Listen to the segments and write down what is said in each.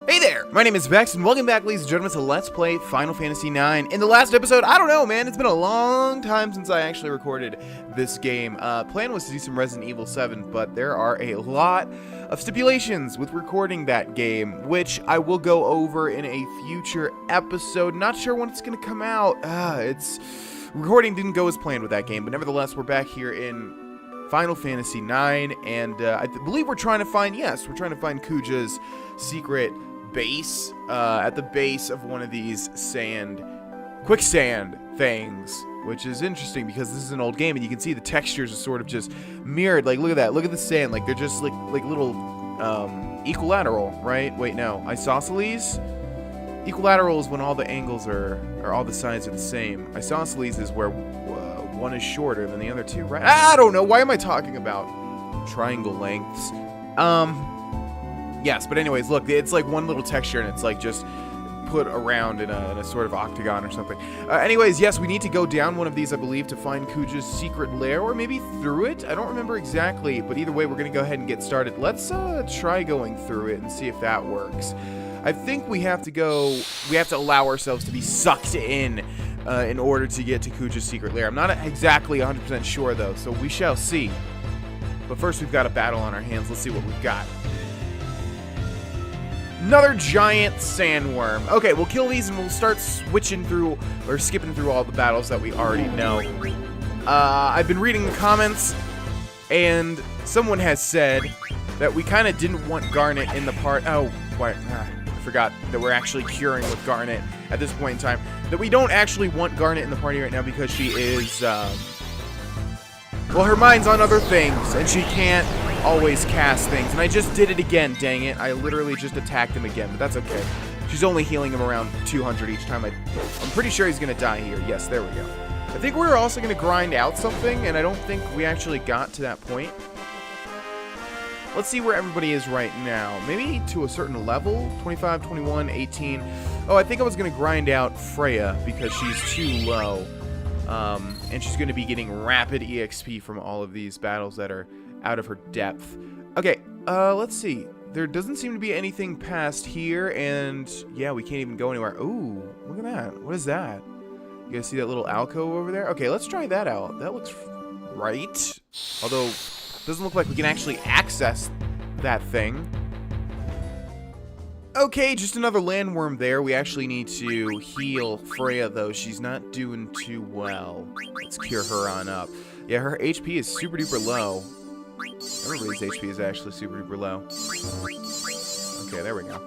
Hey there, my name is Vex, and welcome back, ladies and gentlemen, to Let's Play Final Fantasy IX. In the last episode, I don't know, man, it's been a long time since I actually recorded this game. Plan was to do some Resident Evil 7, but there are a lot of stipulations with recording that game, which I will go over in a future episode. Not sure when it's going to come out. Recording didn't go as planned with that game, but nevertheless, we're back here in Final Fantasy IX, and I believe we're trying to find Kuja's secret base at the base of one of these quicksand things, which is interesting because this is an old game and you can see the textures are sort of just mirrored. Like, look at that, look at the sand, like they're just like little equilateral, right? Wait, no, isosceles. Equilateral is when all the angles or all the sides are the same. Isosceles is where one is shorter than the other two, right? I don't know, why am I talking about triangle lengths? Yes, but anyways, look, it's like one little texture, and it's like just put around in a sort of octagon or something. Anyways, yes, we need to go down one of these, I believe, to find Kuja's secret lair, or maybe through it? I don't remember exactly, but either way, we're going to go ahead and get started. Let's try going through it and see if that works. I think we have to allow ourselves to be sucked in order to get to Kuja's secret lair. I'm not exactly 100% sure, though, so we shall see. But first, we've got a battle on our hands. Let's see what we've got. Another giant sandworm. Okay, we'll kill these and we'll start skipping through all the battles that we already know. I've been reading the comments, and someone has said that we kind of didn't want Garnet in the part. Oh, wait, I forgot that we're actually curing with Garnet at this point in time. That we don't actually want Garnet in the party right now because she is, well, her mind's on other things, and she can't always cast things. And I just did it again, dang it. I literally just attacked him again, but that's okay. She's only healing him around 200 each time. I'm pretty sure he's going to die here. Yes, there we go. I think we're also going to grind out something, and I don't think we actually got to that point. Let's see where everybody is right now. Maybe to a certain level? 25, 21, 18. Oh, I think I was going to grind out Freya because she's too low. And she's going to be getting rapid EXP from all of these battles that are out of her depth. Okay, let's see. There doesn't seem to be anything past here, and yeah, we can't even go anywhere. Ooh, look at that. What is that? You guys see that little alcove over there? Okay, let's try that out. That looks right. Although, it doesn't look like we can actually access that thing. Okay, just another landworm there. We actually need to heal Freya, though. She's not doing too well. Let's cure her on up. Yeah, her HP is super duper low. Everybody's HP is actually super duper low. Okay, there we go.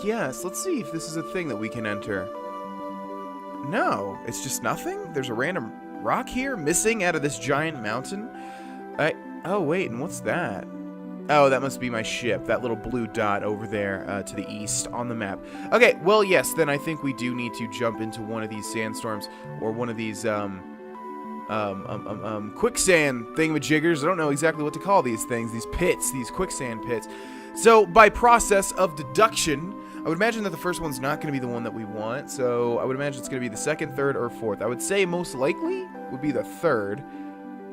Yes, let's see if this is a thing that we can enter. No, it's just nothing? There's a random rock here missing out of this giant mountain? Oh, wait, and what's that? Oh, that must be my ship, that little blue dot over there to the east on the map. Okay, well, yes, then I think we do need to jump into one of these sandstorms or one of these, quicksand thingamajiggers. I don't know exactly what to call these things, these pits, these quicksand pits. So, by process of deduction, I would imagine that the first one's not going to be the one that we want, so I would imagine it's going to be the second, third, or fourth. I would say most likely would be the third.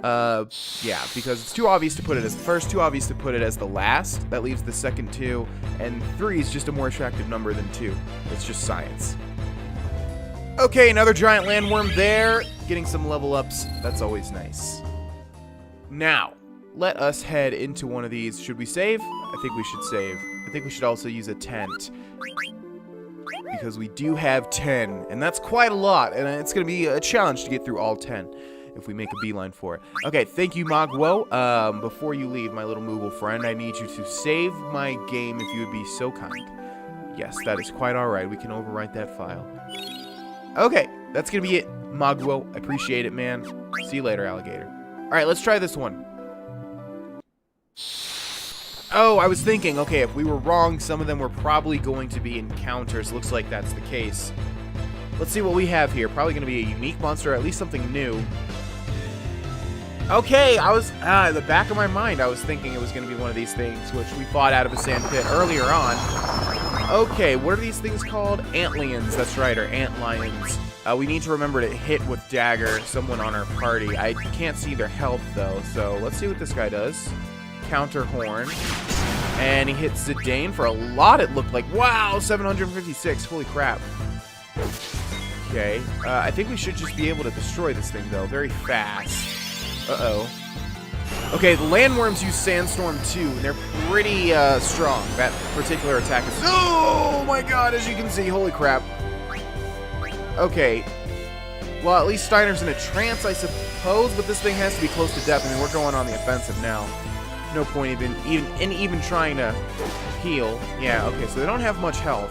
Yeah, because it's too obvious to put it as the first, too obvious to put it as the last. That leaves the second two, and 3 is just a more attractive number than 2. It's just science. Okay, another giant landworm there. Getting some level ups. That's always nice. Now, let us head into one of these. Should we save? I think we should save. I think we should also use a tent. Because we do have 10, and that's quite a lot, and it's going to be a challenge to get through all 10. If we make a beeline for it. Okay, thank you, Magwo. Before you leave, my little Moogle friend, I need you to save my game if you would be so kind. Yes, that is quite alright. We can overwrite that file. Okay, that's gonna be it, Magwo. I appreciate it, man. See you later, alligator. Alright, let's try this one. Oh, I was thinking, okay, if we were wrong, some of them were probably going to be encounters. Looks like that's the case. Let's see what we have here. Probably gonna be a unique monster, or at least something new. Okay, I was, in the back of my mind, I was thinking it was going to be one of these things, which we fought out of a sand pit earlier on. Okay, what are these things called? Antlions, that's right, or antlions. We need to remember to hit with dagger someone on our party. I can't see their health, though, so let's see what this guy does. Counter horn. And he hits Zidane for a lot, it looked like. Wow, 756. Holy crap. Okay. I think we should just be able to destroy this thing, though, very fast. Uh-oh. Okay, the landworms use Sandstorm too, and they're pretty strong. That particular attack is... Oh my god, as you can see, holy crap. Okay. Well, at least Steiner's in a trance, I suppose, but this thing has to be close to death. I mean, we're going on the offensive now. No point even trying to heal. Yeah, okay, so they don't have much health.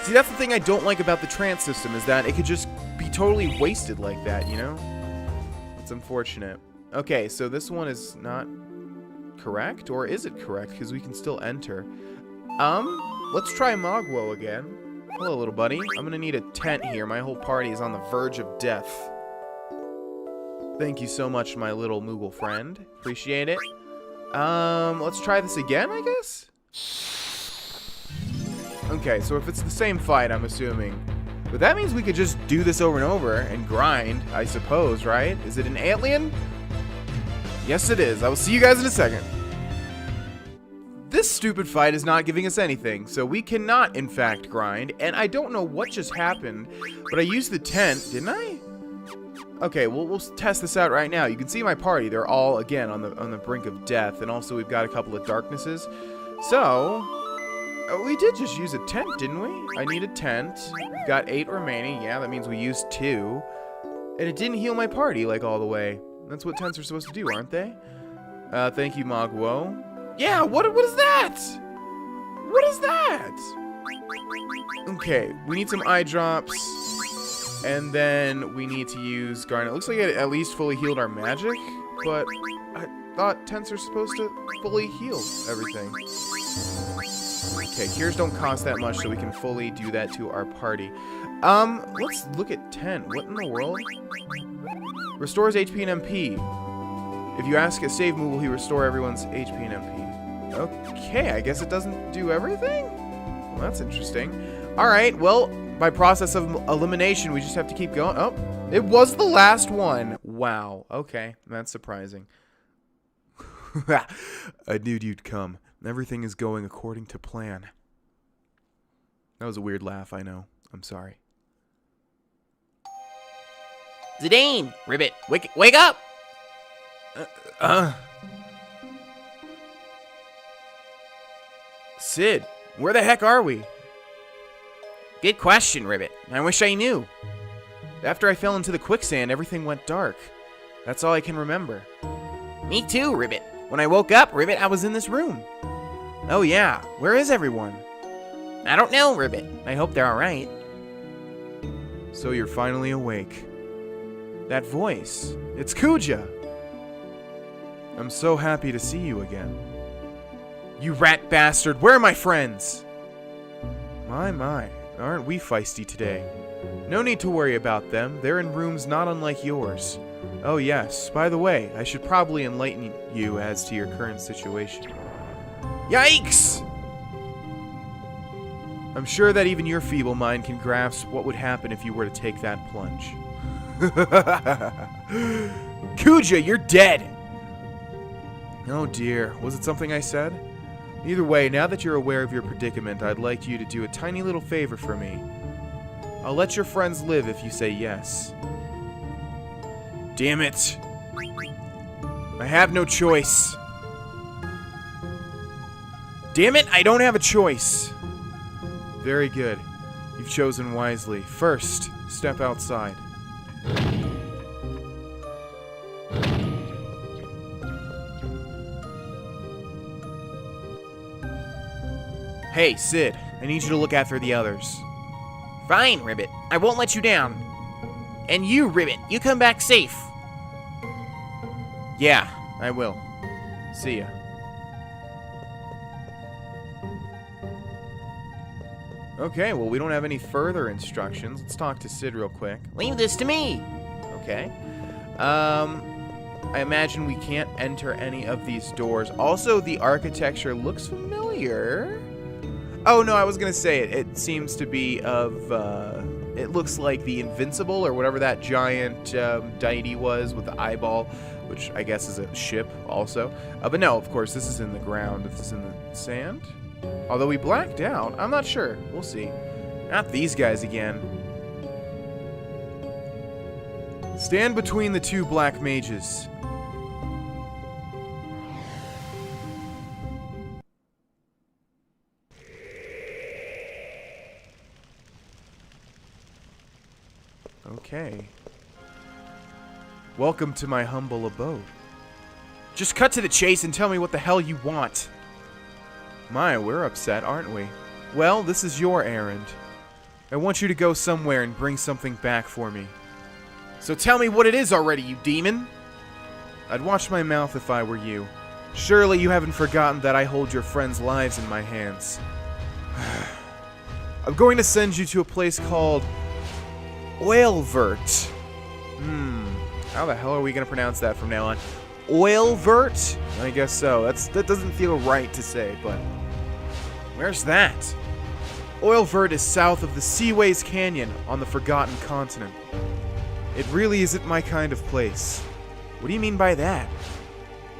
See, that's the thing I don't like about the trance system, is that it could just be totally wasted like that, you know? It's unfortunate. Okay, so this one is not correct, or is it correct? Because we can still enter. Let's try Magwo again. Hello, little buddy. I'm gonna need a tent here. My whole party is on the verge of death. Thank you so much, my little Moogle friend. Appreciate it. Let's try this again, I guess? Okay, so if it's the same fight, I'm assuming. But that means we could just do this over and over and grind, I suppose, right? Is it an alien? Yes, it is. I will see you guys in a second. This stupid fight is not giving us anything, so we cannot, in fact, grind. And I don't know what just happened, but I used the tent, didn't I? Okay, well, we'll test this out right now. You can see my party. They're all, again, on the brink of death. And also, we've got a couple of darknesses. So, we did just use a tent, didn't we? I need a tent. We've got 8 remaining. Yeah, that means we used 2. And it didn't heal my party, like, all the way. That's what tents are supposed to do, aren't they? Thank you, Magwo. Yeah, what is that? What is that? Okay, we need some eye drops. And then we need to use Garnet. It looks like it at least fully healed our magic. But I thought tents are supposed to fully heal everything. Okay, cures don't cost that much, so we can fully do that to our party. Let's look at tent. What in the world? Restores HP and MP. If you ask a save Moogle, he restore everyone's HP and MP. Okay, I guess it doesn't do everything? Well, that's interesting. Alright, well, by process of elimination, we just have to keep going. Oh, it was the last one. Wow, okay, that's surprising. I knew you'd come. Everything is going according to plan. That was a weird laugh, I know. I'm sorry. Zidane! Ribbit, wake up! Sid, where the heck are we? Good question, Ribbit. I wish I knew. After I fell into the quicksand, everything went dark. That's all I can remember. Me too, Ribbit. When I woke up, Ribbit, I was in this room. Oh yeah, where is everyone? I don't know, Ribbit. I hope they're alright. So you're finally awake. That voice, it's Kuja. I'm so happy to see you again. You rat bastard, where are my friends? My, aren't we feisty today? No need to worry about them, they're in rooms not unlike yours. Oh yes, by the way, I should probably enlighten you as to your current situation. Yikes! I'm sure that even your feeble mind can grasp what would happen if you were to take that plunge. Kuja, you're dead! Oh dear, was it something I said? Either way, now that you're aware of your predicament, I'd like you to do a tiny little favor for me. I'll let your friends live if you say yes. Damn it! I have no choice. Damn it, I don't have a choice. Very good. You've chosen wisely. First, step outside. Hey, Sid, I need you to look after the others. Fine, Ribbit. I won't let you down. And you, Ribbit, you come back safe. Yeah, I will. See ya. Okay, well, we don't have any further instructions. Let's talk to Sid real quick. Leave this to me. Okay. I imagine we can't enter any of these doors. Also, the architecture looks familiar. Oh, no, I was going to say it. It seems to be of, it looks like the Invincible or whatever that giant deity was with the eyeball. which I guess is a ship also. But no, of course, this is in the ground. This is in the sand. Although we blacked out. I'm not sure. We'll see. Not these guys again. Stand between the two black mages. Okay. Welcome to my humble abode. Just cut to the chase and tell me what the hell you want. My, we're upset, aren't we? Well, this is your errand. I want you to go somewhere and bring something back for me. So tell me what it is already, you demon! I'd watch my mouth if I were you. Surely you haven't forgotten that I hold your friends' lives in my hands. I'm going to send you to a place called Oilvert. How the hell are we going to pronounce that from now on? Oilvert? I guess so. That doesn't feel right to say, but... Where's that? Oilvert is south of the Seaways Canyon on the Forgotten Continent. It really isn't my kind of place. What do you mean by that?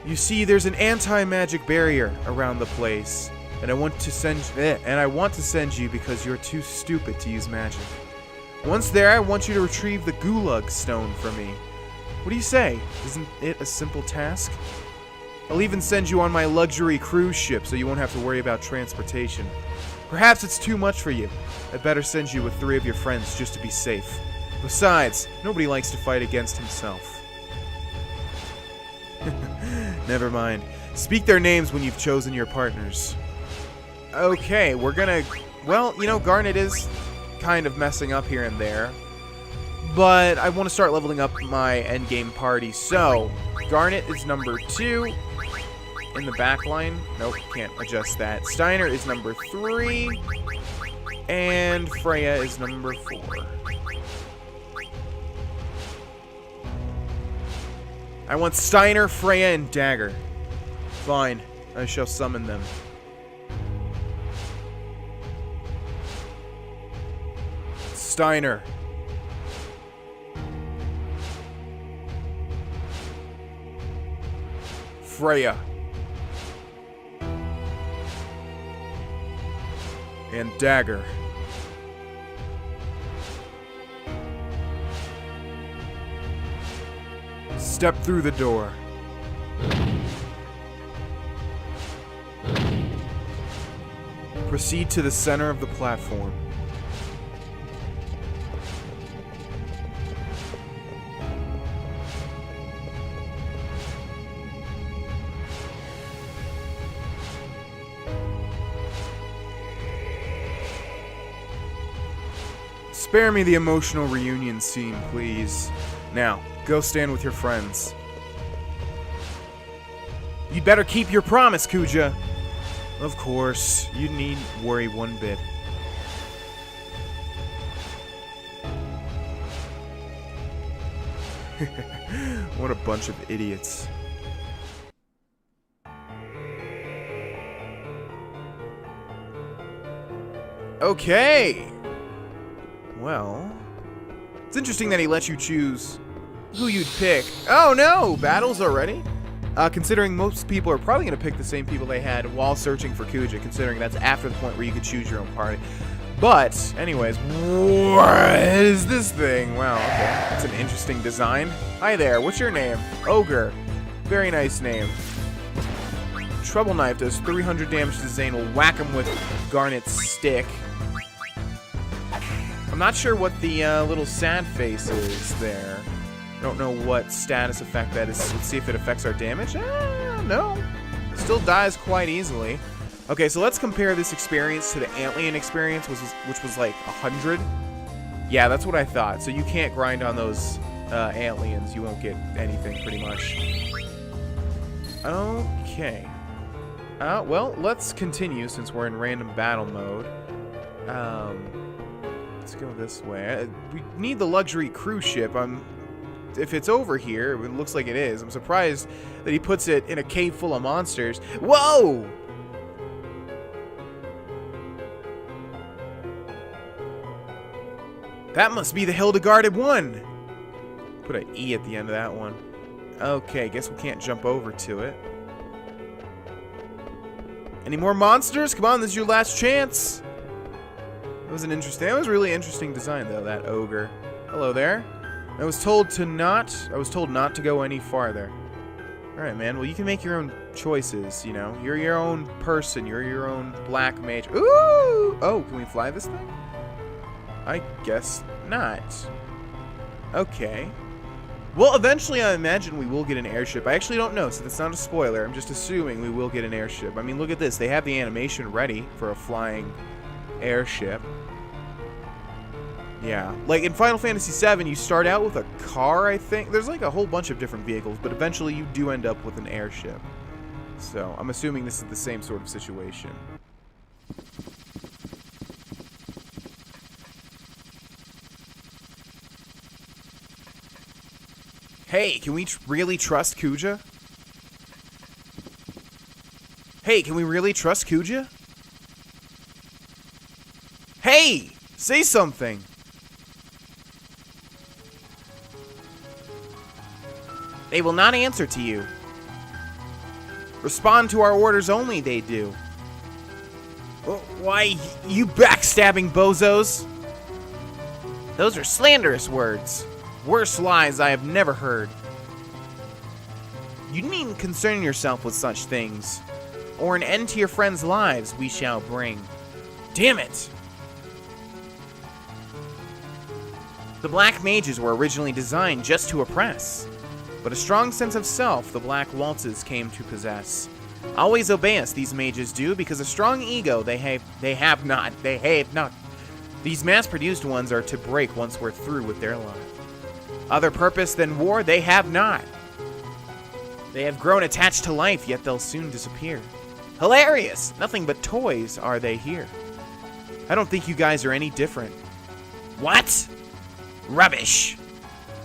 You see, there's an anti-magic barrier around the place, and I want to send you because you're too stupid to use magic. Once there, I want you to retrieve the Gulag Stone for me. What do you say? Isn't it a simple task? I'll even send you on my luxury cruise ship so you won't have to worry about transportation. Perhaps it's too much for you. I'd better send you with 3 of your friends just to be safe. Besides, nobody likes to fight against himself. Never mind. Speak their names when you've chosen your partners. Okay, we're gonna... Well, you know, Garnet is kind of messing up here and there. But I want to start leveling up my endgame party. So, Garnet is number 2 in the back line. Nope, can't adjust that. Steiner is number 3. And Freya is number 4. I want Steiner, Freya, and Dagger. Fine, I shall summon them. Steiner. Freya. And Dagger. Step through the door. Proceed to the center of the platform. Spare me the emotional reunion scene, please. Now, go stand with your friends. You'd better keep your promise, Kuja. Of course. You needn't worry one bit. What a bunch of idiots. Okay. Well, it's interesting that he lets you choose who you'd pick. Oh no, battles already? Considering most people are probably going to pick the same people they had while searching for Kuja, considering that's after the point where you could choose your own party. But, anyways, what is this thing? Wow, okay, that's an interesting design. Hi there, what's your name? Ogre. Very nice name. Trouble Knife does 300 damage to Zane. We'll whack him with Garnet's stick. I'm not sure what the little sad face is there. I don't know what status effect that is. Let's see if it affects our damage. No. Still dies quite easily. Okay, so let's compare this experience to the Antlion experience, which was like 100. Yeah, that's what I thought. So you can't grind on those Antlions. You won't get anything, pretty much. Okay. Well, let's continue since we're in random battle mode. Let's go this way. We need the luxury cruise ship. If it's over here, it looks like it is. I'm surprised that he puts it in a cave full of monsters. Whoa! That must be the Hildegarde one. Put an E at the end of that one. Okay, guess we can't jump over to it. Any more monsters? Come on, this is your last chance. That was really interesting design though, that ogre. Hello there. I was told not to go any farther. Alright, man, well you can make your own choices, you know. You're your own person, you're your own black mage. Ooh! Oh, can we fly this thing? I guess not. Okay. Well, eventually I imagine we will get an airship. I actually don't know, so that's not a spoiler. I'm just assuming we will get an airship. I mean, look at this. They have the animation ready for a flying airship. Yeah. Like, in Final Fantasy VII, you start out with a car, I think. There's, like, a whole bunch of different vehicles, but eventually you do end up with an airship. So, I'm assuming this is the same sort of situation. Hey, can we really trust Kuja? Hey, can we really trust Kuja? Hey! Say something! They will not answer to you. Respond to our orders only, they do. Why, you backstabbing bozos! Those are slanderous words. Worse lies I have never heard. You needn't concern yourself with such things, or an end to your friends' lives we shall bring. Damn it! The Black Mages were originally designed just to oppress, but a strong sense of self the Black Waltzes came to possess. Always obey us, these mages do, because a strong ego they have not. These mass-produced ones are to break once we're through with their life. Other purpose than war they have not. They have grown attached to life, yet they'll soon disappear. Hilarious! Nothing but toys are they here. I don't think you guys are any different. What? Rubbish!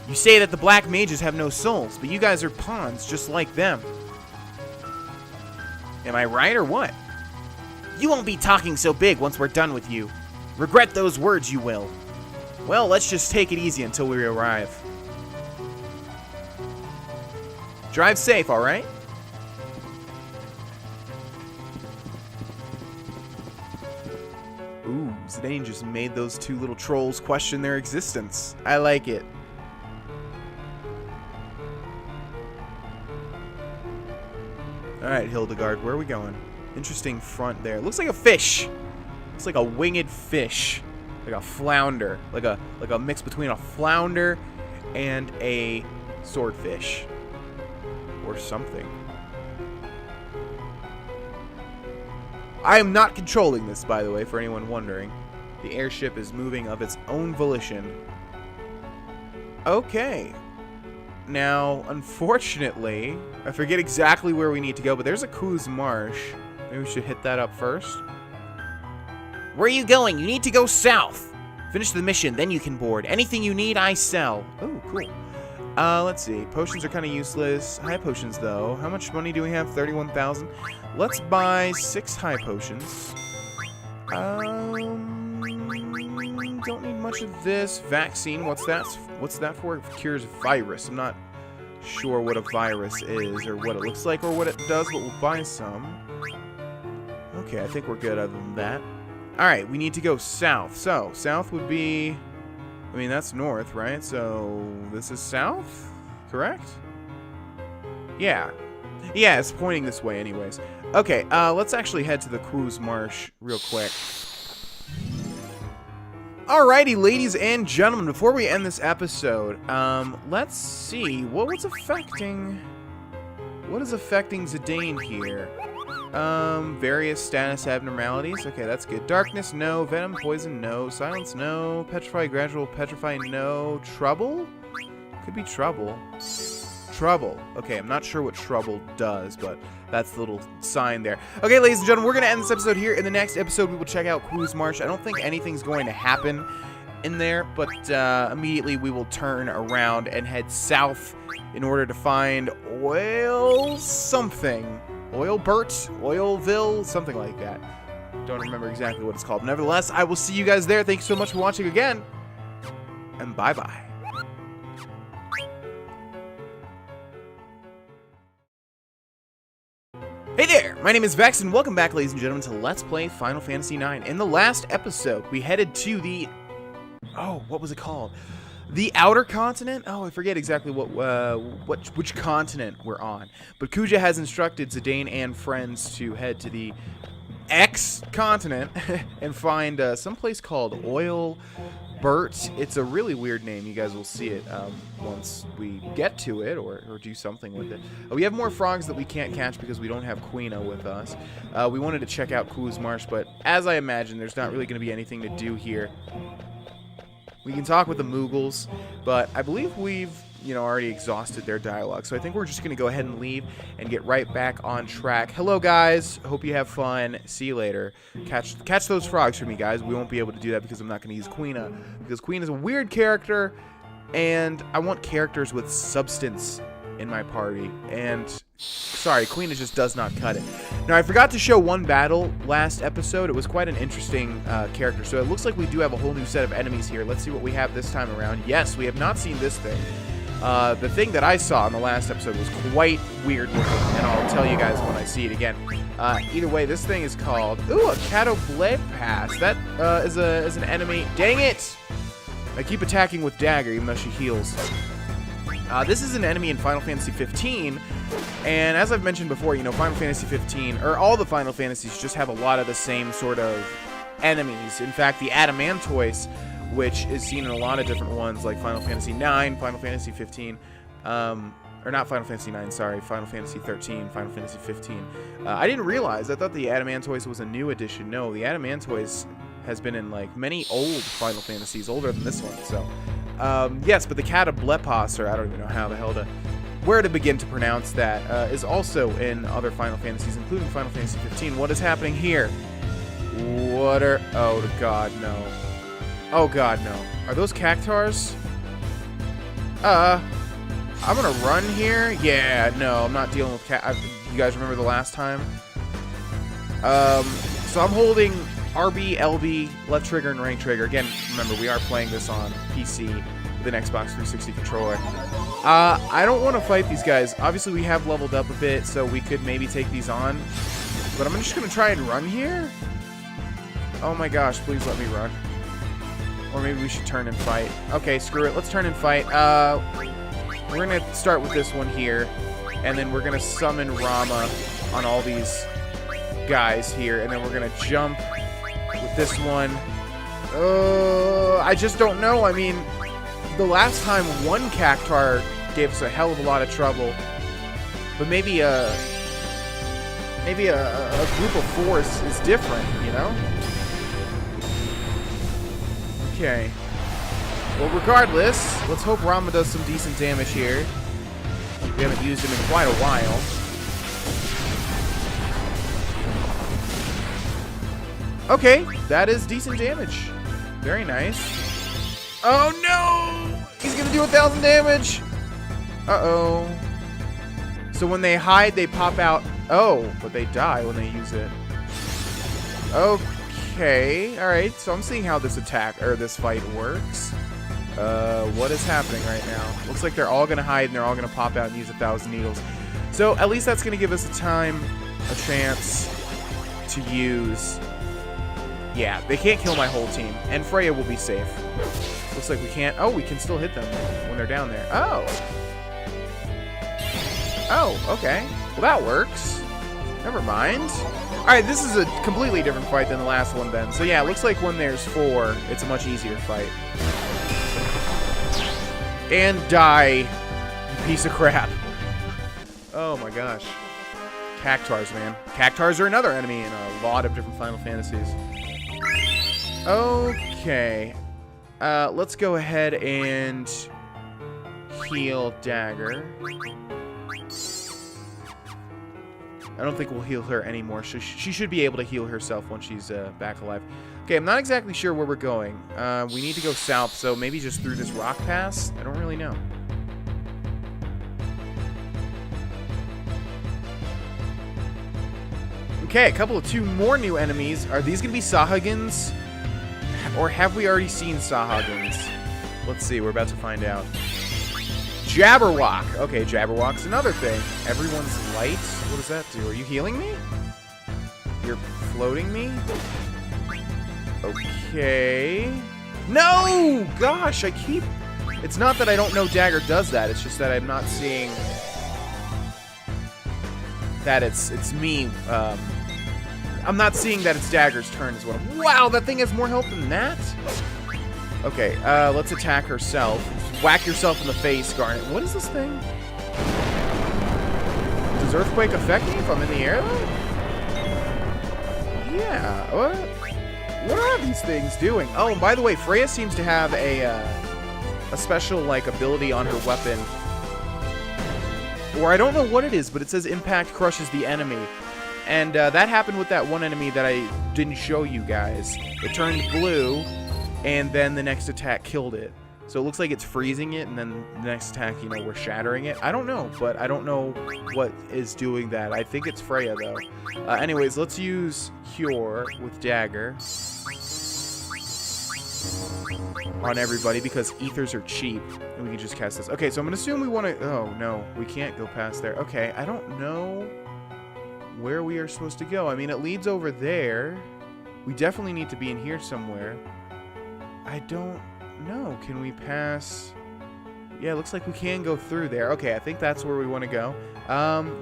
You say that the Black Mages have no souls, but you guys are pawns just like them. Am I right or what? You won't be talking so big once we're done with you. Regret those words you will. Well, let's just take it easy until we arrive. Drive safe, alright? Ooh, Zidane just made those two little trolls question their existence. I like it. Alright, Hildegard, where are we going? Interesting front there. Looks like a fish. Looks like a winged fish. Like a flounder. Like a mix between a flounder and a swordfish. Or something. I am not controlling this, by the way, for anyone wondering. The airship is moving of its own volition. Okay. Now, unfortunately, I forget exactly where we need to go, but there's a Ku's Marsh. Maybe we should hit that up first. Where are you going? You need to go south. Finish the mission, then you can board. Anything you need, I sell. Oh, cool. Let's see. Potions are kind of useless. High potions, though. How much money do we have? 31,000. Let's buy 6 high potions. Don't need much of this. Vaccine. What's that for? It cures virus. I'm not sure what a virus is or what it looks like or what it does, but we'll buy some. Okay, I think we're good other than that. Alright, we need to go south. So, south would be... I mean, that's north, right? So, this is south? Correct? Yeah. Yeah, it's pointing this way anyways. Okay, let's actually head to the Ku's Marsh real quick. Alrighty, ladies and gentlemen, before we end this episode, let's see, what is affecting Zidane here? Various status abnormalities. Okay, that's good. Darkness, no. Venom, poison, no. Silence, no. Petrify, gradual, petrify, no. Trouble? Could be trouble. Trouble. Okay, I'm not sure what trouble does, but that's the little sign there. Okay, ladies and gentlemen, we're going to end this episode here. In the next episode, we will check out Ku's Marsh. I don't think anything's going to happen in there, but immediately we will turn around and head south in order to find oil something. Oilbert, Oilville, something like that. Don't remember exactly what it's called. Nevertheless, I will see you guys there. Thank you so much for watching again, and bye-bye. My name is Vex, and welcome back, ladies and gentlemen, to Let's Play Final Fantasy IX. In the last episode, we headed to the... Oh, what was it called? The Outer Continent? Oh, I forget exactly which continent we're on. But Kuja has instructed Zidane and friends to head to the X continent and find some place called Oil Burt. It's a really weird name. You guys will see it once we get to it or do something with it. We have more frogs that we can't catch because we don't have Quina with us. We wanted to check out Ku's Marsh, but as I imagine, there's not really going to be anything to do here. We can talk with the Moogles, but I believe we've, already exhausted their dialogue. So I think we're just going to go ahead and leave and get right back on track. Hello, guys. Hope you have fun. See you later. Catch those frogs for me, guys. We won't be able to do that because I'm not going to use Quina, because Quina is a weird character, and I want characters with substance in my party. And sorry, Quina just does not cut it. Now, I forgot to show one battle last episode. It was quite an interesting character. So it looks like we do have a whole new set of enemies here. Let's see what we have this time around. Yes, we have not seen this thing. The thing that I saw in the last episode was quite weird looking, and I'll tell you guys when I see it again. Either way, this thing is called... Ooh, a Catoblepas. That is an enemy. Dang it! I keep attacking with Dagger, even though she heals. This is an enemy in Final Fantasy 15, and as I've mentioned before, Final Fantasy 15, or all the Final Fantasies, just have a lot of the same sort of enemies. In fact, the Adamantoise, which is seen in a lot of different ones, like Final Fantasy IX, Final Fantasy 15, or not Final Fantasy IX, sorry, Final Fantasy 13, Final Fantasy 15. I didn't realize, I thought the Adamantoise was a new addition. No, the Adamantoise has been in, many old Final Fantasies, older than this one, so... yes, but the Catoblepas, or I don't even know how the hell where to begin to pronounce that, is also in other Final Fantasies, including Final Fantasy 15. What is happening here? Oh, God, no. Oh, God, no. Are those Cactars? I'm gonna run here? Yeah, no, I'm not dealing with you guys remember the last time? So I'm holding RB, LB, left trigger, and right trigger. Again, remember, we are playing this on PC with an Xbox 360 controller. I don't want to fight these guys. Obviously, we have leveled up a bit, so we could maybe take these on. But I'm just going to try and run here. Oh my gosh, please let me run. Or maybe we should turn and fight. Okay, screw it. Let's turn and fight. We're going to start with this one here. And then we're going to summon Rama on all these guys here. And then we're going to jump with this one. I just don't know. I mean, the last time one Cactar gave us a hell of a lot of trouble. But maybe a group of four is different, Okay. Well, regardless, let's hope Rama does some decent damage here. We haven't used him in quite a while. Okay, that is decent damage. Very nice. Oh no! He's gonna do 1,000 damage! Uh-oh. So when they hide, they pop out. Oh, but they die when they use it. Okay, alright, so I'm seeing how this this fight works. What is happening right now? Looks like they're all gonna hide and they're all gonna pop out and use 1,000 needles. So at least that's gonna give us a chance to use... Yeah, they can't kill my whole team, and Freya will be safe. Looks like we can't... Oh, we can still hit them when they're down there. Oh! Oh, okay. Well, that works. Never mind. Alright, this is a completely different fight than the last one then. So yeah, it looks like when there's 4, it's a much easier fight. And die, you piece of crap. Oh my gosh. Cactars, man. Cactars are another enemy in a lot of different Final Fantasies. Okay. Let's go ahead and heal Dagger. I don't think we'll heal her anymore. She should be able to heal herself when she's back alive. Okay, I'm not exactly sure where we're going. We need to go south, so maybe just through this rock pass? I don't really know. Okay, a couple of 2 more new enemies. Are these going to be Sahagins? Or have we already seen Sahagins? Let's see, we're about to find out. Jabberwock. Okay, Jabberwock's another thing. Everyone's light. What does that do? Are you healing me? You're floating me? Okay. No! Gosh, I keep... It's not that I don't know Dagger does that. It's just that I'm not seeing that it's me. I'm not seeing that it's Dagger's turn as well. Wow, that thing has more health than that? Okay, let's attack herself. Whack yourself in the face, Garnet. What is this thing? Does Earthquake affect me if I'm in the air, though? Yeah, what are these things doing? Oh, and by the way, Freya seems to have a special, like, ability on her weapon. Or I don't know what it is, but it says impact crushes the enemy. And that happened with that one enemy that I didn't show you guys. It turned blue, and then the next attack killed it. So it looks like it's freezing it, and then the next attack, you know, we're shattering it. I don't know, but I don't know what is doing that. I think it's Freya, though. Anyways, let's use Cure with Dagger on everybody, because ethers are cheap, and we can just cast this. Okay, so I'm going to assume we want to... Oh, no, we can't go past there. Okay, I don't know where we are supposed to go. I mean, it leads over there. We definitely need to be in here somewhere. I don't know. Can we pass? Yeah, it looks like we can go through there. Okay, I think that's where we want to go.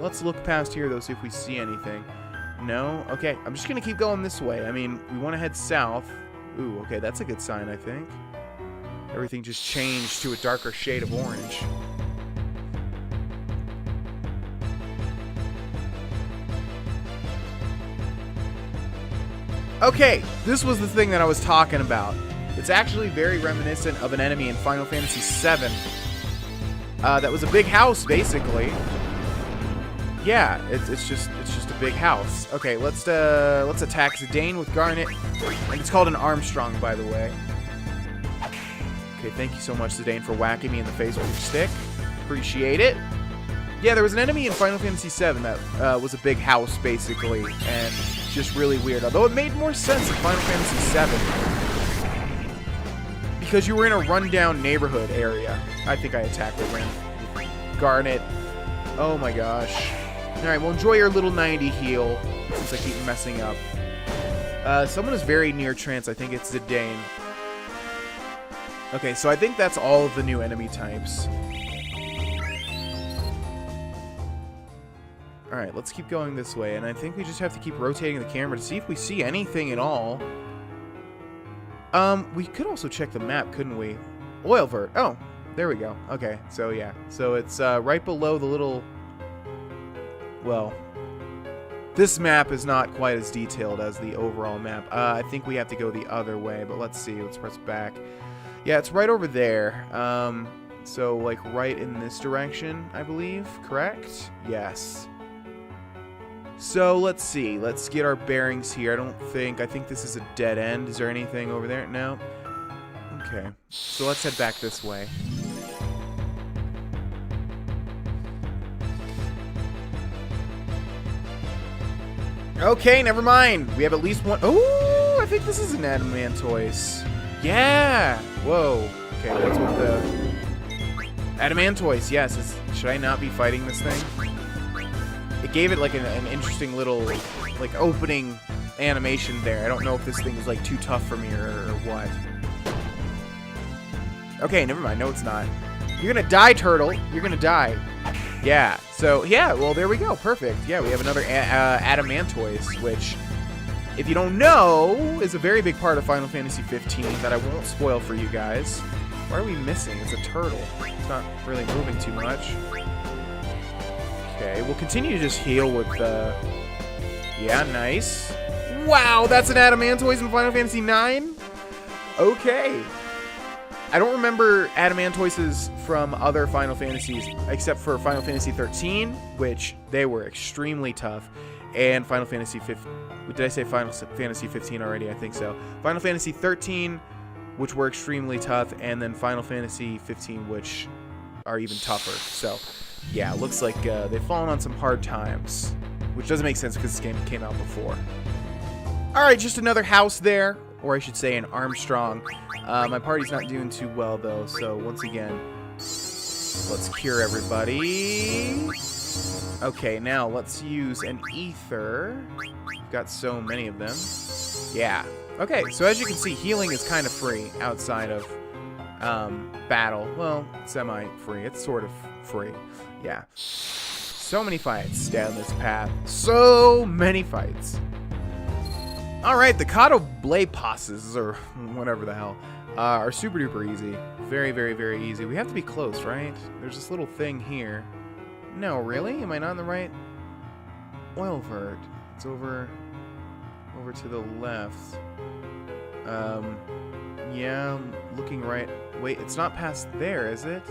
Let's look past here, though, see if we see anything. No? Okay, I'm just going to keep going this way. I mean, we want to head south. Ooh, okay, that's a good sign, I think. Everything just changed to a darker shade of orange. Okay, this was the thing that I was talking about. It's actually very reminiscent of an enemy in Final Fantasy VII. That was a big house, basically. Yeah, it's just a big house. Okay, let's attack Zidane with Garnet. And it's called an Armstrong, by the way. Okay, thank you so much, Zidane, for whacking me in the face with your stick. Appreciate it. Yeah, there was an enemy in Final Fantasy VII that was a big house, basically, and just really weird. Although it made more sense in Final Fantasy VII, because you were in a rundown neighborhood area. I think I attacked it. Garnet. Oh my gosh. Alright, well, enjoy your little 90 heal, since I keep messing up. Someone is very near trance. I think it's Zidane. Okay, so I think that's all of the new enemy types. Alright, let's keep going this way, and I think we just have to keep rotating the camera to see if we see anything at all. We could also check the map, couldn't we? Oilvert. Oh, there we go. Okay, so yeah. So it's right below the little... Well, this map is not quite as detailed as the overall map. I think we have to go the other way, but let's see. Let's press back. Yeah, it's right over there. So, like, right in this direction, I believe. Correct? Yes. So, let's see. Let's get our bearings here. I think this is a dead end. Is there anything over there? No? Okay. So, let's head back this way. Okay, never mind. We have at least one. Oh, I think this is an Adamantoise. Yeah. Whoa. Okay, what's with the Adamantoise? Yes. Should I not be fighting this thing? It gave it like an interesting little like opening animation there. I don't know if this thing is like too tough for me or what. Okay, never mind. No, it's not. You're gonna die, turtle. You're gonna die. Yeah. So yeah. Well, there we go. Perfect. Yeah, we have another Adamantoise, which, if you don't know, is a very big part of Final Fantasy 15 that I won't spoil for you guys. Why are we missing? It's a turtle. It's not really moving too much. Okay, we'll continue to just heal with the... Yeah, nice. Wow, that's an Adamantoise in Final Fantasy 9? Okay. I don't remember Adamantoises from other Final Fantasies, except for Final Fantasy 13, which they were extremely tough, and Final Fantasy 15. Did I say Final Fantasy 15 already? I think so. Final Fantasy 13, which were extremely tough, and then Final Fantasy 15, which are even tougher. So, yeah, it looks like they've fallen on some hard times, which doesn't make sense because this game came out before. Alright, just another house there, or I should say an Armstrong. My party's not doing too well, though, so once again, let's cure everybody. Okay, now let's use an ether. We've got so many of them. Yeah. Okay, so as you can see, healing is kind of free outside of battle. Well, semi-free. It's sort of free. Yeah. So many fights down this path. So many fights. Alright, the Kato Blade passes, or whatever the hell, are super duper easy. Very, very, very easy. We have to be close, right? There's this little thing here. No, really? Am I not in the right? Oil vert. It's over to the left. Yeah, I'm looking right. Wait, it's not past there, is it?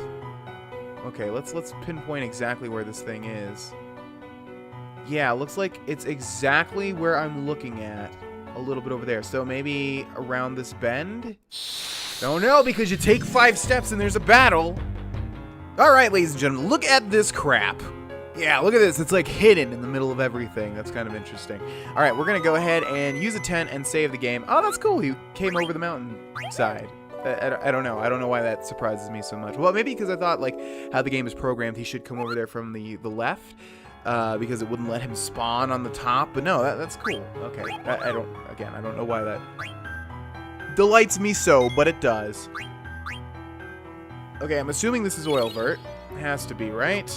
Okay, let's pinpoint exactly where this thing is. Yeah, looks like it's exactly where I'm looking at. A little bit over there. So maybe around this bend? Don't know, because you take 5 steps and there's a battle. Alright, ladies and gentlemen, look at this crap. Yeah, look at this. It's like hidden in the middle of everything. That's kind of interesting. Alright, we're going to go ahead and use a tent and save the game. Oh, that's cool. He came over the mountainside. I don't know. I don't know why that surprises me so much. Well, maybe because I thought, like, how the game is programmed, he should come over there from the left. Because it wouldn't let him spawn on the top. But no, that's cool. Okay. I don't know why that delights me so, but it does. Okay, I'm assuming this is oil vert. It has to be, right?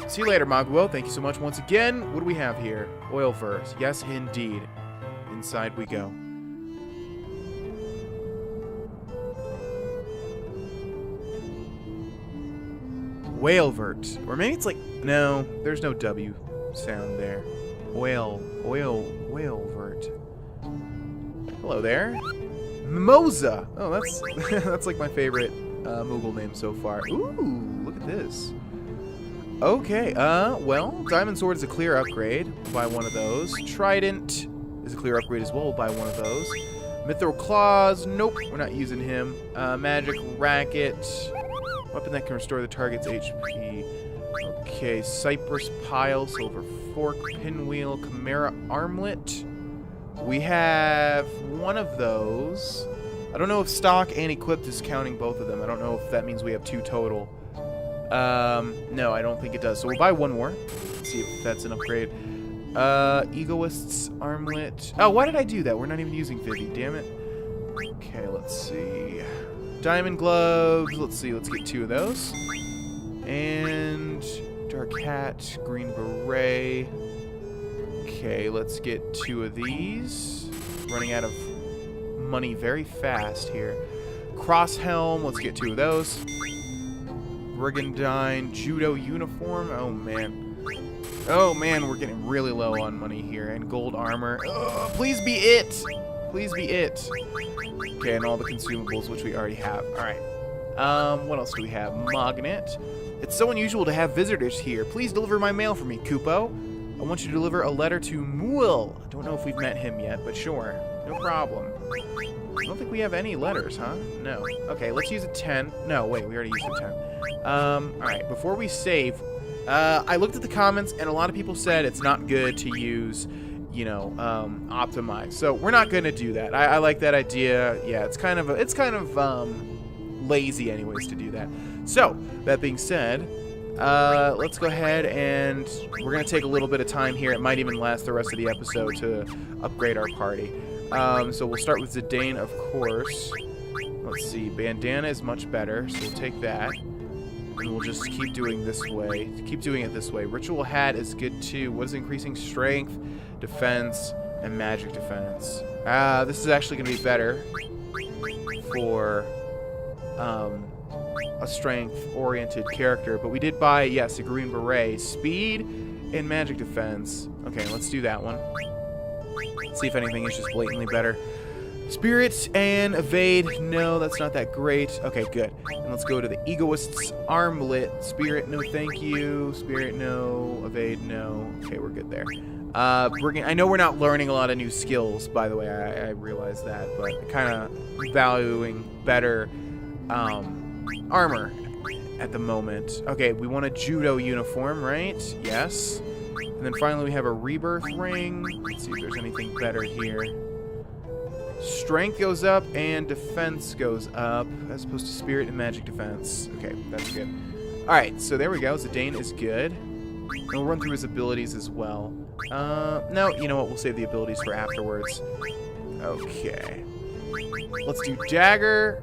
See you later, Maguo. Thank you so much once again. What do we have here? Oil vert. Yes, indeed. Inside we go. Whalevert. Or maybe it's like... No, there's no W sound there. Whalevert. Hello there. Mimosa. Oh, that's that's like my favorite Moogle name so far. Ooh, look at this. Okay, well, Diamond Sword is a clear upgrade. We'll buy one of those. Trident is a clear upgrade as well. We'll buy one of those. Mithril Claws. Nope, we're not using him. Magic Racket. Weapon that can restore the target's HP. Okay, Cypress Pile, Silver Fork, Pinwheel, Chimera Armlet. We have one of those. I don't know if stock and equipped is counting both of them. I don't know if that means we have 2 total. No, I don't think it does. So we'll buy one more. Let's see if that's an upgrade. Egoist's Armlet. Oh, why did I do that? We're not even using Vivi, damn it. Okay, let's see. Diamond Gloves. Let's see, let's get 2 of those. And Dark Hat, Green Beret. Okay, let's get 2 of these. Running out of money very fast here. Cross Helm. Let's get 2 of those. Brigandine Judo Uniform. Oh, man. Oh, man, we're getting really low on money here. And Gold Armor. Ugh, please be it. Please be it. Okay, and all the consumables, which we already have. Alright. What else do we have? Magnet. It's so unusual to have visitors here. Please deliver my mail for me, Kupo. I want you to deliver a letter to Muel. I don't know if we've met him yet, but sure. No problem. I don't think we have any letters, huh? No. Okay, let's use a 10. No, wait, we already used a 10. Alright, before we save, I looked at the comments, and a lot of people said it's not good to use, you know, optimize. So we're not going to do that. I like that idea. Yeah, it's kind of lazy anyways to do that. So, that being said, let's go ahead and we're going to take a little bit of time here. It might even last the rest of the episode to upgrade our party. So we'll start with Zidane, of course. Let's see. Bandana is much better, so we'll take that. And we'll just keep doing this way. Keep doing it this way. Ritual Hat is good too. What is increasing? Strength, defense, and magic defense. This is actually going to be better for a strength-oriented character. But we did buy, yes, a Green Beret. Speed and magic defense. Okay, let's do that one. Let's see if anything is just blatantly better. Spirit and evade. No, that's not that great. Okay, good. And let's go to the Egoist's Armlet. Spirit, no thank you. Spirit, no. Evade, no. Okay, we're good there. I know we're not learning a lot of new skills, by the way. I realize that, but kind of valuing better armor at the moment. Okay, we want a judo uniform, right? Yes. And then finally we have a rebirth ring. Let's see if there's anything better here. Strength goes up and defense goes up as opposed to spirit and magic defense. Okay, that's good. Alright, so there we go. Zidane is good. And we'll run through his abilities as well. No, you know what? We'll save the abilities for afterwards. Okay. Let's do Dagger.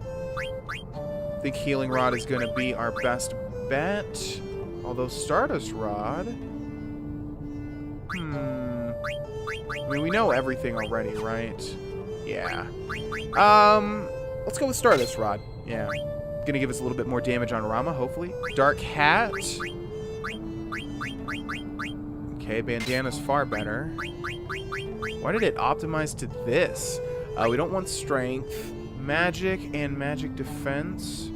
I think Healing Rod is going to be our best bet. Although Stardust Rod... I mean, we know everything already, right? Yeah. Let's go with Stardust Rod. Yeah. Gonna give us a little bit more damage on Rama, hopefully. Dark Hat. Okay, Bandana's far better. Why did it optimize to this? We don't want Strength. Magic and Magic Defense.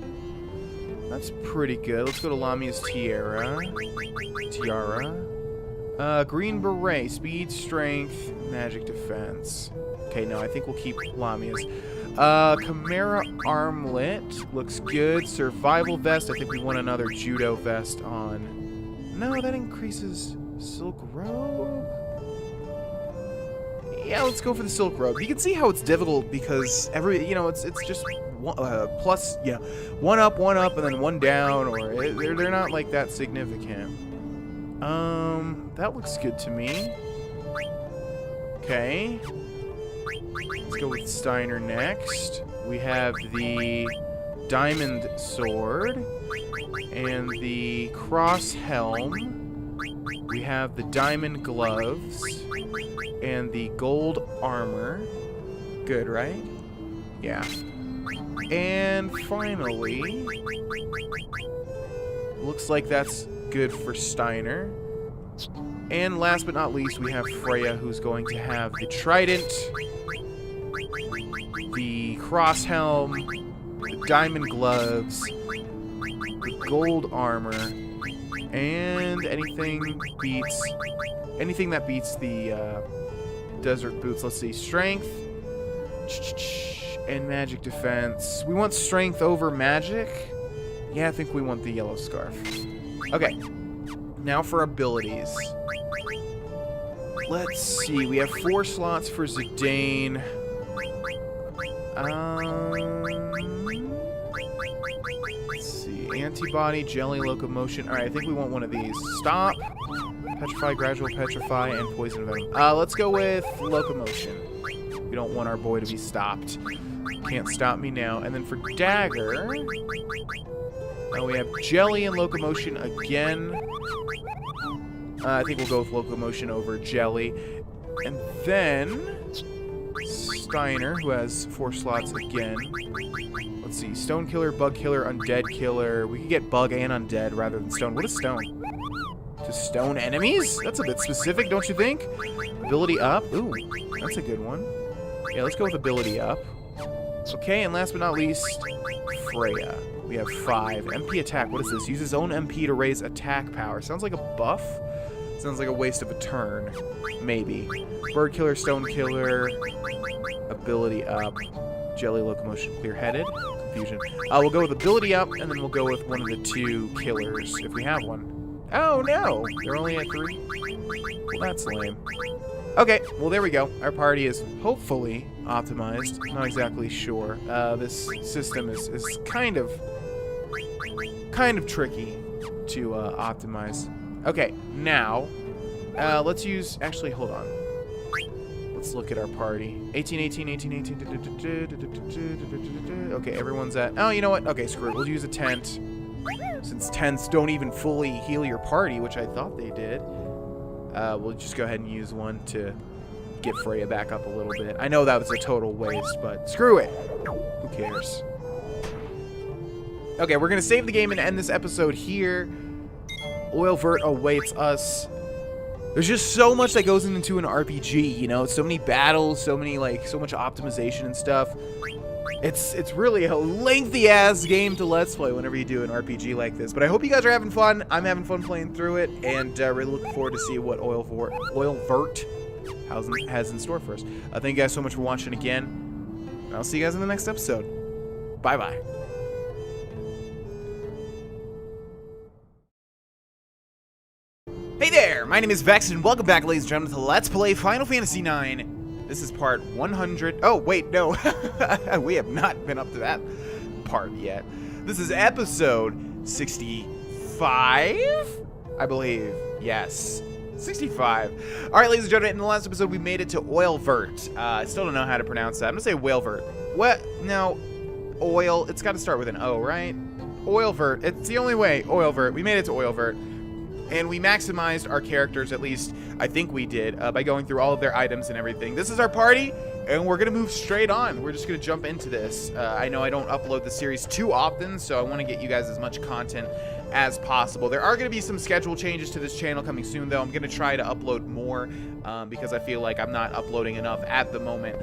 That's pretty good. Let's go to Lamia's Tiara. Green Beret. Speed, Strength, Magic Defense. Okay, no, I think we'll keep Lamia's. Chimera Armlet. Looks good. Survival Vest. I think we want another Judo Vest on. No, that increases Silk Robe. Yeah, let's go for the Silk Robe. You can see how it's difficult because it's just plus, one up, and then one down, or they're not like that significant. That looks good to me. Okay. Let's go with Steiner next. We have the Diamond Sword and the Cross Helm. We have the Diamond Gloves and the Gold Armor. Good, right? Yeah. And finally, looks like that's good for Steiner. And last but not least, we have Freya, who's going to have the Trident, the Cross Helm, the Diamond Gloves, the Gold Armor, and anything that beats the Desert Boots. Let's see, Strength and Magic Defense. We want Strength over Magic. Yeah, I think we want the Yellow Scarf. Okay, now for abilities. Let's see, we have 4 slots for Zidane. Let's see, Antibody, Jelly, Locomotion. Alright, I think we want one of these. Stop, Petrify, Gradual Petrify, and Poison Venom. Let's go with Locomotion. We don't want our boy to be stopped. Can't stop me now. And then for Dagger, we have Jelly and Locomotion again. I think we'll go with Locomotion over Jelly. And then Steiner, who has 4 slots again. Let's see, Stone Killer, Bug Killer, Undead Killer. We could get Bug and Undead rather than Stone. What is Stone? To stone enemies? That's a bit specific, don't you think? Ability up? Ooh, that's a good one. Yeah, let's go with Ability up. Okay, and last but not least, Freya. We have 5. MP attack, what is this? Uses own MP to raise attack power. Sounds like a buff? Sounds like a waste of a turn. Maybe. Bird Killer, Stone Killer, Ability up, Jelly, Locomotion, Clear-Headed. Confusion. We'll go with Ability up, and then we'll go with one of the 2 killers, if we have one. Oh, no! They're only at 3? Well, that's lame. Okay, well, there we go. Our party is hopefully optimized. I'm not exactly sure. This system is kind of tricky to optimize. Okay, now, let's use... Actually, hold on. Let's look at our party. 18, 18, 18, 18... Okay, everyone's at... Oh, you know what? Okay, screw it. We'll use a tent. Since tents don't even fully heal your party, which I thought they did. We'll just go ahead and use one to get Freya back up a little bit. I know that was a total waste, but screw it. Who cares? Okay, we're going to save the game and end this episode here. Oilvert awaits us. There's just so much that goes into an RPG, you know? So many battles, so much optimization and stuff. It's really a lengthy-ass game to Let's Play whenever you do an RPG like this. But I hope you guys are having fun. I'm having fun playing through it, and really looking forward to see what Oilvert has in store for us. Thank you guys so much for watching again. I'll see you guys in the next episode. Bye-bye. Hey there! My name is Vex, and welcome back, ladies and gentlemen, to Let's Play Final Fantasy IX. This is part 100. Oh, wait, no. We have not been up to that part yet. This is episode 63. 65, I believe. Yes. 65. All right, ladies and gentlemen, in the last episode, we made it to Oilvert. I still don't know how to pronounce that. I'm going to say Whalevert. What? No. Oil. It's got to start with an O, right? Oilvert. It's the only way. Oilvert. We made it to Oilvert. And we maximized our characters, at least I think we did, by going through all of their items and everything. This is our party, and we're going to move straight on. We're just going to jump into this. I know I don't upload the series too often, so I want to get you guys as much content as possible. There are going to be some schedule changes to this channel coming soon, though. I'm going to try to upload more because I feel like I'm not uploading enough at the moment.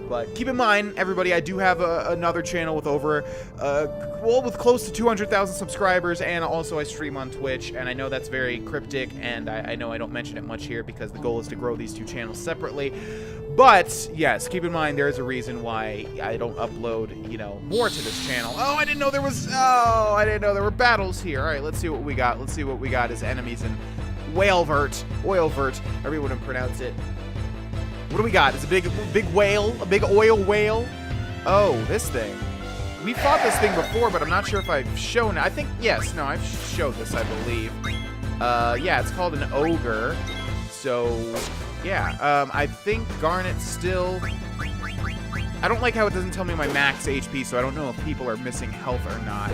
But keep in mind, everybody, I do have another channel with over, with close to 200,000 subscribers, and also I stream on Twitch, and I know that's very cryptic, and I know I don't mention it much here because the goal is to grow these two channels separately. But, yes, keep in mind there is a reason why I don't upload, you know, more to this channel. Oh, I didn't know there were battles here. All right, let's see what we got. Let's see what we got as enemies in Oilvert, however you want to pronounce it. What do we got? It's a big whale, a big oil whale. Oh, this thing. We fought this thing before, but I'm not sure if I've shown it. I think, yes, no, I've showed this, I believe. Yeah, it's called an ogre. So, yeah, I think Garnet still... I don't like how it doesn't tell me my max HP, so I don't know if people are missing health or not.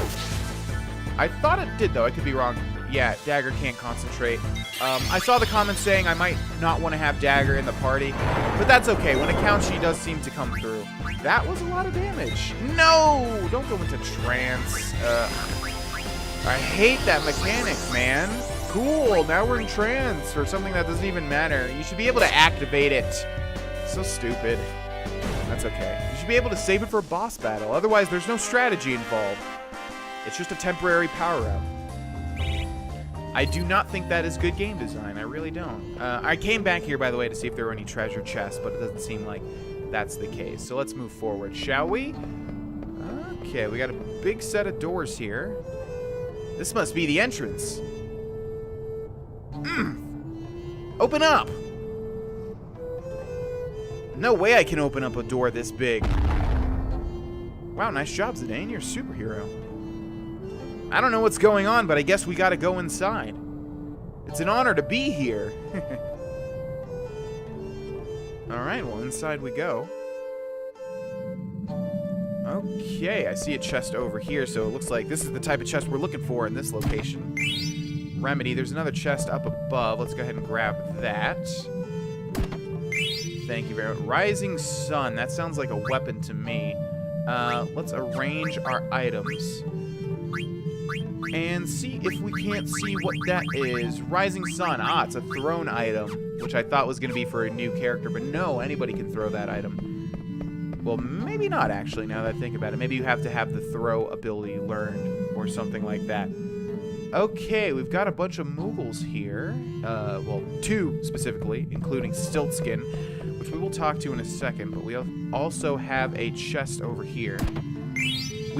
I thought it did, though. I could be wrong. Yeah, Dagger can't concentrate. I saw the comments saying I might not want to have Dagger in the party, but that's okay. When it counts, she does seem to come through. That was a lot of damage. No! Don't go into trance. I hate that mechanic, man. Cool, now we're in trance for something that doesn't even matter. You should be able to activate it. So stupid. That's okay. You should be able to save it for a boss battle. Otherwise, there's no strategy involved. It's just a temporary power-up. I do not think that is good game design. I really don't. I came back here, by the way, to see if there were any treasure chests, but it doesn't seem like that's the case. So let's move forward, shall we? Okay, we got a big set of doors here. This must be the entrance. Open up! No way I can open up a door this big. Wow, nice job, Zidane. You're a superhero. I don't know what's going on, but I guess we gotta go inside. It's an honor to be here. Alright, well, inside we go. Okay, I see a chest over here, so it looks like this is the type of chest we're looking for in this location. Remedy, there's another chest up above. Let's go ahead and grab that. Thank you very much. Rising Sun, that sounds like a weapon to me. Let's arrange our items. And see if we can't see what that is. Rising Sun. Ah, it's a thrown item, which I thought was going to be for a new character, but no, anybody can throw that item. Well, maybe not, actually, now that I think about it. Maybe you have to have the throw ability learned or something like that. Okay, we've got a bunch of Moogles here. Well, 2 specifically, including Stiltskin, which we will talk to in a second, but we also have a chest over here. I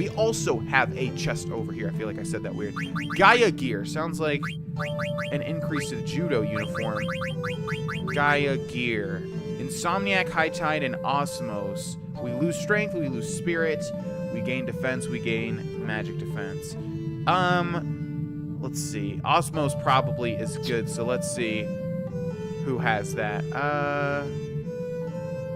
feel like I said that weird. Gaia Gear. Sounds like an increase to the judo uniform. Gaia Gear. Insomniac, High Tide, and Osmos. We lose strength, we lose spirit, we gain defense, we gain magic defense. Let's see. Osmos probably is good, so let's see who has that.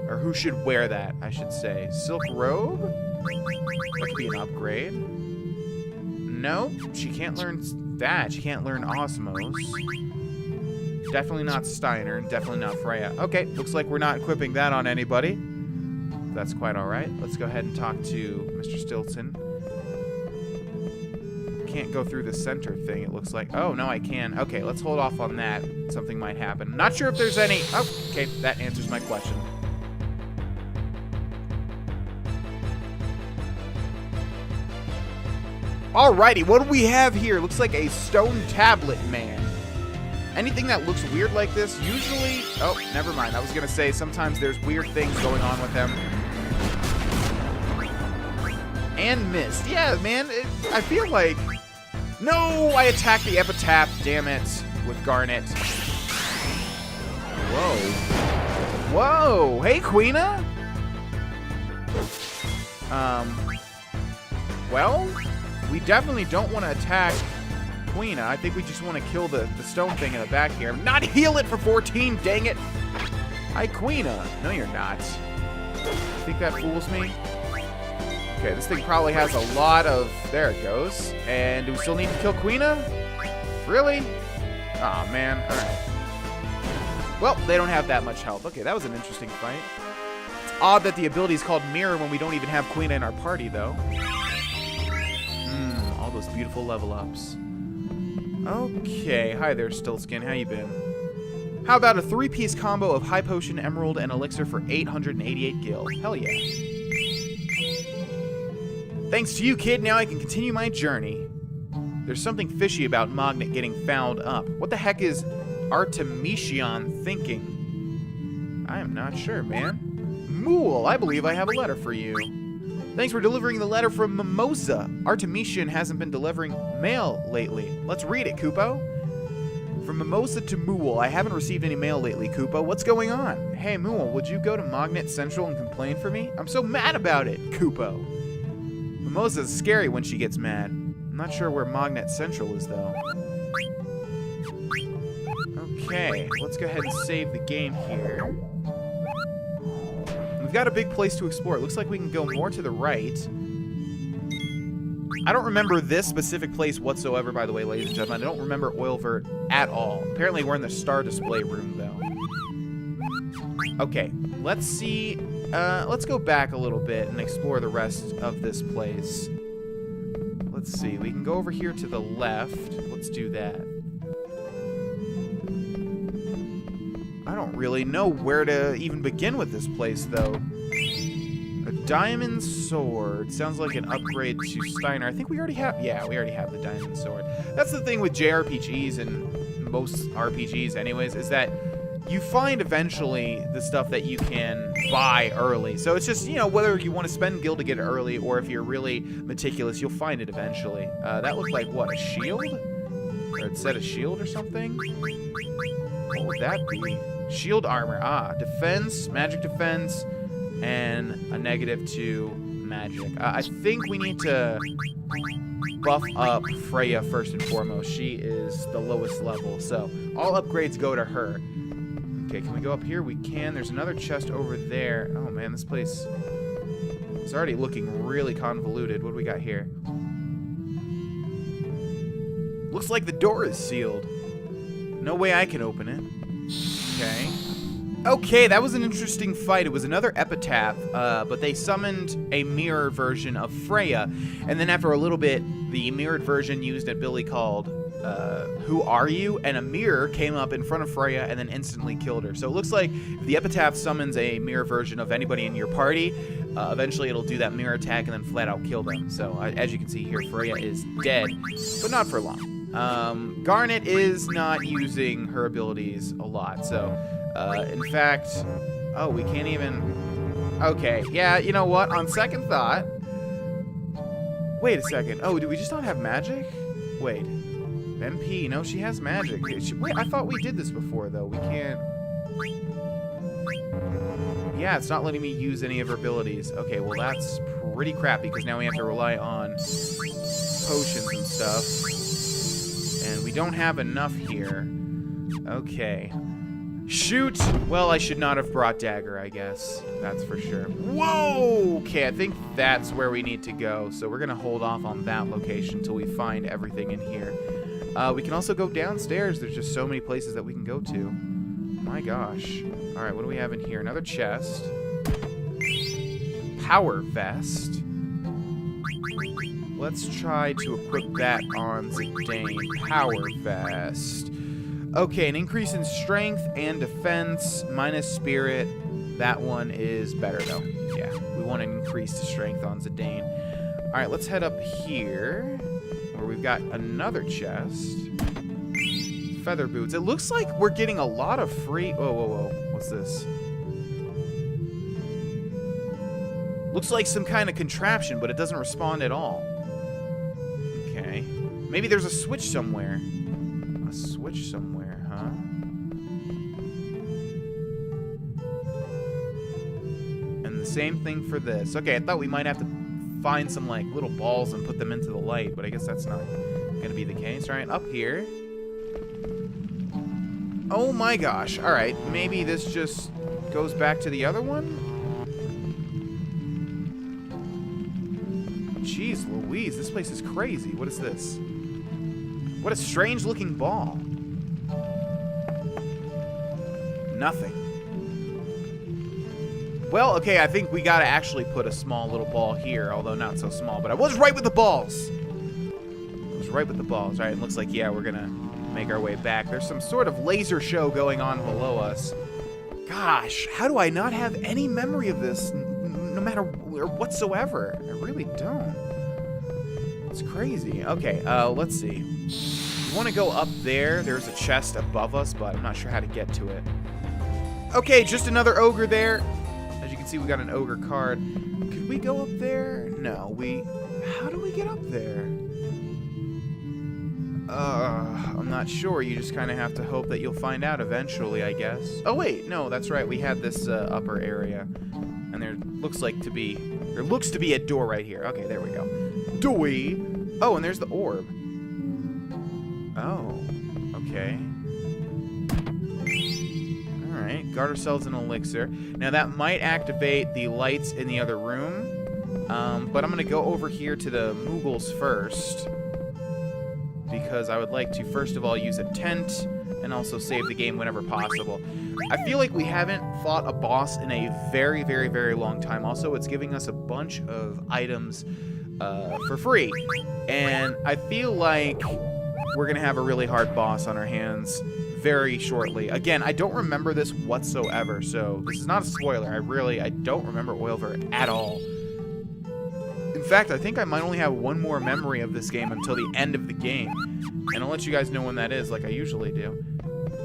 Or who should wear that, I should say. Silk Robe? That could be an upgrade. No, she can't learn that. She can't learn Osmos. Definitely not Steiner, and definitely not Freya. Okay, looks like we're not equipping that on anybody. That's quite alright. Let's go ahead and talk to Mr. Stilton. Can't go through the center thing, it looks like. Oh, no, I can. Okay, let's hold off on that. Something might happen. Not sure if there's any... Oh, okay, that answers my question. Alrighty, what do we have here? Looks like a stone tablet man. Anything that looks weird like this, usually... Oh, never mind. I was going to say, sometimes there's weird things going on with them. And missed. Yeah, man, I feel like... No, I attacked the epitaph, damn it, with Garnet. Whoa. Whoa, hey, Queena? Well, we definitely don't want to attack Quina. I think we just want to kill the stone thing in the back here. Not heal it for 14, dang it! Hi, Quina. No, you're not. You think that fools me? Okay, this thing probably has a lot of... There it goes. And do we still need to kill Quina? Really? Aw, man. Alright. Well, they don't have that much health. Okay, that was an interesting fight. It's odd that the ability is called Mirror when we don't even have Quina in our party, though. All those beautiful level ups. Okay, hi there, Stillskin. How you been? How about a 3-piece combo of High Potion, Emerald, and Elixir for 888 gil? Hell yeah. Thanks to you, kid, now I can continue my journey. There's something fishy about Magnet getting fouled up. What the heck is Artemisian thinking? I am not sure, man. Mool, I believe I have a letter for you. Thanks for delivering the letter from Mimosa. Artemisian hasn't been delivering mail lately. Let's read it, Kupo. From Mimosa to Mool, I haven't received any mail lately, Kupo. What's going on? Hey, Mool, would you go to Magnet Central and complain for me? I'm so mad about it, Kupo. Mimosa's scary when she gets mad. I'm not sure where Magnet Central is, though. Okay, let's go ahead and save the game here. We've got a big place to explore. It looks like we can go more to the right. I don't remember this specific place whatsoever, by the way, ladies and gentlemen. I don't remember Oilvert at all. Apparently, we're in the star display room, though. Okay, let's see. Let's go back a little bit and explore the rest of this place. Let's see. We can go over here to the left. Let's do that. I don't really know where to even begin with this place, though. A diamond sword. Sounds like an upgrade to Steiner. I think we already have... Yeah, we already have the diamond sword. That's the thing with JRPGs and most RPGs anyways, is that you find eventually the stuff that you can buy early. So it's just, you know, whether you want to spend gil to get it early or if you're really meticulous, you'll find it eventually. That looked like, what, a shield? Or it said a shield or something? What would that be? Shield armor. Ah, defense, magic defense, and a -2 magic. I think we need to buff up Freya first and foremost. She is the lowest level, so all upgrades go to her. Okay, can we go up here? We can. There's another chest over there. Oh man, this place is already looking really convoluted. What do we got here? Looks like the door is sealed. No way I can open it. Okay. Okay, that was an interesting fight. It was another epitaph, but they summoned a mirror version of Freya, and then after a little bit, the mirrored version used an ability called Who Are You? And a mirror came up in front of Freya and then instantly killed her. So it looks like if the epitaph summons a mirror version of anybody in your party, eventually it'll do that mirror attack and then flat out kill them. So as you can see here, Freya is dead, but not for long. Garnet is not using her abilities a lot, so in fact, oh, we can't even... Okay, yeah, you know what? On second thought... Wait a second. Oh, do we just not have magic? Wait. MP, no, she has magic. Wait, I thought we did this before, though. We can't... Yeah, it's not letting me use any of her abilities. Okay, well, that's pretty crappy, because now we have to rely on potions and stuff. And we don't have enough here. Okay. Shoot! Well, I should not have brought dagger, I guess. That's for sure. Whoa! Okay, I think that's where we need to go. So we're going to hold off on that location until we find everything in here. We can also go downstairs. There's just so many places that we can go to. My gosh. All right, what do we have in here? Another chest. Power vest. Let's try to equip that on Zidane. Power vest. Okay, an increase in strength and defense minus spirit. That one is better, though. Yeah, we want an increase to strength on Zidane. All right, let's head up here, where we've got another chest. Feather boots. It looks like we're getting a lot of free... Whoa, whoa, whoa. What's this? Looks like some kind of contraption, but it doesn't respond at all. Okay. Maybe there's a switch somewhere. A switch somewhere, huh? And the same thing for this. Okay, I thought we might have to find some, like, little balls and put them into the light, but I guess that's not going to be the case. All right, up here. Oh my gosh. All right, maybe this just goes back to the other one? Jeez Louise, this place is crazy. What is this? What a strange looking ball. Nothing. Well, okay, I think we gotta actually put a small little ball here, although not so small, but I was right with the balls. I was right with the balls. All right, it looks like, yeah, we're gonna make our way back. There's some sort of laser show going on below us. Gosh, how do I not have any memory of this, no matter whatsoever? I really don't. It's crazy. Okay, let's see. We want to go up there. There's a chest above us, but I'm not sure how to get to it. Okay, just another ogre there. As you can see, we got an ogre card. Could we go up there? No, how do we get up there? I'm not sure. You just kind of have to hope that you'll find out eventually, I guess. Oh, wait. No, that's right. We had this upper area. And there looks to be a door right here. Okay, there we go. Doy. Oh, and there's the orb. Oh, okay. Alright, guard ourselves an elixir. Now that might activate the lights in the other room. But I'm going to go over here to the Moogles first. Because I would like to, first of all, use a tent and also save the game whenever possible. I feel like we haven't fought a boss in a very, very, very long time. Also, it's giving us a bunch of items for free. And I feel like we're going to have a really hard boss on our hands very shortly. Again, I don't remember this whatsoever, so this is not a spoiler. I don't remember Oilver at all. In fact, I think I might only have one more memory of this game until the end of the game. And I'll let you guys know when that is, like I usually do.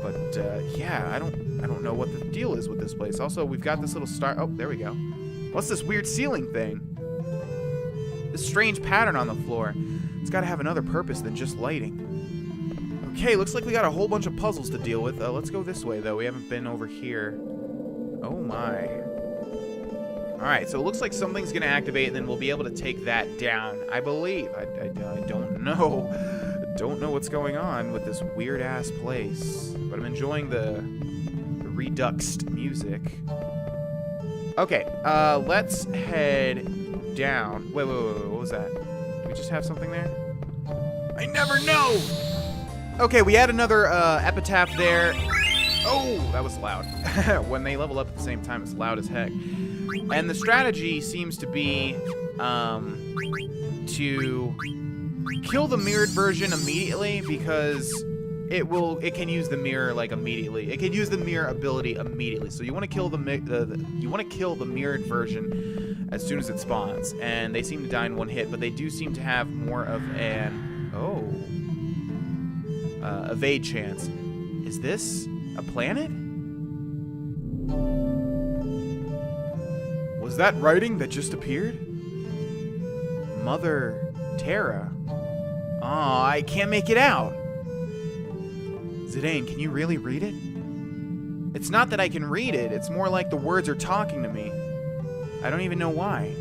But, yeah, I don't know what the deal is with this place. Also, we've got this little star. Oh, there we go. What's this weird ceiling thing? This strange pattern on the floor. It's got to have another purpose than just lighting. Okay, looks like we got a whole bunch of puzzles to deal with. Let's go this way, though. We haven't been over here. Oh, my. Alright, so it looks like something's going to activate, and then we'll be able to take that down. I believe. I don't know. Don't know what's going on with this weird-ass place. But I'm enjoying the reduxed music. Okay, let's head down. Wait, what was that? Did we just have something there? I never know! Okay, we had another epitaph there. Oh, that was loud. When they level up at the same time, it's loud as heck. And the strategy seems to be to kill the mirrored version immediately, because it can use the mirror like immediately. It can use the mirror ability immediately. So you want to kill the mirrored version as soon as it spawns. And they seem to die in one hit, but they do seem to have more of an evade chance. Is this a planet? Was that writing that just appeared? Mother Terra. Aw, I can't make it out. Zidane, can you really read it? It's not that I can read it. It's more like the words are talking to me. I don't even know why.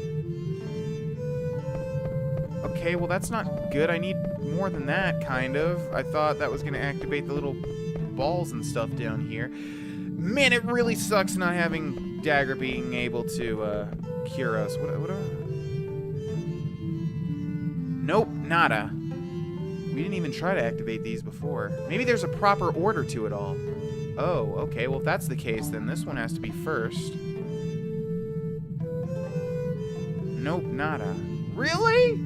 Okay, well that's not good. I need more than that, kind of. I thought that was going to activate the little balls and stuff down here. Man, it really sucks not having Dagger being able to cure us. What Nope, nada. We didn't even try to activate these before. Maybe there's a proper order to it all. Oh, okay. Well, if that's the case, then this one has to be first. Nope, nada. Really?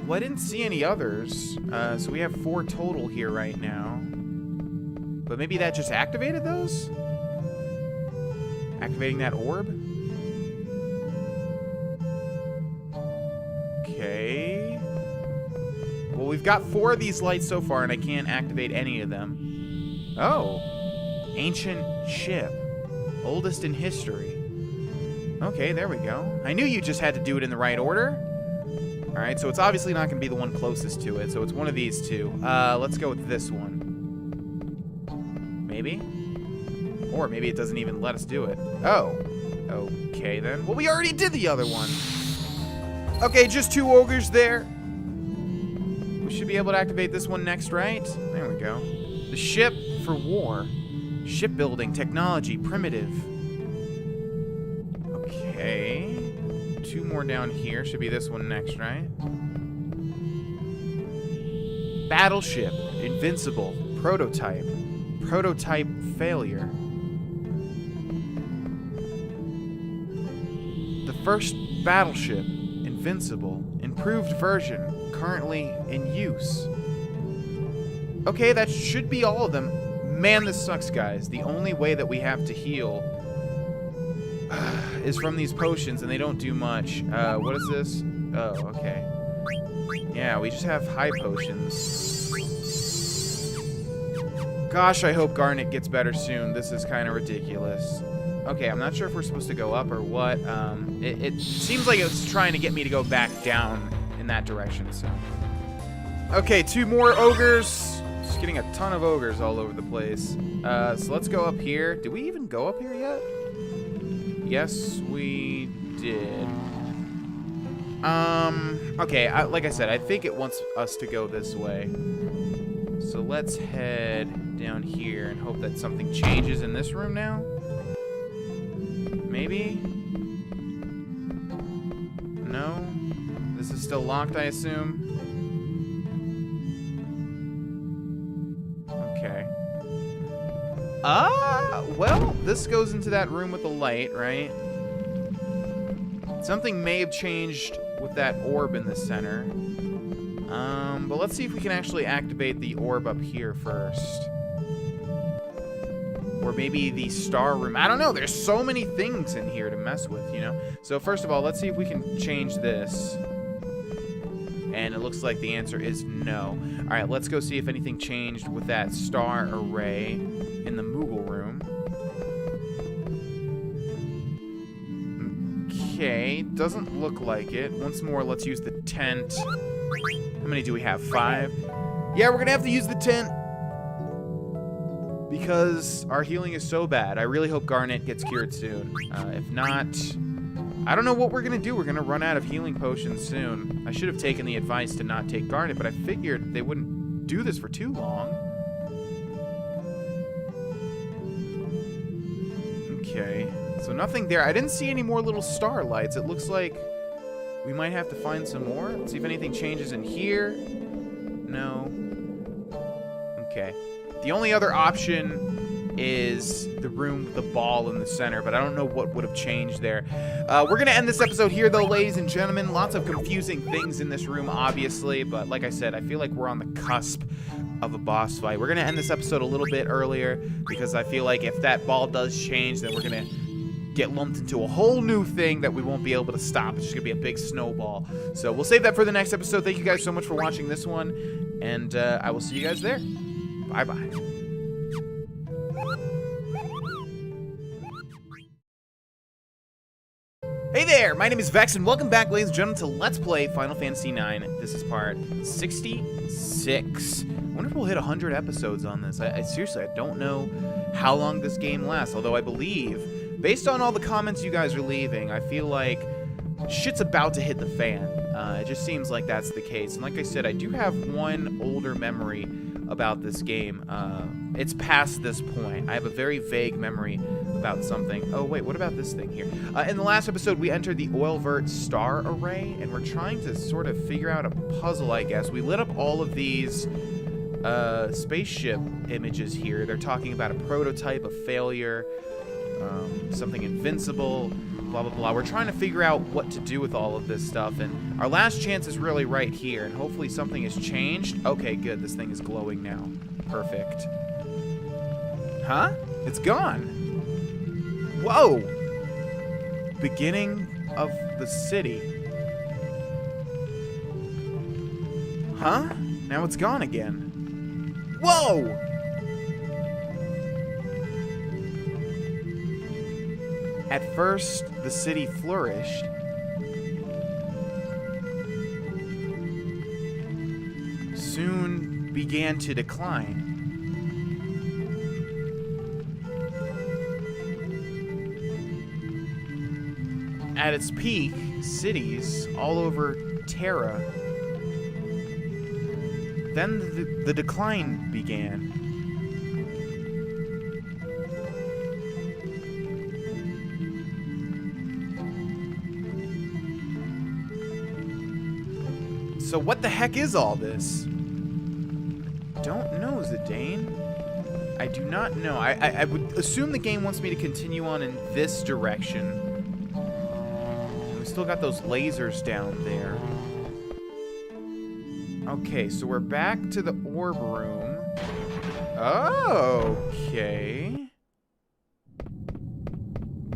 Well, I didn't see any others. So we have 4 total here right now. But maybe that just activated those? Activating that orb? Okay. Well, we've got 4 of these lights so far, and I can't activate any of them. Oh. Ancient ship. Oldest in history. Okay, there we go. I knew you just had to do it in the right order. Alright, so it's obviously not going to be the one closest to it, so it's one of these 2. Let's go with this one. Maybe? Or maybe it doesn't even let us do it. Oh. Okay, then. Well, we already did the other one. Okay, just 2 ogres there. we should be able to activate this one next, right? There we go. The ship for war. Shipbuilding, technology, primitive. Okay. 2 more down here. Should be this one next, right? Battleship, invincible, prototype. Prototype failure. The first battleship, invincible, improved version, currently in use. Okay, that should be all of them. Man, this sucks, guys. The only way that we have to heal is from these potions, and they don't do much. What is this? Oh, okay. Yeah, we just have high potions. Gosh, I hope Garnet gets better soon. This is kind of ridiculous. Okay, I'm not sure if we're supposed to go up or what. It seems like it's trying to get me to go back down in that direction, so. Okay, 2 more ogres. Just getting a ton of ogres all over the place. So let's go up here. Did we even go up here yet? Yes, we did. Okay, like I said, I think it wants us to go this way. So let's head down here and hope that something changes in this room now. Maybe? No? This is still locked, I assume? Okay. Well, this goes into that room with the light, right? Something may have changed with that orb in the center. But let's see if we can actually activate the orb up here first. Or maybe the star room. I don't know. There's so many things in here to mess with, you know? So first of all, let's see if we can change this. And it looks like the answer is no. All right, let's go see if anything changed with that star array in the Moogle room. Okay, doesn't look like it. Once more, let's use the tent. How many do we have? 5? Yeah, we're gonna have to use the tent because our healing is so bad. I really hope Garnet gets cured soon. If not, I don't know what we're gonna do. We're gonna run out of healing potions soon. I should have taken the advice to not take Garnet, but I figured they wouldn't do this for too long. Okay, so nothing there. I didn't see any more little starlights. It looks like we might have to find some more. Let's see if anything changes in here. No. Okay. The only other option is the room with the ball in the center, but I don't know what would have changed there. We're going to end this episode here, though, ladies and gentlemen. Lots of confusing things in this room, obviously, but like I said, I feel like we're on the cusp of a boss fight. We're going to end this episode a little bit earlier because I feel like if that ball does change, then we're going to get lumped into a whole new thing that we won't be able to stop. It's just going to be a big snowball. So we'll save that for the next episode. Thank you guys so much for watching this one, and I will see you guys there. Bye-bye. Hey there, my name is Vex, and welcome back, ladies and gentlemen, to Let's Play Final Fantasy IX. This is part 66. I wonder if we'll hit 100 episodes on this. I seriously, I don't know how long this game lasts, although I believe, based on all the comments you guys are leaving, I feel like shit's about to hit the fan. It just seems like that's the case. And like I said, I do have one older memory about this game. It's past this point. I have a very vague memory about something. Oh, wait, what about this thing here? In the last episode, we entered the Oilvert star array, and we're trying to sort of figure out a puzzle, I guess. We lit up all of these spaceship images here. They're talking about a prototype, a failure, something invincible, blah, blah, blah. We're trying to figure out what to do with all of this stuff, and our last chance is really right here, and hopefully something has changed. Okay, good. This thing is glowing now. Perfect. Huh? It's gone. Whoa! Beginning of the city. Huh? Now it's gone again. Whoa! At first, the city flourished. Soon began to decline. At its peak, cities all over Terra Then the decline began. So what the heck is all this? Don't know, Zidane. I do not know. I would assume the game wants me to continue on in this direction. We still got those lasers down there. Okay, so we're back to the orb room. Okay.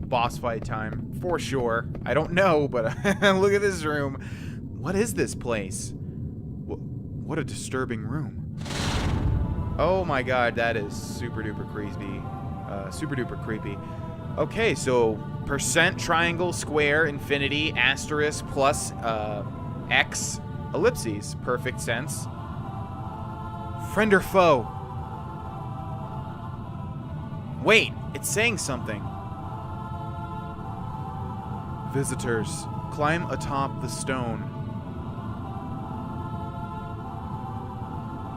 Boss fight time, for sure. I don't know, but look at this room. What is this place? What a disturbing room. Oh my god, that is super duper creepy. Super duper creepy. Okay, so percent, triangle, square, infinity, asterisk, plus, X, ellipses. Perfect sense. Friend or foe? Wait, it's saying something. Visitors, climb atop the stone.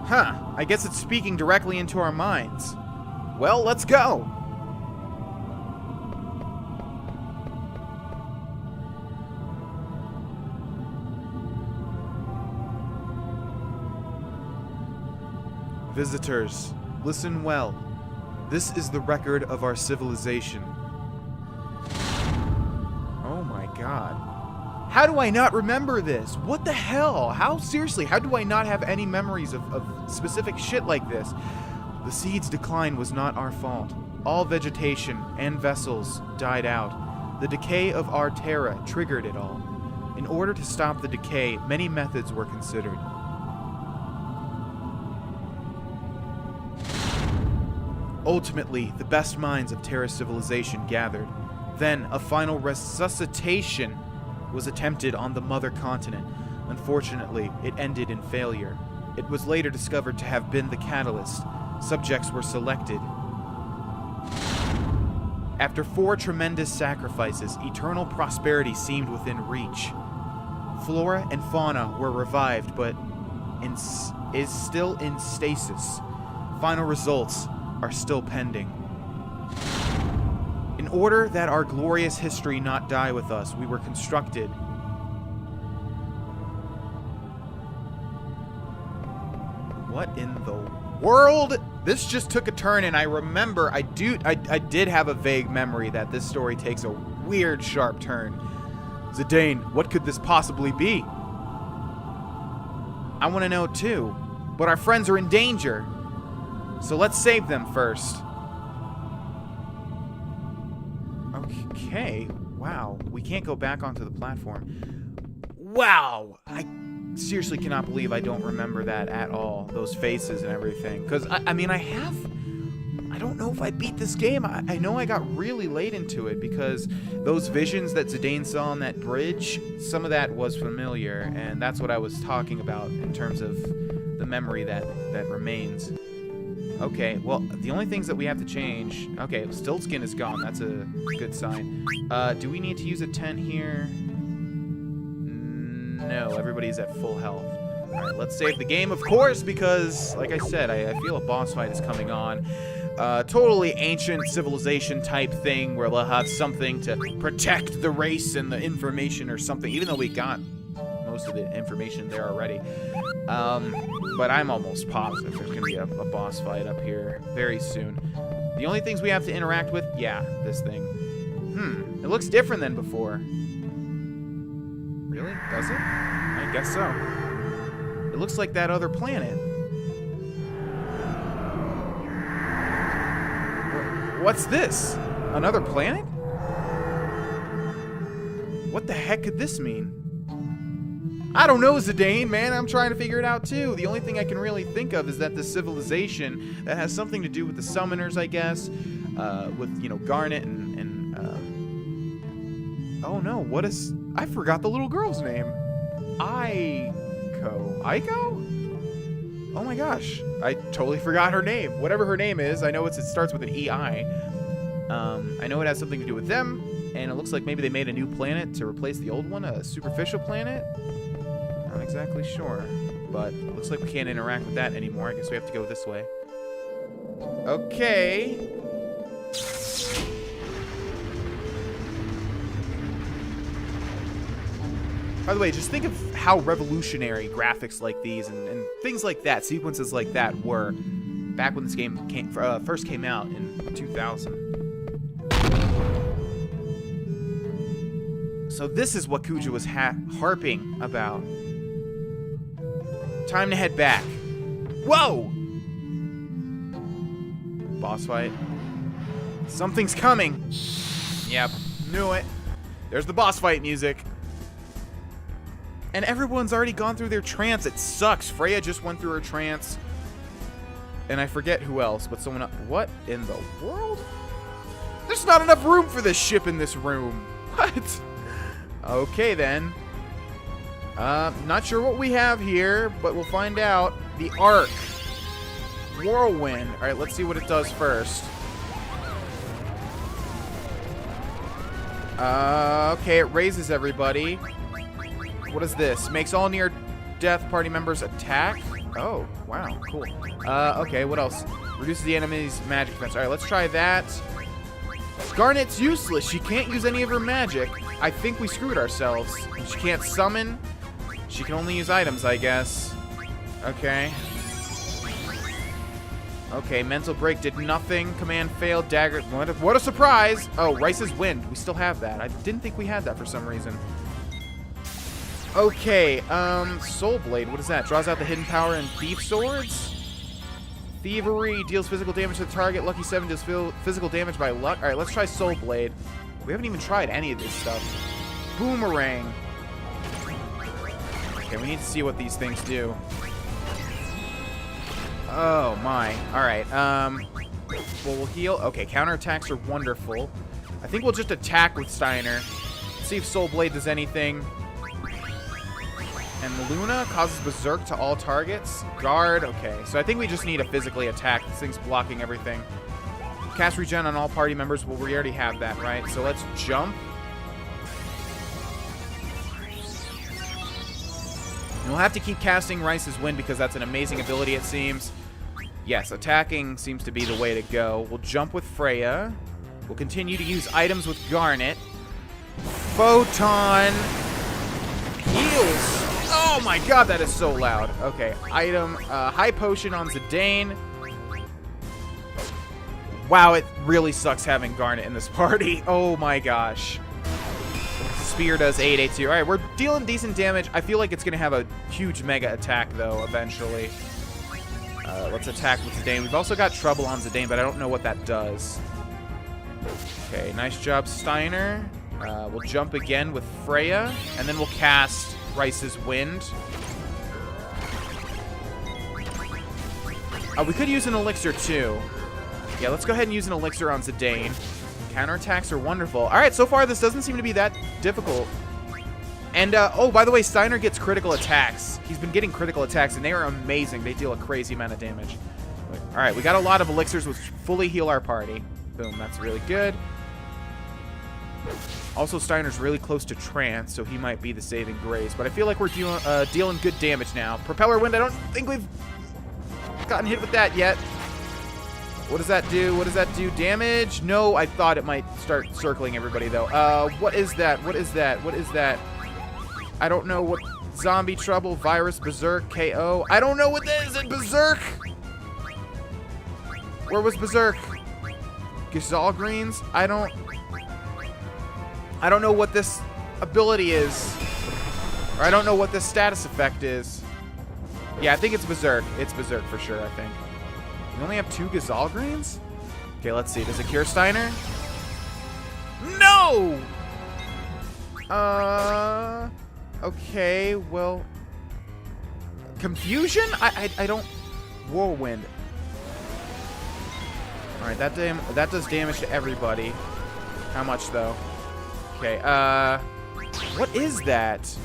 Huh, I guess it's speaking directly into our minds. Well, let's go! Visitors, listen well. This is the record of our civilization. Oh my god. How do I not remember this? What the hell? How seriously? How do I not have any memories of specific shit like this? The seed's decline was not our fault. All vegetation and vessels died out. The decay of our Terra triggered it all. In order to stop the decay, many methods were considered. Ultimately, the best minds of Terra civilization gathered. Then, a final resuscitation was attempted on the mother continent. Unfortunately, it ended in failure. It was later discovered to have been the catalyst. Subjects were selected. After 4 tremendous sacrifices, eternal prosperity seemed within reach. Flora and fauna were revived, but is still in stasis. Final results are still pending. In order that our glorious history not die with us, we were constructed. What in the world? This just took a turn, and I remember I did have a vague memory that this story takes a weird sharp turn. Zidane, what could this possibly be? I want to know too, but our friends are in danger. So let's save them first. Okay, wow. We can't go back onto the platform. Wow! I seriously cannot believe I don't remember that at all. Those faces and everything. Because, I mean, I don't know if I beat this game. I know I got really late into it because those visions that Zidane saw on that bridge, some of that was familiar. And that's what I was talking about in terms of the memory that remains. Okay, well, the only things that we have to change... Okay, Stiltskin is gone. That's a good sign. Do we need to use a tent here? No, everybody's at full health. Alright, let's save the game, of course, because, like I said, I feel a boss fight is coming on. Totally ancient civilization type thing where they'll have something to protect the race and the information or something, even though we got most of the information there already. But I'm almost positive there's going to be a boss fight up here very soon. The only things we have to interact with, yeah, this thing. It looks different than before. Really? Does it? I guess so. It looks like that other planet. What's this? Another planet? What the heck could this mean? I don't know, Zidane, man. I'm trying to figure it out, too. The only thing I can really think of is that the civilization that has something to do with the summoners, I guess, with, you know, Garnet and oh, no. What is... I forgot the little girl's name. Aiko. Aiko? Oh, my gosh. I totally forgot her name. Whatever her name is, I know it starts with an E-I. I know it has something to do with them, and it looks like maybe they made a new planet to replace the old one, a superficial planet. Not exactly sure. but it looks like we can't interact with that anymore. I guess we have to go this way. Okay. By the way, just think of how revolutionary graphics like these and things like that, sequences like that were back when this game first came out in 2000. So this is what Kuja was harping about. Time to head back. Whoa! Boss fight. Something's coming. Yep, knew it. There's the boss fight music. And everyone's already gone through their trance. It sucks. Freya just went through her trance. And I forget who else, but someone else. What in the world? There's not enough room for this ship in this room. What? Okay, then. Not sure what we have here, but we'll find out. The Ark. Whirlwind. All right, let's see what it does first. Okay, it raises everybody. What is this? Makes all near-death party members attack? Oh, wow, cool. Okay, what else? Reduces the enemy's magic defense. All right, let's try that. Garnet's useless. She can't use any of her magic. I think we screwed ourselves. She can't summon. She can only use items, I guess. Okay. Okay, mental break did nothing. Command failed. Dagger. What a surprise. Oh, Rice's Wind. We still have that. I didn't think we had that for some reason. Okay, Soul Blade, what is that? Draws out the hidden power in Thief Swords? Thievery, deals physical damage to the target. Lucky 7 deals physical damage by luck. Alright, let's try Soul Blade. We haven't even tried any of this stuff. Boomerang. Okay, we need to see what these things do. Oh, my. Alright, well, we'll heal. Okay, counterattacks are wonderful. I think we'll just attack with Steiner. See if Soul Blade does anything. And Luna causes Berserk to all targets. Guard, okay. So I think we just need to physically attack. This thing's blocking everything. Cast Regen on all party members. Well, we already have that, right? So let's jump. And we'll have to keep casting Rice's Wind because that's an amazing ability, it seems. Yes, attacking seems to be the way to go. We'll jump with Freya. We'll continue to use items with Garnet. Photon. Heals. Oh my god, that is so loud. Okay, item, high potion on Zidane. Wow, it really sucks having Garnet in this party. Oh my gosh. Spear does 882. Alright, we're dealing decent damage. I feel like it's going to have a huge mega attack, though, eventually. Let's attack with Zidane. We've also got Trouble on Zidane, but I don't know what that does. Okay, nice job, Steiner. We'll jump again with Freya, and then we'll cast Rice's Wind. We could use an elixir too. Yeah, let's go ahead and use an elixir on Zidane. Counterattacks are wonderful. Alright, so far this doesn't seem to be that difficult. And, oh, by the way, Steiner gets critical attacks. He's been getting critical attacks, and they are amazing. They deal a crazy amount of damage. Alright, we got a lot of elixirs which fully heal our party. Boom, that's really good. Also, Steiner's really close to trance, so he might be the saving grace. But I feel like we're dealing good damage now. Propeller Wind, I don't think we've gotten hit with that yet. What does that do? What does that do? Damage? No, I thought it might start circling everybody, though. What is that? What is that? What is that? I don't know what... Zombie Trouble, Virus, Berserk, KO. I don't know what that is in Berserk! Where was Berserk? Gazalgreens? I don't know what this ability is. Or I don't know what this status effect is. Yeah, I think it's Berserk. It's Berserk for sure, I think. We only have 2 Gazalgreens? Okay, let's see. Does it cure Steiner? No! Okay, well... Confusion? I don't... Whirlwind. Alright, that does damage to everybody. How much, though? Okay, what is that?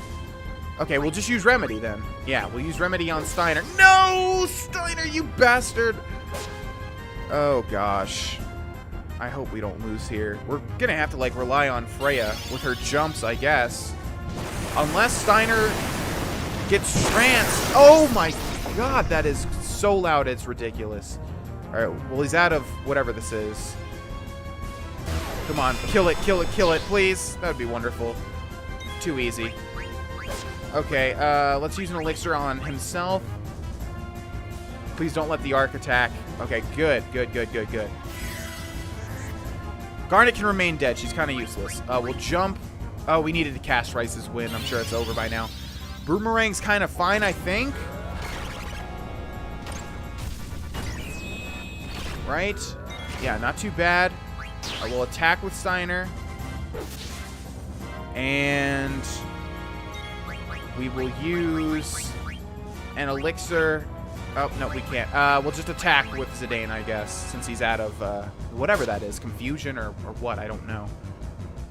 Okay, we'll just use Remedy, then. Yeah, we'll use Remedy on Steiner. No! Steiner, you bastard! Oh, gosh. I hope we don't lose here. We're gonna have to, like, rely on Freya with her jumps, I guess. Unless Steiner Gets tranced. Oh my god, that is so loud, it's ridiculous. Alright, well, he's out of whatever this is. Come on, kill it, kill it, kill it, please. That would be wonderful. Too easy. Okay, let's use an elixir on himself. Please don't let the arc attack. Okay, good, good, good, good, good. Garnet can remain dead. She's kind of useless. We'll jump. Oh, we needed to cast Rice's Wind. I'm sure it's over by now. Boomerang's kind of fine, I think. Right? Yeah, not too bad. I will attack with Steiner. And we will use an elixir. Oh, no, we can't. We'll just attack with Zidane, I guess, since he's out of whatever that is. Confusion or what, I don't know.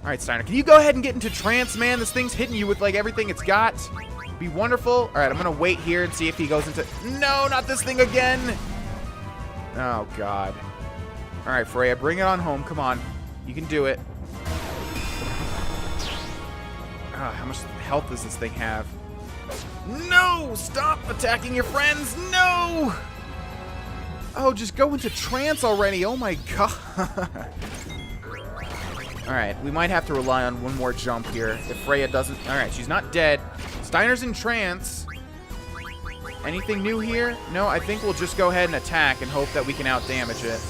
All right, Steiner, can you go ahead and get into trance, man? This thing's hitting you with, like, everything it's got. Be wonderful. All right, I'm going to wait here and see if he goes into... No, not this thing again. Oh, God. All right, Freya, bring it on home. Come on. You can do it. How much health does this thing have? No! Stop attacking your friends! No! Oh, just go into trance already. Oh, my God. All right, we might have to rely on one more jump here if Freya doesn't... All right, she's not dead. Steiner's in trance. Anything new here? No, I think we'll just go ahead and attack and hope that we can out-damage it.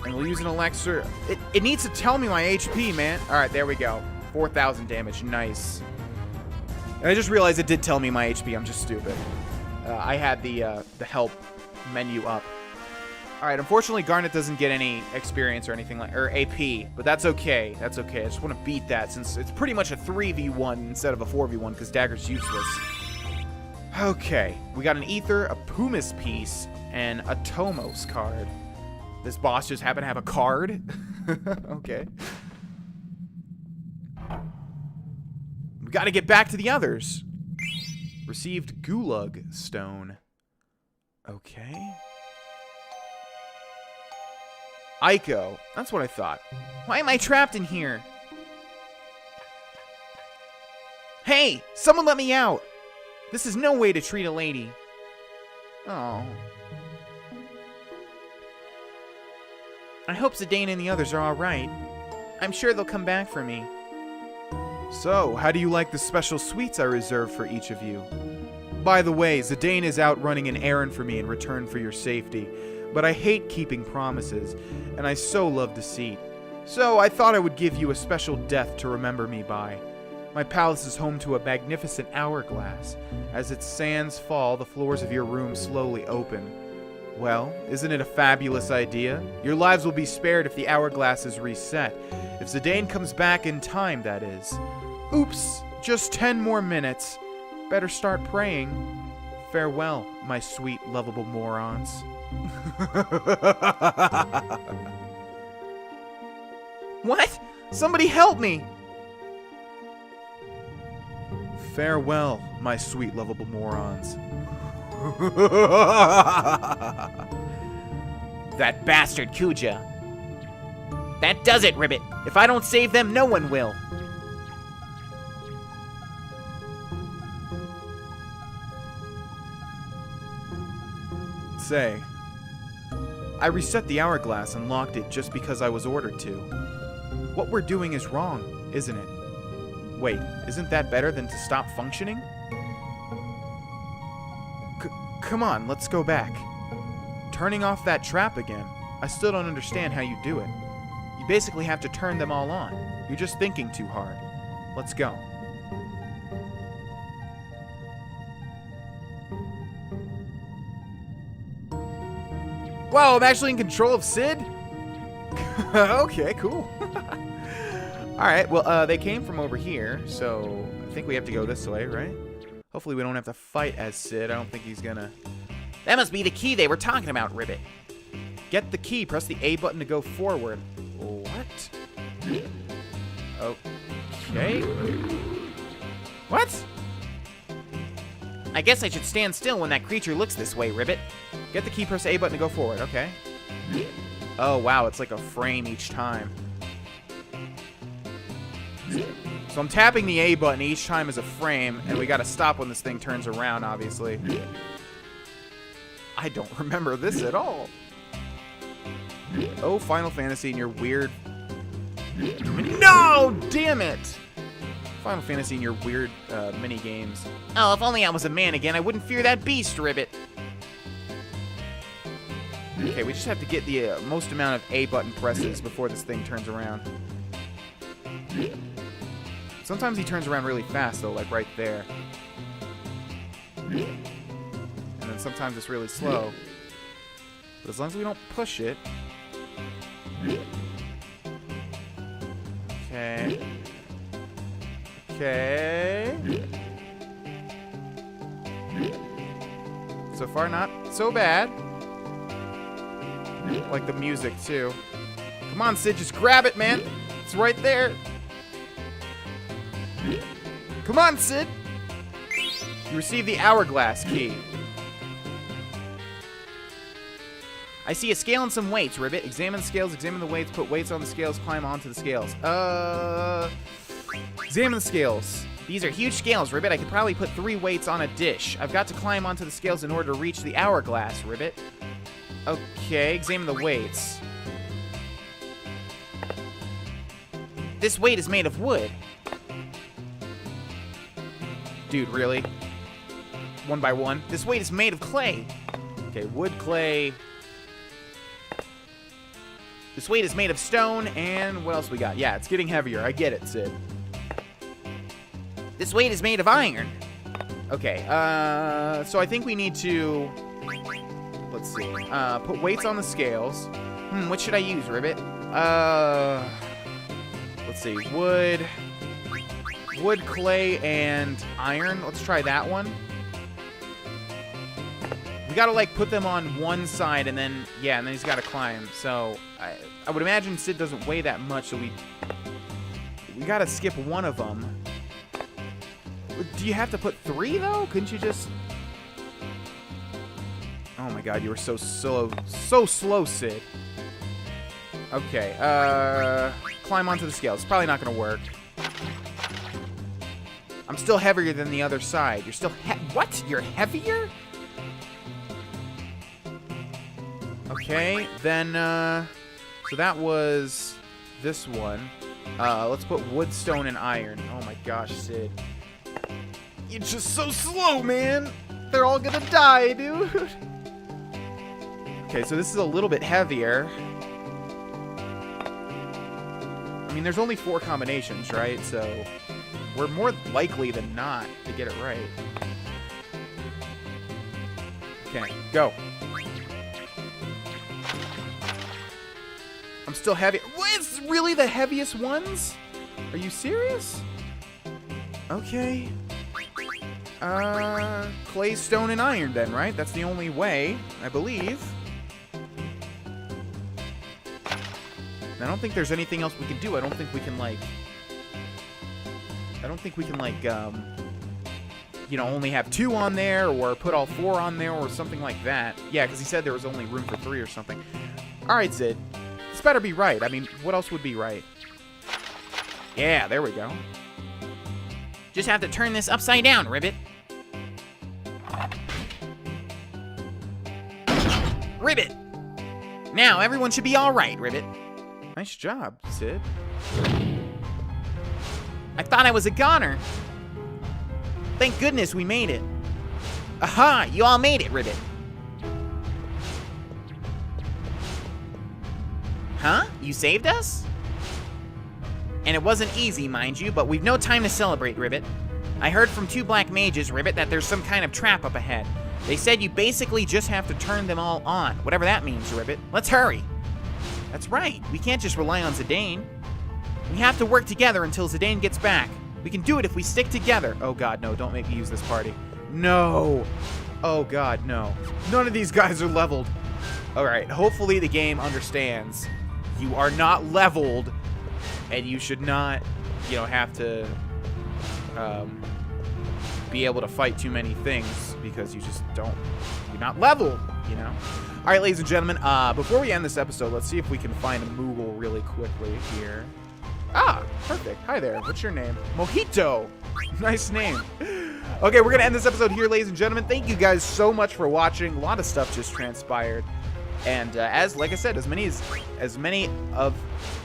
And we'll use an elixir. It needs to tell me my HP, man. All right, there we go. 4,000 damage. Nice. And I just realized it did tell me my HP. I'm just stupid. I had the help menu up. All right, unfortunately, Garnet doesn't get any experience or anything like, or AP, but that's okay. That's okay. I just want to beat that since it's pretty much a 3v1 instead of a 4v1 because Dagger's useless. Okay, we got an Ether, a Pumice piece, and a Tomos card. This boss just happened to have a card? Okay. We got to get back to the others. Received Gulag Stone. Okay. Aiko. That's what I thought. Why am I trapped in here? Hey! Someone let me out! This is no way to treat a lady. Oh. I hope Zidane and the others are alright. I'm sure they'll come back for me. So, how do you like the special sweets I reserved for each of you? By the way, Zidane is out running an errand for me in return for your safety, but I hate keeping promises, and I so love deceit. So, I thought I would give you a special death to remember me by. My palace is home to a magnificent hourglass. As its sands fall, the floors of your room slowly open. Well, isn't it a fabulous idea? Your lives will be spared if the hourglass is reset. If Zidane comes back in time, that is. Oops, just 10 more minutes. Better start praying. Farewell, my sweet, lovable morons. What? Somebody help me! Farewell, my sweet, lovable morons. That bastard Kuja. That does it, Ribbit. If I don't save them, no one will. Say, I reset the hourglass and locked it just because I was ordered to. What we're doing is wrong, isn't it? Wait, isn't that better than to stop functioning? Come on, let's go back. Turning off that trap again. I still don't understand how you do it. You basically have to turn them all on. You're just thinking too hard. Let's go. Wow, I'm actually in control of Sid? Okay, cool. Alright, well, they came from over here, so I think we have to go this way, right? Hopefully we don't have to fight as Sid. I don't think he's gonna... That must be the key they were talking about, Ribbit. Get the key. Press the A button to go forward. What? Okay. What? I guess I should stand still when that creature looks this way, Ribbit. Get the key, press the A button to go forward. Okay. Oh, wow. It's like a frame each time. So I'm tapping the A button each time as a frame, and we gotta stop when this thing turns around, obviously. I don't remember this at all. Oh, Final Fantasy and your weird... No! Damn it! Final Fantasy and your weird mini games. Oh, if only I was a man again, I wouldn't fear that beast, Ribbit. Okay, we just have to get the most amount of A button presses before this thing turns around. Sometimes he turns around really fast, though, like right there. And then sometimes it's really slow. But as long as we don't push it... Okay. Okay. So far, not so bad. Like the music, too. Come on, Sid, just grab it, man. It's right there. Come on, Sid. You received the hourglass key. I see a scale and some weights, Ribbit. Examine the scales, examine the weights, put weights on the scales, climb onto the scales. Examine the scales. These are huge scales, Ribbit. I could probably put 3 weights on a dish. I've got to climb onto the scales in order to reach the hourglass, Ribbit. Okay, examine the weights. This weight is made of wood. Dude, really? One by one? This weight is made of clay. Okay, wood, clay. This weight is made of stone. And what else we got? Yeah, it's getting heavier. I get it, Sid. This weight is made of iron. Okay, so I think we need to... Let's see. Put weights on the scales. What should I use, Ribbit? Let's see. Wood, clay, and iron. Let's try that one. We gotta, like, put them on one side, and then, yeah, and then he's gotta climb. So, I would imagine Sid doesn't weigh that much, so we gotta skip one of them. Do you have to put 3, though? Couldn't you just... Oh my god, you were so slow. So slow, Sid. Okay, climb onto the scales. It's probably not gonna work. I'm still heavier than the other side. You're still what? You're heavier? Okay, then, so that was this one. Let's put wood, stone, and iron. Oh my gosh, Sid. You're just so slow, man. They're all gonna die, dude. Okay, so this is a little bit heavier. I mean, there's only 4 combinations, right? So we're more likely than not to get it right. Okay, go. I'm still heavy. What, it's really the heaviest ones? Are you serious? Okay. Clay, stone, and iron then, right? That's the only way, I believe. I don't think there's anything else we can do. I don't think we can, like... you know, only have 2 on there, or put all 4 on there, or something like that. Yeah, because he said there was only room for 3 or something. Alright, Sid. This better be right. I mean, what else would be right? Yeah, there we go. Just have to turn this upside down, Ribbit. Ribbit! Now, everyone should be alright, Ribbit. Nice job, Sid. I thought I was a goner. Thank goodness we made it. Aha! You all made it, Ribbit. Huh? You saved us? And it wasn't easy, mind you, but we've no time to celebrate, Ribbit. I heard from 2 black mages, Ribbit, that there's some kind of trap up ahead. They said you basically just have to turn them all on, whatever that means, Ribbit. Let's hurry. That's right. We can't just rely on Zidane. We have to work together until Zidane gets back. We can do it if we stick together. Oh god, no, don't make me use this party. No. Oh god, no. None of these guys are leveled. Alright, hopefully the game understands. You are not leveled, and you should not, you know, have to be able to fight too many things because you just don't, you're not leveled, you know? Alright, ladies and gentlemen, before we end this episode, let's see if we can find a Moogle really quickly here. Ah, perfect. Hi there. What's your name? Mojito. Nice name. Okay, we're going to end this episode here, ladies and gentlemen. Thank you guys so much for watching. A lot of stuff just transpired. And like I said, as many of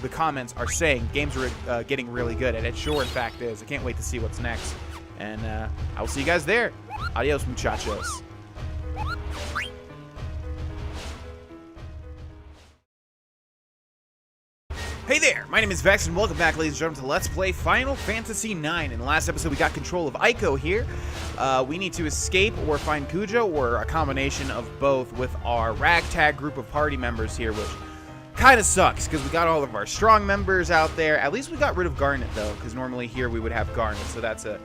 the comments are saying, games are getting really good. And it sure, in fact, is. I can't wait to see what's next. And I will see you guys there. Adios, muchachos. Hey there, my name is Vex, and welcome back, ladies and gentlemen, to Let's Play Final Fantasy IX. In the last episode, we got control of Eiko here. We need to escape or find Kujo, or a combination of both with our ragtag group of party members here, which kind of sucks, because we got all of our strong members out there. At least we got rid of Garnet, though, because normally here we would have Garnet, so that's a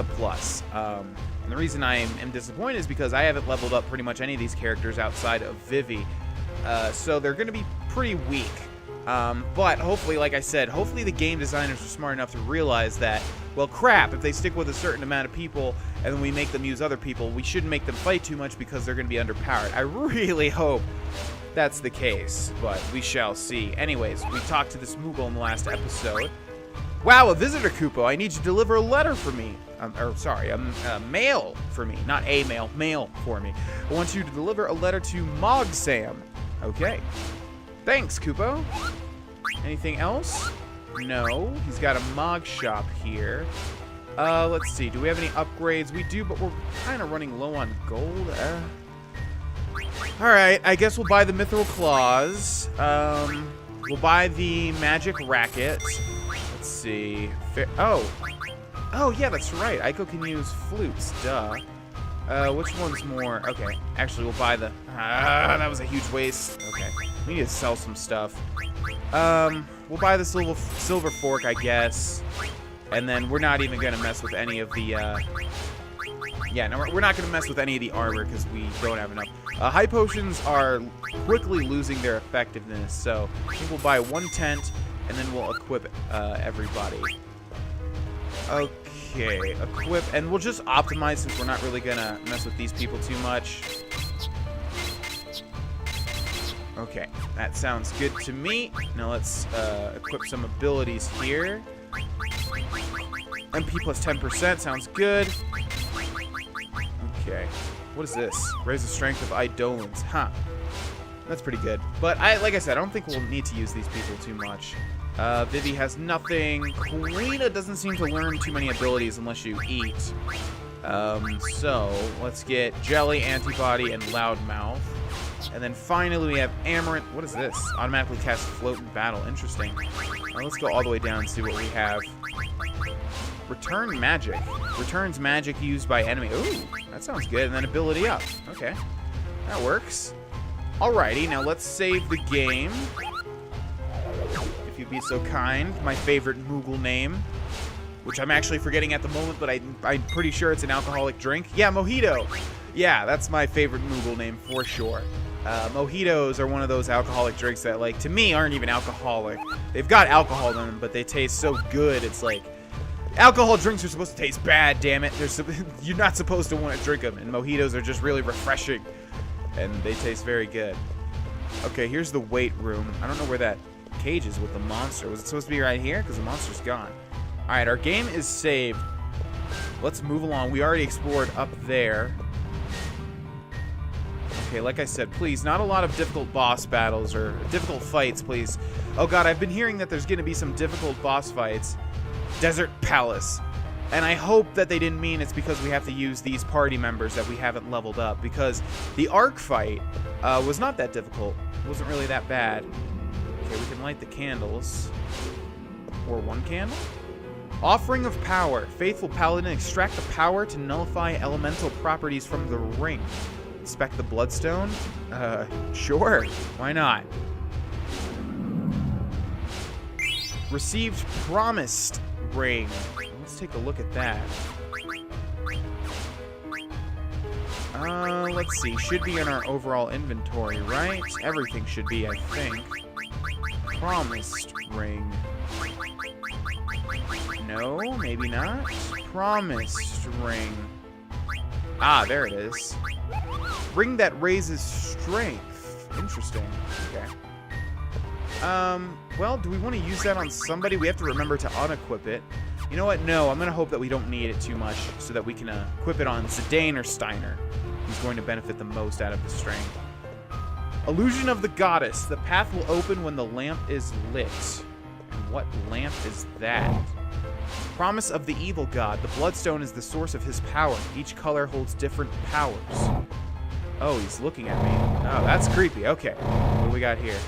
plus. And the reason I am disappointed is because I haven't leveled up pretty much any of these characters outside of Vivi, so they're going to be pretty weak. But hopefully, like I said, hopefully the game designers are smart enough to realize that, well, crap, if they stick with a certain amount of people and then we make them use other people, we shouldn't make them fight too much because they're going to be underpowered. I really hope that's the case, but we shall see. Anyways, we talked to this Moogle in the last episode. Wow, a visitor, Kupo. I need you to deliver a letter for me. A mail for me. Not a mail, mail for me. I want you to deliver a letter to Mogsam. Okay. Thanks, Kupo. Anything else? No. He's got a Mog shop here. Let's see. Do we have any upgrades? We do, but we're kind of running low on gold. Alright, I guess we'll buy the Mithril Claws. We'll buy the Magic Racket. Let's see. Oh, yeah, that's right. Eiko can use flutes. Duh. Which one's more? Okay, actually, we'll buy the... that was a huge waste. Okay, we need to sell some stuff. We'll buy the silver fork, I guess. And then we're not even going to mess with any of the... Yeah, no, we're not going to mess with any of the armor because we don't have enough. High potions are quickly losing their effectiveness, so I think we'll buy one tent, and then we'll equip everybody. Okay, equip, and we'll just optimize since we're not really gonna mess with these people too much. Okay, that sounds good to me. Now let's equip some abilities here. MP plus 10% sounds good. Okay, what is this? Raise the strength of Eidolons. Huh. That's pretty good. But like I said, I don't think we'll need to use these people too much. Vivi has nothing. Karina doesn't seem to learn too many abilities unless you eat. So, let's get Jelly, Antibody, and Loudmouth. And then finally we have Amaranth. What is this? Automatically cast Float in battle. Interesting. Now let's go all the way down and see what we have. Return Magic. Returns magic used by enemy. Ooh, that sounds good. And then ability up. Okay. That works. Alrighty, now let's save the game. If you'd be so kind. My favorite Moogle name, which I'm actually forgetting at the moment, but I'm pretty sure it's an alcoholic drink. Yeah, Mojito. Yeah, that's my favorite Moogle name for sure. Mojitos are one of those alcoholic drinks that, like, to me, aren't even alcoholic. They've got alcohol in them, but they taste so good. It's like, alcohol drinks are supposed to taste bad, damn it. You're not supposed to want to drink them, and mojitos are just really refreshing, and they taste very good. Okay, here's the weight room. I don't know where that cage is with the monster. Was it supposed to be right here? Because the monster's gone. Alright, our game is saved. Let's move along. We already explored up there. Okay, like I said, please, not a lot of difficult boss battles or difficult fights, please. Oh god, I've been hearing that there's going to be some difficult boss fights. Desert Palace. And I hope that they didn't mean it's because we have to use these party members that we haven't leveled up, because the Ark fight was not that difficult. It wasn't really that bad. Okay, we can light the candles. Or one candle? Offering of Power. Faithful Paladin, extract the power to nullify elemental properties from the ring. Inspect the Bloodstone? Sure. Why not? Received Promised Ring. Let's take a look at that. Let's see. Should be in our overall inventory, right? Everything should be, I think. Promised Ring. No, maybe not. Promised Ring. Ah, there it is. Ring that raises strength. Interesting. Okay. Well, do we want to use that on somebody? We have to remember to unequip it. You know what? No, I'm going to hope that we don't need it too much so that we can equip it on Zidane or Steiner, who's going to benefit the most out of the strength. Illusion of the Goddess. The path will open when the lamp is lit. And what lamp is that? Promise of the Evil God. The Bloodstone is the source of his power. Each color holds different powers. Oh, he's looking at me. Oh, that's creepy. Okay. What do we got here?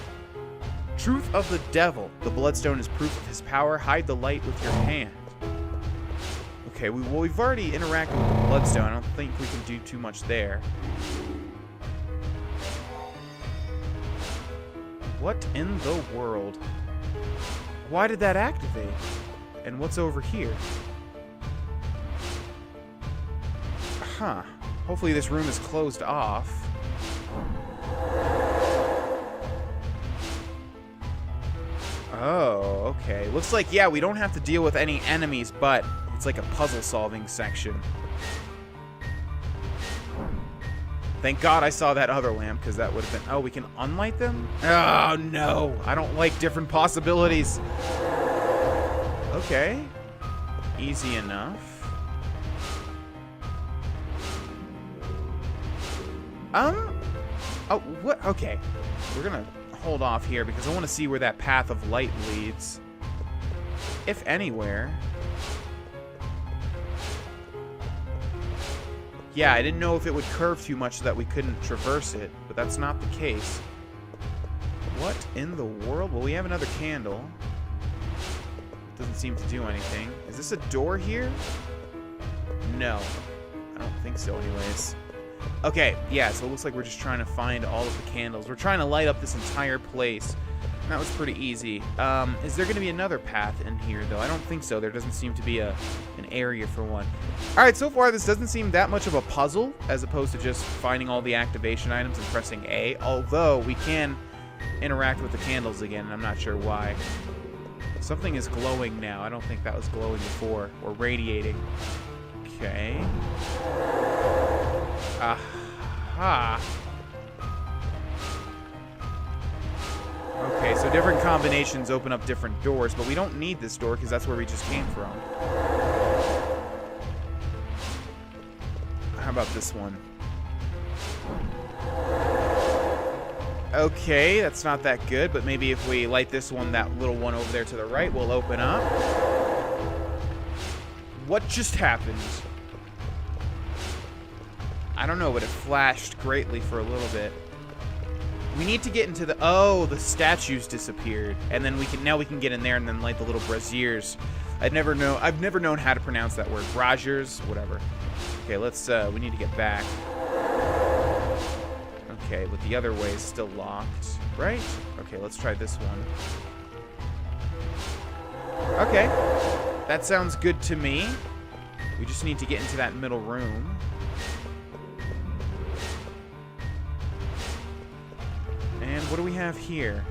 Truth of the Devil. The Bloodstone is proof of his power. Hide the light with your hand. Okay, we've already interacted with the Bloodstone. I don't think we can do too much there. What in the world? Why did that activate? And what's over here? Huh. Hopefully this room is closed off. Oh, okay. Looks like, yeah, we don't have to deal with any enemies, but it's like a puzzle-solving section. Thank God I saw that other lamp, because that would have been... Oh, we can unlight them? Oh, no. I don't like different possibilities. Okay. Easy enough. Oh, what? Okay. We're gonna hold off here because I want to see where that path of light leads. If anywhere. Yeah, I didn't know if it would curve too much so that we couldn't traverse it, but that's not the case. What in the world? Well, we have another candle. Doesn't seem to do anything. Is this a door here? No. I don't think so anyways. Okay, yeah, so it looks like we're just trying to find all of the candles. We're trying to light up this entire place. And that was pretty easy. Is there going to be another path in here, though? I don't think so. There doesn't seem to be an area for one. All right, so far this doesn't seem that much of a puzzle, as opposed to just finding all the activation items and pressing A, although we can interact with the candles again, and I'm not sure why. Something is glowing now. I don't think that was glowing before, or radiating. Okay. Aha. Okay, so different combinations open up different doors, but we don't need this door because that's where we just came from. How about this one? Okay, that's not that good, but maybe if we light this one, that little one over there to the right will open up. What just happened? I don't know, but it flashed greatly for a little bit. We need to get into the... Oh, the statues disappeared. And then now we can get in there and then light the little braziers. I've never known how to pronounce that word. Braziers, whatever. Okay, we need to get back. Okay, but the other way is still locked, right? Okay, let's try this one. Okay, that sounds good to me. We just need to get into that middle room. And what do we have here?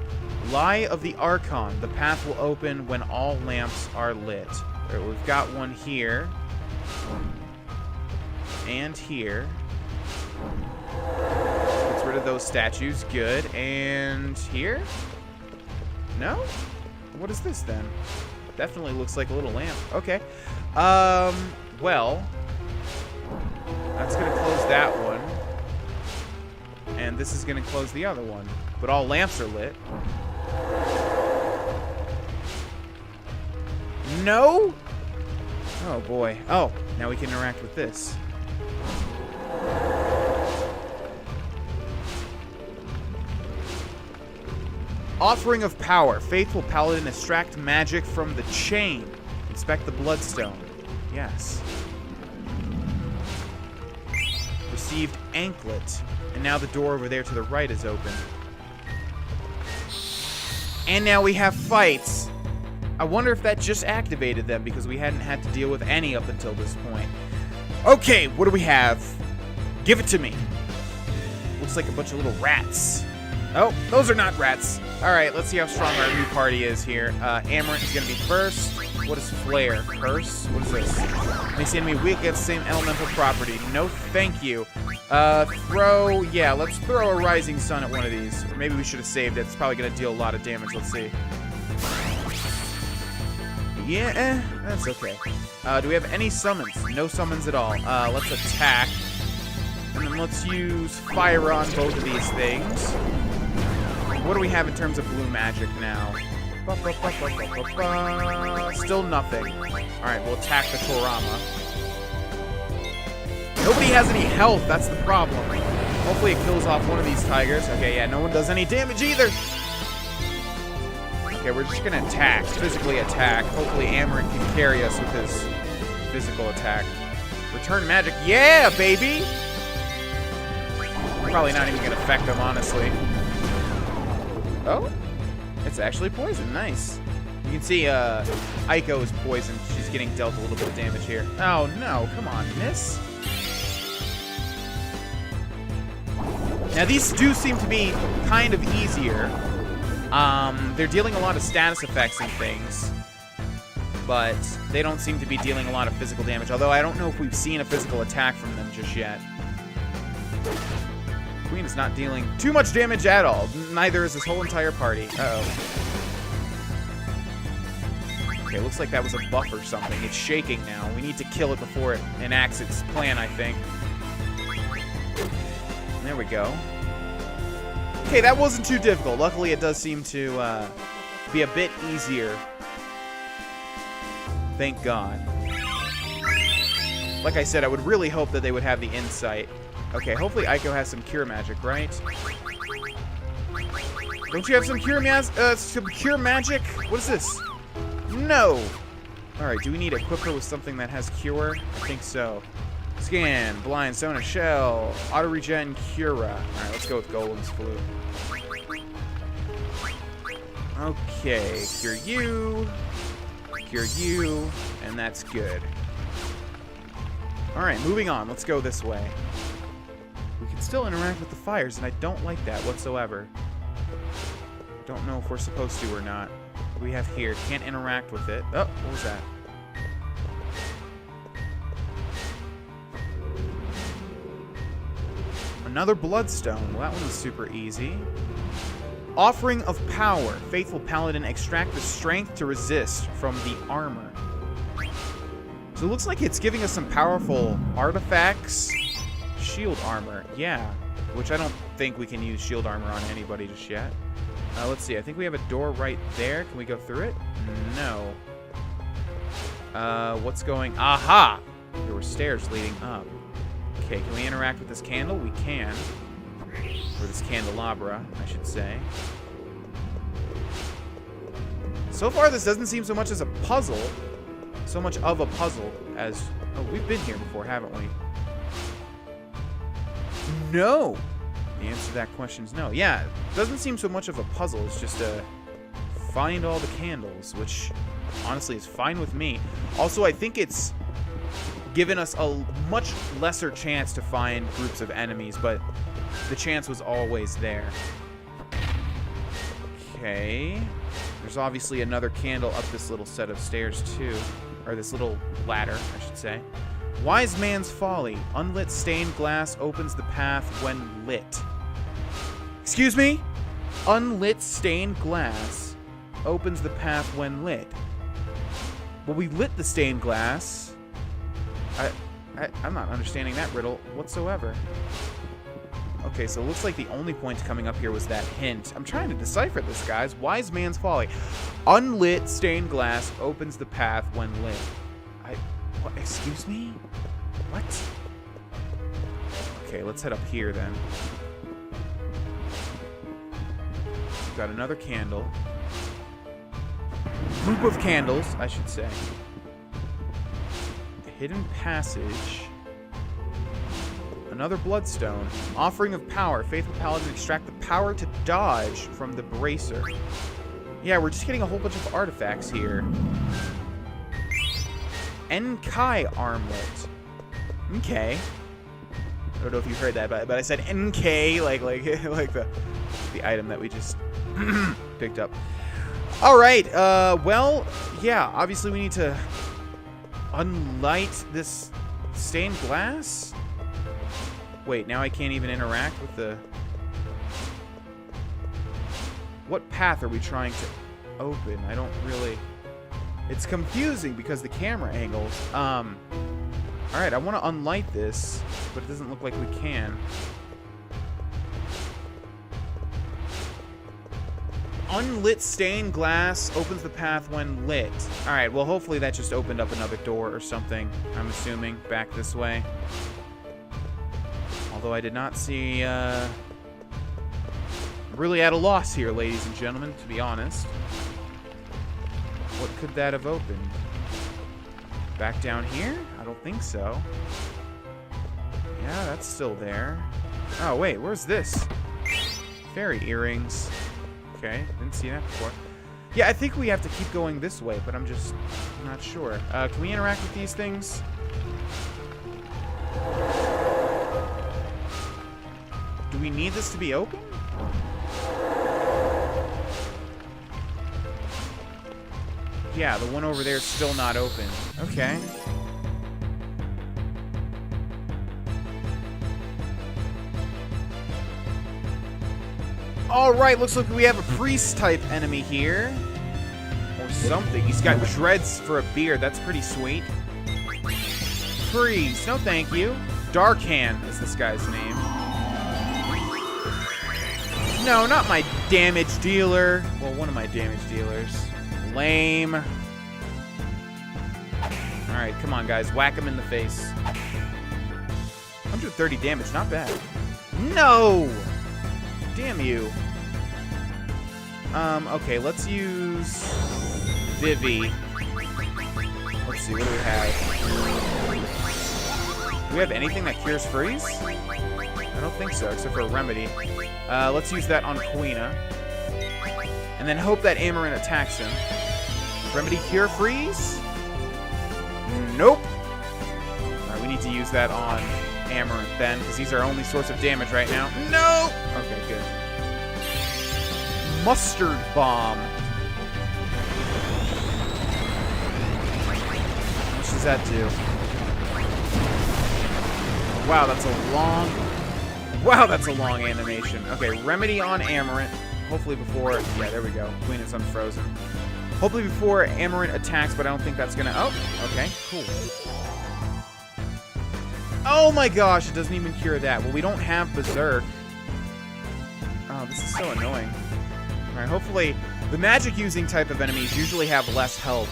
Lie of the Archon. The path will open when all lamps are lit. All right, we've got one here. And here. Gets rid of those statues. Good. And here? No? What is this then? Definitely looks like a little lamp. Okay. Well, that's going to close that one. And this is going to close the other one. But all lamps are lit. No? Oh, boy. Oh, now we can interact with this. Offering of Power. Faithful Paladin, extract magic from the chain. Inspect the Bloodstone. Yes. Received Anklet. And now the door over there to the right is open. And now we have fights. I wonder if that just activated them because we hadn't had to deal with any up until this point. Okay, what do we have? Give it to me. Looks like a bunch of little rats. Oh, those are not rats. All right, let's see how strong our new party is here. Amarant is going to be first. What is flare? Curse? What is this? Makes the enemy weak against the same elemental property. No thank you. Throw... Yeah, let's throw a Rising Sun at one of these. Or maybe we should have saved it. It's probably going to deal a lot of damage. Let's see. Yeah, that's okay. Do we have any summons? No summons at all. Let's attack. And then let's use fire on both of these things. What do we have in terms of blue magic now? Still nothing. Alright, we'll attack the Torama. Nobody has any health, that's the problem. Hopefully it kills off one of these tigers. Okay, yeah, no one does any damage either. Okay, we're just gonna attack, physically attack. Hopefully Amarin can carry us with his physical attack. Return magic, yeah, baby! Probably not even gonna affect him, honestly. Oh, it's actually poison, nice. You can see Aiko is poisoned. She's getting dealt a little bit of damage here. Oh no, come on, miss. Now these do seem to be kind of easier. They're dealing a lot of status effects and things, but they don't seem to be dealing a lot of physical damage, although I don't know if we've seen a physical attack from them just yet. Queen is not dealing too much damage at all. Neither is this whole entire party. Uh-oh. Okay, looks like that was a buff or something. It's shaking now. We need to kill it before it enacts its plan, I think. There we go. Okay, that wasn't too difficult. Luckily, it does seem to be a bit easier. Thank God. Like I said, I would really hope that they would have the insight. Okay, hopefully Aiko has some cure magic, right? Don't you have some cure magic? What is this? No! Alright, do we need to equip her with something that has cure? I think so. Scan, blind, sonar, shell, auto regen, cura. Alright, let's go with Golem's flute. Okay, cure you, and that's good. Alright, moving on. Let's go this way. We can still interact with the fires, and I don't like that whatsoever. Don't know if we're supposed to or not. What do we have here? Can't interact with it. Oh, what was that? Another bloodstone. Well, that one was super easy. Offering of power. Faithful paladin, extract the strength to resist from the armor. So it looks like it's giving us some powerful artifacts. Shield armor, yeah. Which I don't think we can use shield armor on anybody just yet. Let's see, I think we have a door right there. Can we go through it? No. What's going... Aha! There were stairs leading up. Okay, can we interact with this candle? We can. Or this candelabra, I should say. So far, this doesn't seem so much as a puzzle. So much of a puzzle as... Oh, we've been here before, haven't we? No! The answer to that question is no. Yeah, it doesn't seem so much of a puzzle. It's just to find all the candles, which honestly is fine with me. Also, I think it's given us a much lesser chance to find groups of enemies, but the chance was always there. Okay. There's obviously another candle up this little set of stairs, too. Or this little ladder, I should say. Wise man's folly. Unlit stained glass opens the path when lit. Excuse me? Unlit stained glass opens the path when lit. Well, we lit the stained glass. I'm not understanding that riddle whatsoever. Okay, so it looks like the only point coming up here was that hint. I'm trying to decipher this, guys. Wise man's folly. Unlit stained glass opens the path when lit. What? Excuse me? What? Okay, let's head up here then. We've got another candle. Group of candles, I should say. Hidden passage. Another bloodstone. Offering of power. Faithful paladin extract the power to dodge from the bracer. Yeah, we're just getting a whole bunch of artifacts here. Enkai armlet. Okay. I don't know if you heard that, but I said NK, like the item that we just picked up. All right. Well, yeah. Obviously, we need to unlight this stained glass. Wait, now I can't even interact with the... What path are we trying to open? I don't really... It's confusing because the camera angles. Alright, I want to unlight this, but it doesn't look like we can. Unlit stained glass opens the path when lit. Alright, well hopefully that just opened up another door or something, I'm assuming, back this way. Although I did not see, really at a loss here, ladies and gentlemen, to be honest. What could that have opened? Back down here? I don't think so. Yeah, that's still there. Oh, wait, where's this? Fairy earrings. Okay, didn't see that before. Yeah, I think we have to keep going this way, but I'm just not sure. Can we interact with these things? Do we need this to be open? Yeah, the one over there is still not open. Okay. Alright, looks like we have a priest-type enemy here. Or something. He's got dreads for a beard. That's pretty sweet. Priest. No, thank you. Darkhand is this guy's name. No, not my damage dealer. Well, one of my damage dealers. Lame. Alright, come on, guys. Whack him in the face. 130 damage. Not bad. No! Damn you. Okay, let's use Vivi. Let's see, what do we have? Do we have anything that cures freeze? I don't think so, except for a remedy. Let's use that on Quina. And then hope that Amaranth attacks him. Remedy cure freeze? Nope. Alright, we need to use that on Amaranth then, because he's our only source of damage right now. No! Okay, good. Mustard Bomb. How much does that do? Wow, that's a long... Wow, that's a long animation. Okay, Remedy on Amaranth. Hopefully before... Yeah, there we go. Queen is unfrozen. Hopefully before Amaranth attacks, but I don't think that's gonna... Oh, okay, cool. Oh my gosh, it doesn't even cure that. Well, we don't have Berserk. Oh, this is so annoying. Alright, hopefully the magic-using type of enemies usually have less health.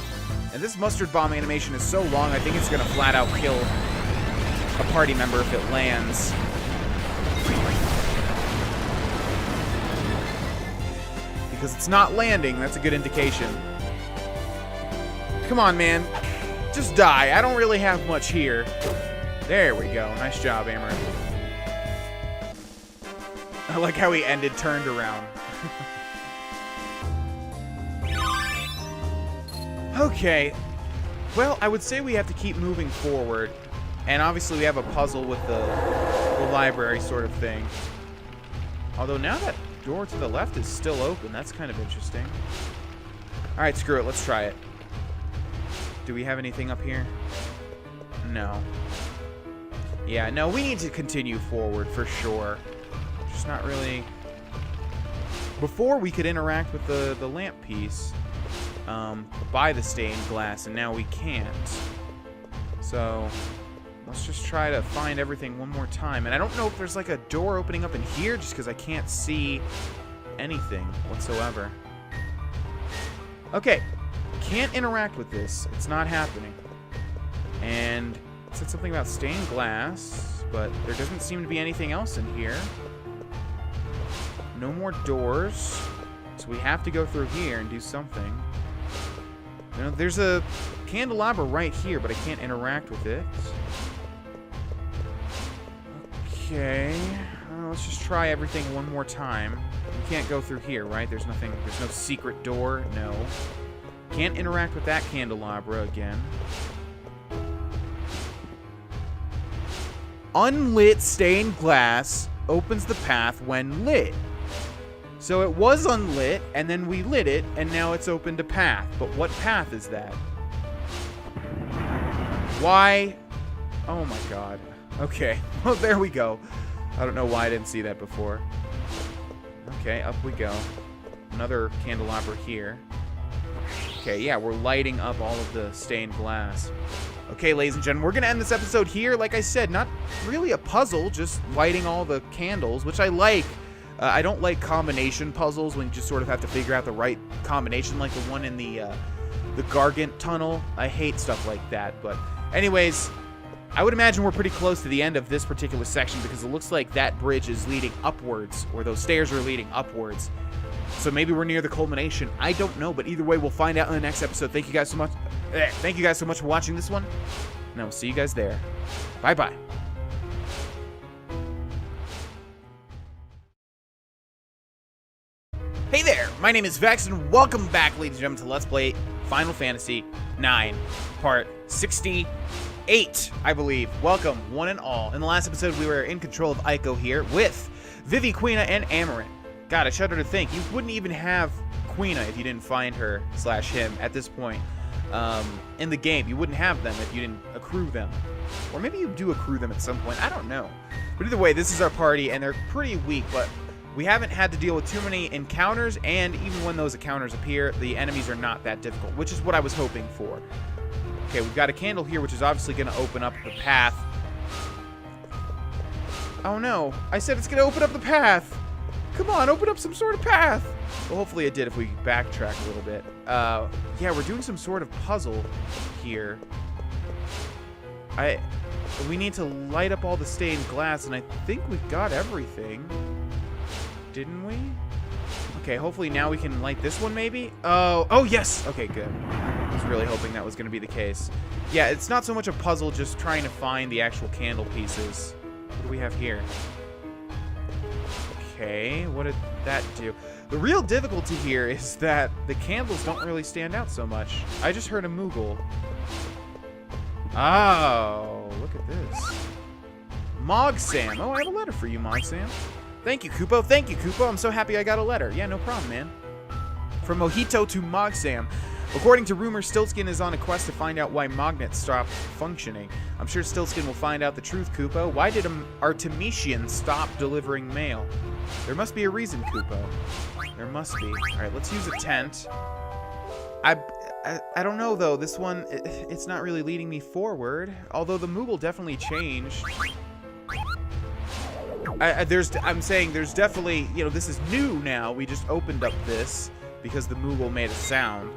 And this Mustard Bomb animation is so long, I think it's gonna flat-out kill a party member if it lands. Because it's not landing, that's a good indication. Come on, man. Just die. I don't really have much here. There we go. Nice job, Amaranth. I like how he ended turned around. Okay. Well, I would say we have to keep moving forward. And obviously we have a puzzle with the library sort of thing. Although now that door to the left is still open. That's kind of interesting. Alright, screw it. Let's try it. Do we have anything up here? No. Yeah, no, we need to continue forward for sure. Just not really... Before we could interact with the lamp piece by the stained glass, and now we can't. So... let's just try to find everything one more time. And I don't know if there's like a door opening up in here just because I can't see anything whatsoever. Okay. Can't interact with this. It's not happening. And it said something about stained glass, but there doesn't seem to be anything else in here. No more doors. So we have to go through here and do something. You know, there's a candelabra right here, but I can't interact with it. Okay, let's just try everything one more time. We can't go through here, right? There's nothing, there's no secret door, no. Can't interact with that candelabra again. Unlit stained glass opens the path when lit. So it was unlit, and then we lit it, and now it's opened a path. But what path is that? Why? Oh my god. Okay, well, there we go. I don't know why I didn't see that before. Okay, up we go. Another candelabra here. Okay, yeah, we're lighting up all of the stained glass. Okay, ladies and gentlemen, we're going to end this episode here. Like I said, not really a puzzle, just lighting all the candles, which I like. I don't like combination puzzles when you just sort of have to figure out the right combination, like the one in the Gargant tunnel. I hate stuff like that. But anyways, I would imagine we're pretty close to the end of this particular section because it looks like that bridge is leading upwards, or those stairs are leading upwards. So maybe we're near the culmination. I don't know, but either way, we'll find out in the next episode. Thank you guys so much. Thank you guys so much for watching this one, and I will see you guys there. Bye-bye. Hey there, my name is Vex, and welcome back, ladies and gentlemen, to Let's Play Final Fantasy IX, Part 68, I believe. Welcome, one and all. In the last episode, we were in control of Eiko here with Vivi, Quina, and Amarant. God, I shudder to think. You wouldn't even have Quina if you didn't find her / him at this point in the game. You wouldn't have them if you didn't accrue them. Or maybe you do accrue them at some point. I don't know. But either way, this is our party, and they're pretty weak, but we haven't had to deal with too many encounters, and even when those encounters appear, the enemies are not that difficult, which is what I was hoping for. Okay, we've got a candle here, which is obviously going to open up the path. Oh no, I said it's going to open up the path. Come on, open up some sort of path. Well, hopefully it did if we backtrack a little bit. Yeah, we're doing some sort of puzzle here. We need to light up all the stained glass, and I think we got everything. Didn't we? Okay, hopefully now we can light this one, maybe? Oh, yes! Okay, good. I was really hoping that was going to be the case. Yeah, it's not so much a puzzle, just trying to find the actual candle pieces. What do we have here? Okay, what did that do? The real difficulty here is that the candles don't really stand out so much. I just heard a Moogle. Oh, look at this. Mogsam. Oh, I have a letter for you, Mogsam. Thank you, Kupo. Thank you, Kupo. I'm so happy I got a letter. Yeah, no problem, man. From Mojito to Mogsam. According to rumors, Stiltskin is on a quest to find out why magnets stopped functioning. I'm sure Stiltskin will find out the truth, Kupo. Why did Artemisian stop delivering mail? There must be a reason, Kupo. There must be. All right, let's use a tent. I don't know, though. This one, it's not really leading me forward. Although the Moogle definitely changed. I'm saying there's definitely, you know, this is new now. We just opened up this because the Moogle made a sound.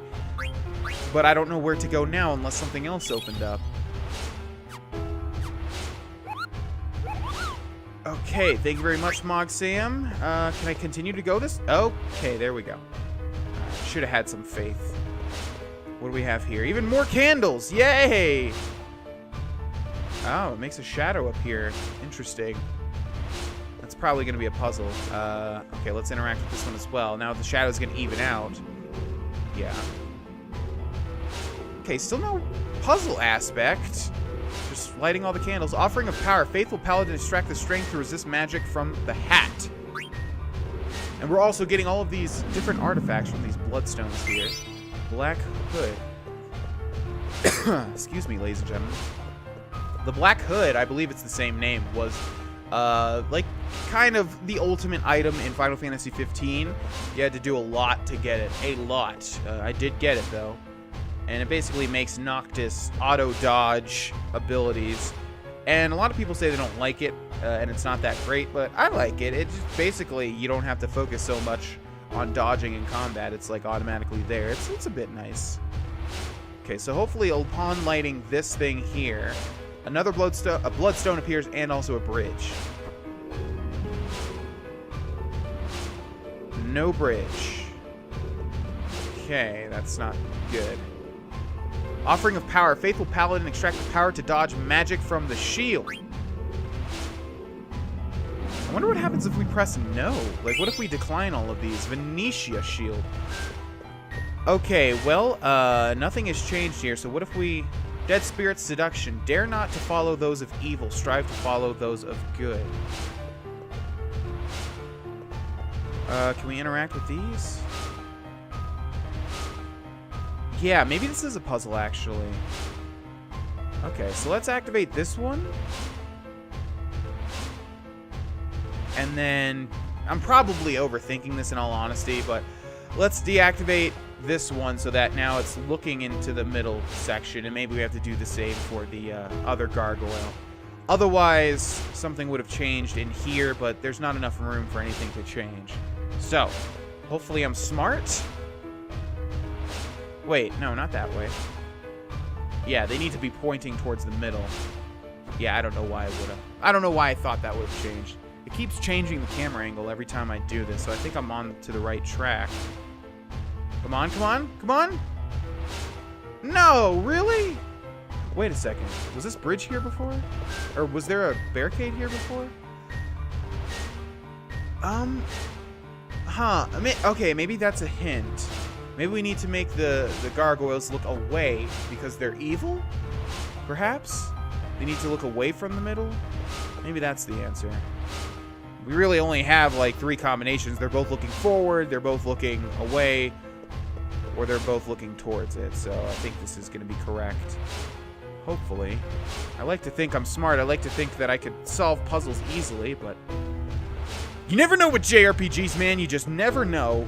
But I don't know where to go now unless something else opened up. Okay, thank you very much, Mogsam. Can I continue to go this? Okay, there we go. Should have had some faith. What do we have here? Even more candles! Yay! Oh, it makes a shadow up here. Interesting. That's probably going to be a puzzle. Okay, let's interact with this one as well. Now the shadow's going to even out. Yeah. Okay, still no puzzle aspect. Just lighting all the candles. Offering of power. Faithful Paladin extract the strength to resist magic from the hat. And we're also getting all of these different artifacts from these bloodstones here. Black Hood. Excuse me, ladies and gentlemen. The Black Hood, I believe it's the same name, was like kind of the ultimate item in Final Fantasy 15. You had to do a lot to get it. A lot. I did get it, though. And it basically makes Noctis auto-dodge abilities. And a lot of people say they don't like it, and it's not that great, but I like it. It's just basically, you don't have to focus so much on dodging in combat. It's like automatically there. It's a bit nice. Okay, so hopefully upon lighting this thing here, another bloodstone appears, and also a bridge. No bridge. Okay, that's not good. Offering of power. Faithful Paladin extract the power to dodge magic from the shield. I wonder what happens if we press no. Like, what if we decline all of these? Venetia shield. Okay, well, nothing has changed here. So what if we... Dead Spirit Seduction. Dare not to follow those of evil. Strive to follow those of good. Can we interact with these? Yeah, maybe this is a puzzle, actually. Okay, so let's activate this one. And then, I'm probably overthinking this in all honesty, but let's deactivate this one so that now it's looking into the middle section, and maybe we have to do the same for the other gargoyle. Otherwise, something would have changed in here, but there's not enough room for anything to change. So, hopefully I'm smart. Wait, no, not that way. Yeah, they need to be pointing towards the middle. Yeah, I don't know why I would have. I don't know why I thought that would have changed. It keeps changing the camera angle every time I do this, so I think I'm on to the right track. Come on, come on, come on! No, really? Wait a second. Was this bridge here before? Or was there a barricade here before? Huh. I mean, okay, maybe that's a hint. Maybe we need to make the gargoyles look away because they're evil? Perhaps? They need to look away from the middle? Maybe that's the answer. We really only have like 3 combinations. They're both looking forward, they're both looking away, or they're both looking towards it. So I think this is going to be correct. Hopefully. I like to think I'm smart. I like to think that I could solve puzzles easily, but you never know with JRPGs, man. You just never know.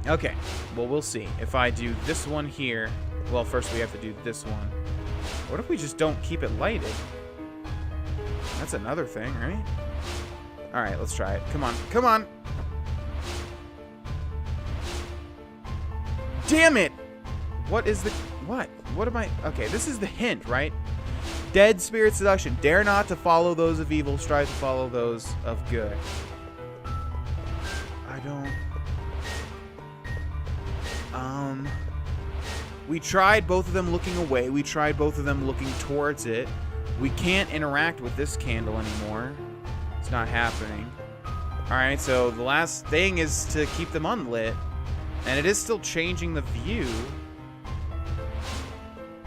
Okay, well, we'll see. If I do this one here, well, first we have to do this one. What if we just don't keep it lighted? That's another thing, right? All right, let's try it. Come on, come on. Damn it! What is the... What? What am I... Okay, this is the hint, right? Dead spirit seduction. Dare not to follow those of evil. Strive to follow those of good. I don't... We tried both of them looking away. We tried both of them looking towards it. We can't interact with this candle anymore. It's not happening. Alright, so the last thing is to keep them unlit. And it is still changing the view.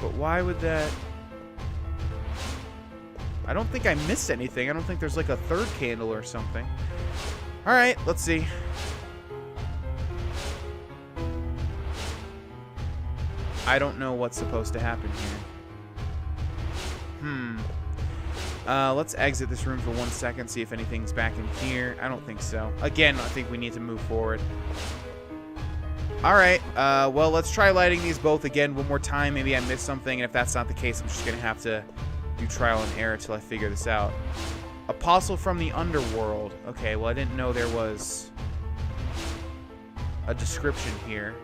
But why would that... I don't think I missed anything. I don't think there's like a third candle or something. Alright, let's see. I don't know what's supposed to happen here. Let's exit this room for 1 second, see if anything's back in here. I don't think so. Again, I think we need to move forward. Alright, well, let's try lighting these both again one more time. Maybe I missed something, and if that's not the case, I'm just going to have to do trial and error till I figure this out. Apostle from the Underworld. Okay, well, I didn't know there was a description here.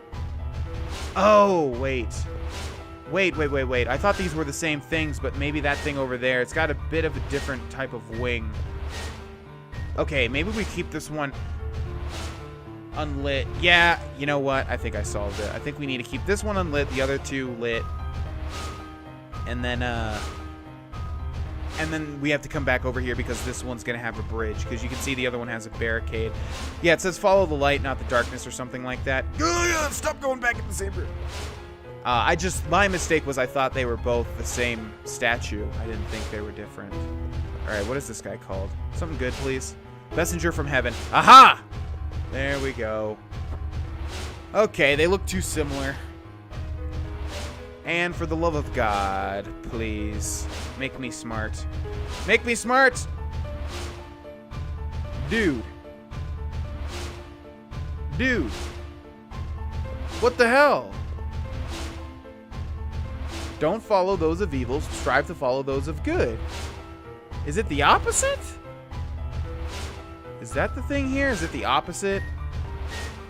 Oh, wait. Wait. I thought these were the same things, but maybe that thing over there, it's got a bit of a different type of wing. Okay, maybe we keep this one unlit. Yeah, you know what? I think I solved it. I think we need to keep this one unlit, the other 2 lit. And then we have to come back over here because this one's going to have a bridge. Because you can see the other one has a barricade. Yeah, it says follow the light, not the darkness or something like that. Stop going back in the same room. My mistake was I thought they were both the same statue. I didn't think they were different. Alright, what is this guy called? Something good, please. Messenger from heaven. Aha! There we go. Okay, they look too similar. And for the love of God, please, make me smart. Make me smart! Dude. Dude. What the hell? Don't follow those of evil, strive to follow those of good. Is it the opposite? Is that the thing here? Is it the opposite?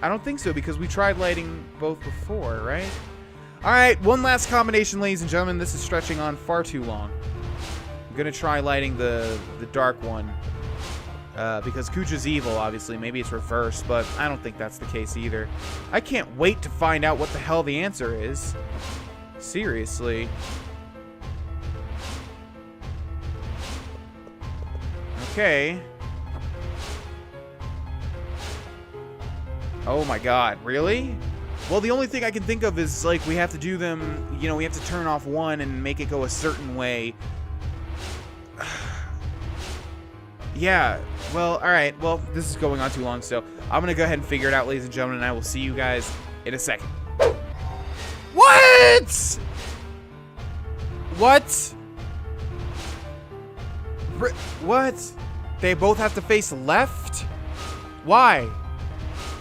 I don't think so, because we tried lighting both before, right? Alright, one last combination, ladies and gentlemen. This is stretching on far too long. I'm gonna try lighting the dark one. Because Kuja's evil, obviously. Maybe it's reversed, but I don't think that's the case either. I can't wait to find out what the hell the answer is. Seriously. Okay. Oh my god, really? Well, the only thing I can think of is, like, we have to do them, you know, we have to turn off one and make it go a certain way. Yeah, Well, alright. Well, this is going on too long, so I'm going to go ahead and figure it out, ladies and gentlemen, and I will see you guys in a second. What? What? What? They both have to face left? Why?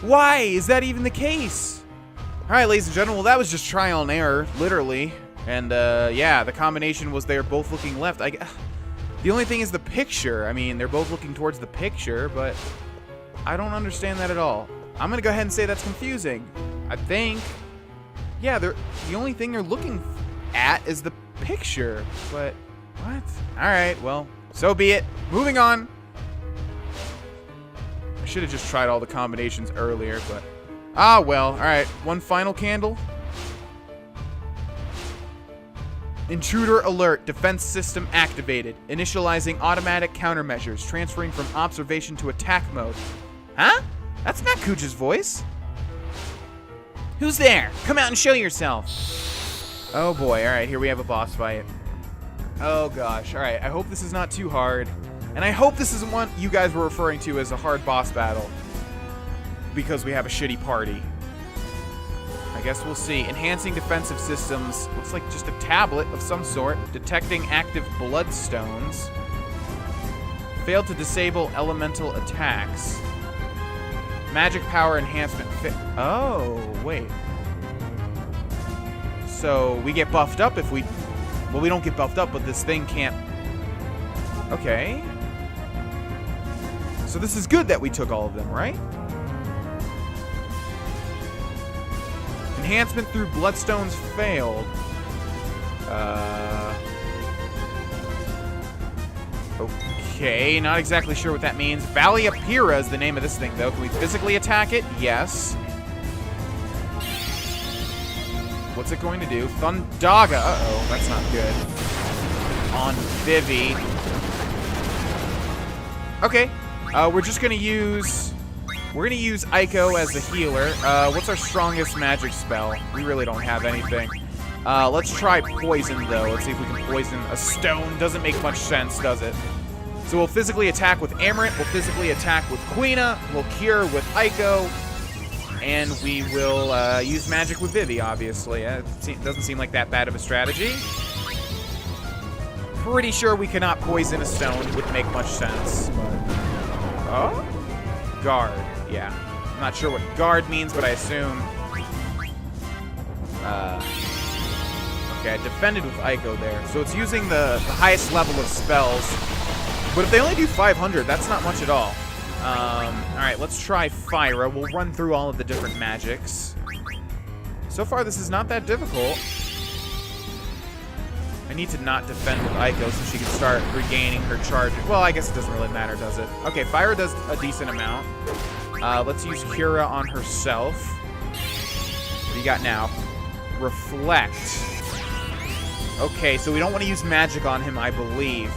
Why is that even the case? Alright, ladies and gentlemen, well, that was just trial and error, literally. And, yeah, the combination was they're both looking left. The only thing is the picture. I mean, they're both looking towards the picture, but I don't understand that at all. I'm gonna go ahead and say that's confusing. I think, yeah, the only thing they're looking at is the picture, but what? Alright, well, so be it. Moving on. I should have just tried all the combinations earlier, but ah, well, alright. One final candle. Intruder alert. Defense system activated. Initializing automatic countermeasures. Transferring from observation to attack mode. Huh? That's not Kuja's voice. Who's there? Come out and show yourself. Oh boy, alright, here we have a boss fight. Oh gosh, alright, I hope this is not too hard. And I hope this isn't one you guys were referring to as a hard boss battle. Because we have a shitty party. I guess we'll see. Enhancing defensive systems. Looks like just a tablet of some sort. Detecting active bloodstones. Failed to disable elemental attacks. Magic power enhancement. Oh, wait. So we get buffed up if we... Well, we don't get buffed up, but this thing can't... Okay. So this is good that we took all of them, right? Enhancement through bloodstones failed. Okay, not exactly sure what that means. Valley Apira is the name of this thing, though. Can we physically attack it? Yes. What's it going to do? Thundaga. Uh-oh, that's not good. On Vivi. Okay. We're just going to use... We're going to use Aiko as the healer. What's our strongest magic spell? We really don't have anything. Let's try poison, though. Let's see if we can poison a stone. Doesn't make much sense, does it? So we'll physically attack with Amarant. We'll physically attack with Quina. We'll cure with Aiko. And we will use magic with Vivi, obviously. It doesn't seem like that bad of a strategy. Pretty sure we cannot poison a stone. Wouldn't make much sense. Oh? Guard. Yeah. I'm not sure what guard means, but I assume... Okay, I defended with Aiko there. So it's using the highest level of spells. But if they only do 500, that's not much at all. Alright, let's try Fyra. We'll run through all of the different magics. So far, this is not that difficult. I need to not defend with Aiko so she can start regaining her charge. Well, I guess it doesn't really matter, does it? Okay, Fyra does a decent amount. Let's use Cura on herself. What do you got now? Reflect. Okay, so we don't want to use magic on him, I believe.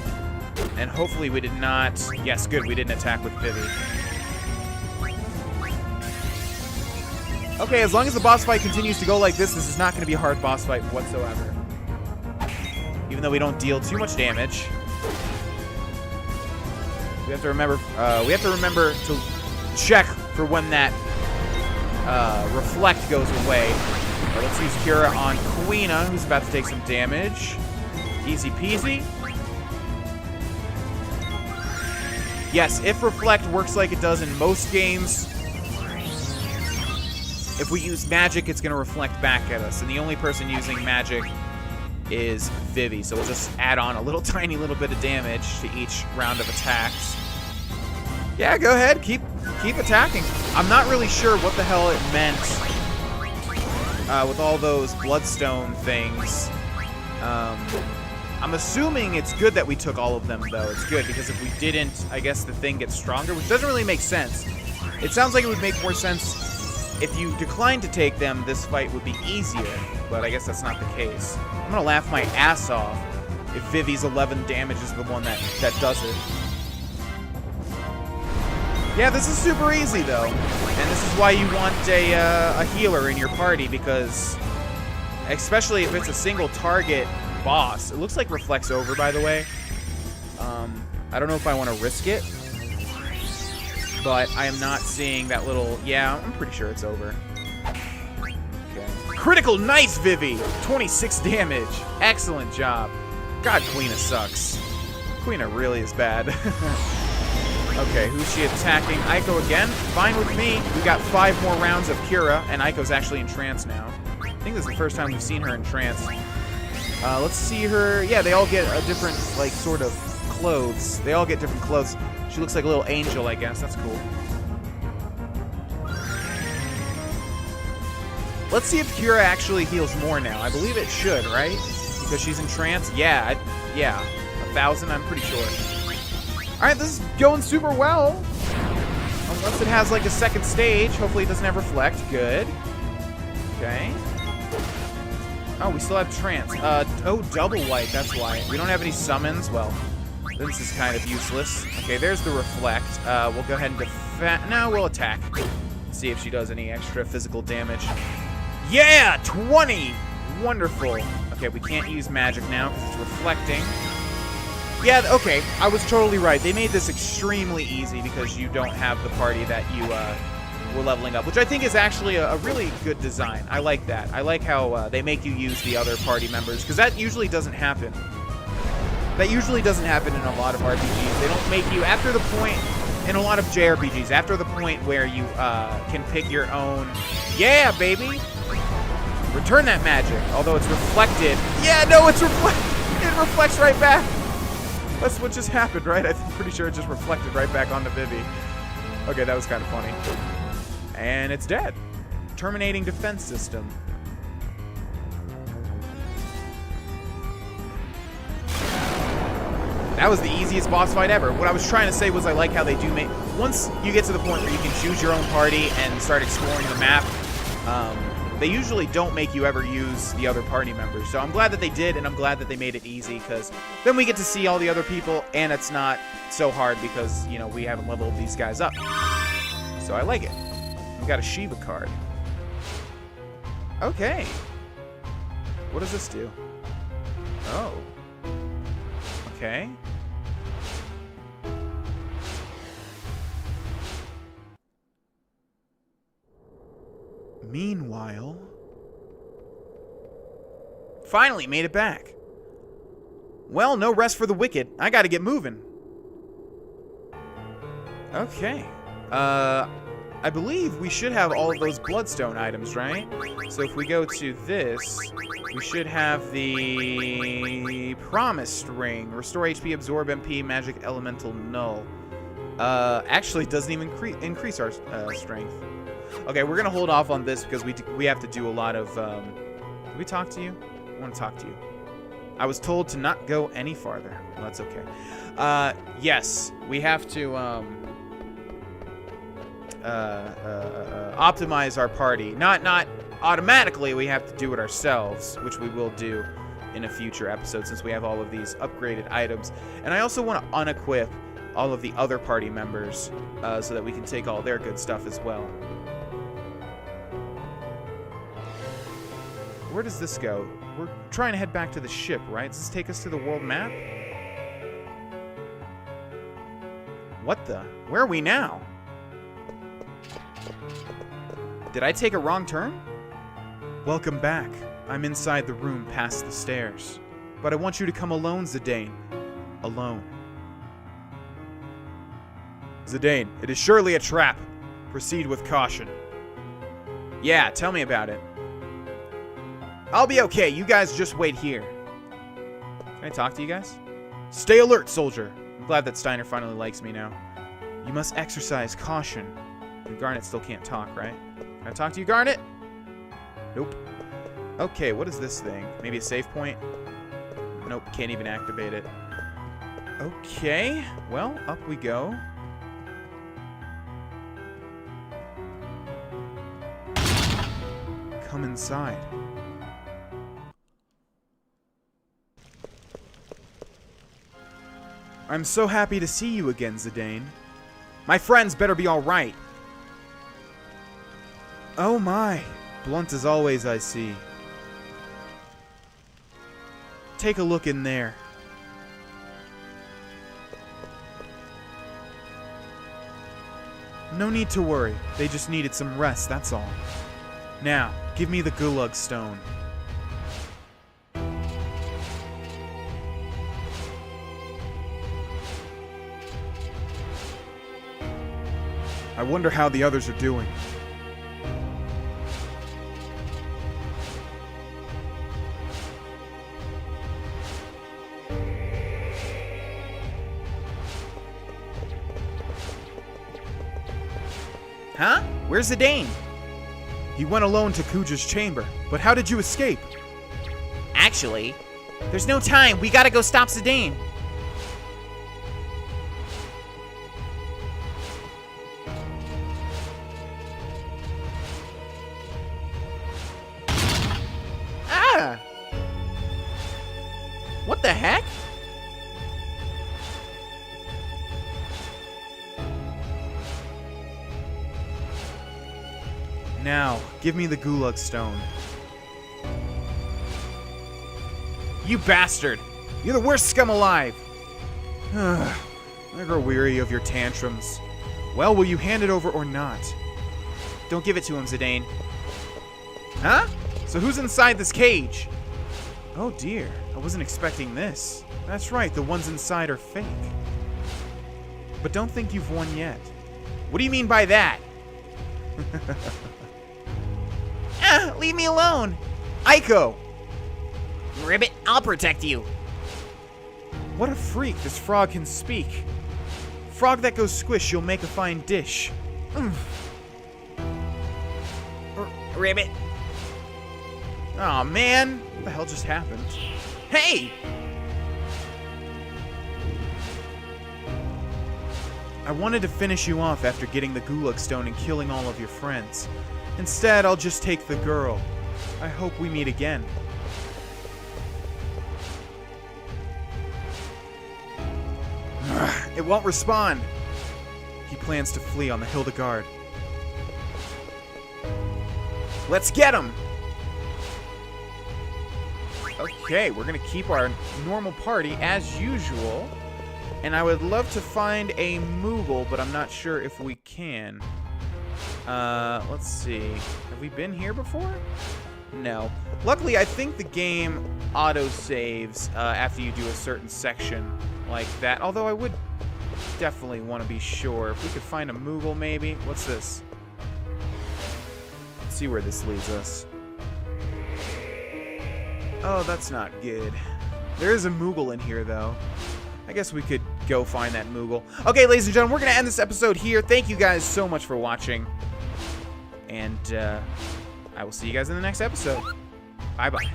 And hopefully we did not... Yes, good, we didn't attack with Vivi. Okay, as long as the boss fight continues to go like this is not going to be a hard boss fight whatsoever. Even though we don't deal too much damage. We have to remember to check for when that reflect goes away. Let's use Cura on Quina, who's about to take some damage. Easy peasy. Yes, if reflect works like it does in most games, if we use magic, it's going to reflect back at us. And the only person using magic is Vivi. So we'll just add on a little tiny little bit of damage to each round of attacks. Yeah, go ahead. Keep attacking. I'm not really sure what the hell it meant with all those bloodstone things. I'm assuming it's good that we took all of them, though. It's good, because if we didn't, I guess the thing gets stronger, which doesn't really make sense. It sounds like it would make more sense if you declined to take them, this fight would be easier, but I guess that's not the case. I'm gonna laugh my ass off if Vivi's 11 damage is the one that does it. Yeah, this is super easy, though. And this is why you want a healer in your party, because especially if it's a single target boss. It looks like reflects over, by the way. I don't know if I want to risk it. but I am not seeing that little... Yeah, I'm pretty sure it's over. Okay. Critical Nice, Vivi! 26 damage. Excellent job. God, Quina sucks. Quina really is bad. Okay, who's she attacking? Aiko again? Fine with me. We got 5 more rounds of Kira, and Aiko's actually in trance now. I think this is the first time we've seen her in trance. Let's see her. Yeah, they all get a different, like, sort of clothes. They all get different clothes. She looks like a little angel, I guess. That's cool. Let's see if Kira actually heals more now. I believe it should, right? Because she's in trance? Yeah, yeah. 1,000, I'm pretty sure. Alright, this is going super well. Unless it has, like, a second stage. Hopefully it doesn't have reflect. Good. Okay. Oh, we still have trance. Oh, double white, that's why. We don't have any summons. Well, this is kind of useless. Okay, there's the reflect. We'll go ahead and defend. No, we'll attack. See if she does any extra physical damage. Yeah, 20! Wonderful. Okay, we can't use magic now because it's reflecting. Yeah, okay, I was totally right. They made this extremely easy because you don't have the party that you were leveling up, which I think is actually a really good design. I like that. I like how they make you use the other party members, because that usually doesn't happen. That usually doesn't happen in a lot of RPGs. They don't make you, after the point, in a lot of JRPGs, after the point where you can pick your own... Yeah, baby! Return that magic, although it's reflected. Yeah, no, it's it reflects right back. That's what just happened, right? I'm pretty sure it just reflected right back onto Vivi. Okay, that was kind of funny. And it's dead. Terminating defense system. That was the easiest boss fight ever. What I was trying to say was I like how they do make... Once you get to the point where you can choose your own party and start exploring the map, they usually don't make you ever use the other party members. So I'm glad that they did, and I'm glad that they made it easy, because then we get to see all the other people, and it's not so hard because, you know, we haven't leveled these guys up. So I like it. We got a Shiva card. Okay. What does this do? Oh. Okay. Meanwhile... Finally made it back. Well, no rest for the wicked. I gotta get moving. Okay. I believe we should have all of those bloodstone items, right? So if we go to this, we should have the promised ring. Restore HP, absorb MP, magic elemental null. Actually, it doesn't even increase our strength. Okay, we're gonna hold off on this because we have to do a lot of... Did we talk to you? I want to talk to you. I was told to not go any farther. Well, that's okay. Yes, we have to optimize our party. Not automatically. We have to do it ourselves, which we will do in a future episode since we have all of these upgraded items. And I also want to unequip all of the other party members so that we can take all their good stuff as well. Where does this go? We're trying to head back to the ship, right? Does this take us to the world map? What the? Where are we now? Did I take a wrong turn? Welcome back. I'm inside the room past the stairs. But I want you to come alone, Zidane. Alone. Zidane, it is surely a trap. Proceed with caution. Yeah, tell me about it. I'll be okay. You guys just wait here. Can I talk to you guys? Stay alert, soldier. I'm glad that Steiner finally likes me now. You must exercise caution. And Garnet still can't talk, right? Can I talk to you, Garnet? Nope. Okay, what is this thing? Maybe a save point? Nope, can't even activate it. Okay, well, up we go. Come inside. I'm so happy to see you again, Zidane. My friends better be all right. Oh my. Blunt as always, I see. Take a look in there. No need to worry. They just needed some rest, that's all. Now, give me the Gulag Stone. I wonder how the others are doing. Huh? Where's Zidane? He went alone to Kuja's chamber, but how did you escape? Actually, there's no time. We gotta go stop Zidane. Ah! What the heck? Now, give me the Gulag Stone. You bastard! You're the worst scum alive! I grow weary of your tantrums. Well, will you hand it over or not? Don't give it to him, Zidane. Huh? So who's inside this cage? Oh dear, I wasn't expecting this. That's right, the ones inside are fake. But don't think you've won yet. What do you mean by that? Leave me alone! Aiko! Ribbit, I'll protect you. What a freak, this frog can speak. Frog that goes squish, you'll make a fine dish. Ribbit. Aw, man. What the hell just happened? Hey! I wanted to finish you off after getting the Gulag Stone and killing all of your friends. Instead, I'll just take the girl. I hope we meet again. It won't respond. He plans to flee on the Hildegard. Let's get him! Okay, we're gonna keep our normal party as usual. And I would love to find a Moogle, but I'm not sure if we can. Let's see. Have we been here before? No. Luckily, I think the game auto-saves after you do a certain section like that. Although I would definitely want to be sure. If we could find a Moogle, maybe. What's this? Let's see where this leads us. Oh, that's not good. There is a Moogle in here, though. I guess we could go find that Moogle. Okay, ladies and gentlemen, we're going to end this episode here. Thank you guys so much for watching. And I will see you guys in the next episode. Bye-bye.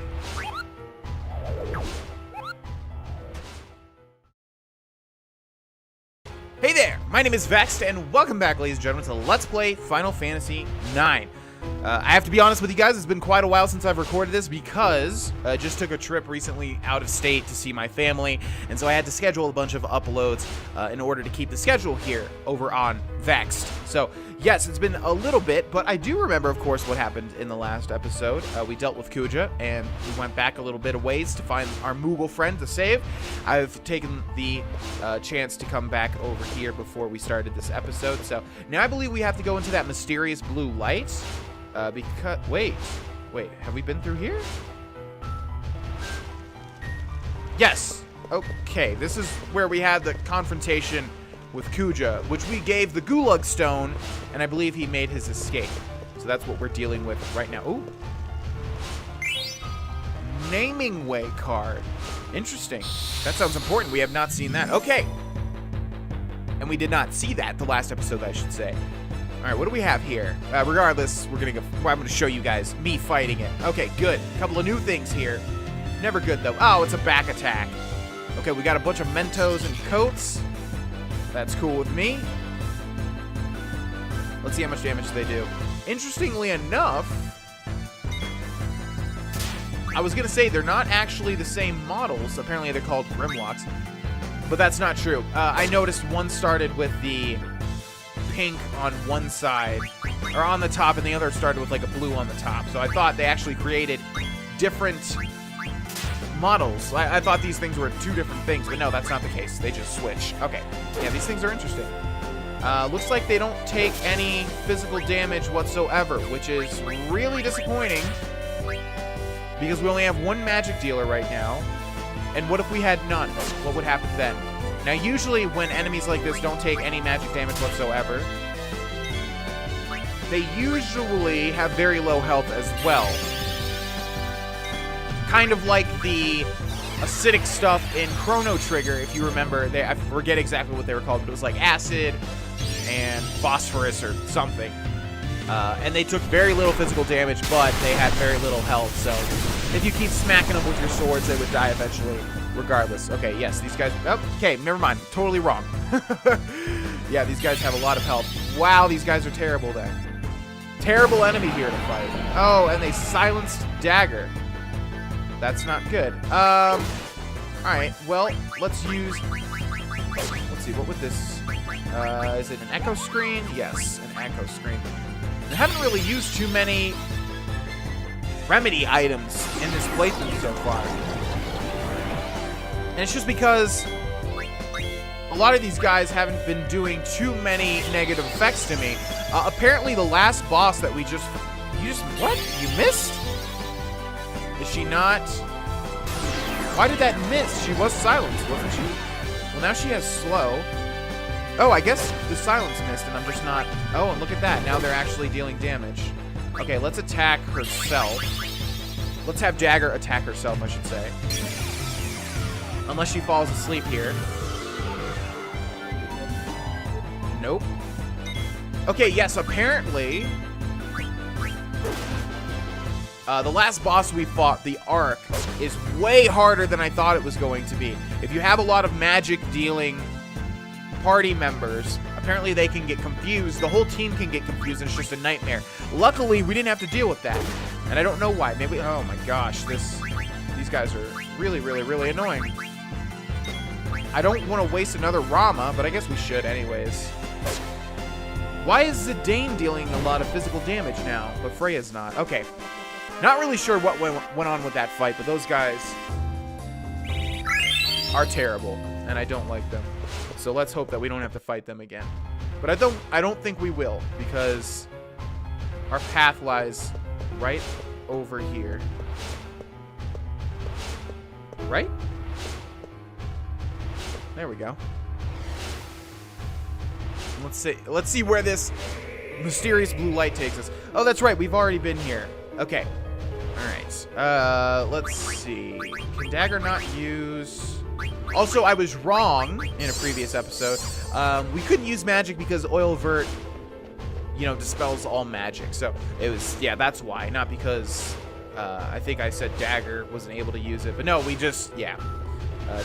Hey there! My name is Vexed, and welcome back, ladies and gentlemen, to Let's Play Final Fantasy IX. I have to be honest with you guys, it's been quite a while since I've recorded this because I just took a trip recently out of state to see my family, and so I had to schedule a bunch of uploads in order to keep the schedule here over on Vexed. So, yes, it's been a little bit, but I do remember, of course, what happened in the last episode. We dealt with Kuja, and we went back a little bit of ways to find our Moogle friend to save. I've taken the chance to come back over here before we started this episode, so now I believe we have to go into that mysterious blue light. Because wait, have we been through here? Yes. Okay, this is where we had the confrontation with Kuja, which we gave the Gulag Stone, and I believe he made his escape. So that's what we're dealing with right now. Ooh. Naming way card. Interesting. That sounds important. We have not seen that. Okay. And we did not see that the last episode, I should say. All right, what do we have here? Regardless, I'm going to show you guys me fighting it. Okay, good. A couple of new things here. Never good, though. Oh, it's a back attack. Okay, we got a bunch of Mentos and coats. That's cool with me. Let's see how much damage they do. Interestingly enough, I was going to say they're not actually the same models. Apparently, they're called Grimlocks. But that's not true. I noticed one started with the pink on one side, or on the top, and the other started with like a blue on the top. So I thought they actually created different models. I thought these things were two different things, but no, that's not the case. They just switch. Okay. Yeah, these things are interesting. Looks like they don't take any physical damage whatsoever, which is really disappointing because we only have one magic dealer right now. And what if we had none? What would happen then? Now, usually when enemies like this don't take any magic damage whatsoever, they usually have very low health as well. Kind of like the acidic stuff in Chrono Trigger, if you remember. I forget exactly what they were called, but it was like acid and phosphorus or something. And they took very little physical damage, but they had very little health. So if you keep smacking them with your swords, they would die eventually, regardless. Okay, yes, these guys... Oh, okay, never mind. Totally wrong. Yeah, these guys have a lot of health. Wow, these guys are terrible then. Terrible enemy here to fight. Oh, and they silenced Dagger. That's not good. Alright, well, let's use... Let's see, what would this... is it an echo screen? Yes, an echo screen. I haven't really used too many remedy items in this playthrough so far. And it's just because a lot of these guys haven't been doing too many negative effects to me. Apparently the last boss that we just... What? You missed? Is she not... Why did that miss? She was silenced, wasn't she? Well, now she has slow. Oh, I guess the silence missed, and I'm just not... Oh, and look at that. Now they're actually dealing damage. Okay, let's attack herself. Let's have Dagger attack herself, I should say. Unless she falls asleep here. Nope. Okay, yes, apparently... the last boss we fought, the Ark, is way harder than I thought it was going to be. If you have a lot of magic-dealing party members, apparently they can get confused. The whole team can get confused, and it's just a nightmare. Luckily, we didn't have to deal with that. And I don't know why. Maybe... Oh my gosh, these guys are really, really, really annoying. I don't want to waste another Rama, but I guess we should anyways. Why is Zidane dealing a lot of physical damage now, but Freya's not? Okay. Not really sure what went on with that fight, but those guys are terrible, and I don't like them. So let's hope that we don't have to fight them again. But I don't think we will, because our path lies right over here. Right? There we go. Let's see where this mysterious blue light takes us. Oh, that's right. We've already been here. Okay. All right. Let's see. Can Dagger not use... Also, I was wrong in a previous episode. We couldn't use magic because Oil Vert, you know, dispels all magic. So it was, yeah, that's why. Not because I think I said Dagger wasn't able to use it. But no, we just, yeah.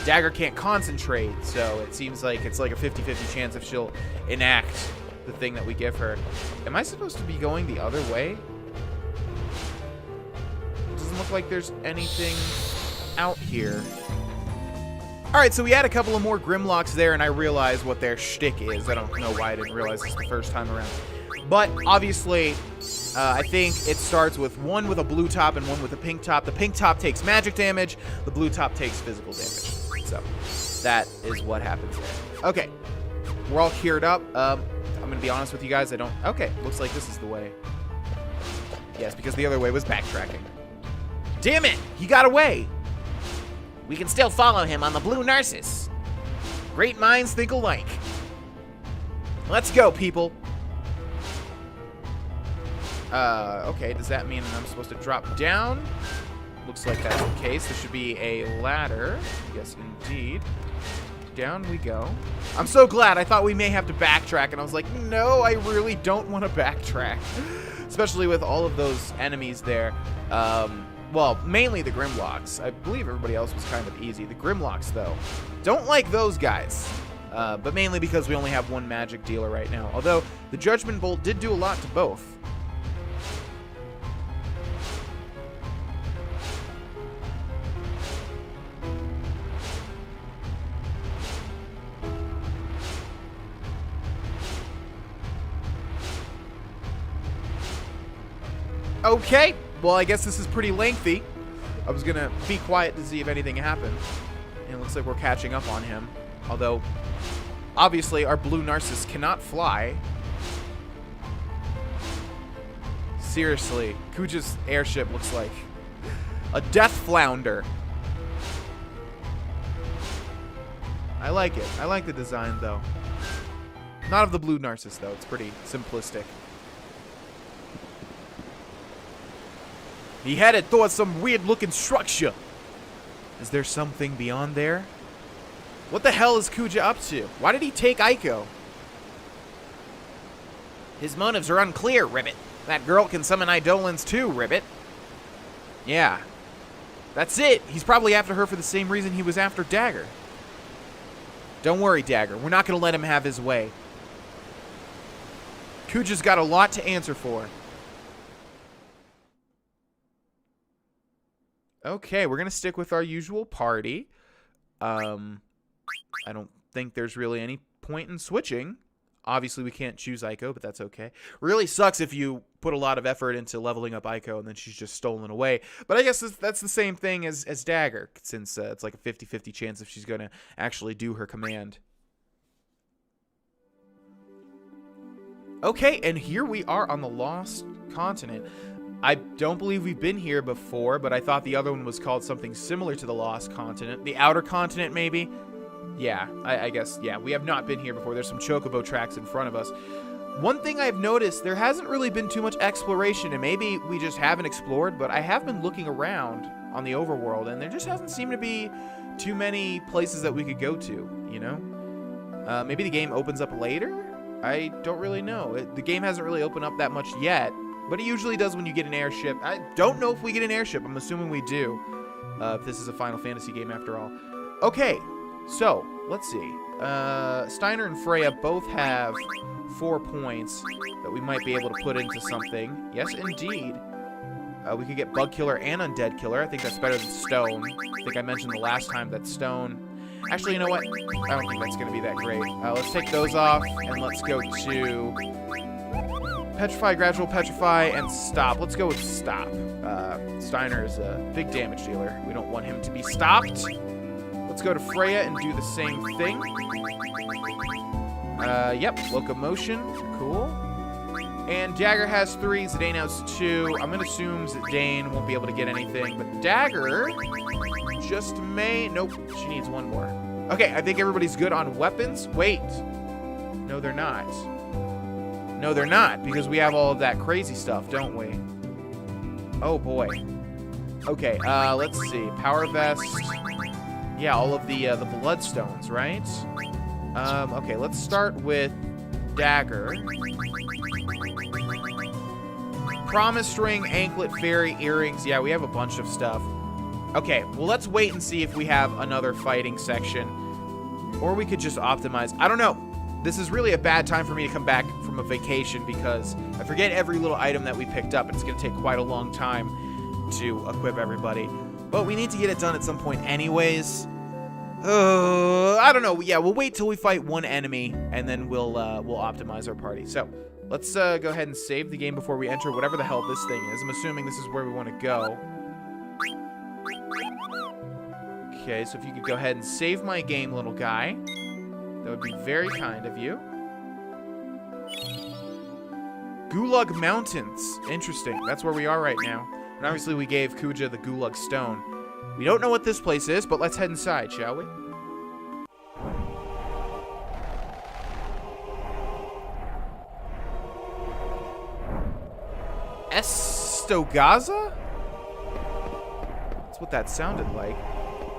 Dagger can't concentrate, so it seems like it's like a 50-50 chance if she'll enact the thing that we give her. Am I supposed to be going the other way? Doesn't look like there's anything out here. Alright, so we had a couple of more Grimlocks there, and I realized what their shtick is. I don't know why I didn't realize this the first time around. But, obviously, I think it starts with one with a blue top and one with a pink top. The pink top takes magic damage. The blue top takes physical damage. So, that is what happens there. Okay. We're all geared up. I'm going to be honest with you guys. I don't... Okay, looks like this is the way. Yes, because the other way was backtracking. Damn it! He got away! We can still follow him on the Blue Narcissus. Great minds think alike. Let's go, people. Okay, does that mean I'm supposed to drop down? Looks like that's the case. There should be a ladder. Yes, indeed. Down we go. I'm so glad. I thought we may have to backtrack, and I was like, no, I really don't want to backtrack. Especially with all of those enemies there. Well, mainly the Grimlocks. I believe everybody else was kind of easy. The Grimlocks, though, don't like those guys. But mainly because we only have one magic dealer right now. Although, the Judgment Bolt did do a lot to both. Okay, well, I guess this is pretty lengthy. I was gonna be quiet to see if anything happened. And it looks like we're catching up on him. Although, Obviously, our blue Narcissus cannot fly. Seriously, Kuja's airship looks like a death flounder. I like it. I like the design, though. Not of the blue Narcissus, though. It's pretty simplistic. He headed towards some weird-looking structure. Is there something beyond there? What the hell is Kuja up to? Why did he take Aiko? His motives are unclear, Ribbit. That girl can summon Eidolons too, Ribbit. Yeah. That's it. He's probably after her for the same reason he was after Dagger. Don't worry, Dagger. We're not going to let him have his way. Kuja's got a lot to answer for. Okay, we're going to stick with our usual party. I don't think there's really any point in switching. Obviously, we can't choose Aiko, but that's okay. Really sucks if you put a lot of effort into leveling up Aiko and then she's just stolen away. But I guess that's the same thing as Dagger, since it's like a 50-50 chance if she's going to actually do her command. Okay, and here we are on the Lost Continent. I don't believe we've been here before, but I thought the other one was called something similar to the Lost Continent. The Outer Continent, maybe? Yeah, I guess, yeah. We have not been here before. There's some chocobo tracks in front of us. One thing I've noticed, there hasn't really been too much exploration, and maybe we just haven't explored, but I have been looking around on the overworld, and there just hasn't seemed to be too many places that we could go to, you know? Maybe the game opens up later? I don't really know. The game hasn't really opened up that much yet. But it usually does when you get an airship. I don't know if we get an airship. I'm assuming we do. If this is a Final Fantasy game after all. Okay, so let's see. Steiner and Freya both have 4 points that we might be able to put into something. Yes, indeed. We could get Bug Killer and Undead Killer. I think that's better than Stone. I think I mentioned the last time that Stone... Actually, you know what? I don't think that's going to be that great. Let's take those off, and let's go to... Petrify, Gradual Petrify, and Stop. Let's go with Stop. Steiner is a big damage dealer. We don't want him to be stopped. Let's go to Freya and do the same thing. Yep, Locomotion. Cool. And Dagger has 3, Zidane has 2. I'm going to assume Zidane won't be able to get anything, but Dagger just may... Nope, she needs 1 more. Okay, I think everybody's good on weapons. Wait. No, they're not. No, they're not, because we have all of that crazy stuff, don't we? Oh, boy. Okay, let's see. Power Vest. Yeah, all of the Bloodstones, right? Okay, let's start with Dagger. Promise Ring, Anklet, Fairy, Earrings. Yeah, we have a bunch of stuff. Okay, well, let's wait and see if we have another fighting section. Or we could just optimize. I don't know. This is really a bad time for me to come back from a vacation because I forget every little item that we picked up, and it's going to take quite a long time to equip everybody. But we need to get it done at some point anyways. I don't know. Yeah, we'll wait till we fight one enemy, and then we'll optimize our party. So let's go ahead and save the game before we enter whatever the hell this thing is. I'm assuming this is where we want to go. Okay, so if you could go ahead and save my game, little guy. That would be very kind of you. Gulag Mountains. Interesting. That's where we are right now. And obviously we gave Kuja the Gulag Stone. We don't know what this place is, but let's head inside, shall we? Estogaza? That's what that sounded like.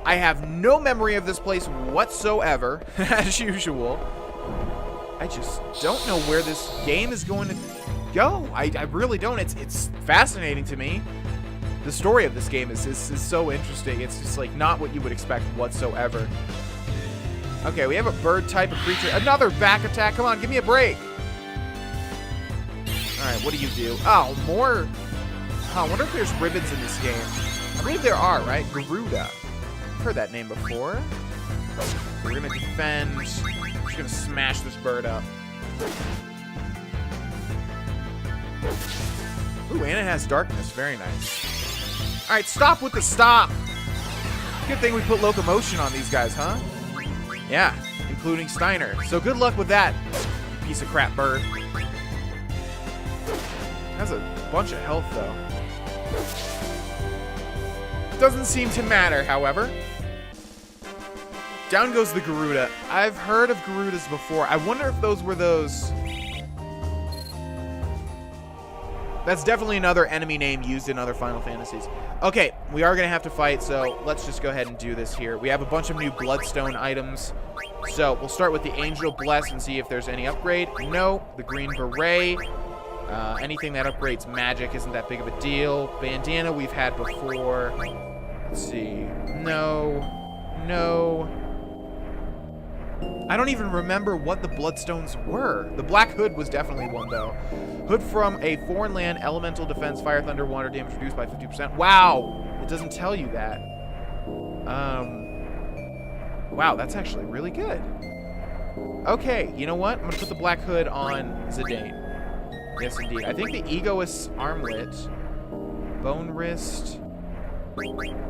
I have no memory of this place whatsoever, as usual. I just don't know where this game is going to go. I really don't. It's fascinating to me. The story of this game is so interesting. It's just like not what you would expect whatsoever. Okay, we have a bird type of creature. Another back attack. Come on, give me a break. All right, what do you do? Oh, more. Oh, I wonder if there's ribbons in this game. I believe there are, right? Garuda. I've heard that name before. We're gonna defend. We're just gonna smash this bird up. Ooh, and it has darkness. Very nice. All right, stop with the stop. Good thing we put locomotion on these guys, huh? Yeah, including Steiner. So good luck with that, piece of crap bird. Has a bunch of health, though. Doesn't seem to matter, however. Down goes the Garuda. I've heard of Garudas before. I wonder if those were those... That's definitely another enemy name used in other Final Fantasies. Okay, we are going to have to fight, so let's just go ahead and do this here. We have a bunch of new Bloodstone items. So we'll start with the Angel Bless and see if there's any upgrade. No. The Green Beret. Anything that upgrades magic isn't that big of a deal. Bandana we've had before. Let's see. No. No. I don't even remember what the Bloodstones were. The Black Hood was definitely one, though. Hood from a foreign land, elemental defense, fire, thunder, water damage reduced by 50%. Wow! It doesn't tell you that. Wow, that's actually really good. Okay, you know what? I'm going to put the Black Hood on Zidane. Yes, indeed. I think the Egoist's Armlet. Bone Wrist...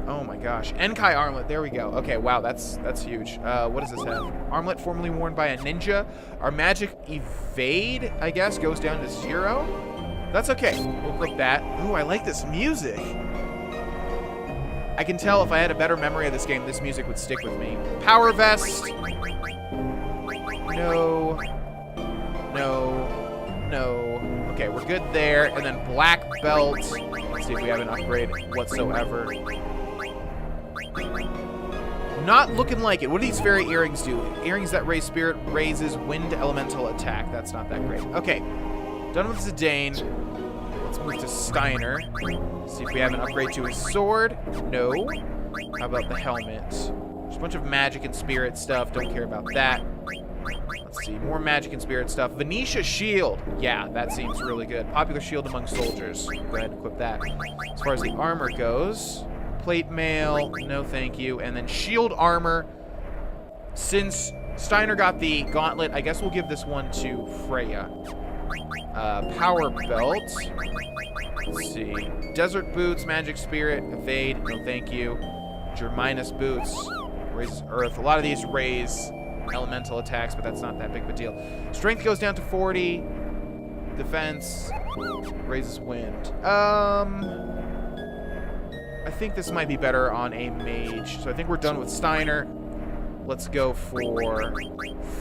Oh my gosh. Enkai Armlet, there we go. Okay, wow, that's huge. What does this have? Armlet formerly worn by a ninja. Our magic evade, I guess, goes down to 0. That's okay. We'll equip that. Ooh, I like this music. I can tell if I had a better memory of this game, this music would stick with me. Power Vest. No. No. No. Okay, we're good there. And then Black Belt. Let's see if we have an upgrade whatsoever. Not looking like it. What do these fairy earrings do? Earrings that raise spirit raises wind elemental attack. That's not that great. Okay. Done with Zidane. Let's move to Steiner. See if we have an upgrade to his sword. No. How about the helmet? There's a bunch of magic and spirit stuff. Don't care about that. Let's see. More magic and spirit stuff. Venetia Shield. Yeah, that seems really good. Popular shield among soldiers. Go ahead and equip that. As far as the armor goes, plate mail. No, thank you. And then shield armor. Since Steiner got the gauntlet, I guess we'll give this one to Freya. Power belt. Let's see. Desert boots, magic spirit, evade. No, thank you. Germinus boots. Raises earth. A lot of these raise elemental attacks, but that's not that big of a deal. Strength goes down to 40. Defense raises wind. I think this might be better on a mage. So I think we're done with Steiner. Let's go for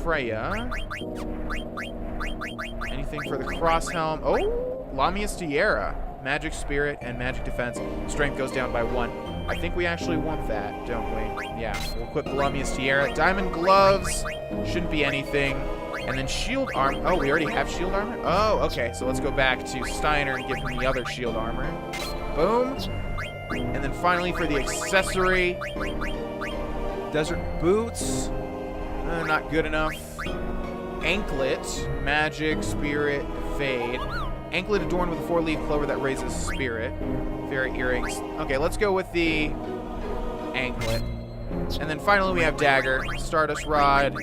Freya. Anything for the cross helm? Oh, Lamia's Tiara. Magic spirit and magic defense. Strength goes down by 1. I think we actually want that, don't we? Yeah, we'll equip the Lamia's Tiara. Diamond gloves. Shouldn't be anything. And then shield armor. Oh, we already have shield armor? Oh, okay. So let's go back to Steiner and give him the other shield armor. Boom. And then finally for the accessory. Desert boots. Not good enough. Anklet. Magic, spirit, evade. Anklet adorned with a 4-leaf clover that raises spirit. Fairy earrings. Okay, let's go with the anklet. And then finally we have dagger. Stardust rod.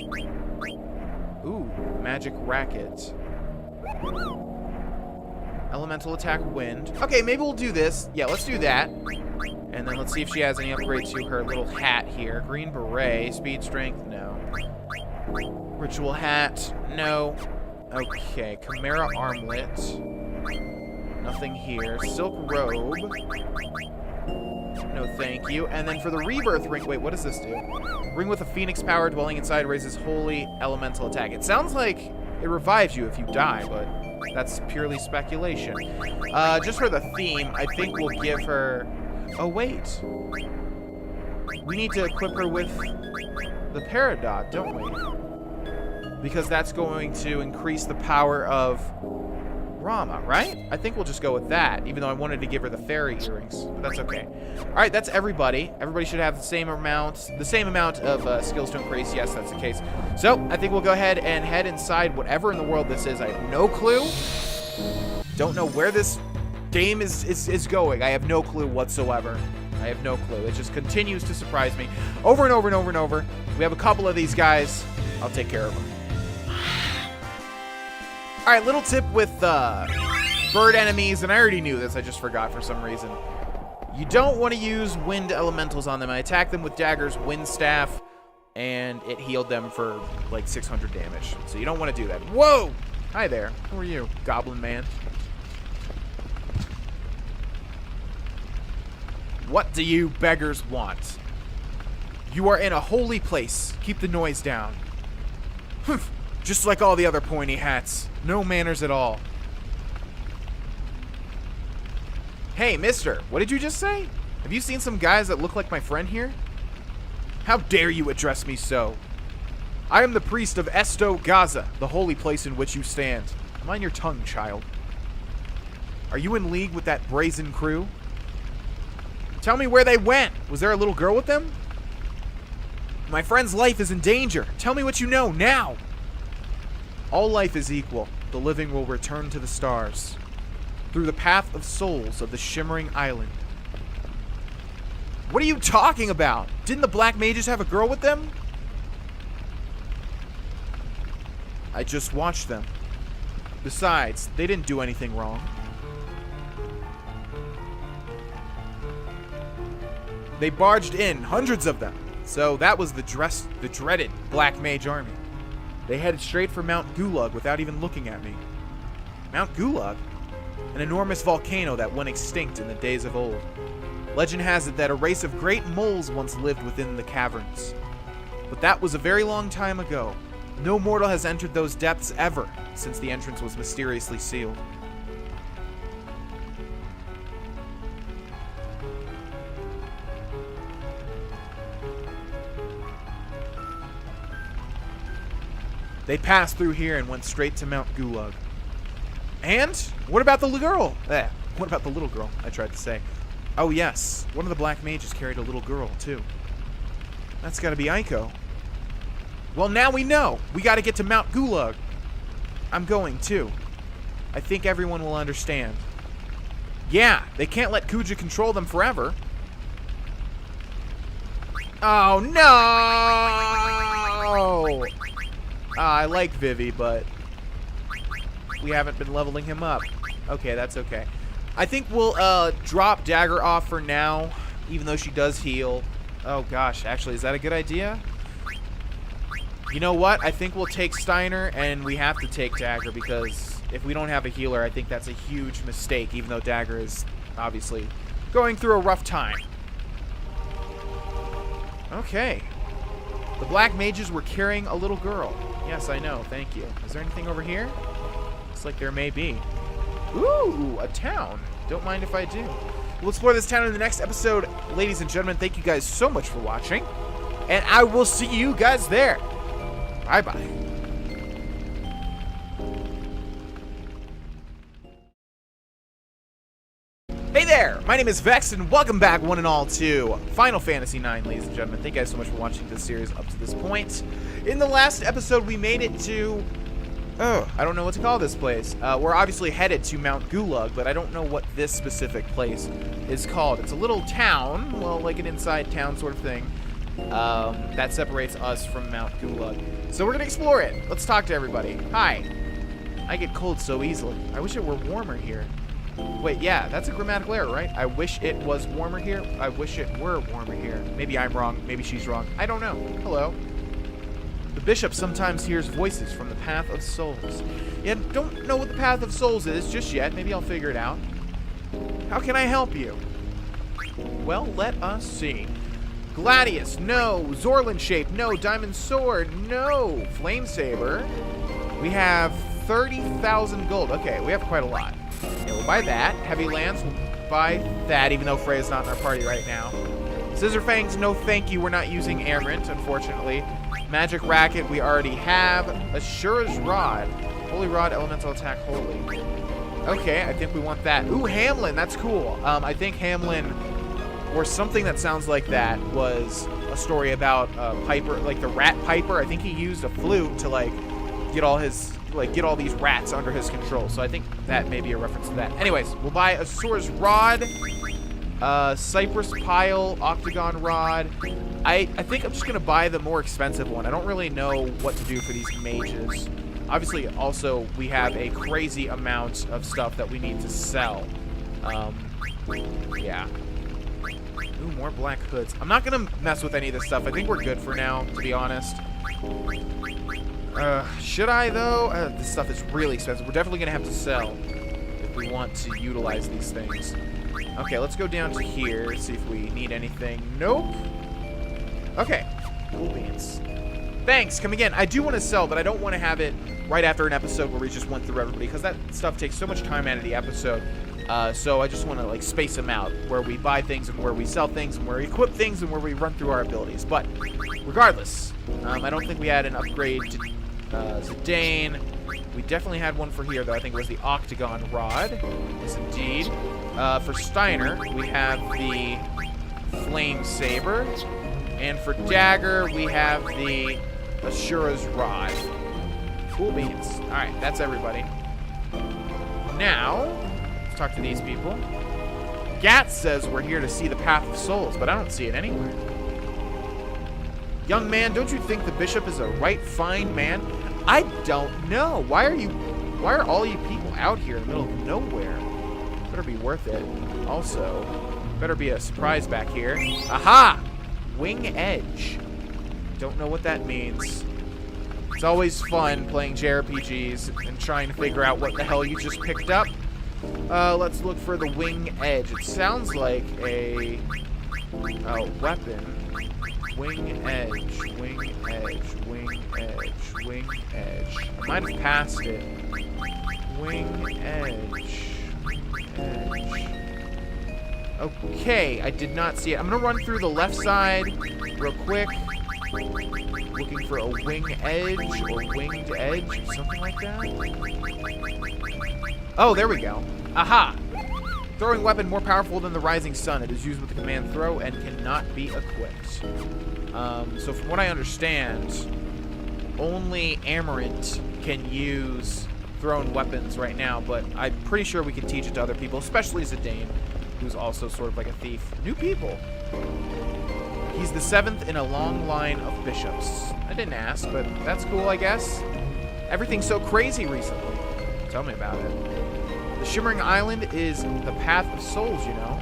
Ooh, magic racket. Elemental attack wind. Okay, maybe we'll do this. Yeah, let's do that. And then let's see if she has any upgrade to her little hat here. Green beret. Speed strength. No. Ritual hat. No. Okay, Chimera armlet. Nothing here. Silk robe. No, thank you. And then for the rebirth ring, wait, what does this do? Ring with a phoenix power dwelling inside raises holy elemental attack. It sounds like it revives you if you die, but that's purely speculation. Just for the theme, I think we'll give her... Oh, wait. We need to equip her with the Peridot, don't we? Because that's going to increase the power of Rama, right? I think we'll just go with that, even though I wanted to give her the fairy earrings, but that's okay. All right, that's everybody. Everybody should have the same amount of skills to increase. Yes, that's the case. So I think we'll go ahead and head inside whatever in the world this is. I have no clue. Don't know where this game is going. I have no clue whatsoever. I have no clue. It just continues to surprise me over and over and over and over. We have a couple of these guys. I'll take care of them. All right, little tip with bird enemies, and I already knew this, I just forgot for some reason. You don't want to use wind elementals on them. I attack them with daggers, wind staff, and it healed them for like 600 damage. So you don't want to do that. Whoa! Hi there. Who are you, Goblin Man? What do you beggars want? You are in a holy place. Keep the noise down. Humph. Just like all the other pointy hats. No manners at all. Hey, mister, what did you just say? Have you seen some guys that look like my friend here? How dare you address me so? I am the priest of Esto Gaza, the holy place in which you stand. Mind your tongue, child. Are you in league with that brazen crew? Tell me where they went. Was there a little girl with them? My friend's life is in danger. Tell me what you know, now. All life is equal. The living will return to the stars. Through the path of souls of the shimmering island. What are you talking about? Didn't the Black Mages have a girl with them? I just watched them. Besides, they didn't do anything wrong. They barged in, hundreds of them. So that was the dreaded Black Mage army. They headed straight for Mount Gulag without even looking at me. Mount Gulag? An enormous volcano that went extinct in the days of old. Legend has it that a race of great moles once lived within the caverns. But that was a very long time ago. No mortal has entered those depths ever, since the entrance was mysteriously sealed. They passed through here and went straight to Mount Gulag. And what about the little girl? What about the little girl, I tried to say. Oh yes, one of the Black Mages carried a little girl, too. That's gotta be Aiko. Well, now we know. We gotta get to Mount Gulag. I'm going, too. I think everyone will understand. Yeah, they can't let Kuja control them forever. Oh, no! I like Vivi, but we haven't been leveling him up. Okay, that's okay. I think we'll drop Dagger off for now, even though she does heal. Oh gosh, actually, is that a good idea? You know what? I think we'll take Steiner, and we have to take Dagger, because if we don't have a healer, I think that's a huge mistake, even though Dagger is obviously going through a rough time. Okay. The Black Mages were carrying a little girl. Yes, I know. Thank you. Is there anything over here? Looks like there may be. Ooh, a town. Don't mind if I do. We'll explore this town in the next episode. Ladies and gentlemen, thank you guys so much for watching. And I will see you guys there. Bye-bye. Hey there! My name is Vex, and welcome back, one and all, to Final Fantasy IX, ladies and gentlemen. Thank you guys so much for watching this series up to this point. In the last episode, we made it to... Oh, I don't know what to call this place. We're obviously headed to Mount Gulag, but I don't know what this specific place is called. It's a little town, well, like an inside town sort of thing, that separates us from Mount Gulag. So we're going to explore it. Let's talk to everybody. Hi. I get cold so easily. I wish it were warmer here. Wait, yeah, that's a grammatical error, right? I wish it was warmer here. I wish it were warmer here. Maybe I'm wrong. Maybe she's wrong. I don't know. Hello. The bishop sometimes hears voices from the Path of Souls. Yeah, don't know what the Path of Souls is just yet. Maybe I'll figure it out. How can I help you? Well, let us see. Gladius, no. Zorlin Shape, no. Diamond Sword, no. Flame Saber. We have 30,000 gold. Okay, we have quite a lot. Yeah, we'll buy that. Heavy Lance, we'll buy that, even though Freya's not in our party right now. Scissor Fangs, no thank you. We're not using Amarant, unfortunately. Magic Racket, we already have. Ashura's Rod. Holy Rod, Elemental Attack, Holy. Okay, I think we want that. Ooh, Hamlin, that's cool. I think Hamlin, or something that sounds like that, was a story about Piper, like the Rat Piper. I think he used a flute to, like, get all these rats under his control. So I think that may be a reference to that. Anyways, we'll buy Asura's Rod, Cypress Pile, Octagon Rod. I think I'm just going to buy the more expensive one. I don't really know what to do for these mages. Obviously, also, we have a crazy amount of stuff that we need to sell. Yeah. Ooh, more black hoods. I'm not gonna mess with any of this stuff. I think we're good for now, to be honest. Should I, though? This stuff is really expensive. We're definitely gonna have to sell if we want to utilize these things. Okay, let's go down to here, see if we need anything. Nope. Okay. Cool beans. Thanks, come again. I do want to sell, but I don't want to have it right after an episode where we just went through everybody, because that stuff takes so much time out of the episode. So I just want to, like, space them out, where we buy things and where we sell things and where we equip things and where we run through our abilities. But regardless, I don't think we had an upgrade to Zidane. We definitely had one for here, though. I think it was the Octagon Rod. Yes, indeed. For Steiner, we have the Flame Saber. And for Dagger, we have the Ashura's Rod. Cool beans. Alright, that's everybody. Now, let's talk to these people. Gat says we're here to see the Path of Souls, but I don't see it anywhere. Young man, don't you think the bishop is a right fine man? I don't know. Why are all you people out here in the middle of nowhere? Better be worth it. Also, better be a surprise back here. Aha! Wing Edge. Don't know what that means. It's always fun playing JRPGs and trying to figure out what the hell you just picked up. Let's look for the Wing Edge. It sounds like a weapon. Wing Edge, Wing Edge, Wing Edge, Wing Edge. I might have passed it. Wing Edge. Edge. Okay, I did not see it. I'm going to run through the left side real quick. Looking for a wing edge or winged edge or something like that. Oh, there we go. Aha! Throwing weapon more powerful than the rising sun. It is used with the command throw and cannot be equipped. So from what I understand, only Amarant can use thrown weapons right now, but I'm pretty sure we can teach it to other people, especially Zidane, who's also sort of like a thief. New people. He's the 7th in a long line of bishops. I didn't ask, but that's cool, I guess. Everything's so crazy recently. Tell me about it. The Shimmering Island is the Path of Souls, you know.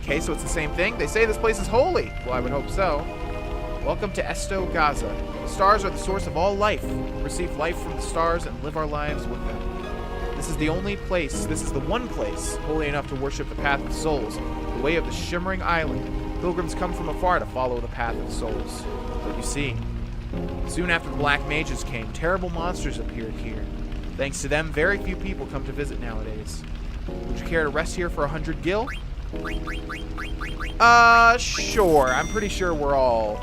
Okay, so it's the same thing. They say this place is holy. Well, I would hope so. Welcome to Esto Gaza. The stars are the source of all life. We receive life from the stars and live our lives with them. This is the one place holy enough to worship the Path of Souls, the way of the Shimmering Island. Pilgrims come from afar to follow the Path of Souls. But you see, soon after the Black Mages came, terrible monsters appeared here. Thanks to them, very few people come to visit nowadays. Would you care to rest here for 100 gil? Sure. I'm pretty sure we're all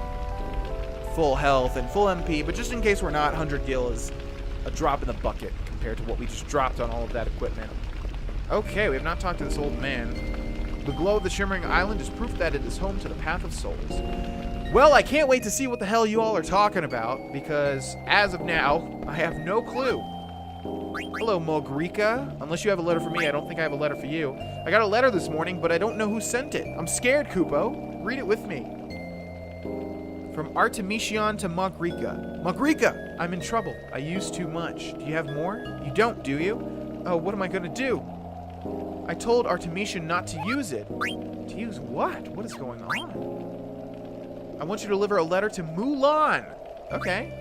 full health and full MP, but just in case we're not, 100 gil is a drop in the bucket compared to what we just dropped on all of that equipment. Okay, we have not talked to this old man. The glow of the Shimmering Island is proof that it is home to the Path of Souls. Well, I can't wait to see what the hell you all are talking about, because as of now, I have no clue. Hello, Mogrica. Unless you have a letter for me, I don't think I have a letter for you. I got a letter this morning, but I don't know who sent it. I'm scared, Kupo. Read it with me. From Artemisian to Mogrica. Mogrica, I'm in trouble. I used too much. Do you have more? You don't, do you? Oh, what am I gonna do? I told Artemisian not to use it. To use what? What is going on? I want you to deliver a letter to Mulan. Okay.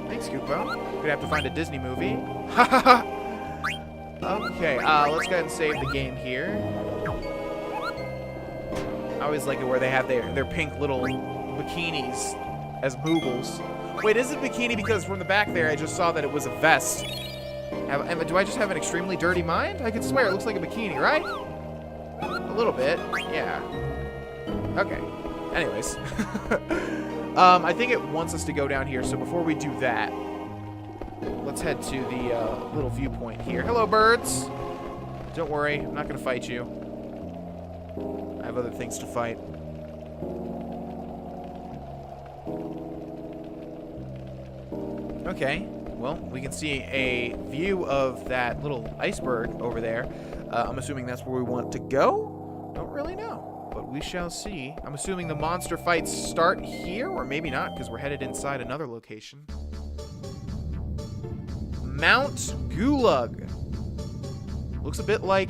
Thanks, Kupo. We'd have to find a Disney movie. Ha ha ha! Okay, let's go ahead and save the game here. I always like it where they have their pink little bikinis as Moogles. Wait, is it bikini? Because from the back there, I just saw that it was a vest. Do I just have an extremely dirty mind? I could swear it looks like a bikini, right? A little bit, yeah. Okay. Anyways. I think it wants us to go down here, so before we do that, let's head to the little viewpoint here. Hello, birds! Don't worry, I'm not going to fight you. I have other things to fight. Okay. Well, we can see a view of that little iceberg over there. I'm assuming that's where we want to go? Don't really know, but we shall see. I'm assuming the monster fights start here, or maybe not, because we're headed inside another location. Mount Gulag. Looks a bit like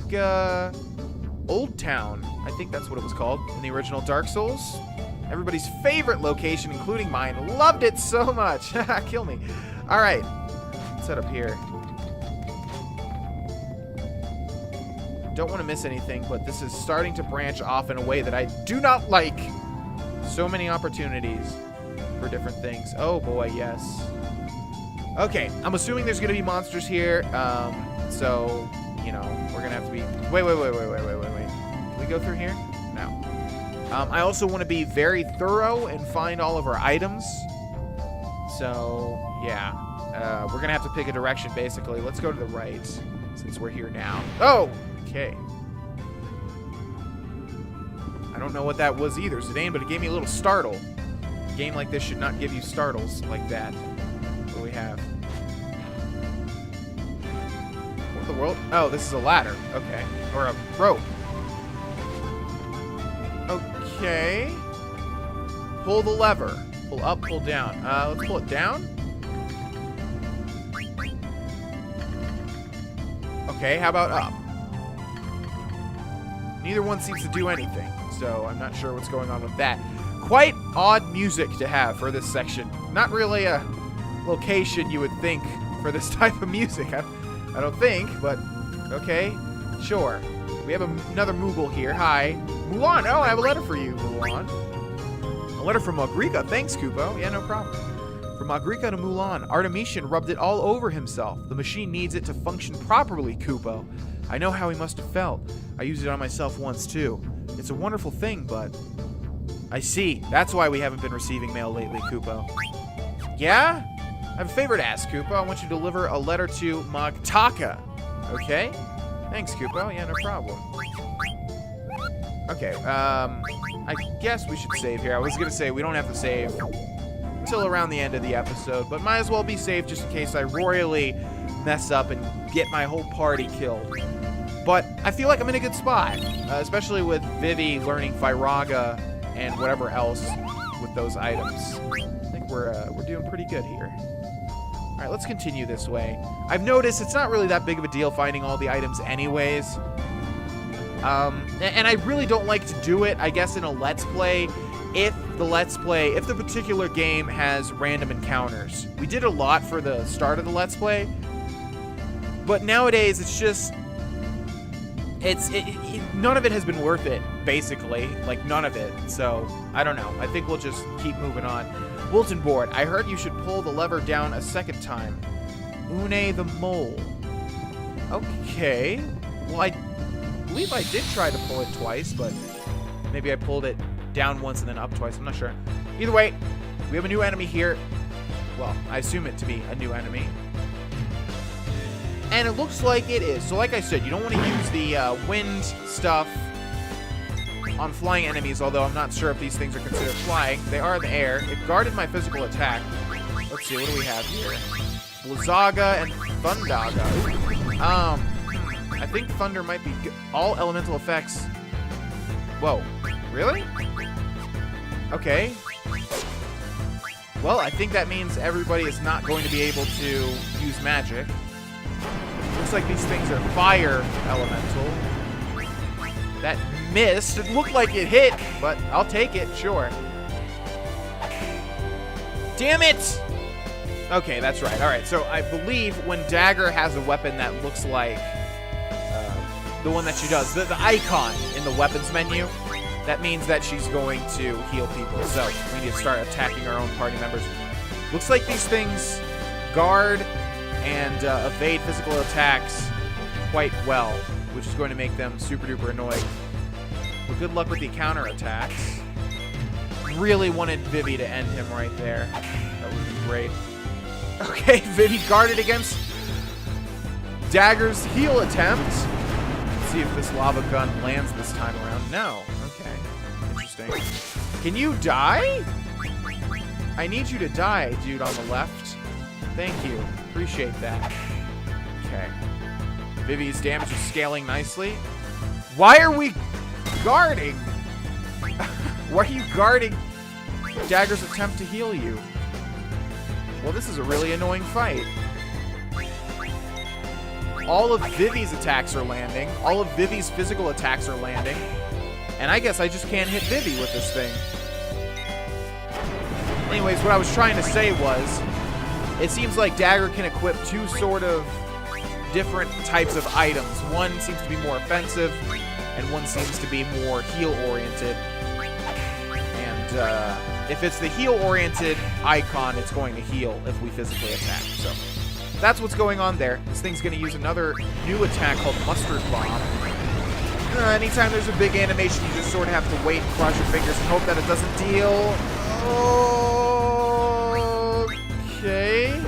Old Town. I think that's what it was called in the original Dark Souls. Everybody's favorite location, including mine. Loved it so much. Kill me. All right. Let's head up here. Don't want to miss anything, but this is starting to branch off in a way that I do not like. So many opportunities for different things. Oh boy, yes. Okay, I'm assuming there's going to be monsters here. So, you know, we're going to have to be... Wait. Can we go through here? No. I also want to be very thorough and find all of our items. So, yeah. We're going to have to pick a direction, basically. Let's go to the right, since we're here now. Oh! Okay. I don't know what that was either, Zidane, but it gave me a little startle. A game like this should not give you startles like that. What do we have? What in the world? Oh, this is a ladder. Okay. Or a rope. Okay. Pull the lever. Pull up, pull down. Let's pull it down. Okay, how about up? Neither one seems to do anything, so I'm not sure what's going on with that. Quite odd music to have for this section. Not really a location you would think for this type of music, I don't think, but okay, sure. We have another Moogle here. Hi. Mulan. Oh, I have a letter for you, Mulan. A letter from Magrica. Thanks, Kupo. Yeah, no problem. From Magrica to Mulan. Artemisian rubbed it all over himself. The machine needs it to function properly, Kupo. I know how he must have felt. I used it on myself once, too. It's a wonderful thing, but... I see. That's why we haven't been receiving mail lately, Kupo. Yeah? I have a favor to ask, Kupo. I want you to deliver a letter to Magtaka. Okay? Thanks, Kupo. Yeah, no problem. Okay, I guess we should save here. I was gonna say we don't have to save until around the end of the episode, but might as well be safe just in case I royally mess up and get my whole party killed. But I feel like I'm in a good spot, especially with Vivi learning Firaga and whatever else with those items. I think we're doing pretty good here. All right, let's continue this way. I've noticed it's not really that big of a deal finding all the items anyways. And I really don't like to do it, I guess, in a Let's Play if the particular game has random encounters. We did a lot for the start of the Let's Play, but nowadays it's just... none of it has been worth it, basically. Like, none of it. So, I don't know. I think we'll just keep moving on. Bulletin board. I heard you should pull the lever down a second time. Une the mole. Okay. Well, I believe I did try to pull it twice, but maybe I pulled it down once and then up twice. I'm not sure. Either way, we have a new enemy here. Well, I assume it to be a new enemy. And it looks like it is. So like I said, you don't want to use the wind stuff on flying enemies, although I'm not sure if these things are considered flying. They are in the air. It guarded my physical attack. Let's see, what do we have here? Blizzaga and Thundaga. I think Thunder might be all elemental effects. Whoa, really? Okay. Well, I think that means everybody is not going to be able to use magic. Looks like these things are fire elemental. That missed. It looked like it hit, but I'll take it, sure. Damn it! Okay, that's right. All right, so I believe when Dagger has a weapon that looks like the one that she does, the icon in the weapons menu, that means that she's going to heal people. So we need to start attacking our own party members. Looks like these things guard and evade physical attacks quite well, which is going to make them super duper annoying. But good luck with the counter attacks. Really wanted Vivi to end him right there. That would be great. Okay, Vivi guarded against Dagger's heal attempt. Let's see if this lava gun lands this time around. No. Okay. Interesting. Can you die? I need you to die, dude on the left. Thank you. Appreciate that. Okay. Vivi's damage is scaling nicely. Why are we guarding? Why are you guarding Dagger's attempt to heal you? Well, this is a really annoying fight. all of Vivi's attacks are landing. All of Vivi's physical attacks are landing. And I guess I just can't hit Vivi with this thing. Anyways, what I was trying to say was, it seems like Dagger can equip two sort of different types of items. One seems to be more offensive, and one seems to be more heal-oriented. And if it's the heal-oriented icon, it's going to heal if we physically attack. So that's what's going on there. This thing's going to use another new attack called Mustard Bomb. Anytime there's a big animation, you just sort of have to wait and cross your fingers and hope that it doesn't deal. Okay.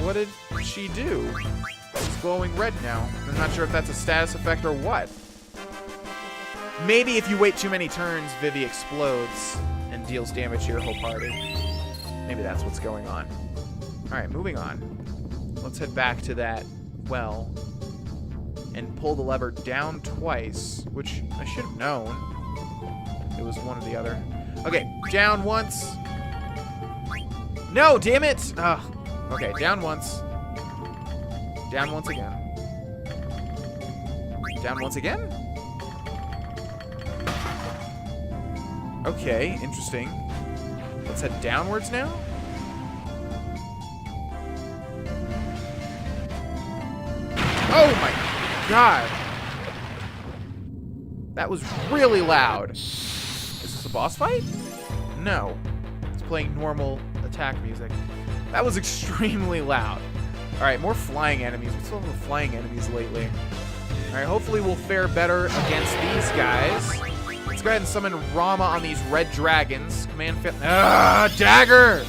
What did she do? It's glowing red now. I'm not sure if that's a status effect or what. Maybe if you wait too many turns, Vivi explodes and deals damage to your whole party. Maybe that's what's going on. Alright, moving on. Let's head back to that well and pull the lever down twice, which I should have known. It was one or the other. Okay, down once. No, damn it! Ugh. Okay, down once. Down once again. Down once again? Okay, interesting. Let's head downwards now. Oh my God. That was really loud. Is this a boss fight? No. It's playing normal attack music. That was extremely loud. Alright, more flying enemies. What's up with flying enemies lately? Alright, hopefully we'll fare better against these guys. Let's go ahead and summon Rama on these red dragons. Command Dagger!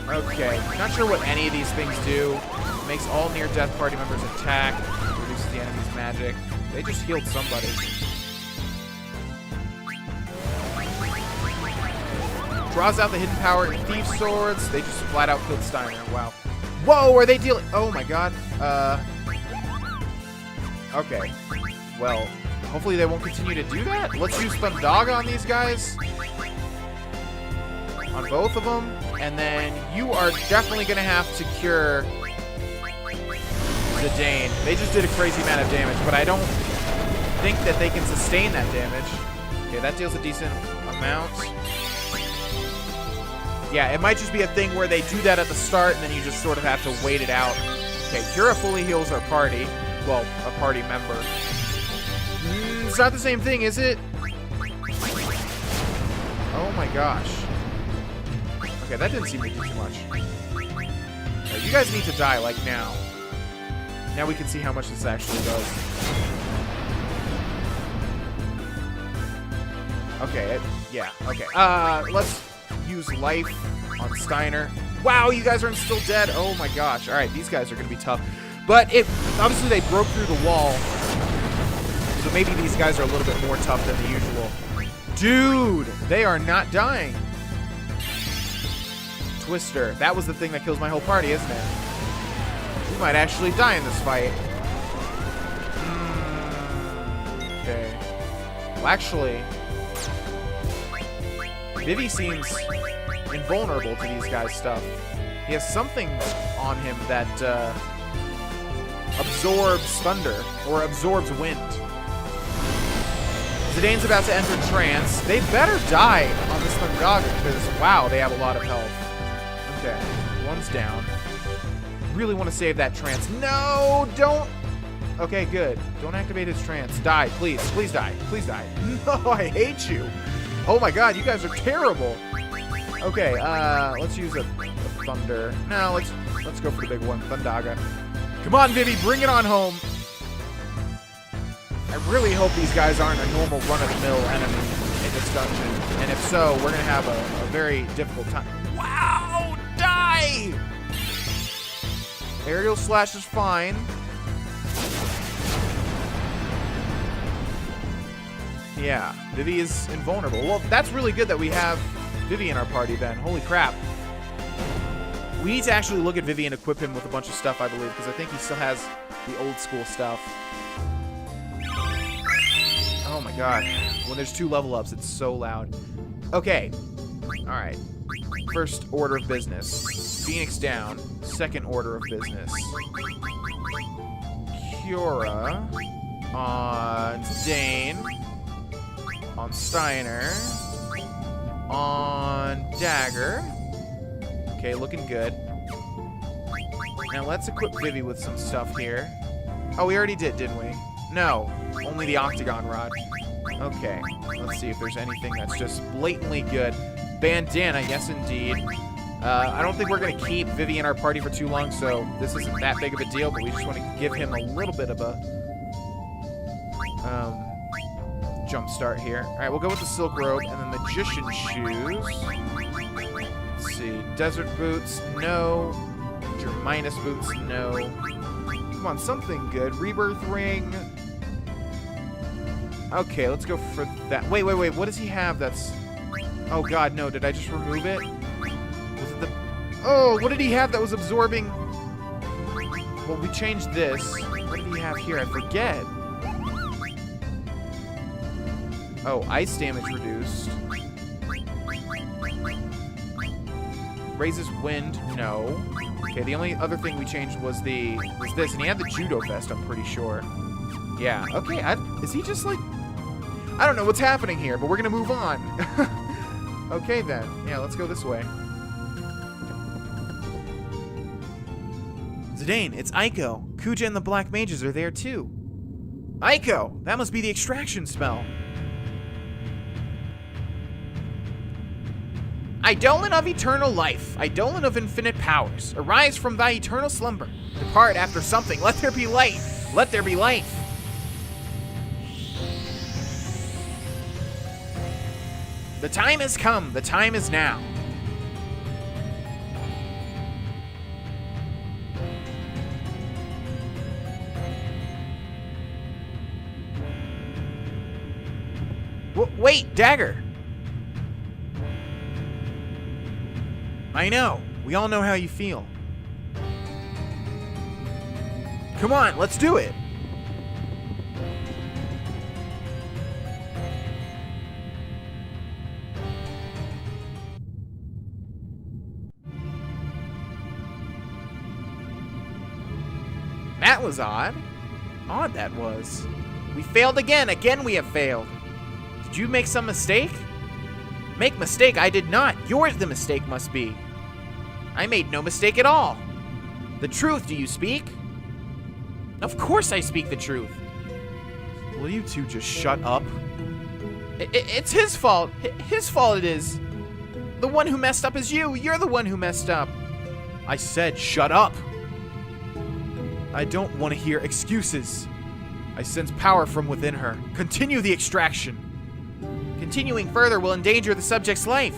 Okay, not sure what any of these things do. It makes all near-death party members attack. Reduces the enemy's magic. They just healed somebody. Draws out the hidden power in Thief Swords. They just flat out killed Steiner. Wow. Whoa, are they dealing? Oh my God. Okay. Well, hopefully they won't continue to do that. Let's use Thundaga on these guys. On both of them. And then you are definitely going to have to cure Zidane. They just did a crazy amount of damage, but I don't think that they can sustain that damage. Okay, that deals a decent amount. Yeah, it might just be a thing where they do that at the start, and then you just sort of have to wait it out. Okay, Kira fully heals our party. Well, a party member. It's not the same thing, is it? Oh my gosh. Okay, that didn't seem to do too much. Okay, you guys need to die, like now. Now we can see how much this actually does. Okay, yeah, okay. Let's use life on Steiner. Wow, you guys aren't still dead. Oh my gosh. All right, these guys are going to be tough. But obviously they broke through the wall. So maybe these guys are a little bit more tough than the usual. Dude, they are not dying. Twister. That was the thing that kills my whole party, isn't it? We might actually die in this fight. Okay. Well, actually, Vivi seems invulnerable to these guys' stuff. He has something on him that absorbs thunder, or absorbs wind. Zidane's about to enter trance. They better die on this Thundaga, because, wow, they have a lot of health. Okay, one's down. Really want to save that trance. No, don't. Okay, good. Don't activate his trance. Die, please. Please die. Please die. No, I hate you. Oh my God, you guys are terrible. Okay, let's use a thunder. No, let's go for the big one, Thundaga. Come on, Vivi, bring it on home. I really hope these guys aren't a normal run-of-the-mill enemy in this dungeon. And if so, we're gonna have a very difficult time. Wow, die! Aerial slash is fine. Yeah, Vivi is invulnerable. Well, that's really good that we have Vivi in our party then. Holy crap. We need to actually look at Vivi and equip him with a bunch of stuff, I believe, because I think he still has the old school stuff. Oh my God. When there's 2 level ups, it's so loud. Okay. Alright. First order of business. Phoenix down. Second order of business. Kiora. On Zidane. On Steiner. On Dagger. Okay, looking good. Now let's equip Vivi with some stuff here. Oh, we already did, didn't we? No, only the Octagon Rod. Okay, let's see if there's anything that's just blatantly good. Bandana, yes indeed. I don't think we're going to keep Vivi in our party for too long, so this isn't that big of a deal, but we just want to give him a little bit of a jump start here. All right, we'll go with the Silk Robe and then Magician Shoes. Let's see. Desert Boots, no. Germinus Boots, no. Come on, something good. Rebirth Ring. Okay, let's go for that. Wait. What does he have that's... Oh, God, no. Did I just remove it? Was it the... Oh, what did he have that was absorbing... Well, we changed this. What did he have here? I forget. Oh, ice damage reduced. Raises wind, no. Okay, the only other thing we changed was this, and he had the Judo Vest, I'm pretty sure. Yeah, okay, is he just like... I don't know what's happening here, but we're gonna move on. Okay then, yeah, let's go this way. Zidane, it's Aiko. Kuja and the Black Mages are there too. Aiko! That must be the extraction spell. Eidolon of eternal life, Eidolon of infinite powers, arise from thy eternal slumber. Depart after something, let there be light. Let there be light. The time has come, the time is now. Wait, Dagger. I know. We all know how you feel. Come on, let's do it. That was odd. Odd that was. We failed again. Again we have failed. Did you make some mistake? Make mistake? I did not. Yours the mistake must be. I made no mistake at all. The truth, do you speak? Of course I speak the truth. Will you two just shut up? It's his fault. His fault it is. The one who messed up is you. You're the one who messed up. I said shut up. I don't want to hear excuses. I sense power from within her. Continue the extraction. Continuing further will endanger the subject's life.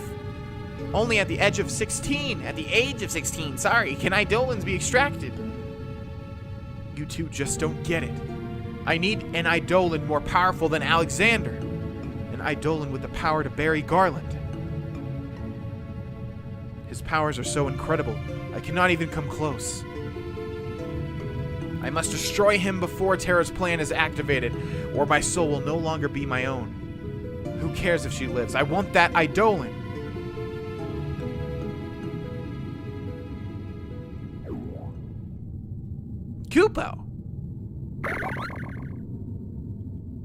Only at the age of 16, sorry, can Eidolons be extracted. You two just don't get it. I need an Eidolon more powerful than Alexander. An Eidolon with the power to bury Garland. His powers are so incredible, I cannot even come close. I must destroy him before Terra's plan is activated, or my soul will no longer be my own. Who cares if she lives? I want that Eidolon. Kupo!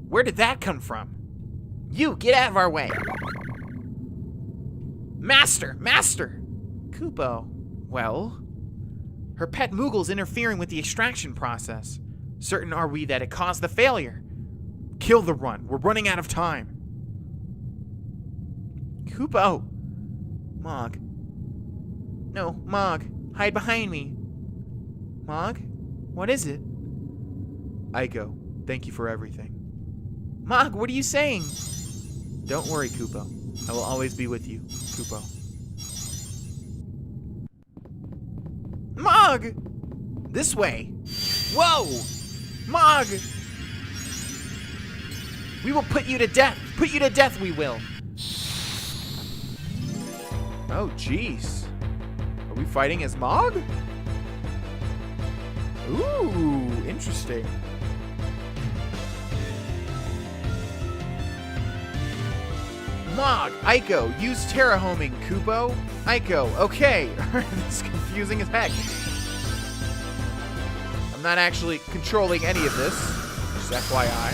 Where did that come from? You, get out of our way! Master! Kupo, well? Her pet Moogle's interfering with the extraction process. Certain are we that it caused the failure. Kill the run. We're running out of time. Kupo! Mog. No, Mog. Hide behind me. Mog? What is it? Aiko, thank you for everything. Mog, what are you saying? Don't worry, Kupo. I will always be with you, Kupo. Mog! This way. Whoa! Mog! We will put you to death. Put you to death, we will. Oh, jeez. Are we fighting as Mog? Ooh, interesting. Mog, Aiko, use Terra homing, Kupo. Aiko, okay. This is confusing as heck. I'm not actually controlling any of this. Just FYI.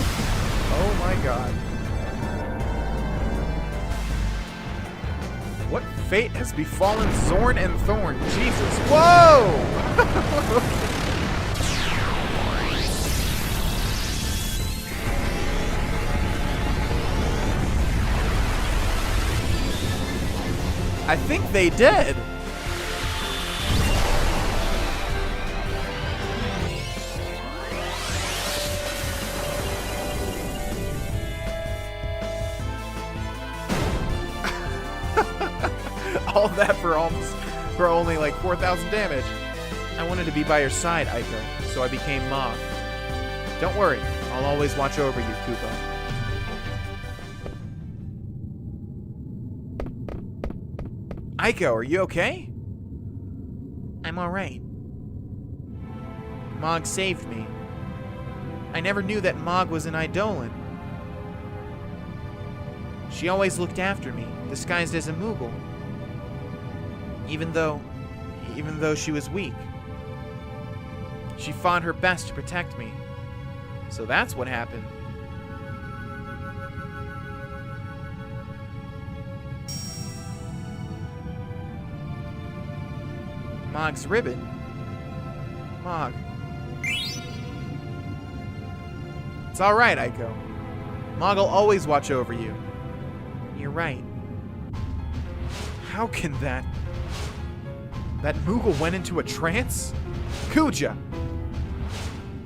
Oh my god. What fate has befallen Zorn and Thorn? Jesus. Whoa! I think they did. All that for only like 4,000 damage. I wanted to be by your side, Aiko, so I became Mog. Don't worry, I'll always watch over you, Koopa. Aiko, are you okay? I'm alright. Mog saved me. I never knew that Mog was an Eidolon. She always looked after me, disguised as a Moogle. Even though she was weak. She fought her best to protect me. So that's what happened. Mog's ribbon. Mog. It's alright, Aiko. Mog'll always watch over you. You're right. How can that Moogle went into a trance? Kuja!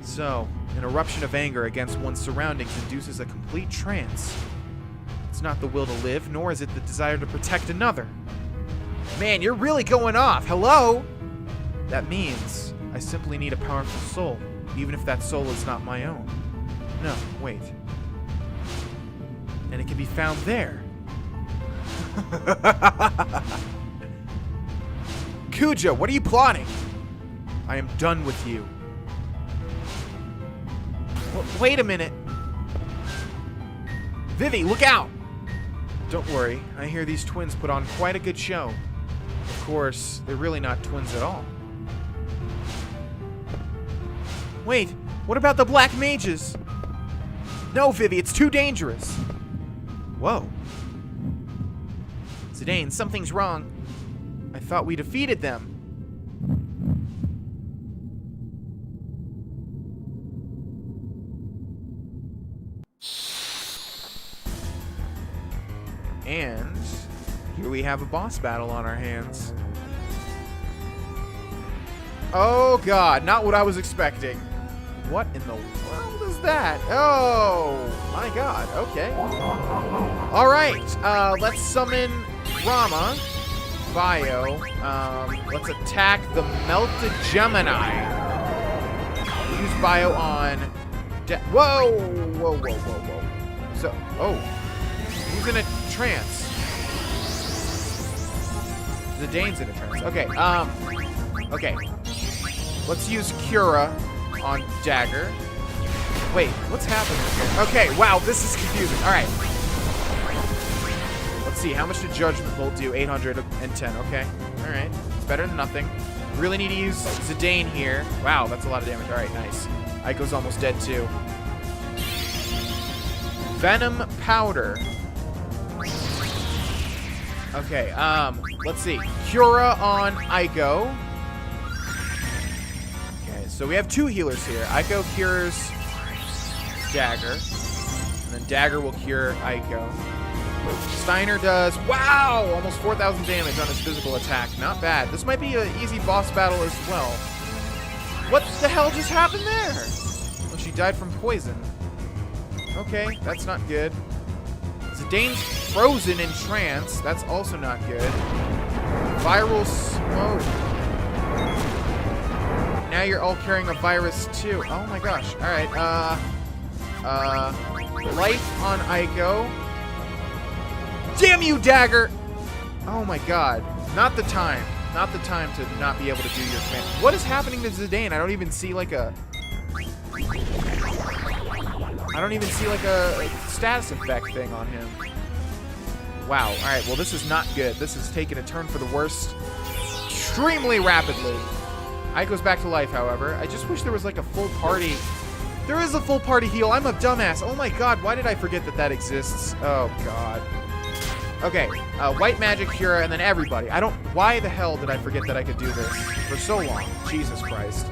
So, an eruption of anger against one's surroundings induces a complete trance. It's not the will to live, nor is it the desire to protect another. Man, you're really going off. Hello? That means I simply need a powerful soul, even if that soul is not my own. No, wait. And it can be found there. Kuja, what are you plotting? I am done with you. Wait a minute. Vivi, look out! Don't worry, I hear these twins put on quite a good show. Of course, they're really not twins at all. Wait, what about the black mages? No, Vivi, it's too dangerous. Whoa. Zidane, something's wrong. I thought we defeated them. And here we have a boss battle on our hands. Oh god, not what I was expecting. What in the world is that? Oh my god, okay. Alright, let's summon Rama. Bio. Let's attack the Melted Gemini. Use Bio on... Whoa! Whoa, whoa, whoa, whoa. So, oh. Who's in a trance? Zidane's in a trance. Okay, okay. Let's use Cura on Dagger. Wait, what's happening here? Okay, wow, this is confusing. Alright. Let's see, how much did Judgment Bolt do? 810, okay. Alright, it's better than nothing. Really need to use Zidane here. Wow, that's a lot of damage. Alright, nice. Aiko's almost dead too. Venom Powder. Okay, let's see. Cura on Aiko. Okay, so we have two healers here. Aiko cures Dagger. And then Dagger will cure Aiko. Steiner does, wow, almost 4,000 damage on his physical attack. Not bad. This might be an easy boss battle as well. What the hell just happened there? Well, she died from poison. Okay, that's not good. Zidane's frozen in trance. That's also not good. Viral smoke. Now you're all carrying a virus too. Oh my gosh. Alright, life on Aiko. Damn you, Dagger! Oh my god. Not the time. Not the time to not be able to do your command. What is happening to Zidane? I don't even see like a status effect thing on him. Wow. Alright, well this is not good. This is taking a turn for the worst extremely rapidly. Aiko's back to life, however. I just wish there was like a full party. There is a full party heal. I'm a dumbass. Oh my god, why did I forget that that exists? Oh god. Okay, white magic, Cura, and then everybody. Why the hell did I forget that I could do this for so long? Jesus Christ.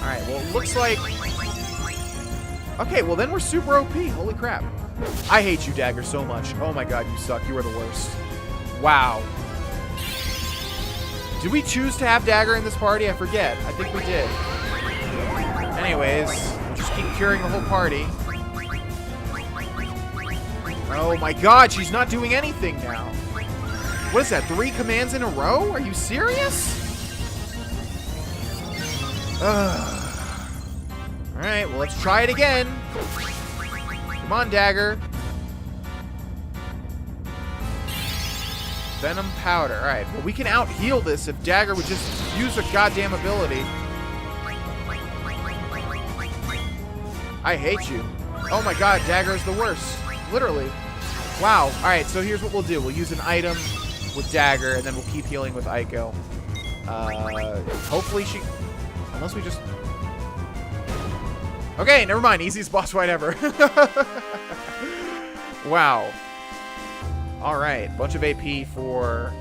Alright, well, it looks like... Okay, well then we're super OP. Holy crap. I hate you, Dagger, so much. Oh my god, you suck. You are the worst. Wow. Did we choose to have Dagger in this party? I forget. I think we did. Anyways, we'll just keep curing the whole party. Oh my god, she's not doing anything now. What is that, 3 commands in a row? Are you serious? Alright, well, let's try it again. Come on, Dagger. Venom powder. Alright, well, we can out-heal this if Dagger would just use her goddamn ability. I hate you. Oh my god, Dagger is the worst. Literally. Wow. Alright, so here's what we'll do. We'll use an item with Dagger, and then we'll keep healing with Aiko. Hopefully she... Unless we just... Okay, never mind. Easiest boss fight ever. Wow. Alright, bunch of AP for...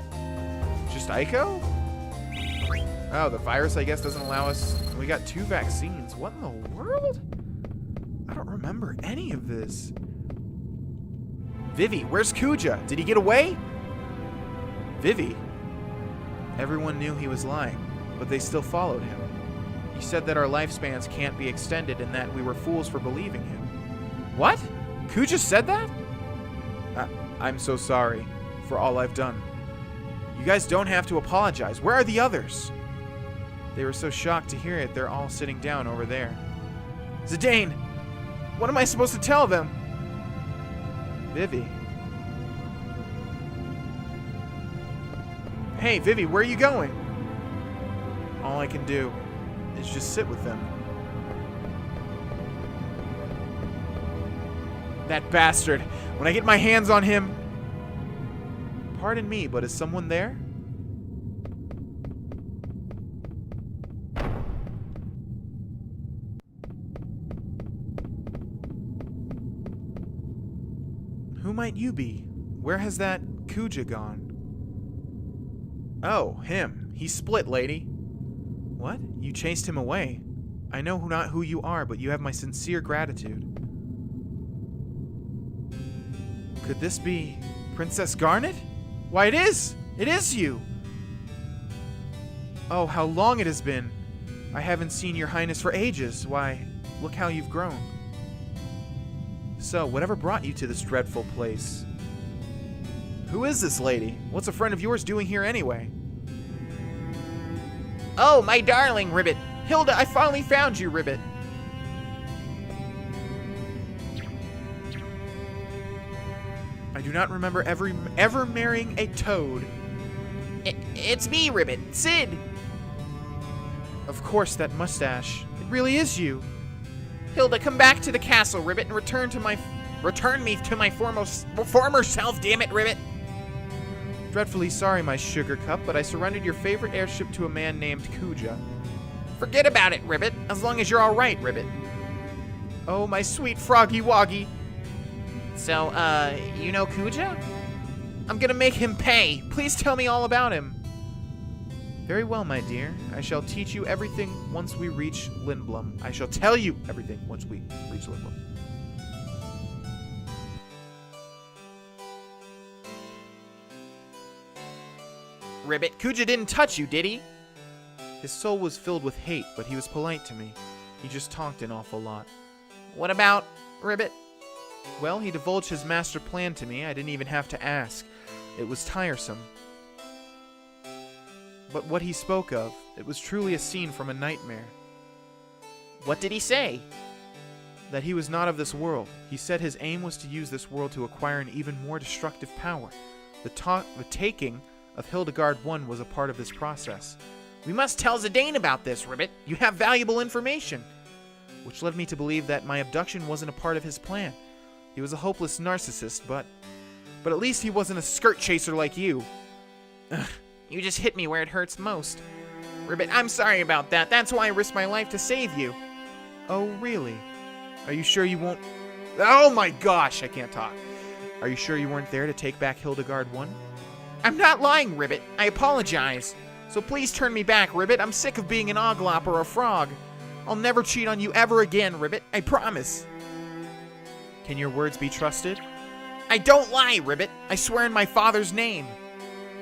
just Aiko? Oh, the virus, I guess, doesn't allow us... We got 2 vaccines. What in the world? I don't remember any of this. Vivi, where's Kuja? Did he get away? Vivi? Everyone knew he was lying, but they still followed him. He said that our lifespans can't be extended and that we were fools for believing him. What? Kuja said that? I'm so sorry for all I've done. You guys don't have to apologize. Where are the others? They were so shocked to hear it, they're all sitting down over there. Zidane! What am I supposed to tell them? Vivi. Hey, Vivi, where are you going? All I can do is just sit with them. That bastard. When I get my hands on him... Pardon me, but is someone there? Who might you be? Where has that Kuja gone? Oh, him. He split, lady. What? You chased him away. I know not who you are, but you have my sincere gratitude. Could this be Princess Garnet? Why, it is! It is you! Oh, how long it has been. I haven't seen your highness for ages. Why, look how you've grown. So, whatever brought you to this dreadful place? Who is this lady? What's a friend of yours doing here anyway? Oh, my darling, Ribbit. Hilda, I finally found you, Ribbit. I do not remember ever marrying a toad. It's me, Ribbit. Sid. Of course, that mustache. It really is you. Hilda, come back to the castle, Ribbit, and return me to my former self, damn it, Ribbit. Dreadfully sorry, my sugar cup, but I surrendered your favorite airship to a man named Kuja. Forget about it, Ribbit, as long as you're all right, Ribbit. Oh, my sweet froggy woggy. So, you know Kuja? I'm gonna make him pay. Please tell me all about him. Very well, my dear. I shall teach you everything once we reach Lindblum. I shall tell you everything once we reach Lindblum. Ribbit, Kuja didn't touch you, did he? His soul was filled with hate, but he was polite to me. He just talked an awful lot. What about Ribbit? Well, he divulged his master plan to me. I didn't even have to ask. It was tiresome. But what he spoke of, it was truly a scene from a nightmare. What did he say? That he was not of this world. He said his aim was to use this world to acquire an even more destructive power. The taking of Hildegard I was a part of this process. We must tell Zidane about this, Ribbit. You have valuable information. Which led me to believe that my abduction wasn't a part of his plan. He was a hopeless narcissist, but at least he wasn't a skirt chaser like you. You just hit me where it hurts most. Ribbit, I'm sorry about that. That's why I risked my life to save you. Oh, really? Are you sure you won't... Oh my gosh, I can't talk. Are you sure you weren't there to take back Hildegard 1? I'm not lying, Ribbit. I apologize. So please turn me back, Ribbit. I'm sick of being an oglop or a frog. I'll never cheat on you ever again, Ribbit. I promise. Can your words be trusted? I don't lie, Ribbit. I swear in my father's name.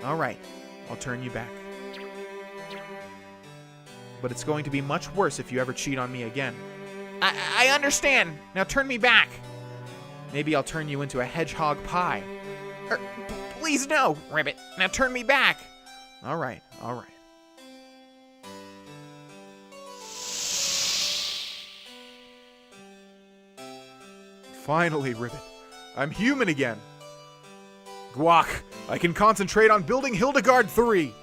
All right, I'll turn you back. But it's going to be much worse if you ever cheat on me again. I understand. Now turn me back. Maybe I'll turn you into a hedgehog pie. Please no, Ribbit. Now turn me back. All right, all right. Finally, Ribbit. I'm human again. Guac, I can concentrate on building Hildegard 3.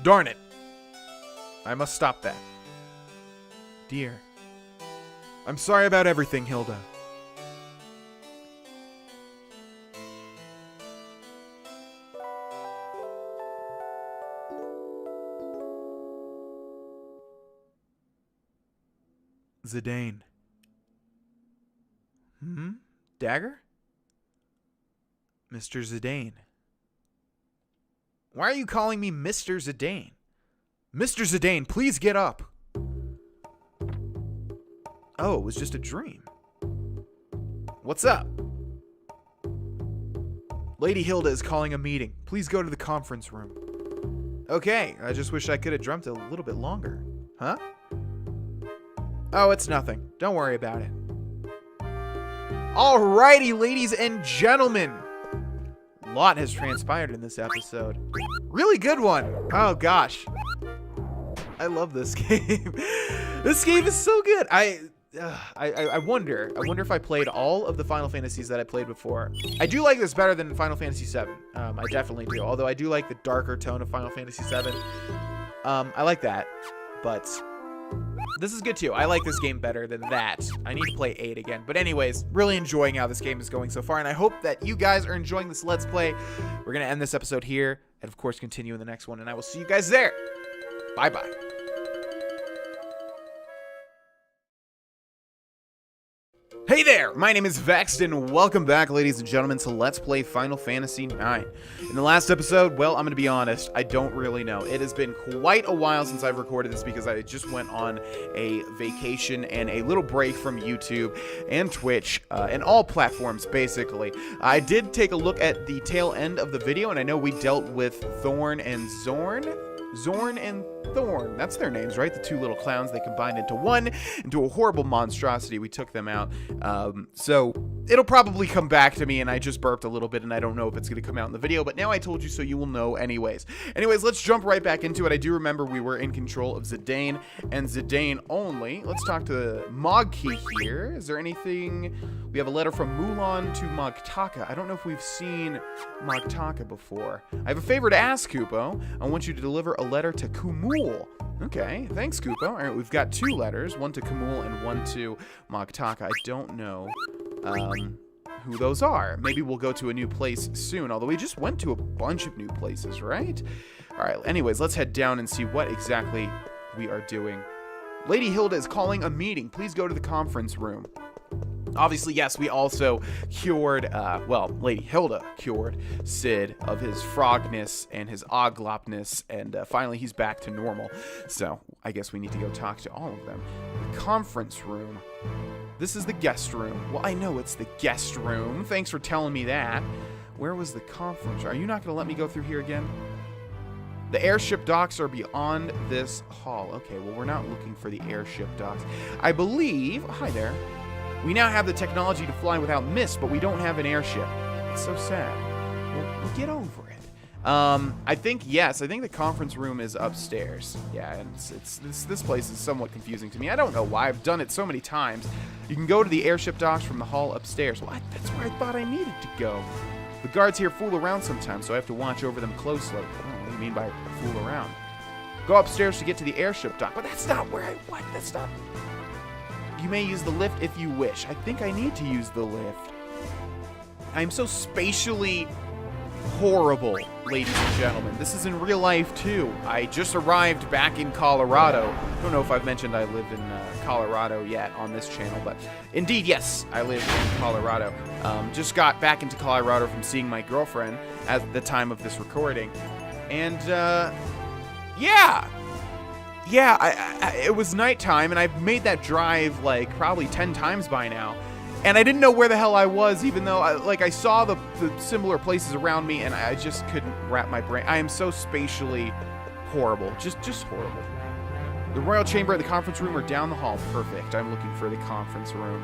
Darn it. I must stop that. Dear. I'm sorry about everything, Hilda. Zidane. Dagger? Mr. Zidane. Why are you calling me Mr. Zidane? Mr. Zidane, please get up. Oh, it was just a dream. What's up? Lady Hilda is calling a meeting. Please go to the conference room. Okay, I just wish I could have dreamt a little bit longer. Huh? Oh, it's nothing. Don't worry about it. Alrighty, ladies and gentlemen. A lot has transpired in this episode. Really good one. Oh, gosh. I love this game. This game is so good. I wonder if I played all of the Final Fantasies that I played before. I do like this better than Final Fantasy VII. I definitely do. Although I do like the darker tone of Final Fantasy VII. I like that. But this is good too. I like this game better than that. I need to play 8 again. But anyways, really enjoying how this game is going so far. And I hope that you guys are enjoying this Let's Play. We're going to end this episode here. And of course, continue in the next one. And I will see you guys there. Bye-bye. Hey there, my name is Vexed, and welcome back, ladies and gentlemen, to Let's Play Final Fantasy IX. In the last episode, well, I'm going to be honest, I don't really know. It has been quite a while since I've recorded this because I just went on a vacation and a little break from YouTube and Twitch, and all platforms, basically. I did take a look at the tail end of the video, and I know we dealt with Thorn and Zorn. Zorn and Thorn. That's their names, right? The two little clowns. They combined into one, into a horrible monstrosity. We took them out. So it'll probably come back to me, and I just burped a little bit, and I don't know if it's going to come out in the video, but now I told you, so you will know anyways. Anyways, let's jump right back into it. I do remember we were in control of Zidane, and Zidane only. Let's talk to Mogki here. Is there anything... We have a letter from Mulan to Mogtaka. I don't know if we've seen Mogtaka before. I have a favor to ask, Kupo. I want you to deliver a letter to Kumul. Okay, thanks, Kupo. All right, we've got 2 letters, one to Kumul and one to Mogtaka. I don't know who those are. Maybe we'll go to a new place soon, although we just went to a bunch of new places, right? All right, anyways, let's head down and see what exactly we are doing. Lady Hilda is calling a meeting. Please go to the conference room. Obviously, yes, we also cured, well, Lady Hilda cured Cid of his frogness and his oglopness, and finally he's back to normal. So, I guess we need to go talk to all of them. The conference room. This is the guest room. Well, I know it's the guest room. Thanks for telling me that. Where was the conference? Are you not going to let me go through here again? The airship docks are beyond this hall. Okay, well, we're not looking for the airship docks. I believe... Hi there. We now have the technology to fly without mist, but we don't have an airship. It's so sad. We'll get over it. I think, yes, I think the conference room is upstairs. Yeah, and this place is somewhat confusing to me. I don't know why. I've done it so many times. You can go to the airship docks from the hall upstairs. Well, that's where I thought I needed to go. The guards here fool around sometimes, so I have to watch over them closely. I don't know what do you mean by fool around. Go upstairs to get to the airship dock. But that's not where what? That's not... You may use the lift if you wish. I think I need to use the lift. I'm so spatially horrible, ladies and gentlemen. This is in real life, too. I just arrived back in Colorado. Don't know if I've mentioned I live in Colorado yet on this channel, but indeed, yes, I live in Colorado. Just got back into Colorado from seeing my girlfriend at the time of this recording. And, yeah, it was nighttime, and I've made that drive, like, probably 10 times by now. And I didn't know where the hell I was, even though, I saw the similar places around me, and I just couldn't wrap my brain. I am so spatially horrible. Just horrible. The royal chamber and the conference room are down the hall. Perfect. I'm looking for the conference room.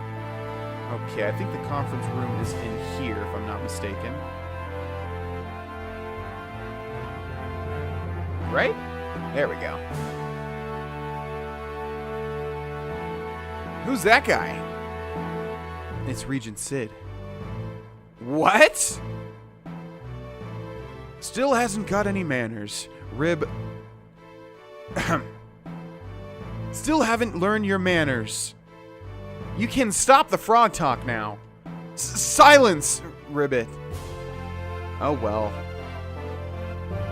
Okay, I think the conference room is in here, if I'm not mistaken. Right? There we go. Who's that guy? It's Regent Sid. What? Still hasn't got any manners. Rib. Still haven't learned your manners. You can stop the frog talk now. Silence, Ribbit. Oh well.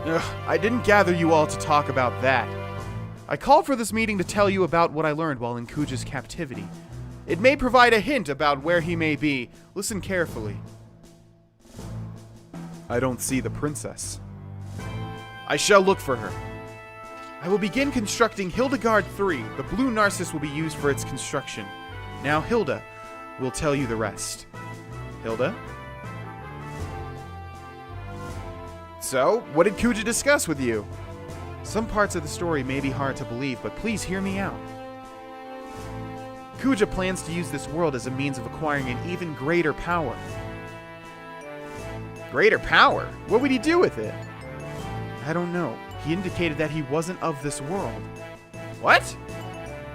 Ugh, I didn't gather you all to talk about that. I called for this meeting to tell you about what I learned while in Kuja's captivity. It may provide a hint about where he may be. Listen carefully. I don't see the princess. I shall look for her. I will begin constructing Hildegard 3. The blue narcissus will be used for its construction. Now Hilda will tell you the rest. Hilda? So, what did Kuja discuss with you? Some parts of the story may be hard to believe, but please hear me out. Kuja plans to use this world as a means of acquiring an even greater power. Greater power? What would he do with it? I don't know. He indicated that he wasn't of this world. What?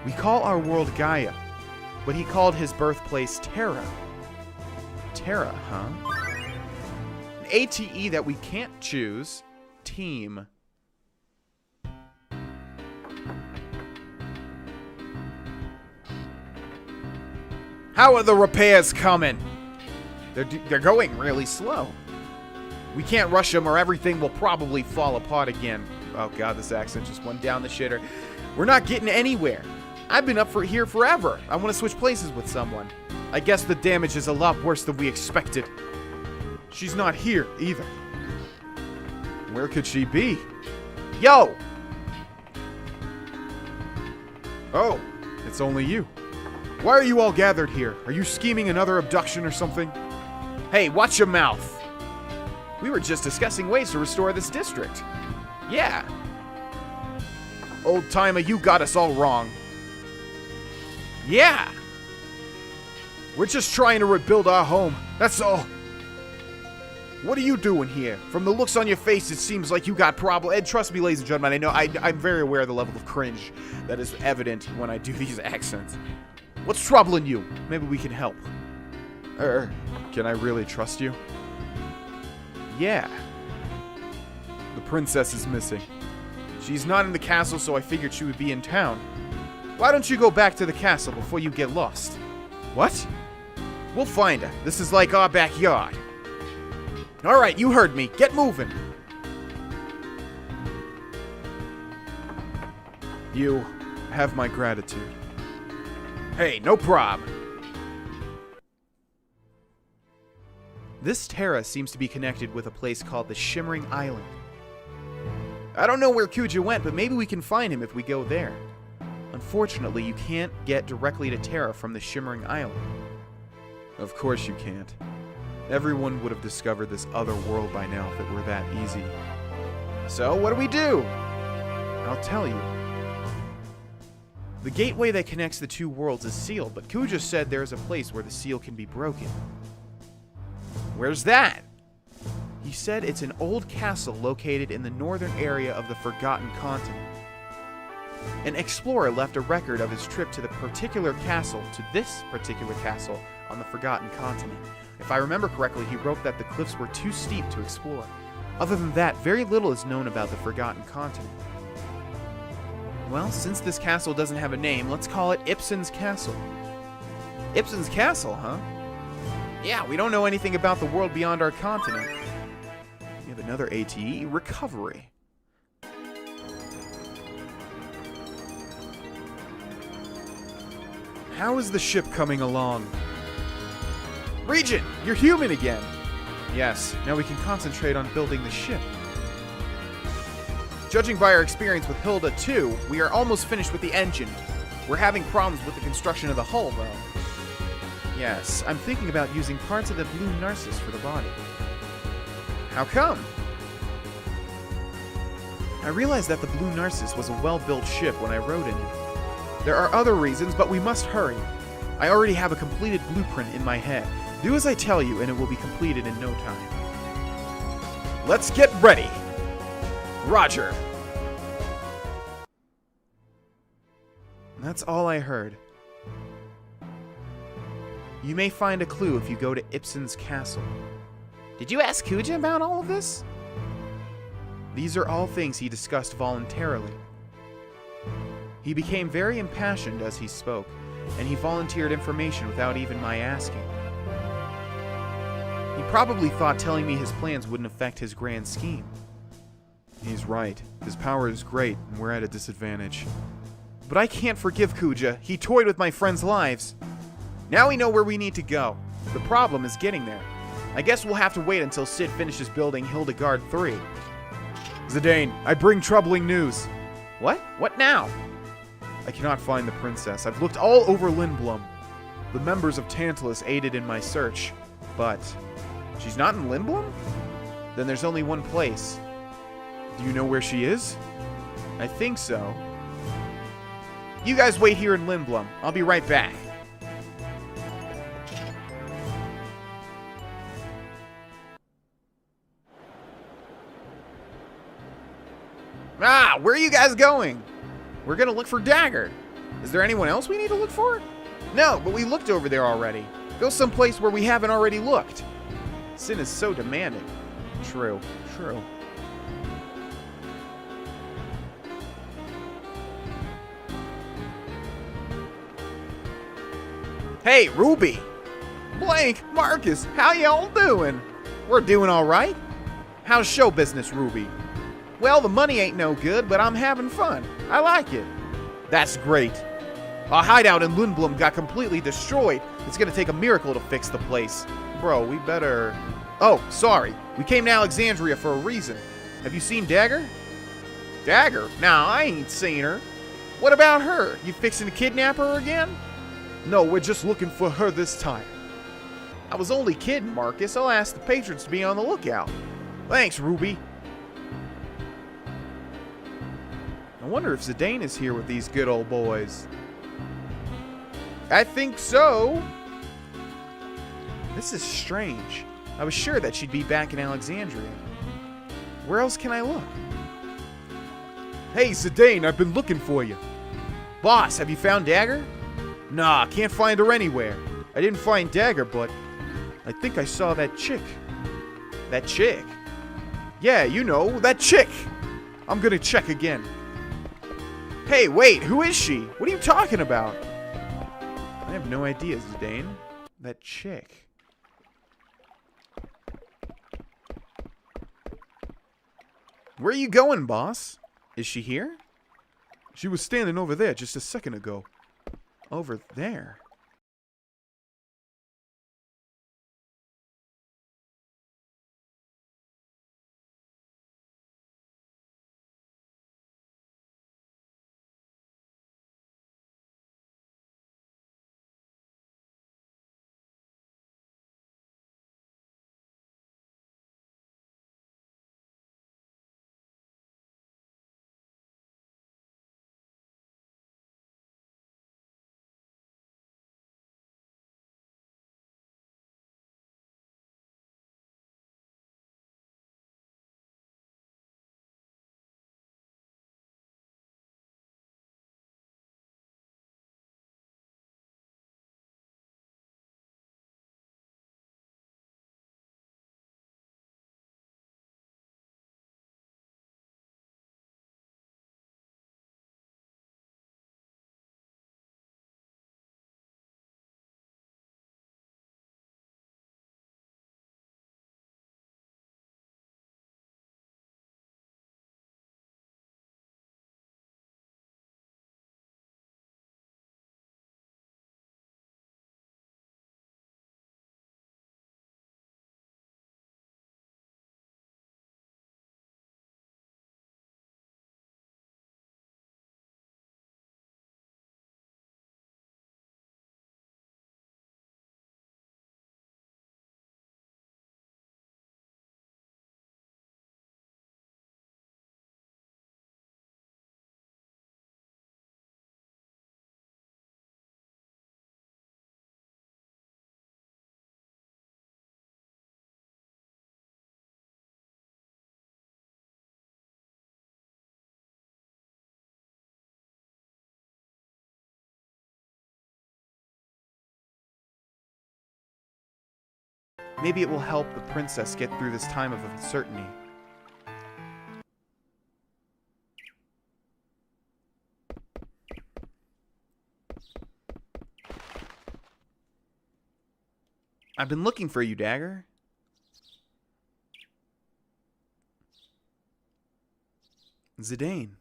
We call our world Gaia, but he called his birthplace Terra. Terra, huh? An ATE that we can't choose. Team. How are the repairs coming? They're going really slow. We can't rush them or everything will probably fall apart again. Oh god, this accent just went down the shitter. We're not getting anywhere. I've been up here forever. I want to switch places with someone. I guess the damage is a lot worse than we expected. She's not here either. Where could she be? Yo! Oh, it's only you. Why are you all gathered here? Are you scheming another abduction or something? Hey, watch your mouth. We were just discussing ways to restore this district. Yeah. Old timer, you got us all wrong. Yeah. We're just trying to rebuild our home. That's all. What are you doing here? From the looks on your face, it seems like you got problems. And trust me, ladies and gentlemen, I know I'm very aware of the level of cringe that is evident when I do these accents. What's troubling you? Maybe we can help. Can I really trust you? Yeah. The princess is missing. She's not in the castle, so I figured she would be in town. Why don't you go back to the castle before you get lost? What? We'll find her. This is like our backyard. Alright, you heard me. Get moving. You have my gratitude. Hey, no prob. This Terra seems to be connected with a place called the Shimmering Island. I don't know where Kuja went, but maybe we can find him if we go there. Unfortunately, you can't get directly to Terra from the Shimmering Island. Of course you can't. Everyone would have discovered this other world by now if it were that easy. So, what do we do? I'll tell you. The gateway that connects the two worlds is sealed, but Kuja said there is a place where the seal can be broken. Where's that? He said it's an old castle located in the northern area of the Forgotten Continent. An explorer left a record of his trip to this particular castle on the Forgotten Continent. If I remember correctly, he wrote that the cliffs were too steep to explore. Other than that, very little is known about the Forgotten Continent. Well, since this castle doesn't have a name, let's call it Ipsen's Castle. Ipsen's Castle, huh? Yeah, we don't know anything about the world beyond our continent. Yeah, have another ATE. Recovery. How is the ship coming along? Regent, you're human again. Yes, now we can concentrate on building the ship. Judging by our experience with Hilda 2, we are almost finished with the engine. We're having problems with the construction of the hull, though. Yes, I'm thinking about using parts of the Blue Narcissus for the body. How come? I realized that the Blue Narcissus was a well-built ship when I rode in it. There are other reasons, but we must hurry. I already have a completed blueprint in my head. Do as I tell you, and it will be completed in no time. Let's get ready! Roger! That's all I heard. You may find a clue if you go to Ibsen's castle. Did you ask Kuja about all of this? These are all things he discussed voluntarily. He became very impassioned as he spoke, and he volunteered information without even my asking. He probably thought telling me his plans wouldn't affect his grand scheme. He's right. His power is great, and we're at a disadvantage. But I can't forgive Kuja. He toyed with my friends' lives. Now we know where we need to go. The problem is getting there. I guess we'll have to wait until Sid finishes building Hildegard 3. Zidane, I bring troubling news. What? What now? I cannot find the princess. I've looked all over Lindblum. The members of Tantalus aided in my search, but she's not in Lindblum? Then there's only one place. Do you know where she is? I think so. You guys wait here in Lindblum. I'll be right back. Ah, where are you guys going? We're gonna look for Dagger. Is there anyone else we need to look for? No, but we looked over there already. Go someplace where we haven't already looked. Sin is so demanding. True, true. Hey, Ruby! Blank, Marcus, how y'all doing? We're doing alright. How's show business, Ruby? Well, the money ain't no good, but I'm having fun. I like it. That's great. Our hideout in Lindblum got completely destroyed. It's gonna take a miracle to fix the place. Bro, we better... Oh, sorry. We came to Alexandria for a reason. Have you seen Dagger? Dagger? Nah, I ain't seen her. What about her? You fixing to kidnap her again? No, we're just looking for her this time. I was only kidding, Marcus. I'll ask the patrons to be on the lookout. Thanks, Ruby. I wonder if Zidane is here with these good old boys. I think so. This is strange. I was sure that she'd be back in Alexandria. Where else can I look? Hey, Zidane, I've been looking for you. Boss, have you found Dagger? Nah, can't find her anywhere. I didn't find Dagger, but I think I saw that chick. That chick? Yeah, you know, that chick. I'm gonna check again. Hey, wait, who is she? What are you talking about? I have no idea, Zidane. That chick. Where are you going, boss? Is she here? She was standing over there just a second ago. Over there? Maybe it will help the princess get through this time of uncertainty. I've been looking for you, Dagger. Zidane.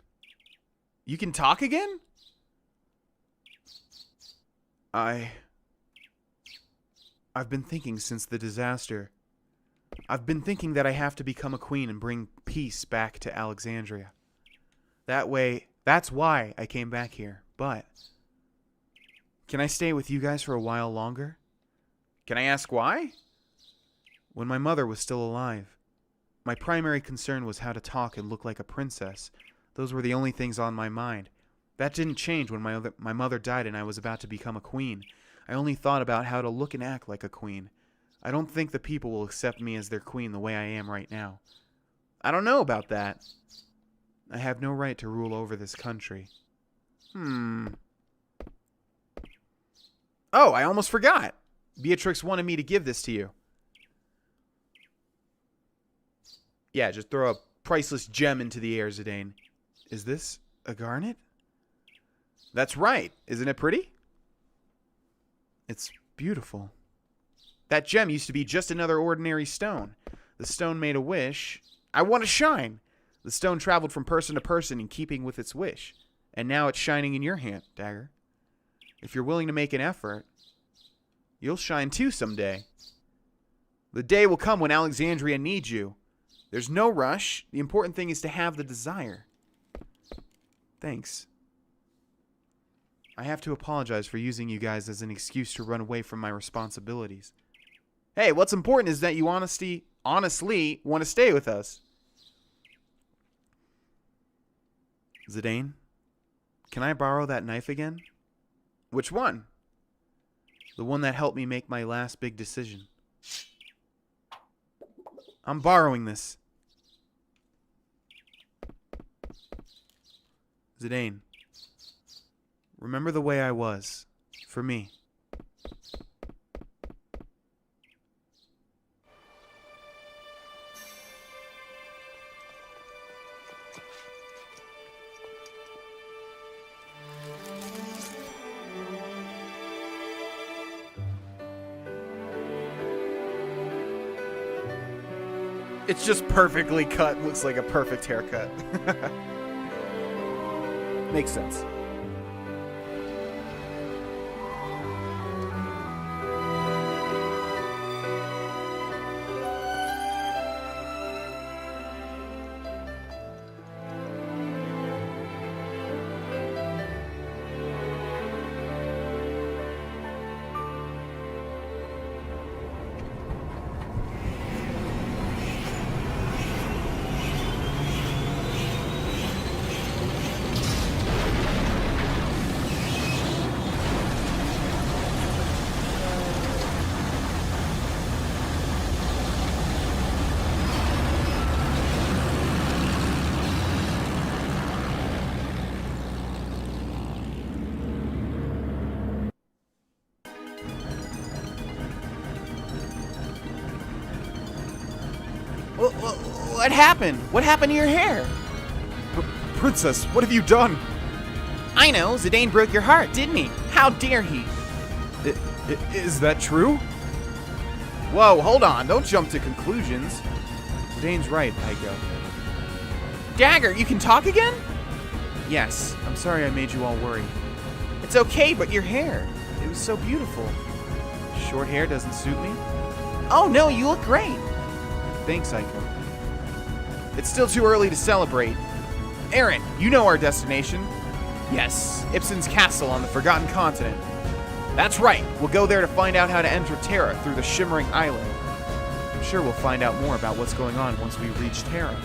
You can talk again? I've been thinking since the disaster. I've been thinking that I have to become a queen and bring peace back to Alexandria. That's why I came back here. But can I stay with you guys for a while longer? Can I ask why? When my mother was still alive, my primary concern was how to talk and look like a princess. Those were the only things on my mind. That didn't change when my mother died and I was about to become a queen. I only thought about how to look and act like a queen. I don't think the people will accept me as their queen the way I am right now. I don't know about that. I have no right to rule over this country. Oh, I almost forgot. Beatrix wanted me to give this to you. Yeah, just throw a priceless gem into the air, Zidane. Is this a garnet? That's right. Isn't it pretty? It's beautiful. That gem used to be just another ordinary stone. The stone made a wish. I want to shine. The stone traveled from person to person in keeping with its wish. And now it's shining in your hand, Dagger. If you're willing to make an effort, you'll shine too someday. The day will come when Alexandria needs you. There's no rush. The important thing is to have the desire. Thanks. I have to apologize for using you guys as an excuse to run away from my responsibilities. Hey, what's important is that you honestly want to stay with us. Zidane, can I borrow that knife again? Which one? The one that helped me make my last big decision. I'm borrowing this. Zidane, remember the way I was, for me. It's just perfectly cut. Looks like a perfect haircut. Makes sense. What happened? What happened to your hair? Princess, what have you done? I know, Zidane broke your heart, didn't he? How dare he? Is that true? Whoa, hold on. Don't jump to conclusions. Zidane's right, Aiko. Dagger, you can talk again? Yes, I'm sorry I made you all worry. It's okay, but your hair. It was so beautiful. Short hair doesn't suit me? Oh no, you look great. Thanks, Aiko. It's still too early to celebrate. Aaron, you know our destination. Yes, Ipsen's castle on the Forgotten Continent. That's right, we'll go there to find out how to enter Terra through the Shimmering Island. I'm sure we'll find out more about what's going on once we reach Terra.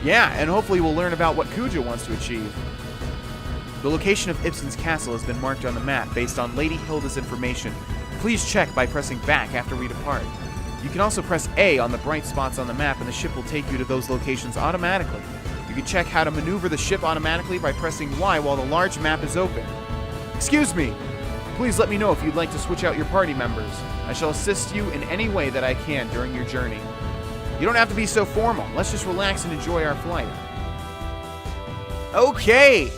Yeah, and hopefully we'll learn about what Kuja wants to achieve. The location of Ipsen's castle has been marked on the map based on Lady Hilda's information. Please check by pressing back after we depart. You can also press A on the bright spots on the map and the ship will take you to those locations automatically. You can check how to maneuver the ship automatically by pressing Y while the large map is open. Excuse me! Please let me know if you'd like to switch out your party members. I shall assist you in any way that I can during your journey. You don't have to be so formal. Let's just relax and enjoy our flight. Okay,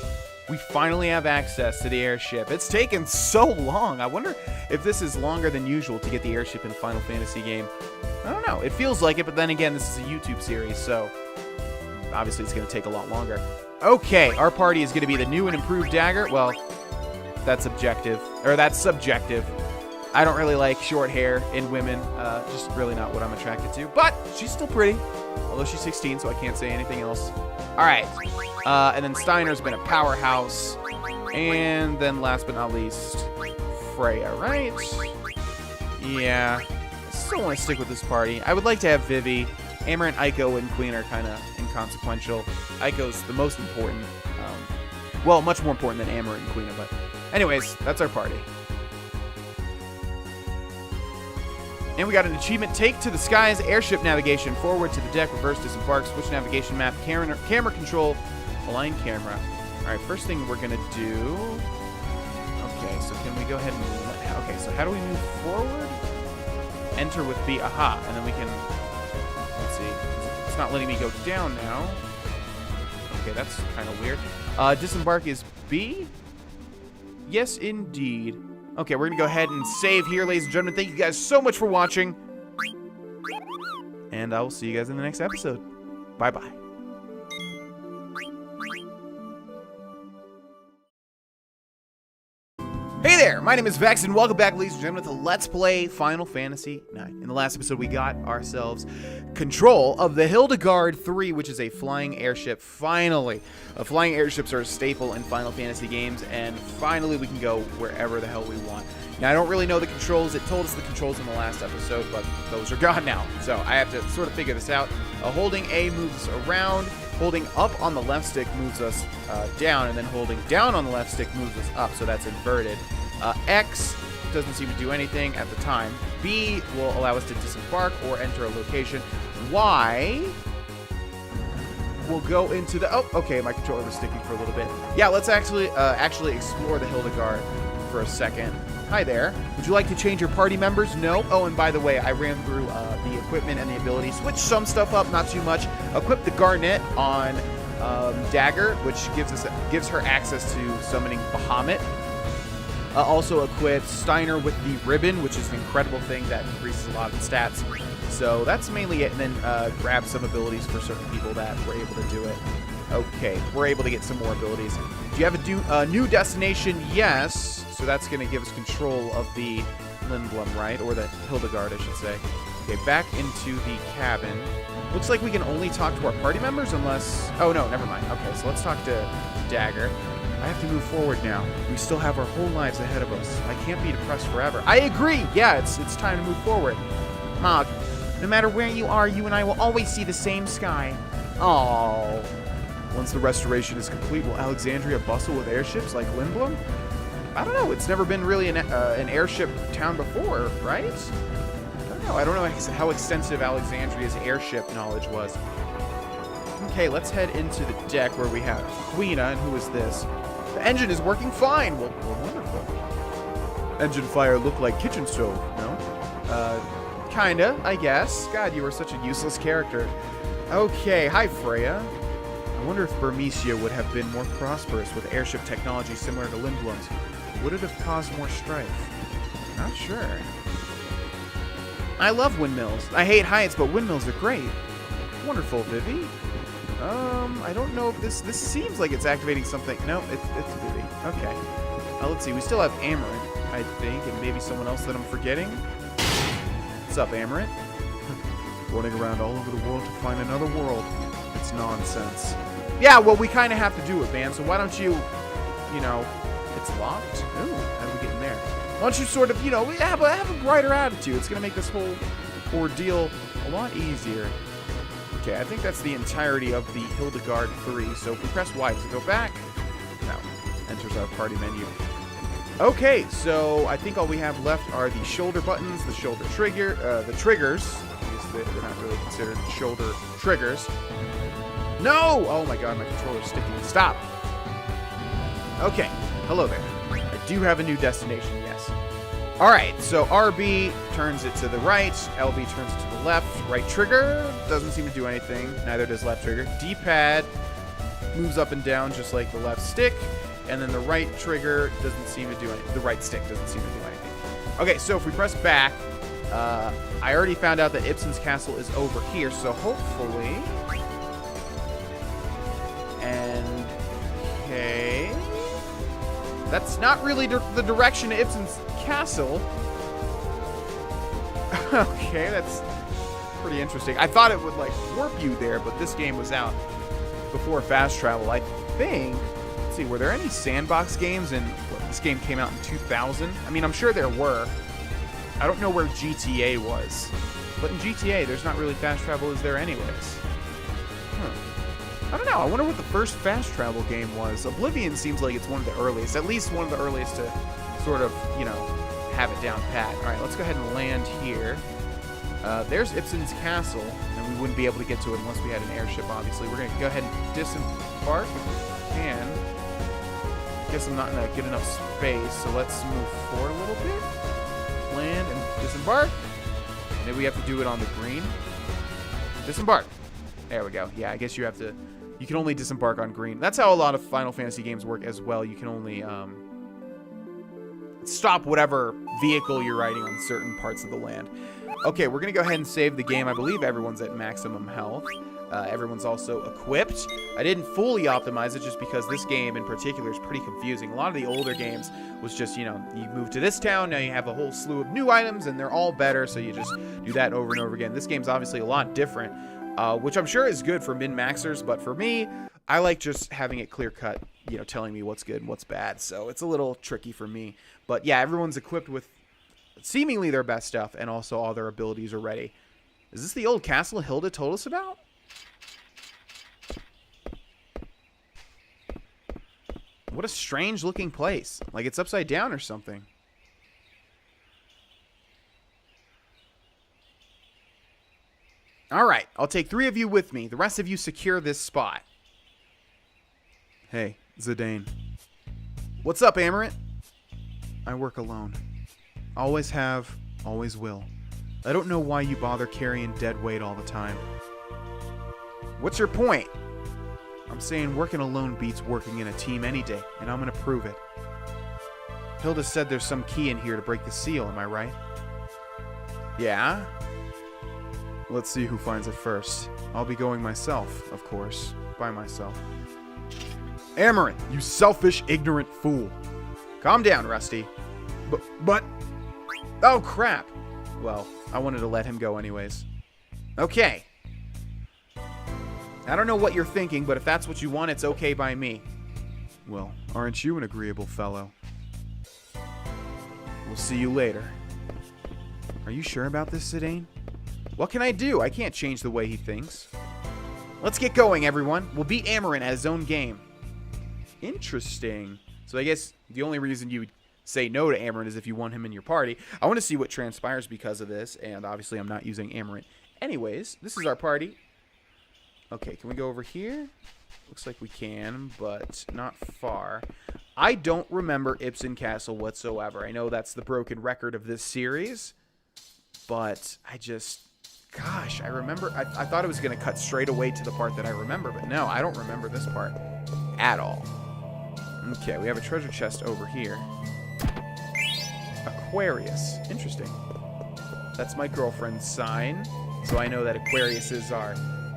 we finally have access to the airship. It's taken so long. I wonder if this is longer than usual to get the airship in a Final Fantasy game. I don't know. It feels like it, but then again, this is a YouTube series, so obviously it's going to take a lot longer. Okay, our party is going to be the new and improved Dagger. Well, that's subjective. I don't really like short hair in women. Just really not what I'm attracted to. But she's still pretty, although she's 16, so I can't say anything else. All right. And then Steiner's been a powerhouse. And then last but not least, Freya, right? Yeah. I still want to stick with this party. I would like to have Vivi. Amarant, Aiko, and Queen are kind of inconsequential. Aiko's the most important. Well, much more important than Amarant and Queen, but anyways, that's our party. And we got an achievement. Take to the skies, airship navigation, forward to the deck, reverse disembark, switch navigation map, camera control, align camera. All right, first thing we're going to do... Okay, so can we go ahead and... Okay, so how do we move forward? Enter with B. Aha, and then we can... Let's see. It's not letting me go down now. Okay, that's kind of weird. Disembark is B? Yes, indeed. Okay, we're going to go ahead and save here, ladies and gentlemen. Thank you guys so much for watching. And I will see you guys in the next episode. Bye-bye. Hey there, my name is Vex, and welcome back, ladies and gentlemen, to Let's Play Final Fantasy IX. In the last episode, we got ourselves control of the Hildegard 3, which is a flying airship, finally. Flying airships are a staple in Final Fantasy games, and finally we can go wherever the hell we want. Now, I don't really know the controls. It told us the controls in the last episode, but those are gone now, so I have to sort of figure this out. Holding A moves us around. Holding up on the left stick moves us down, and then holding down on the left stick moves us up, so that's inverted. X doesn't seem to do anything at the time. B will allow us to disembark or enter a location. Y will go into the... Oh, okay, my controller was sticking for a little bit. Yeah, let's actually explore the Hildegard for a second. Hi there. Would you like to change your party members? No. Oh, and by the way, I ran through the equipment and the abilities. Switch some stuff up, not too much. Equip the Garnet on Dagger, which gives her access to summoning Bahamut. Also equip Steiner with the Ribbon, which is an incredible thing that increases a lot of stats. So that's mainly it, and then grab some abilities for certain people that were able to do it. Okay, we're able to get some more abilities. Do you have a new destination? Yes. So that's going to give us control of the Lindblum, right? Or the Hildegard, I should say. Okay, back into the cabin. Looks like we can only talk to our party members unless... Oh, no, never mind. Okay, so let's talk to Dagger. I have to move forward now. We still have our whole lives ahead of us. I can't be depressed forever. I agree! Yeah, it's time to move forward. Mog, no matter where you are, you and I will always see the same sky. Oh. Once the restoration is complete, will Alexandria bustle with airships like Lindblum? I don't know. It's never been really an airship town before, right? I don't know. I don't know how extensive Alexandria's airship knowledge was. Okay, let's head into the deck where we have Quina, and who is this? The engine is working fine. Well, wonderful. Engine fire looked like kitchen stove, no? Kinda, I guess. God, you were such a useless character. Okay, hi, Freya. I wonder if Burmecia would have been more prosperous with airship technology similar to Lindblum's. Would it have caused more strife? Not sure. I love windmills. I hate heights, but windmills are great. Wonderful, Vivi. I don't know if this seems like it's activating something. No, it's Vivi. Okay. Let's see. We still have Amarant, I think, and maybe someone else that I'm forgetting. What's up, Amarant? Running around all over the world to find another world. It's nonsense. Yeah, well, we kind of have to do it, man. So why don't you know, it's locked. Ooh, how do we get in there? Why don't you sort of, have a brighter attitude? It's gonna make this whole ordeal a lot easier. Okay, I think that's the entirety of the Hildegard 3. So if we press Y to go back, no, enters our party menu. Okay, so I think all we have left are the shoulder buttons, the shoulder trigger, the triggers. I guess they're not really considered shoulder triggers. No! Oh my god, my controller's sticking. Stop! Okay, hello there. I do have a new destination, yes. Alright, so RB turns it to the right, LB turns it to the left. Right trigger doesn't seem to do anything, neither does left trigger. D-pad moves up and down just like the left stick, and then the right trigger doesn't seem to do anything. The right stick doesn't seem to do anything. Okay, so if we press back, I already found out that Ibsen's castle is over here, so hopefully... And... Okay... That's not really the direction of Ibsen's castle. Okay, that's pretty interesting. I thought it would, like, warp you there, but this game was out before fast travel. I think... Let's see, were there any sandbox games in... This game came out in 2000? I mean, I'm sure there were. I don't know where GTA was. But in GTA, there's not really fast travel, is there anyways? I don't know. I wonder what the first fast travel game was. Oblivion seems like it's one of the earliest. At least one of the earliest to sort of, you know, have it down pat. All right, let's go ahead and land here. There's Ibsen's castle, and we wouldn't be able to get to it unless we had an airship, obviously. We're going to go ahead and disembark if we can. Guess I'm not in a good enough space, so let's move forward a little bit. Land and disembark. Maybe we have to do it on the green. Disembark. There we go. Yeah, I guess you have to... You can only disembark on green. That's how a lot of Final Fantasy games work as well. You can only stop whatever vehicle you're riding on certain parts of the land. Okay, we're going to go ahead and save the game. I believe everyone's at maximum health. Everyone's also equipped. I didn't fully optimize it just because this game in particular is pretty confusing. A lot of the older games was just, you know, you move to this town, now you have a whole slew of new items, and they're all better, so you just do that over and over again. This game's obviously a lot different, which I'm sure is good for min-maxers, but for me, I like just having it clear-cut, you know, telling me what's good and what's bad, so it's a little tricky for me. But yeah, everyone's equipped with seemingly their best stuff, and also all their abilities are ready. Is this the old castle Hilda told us about? What a strange looking place. Like it's upside down or something. Alright, I'll take 3 of you with me. The rest of you secure this spot. Hey, Zidane. What's up, Amarant? I work alone. Always have, always will. I don't know why you bother carrying dead weight all the time. What's your point? I'm saying working alone beats working in a team any day, and I'm gonna prove it. Hilda said there's some key in here to break the seal, am I right? Yeah? Let's see who finds it first. I'll be going myself, of course. By myself. Amarant, you selfish, ignorant fool. Calm down, Rusty. But... Oh, crap. Well, I wanted to let him go anyways. Okay. I don't know what you're thinking, but if that's what you want, it's okay by me. Well, aren't you an agreeable fellow? We'll see you later. Are you sure about this, Zidane? What can I do? I can't change the way he thinks. Let's get going, everyone. We'll beat Amarant at his own game. Interesting. So I guess the only reason you would say no to Amarant is if you want him in your party. I want to see what transpires because of this, and obviously I'm not using Amarant. Anyways, this is our party. Okay, can we go over here? Looks like we can, but not far. I don't remember Ibsen Castle whatsoever. I know that's the broken record of this series, but I just... Gosh, I remember... I thought it was going to cut straight away to the part that I remember, but no, I don't remember this part at all. Okay, we have a treasure chest over here. Aquarius. Interesting. That's my girlfriend's sign, so I know that Aquariuses are...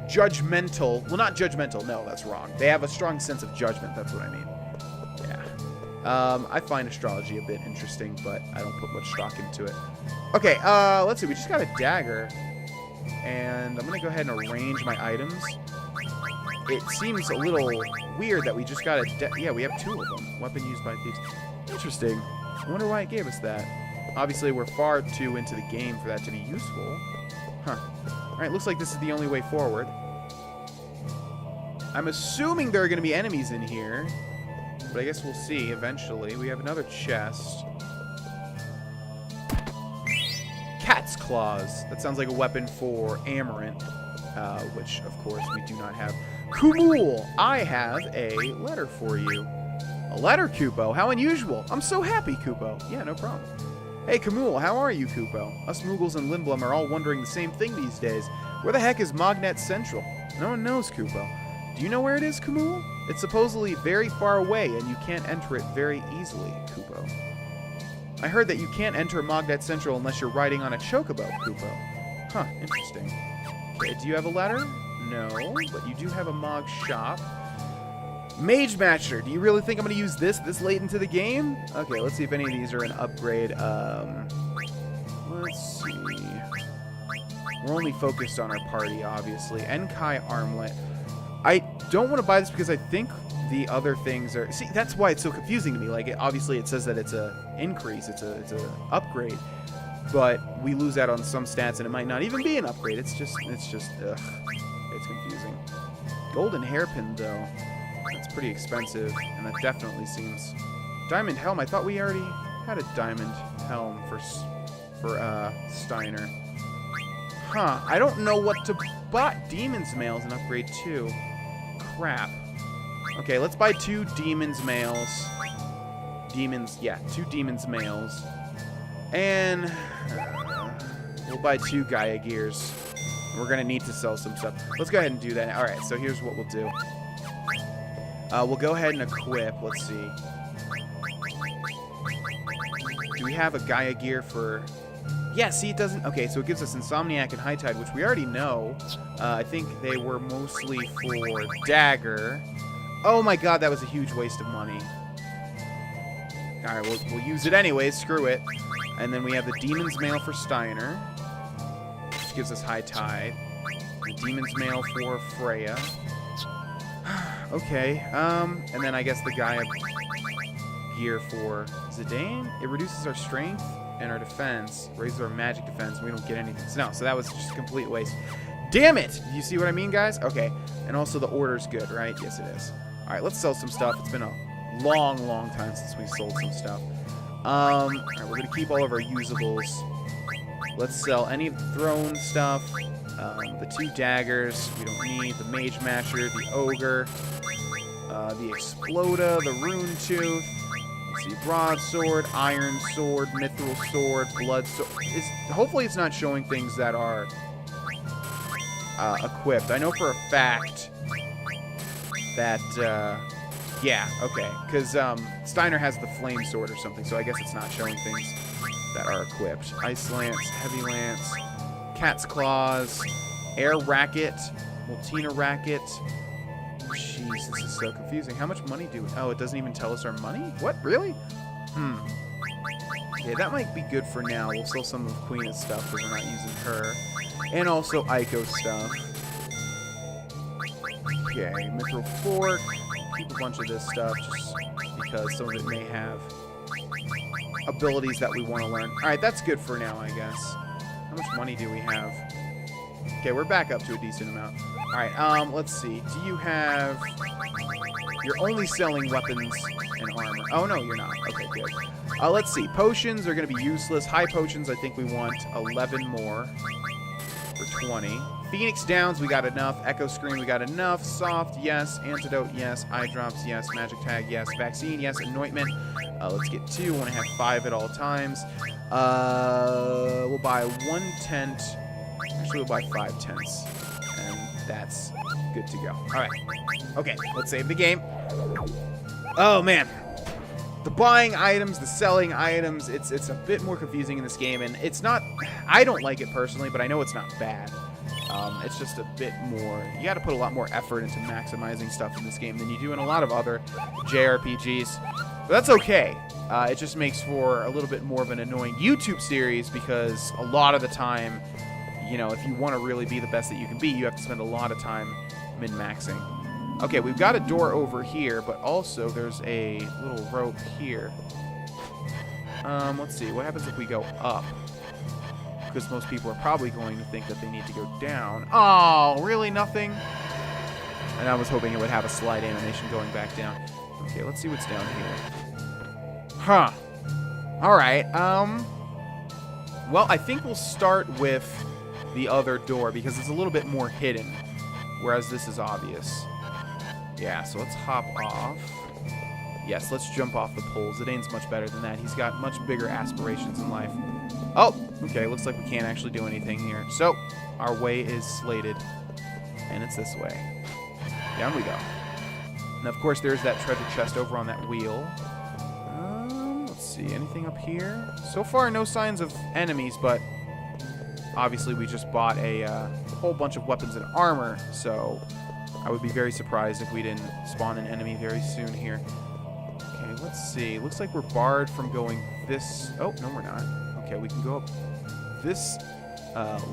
judgmental. Well, not judgmental. No, that's wrong. They have a strong sense of judgment. That's what I mean. Yeah. I find astrology a bit interesting, but I don't put much stock into it. Okay, let's see. We just got a dagger. And I'm going to go ahead and arrange my items. It seems a little weird that we just got a... Yeah, we have 2 of them. Weapon used by thieves. Interesting. I wonder why it gave us that. Obviously, we're far too into the game for that to be useful. Huh. Alright, looks like this is the only way forward. I'm assuming there are going to be enemies in here, but I guess we'll see eventually. We have another chest. Cat's claws. That sounds like a weapon for Amarant, which, of course, we do not have. Cool! I have a letter for you. A letter, Kupo. How unusual. I'm so happy, Kupo. Yeah, no problem. Hey, Kamul, how are you, Kupo? Us Moogles and Lindblum are all wondering the same thing these days. Where the heck is Mognet Central? No one knows, Kupo. Do you know where it is, Kamul? It's supposedly very far away, and you can't enter it very easily, Kupo. I heard that you can't enter Mognet Central unless you're riding on a chocobo, Kupo. Huh, interesting. Okay, do you have a ladder? No, but you do have a Mog shop. Mage Matcher, do you really think I'm going to use this late into the game? Okay, let's see if any of these are an upgrade. Let's see. We're only focused on our party, obviously. Enkai Armlet. I don't want to buy this because I think the other things are... See, that's why it's so confusing to me. Like, obviously it says that it's a increase, it's a upgrade, but we lose out on some stats, and it might not even be an upgrade. It's just, ugh. It's confusing. Golden Hairpin, though. That's pretty expensive, and that definitely seems... Diamond Helm. I thought we already had a Diamond Helm for Steiner. Huh. I don't know what to buy. Demon's Mail is an upgrade, too. Crap. Okay, let's buy 2 Demon's Mails. Two Demon's Mails. And we'll buy 2 Gaia Gears. We're going to need to sell some stuff. Let's go ahead and do that. All right, so here's what we'll do. We'll go ahead and equip. Let's see. Do we have a Gaia Gear for... Yeah, see, it doesn't... Okay, so it gives us Insomniac and High Tide, which we already know. I think they were mostly for Dagger. Oh my god, that was a huge waste of money. Alright, we'll use it anyways. Screw it. And then we have the Demon's Mail for Steiner, which gives us High Tide. The Demon's Mail for Freya. Okay, and then I guess the Gaia Gear for Zidane. It reduces our strength and our defense, raises our magic defense, and we don't get anything. So that was just a complete waste. Damn it! You see what I mean, guys? Okay, and also the order's good, right? Yes, it is. Alright, let's sell some stuff. It's been a long time since we sold some stuff. Alright, we're gonna keep all of our usables. Let's sell any of the throne stuff. The 2 daggers we don't need. The Mage Matcher, the Ogre, the Exploda, the Rune Tooth. Let's see, Broadsword, Iron Sword, Mithril Sword, Blood Sword. Hopefully it's not showing things that are equipped. I know for a fact that, yeah, okay. Because Steiner has the Flame Sword or something, so I guess it's not showing things that are equipped. Ice Lance, Heavy Lance, Cat's Claws, Air Racket, Multina Racket. Jeez, this is so confusing. How much money do we... Oh, it doesn't even tell us our money? What? Really? Yeah, that might be good for now. We'll sell some of Queen's stuff because we're not using her. And also Aiko stuff. Okay, Mithril Fork. Keep a bunch of this stuff just because some of it may have abilities that we want to learn. Alright, that's good for now, I guess. How much money do we have? Okay, we're back up to a decent amount. Alright, let's see. Do you have... You're only selling weapons and armor. Oh, no, you're not. Okay, good. Let's see. Potions are going to be useless. High potions, I think we want 11 more for 20. Phoenix Downs, we got enough. Echo Scream, we got enough. Soft, yes. Antidote, yes. Eye Drops, yes. Magic Tag, yes. Vaccine, yes. Anointment. Let's get 2. I want to have 5 at all times. We'll buy 1 tent. Actually, we'll buy 5 tents. And that's good to go. All right. Okay, let's save the game. Oh, man. The buying items, the selling items, it's a bit more confusing in this game, and it's not... I don't like it personally, but I know it's not bad. It's just a bit more... You got to put a lot more effort into maximizing stuff in this game than you do in a lot of other JRPGs. But that's okay. It just makes for a little bit more of an annoying YouTube series because a lot of the time, you know, if you want to really be the best that you can be, you have to spend a lot of time min-maxing. Okay, we've got a door over here, but also there's a little rope here. Let's see. What happens if we go up? Because most people are probably going to think that they need to go down. Oh, really? Nothing? And I was hoping it would have a slide animation going back down. Okay, let's see what's down here. Huh. Alright, well, I think we'll start with the other door because it's a little bit more hidden, whereas this is obvious. Yeah, so let's hop off. Yes, let's jump off the pole. Zidane's much better than that. He's got much bigger aspirations in life. Oh, okay, looks like we can't actually do anything here. So, our way is slated, and it's this way. Down we go. And of course, there's that treasure chest over on that wheel. Let's see, anything up here? So far, no signs of enemies, but obviously we just bought a whole bunch of weapons and armor, so I would be very surprised if we didn't spawn an enemy very soon here. Okay, let's see. Looks like we're barred from going this... Oh, no, we're not. Okay, we can go up this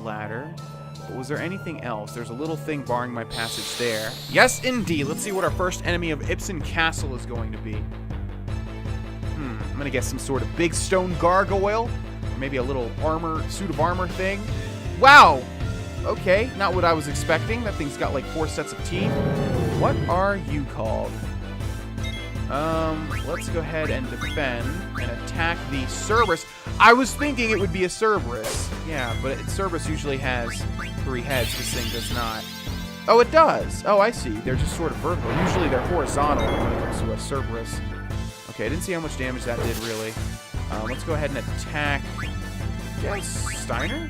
ladder. But was there anything else? There's a little thing barring my passage there. Yes, indeed. Let's see what our first enemy of Ipsen Castle is going to be. I'm going to guess some sort of big stone gargoyle. Or maybe a little suit of armor thing. Wow! Okay, not what I was expecting. That thing's got like 4 sets of teeth. What are you called? Let's go ahead and defend and attack the Cerberus. I was thinking it would be a Cerberus. Yeah, but Cerberus usually has 3 heads. This thing does not. Oh, it does. Oh, I see. They're just sort of vertical. Usually they're horizontal when it comes to a Cerberus. Okay, I didn't see how much damage that did, really. Let's go ahead and attack... Yes, Steiner?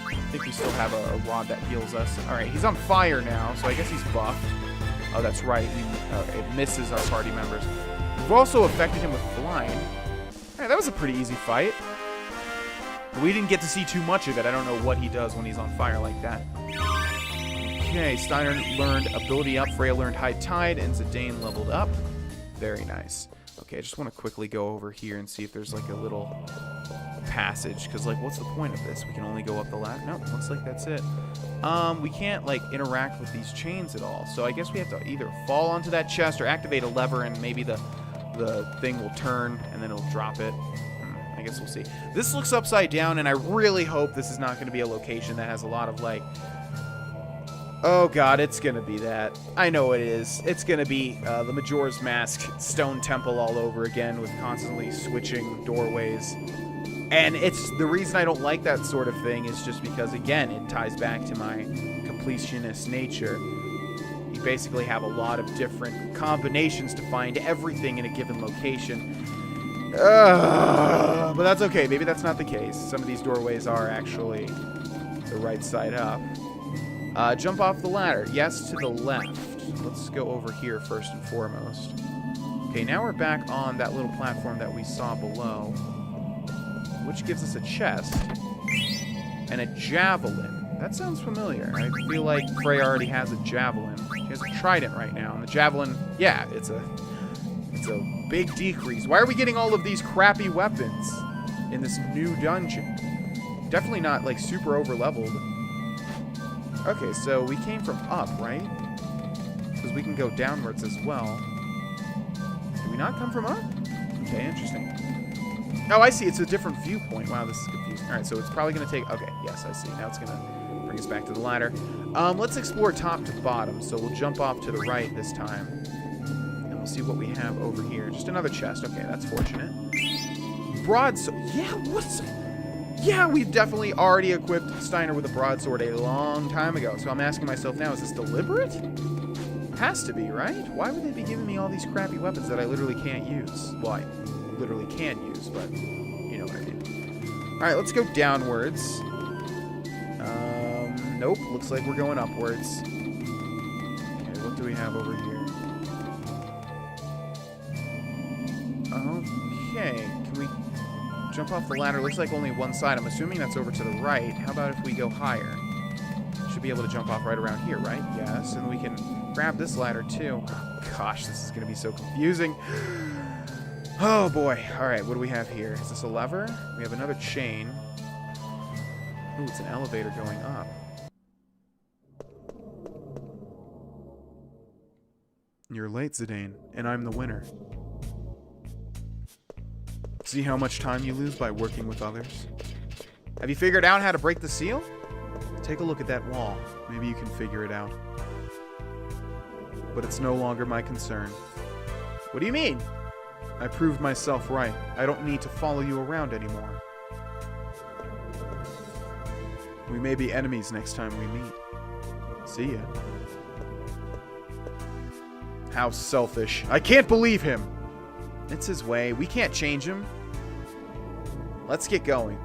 I think we still have a rod that heals us. Alright, he's on fire now, so I guess he's buffed. Oh, that's right. It misses our party members. We've also affected him with blind. Alright, that was a pretty easy fight. We didn't get to see too much of it. I don't know what he does when he's on fire like that. Okay, Steiner learned ability up, Freya learned high tide, and Zidane leveled up. Very nice. Okay, I just want to quickly go over here and see if there's like a little passage, because like what's the point of this? We can only go up the ladder. Nope, looks like that's it. We can't like interact with these chains at all, so I guess we have to either fall onto that chest or activate a lever, and maybe the thing will turn and then it'll drop it. I guess we'll see. This looks upside down, and I really hope this is not going to be a location that has a lot of like... Oh god, it's going to be that. I know it is. It's going to be the Majora's Mask stone temple all over again with constantly switching doorways. And it's the reason I don't like that sort of thing is just because, again, it ties back to my completionist nature. You basically have a lot of different combinations to find everything in a given location. But that's okay. Maybe that's not the case. Some of these doorways are actually the right side up. Jump off the ladder. Yes, to the left. Let's go over here first and foremost. Okay, now we're back on that little platform that we saw below, which gives us a chest and a javelin. That sounds familiar. I feel like Freya already has a javelin. She has a trident right now, and the javelin, yeah, it's a big decrease. Why are we getting all of these crappy weapons in this new dungeon? Definitely not like super over leveled. Okay, so we came from up, right? Because we can go downwards as well. Did we not come from up? Okay, interesting. Oh, I see. It's a different viewpoint. Wow, this is confusing. All right, so it's probably going to take... Okay, yes, I see. Now it's going to bring us back to the ladder. Let's explore top to bottom. So we'll jump off to the right this time. And we'll see what we have over here. Just another chest. Okay, that's fortunate. Broadsword. Yeah, what's... Yeah, we've definitely already equipped Steiner with a broadsword a long time ago. So I'm asking myself now, is this deliberate? Has to be, right? Why would they be giving me all these crappy weapons that I literally can't use? Well, I literally can use, but you know what I mean. All right, let's go downwards. Nope, looks like we're going upwards. Okay, what do we have over here? Okay, can we jump off the ladder? Looks like only one side. I'm assuming that's over to the right. How about if we go higher? Should be able to jump off right around here, right? Yes, and we can grab this ladder too. Oh, gosh, this is going to be so confusing. Oh boy. All right, what do we have here? Is this a lever? We have another chain. Ooh, it's an elevator going up. You're late, Zidane, and I'm the winner. See how much time you lose by working with others? Have you figured out how to break the seal? Take a look at that wall. Maybe you can figure it out. But it's no longer my concern. What do you mean? I proved myself right. I don't need to follow you around anymore. We may be enemies next time we meet. See ya. How selfish. I can't believe him! It's his way. We can't change him. Let's get going.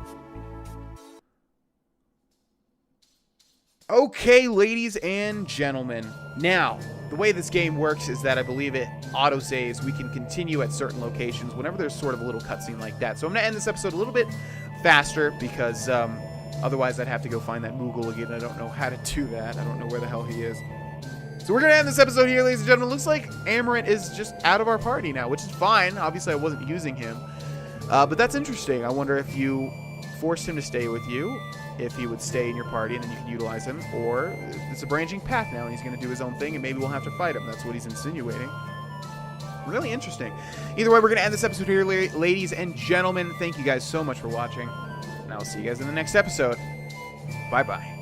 Okay, ladies and gentlemen. Now, the way this game works is that I believe it auto-saves. We can continue at certain locations whenever there's sort of a little cutscene like that. So I'm going to end this episode a little bit faster because otherwise I'd have to go find that Moogle again. I don't know how to do that. I don't know where the hell he is. So we're going to end this episode here, ladies and gentlemen. Looks like Amarant is just out of our party now, which is fine. Obviously, I wasn't using him. But that's interesting. I wonder if you forced him to stay with you, if he would stay in your party and then you can utilize him, or it's a branching path now and he's going to do his own thing and maybe we'll have to fight him. That's what he's insinuating. Really interesting. Either way, we're going to end this episode here, ladies and gentlemen. Thank you guys so much for watching, and I'll see you guys in the next episode. Bye-bye.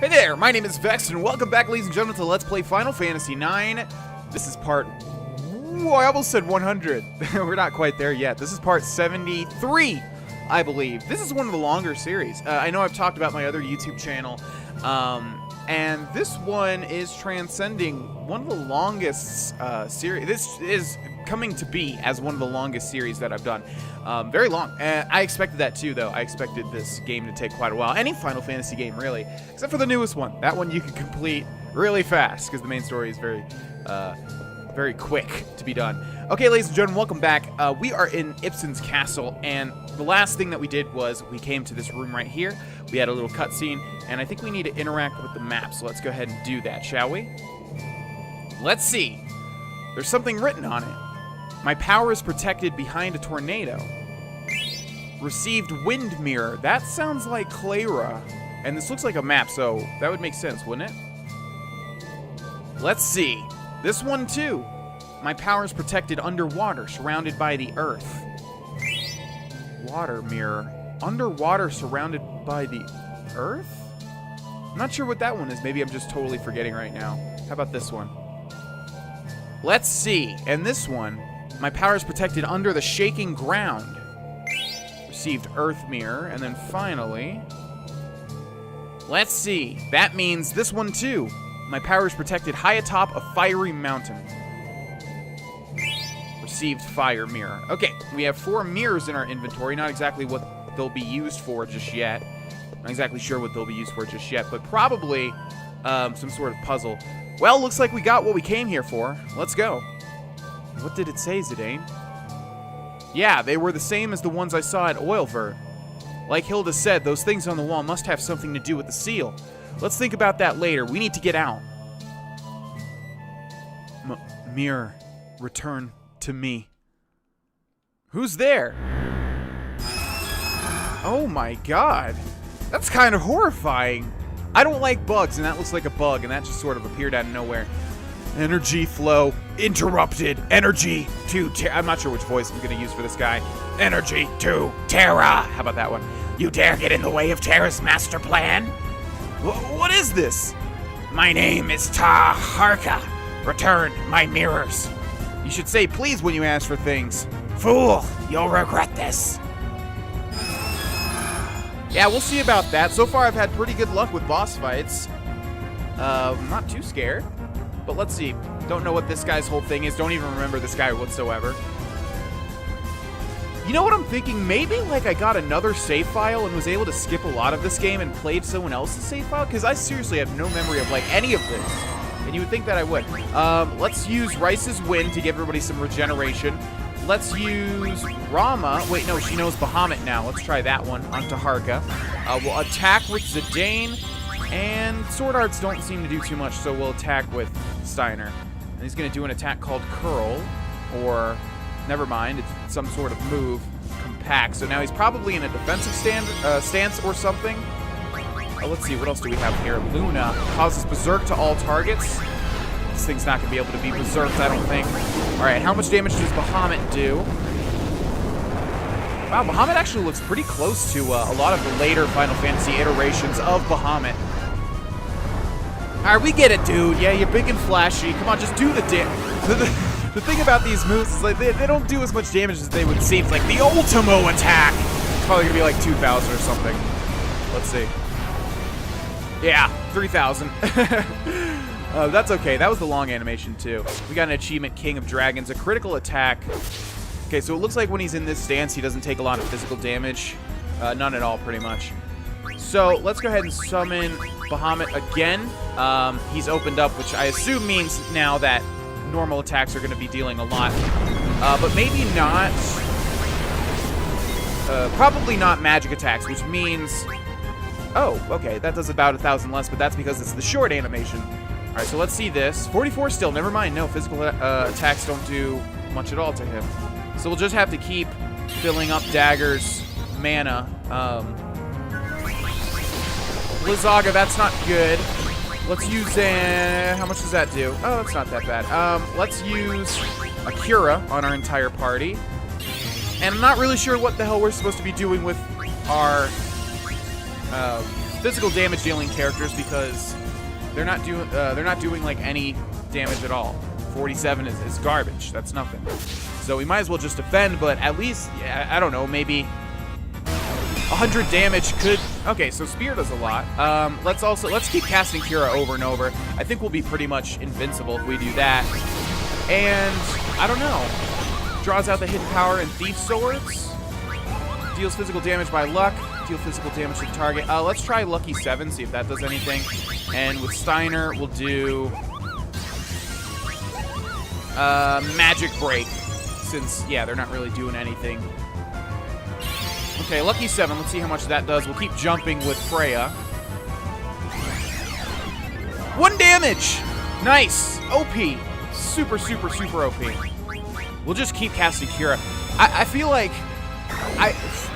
Hey there, my name is Vex, and welcome back, ladies and gentlemen, to Let's Play Final Fantasy IX. This is part... Whoa, I almost said 100. We're not quite there yet. This is part 73, I believe. This is one of the longer series. I know I've talked about my other YouTube channel, and this one is transcending one of the longest series. This is coming to be as one of the longest series that I've done. Very long. And I expected that too, though. I expected this game to take quite a while. Any Final Fantasy game, really. Except for the newest one. That one you can complete really fast, because the main story is very quick to be done. Okay, ladies and gentlemen, welcome back. We are in Ipsen's castle, and the last thing that we did was we came to this room right here. We had a little cutscene, and I think we need to interact with the map, so let's go ahead and do that, shall we? Let's see. There's something written on it. My power is protected behind a tornado. Received wind mirror. That sounds like Clara. And this looks like a map, so that would make sense, wouldn't it? Let's see. This one, too. My power is protected underwater, surrounded by the earth. Water mirror. Underwater, surrounded by the earth? I'm not sure what that one is. Maybe I'm just totally forgetting right now. How about this one? Let's see. And this one, my power is protected under the shaking ground. Received earth mirror. And then finally, let's see. That means this one, too. My power is protected high atop a fiery mountain. Received fire mirror. Okay, we have 4 mirrors in our inventory. Not exactly what they'll be used for just yet. Not exactly sure what they'll be used for just yet, but probably some sort of puzzle. Well, looks like we got what we came here for. Let's go. What did it say, Zidane? Yeah, they were the same as the ones I saw at Oilvert. Like Hilda said, those things on the wall must have something to do with the seal. Let's think about that later. We need to get out. Mirror, return to me. Who's there? Oh my god. That's kind of horrifying. I don't like bugs, and that looks like a bug, and that just sort of appeared out of nowhere. Energy flow interrupted. Energy to I'm not sure which voice I'm going to use for this guy. Energy to Terra. How about that one? You dare get in the way of Terra's master plan? What is this? My name is Taharka. Return my mirrors. You should say please when you ask for things. Fool, you'll regret this. Yeah, we'll see about that. So far, I've had pretty good luck with boss fights. I'm not too scared. But let's see. Don't know what this guy's whole thing is. Don't even remember this guy whatsoever. You know what I'm thinking? Maybe, like, I got another save file and was able to skip a lot of this game and played someone else's save file? Because I seriously have no memory of, like, any of this. And you would think that I would. Let's use Rice's Wind to give everybody some regeneration. Let's use Rama. Wait, no, she knows Bahamut now. Let's try that one on Taharka. We'll attack with Zidane. And Sword Arts don't seem to do too much, so we'll attack with Steiner. And he's going to do an attack called Curl. Or, never mind, it's some sort of move. Compact. So now he's probably in a defensive stance or something. Let's see, what else do we have here? Luna causes Berserk to all targets. This thing's not going to be able to be berserked, I don't think. Alright, how much damage does Bahamut do? Wow, Bahamut actually looks pretty close to a lot of the later Final Fantasy iterations of Bahamut. Alright, we get it, dude. Yeah, you're big and flashy. Come on, just do the The thing about these moves is like they don't do as much damage as they would seem. It's like the Ultimo attack. It's probably going to be like 2,000 or something. Let's see. Yeah, 3,000. That's okay. That was the long animation, too. We got an achievement, King of Dragons, a critical attack. Okay, so it looks like when he's in this stance, he doesn't take a lot of physical damage. None at all, pretty much. So let's go ahead and summon Bahamut again. He's opened up, which I assume means now that normal attacks are going to be dealing a lot. But maybe not. Probably not magic attacks, which means... Oh, okay, that does about 1,000 less, but that's because it's the short animation. All right, so let's see this. 44 still, never mind. No, physical attacks don't do much at all to him. So we'll just have to keep filling up Dagger's mana. Blizzaga, that's not good. Let's use how much does that do? Oh, that's not that bad. Let's use Akira on our entire party. And I'm not really sure what the hell we're supposed to be doing with our physical damage dealing characters because they're not doing like any damage at all. 47 is garbage. That's nothing. So we might as well just defend, but at least I don't know, maybe 100 damage could... Okay, so Spear does a lot. Let's keep casting Kira over and over. I think we'll be pretty much invincible if we do that. And I don't know. Draws out the hidden power in Thief Swords. Deals physical damage by luck. Deal physical damage to the target. Let's try Lucky 7, see if that does anything. And with Steiner, we'll do Magic Break. Since, yeah, they're not really doing anything. Okay, Lucky 7. Let's see how much that does. We'll keep jumping with Freya. 1 damage! Nice! OP. Super, super, super OP. We'll just keep casting Kira. I feel like...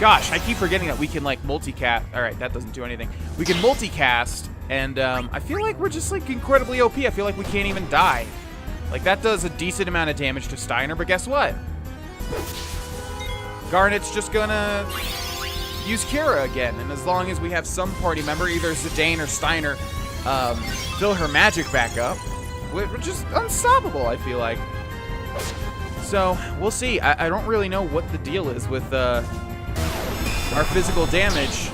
Gosh, I keep forgetting that we can, like, multicast. Alright, that doesn't do anything. We can multicast, and I feel like we're just, like, incredibly OP. I feel like we can't even die. Like, that does a decent amount of damage to Steiner, but guess what? Garnet's just gonna use Kira again, and as long as we have some party member, either Zidane or Steiner, fill her magic back up, we're just unstoppable, I feel like. So, we'll see. I don't really know what the deal is with our physical damage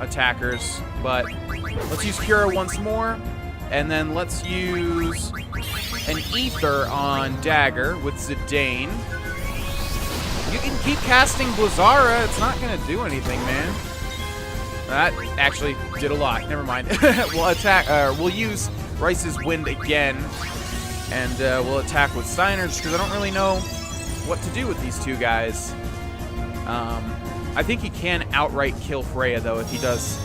attackers, but let's use Kira once more, and then let's use an Ether on Dagger with Zidane. You can keep casting Blizzara. It's not going to do anything, man. That actually did a lot. Never mind. We'll use Rice's Wind again. And we'll attack with Steiner just because I don't really know what to do with these two guys. I think he can outright kill Freya, though, if he does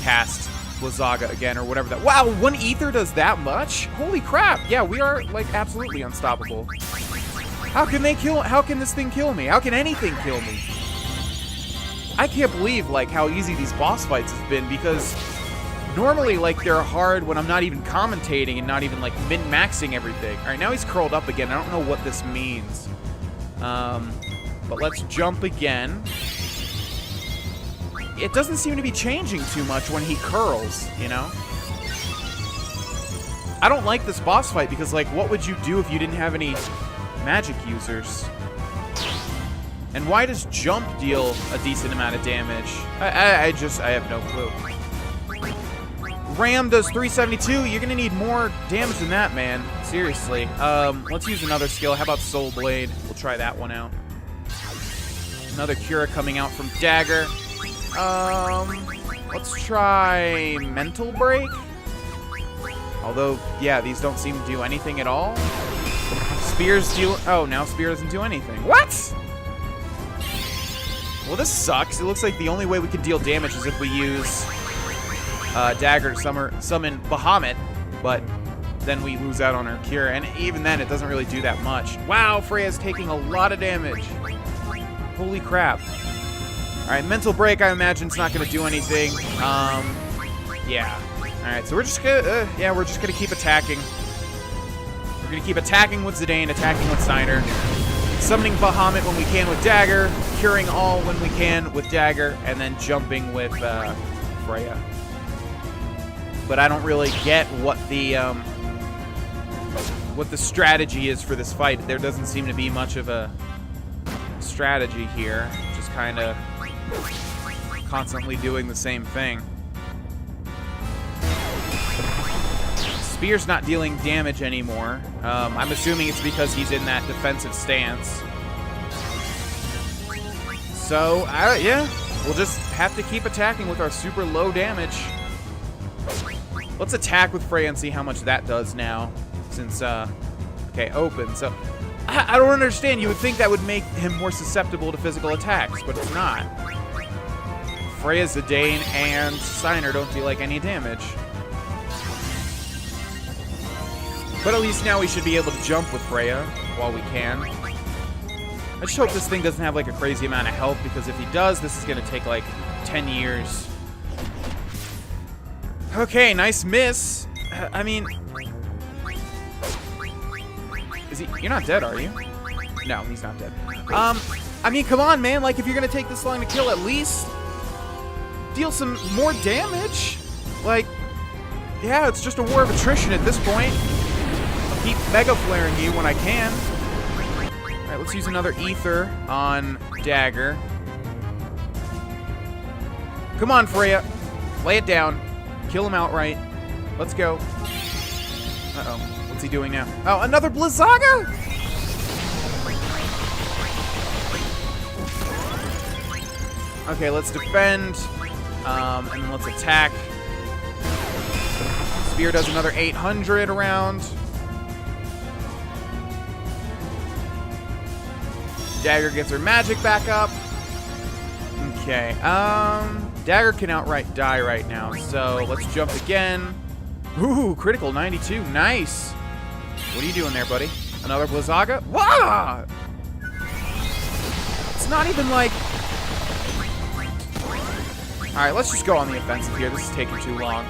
cast Blizzaga again or whatever that... Wow, 1 Ether does that much? Holy crap. Yeah, we are, like, absolutely unstoppable. How can this thing kill me? How can anything kill me? I can't believe, like, how easy these boss fights have been because normally, like, they're hard when I'm not even commentating and not even, like, min-maxing everything. All right, now he's curled up again. I don't know what this means. But let's jump again. It doesn't seem to be changing too much when he curls, you know? I don't like this boss fight because, like, what would you do if you didn't have any magic users? And why does jump deal a decent amount of damage? I have no clue. Ram does 372. You're gonna need more damage than that, man. Seriously. Let's use another skill. How about Soul Blade? We'll try that one out. Another Cura coming out from Dagger. Let's try Mental Break. Although, yeah, these don't seem to do anything at all. Spears do... Oh, now Spear doesn't do anything. What? Well, this sucks. It looks like the only way we can deal damage is if we use Dagger to summon Bahamut, but then we lose out on our Cure, and even then, it doesn't really do that much. Wow, Freya's taking a lot of damage. Holy crap. All right, Mental Break, I imagine, is not going to do anything. Yeah. All right, so we're just gonna, we're just gonna keep attacking. We're gonna keep attacking with Zidane, attacking with Steiner, summoning Bahamut when we can with Dagger, curing all when we can with Dagger, and then jumping with Freya. But I don't really get what the strategy is for this fight. There doesn't seem to be much of a strategy here. Just kind of Spear's not dealing damage anymore. I'm assuming it's because he's in that defensive stance. So, yeah, we'll just have to keep attacking with our super low damage. Let's attack with Freya and see how much that does now. Since, okay, open. So, I don't understand. You would think that would make him more susceptible to physical attacks, but it's not. Freya, Zidane, and Steiner don't deal like any damage. But at least now we should be able to jump with Freya while we can. I just hope this thing doesn't have like a crazy amount of health, because if he does, this is going to take like 10 years. Okay, nice miss. I mean... Is he... You're not dead, are you? No, he's not dead. I mean, come on, man. Like, if you're going to take this long to kill, at least deal some more damage. Like, yeah, it's just a war of attrition at this point. I'll keep Mega Flaring you when I can. Alright, let's use another Ether on Dagger. Come on, Freya. Lay it down. Kill him outright. Let's go. Uh-oh. What's he doing now? Oh, another Blizzaga? Okay, let's defend. And then let's attack. Spear does another 800 around. Dagger gets her magic back up. Okay, Dagger can outright die right now, so let's jump again. Ooh, critical 92, nice. What are you doing there, buddy? Another Blizzaga? Wah! It's not even like... Alright, let's just go on the offensive here. This is taking too long.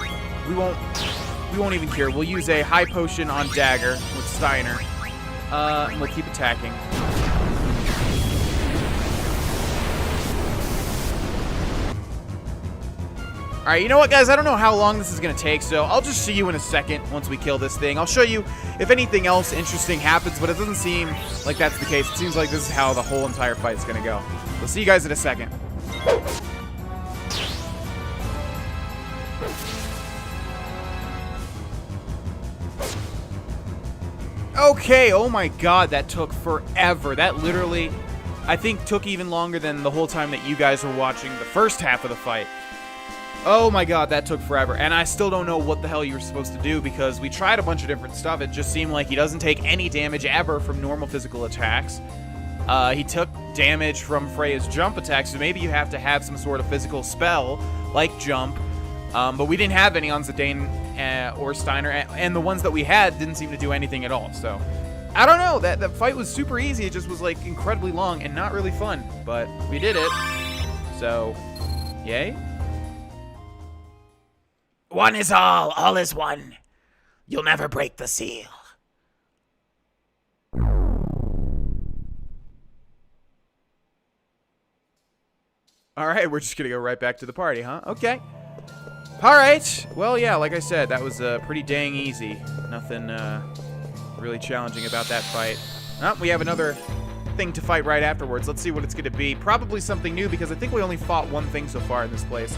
We won't even care. We'll use a high potion on Dagger with Steiner. And we'll keep attacking. Alright, you know what, guys? I don't know how long this is going to take, so I'll just see you in a second once we kill this thing. I'll show you if anything else interesting happens, but it doesn't seem like that's the case. It seems like this is how the whole entire fight is going to go. We'll see you guys in a second. Okay, oh my god, that took forever. That literally, I think, took even longer than the whole time that you guys were watching the first half of the fight. Oh my god, that took forever. And I still don't know what the hell you were supposed to do, because we tried a bunch of different stuff. It just seemed like he doesn't take any damage ever from normal physical attacks. He took damage from Freya's jump attacks, so maybe you have to have some sort of physical spell, like jump. But we didn't have any on Zidane or Steiner, and the ones that we had didn't seem to do anything at all. So, I don't know. That fight was super easy. It just was, like, incredibly long and not really fun. But we did it. So, yay. One is all is one. You'll never break the seal. Alright, we're just gonna go right back to the party, huh? Okay. Alright. Well, yeah, like I said, that was pretty dang easy. Nothing really challenging about that fight. Oh, we have another thing to fight right afterwards. Let's see what it's gonna be. Probably something new, because I think we only fought one thing so far in this place.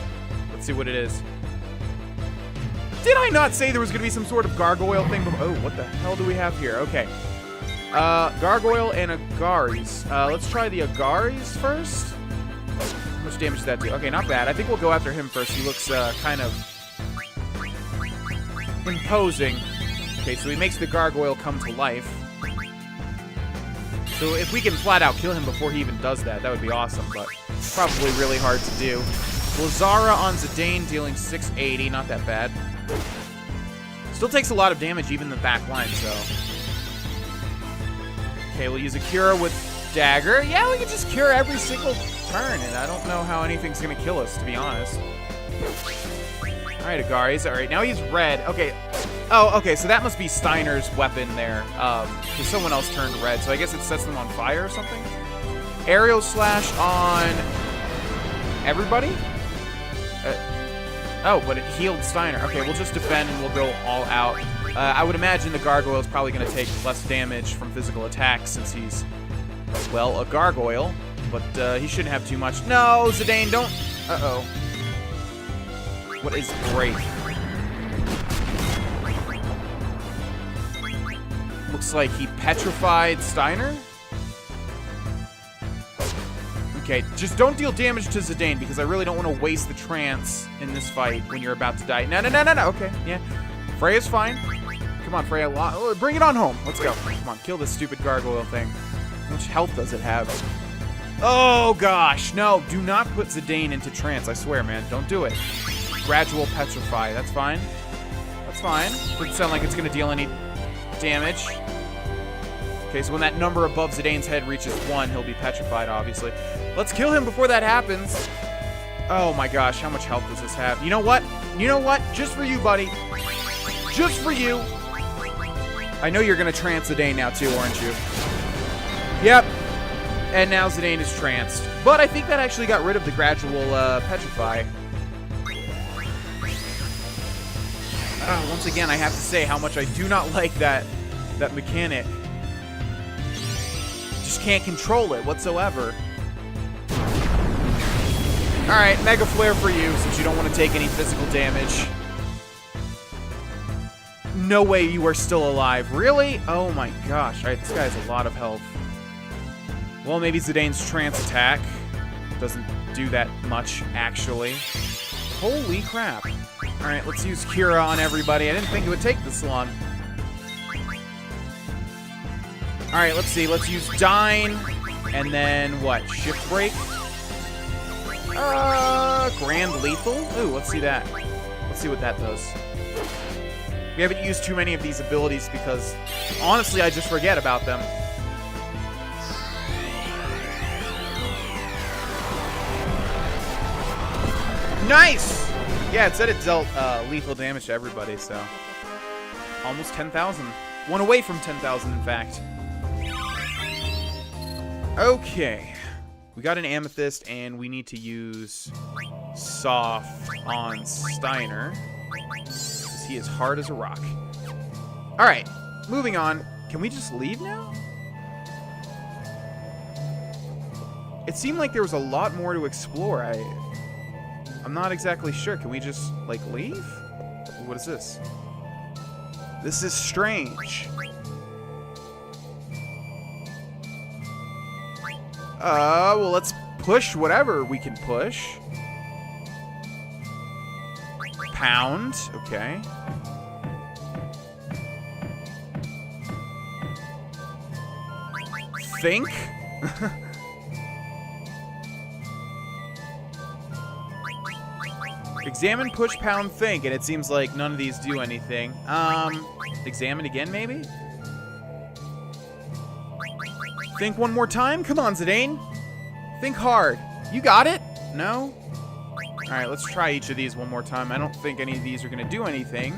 Let's see what it is. Did I not say there was going to be some sort of gargoyle thing? Oh, what the hell do we have here? Okay. Gargoyle and Agares. Let's try the Agares first. How much damage does that do? Okay, not bad. I think we'll go after him first. He looks kind of imposing. Okay, so he makes the gargoyle come to life. So if we can flat out kill him before he even does that, that would be awesome, but probably really hard to do. Blizzaga on Zidane dealing 680. Not that bad. Still takes a lot of damage even in the back line, so... Okay, we'll use a Cure with Dagger. Yeah, we can just cure every single turn, and I don't know how anything's gonna kill us, to be honest. Alright, Agares. Alright, now he's red. Okay. Oh, okay, so that must be Steiner's weapon there. Because someone else turned red, so I guess it sets them on fire or something? Aerial Slash on... everybody? Oh, but it healed Steiner. Okay, we'll just defend and we'll go all out. I would imagine the Gargoyle is probably going to take less damage from physical attacks since he's, well, a Gargoyle. But he shouldn't have too much. No, Zidane, don't... Uh-oh. What is great? Looks like he petrified Steiner. Okay, just don't deal damage to Zidane because I really don't want to waste the trance in this fight when you're about to die. No. Okay, yeah. Freya's fine. Come on, Freya. Bring it on home. Let's go. Come on, kill this stupid gargoyle thing. How much health does it have? Oh, gosh. No, do not put Zidane into trance. I swear, man. Don't do it. Gradual petrify. That's fine. That's fine. Doesn't sound like it's going to deal any damage. Okay, so when that number above Zidane's head reaches 1, he'll be petrified, obviously. Let's kill him before that happens. Oh, my gosh. How much health does this have? You know what? You know what? Just for you, buddy. Just for you. I know you're going to trance Zidane now, too, aren't you? Yep. And now Zidane is tranced. But I think that actually got rid of the gradual petrify. Once again, I have to say how much I do not like that mechanic. Just can't control it whatsoever. Alright, Mega Flare for you, since you don't want to take any physical damage. No way you are still alive. Really? Oh my gosh. Alright, this guy has a lot of health. Well, maybe Zidane's trance attack doesn't do that much, actually. Holy crap. Alright, let's use Kira on everybody. I didn't think it would take this long. Alright, let's see. Let's use Dyne. And then, what? Shift Break? Grand Lethal? Ooh, let's see that. Let's see what that does. We haven't used too many of these abilities because, honestly, I just forget about them. Nice! Yeah, it said it dealt lethal damage to everybody, so... Almost 10,000. One away from 10,000, in fact. Okay. We got an Amethyst, and we need to use Soft on Steiner. Because he is hard as a rock. Alright, moving on. Can we just leave now? It seemed like there was a lot more to explore. I'm not exactly sure. Can we just, like, leave? What is this? This is strange. Well, let's push whatever we can push. Pound. Okay. Think? Examine, push, pound, think, and it seems like none of these do anything. Examine again, maybe? Think one more time? Come on, Zidane. Think hard. You got it? No? Alright, let's try each of these one more time. I don't think any of these are going to do anything.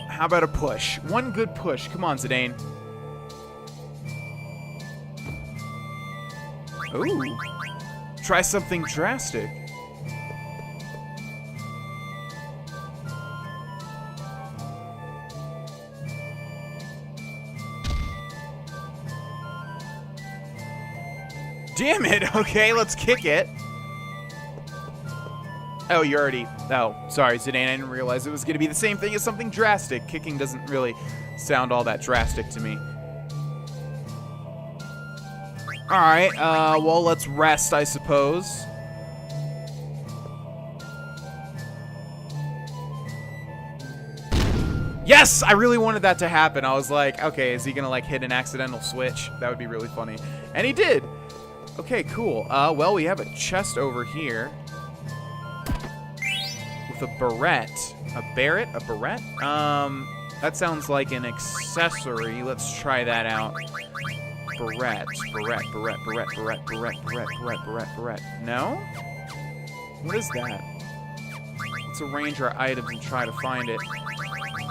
How about a push? One good push. Come on, Zidane. Ooh. Try something drastic. Damn it! Okay, let's kick it. Oh, you already... Oh, sorry, Zidane. I didn't realize it was going to be the same thing as something drastic. Kicking doesn't really sound all that drastic to me. Alright, well, let's rest, I suppose. Yes! I really wanted that to happen. I was like, okay, is he gonna, like, hit an accidental switch? That would be really funny. And he did! Okay, cool. Well, we have a chest over here. With a barrette. A barret? A barrette? That sounds like an accessory. Let's try that out. Barrette. No? What is that? Let's arrange our items and try to find it.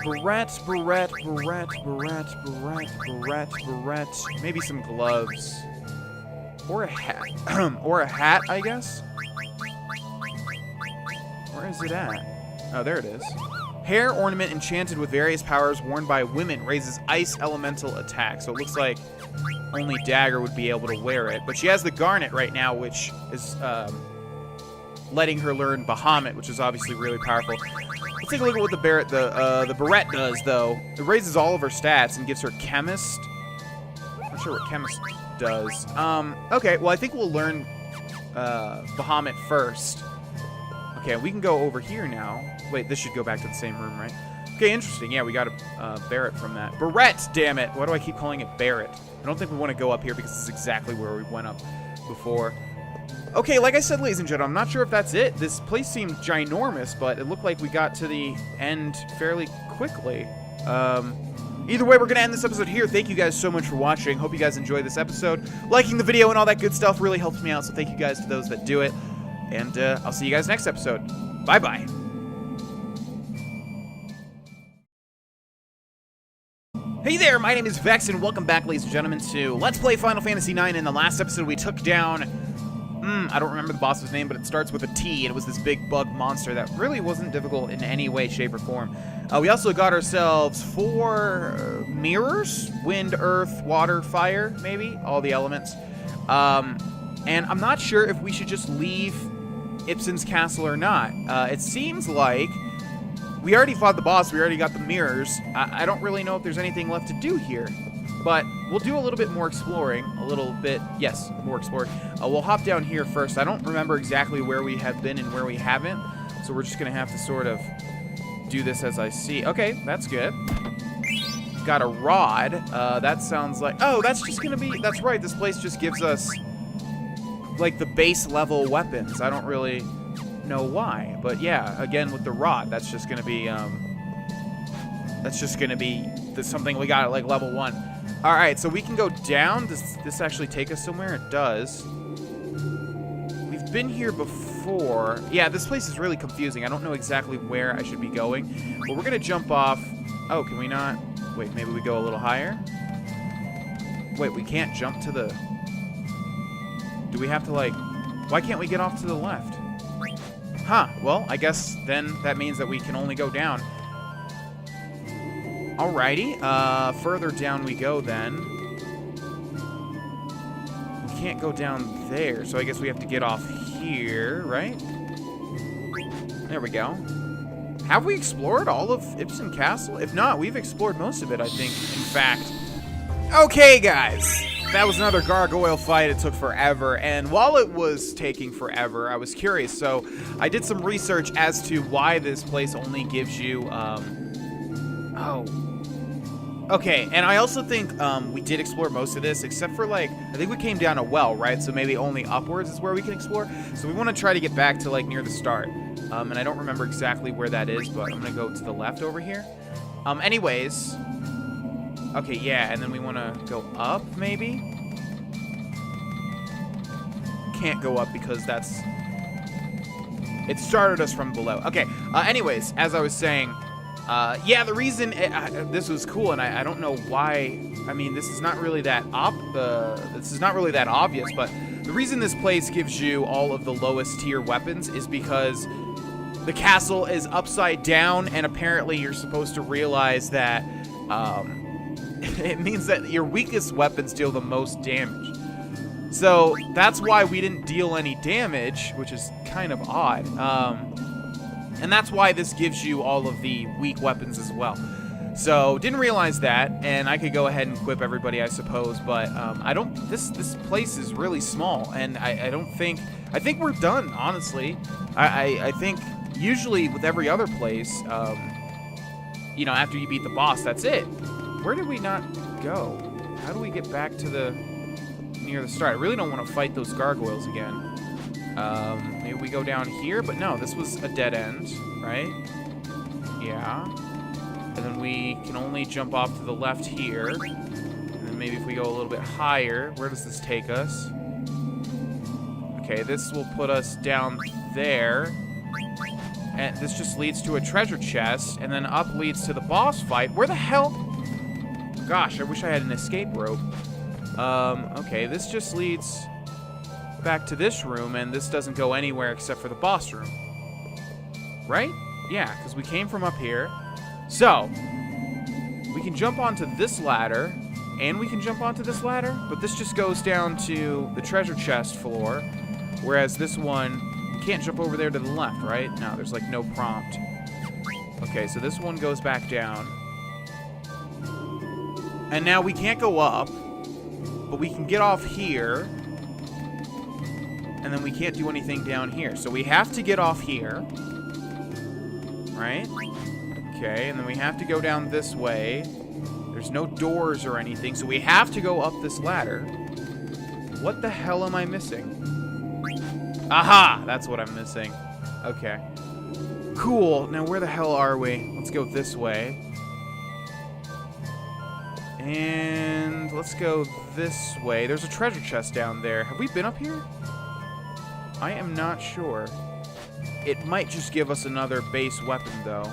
Barrette. Maybe some gloves. Or a hat. Or a hat, I guess? Where is it at? Oh, there it is. Hair ornament enchanted with various powers worn by women raises ice elemental attack. So it looks like only Dagger would be able to wear it. But she has the garnet right now, which is letting her learn Bahamut, which is obviously really powerful. Let's take a look at what the Barrette does, though. It raises all of her stats and gives her Chemist. Not sure what Chemist does. Okay, well, I think we'll learn Bahamut first. Okay, we can go over here now. Wait, this should go back to the same room, right? Okay, interesting. Yeah, we got a Barrette from that. Barrette, damn it. Why do I keep calling it Barrette? I don't think we want to go up here because this is exactly where we went up before. Okay, like I said, ladies and gentlemen, I'm not sure if that's it. This place seemed ginormous, but it looked like we got to the end fairly quickly. Either way, we're going to end this episode here. Thank you guys so much for watching. Hope you guys enjoyed this episode. Liking the video and all that good stuff really helps me out, so thank you guys to those that do it. And I'll see you guys next episode. Bye-bye. Hey there, my name is Vex, and welcome back, ladies and gentlemen, to Let's Play Final Fantasy IX. In the last episode, we took down... I don't remember the boss's name, but it starts with a T, and it was this big bug monster that really wasn't difficult in any way, shape, or form. We also got ourselves 4 mirrors. Wind, earth, water, fire, maybe? All the elements. And I'm not sure if we should just leave Ipsen's castle or not. It seems like we already fought the boss. We already got the mirrors. I don't really know if there's anything left to do here. But we'll do a little bit more exploring. Yes, more exploring. We'll hop down here first. I don't remember exactly where we have been and where we haven't. So we're just going to have to sort of do this as I see. Okay, that's good. Got a rod. That sounds like... Oh, that's just going to be... That's right. This place just gives us, like, the base level weapons. I don't really know why. But yeah, again, with the rod, that's just going to be... something we got at, like, level 1. Alright, so we can go down. Does this actually take us somewhere? It does. We've been here before. Yeah, this place is really confusing. I don't know exactly where I should be going. But we're going to jump off. Oh, can we not? Wait, maybe we go a little higher? Wait, we can't jump to the... Do we have to, like... Why can't we get off to the left? Huh, well, I guess then that means that we can only go down. Alrighty, further down we go then. We can't go down there, so I guess we have to get off here, right? There we go. Have we explored all of Ipsen Castle? If not, we've explored most of it, I think, in fact. Okay, guys. That was another gargoyle fight. It took forever, and while it was taking forever, I was curious, so I did some research as to why this place only gives you, Okay, and I also think we did explore most of this, except for, like, I think we came down a well, right? So maybe only upwards is where we can explore. So we want to try to get back to, like, near the start. And I don't remember exactly where that is, but I'm going to go to the left over here. Anyways. Okay, yeah, and then we want to go up, maybe? Can't go up because that's... It started us from below. Okay, anyways, as I was saying... yeah, the reason this was cool, and I don't know why. I mean, this is not really that obvious, but the reason this place gives you all of the lowest tier weapons is because the castle is upside down, and apparently you're supposed to realize that it means that your weakest weapons deal the most damage. So that's why we didn't deal any damage, which is kind of odd. And that's why this gives you all of the weak weapons as well. So, didn't realize that, and I could go ahead and equip everybody, I suppose, but this place is really small, and I think we're done, honestly. I think usually with every other place, you know, after you beat the boss, that's it. Where did we not go? How do we get back to near the start? I really don't want to fight those gargoyles again. Maybe we go down here, but no, this was a dead end, right? Yeah. And then we can only jump off to the left here. And then maybe if we go a little bit higher, where does this take us? Okay, this will put us down there. And this just leads to a treasure chest, and then up leads to the boss fight. Where the hell? Gosh, I wish I had an escape rope. Okay, this just leads back to this room, and this doesn't go anywhere except for the boss room. Right? Yeah, because we came from up here. So, we can jump onto this ladder, and we can jump onto this ladder, but this just goes down to the treasure chest floor, whereas this one can't jump over there to the left, right? No, there's like no prompt. Okay, so this one goes back down. And now we can't go up, but we can get off here. And then we can't do anything down here. So we have to get off here. Right? Okay, and then we have to go down this way. There's no doors or anything, so we have to go up this ladder. What the hell am I missing? Aha! That's what I'm missing. Okay. Cool. Now, where the hell are we? Let's go this way. And let's go this way. There's a treasure chest down there. Have we been up here? I am not sure. It might just give us another base weapon, though.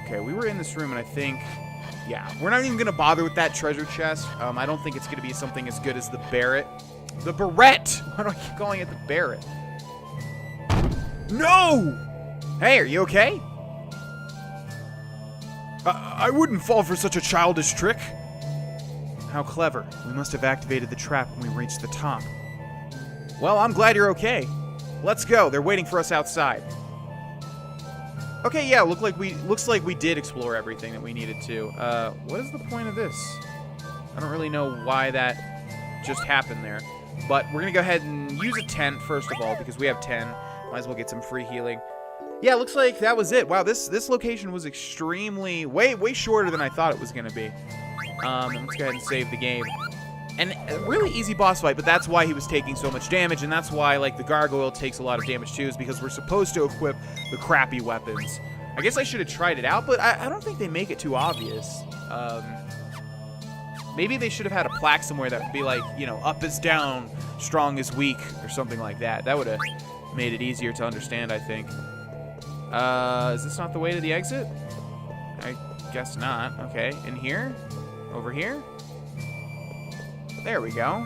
Okay, we were in this room, and I think... Yeah, we're not even going to bother with that treasure chest. I don't think it's going to be something as good as the Barret. The Barrette! Why do I keep calling it the Barret? No! Hey, are you okay? I wouldn't fall for such a childish trick. How clever. We must have activated the trap when we reached the top. Well, I'm glad you're okay. Let's go. They're waiting for us outside. Okay, yeah, looks like we did explore everything that we needed to. What is the point of this? I don't really know why that just happened there. But we're going to go ahead and use a tent, first of all, because we have 10. Might as well get some free healing. Yeah, looks like that was it. Wow, this location was extremely... Way shorter than I thought it was going to be. Let's go ahead and save the game. And a really easy boss fight, but that's why he was taking so much damage, and that's why, like, the gargoyle takes a lot of damage, too, is because we're supposed to equip the crappy weapons. I guess I should have tried it out, but I don't think they make it too obvious. Maybe they should have had a plaque somewhere that would be like, you know, up is down, strong is weak, or something like that. That would have made it easier to understand, I think. Is this not the way to the exit? I guess not. Okay, in here? Over here? There we go.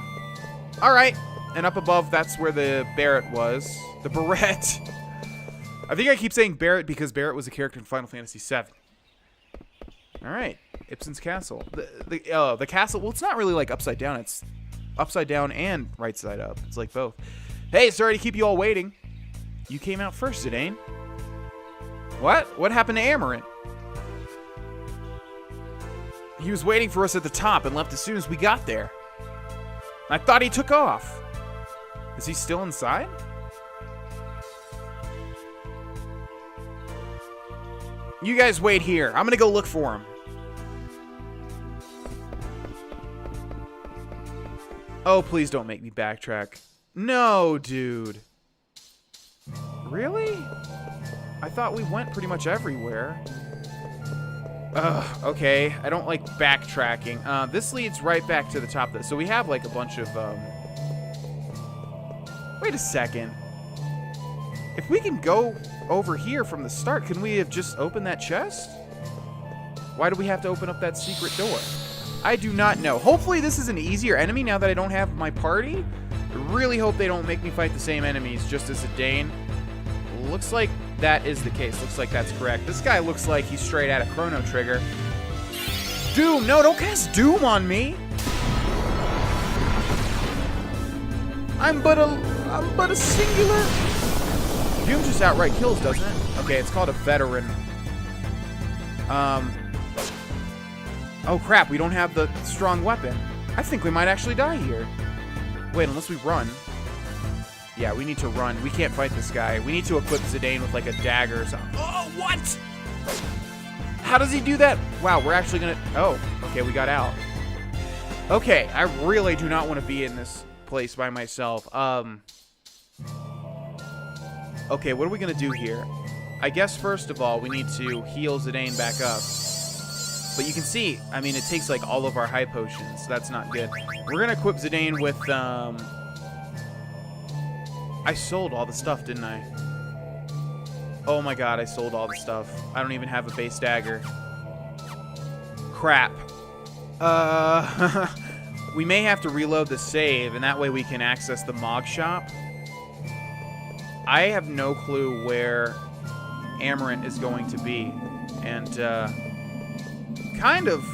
All right. And up above, that's where the Barret was. The Barrette. I think I keep saying Barret because Barret was a character in Final Fantasy VII. All right. Ibsen's castle. The castle, well, it's not really like upside down. It's upside down and right side up. It's like both. Hey, sorry to keep you all waiting. You came out first, Zidane. What? What happened to Amarant? He was waiting for us at the top and left as soon as we got there. I thought he took off. Is he still inside? You guys wait here. I'm gonna go look for him. Oh, please don't make me backtrack. No, dude. Really? I thought we went pretty much everywhere. Ugh, okay. I don't like backtracking. This leads right back to the top. So we have like a bunch of, Wait a second. If we can go over here from the start, can we have just opened that chest? Why do we have to open up that secret door? I do not know. Hopefully this is an easier enemy now that I don't have my party. I really hope they don't make me fight the same enemies just as Zidane. Looks like that is the case. Looks like that's correct. This guy looks like he's straight out of Chrono Trigger. Doom! No, don't cast Doom on me! I'm but a singular... Doom just outright kills, doesn't it? Okay, it's called a veteran. Oh crap, we don't have the strong weapon. I think we might actually die here. Wait, unless we run. Yeah, we need to run. We can't fight this guy. We need to equip Zidane with like a dagger or something. Oh, what? How does he do that? Wow, we're actually gonna... Oh, okay, we got out. Okay, I really do not want to be in this place by myself. Okay, what are we gonna do here? I guess first of all, we need to heal Zidane back up. But you can see, I mean, it takes like all of our high potions. So that's not good. We're gonna equip Zidane with, I sold all the stuff, didn't I? Oh my god, I sold all the stuff. I don't even have a base dagger. Crap. We may have to reload the save, and that way we can access the Mog Shop. I have no clue where Amarant is going to be. And, kind of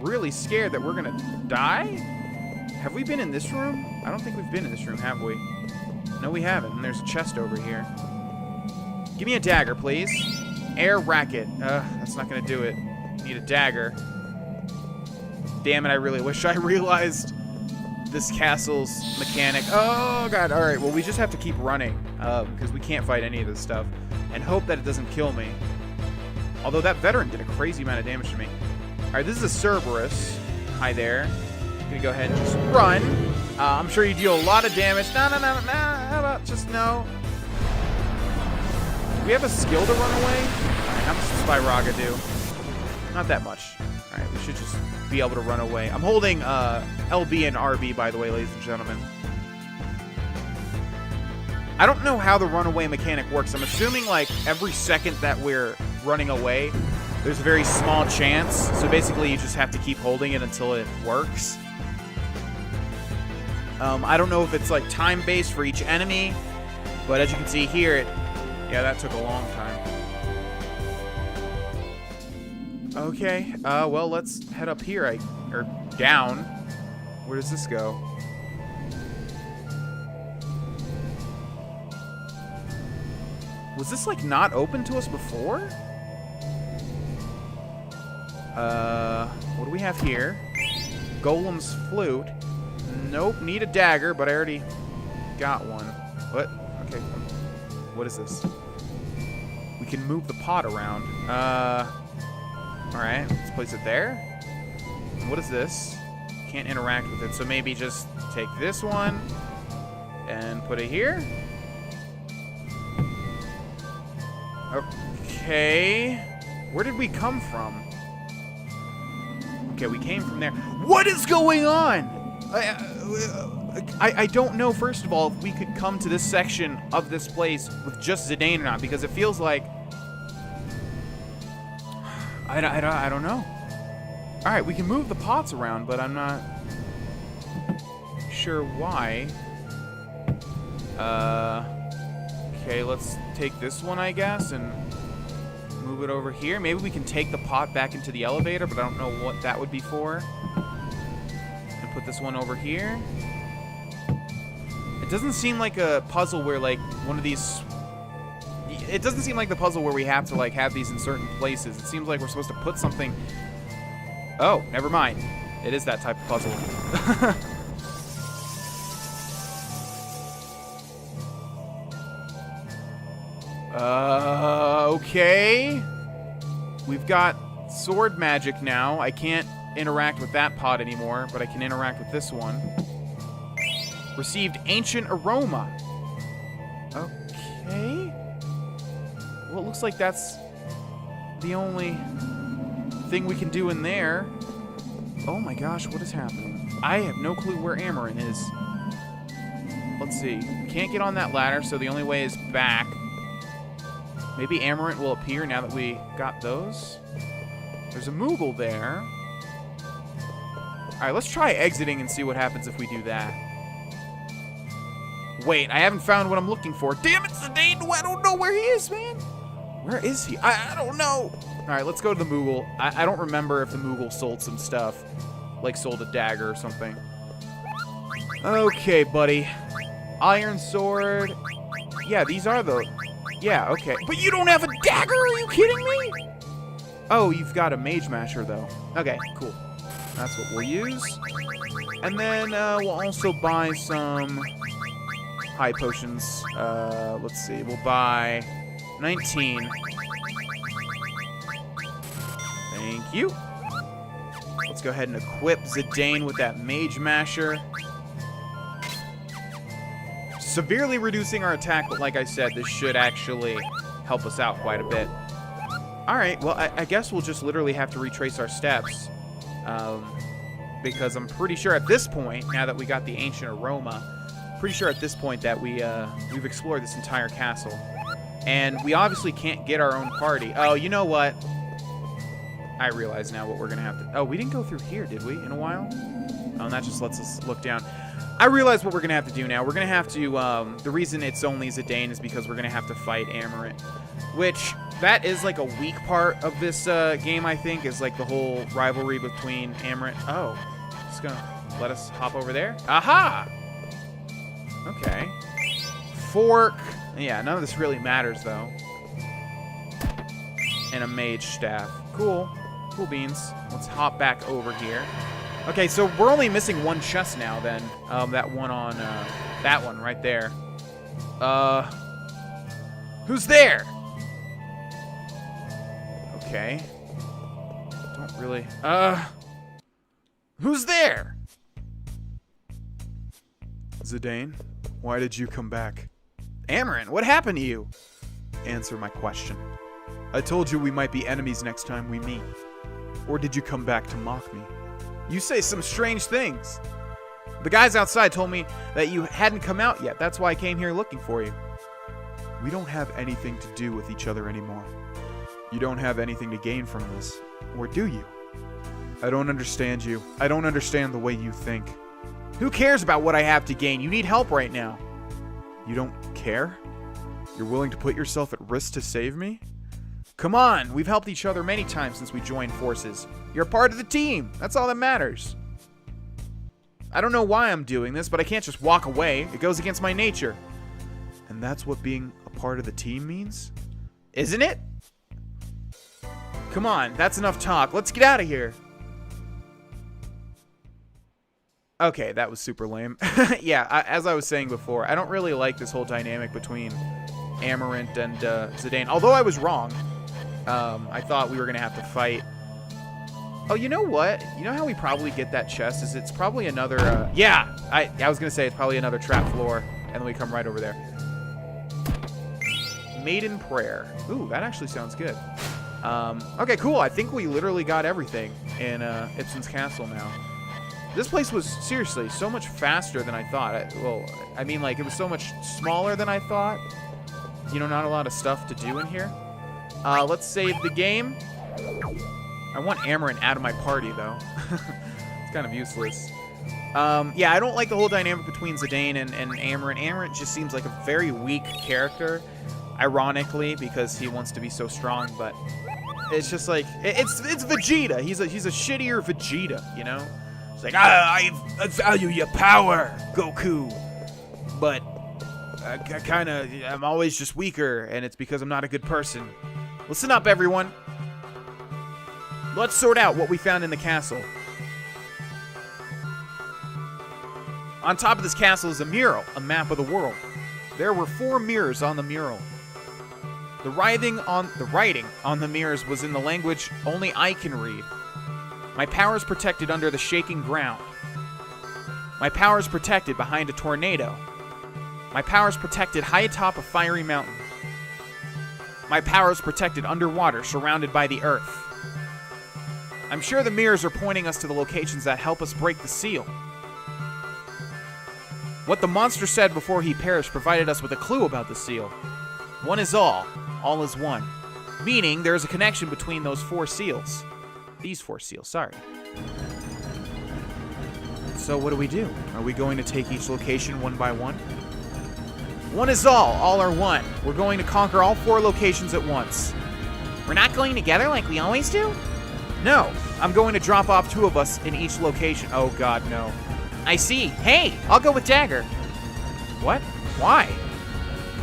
really scared that we're gonna die? Have we been in this room? I don't think we've been in this room, have we? No, we haven't. And there's a chest over here. Give me a dagger, please. Air racket. That's not gonna do it. Need a dagger. Damn it, I really wish I realized this castle's mechanic. Oh, God. All right, well, we just have to keep running because we can't fight any of this stuff and hope that it doesn't kill me. Although that veteran did a crazy amount of damage to me. All right, this is a Cerberus. Hi there. I'm going to go ahead and just run. I'm sure you deal a lot of damage. No. How about just no? Do we have a skill to run away? All right, how much does Spyraga do? Not that much. All right, we should just be able to run away. I'm holding LB and RB, by the way, ladies and gentlemen. I don't know how the runaway mechanic works. I'm assuming, like, every second that we're running away, there's a very small chance. So basically, you just have to keep holding it until it works. I don't know if it's, like, time-based for each enemy. But as you can see here, yeah, that took a long time. Okay, well, let's head up here, or down. Where does this go? Was this, like, not open to us before? What do we have here? Golem's flute. Nope, need a dagger, but I already got one. What? Okay, what is this? We can move the pot around. Alright, let's place it there. And what is this? Can't interact with it, so maybe just take this one and put it here. Okay. Where did we come from? Okay, we came from there. What is going on? I don't know, first of all, if we could come to this section of this place with just Zidane or not, because it feels like... I don't know. Alright, we can move the pots around, but I'm not sure why. Okay, let's take this one, I guess, and move it over here. Maybe we can take the pot back into the elevator, but I don't know what that would be for. And put this one over here. It doesn't seem like a puzzle where, like, one of these... It doesn't seem like the puzzle where we have to, like, have these in certain places. It seems like we're supposed to put something... Oh, never mind. It is that type of puzzle. Okay. We've got sword magic now. I can't interact with that pot anymore, but I can interact with this one. Received ancient aroma. Okay. Well, it looks like that's the only thing we can do in there. Oh my gosh, what is happening? I have no clue where Amarant is. Let's see. Can't get on that ladder, so the only way is back. Maybe Amarant will appear now that we got those. There's a Moogle there. Alright, let's try exiting and see what happens if we do that. Wait, I haven't found what I'm looking for. Damn it, Zidane! I don't know where he is, man! Where is he? I don't know! Alright, let's go to the Moogle. I don't remember if the Moogle sold some stuff. Like sold a dagger or something. Okay, buddy. Iron sword. Yeah, these are the... Yeah, okay. But you don't have a dagger? Are you kidding me? Oh, you've got a mage masher, though. Okay, cool. That's what we'll use. And then we'll also buy some high potions. Let's see. We'll buy 19. Thank you. Let's go ahead and equip Zidane with that mage masher. Severely reducing our attack, but like I said, this should actually help us out quite a bit. Alright, well, I guess we'll just literally have to retrace our steps. Because I'm pretty sure at this point, now that we got the ancient aroma, pretty sure at this point that we've explored this entire castle. And we obviously can't get our own party. Oh, you know what? I realize now what we're going to have to... Oh, we didn't go through here, did we, in a while? Oh, and that just lets us look down. I realize what we're going to have to do now. We're going to have to... the reason it's only Zidane is because we're going to have to fight Amarant. Which, that is like a weak part of this game, I think, is like the whole rivalry between Amarant... Oh, just going to let us hop over there. Aha! Okay. Fork. Yeah, none of this really matters, though. And a mage staff. Cool. Cool beans. Let's hop back over here. Okay, so we're only missing one chest now, then. That one on, that one right there. Who's there? Okay. Don't really, who's there? Zidane, why did you come back? Amarin, what happened to you? Answer my question. I told you we might be enemies next time we meet. Or did you come back to mock me? You say some strange things. The guys outside told me that you hadn't come out yet. That's why I came here looking for you. We don't have anything to do with each other anymore. You don't have anything to gain from this. Or do you? I don't understand you. I don't understand the way you think. Who cares about what I have to gain? You need help right now. You don't care? You're willing to put yourself at risk to save me? Come on, we've helped each other many times since we joined forces. You're part of the team. That's all that matters. I don't know why I'm doing this, but I can't just walk away. It goes against my nature. And that's what being a part of the team means? Isn't it? Come on, that's enough talk. Let's get out of here. Okay, that was super lame. Yeah, as I was saying before, I don't really like this whole dynamic between Amarant and Zidane. Although I was wrong. I thought we were going to have to fight. Oh, you know what? You know how we probably get that chest? Is it's probably another... yeah! I was going to say it's probably another trap floor. And then we come right over there. Maiden Prayer. Ooh, that actually sounds good. Okay, cool. I think we literally got everything in Ipsen's Castle now. This place was, seriously, so much faster than I thought. I mean, like, it was so much smaller than I thought. You know, not a lot of stuff to do in here. Let's save the game. I want Amarin out of my party, though. It's kind of useless. Yeah, I don't like the whole dynamic between Zidane and Amarin. Amarin just seems like a very weak character. Ironically, because he wants to be so strong, but it's just like, it's Vegeta. He's a shittier Vegeta, you know? It's like, I value your power, Goku, but I'm always just weaker, and it's because I'm not a good person. Listen up, everyone. Let's sort out what we found in the castle. On top of this castle is a mural, a map of the world. There were 4 mirrors on the mural. The writing on the mirrors was in the language only I can read. My power is protected under the shaking ground. My power is protected behind a tornado. My power is protected high atop a fiery mountain. My power is protected underwater, surrounded by the earth. I'm sure the mirrors are pointing us to the locations that help us break the seal. What the monster said before he perished provided us with a clue about the seal. One is all is one. Meaning there is a connection between those 4 seals. These 4 seals, sorry. So what do? Are we going to take each location one by one? One is all are one. We're going to conquer all 4 locations at once. We're not going together like we always do? No, I'm going to drop off 2 of us in each location. Oh god, no. I see. Hey, I'll go with Dagger. What? Why?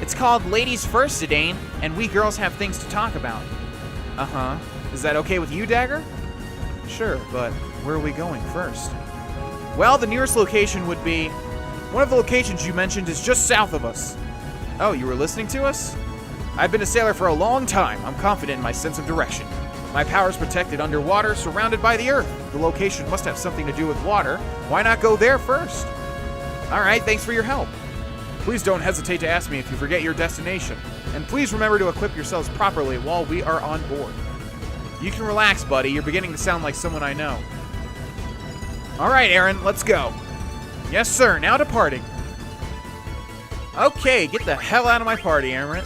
It's called Ladies First, Zidane, and we girls have things to talk about. Uh-huh. Is that okay with you, Dagger? Sure, but where are we going first? Well, the nearest location would be... One of the locations you mentioned is just south of us. Oh, you were listening to us? I've been a sailor for a long time. I'm confident in my sense of direction. My power is protected underwater, surrounded by the earth. The location must have something to do with water. Why not go there first? All right, thanks for your help. Please don't hesitate to ask me if you forget your destination. And please remember to equip yourselves properly while we are on board. You can relax, buddy. You're beginning to sound like someone I know. All right, Aaron, let's go. Yes, sir. Now departing. Okay, get the hell out of my party, Aaron.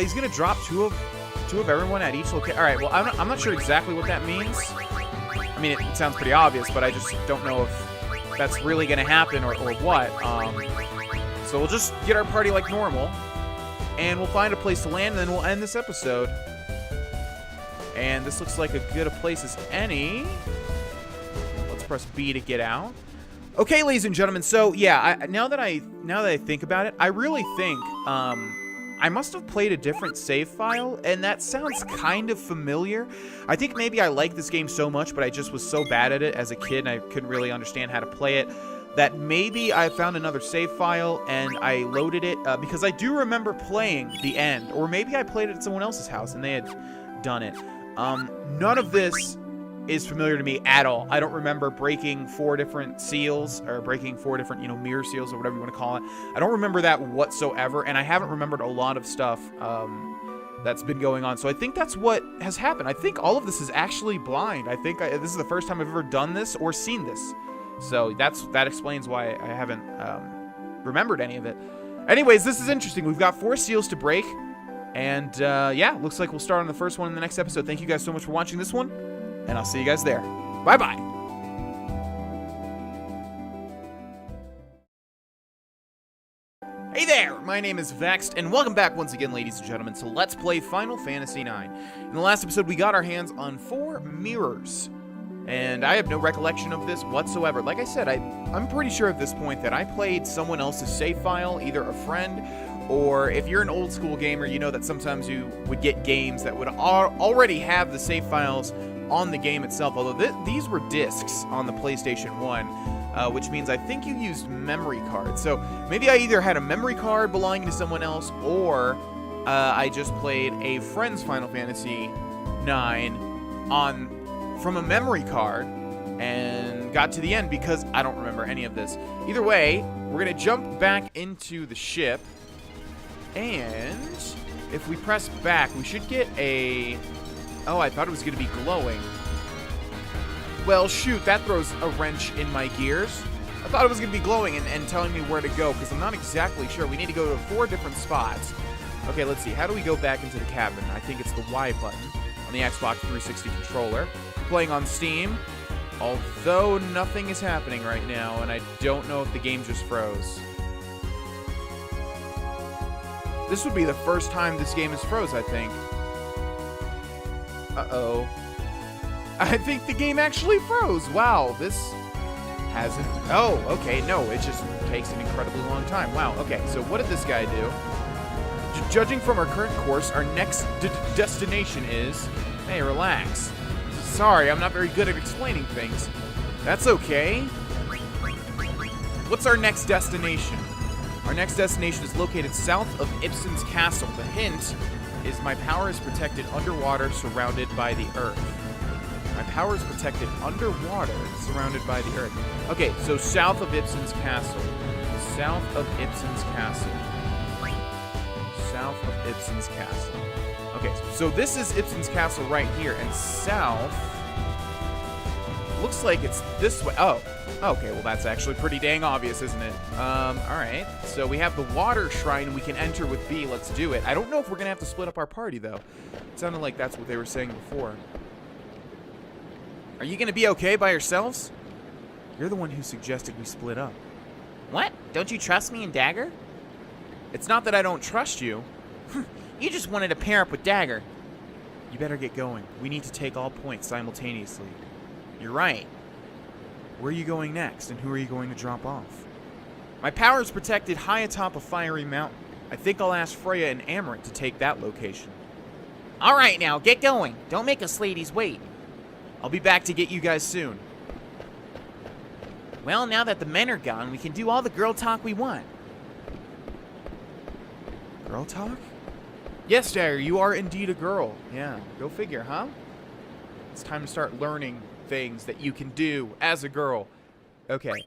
He's gonna drop two of everyone at each location. All right. Well, I'm not sure exactly what that means. I mean, it sounds pretty obvious, but I just don't know if that's really gonna happen or what. So we'll just get our party like normal, and we'll find a place to land, and then we'll end this episode. And this looks like as good a place as any. Let's press B to get out. Okay, ladies and gentlemen, so yeah, now that I think about it, I really think I must have played a different save file, and that sounds kind of familiar. I think maybe I like this game so much, but I just was so bad at it as a kid, and I couldn't really understand how to play it, that maybe I found another save file, and I loaded it, because I do remember playing the end, or maybe I played it at someone else's house, and they had done it. None of this is familiar to me at all. I don't remember breaking 4 different seals, or breaking 4 different, mirror seals, or whatever you want to call it. I don't remember that whatsoever, and I haven't remembered a lot of stuff that's been going on. So I think that's what has happened. I think all of this is actually blind. I think this is the first time I've ever done this or seen this. So that explains why I haven't remembered any of it. Anyways, this is interesting. We've got 4 seals to break, and yeah, looks like we'll start on the first one in the next episode. Thank you guys so much for watching this one, and I'll see you guys there. Bye-bye. Hey there, my name is Vexed, and welcome back once again, ladies and gentlemen, to Let's Play Final Fantasy IX. In the last episode, we got our hands on 4 mirrors, and I have no recollection of this whatsoever. Like I said, I'm pretty sure at this point that I played someone else's save file, either a friend, or if you're an old school gamer, you know that sometimes you would get games that would already have the save files on the game itself, although these were discs on the PlayStation 1, which means I think you used memory cards. So maybe I either had a memory card belonging to someone else, or I just played a friend's Final Fantasy IX from a memory card and got to the end, because I don't remember any of this. Either way, we're going to jump back into the ship, and if we press back, we should get a... Oh, I thought it was going to be glowing. Well, shoot, that throws a wrench in my gears. I thought it was going to be glowing and telling me where to go, because I'm not exactly sure. We need to go to 4 different spots. Okay, let's see. How do we go back into the cabin? I think it's the Y button on the Xbox 360 controller. Playing on Steam, although nothing is happening right now, and I don't know if the game just froze. This would be the first time this game is froze, I think. Uh-oh. I think the game actually froze. Wow, this hasn't... Oh, okay, no, it just takes an incredibly long time. Wow, okay, so what did this guy do? Judging from our current course, our next destination is... Hey, relax. Sorry, I'm not very good at explaining things. That's okay. What's our next destination? Our next destination is located south of Ipsen's castle. The hint is my power is protected underwater, surrounded by the earth. My power is protected underwater, surrounded by the earth. Okay, so south of Ipsen's castle. South of Ipsen's castle. South of Ipsen's castle. Okay, so this is Ipsen's castle right here, and south looks like it's this way. Oh, okay, well that's actually pretty dang obvious, isn't it? Alright, so we have the water shrine we can enter with B. Let's do it. I don't know if we're gonna have to split up our party, though. It sounded like that's what they were saying before. Are you gonna be okay by yourselves? You're the one who suggested we split up. What? Don't you trust me and Dagger? It's not that I don't trust you. You just wanted to pair up with Dagger. You better get going. We need to take all points simultaneously. You're right. Where are you going next, and who are you going to drop off? My power is protected high atop a fiery mountain. I think I'll ask Freya and Amarant to take that location. All right, now, get going. Don't make us ladies wait. I'll be back to get you guys soon. Well, now that the men are gone, we can do all the girl talk we want. Girl talk? Yes, Dagger, you are indeed a girl. Yeah, go figure, huh? It's time to start learning things that you can do as a girl. Okay.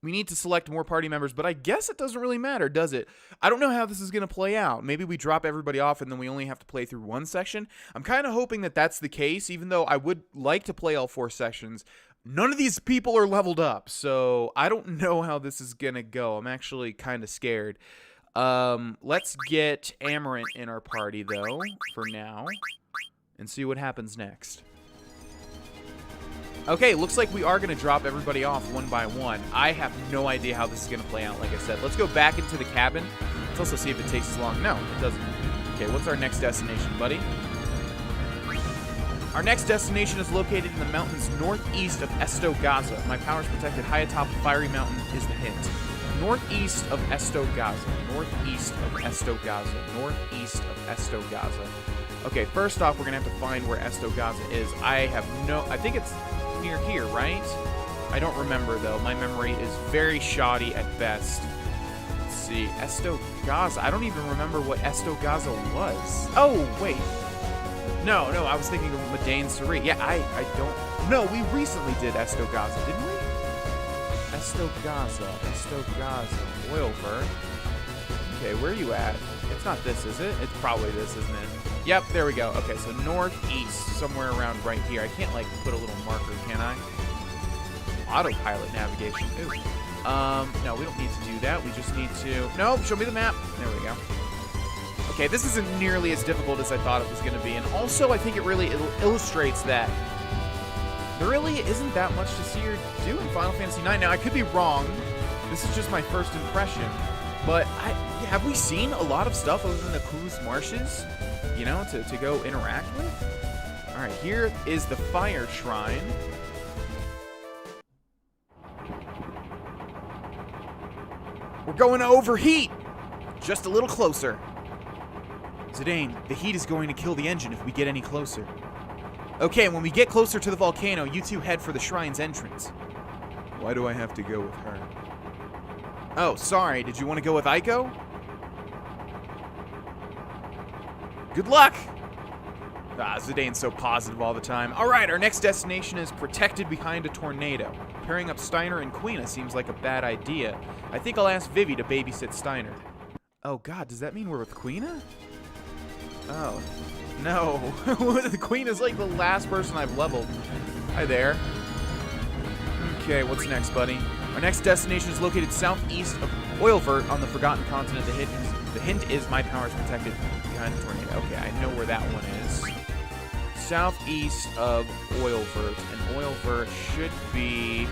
We need to select more party members, but I guess it doesn't really matter, does it? I don't know how this is going to play out. Maybe we drop everybody off and then we only have to play through one section. I'm kind of hoping that that's the case, even though I would like to play all 4 sections. None of these people are leveled up, so I don't know how this is going to go. I'm actually kind of scared. Let's get Amarant in our party, though, for now, and see what happens next. Okay, looks like we are going to drop everybody off one by one. I have no idea how this is going to play out, like I said. Let's go back into the cabin. Let's also see if it takes as long. No, it doesn't. Okay, what's our next destination, buddy? Our next destination is located in the mountains northeast of Estogaza. My powers protected high atop a fiery mountain is the hint. Northeast of Estogaza. Northeast of Estogaza. Northeast of Estogaza. Okay, first off, we're gonna have to find where Estogaza is. I think it's near here, right? I don't remember though. My memory is very shoddy at best. Let's see, Estogaza. I don't even remember what Estogaza was. Oh, wait. No, I was thinking of Madain Suri. Yeah, I don't... No, we recently did Estogaza, didn't we? Estogaza, Oilvert. Okay, where are you at? It's not this, is it? It's probably this, isn't it? Yep, there we go. Okay, so northeast, somewhere around right here. I can't, like, put a little marker, can I? Autopilot navigation. Ooh. No, we don't need to do that. We just need to... No, show me the map. There we go. Okay, this isn't nearly as difficult as I thought it was going to be. And also, I think it really illustrates that there really isn't that much to see or do in Final Fantasy IX. Now, I could be wrong. This is just my first impression. But have we seen a lot of stuff other than the Kuz Marshes, you know, to go interact with? All right, here is the Fire Shrine. We're going to overheat! Just a little closer. Zidane, the heat is going to kill the engine if we get any closer. Okay, when we get closer to the volcano, you two head for the shrine's entrance. Why do I have to go with her? Oh, sorry. Did you want to go with Aiko? Good luck! Zidane's so positive all the time. Alright, our next destination is protected behind a tornado. Pairing up Steiner and Quina seems like a bad idea. I think I'll ask Vivi to babysit Steiner. Oh god, does that mean we're with Quina? Oh. No. The Queen is like the last person I've leveled. Hi there. Okay, what's next, buddy? Our next destination is located southeast of Oilvert on the Forgotten Continent. The hint is my powers protected behind the tornado. Okay, I know where that one is. Southeast of Oilvert. And Oilvert should be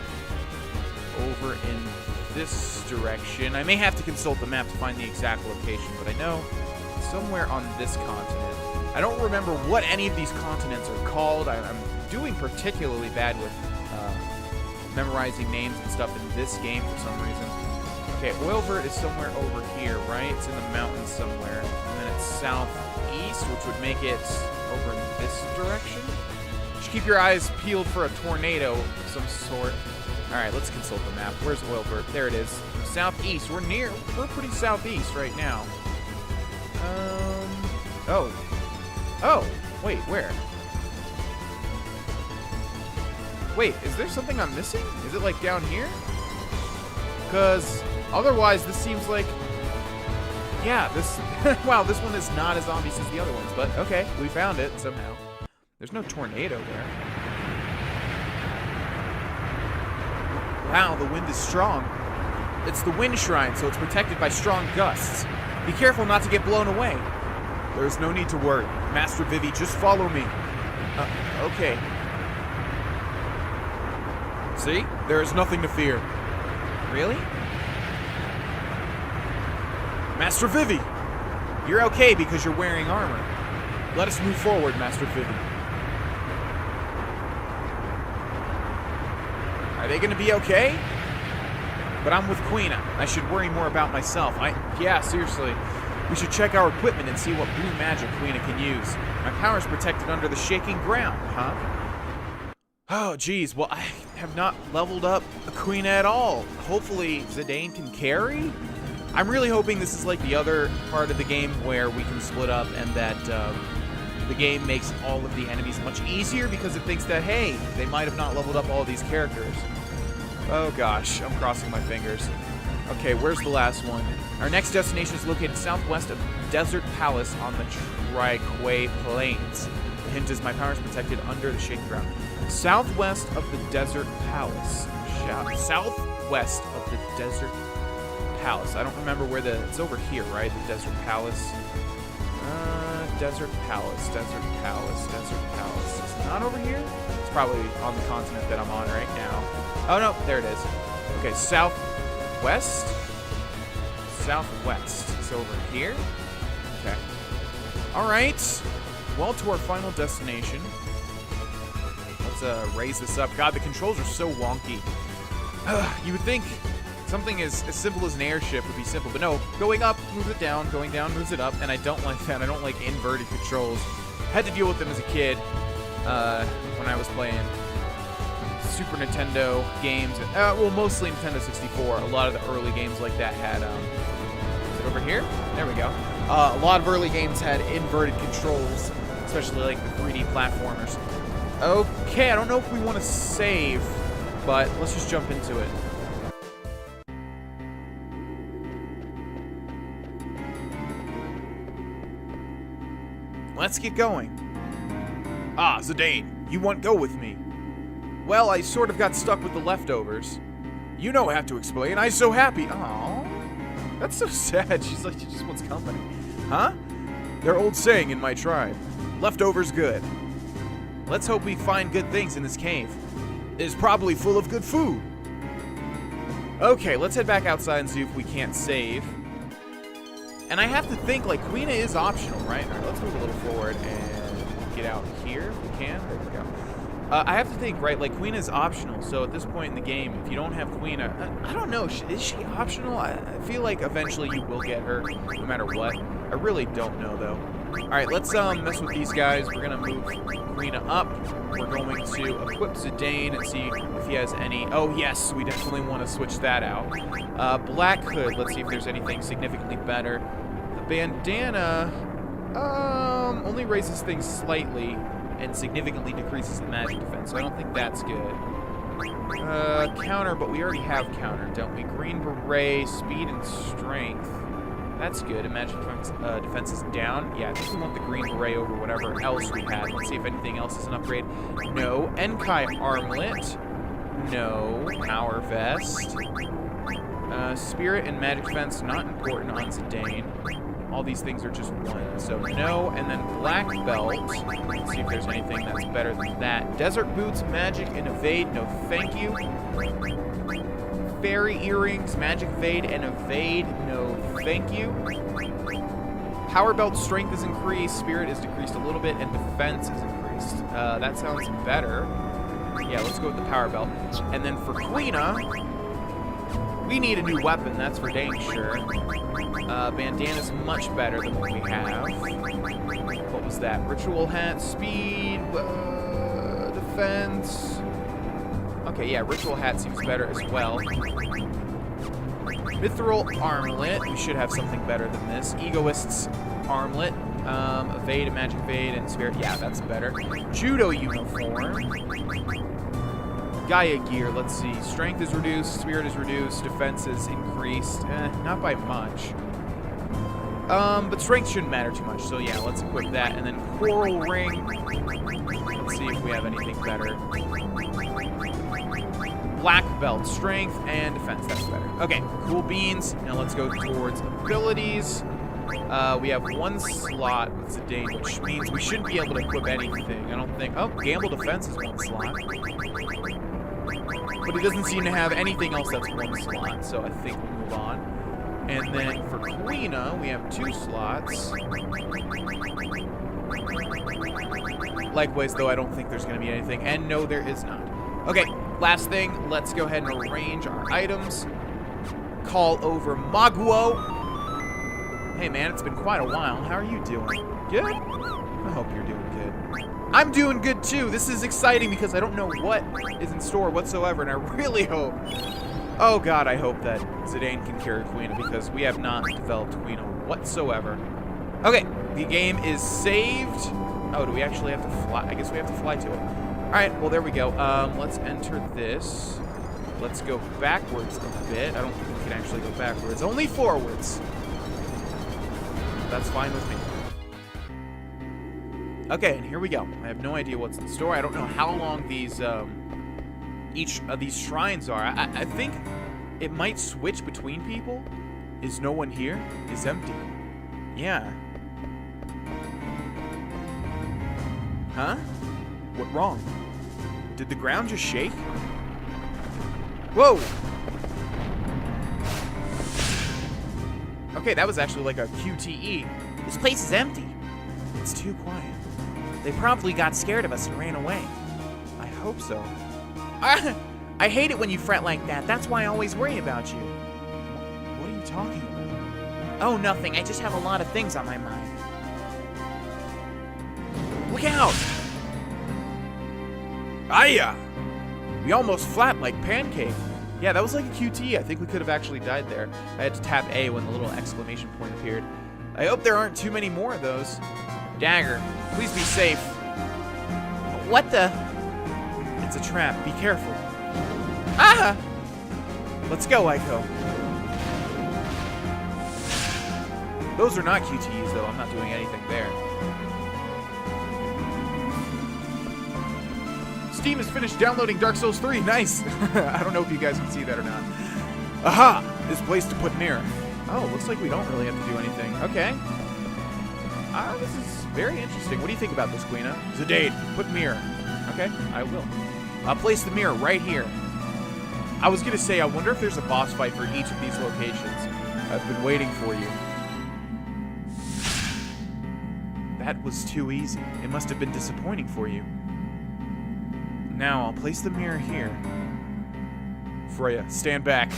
over in this direction. I may have to consult the map to find the exact location, but I know somewhere on this continent. I don't remember what any of these continents are called. I'm doing particularly bad with memorizing names and stuff in this game for some reason. Okay, Oilvert is somewhere over here, right? It's in the mountains somewhere. And then it's southeast, which would make it over in this direction. Just keep your eyes peeled for a tornado of some sort. Alright, let's consult the map. Where's Oilvert? There it is. Southeast. We're pretty southeast right now. Oh, wait, where? Wait, is there something I'm missing? Is it like down here? Because otherwise this seems like... Yeah, this... Wow, this one is not as obvious as the other ones, but okay, we found it somehow. There's no tornado there. Wow, the wind is strong. It's the wind shrine, so it's protected by strong gusts. Be careful not to get blown away. There is no need to worry. Master Vivi, just follow me. Okay. See? There is nothing to fear. Really? Master Vivi! You're okay because you're wearing armor. Let us move forward, Master Vivi. Are they gonna be okay? But I'm with Quina. I should worry more about myself. Yeah, seriously. We should check our equipment and see what blue magic Quina can use. My power's protected under the shaking ground, huh? Oh, geez. Well, I have not leveled up Quina at all. Hopefully, Zidane can carry? I'm really hoping this is like the other part of the game where we can split up and that the game makes all of the enemies much easier because it thinks that, hey, they might have not leveled up all of these characters. Oh, gosh. I'm crossing my fingers. Okay, where's the last one? Our next destination is located southwest of Desert Palace on the Trique Plains. The hint is my power is protected under the shaking ground. Southwest of the Desert Palace. Southwest of the Desert Palace. I don't remember where it's over here, right? The Desert Palace. Desert Palace. Is it not over here? It's probably on the continent that I'm on right now. Oh, no, there it is. Okay, southwest. It's over here. Okay. All right. Well, to our final destination. let's raise this up. God, the controls are so wonky. You would think something as simple as an airship would be simple, but no. Going up moves it down, going down moves it up, and I don't like that. I don't like inverted controls. Had to deal with them as a kid when I was playing Super Nintendo games. Well, mostly Nintendo 64. A lot of the early games like that had, is it over here? There we go. A lot of early games had inverted controls, especially like the 3D platformers. Okay, I don't know if we want to save, but let's just jump into it. Let's get going. Ah, Zidane, you want go with me? Well, I sort of got stuck with the leftovers. You know, I have to explain. I'm so happy. Aww. That's so sad. She's like, she just wants company. Huh? Their old saying in my tribe. Leftovers good. Let's hope we find good things in this cave. It is probably full of good food. Okay, let's head back outside and see if we can't save. And I have to think, like, Quina is optional, right? All right, let's move a little forward and get out here if we can. There we go. I have to think, right, like, Quina is optional, so at this point in the game, if you don't have Quina, I don't know, is she optional? I feel like eventually you will get her, no matter what. I really don't know, though. Alright, let's mess with these guys. We're going to move Quina up. We're going to equip Zidane and see if he has any... Oh, yes, we definitely want to switch that out. Black Hood, let's see if there's anything significantly better. The bandana only raises things slightly and significantly decreases the magic defense, so I don't think that's good. Counter, but we already have counter, don't we? Green Beret, speed and strength. That's good. And magic defense is down. Yeah, I think we want the Green Beret over whatever else we had. Let's see if anything else is an upgrade. No. Enkai Armlet. No. Power Vest. Spirit and magic defense, not important on Zidane. All these things are just one. So no, and then Black Belt. Let's see if there's anything that's better than that. Desert Boots, Magic, and Evade. No, thank you. Fairy Earrings, Magic Evade, and Evade. No, thank you. Power Belt Strength is increased, Spirit is decreased a little bit, and Defense is increased. That sounds better. Yeah, let's go with the Power Belt. And then for Quina, we need a new weapon, that's for dang sure. Bandana's much better than what we have. What was that? Ritual Hat, Speed, Defense. Okay, yeah, Ritual Hat seems better as well. Mithril Armlet. We should have something better than this. Egoist's Armlet. Evade, Magic Evade, and Spirit. Yeah, that's better. Judo Uniform. Gaia Gear. Let's see. Strength is reduced. Spirit is reduced. Defense is increased. Not by much. But strength shouldn't matter too much. So yeah, let's equip that. And then Coral Ring. Let's see if we have anything better. Black Belt, Strength, and Defense. That's better. Okay, cool beans. Now let's go towards abilities. We have one slot with Zidane, which means we shouldn't be able to equip anything. I don't think... Oh, Gamble Defense is one slot. But he doesn't seem to have anything else that's one slot, so I think we'll move on. And then for Quina, we have 2 slots. Likewise, though, I don't think there's going to be anything. And no, there is not. Okay, last thing, let's go ahead and arrange our items. Call over Maguo. Hey man, it's been quite a while. How are you doing? Good? I hope you're doing good. I'm doing good too. This is exciting because I don't know what is in store whatsoever, and I really hope... Oh god, I hope that Zidane can carry Quina because we have not developed Quina whatsoever. Okay, the game is saved. Oh, do we actually have to fly? I guess we have to fly to it. Alright, well there we go. Let's enter this. Let's go backwards a bit. I don't think we can actually go backwards. Only forwards. That's fine with me. Okay, and here we go. I have no idea what's in store. I don't know how long these, each of these shrines are. I think it might switch between people. Is no one here? It's empty. Yeah. Huh? What wrong? Did the ground just shake? Whoa! Okay, that was actually like a QTE. This place is empty. It's too quiet. They probably got scared of us and ran away. I hope so. I hate it when you fret like that. That's why I always worry about you. What are you talking about? Oh, nothing. I just have a lot of things on my mind. Look out! Aya! We almost flat like Pancake. Yeah, that was like a QT. I think we could have actually died there. I had to tap A when the little exclamation point appeared. I hope there aren't too many more of those. Dagger, please be safe. What the? It's a trap. Be careful. Ah! Let's go, Aiko. Those are not QTEs, though. I'm not doing anything there. Steam has finished downloading Dark Souls 3. Nice. I don't know if you guys can see that or not. Aha! This place to put mirror. Oh, looks like we don't really have to do anything. Okay. This is very interesting. What do you think about this, Queena? Zidane, put mirror. Okay, I will. I'll place the mirror right here. I was going to say, I wonder if there's a boss fight for each of these locations. I've been waiting for you. That was too easy. It must have been disappointing for you. Now, I'll place the mirror here. Freya, stand back.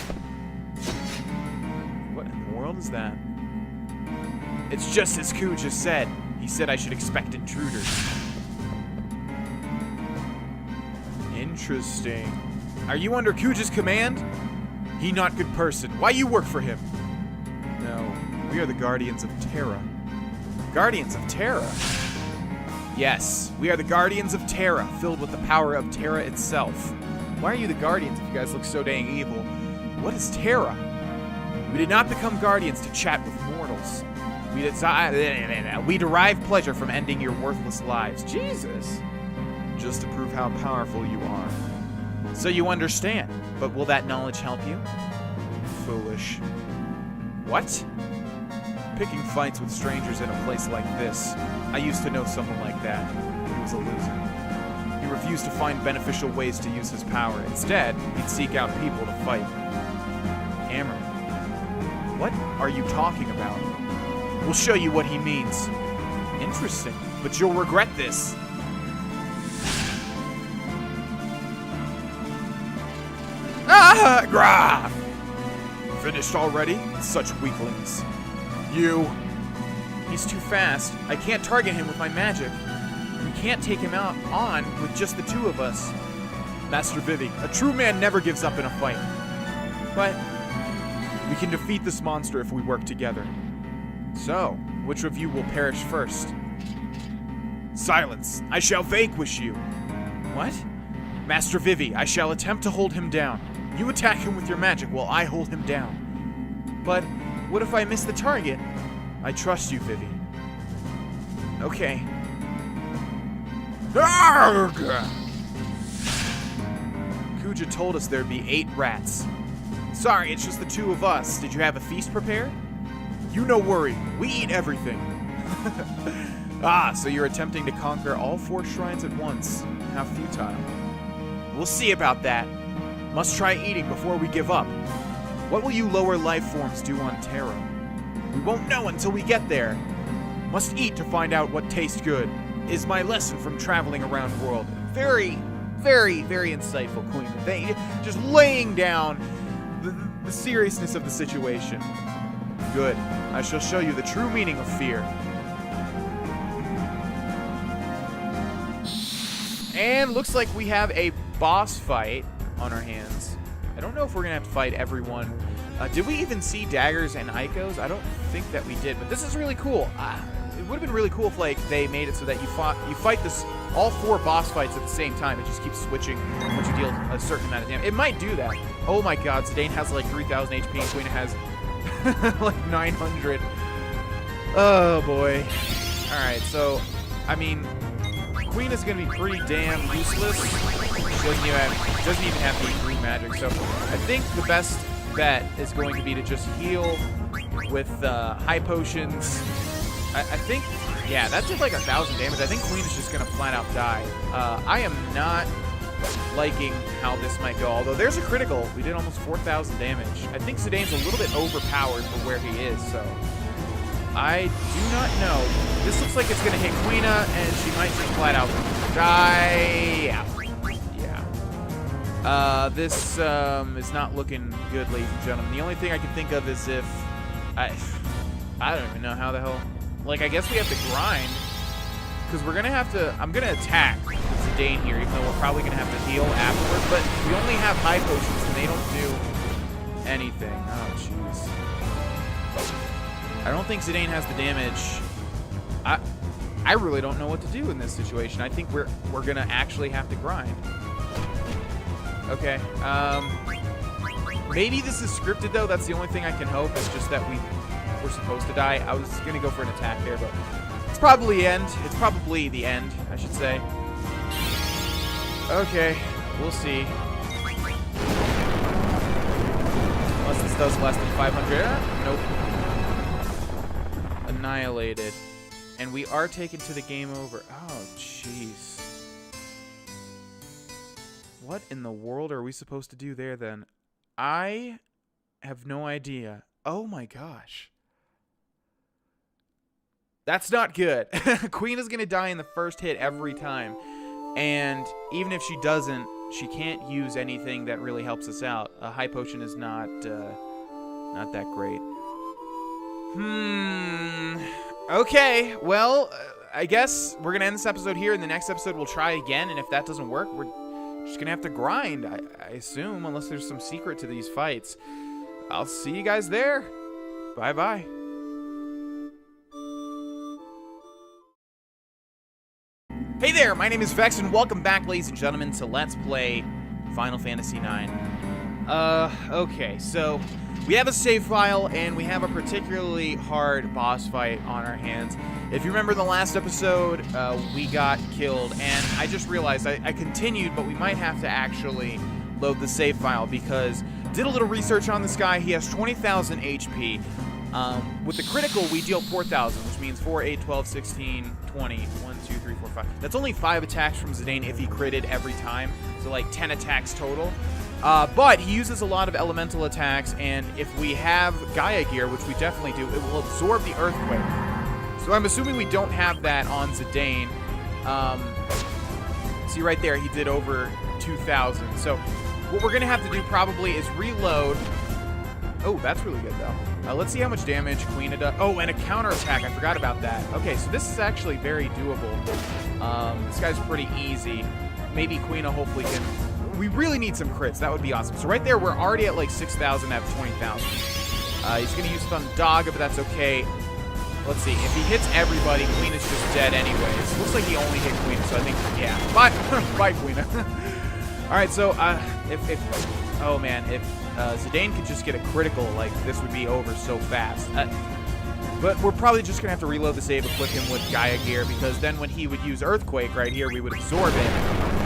What in the world is that? It's just as Ku just said. He said I should expect intruders. Interesting. Are you under Kuja's command? He not good person. Why you work for him? No, we are the Guardians of Terra. Guardians of Terra? Yes, we are the Guardians of Terra, filled with the power of Terra itself. Why are you the Guardians if you guys look so dang evil? What is Terra? We did not become Guardians to chat with mortals. We derive pleasure from ending your worthless lives. Jesus. Just to prove how powerful you are. So you understand, but will that knowledge help you? Foolish. What? Picking fights with strangers in a place like this. I used to know someone like that. He was a loser. He refused to find beneficial ways to use his power. Instead, he'd seek out people to fight. Hammer. What are you talking about? We'll show you what he means. Interesting, but you'll regret this. Ah! Grah! Finished already? Such weaklings. You. He's too fast. I can't target him with my magic. We can't take him out on with just the two of us. Master Vivi, a true man never gives up in a fight. But we can defeat this monster if we work together. So, which of you will perish first? Silence! I shall vanquish you! What? Master Vivi, I shall attempt to hold him down. You attack him with your magic while I hold him down. But what if I miss the target? I trust you, Vivi. Okay. Arrgh! Kuja told us there'd be 8 rats. Sorry, it's just the 2 of us. Did you have a feast prepared? You no worry. We eat everything. Ah, so you're attempting to conquer all 4 shrines at once. How futile. We'll see about that. Must try eating before we give up. What will you lower life forms do on Terra? We won't know until we get there. Must eat to find out what tastes good, is my lesson from traveling around the world. Very, very, very insightful, Queen. Just laying down the seriousness of the situation. Good. I shall show you the true meaning of fear. And looks like we have a boss fight on our hands. I don't know if we're gonna have to fight everyone. Did we even see daggers and Aikos? I don't think that we did, but this is really cool. It would have been really cool if like they made it so that you fight this all 4 boss fights at the same time. It just keeps switching once you deal a certain amount of damage. It might do that. Oh my God, Zidane has like 3,000 HP and Queen has like 900. Oh boy. All right, so I mean, Queen is gonna be pretty damn useless. She doesn't even have the green magic. So I think the best bet is going to be to just heal with high potions. I think, yeah, that did like 1,000 damage. I think Queen is just gonna flat out die. I am not liking how this might go. Although there's a critical, we did almost 4,000 damage. I think Zidane's a little bit overpowered for where he is. So I do not know. This looks like it's gonna hit Queena, and she might just flat out die. This is not looking good, ladies and gentlemen. The only thing I can think of is if I don't even know how the hell. Like, I guess we have to grind because we're gonna have to. I'm gonna attack Zidane here, even though we're probably gonna have to heal afterwards. But we only have high potions, and they don't do anything. Oh, jeez. I don't think Zidane has the damage. I really don't know what to do in this situation. I think we're gonna actually have to grind. Okay. Maybe this is scripted though. That's the only thing I can hope. It's just that we're supposed to die. I was gonna go for an attack there, but it's probably the end. It's probably the end, I should say. Okay, we'll see. Unless this does less than 500. Nope. Annihilated. And we are taken to the game over. Oh, jeez. What in the world are we supposed to do there then? I have no idea. Oh my gosh. That's not good. Queen is going to die in the first hit every time. And even if she doesn't, she can't use anything that really helps us out. A high potion is not that great. Okay, well, I guess we're going to end this episode here. In the next episode, we'll try again. And if that doesn't work, we're just going to have to grind, I assume, unless there's some secret to these fights. I'll see you guys there. Bye-bye. Hey there, my name is Vex, and welcome back, ladies and gentlemen, to Let's Play Final Fantasy IX. Okay, so we have a save file, and we have a particularly hard boss fight on our hands. If you remember the last episode, we got killed, and I just realized I continued, but we might have to actually load the save file, because did a little research on this guy. He has 20,000 HP. With the critical, we deal 4,000, which means 4, 8, 12, 16, 20, 1, 2, 3, 4, 5. That's only 5 attacks from Zidane if he critted every time, so like 10 attacks total. But he uses a lot of elemental attacks, and if we have Gaia Gear, which we definitely do, it will absorb the Earthquake. So I'm assuming we don't have that on Zidane. See right there, he did over 2,000. So what we're going to have to do probably is reload. Oh, that's really good, though. Let's see how much damage Queen does. Oh, and a counterattack. I forgot about that. Okay, so this is actually very doable. This guy's pretty easy. Maybe Queen hopefully can... We really need some crits. That would be awesome. So right there, we're already at like 6,000 out of 20,000. He's going to use Thundaga, but that's okay. Let's see. If he hits everybody, Queen is just dead anyways. Looks like he only hit Queen, so I think, yeah. Bye, bye, Queen. All right, so oh man, if Zidane could just get a critical, like this would be over so fast. But we're probably just gonna have to reload the save, equip him with Gaia Gear, because then when he would use Earthquake right here, we would absorb it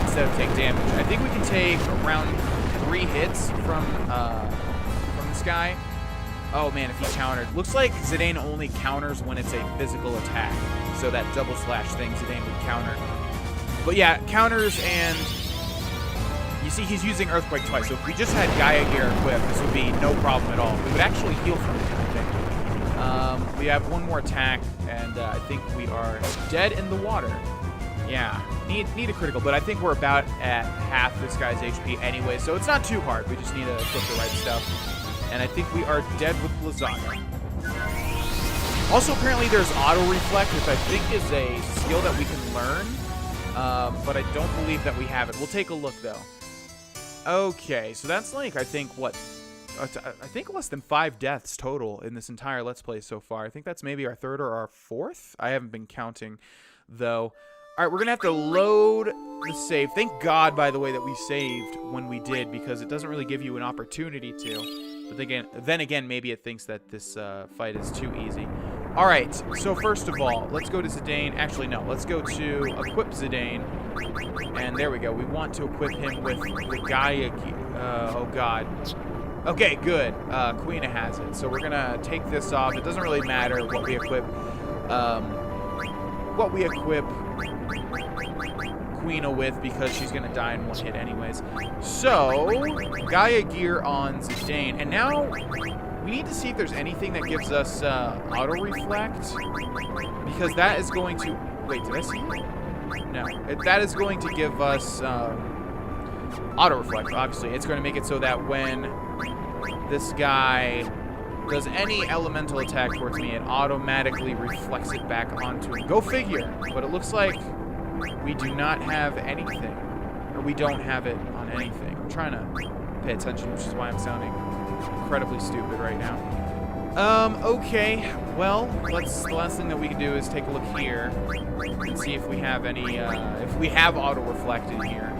instead of take damage. I think we can take around 3 hits from this guy. Oh man, if he countered. Looks like Zidane only counters when it's a physical attack. So that double slash thing Zidane would counter. But yeah, counters, and you see he's using Earthquake twice. So if we just had Gaia Gear equipped, this would be no problem at all. We would actually heal from it, I think. We have one more attack, and I think we are dead in the water. Yeah, need a critical, but I think we're about at half this guy's HP anyway, so it's not too hard. We just need to equip the right stuff. And I think we are dead with Blizzaga. Also, apparently there's Auto Reflect, which I think is a skill that we can learn, but I don't believe that we have it. We'll take a look, though. Okay, so that's like, I think, what? I think less than 5 deaths total in this entire Let's Play so far. I think that's maybe our 3rd or our 4th. I haven't been counting, though. All right, we're going to have to load the save. Thank God, by the way, that we saved when we did, because it doesn't really give you an opportunity to. But then again, maybe it thinks that this fight is too easy. All right, so first of all, let's go to Zidane. Actually, no, let's go to equip Zidane. And there we go. We want to equip him with the Gaia Gear. Oh, God. Okay, good. Quina has it. So we're going to take this off. It doesn't really matter what we equip. Quina with, because she's going to die in 1 hit anyways. So, Gaia Gear on Zidane. And now, we need to see if there's anything that gives us Auto Reflect. Because that is going to... Wait, did I see it? No. That is going to give us... auto reflect, obviously. It's going to make it so that when this guy does any elemental attack towards me, it automatically reflects it back onto him. Go figure. But it looks like we do not have anything. Or we don't have it on anything. I'm trying to pay attention, which is why I'm sounding incredibly stupid right now. Okay. Well, the last thing that we can do is take a look here and see if we have any, if we have auto-reflect in here.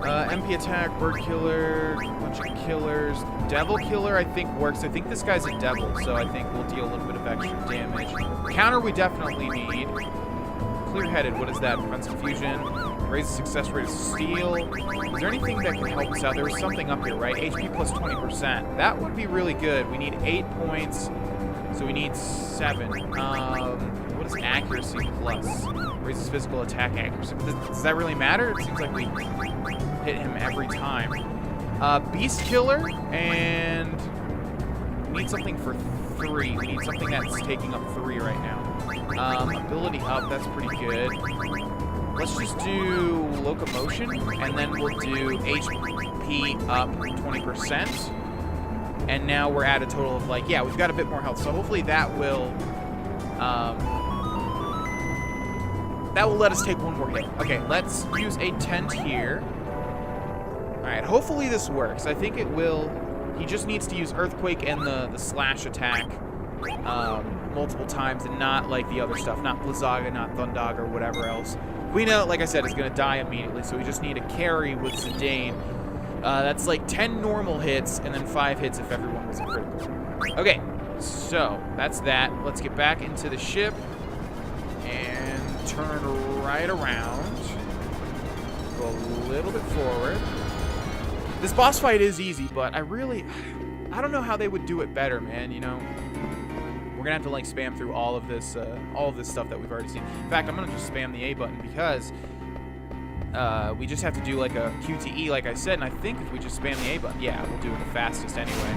MP attack, bird killer, bunch of killers. Devil killer, I think, works. I think this guy's a devil, so I think we'll deal a little bit of extra damage. Counter we definitely need. Clear-headed, what is that? Prevents confusion. Raises success rate of steel. Is there anything that can help us out? There was something up here, right? HP plus 20%. That would be really good. We need 8 points, so we need 7. What is accuracy plus? Raises physical attack accuracy. Does that really matter? It seems like we hit him every time. Beast killer, and we need something for 3. We need something that's taking up 3 right now. Ability up, that's pretty good. Let's just do locomotion, and then we'll do HP up 20%. And now we're at a total of, like, yeah, we've got a bit more health. So hopefully that will let us take one more hit. Okay, let's use a tent here. Alright, hopefully this works. I think it will. He just needs to use Earthquake and the slash attack multiple times, and not like the other stuff. Not Blizzaga, not Thundaga, or whatever else. Quina, like I said, is going to die immediately, so we just need a carry with Zidane. That's like 10 normal hits, and then 5 hits if everyone was a critical. Okay, so that's that. Let's get back into the ship and turn right around. Go a little bit forward. This boss fight is easy, but I don't know how they would do it better, man, you know? We're gonna have to like spam through all of this stuff that we've already seen. In fact, I'm gonna just spam the A button because we just have to do like a QTE, like I said, and I think if we just spam the A button, yeah, we'll do it the fastest anyway.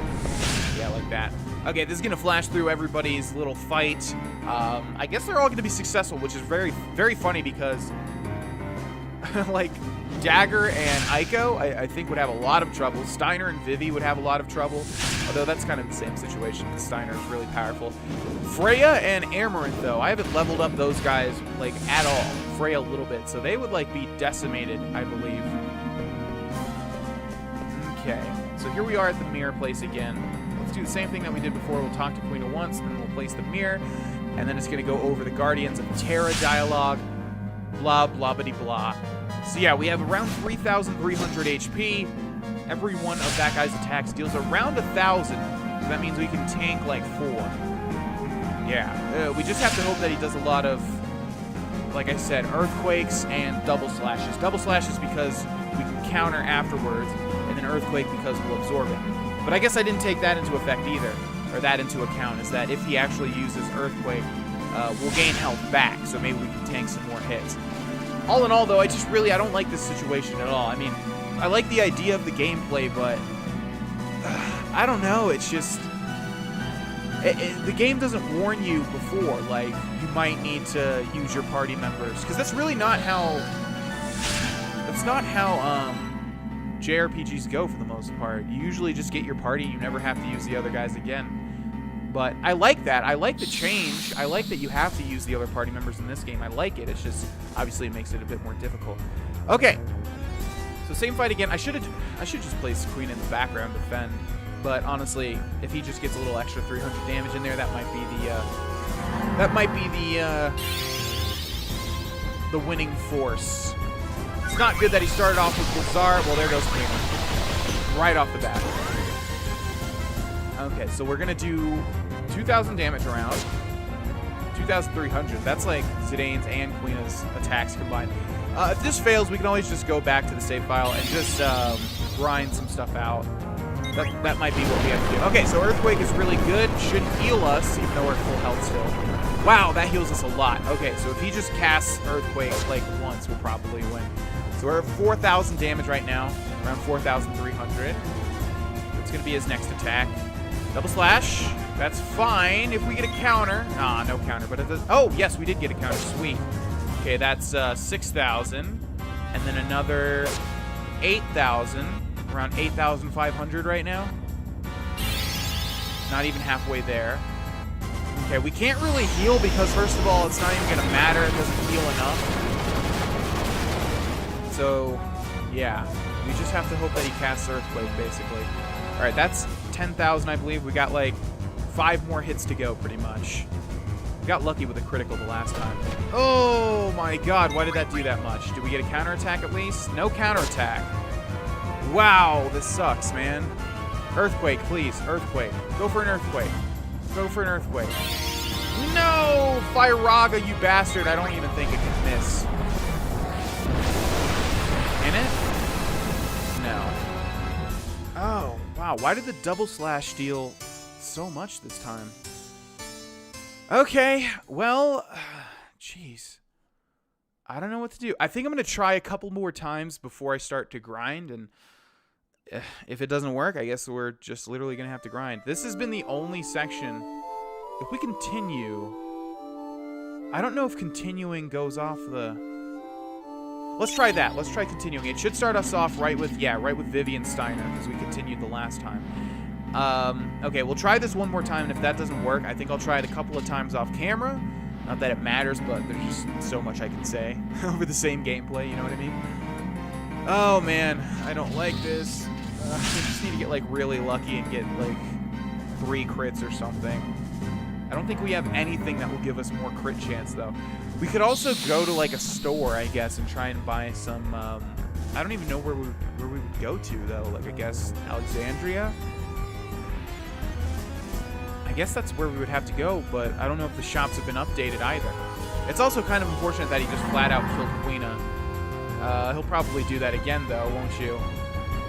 Yeah, like that. Okay, this is gonna flash through everybody's little fight. I guess they're all gonna be successful, which is very, very funny because like Dagger and Aiko, I think would have a lot of trouble. Steiner and Vivi would have a lot of trouble. Although that's kind of the same situation because Steiner is really powerful. Freya and Amaranth, though, I haven't leveled up those guys, like, at all. Freya a little bit. So they would, like, be decimated, I believe. Okay. So here we are at the mirror place again. Let's do the same thing that we did before. We'll talk to Quina once, then we'll place the mirror. And then it's going to go over the Guardians of Terra dialogue. Blah, blah, bitty, blah. So yeah, we have around 3,300 HP. Every one of that guy's attacks deals around 1,000. So that means we can tank like 4. Yeah, we just have to hope that he does a lot of, like I said, earthquakes and double slashes. Double slashes because we can counter afterwards, and then earthquake because we'll absorb it. But I guess I didn't take that into effect either, or that into account, is that if he actually uses earthquake, we'll gain health back, so maybe we can tank some more hits. All in all, though, I don't like this situation at all. I mean, I like the idea of the gameplay, but I don't know. It's just the game doesn't warn you before, like you might need to use your party members, because that's really not how. That's not how JRPGs go for the most part. You usually just get your party. You never have to use the other guys again. But I like that. I like the change. I like that you have to use the other party members in this game. I like it. It's just obviously it makes it a bit more difficult. Okay. So same fight again. I should just place Queen in the background to defend. But honestly, if he just gets a little extra 300 damage in there, that might be the winning force. It's not good that he started off with Blizzard. Well, there goes Queen. Right off the bat. Okay, so we're gonna do 2,000 damage around. 2,300. That's like Zidane's and Queena's attacks combined. If this fails, we can always just go back to the save file and just grind some stuff out. That might be what we have to do. Okay, so Earthquake is really good. Should heal us, even though we're at full health still. Wow, that heals us a lot. Okay, so if he just casts Earthquake like once, we'll probably win. So we're at 4,000 damage right now, around 4,300. It's going to be his next attack. Double slash. That's fine if we get a counter. Ah, no counter, but it does. Oh, yes, we did get a counter. Sweet. Okay, that's 6,000. And then another 8,000. Around 8,500 right now. Not even halfway there. Okay, we can't really heal because, first of all, it's not even going to matter. It doesn't heal enough. So, yeah. We just have to hope that he casts Earthquake, basically. Alright, that's 10,000, I believe. We got, like, 5 more hits to go, pretty much. We got lucky with a critical the last time. Oh, my God. Why did that do that much? Did we get a counterattack at least? No counterattack. Wow, this sucks, man. Earthquake, please. Earthquake. Go for an Earthquake. Go for an Earthquake. No! Firaga, you bastard. I don't even think it can miss. Can it? No. Oh, wow. Why did the double slash deal so much this time? Okay, well, jeez. I don't know what to do. I think I'm going to try a couple more times before I start to grind, and if it doesn't work, I guess we're just literally going to have to grind. This has been the only section. If we continue, I don't know if continuing goes off the... Let's try that. Let's try continuing. It should start us off right with Vivian Steiner, because we continued the last time. Okay, we'll try this one more time, and if that doesn't work, I think I'll try it a couple of times off camera. Not that it matters, but there's just so much I can say over the same gameplay, you know what I mean? Oh, man, I don't like this. I just need to get, like, really lucky and get, like, 3 crits or something. I don't think we have anything that will give us more crit chance, though. We could also go to, like, a store, I guess, and try and buy some, I don't even know where we would go to, though. Like, I guess Alexandria? I guess that's where we would have to go, but I don't know if the shops have been updated either. It's also kind of unfortunate that he just flat out killed Quina. He'll probably do that again, though, won't you?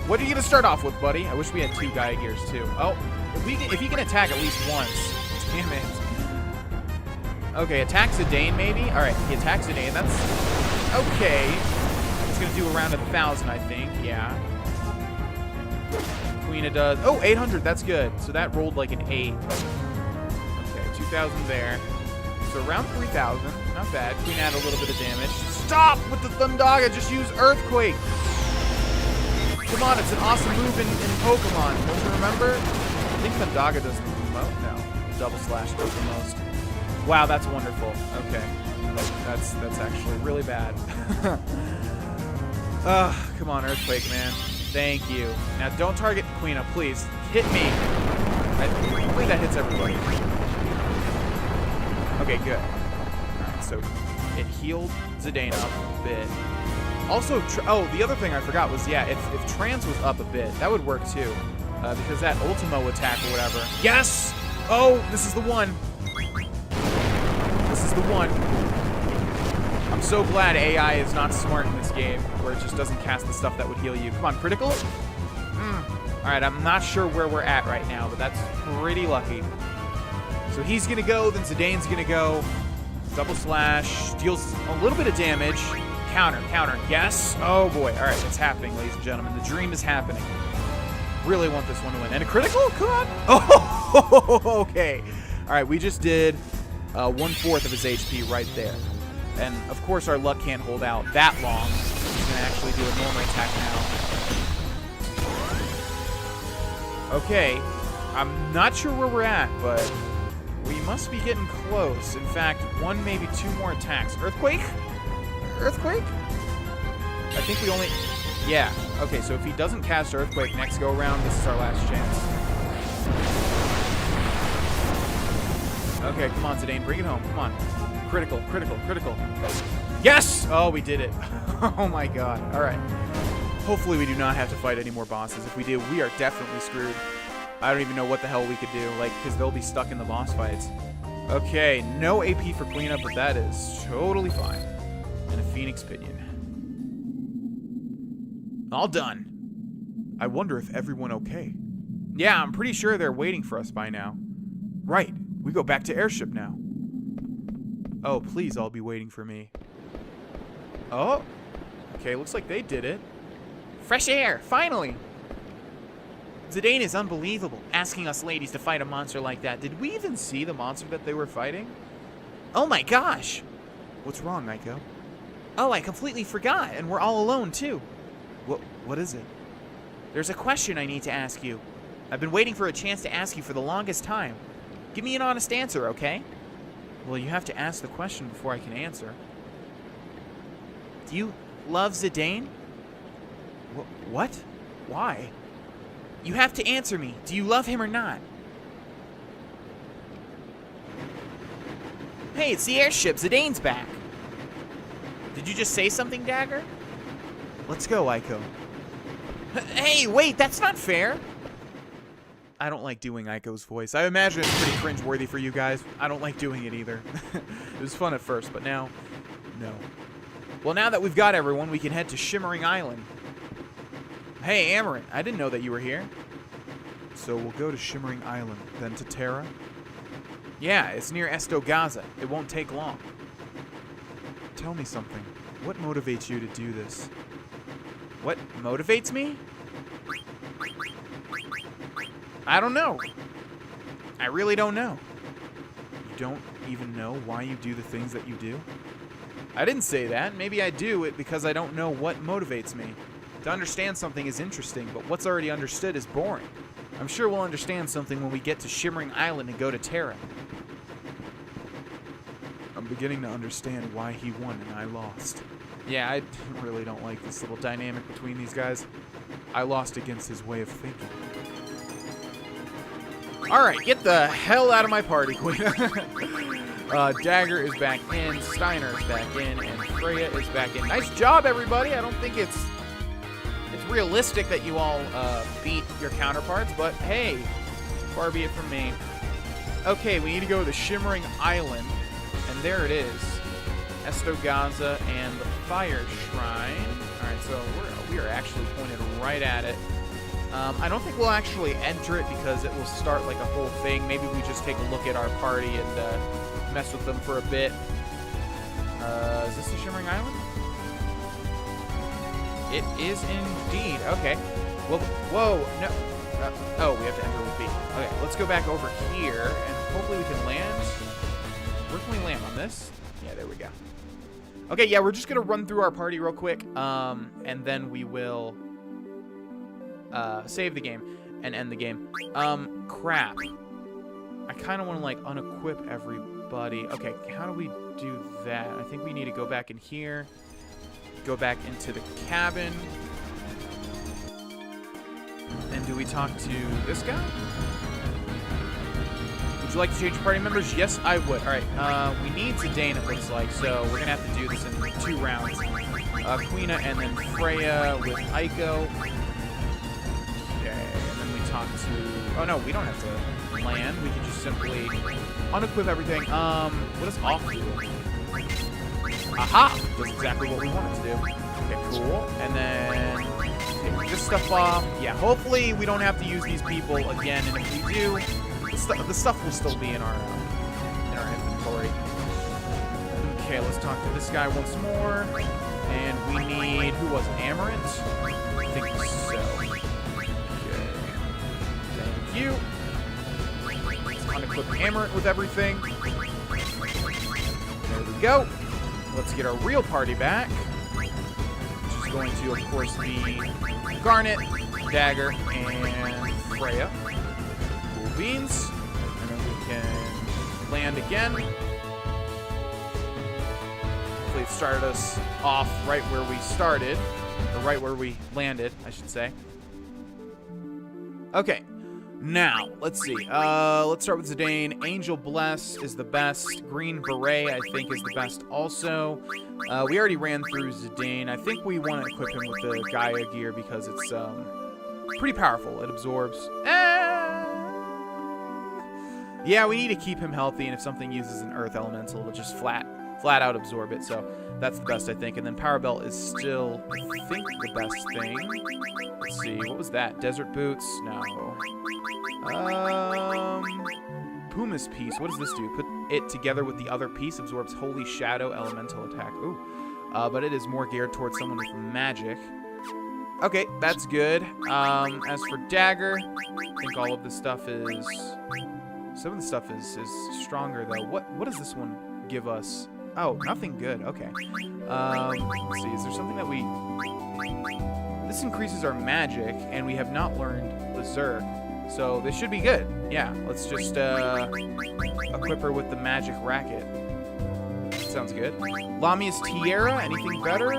What are you going to start off with, buddy? I wish we had 2 Gaia Gears, too. Oh, if he can attack at least once. Damn it. Okay, attack Zidane, maybe? Alright, he attacks Zidane. That's okay. It's going to do around 1,000, I think. Yeah. Quina does... Oh, 800. That's good. So that rolled like an 8. Okay, 2,000 there. So around 3,000. Not bad. Queen had a little bit of damage. Stop with the Thundaga. Just use Earthquake. Come on, it's an awesome move in Pokemon. Don't you remember? I think Thundaga does the most. No, Double Slash does the most. Wow, that's wonderful. Okay, that's actually really bad. Come on, Earthquake, man. Thank you. Now, don't target Quina, please. Hit me. I believe that hits everybody. Okay, good. Alright, so it healed Zidane up a bit. Also, the other thing I forgot was, yeah, if Trance was up a bit, that would work too. Because that Ultimo attack or whatever. Yes! Oh, this is the one. This is the one. I'm so glad AI is not smart in this game, where it just doesn't cast the stuff that would heal you. Come on, critical? Alright, I'm not sure where we're at right now, but that's pretty lucky. So he's going to go, then Zidane's going to go. Double Slash, deals a little bit of damage. Counter, yes. Oh boy, alright, it's happening, ladies and gentlemen. The dream is happening. Really want this one to win. And a critical? Come on. Oh, okay. Alright, we just did 1/4 of his HP right there. And of course our luck can't hold out that long. He's going to actually do a normal attack now. Okay, I'm not sure where we're at, but we must be getting close. In fact, 1, maybe 2 more attacks. Earthquake? Earthquake? I think we only... Yeah. Okay, so if he doesn't cast Earthquake next go-around, this is our last chance. Okay, come on, Zidane. Bring it home. Come on. Critical. Yes! Oh, we did it. Oh, my God. All right. Hopefully we do not have to fight any more bosses. If we do, we are definitely screwed. I don't even know what the hell we could do, like, because they'll be stuck in the boss fights. Okay, no AP for cleanup, but that is totally fine. And a Phoenix Pinion. All done. I wonder if everyone okay. Yeah, I'm pretty sure they're waiting for us by now. Right, we go back to airship now. Oh, please all be waiting for me. Oh, okay, looks like they did it. Fresh air, finally. Zidane is unbelievable, asking us ladies to fight a monster like that. Did we even see the monster that they were fighting? Oh my gosh. What's wrong, Naiko? Oh, I completely forgot, and we're all alone, too. What is it? There's a question I need to ask you. I've been waiting for a chance to ask you for the longest time. Give me an honest answer, okay? Well, you have to ask the question before I can answer. Do you love Zidane? What? Why? You have to answer me. Do you love him or not? Hey, it's the airship. Zidane's back. Did you just say something, Dagger? Let's go, Aiko. Hey, wait, that's not fair. I don't like doing Aiko's voice. I imagine it's pretty cringeworthy for you guys. I don't like doing it either. It was fun at first, but now, no. Well, now that we've got everyone, we can head to Shimmering Island. Hey, Amaranth, I didn't know that you were here. So we'll go to Shimmering Island, then to Terra? Yeah, it's near Estogaza. It won't take long. Tell me something. What motivates you to do this? What motivates me? I don't know. I really don't know. You don't even know why you do the things that you do? I didn't say that. Maybe I do it because I don't know what motivates me. To understand something is interesting, but what's already understood is boring. I'm sure we'll understand something when we get to Shimmering Island and go to Terra. I'm beginning to understand why he won and I lost. Yeah, I really don't like this little dynamic between these guys. I lost against his way of thinking. Alright, get the hell out of my party, Queen. Dagger is back in, Steiner is back in, and Freya is back in. Nice job, everybody. I don't think it's realistic that you all beat your counterparts, but hey, far be it from me. Okay, we need to go to the Shimmering Island, and there it is. Estogaza and the Fire Shrine. Alright, so we are actually pointed right at it. I don't think we'll actually enter it because it will start like a whole thing. Maybe we just take a look at our party and mess with them for a bit. Is this the Shimmering Island? It is indeed. Okay. Well, whoa, no. Oh, we have to enter with B. Okay, let's go back over here, and hopefully we can land. Where can we land on this? Yeah, there we go. Okay, yeah, we're just going to run through our party real quick, and then we will save the game and end the game. Crap. I kind of want to, like, unequip everybody. Okay, how do we do that? I think we need to go back in here. Go back into the cabin. And do we talk to this guy? Would you like to change party members? Yes, I would. All right, we need Zidane, it looks like, so we're going to have to do this in 2 rounds. Quina and then Freya with Aiko. Okay, and then we talk to... Oh, no, we don't have to land. We can just simply unequip everything. What does off do? Aha! That's exactly what we wanted to do. Okay, cool. And then take this stuff off. Yeah, hopefully we don't have to use these people again. And if we do, the stuff will still be in our inventory. Okay, let's talk to this guy once more. And we need, who was it? Amaranth? I think so. Okay. Thank you. Let's unequip Amaranth with everything. There we go. Let's get our real party back, which is going to, of course, be Garnet, Dagger, and Freya. Cool beans. And then we can land again. Hopefully it started us off right where we started, or right where we landed, I should say. Okay. Now, let's see. Let's start with Zidane. Angel Bless is the best. Green Beret, I think, is the best also. We already ran through Zidane. I think we want to equip him with the Gaia gear because it's pretty powerful. It absorbs... Yeah, we need to keep him healthy, and if something uses an Earth Elemental, it'll just flat out absorb it. So that's the best, I think. And then Power Belt is still, I think, the best thing. Let's see. What was that? Desert Boots? No. Puma's Piece. What does this do? Put it together with the other piece. Absorbs Holy Shadow Elemental Attack. Ooh. But it is more geared towards someone with magic. Okay, that's good. As for Dagger, I think all of this stuff is... Some of the stuff is stronger, though. What does this one give us? Oh, nothing good. Okay. Let's see. Is there something that we... This increases our magic, and we have not learned Berserk. So this should be good. Yeah, let's just equip her with the magic racket. Sounds good. Lamia's Tiara, anything better?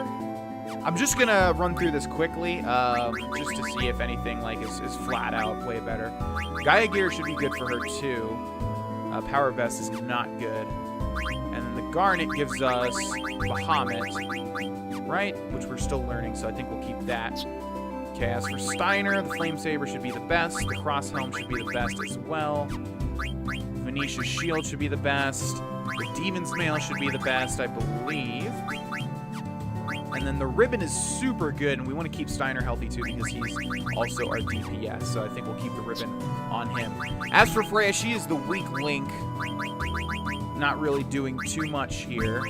I'm just gonna run through this quickly, just to see if anything like is flat out way better. Gaia Gear should be good for her too. Power Vest is not good. And then the Garnet gives us Bahamut, right? Which we're still learning, so I think we'll keep that. Okay, as for Steiner, the Flame Saber should be the best. The Cross Helm should be the best as well. Venetia's Shield should be the best. The Demon's Mail should be the best, I believe. And then the Ribbon is super good, and we want to keep Steiner healthy too because he's also our DPS, so I think we'll keep the Ribbon on him. As for Freya, she is the weak link. Not really doing too much here.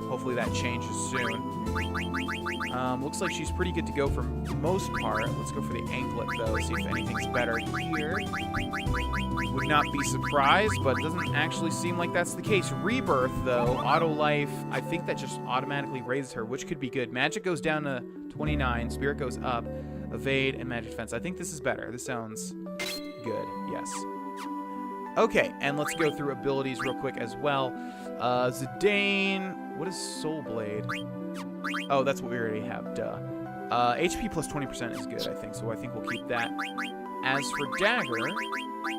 Hopefully that changes soon. Looks like she's pretty good to go for the most part. Let's go for the anklet, though, see if anything's better here. Would not be surprised, but it doesn't actually seem like that's the case. Rebirth, though, auto life, I think that just automatically raises her, which could be good. Magic goes down to 29, Spirit goes up, Evade, and Magic Defense. I think this is better. This sounds good, yes. Okay, and let's go through abilities real quick as well. Zidane, what is Soul Blade? Oh, that's what we already have, duh. HP plus 20% is good, I think, so I think we'll keep that. As for Dagger,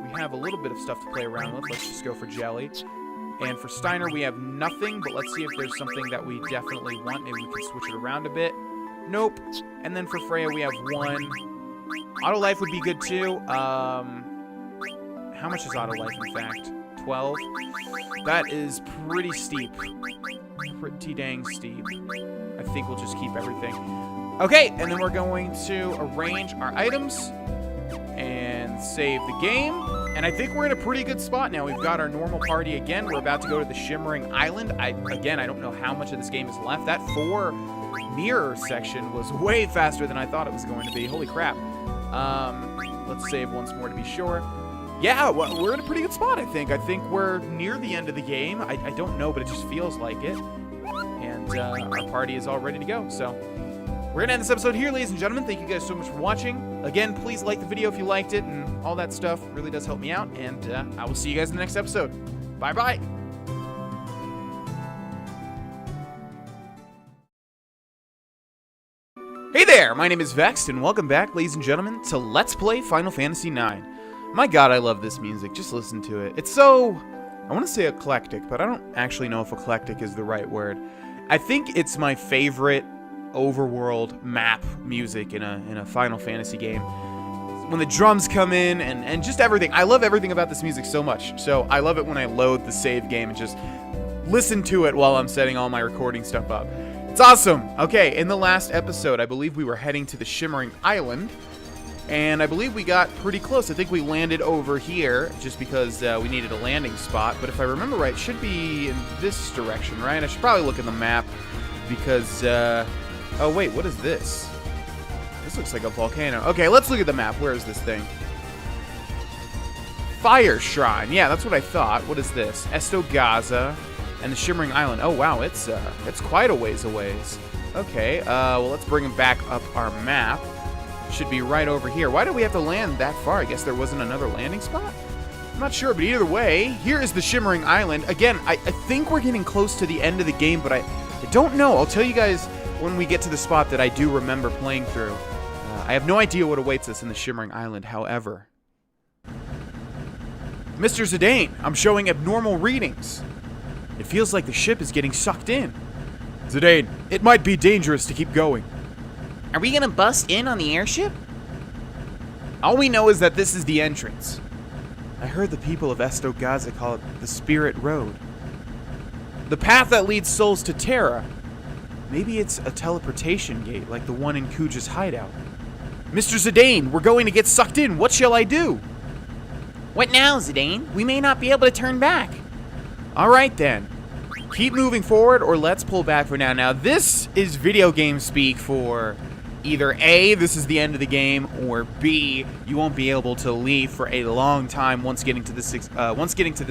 we have a little bit of stuff to play around with. Let's just go for Jelly. And for Steiner, we have nothing, but let's see if there's something that we definitely want. Maybe we can switch it around a bit. Nope. And then for Freya, we have 1. Auto Life would be good, too. How much is Auto Life, in fact? 12? That is pretty steep. Pretty dang steep. I think we'll just keep everything. Okay, and then we're going to arrange our items and save the game. And I think we're in a pretty good spot now. We've got our normal party again. We're about to go to the Shimmering Island. Again, I don't know how much of this game is left. That 4 mirror section was way faster than I thought it was going to be. Holy crap. Let's save once more to be sure. Yeah, well, we're in a pretty good spot, I think. I think we're near the end of the game. I don't know, but it just feels like it. And our party is all ready to go. So we're going to end this episode here, ladies and gentlemen. Thank you guys so much for watching. Again, please like the video if you liked it, and all that stuff really does help me out. And I will see you guys in the next episode. Bye-bye. Hey there, my name is Vexed, and welcome back, ladies and gentlemen, to Let's Play Final Fantasy IX. My god, I love this music. Just listen to it. It's so, I want to say eclectic, but I don't actually know if eclectic is the right word. I think it's my favorite overworld map music in a Final Fantasy game. When the drums come in and just everything. I love everything about this music so much. So I love it when I load the save game and just listen to it while I'm setting all my recording stuff up. It's awesome. Okay, in the last episode, I believe we were heading to the Shimmering Island. And I believe we got pretty close. I think we landed over here just because we needed a landing spot. But if I remember right, it should be in this direction, right? I should probably look at the map because... oh, wait, what is this? This looks like a volcano. Okay, let's look at the map. Where is this thing? Fire Shrine. Yeah, that's what I thought. What is this? Estogaza and the Shimmering Island. Oh, wow, it's quite a ways away. Okay, well, let's bring back up our map. Should be right over here. Why do we have to land that far? I guess there wasn't another landing spot? I'm not sure, but either way, here is the Shimmering Island. Again, I think we're getting close to the end of the game, but I don't know. I'll tell you guys when we get to the spot that I do remember playing through. I have no idea what awaits us in the Shimmering Island, however. Mr. Zidane, I'm showing abnormal readings. It feels like the ship is getting sucked in. Zidane, it might be dangerous to keep going. Are we gonna bust in on the airship? All we know is that this is the entrance. I heard the people of Estogaza call it the Spirit Road. The path that leads souls to Terra. Maybe it's a teleportation gate like the one in Kuja's hideout. Mr. Zidane, we're going to get sucked in. What shall I do? What now, Zidane? We may not be able to turn back. All right, then. Keep moving forward or let's pull back for now. Now, this is video game speak for either A, this is the end of the game, or B, you won't be able to leave for a long time once getting to this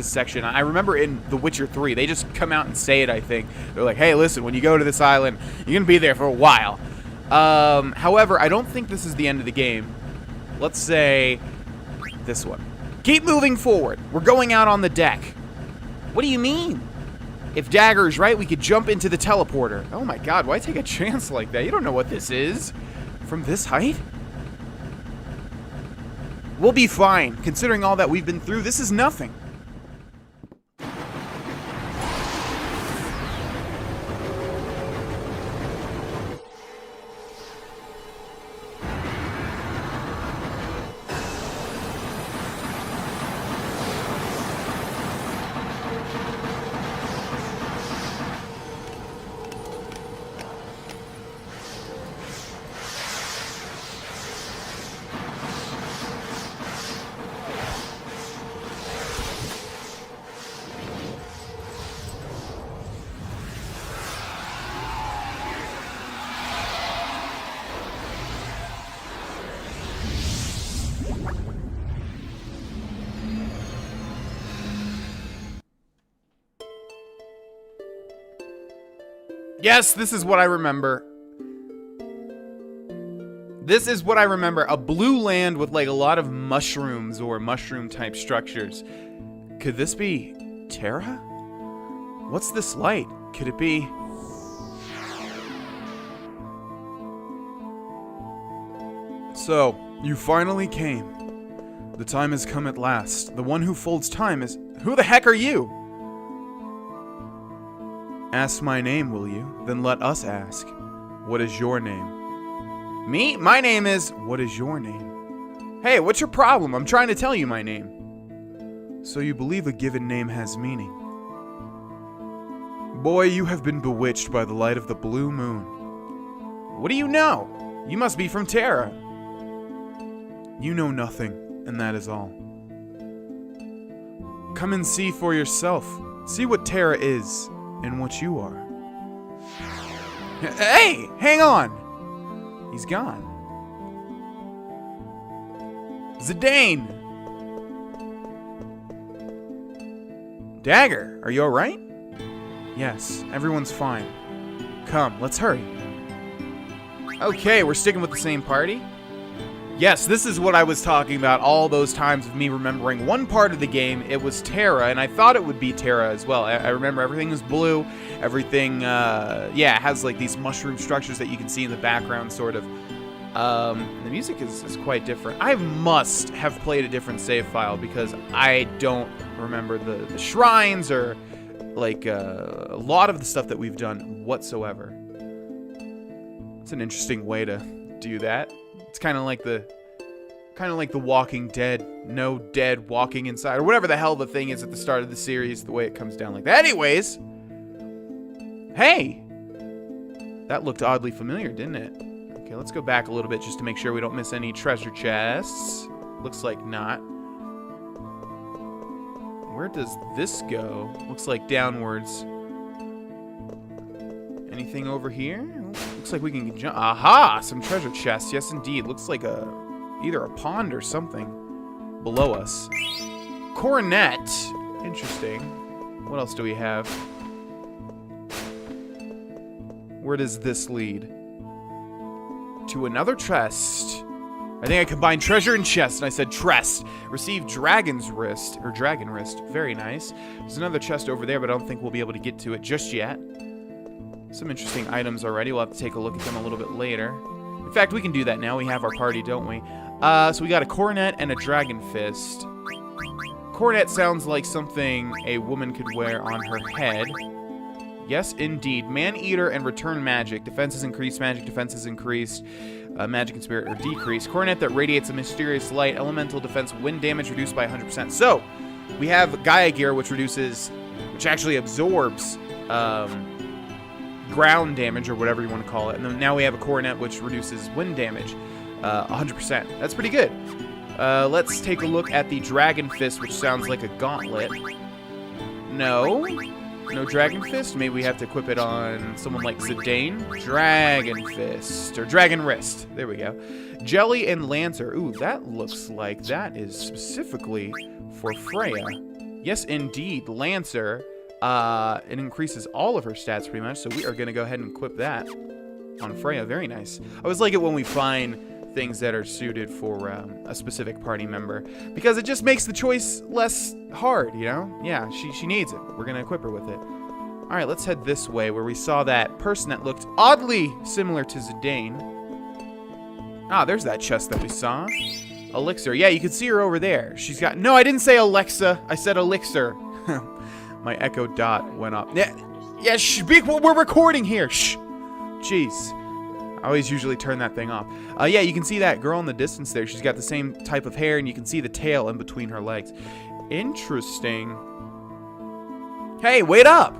section. I remember in The Witcher 3, they just come out and say it, I think. They're like, hey, listen, when you go to this island, you're going to be there for a while. However, I don't think this is the end of the game. Let's say this one. Keep moving forward. We're going out on the deck. What do you mean? If Dagger is right, we could jump into the teleporter. Oh my god, why take a chance like that? You don't know what this is. From this height? We'll be fine. Considering all that we've been through, this is nothing. Yes, this is what I remember. This is what I remember. A blue land with like a lot of mushrooms or mushroom type structures. Could this be Terra? What's this light? Could it be... So, you finally came. The time has come at last. The one who folds time is... Who the heck are you? Ask my name, will you? Then let us ask. What is your name? Me? My name is... What is your name? Hey, what's your problem? I'm trying to tell you my name. So you believe a given name has meaning. Boy, you have been bewitched by the light of the blue moon. What do you know? You must be from Terra. You know nothing, and that is all. Come and see for yourself. See what Terra is. And what you are. Hey! Hang on! He's gone. Zidane! Dagger, are you alright? Yes, everyone's fine. Come, let's hurry. Okay, we're sticking with the same party. Yes, this is what I was talking about all those times of me remembering one part of the game. It was Terra, and I thought it would be Terra as well. I remember everything was blue. Everything, yeah, has like these mushroom structures that you can see in the background, sort of. The music is quite different. I must have played a different save file because I don't remember the shrines or like a lot of the stuff that we've done whatsoever. It's an interesting way to do that. It's kind of like the Walking Dead, no dead walking inside, or whatever the hell the thing is at the start of the series, the way it comes down like that. Anyways, hey, that looked oddly familiar, didn't it? Okay, let's go back a little bit just to make sure we don't miss any treasure chests. Looks like not. Where does this go? Looks like downwards. Anything over here? Looks like we can jump. Aha! Some treasure chests. Yes, indeed. Looks like either a pond or something below us. Coronet. Interesting. What else do we have? Where does this lead? To another chest. I think I combined treasure and chest, and I said trest. Receive Dragon's Wrist, or Dragon Wrist. Very nice. There's another chest over there, but I don't think we'll be able to get to it just yet. Some interesting items already. We'll have to take a look at them a little bit later. In fact, we can do that now. We have our party, don't we? So we got a coronet and a dragon fist. Coronet sounds like something a woman could wear on her head. Yes, indeed. Man-eater and return magic. Defense is increased, magic defense is increased. Magic and spirit are decreased. Coronet that radiates a mysterious light. Elemental defense, wind damage reduced by 100%. So, we have Gaia Gear, which actually absorbs ground damage, or whatever you want to call it. And then now we have a coronet, which reduces wind damage 100%. That's pretty good. Let's take a look at the Dragon Fist, which sounds like a gauntlet. No. No Dragon Fist? Maybe we have to equip it on someone like Zidane? Dragon Fist. Or Dragon Wrist. There we go. Jelly and Lancer. Ooh, that looks like that is specifically for Freya. Yes, indeed. Lancer. It increases all of her stats pretty much, so we are going to go ahead and equip that on Freya. Very nice. I always like it when we find things that are suited for a specific party member, because it just makes the choice less hard, you know? Yeah, she needs it. We're going to equip her with it. All right, let's head this way where we saw that person that looked oddly similar to Zidane. Ah, there's that chest that we saw. Elixir. Yeah, you can see her over there. She's got... No, I didn't say Alexa. I said Elixir. My Echo Dot went up. Yeah, shh, we're recording here. Shh. Jeez. I always usually turn that thing off. Yeah, you can see that girl in the distance there. She's got the same type of hair, and you can see the tail in between her legs. Interesting. Hey, wait up!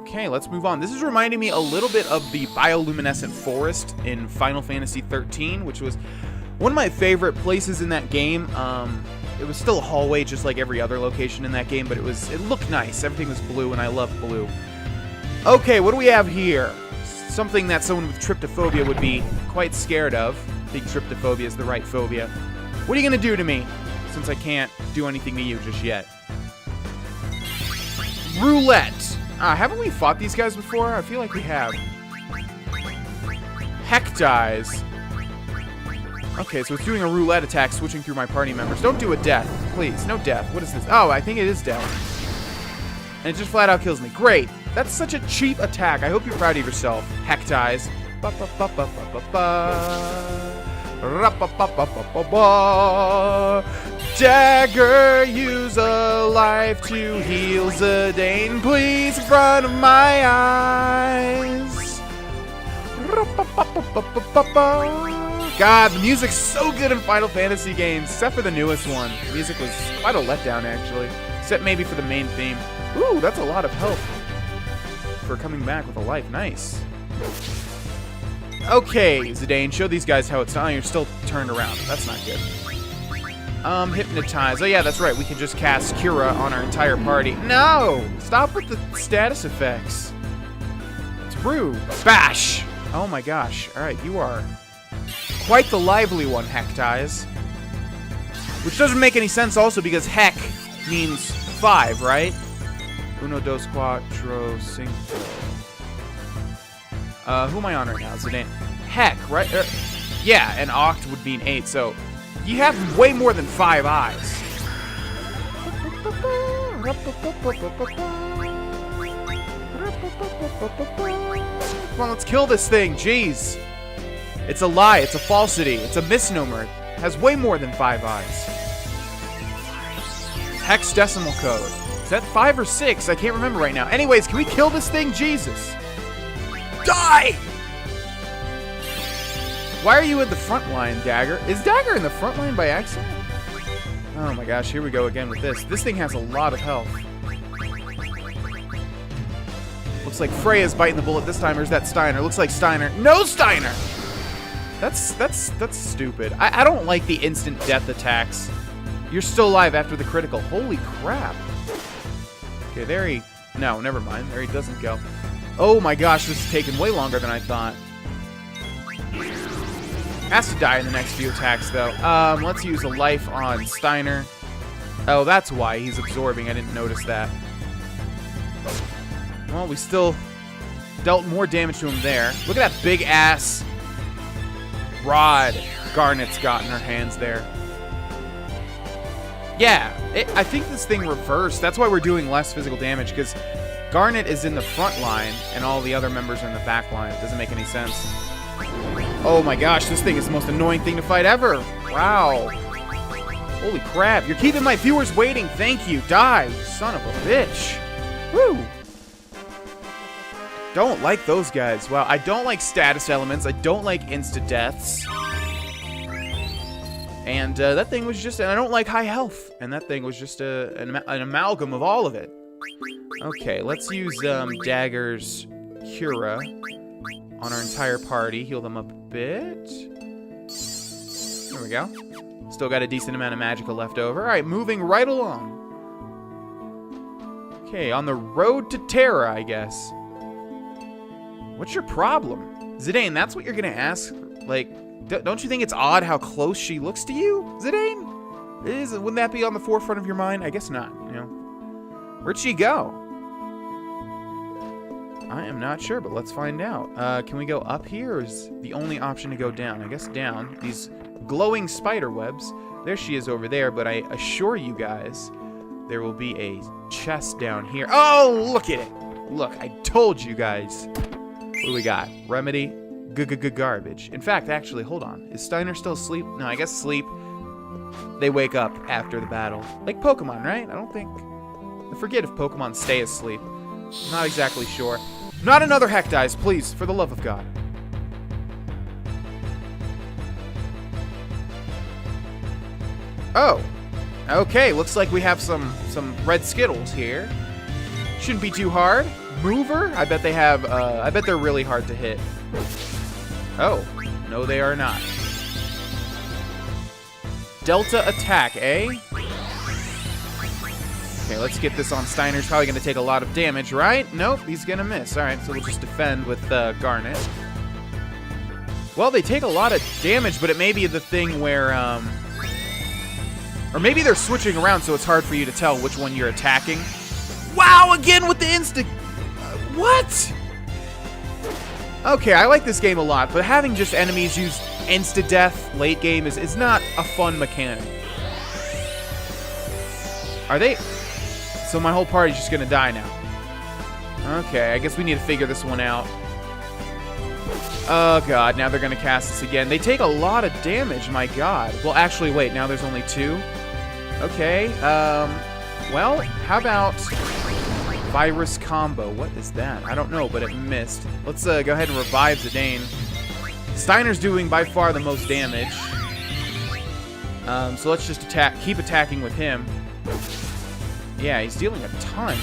Okay, let's move on. This is reminding me a little bit of the bioluminescent forest in Final Fantasy XIII, which was one of my favorite places in that game. It was still a hallway, just like every other location in that game, but it looked nice. Everything was blue, and I love blue. Okay, what do we have here? Something that someone with tryptophobia would be quite scared of. I think tryptophobia is the right phobia. What are you going to do to me, since I can't do anything to you just yet? Roulette. Haven't we fought these guys before? I feel like we have. Heck dies. Okay, so it's doing a roulette attack, switching through my party members. Don't do a death, please. No death. What is this? Oh, I think it is death. And it just flat out kills me. Great. That's such a cheap attack. I hope you're proud of yourself. Heck dies. Dagger, use a life to heal Zidane, please, in front of my eyes. God, the music's so good in Final Fantasy games, except for the newest one. The music was quite a letdown, actually. Except maybe for the main theme. Ooh, that's a lot of health for coming back with a life. Nice. Okay, Zidane, show these guys how it's done. You're still turned around. That's not good. Hypnotize. Oh, yeah, that's right. We can just cast Cura on our entire party. No! Stop with the status effects. It's rude. Bash! Oh, my gosh. All right, you are quite the lively one, Heck dies. Which doesn't make any sense also because Heck means 5, right? Uno, dos, cuatro, cinco. Who am I on right now? Zidane. Heck, right? Yeah, and Oct would mean 8, so you have way more than 5 eyes. Come on, let's kill this thing. Jeez. It's a lie. It's a falsity. It's a misnomer. It has way more than 5 eyes. Hexadecimal code. Is that 5 or 6? I can't remember right now. Anyways, can we kill this thing? Jesus. Die! Why are you in the front line, Dagger? Is Dagger in the front line by accident? Oh my gosh, here we go again with this. This thing has a lot of health. Looks like Freya's biting the bullet this time, or is that Steiner? Looks like Steiner. No Steiner! That's stupid. I don't like the instant death attacks. You're still alive after the critical. Holy crap. Okay, there he... No, never mind. There he doesn't go. Oh my gosh, this is taking way longer than I thought. Has to die in the next few attacks, though. Let's use a life on Steiner. Oh, that's why he's absorbing. I didn't notice that. Well, we still dealt more damage to him there. Look at that big-ass rod Garnet's got in her hands there. Yeah, I think this thing reversed. That's why we're doing less physical damage, because Garnet is in the front line, and all the other members are in the back line. It doesn't make any sense. Oh my gosh, this thing is the most annoying thing to fight ever. Wow. Holy crap, you're keeping my viewers waiting. Thank you. Die, you son of a bitch. Woo. Don't like those guys. Wow, I don't like status elements. I don't like insta-deaths. And that thing was just... And I don't like high health. And that thing was just an amalgam of all of it. Okay, let's use Dagger's Cura on our entire party. Heal them up a bit. There we go. Still got a decent amount of magicka left over. Alright, moving right along. Okay, on the road to Terra, I guess. What's your problem? Zidane, that's what you're gonna ask? Like, don't you think it's odd how close she looks to you, Zidane? Wouldn't that be on the forefront of your mind? I guess not, you know. Where'd she go? I am not sure, but let's find out. Can we go up here, or is the only option to go down? I guess down. These glowing spider webs. There she is over there, but I assure you guys, there will be a chest down here. Oh, look at it. Look, I told you guys. What do we got? Remedy. Garbage. In fact, actually, hold on. Is Steiner still asleep? No, I guess sleep. They wake up after the battle. Like Pokemon, right? I forget if Pokemon stay asleep. I'm not exactly sure. Not another Heck Dice, please, for the love of God. Oh. Okay, looks like we have some red Skittles here. Shouldn't be too hard. Mover? I bet they have, I bet they're really hard to hit. Oh. No, they are not. Delta attack, eh? Okay, let's get this on. Steiner's probably going to take a lot of damage, right? Nope, he's going to miss. All right, so we'll just defend with Garnet. Well, they take a lot of damage, but it may be the thing where, or maybe they're switching around so it's hard for you to tell which one you're attacking. Wow, again with the insta... what? Okay, I like this game a lot, but having just enemies use insta-death late game is not a fun mechanic. Are they... So my whole party's just gonna die now. Okay, I guess we need to figure this one out. Oh god, now they're gonna cast this again. They take a lot of damage, my god. Well, actually, wait, now there's only 2. Okay, well, how about virus combo? What is that? I don't know, but it missed. Let's go ahead and revive Zidane. Steiner's doing by far the most damage. So let's just keep attacking with him. Yeah, he's dealing a ton.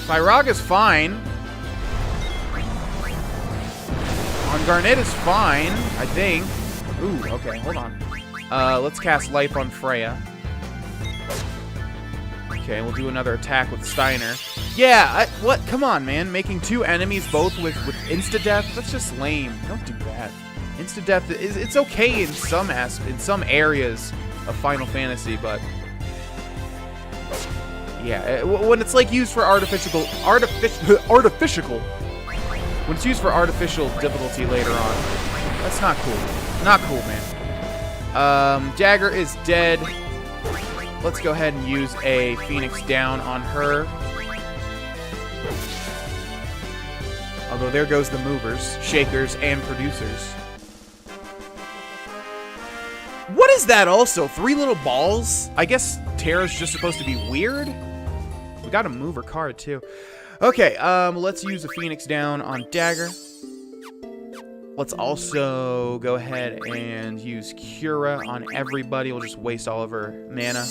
Fyraga's fine. On Garnet is fine, I think. Ooh, okay, hold on. Let's cast Life on Freya. Okay, we'll do another attack with Steiner. Yeah, what? Come on, man. Making 2 enemies both with insta-death? That's just lame. Don't do that. Insta-death, it's okay in some areas of Final Fantasy, but... yeah, when it's like used for artificial... When it's used for artificial difficulty later on. That's not cool. Not cool, man. Dagger is dead. Let's go ahead and use a Phoenix Down on her. Although there goes the movers, shakers, and producers. What is that also? 3 little balls? I guess Terra's just supposed to be weird? We got a mover card, too. Okay, let's use a Phoenix Down on Dagger. Let's also go ahead and use Cura on everybody. We'll just waste all of her mana.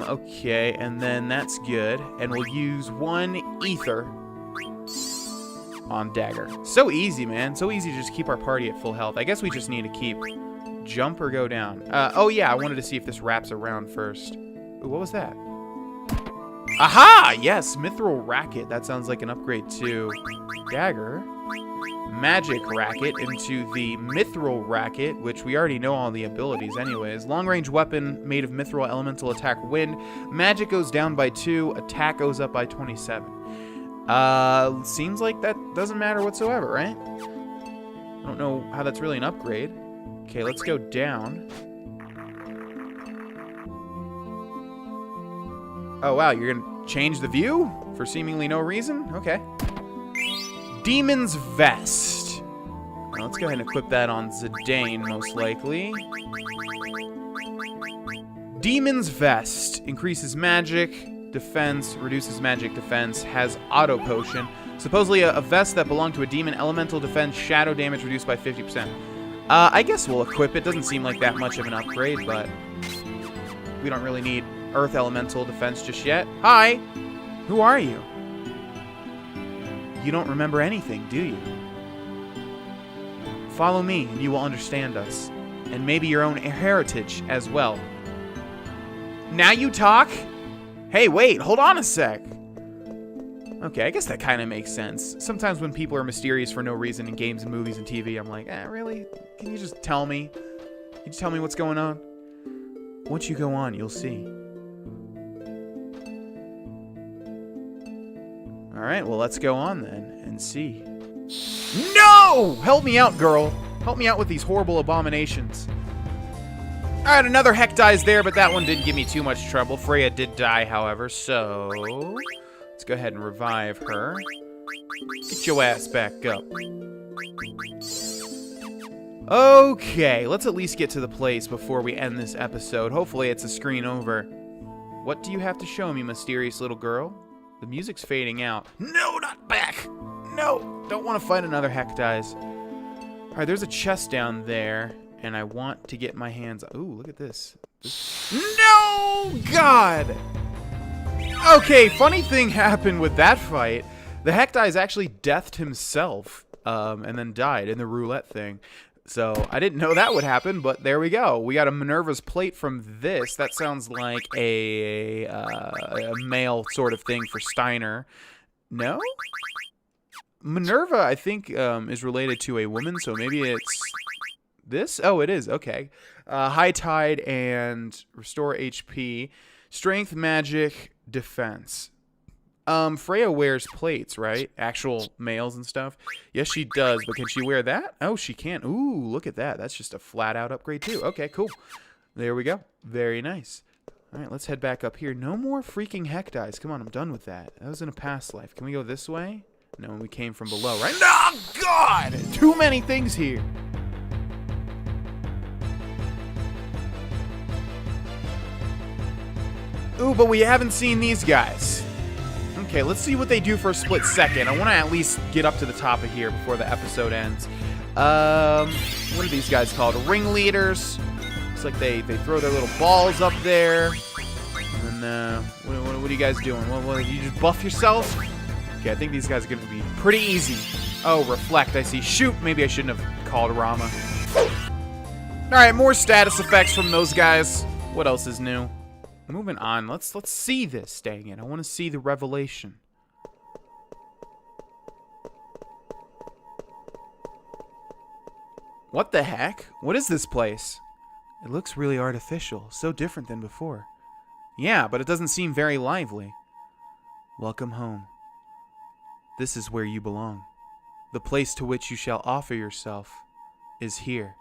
Okay, and then that's good. And we'll use 1 Ether on Dagger. So easy, man. So easy to just keep our party at full health. I guess we just need to keep jump or go down. Oh yeah, I wanted to see if this wraps around first. Ooh, what was that? Aha! Yes, Mithril Racket. That sounds like an upgrade to Dagger. Magic Racket into the Mithril Racket, which we already know all the abilities anyways. Long-range weapon made of Mithril Elemental Attack Wind. Magic goes down by 2. Attack goes up by 27. Seems like that doesn't matter whatsoever, right? I don't know how that's really an upgrade. Okay, let's go down. Oh, wow, you're gonna change the view for seemingly no reason? Okay. Demon's Vest. Now, let's go ahead and equip that on Zidane, most likely. Demon's Vest increases magic, defense, reduces magic defense, has auto potion. Supposedly a vest that belonged to a demon, elemental defense, shadow damage reduced by 50%. I guess we'll equip it. Doesn't seem like that much of an upgrade, but we don't really need earth elemental defense just yet. Hi! Who are you? You don't remember anything, do you? Follow me, and you will understand us. And maybe your own heritage as well. Now you talk? Hey, wait, hold on a sec. Okay, I guess that kind of makes sense. Sometimes when people are mysterious for no reason in games and movies and TV, I'm like, really? Can you just tell me? Can you just tell me what's going on? Once you go on, you'll see. Alright, well, let's go on then and see. No! Help me out, girl. Help me out with these horrible abominations. Alright, another heck dies there, but that one didn't give me too much trouble. Freya did die, however, so let's go ahead and revive her. Get your ass back up. Okay, let's at least get to the place before we end this episode. Hopefully it's a screen over. What do you have to show me, mysterious little girl? The music's fading out. No, not back! No! Don't want to fight another heck dies. Alright, there's a chest down there, and I want to get my hands... Ooh, look at this. No! God! Okay, funny thing happened with that fight. The heck dies actually deathed himself, and then died in the roulette thing. So, I didn't know that would happen, but there we go. We got a Minerva's plate from this. That sounds like a male sort of thing for Steiner. No? Minerva, I think, is related to a woman, so maybe it's this? Oh, it is. Okay. High Tide and Restore HP. Strength, Magic, Defense. Freya wears plates, right? Actual males and stuff. Yes, she does, but can she wear that? Oh, she can. Ooh, look at that. That's just a flat-out upgrade, too. Okay, cool. There we go. Very nice. All right, let's head back up here. No more freaking heck dies. Come on, I'm done with that. That was in a past life. Can we go this way? No, we came from below, right? Oh, God! Too many things here. Ooh, but we haven't seen these guys. Okay, let's see what they do for a split second. I want to at least get up to the top of here before the episode ends. What are these guys called? Ringleaders. Looks like they throw their little balls up there. And then, what are you guys doing? What, you just buff yourself? Okay, I think these guys are going to be pretty easy. Oh, reflect, I see. Shoot, maybe I shouldn't have called Rama. Alright, more status effects from those guys. What else is new? Moving on, let's see this, dang it. I want to see the revelation. What the heck? What is this place? It looks really artificial, so different than before. Yeah, but it doesn't seem very lively. Welcome home. This is where you belong. The place to which you shall offer yourself is here.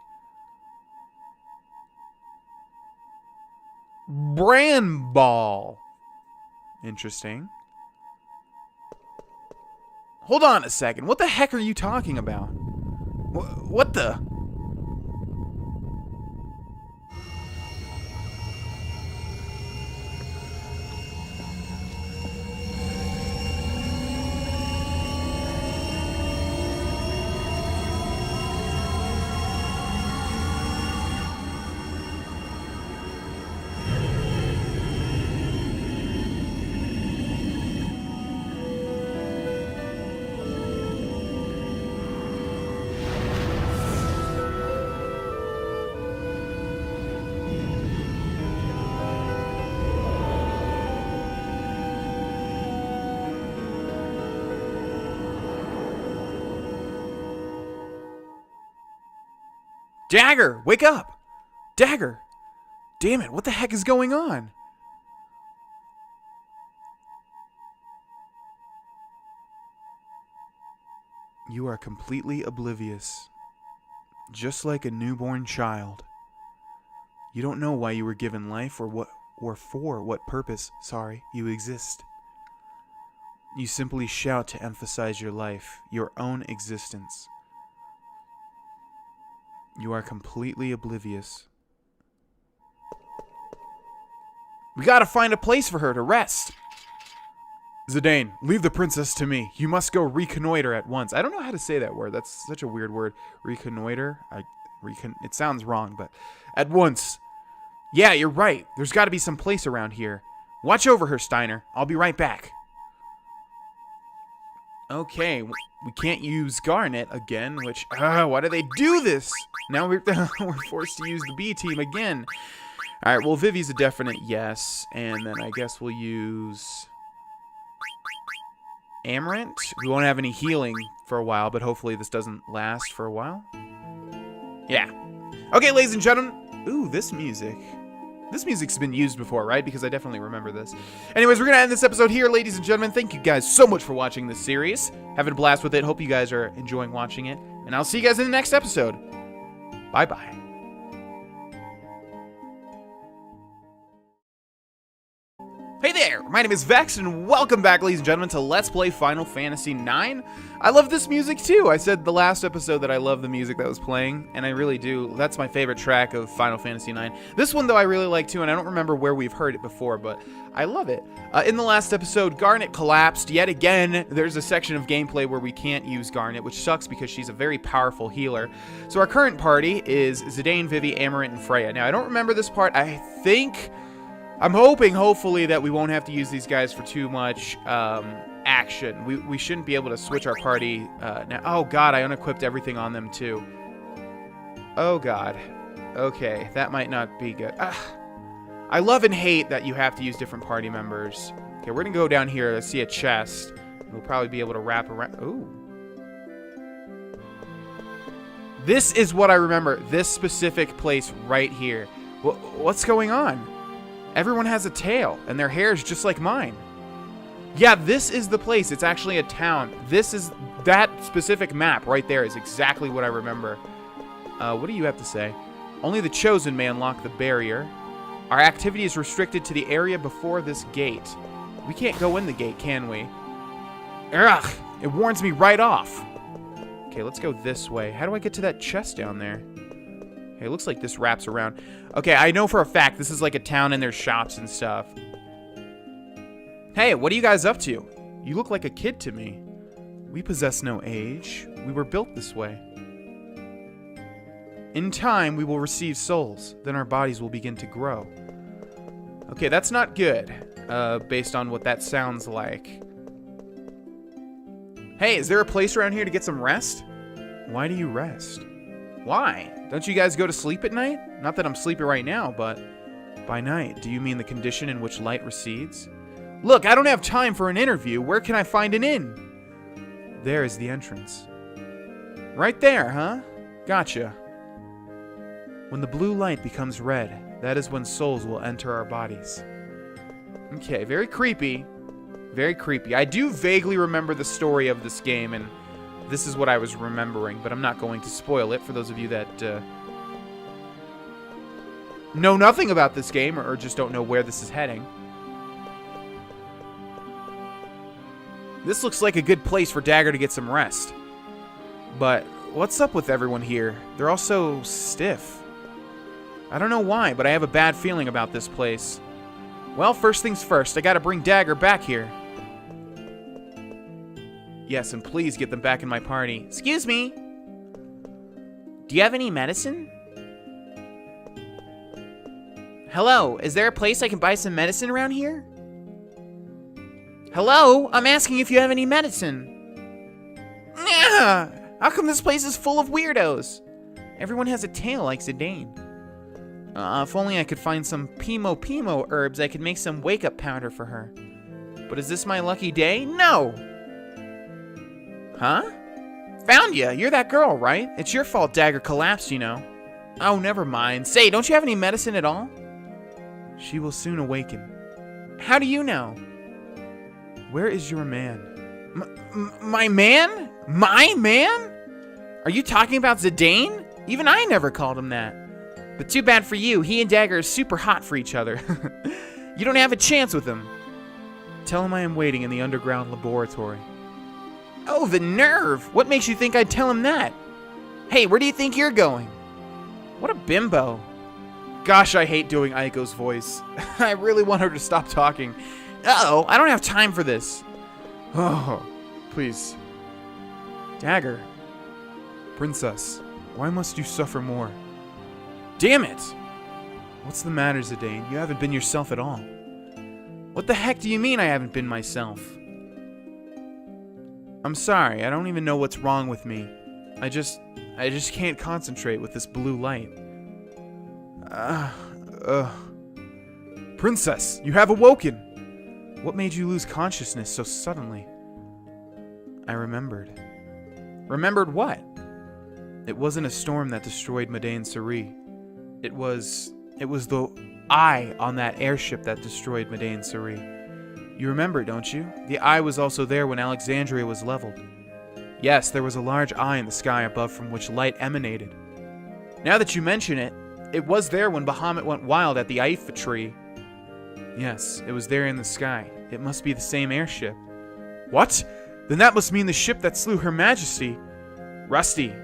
Bran Ball. Interesting. Hold on a second. What the heck are you talking about? What the? Dagger, wake up! Dagger! Damn it, what the heck is going on? You are completely oblivious. Just like a newborn child. You don't know why you were given life or for what purpose, you exist. You simply shout to emphasize your life, your own existence. You are completely oblivious. We gotta find a place for her to rest. Zidane, leave the princess to me. You must go reconnoiter at once. I don't know how to say that word. That's such a weird word. Reconnoiter? It sounds wrong, but at once. Yeah, you're right. There's gotta be some place around here. Watch over her, Steiner. I'll be right back. Okay, we can't use Garnet again, which, why do they do this? Now we're forced to use the B team again. All right, well, Vivi's a definite yes. And then I guess we'll use Amarant. We won't have any healing for a while, but hopefully this doesn't last for a while. Yeah. Okay, ladies and gentlemen. Ooh, this music. This music's been used before, right? Because I definitely remember this. Anyways, we're going to end this episode here, ladies and gentlemen. Thank you guys so much for watching this series. Having a blast with it. Hope you guys are enjoying watching it. And I'll see you guys in the next episode. Bye-bye. Hey there, my name is Vex, and welcome back, ladies and gentlemen, to Let's Play Final Fantasy IX. I love this music, too. I said the last episode that I love the music that was playing, and I really do. That's my favorite track of Final Fantasy IX. This one, though, I really like, too, and I don't remember where we've heard it before, but I love it. In the last episode, Garnet collapsed. Yet again, there's a section of gameplay where we can't use Garnet, which sucks because she's a very powerful healer. So our current party is Zidane, Vivi, Amarant, and Freya. Now, I don't remember this part. I'm hoping, hopefully, that we won't have to use these guys for too much action. We shouldn't be able to switch our party now. Oh, God, I unequipped everything on them, too. Oh, God. Okay, that might not be good. I love and hate that you have to use different party members. Okay, we're going to go down here to see a chest. We'll probably be able to wrap around. Ooh. This is what I remember. This specific place right here. What's going on? Everyone has a tail, and their hair is just like mine. Yeah, this is the place. It's actually a town. That specific map right there is exactly what I remember. What do you have to say? Only the chosen may unlock the barrier. Our activity is restricted to the area before this gate. We can't go in the gate, can we? Ugh, it warns me right off. Okay, let's go this way. How do I get to that chest down there? It looks like this wraps around. Okay, I know for a fact this is like a town and there's shops and stuff. Hey, what are you guys up to? You look like a kid to me. We possess no age. We were built this way. In time, we will receive souls. Then our bodies will begin to grow. Okay, that's not good, based on what that sounds like. Hey, is there a place around here to get some rest? Why do you rest? Why? Don't you guys go to sleep at night? Not that I'm sleepy right now, but by night, do you mean the condition in which light recedes? Look, I don't have time for an interview. Where can I find an inn? There is the entrance. Right there, huh? Gotcha. When the blue light becomes red, that is when souls will enter our bodies. Okay, very creepy. Very creepy. I do vaguely remember the story of this game, and this is what I was remembering, but I'm not going to spoil it for those of you that know nothing about this game or just don't know where this is heading. This looks like a good place for Dagger to get some rest. But what's up with everyone here? They're all so stiff. I don't know why, but I have a bad feeling about this place. Well, first things first, I gotta bring Dagger back here. Yes, and please get them back in my party. Excuse me. Do you have any medicine? Hello, is there a place I can buy some medicine around here? Hello, I'm asking if you have any medicine. Nah, how come this place is full of weirdos? Everyone has a tail like Zidane. If only I could find some Pimo herbs, I could make some wake-up powder for her. But is this my lucky day? No! Huh? Found ya! You're that girl, right? It's your fault Dagger collapsed, you know. Oh, never mind. Say, don't you have any medicine at all? She will soon awaken. How do you know? Where is your man? My man? My man? Are you talking about Zidane? Even I never called him that. But too bad for you. He and Dagger are super hot for each other. You don't have a chance with him. Tell him I am waiting in the underground laboratory. Oh, the nerve! What makes you think I'd tell him that? Hey, where do you think you're going? What a bimbo. Gosh, I hate doing Aiko's voice. I really want her to stop talking. Uh-oh, I don't have time for this. Oh, please. Dagger. Princess, why must you suffer more? Damn it! What's the matter, Zidane? You haven't been yourself at all. What the heck do you mean I haven't been myself? I'm sorry, I don't even know what's wrong with me. I just can't concentrate with this blue light. Princess, you have awoken! What made you lose consciousness so suddenly? I remembered. Remembered what? It wasn't a storm that destroyed Madain Suri. It was the eye on that airship that destroyed Madain Suri. You remember, don't you? The eye was also there when Alexandria was leveled. Yes, there was a large eye in the sky above from which light emanated. Now that you mention it, it was there when Bahamut went wild at the Aifa tree. Yes, it was there in the sky. It must be the same airship. What? Then that must mean the ship that slew Her Majesty. Rusty.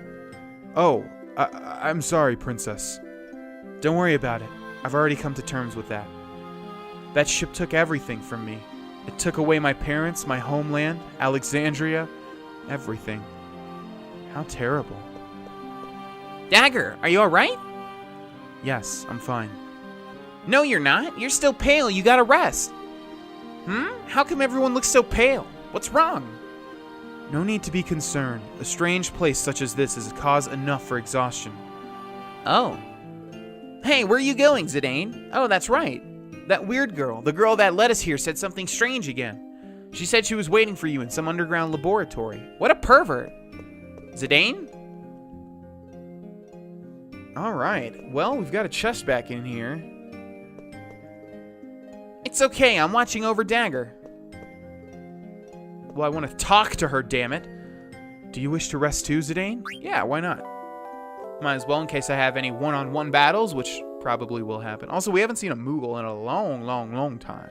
Oh, I'm sorry, Princess. Don't worry about it. I've already come to terms with that. That ship took everything from me. It took away my parents, my homeland, Alexandria, everything. How terrible. Dagger, are you alright? Yes, I'm fine. No, you're not. You're still pale. You gotta rest. How come everyone looks so pale? What's wrong? No need to be concerned. A strange place such as this is a cause enough for exhaustion. Oh. Hey, where are you going, Zidane? Oh, that's right. That weird girl, the girl that led us here, said something strange again. She said she was waiting for you in some underground laboratory. What a pervert. Zidane? Alright, well, we've got a chest back in here. It's okay, I'm watching over Dagger. Well, I want to talk to her, damn it. Do you wish to rest too, Zidane? Yeah, why not? Might as well in case I have any one-on-one battles, which probably will happen. Also, we haven't seen a Moogle in a long time.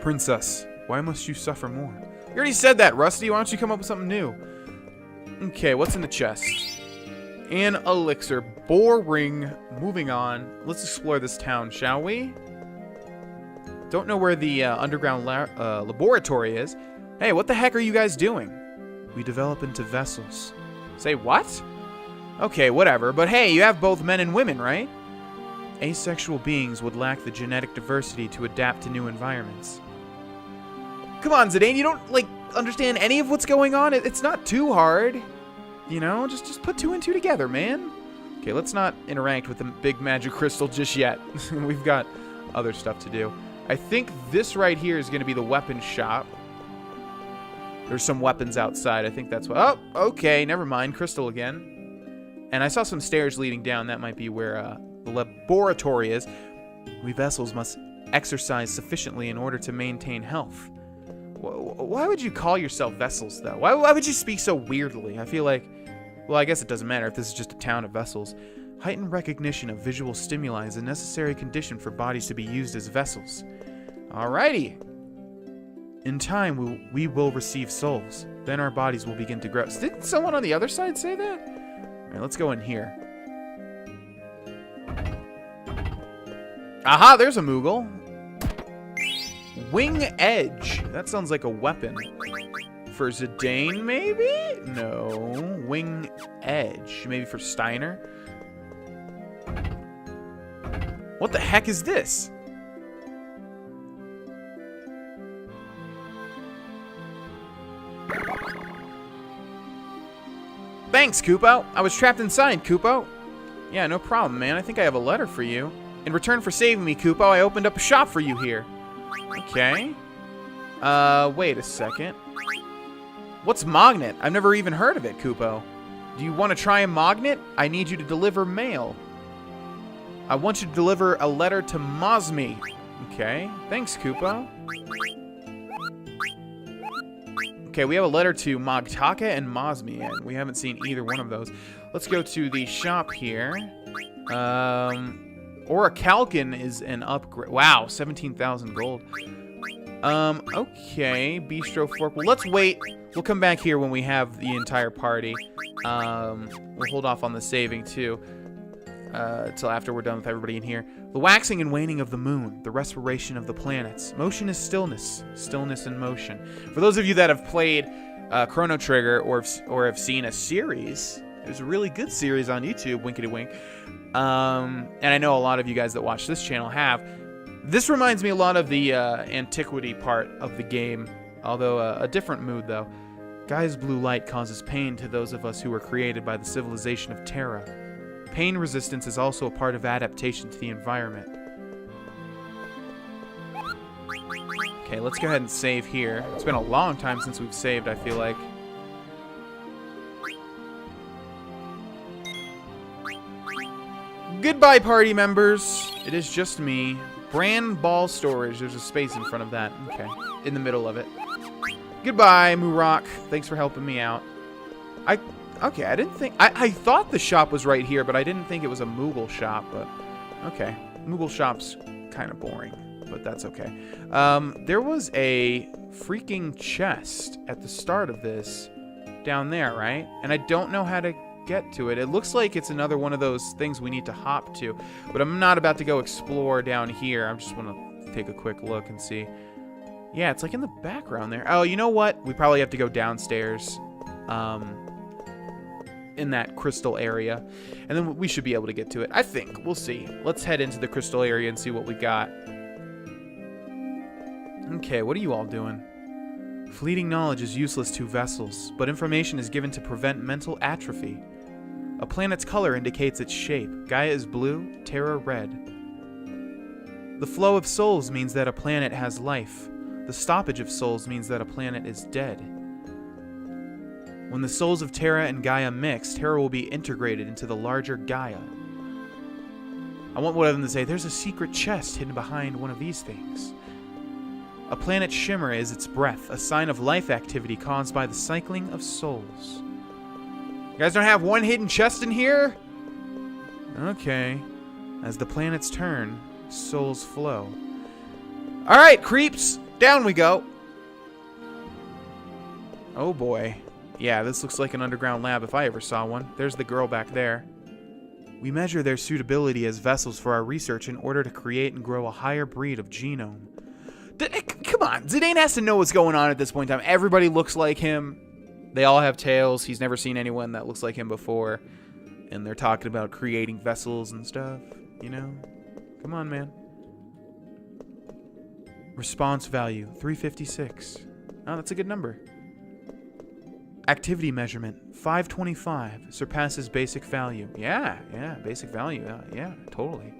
Princess, why must you suffer more? You already said that, Rusty. Why don't you come up with something new? Okay, what's in the chest? An elixir. Boring. Moving on. Let's explore this town, shall we? Don't know where the underground laboratory is. Hey, what the heck are you guys doing? We develop into vessels. Say what? Okay, whatever. But hey, you have both men and women, right? Asexual beings would lack the genetic diversity to adapt to new environments. Come on, Zidane, you don't, understand any of what's going on? It's not too hard. You know, just put two and two together, man. Okay, let's not interact with the big magic crystal just yet. We've got other stuff to do. I think this right here is going to be the weapon shop. There's some weapons outside. I think that's what... Oh, okay, never mind. Crystal again. And I saw some stairs leading down. That might be where the laboratory is. We vessels must exercise sufficiently in order to maintain health. Why would you call yourself vessels, though? Why would you speak so weirdly? I feel like... Well, I guess it doesn't matter if this is just a town of vessels. Heightened recognition of visual stimuli is a necessary condition for bodies to be used as vessels. Alrighty. In time, we will receive souls. Then our bodies will begin to grow. Didn't someone on the other side say that? Alright, let's go in here. Aha, there's a Moogle. Wing Edge. That sounds like a weapon. For Zidane, maybe? No. Wing Edge. Maybe for Steiner? What the heck is this? Thanks, Kupo. I was trapped inside, Kupo. Yeah, no problem, man. I think I have a letter for you. In return for saving me, Kupo, I opened up a shop for you here. Okay. Wait a second. What's Magnet? I've never even heard of it, Kupo. Do you want to try a Magnet? I need you to deliver mail. I want you to deliver a letter to Mosmi. Okay. Thanks, Kupo. Okay, we have a letter to Magtaka and Mosmi, and we haven't seen either one of those. Let's go to the shop here. Orichalcon is an upgrade. Wow, 17,000 gold. Okay, Bistro Fork. Well, let's wait. We'll come back here when we have the entire party. We'll hold off on the saving, too, till after we're done with everybody in here. The waxing and waning of the moon, the respiration of the planets. Motion is stillness. Stillness and motion. For those of you that have played Chrono Trigger or have seen a series, there's a really good series on YouTube, Winkety Wink. And I know a lot of you guys that watch this channel have. This reminds me a lot of the antiquity part of the game, although a different mood, though. Gaia's blue light causes pain to those of us who were created by the civilization of Terra. Pain resistance is also a part of adaptation to the environment. Okay, let's go ahead and save here. It's been a long time since we've saved, I feel like. Goodbye, party members. It is just me. Brand ball storage. There's a space in front of that. Okay, in the middle of it. Goodbye, Murok. Thanks for helping me out. Okay, I didn't think... I thought the shop was right here, but I didn't think it was a Moogle shop, but... Okay. Moogle shop's kind of boring, but that's okay. There was a freaking chest at the start of this down there, right? And I don't know how to get to it. It looks like it's another one of those things we need to hop to, but I'm not about to go explore down here. I just want to take a quick look and see. Yeah, it's like in the background there. Oh, you know what? We probably have to go downstairs in that crystal area, and then we should be able to get to it. I think. We'll see. Let's head into the crystal area and see what we got. Okay, what are you all doing? Fleeting knowledge is useless to vessels, but information is given to prevent mental atrophy. A planet's color indicates its shape. Gaia is blue, Terra red. The flow of souls means that a planet has life. The stoppage of souls means that a planet is dead. When the souls of Terra and Gaia mix, Terra will be integrated into the larger Gaia. I want one of them to say, there's a secret chest hidden behind one of these things. A planet's shimmer is its breath, a sign of life activity caused by the cycling of souls. You guys don't have one hidden chest in here? Okay. As the planets turn, souls flow. Alright, creeps! Down we go! Oh boy. Yeah, this looks like an underground lab if I ever saw one. There's the girl back there. We measure their suitability as vessels for our research in order to create and grow a higher breed of genome. Come on, Zidane has to know what's going on at this point in time. Everybody looks like him. They all have tails. He's never seen anyone that looks like him before. And they're talking about creating vessels and stuff, you know? Come on, man. Response value, 356. Oh, that's a good number. Activity measurement, 525. Surpasses basic value. Yeah, basic value. Yeah, totally.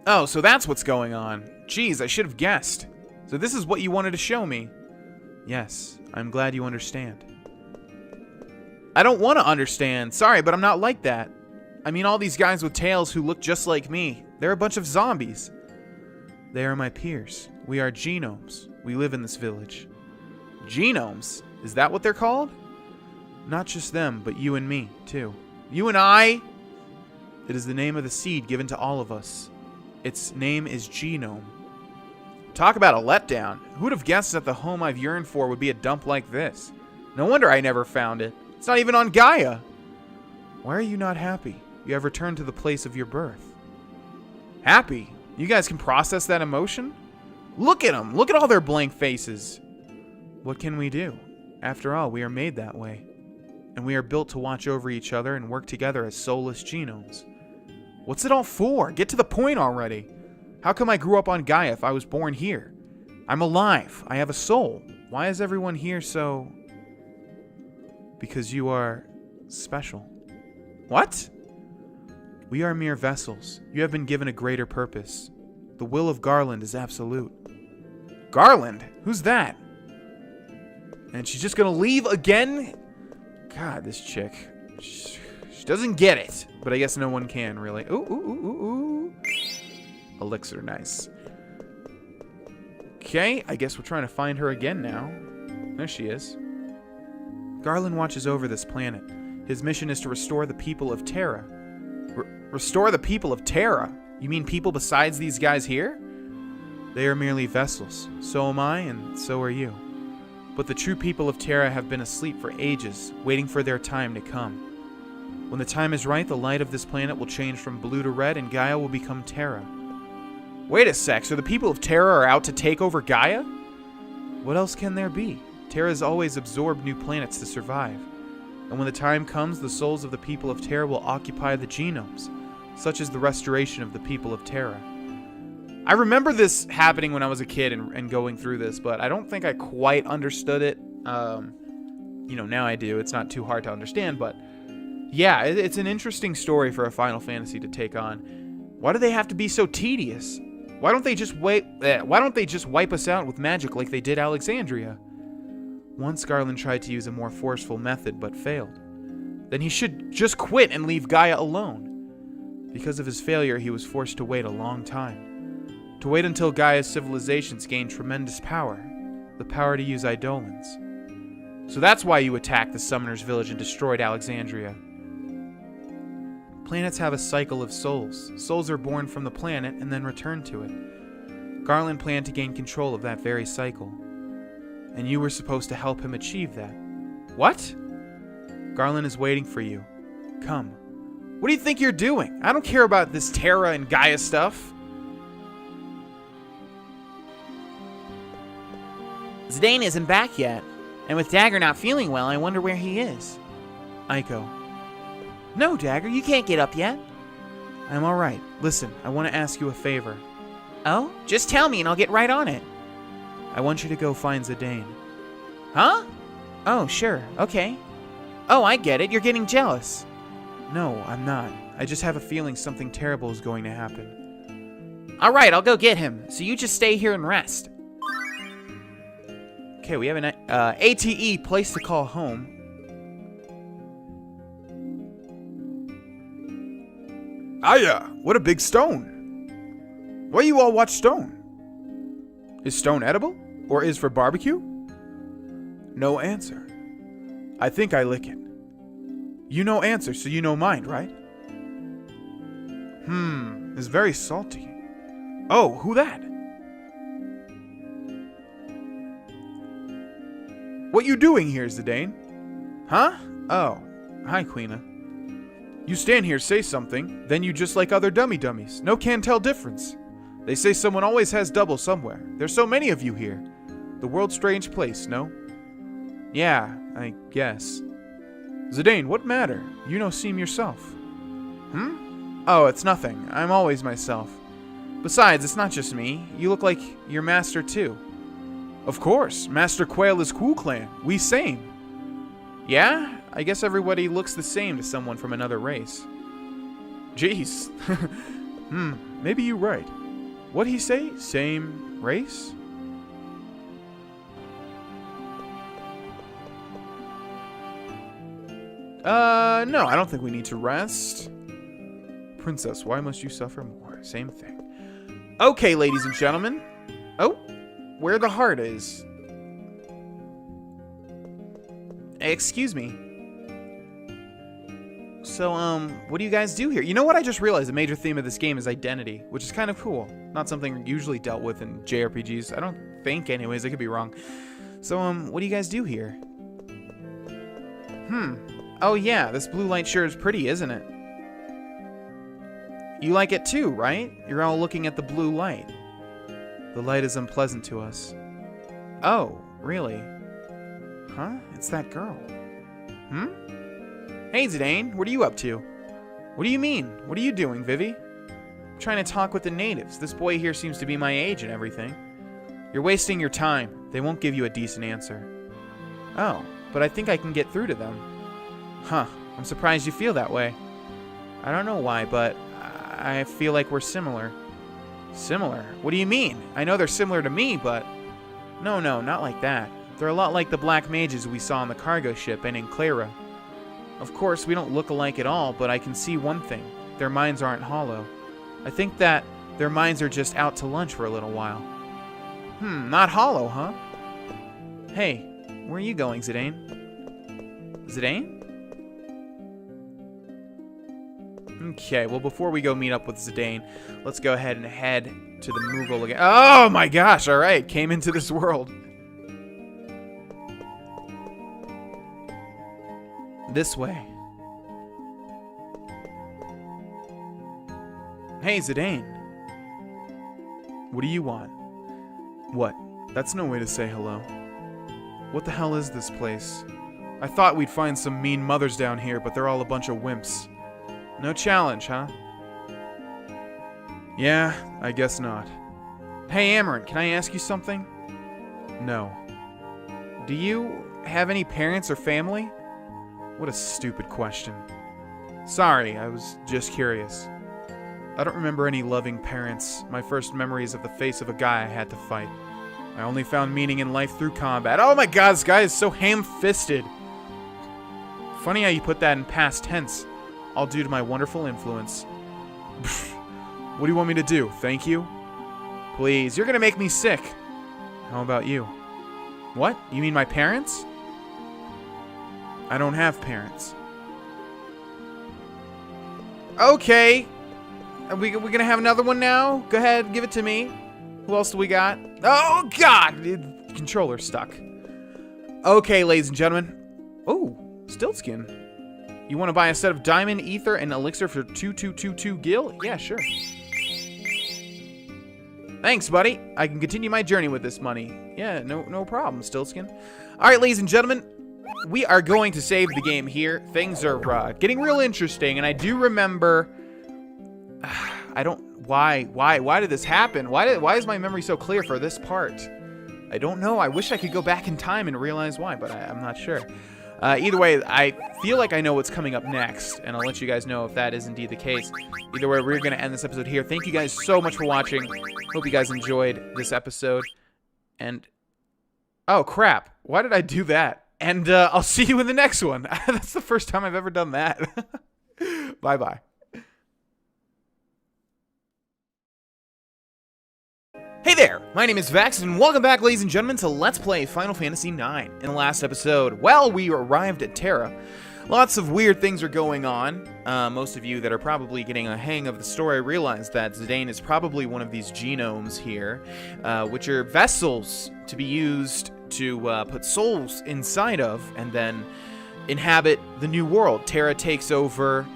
Oh, so that's what's going on. Jeez, I should have guessed. So this is what you wanted to show me. Yes, I'm glad you understand. I don't want to understand. Sorry, but I'm not like that. I mean, all these guys with tails who look just like me. They're a bunch of zombies. They are my peers. We are genomes. We live in this village. Genomes? Is that what they're called? Not just them, but you and me, too. You and I? It is the name of the seed given to all of us. Its name is Genome. Talk about a letdown. Who would have guessed that the home I've yearned for would be a dump like this? No wonder I never found it. It's not even on Gaia. Why are you not happy? You have returned to the place of your birth. Happy? You guys can process that emotion? Look at them. Look at all their blank faces. What can we do? After all, we are made that way. And we are built to watch over each other and work together as soulless genomes. What's it all for? Get to the point already. How come I grew up on Gaia if I was born here? I'm alive. I have a soul. Why is everyone here so... Because you are special. What? We are mere vessels. You have been given a greater purpose. The will of Garland is absolute. Garland? Who's that? And she's just gonna leave again? God, this chick. She doesn't get it. But I guess no one can, really. Ooh. Elixir, nice. Okay, I guess we're trying to find her again now. There she is. Garland watches over this planet. His mission is to restore the people of Terra. Restore the people of Terra? You mean people besides these guys here? They are merely vessels. So am I, and so are you. But the true people of Terra have been asleep for ages, waiting for their time to come. When the time is right, the light of this planet will change from blue to red, and Gaia will become Terra. Wait a sec, so the people of Terra are out to take over Gaia? What else can there be? Terra has always absorbed new planets to survive. And when the time comes, the souls of the people of Terra will occupy the genomes. Such is the restoration of the people of Terra. I remember this happening when I was a kid and going through this, but I don't think I quite understood it you know, now I do. It's not too hard to understand, but yeah, it's an interesting story for a Final Fantasy to take on. Why do they have to be so tedious? Why don't they just wipe us out with magic like they did Alexandria? Once Garland tried to use a more forceful method but failed. Then he should just quit and leave Gaia alone. Because of his failure, he was forced to wait a long time. To wait until Gaia's civilizations gained tremendous power. The power to use Eidolons. So that's why you attacked the Summoner's Village and destroyed Alexandria. Planets have a cycle of souls. Souls are born from the planet and then return to it. Garland planned to gain control of that very cycle. And you were supposed to help him achieve that. What? Garland is waiting for you. Come. What do you think you're doing? I don't care about this Terra and Gaia stuff. Zidane isn't back yet. And with Dagger not feeling well, I wonder where he is. Aiko. No, Dagger, you can't get up yet. I'm alright. Listen, I want to ask you a favor. Oh? Just tell me and I'll get right on it. I want you to go find Zidane. Huh? Oh, sure. Okay. Oh, I get it. You're getting jealous. No, I'm not. I just have a feeling something terrible is going to happen. Alright, I'll go get him. So you just stay here and rest. Okay, we have an ATE, place to call home. Aya, what a big stone. Why you all watch stone? Is stone edible? Or is for barbecue? No answer. I think I lick it. You know answer, so you know mind, right? It's very salty. Oh, who that? What you doing here, Zidane? Huh? Oh, hi, Queena. You stand here, say something, then you just like other dummies. No can tell difference. They say someone always has double somewhere. There's so many of you here. The world's strange place, no? Yeah, I guess. Zidane, what matter? You no seem yourself. Oh, it's nothing. I'm always myself. Besides, it's not just me. You look like your master, too. Of course. Master Quail is Cool Clan. We same. Yeah? I guess everybody looks the same to someone from another race. Jeez. Maybe you're right. What'd he say? Same race? No, I don't think we need to rest. Princess, why must you suffer more? Same thing. Okay, ladies and gentlemen. Oh, where the heart is. Excuse me. So, what do you guys do here? You know what? I just realized the major theme of this game is identity, which is kind of cool. Not something usually dealt with in JRPGs. I don't think, anyways. I could be wrong. So, what do you guys do here? Oh, yeah. This blue light sure is pretty, isn't it? You like it too, right? You're all looking at the blue light. The light is unpleasant to us. Oh, really? Huh? It's that girl. Hey, Zidane, what are you up to? What do you mean? What are you doing, Vivi? I'm trying to talk with the natives. This boy here seems to be my age and everything. You're wasting your time. They won't give you a decent answer. Oh, but I think I can get through to them. Huh, I'm surprised you feel that way. I don't know why, but I feel like we're similar. Similar? What do you mean? I know they're similar to me, but... No, not like that. They're a lot like the black mages we saw on the cargo ship and in Clara. Of course, we don't look alike at all, but I can see one thing. Their minds aren't hollow. I think that their minds are just out to lunch for a little while. Not hollow, huh? Hey, where are you going, Zidane? Zidane? Okay, well, before we go meet up with Zidane, let's go ahead and head to the Moogle again. Oh my gosh, alright, came into this world. This way. Hey, Zidane. What do you want? What? That's no way to say hello. What the hell is this place? I thought we'd find some mean mothers down here, but they're all a bunch of wimps. No challenge, huh? Yeah, I guess not. Hey, Amaranth, can I ask you something? No. Do you have any parents or family? What a stupid question. Sorry, I was just curious. I don't remember any loving parents. My first memory is of the face of a guy I had to fight. I only found meaning in life through combat. Oh my god, this guy is so ham-fisted. Funny how you put that in past tense. All due to my wonderful influence. What do you want me to do? Thank you? Please, you're gonna make me sick. How about you? What? You mean my parents? I don't have parents. Okay. Are we gonna have another one now? Go ahead, give it to me. Who else do we got? Oh, God! The controller's stuck. Okay, ladies and gentlemen. Oh, Stiltskin. You want to buy a set of diamond, ether, and elixir for 2222 gil? Yeah, sure. Thanks, buddy. I can continue my journey with this money. Yeah, no problem, Stiltskin. All right, ladies and gentlemen. We are going to save the game here. Things are getting real interesting, and I do remember... I don't... Why did this happen? Why is my memory so clear for this part? I don't know. I wish I could go back in time and realize why, but I'm not sure. Either way, I feel like I know what's coming up next, and I'll let you guys know if that is indeed the case. Either way, we're going to end this episode here. Thank you guys so much for watching. Hope you guys enjoyed this episode. And... Oh, crap. Why did I do that? And I'll see you in the next one. That's the first time I've ever done that. Bye-bye. Hey there, my name is Vex, and welcome back, ladies and gentlemen, to Let's Play Final Fantasy IX. In the last episode, well, we arrived at Terra. Lots of weird things are going on. Most of you that are probably getting a hang of the story realize that Zidane is probably one of these genomes here, which are vessels to be used to put souls inside of and then inhabit the new world. Terra takes over...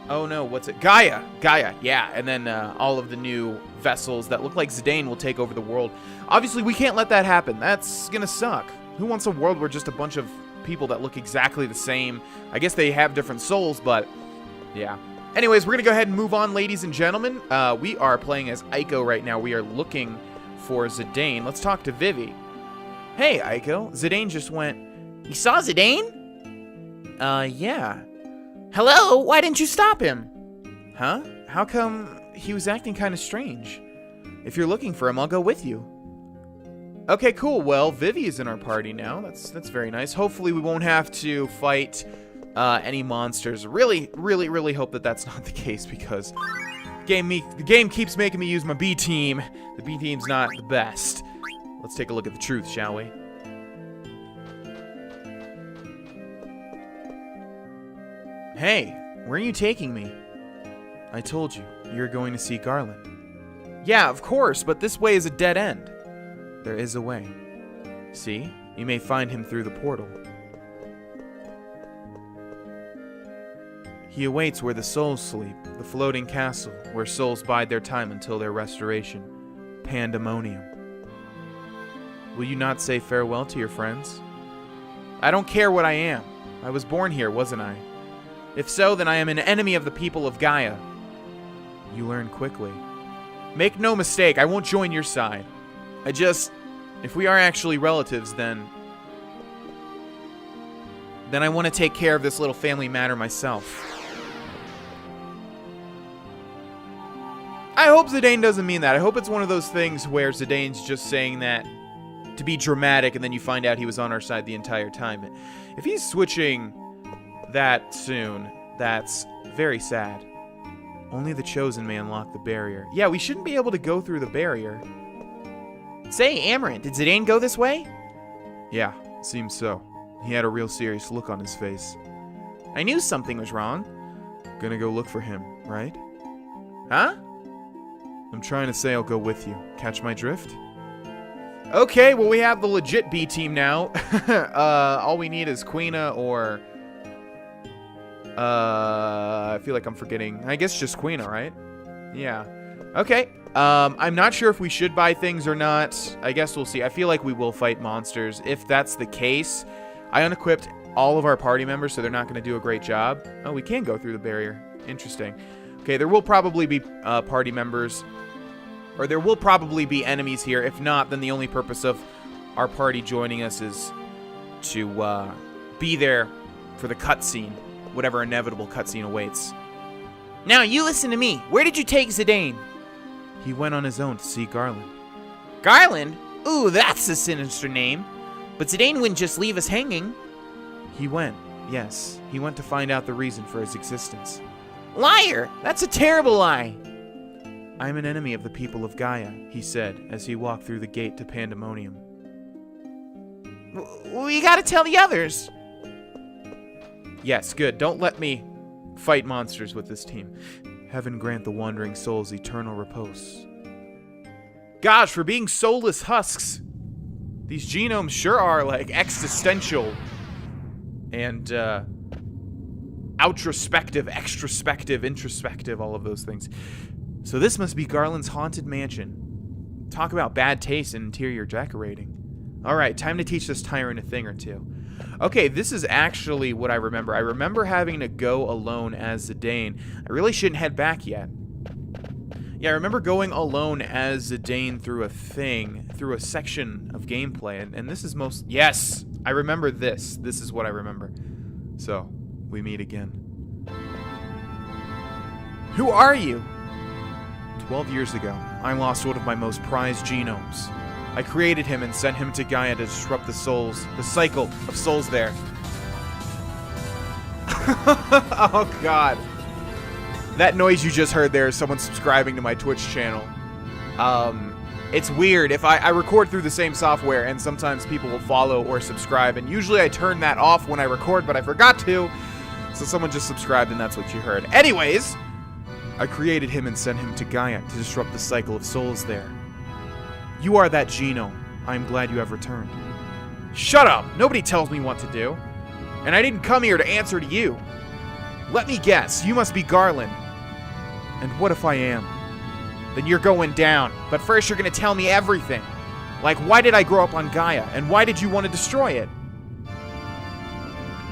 Oh no, what's it? Gaia, yeah. And then all of the new vessels that look like Zidane will take over the world. Obviously, we can't let that happen. That's gonna suck. Who wants a world where just a bunch of people that look exactly the same? I guess they have different souls, but yeah. Anyways, we're gonna go ahead and move on, ladies and gentlemen. We are playing as Eiko right now. We are looking for Zidane. Let's talk to Vivi. Hey, Eiko. Zidane just went... You saw Zidane? Yeah. Hello? Why didn't you stop him? Huh? How come he was acting kind of strange? If you're looking for him, I'll go with you. Okay, cool. Well, Vivi is in our party now. That's very nice. Hopefully we won't have to fight any monsters. Really hope that that's not the case, because the game keeps making me use my B team. The B team's not the best. Let's take a look at the truth, shall we? Hey, where are you taking me? I told you, you're going to see Garland. Yeah, of course, but this way is a dead end. There is a way. See? You may find him through the portal. He awaits where the souls sleep, the floating castle, where souls bide their time until their restoration. Pandemonium. Will you not say farewell to your friends? I don't care what I am. I was born here, wasn't I? If so, then I am an enemy of the people of Gaia. You learn quickly. Make no mistake, I won't join your side. If we are actually relatives, then I want to take care of this little family matter myself. I hope Zidane doesn't mean that. I hope it's one of those things where Zidane's just saying that to be dramatic, and then you find out he was on our side the entire time. If he's switching that soon, that's very sad. Only the chosen may unlock the barrier. Yeah, we shouldn't be able to go through the barrier. Say, Amaranth, did Zidane go this way? Yeah, seems so. He had a real serious look on his face. I knew something was wrong. Gonna go look for him, right? Huh? I'm trying to say I'll go with you. Catch my drift? Okay, well, we have the legit B team now. All we need is Quina or... I feel like I'm forgetting. I guess just Quina, right? Yeah. Okay. I'm not sure if we should buy things or not. I guess we'll see. I feel like we will fight monsters. If that's the case, I unequipped all of our party members, so they're not going to do a great job. Oh, we can go through the barrier. Interesting. Okay, there will probably be party members, or there will probably be enemies here. If not, then the only purpose of our party joining us is to be there for the cutscene, whatever inevitable cutscene awaits. Now, you listen to me. Where did you take Zidane? He went on his own to see Garland. Garland? Ooh, that's a sinister name. But Zidane wouldn't just leave us hanging. He went, yes. He went to find out the reason for his existence. Liar! That's a terrible lie. I am an enemy of the people of Gaia, he said as he walked through the gate to Pandemonium. We gotta tell the others. Yes, good. Don't let me fight monsters with this team. Heaven grant the wandering souls eternal repose. Gosh, for being soulless husks, these genomes sure are, like, existential and outrospective, extrospective, introspective, all of those things. So this must be Garland's haunted mansion. Talk about bad taste in interior decorating. Alright, time to teach this tyrant a thing or two. Okay, this is actually what I remember. I remember having to go alone as Zidane. I really shouldn't head back yet. Yeah, I remember going alone as Zidane through a thing, through a section of gameplay, and this is most... Yes! I remember this. This is what I remember. So, we meet again. Who are you? 12 years ago, I lost one of my most prized genomes. I created him and sent him to Gaia to disrupt the cycle of souls there. Oh god. That noise you just heard there is someone subscribing to my Twitch channel. It's weird. If I record through the same software, and sometimes people will follow or subscribe, and usually I turn that off when I record, but I forgot to. So someone just subscribed and that's what you heard. Anyways, I created him and sent him to Gaia to disrupt the cycle of souls there. You are that genome. I am glad you have returned. Shut up! Nobody tells me what to do. And I didn't come here to answer to you. Let me guess, you must be Garland. And what if I am? Then you're going down. But first you're gonna tell me everything. Like, why did I grow up on Gaia? And why did you want to destroy it?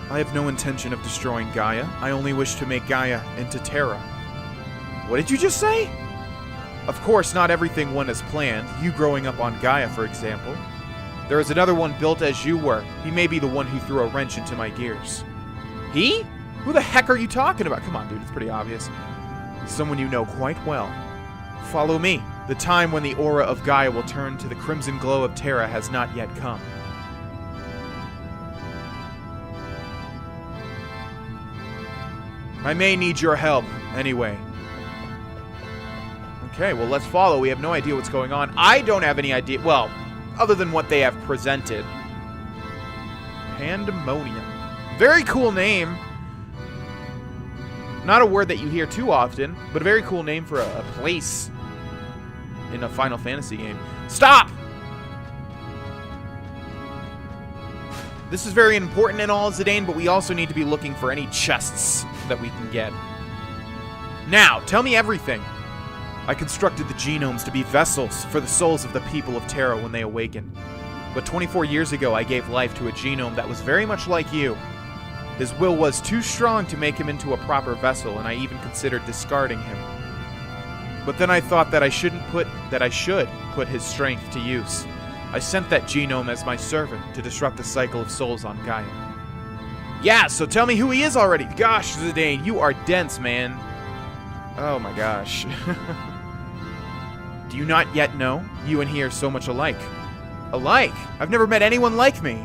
I have no intention of destroying Gaia. I only wish to make Gaia into Terra. What did you just say? Of course, not everything went as planned. You growing up on Gaia, for example. There is another one built as you were. He may be the one who threw a wrench into my gears. He? Who the heck are you talking about? Come on, dude, it's pretty obvious. Someone you know quite well. Follow me. The time when the aura of Gaia will turn to the crimson glow of Terra has not yet come. I may need your help, anyway. Okay, well, let's follow. We have no idea what's going on. I don't have any idea. Well, other than what they have presented. Pandemonium. Very cool name. Not a word that you hear too often, but a very cool name for a place in a Final Fantasy game. Stop! This is very important in all, Zidane, but we also need to be looking for any chests that we can get. Now, tell me everything. I constructed the genomes to be vessels for the souls of the people of Terra when they awaken. But 24 years ago, I gave life to a genome that was very much like you. His will was too strong to make him into a proper vessel, and I even considered discarding him. But then I thought that I should put his strength to use. I sent that genome as my servant to disrupt the cycle of souls on Gaia. Yeah, so tell me who he is already. Gosh, Zidane, you are dense, man. Oh my gosh. Do you not yet know? You and he are so much alike. Alike? I've never met anyone like me.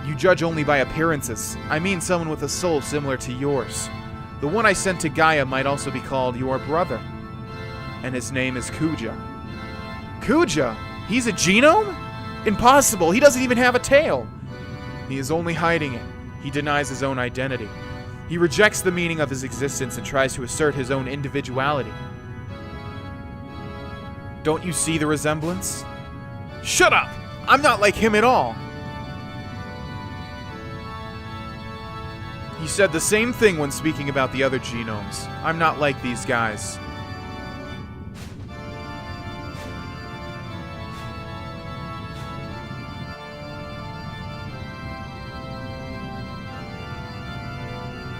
You judge only by appearances. I mean someone with a soul similar to yours. The one I sent to Gaia might also be called your brother. And his name is Kuja. Kuja? He's a genome? Impossible. He doesn't even have a tail. He is only hiding it. He denies his own identity. He rejects the meaning of his existence and tries to assert his own individuality. Don't you see the resemblance? Shut up! I'm not like him at all. He said the same thing when speaking about the other genomes. I'm not like these guys.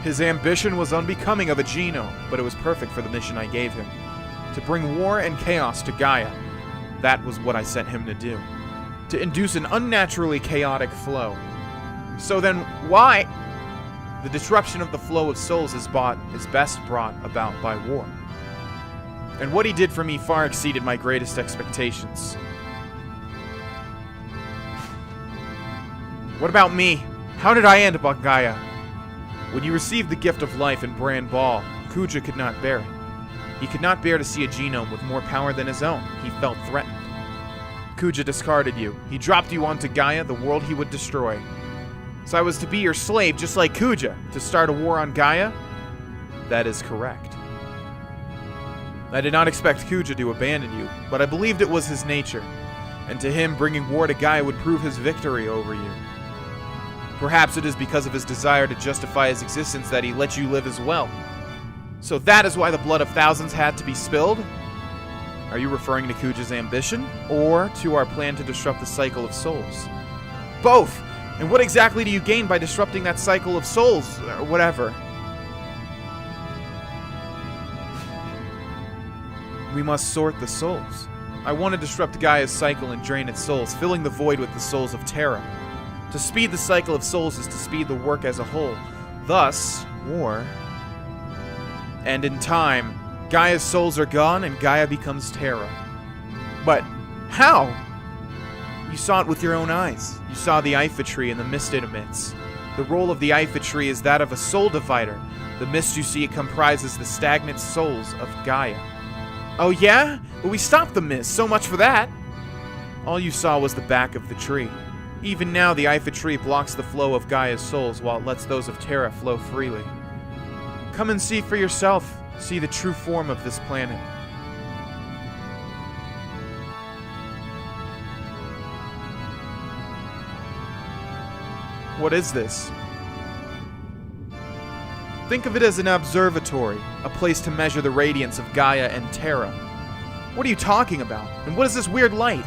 His ambition was unbecoming of a genome, but it was perfect for the mission I gave him. To bring war and chaos to Gaia. That was what I sent him to do. to induce an unnaturally chaotic flow. So then why? The disruption of the flow of souls is best brought about by war. And what he did for me far exceeded my greatest expectations. What about me? How did I end up on Gaia? When you received the gift of life in Bran Ball, Kuja could not bear it. He could not bear to see a genome with more power than his own. He felt threatened. Kuja discarded you. He dropped you onto Gaia, the world he would destroy. So I was to be your slave, just like Kuja, to start a war on Gaia? That is correct. I did not expect Kuja to abandon you, but I believed it was his nature, and to him bringing war to Gaia would prove his victory over you. Perhaps it is because of his desire to justify his existence that he let you live as well. So that is why the blood of thousands had to be spilled? Are you referring to Kuja's ambition, or to our plan to disrupt the cycle of souls? Both! And what exactly do you gain by disrupting that cycle of souls, or whatever? We must sort the souls. I want to disrupt Gaia's cycle and drain its souls, filling the void with the souls of Terra. To speed the cycle of souls is to speed the work as a whole. Thus, war. And in time, Gaia's souls are gone and Gaia becomes Terra. But how? You saw it with your own eyes. You saw the Ifa tree and the mist it emits. The role of the Ifa tree is that of a soul divider. The mist you see comprises the stagnant souls of Gaia. Oh yeah? But we stopped the mist, so much for that. All you saw was the back of the tree. Even now, the Ifa tree blocks the flow of Gaia's souls while it lets those of Terra flow freely. Come and see for yourself. See the true form of this planet. What is this? Think of it as an observatory, a place to measure the radiance of Gaia and Terra. What are you talking about? And what is this weird light?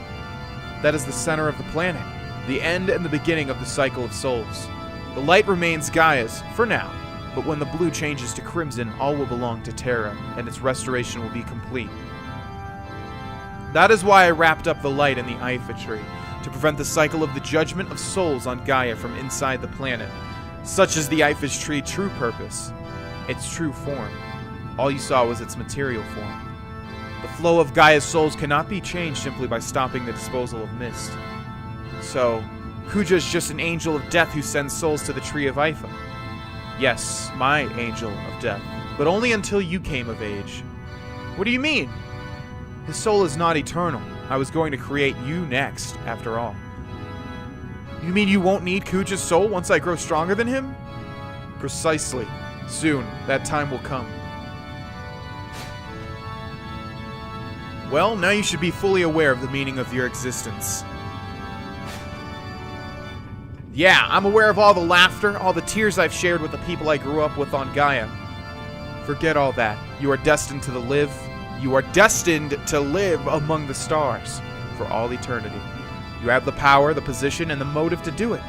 That is the center of the planet, the end and the beginning of the cycle of souls. The light remains Gaia's, for now, but when the blue changes to crimson, all will belong to Terra, and its restoration will be complete. That is why I wrapped up the light in the Ifa tree, to prevent the cycle of the judgment of souls on Gaia from inside the planet. Such is the Ifa's tree true purpose, its true form. All you saw was its material form. The flow of Gaia's souls cannot be changed simply by stopping the disposal of mist. So, Kuja is just an angel of death who sends souls to the tree of Ifa. Yes, my angel of death, but only until you came of age. What do you mean? His soul is not eternal. I was going to create you next, after all. You mean you won't need Kuja's soul once I grow stronger than him? Precisely. Soon, that time will come. Well, now you should be fully aware of the meaning of your existence. Yeah, I'm aware of all the laughter, all the tears I've shared with the people I grew up with on Gaia. Forget all that. You are destined to live. You are destined to live among the stars for all eternity. You have the power, the position, and the motive to do it.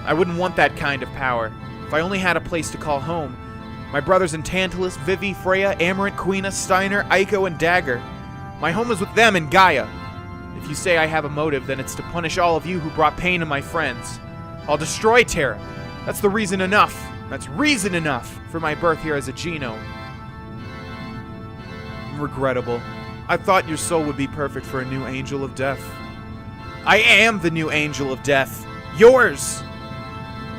I wouldn't want that kind of power. If I only had a place to call home. My brothers in Tantalus, Vivi, Freya, Amarant, Quina, Steiner, Aiko, and Dagger. My home is with them in Gaia. If you say I have a motive, then it's to punish all of you who brought pain to my friends. I'll destroy Terra. That's the reason enough. That's reason enough for my birth here as a genome. Regrettable. I thought your soul would be perfect for a new angel of death. I am the new angel of death. Yours!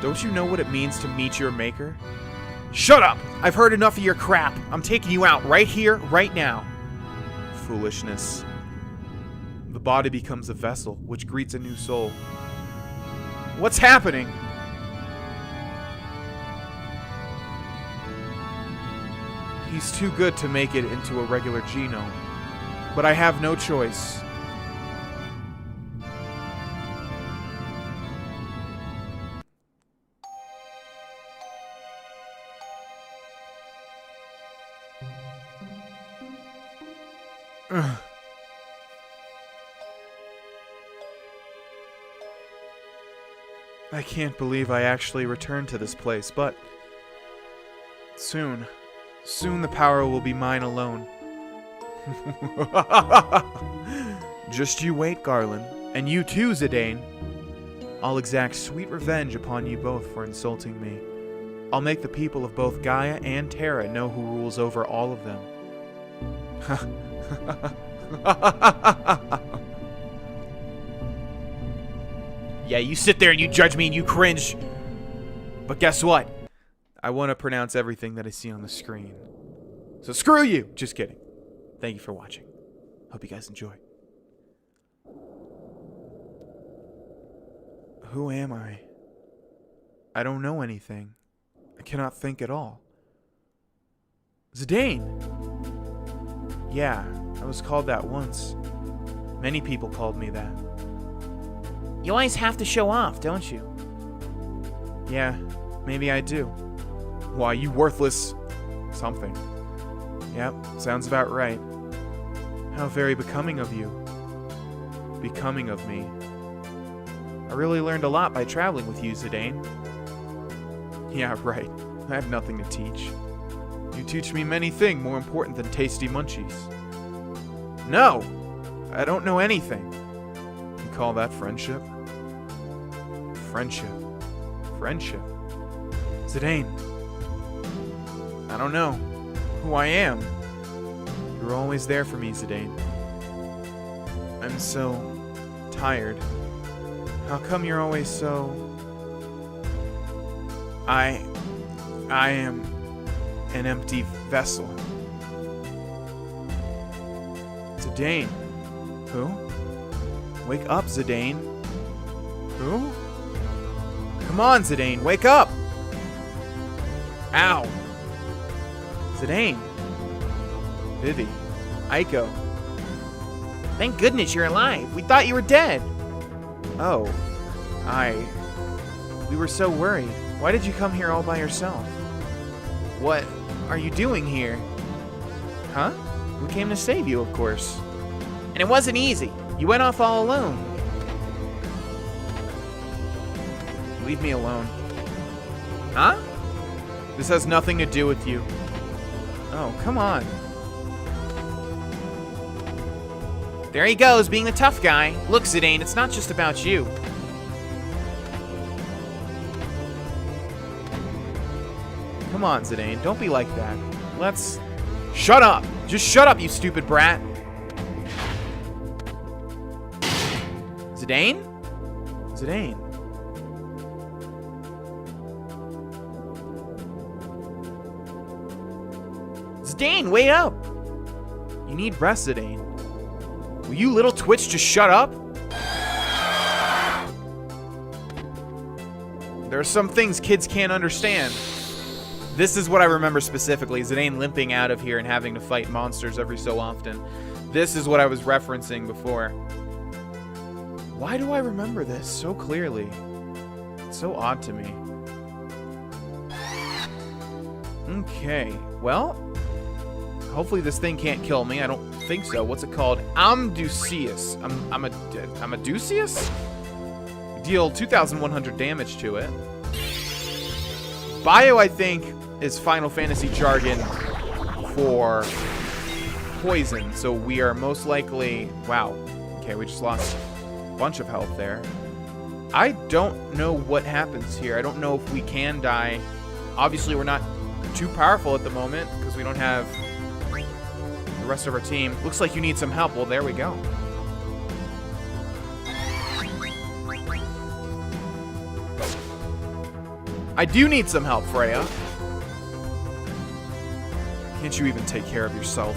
Don't you know what it means to meet your maker? Shut up! I've heard enough of your crap. I'm taking you out right here, right now. Foolishness. The body becomes a vessel, which greets a new soul. What's happening? He's too good to make it into a regular genome. But I have no choice. I can't believe I actually returned to this place, but soon the power will be mine alone. Just you wait, Garland. And you too, Zidane. I'll exact sweet revenge upon you both for insulting me. I'll make the people of both Gaia and Terra know who rules over all of them. Yeah, you sit there and you judge me and you cringe. But guess what? I want to pronounce everything that I see on the screen. So screw you! Just kidding. Thank you for watching. Hope you guys enjoy. Who am I? I don't know anything. I cannot think at all. Zidane! Yeah, I was called that once. Many people called me that. You always have to show off, don't you? Yeah, maybe I do. Why, you worthless... something. Yep, sounds about right. How very becoming of you. Becoming of me. I really learned a lot by traveling with you, Zidane. Yeah, right. I have nothing to teach. You teach me many things more important than tasty munchies. No! I don't know anything. You call that friendship? Friendship. Friendship. Zidane. I don't know who I am. You're always there for me, Zidane. I'm so tired. How come you're always so... I am an empty vessel. Zidane. Who? Wake up, Zidane. Who? Come on, Zidane, wake up! Ow! Zidane. Vivi. Aiko. Thank goodness you're alive. We thought you were dead. Oh. We were so worried. Why did you come here all by yourself? What are you doing here? Huh? We came to save you, of course. And it wasn't easy. You went off all alone. Leave me alone. Huh? This has nothing to do with you. Oh, come on. There he goes, being the tough guy. Look, Zidane, it's not just about you. Come on, Zidane, don't be like that. Let's... Shut up! Just shut up, you stupid brat! Zidane? Zidane. Zidane, wait up! You need rest, Zidane. Will you little twitch just shut up? There are some things kids can't understand. This is what I remember specifically, Zidane limping out of here and having to fight monsters every so often. This is what I was referencing before. Why do I remember this so clearly? It's so odd to me. Okay, well, hopefully this thing can't kill me. I don't think so. What's it called? Amdusius. Amadusius? Deal 2,100 damage to it. Bio, I think, is Final Fantasy jargon for poison. So we are most likely... Wow. Okay, we just lost a bunch of health there. I don't know what happens here. I don't know if we can die. Obviously, we're not too powerful at the moment because we don't have the rest of our team. Looks like you need some help. Well, there we go. I do need some help, Freya. Can't you even take care of yourself?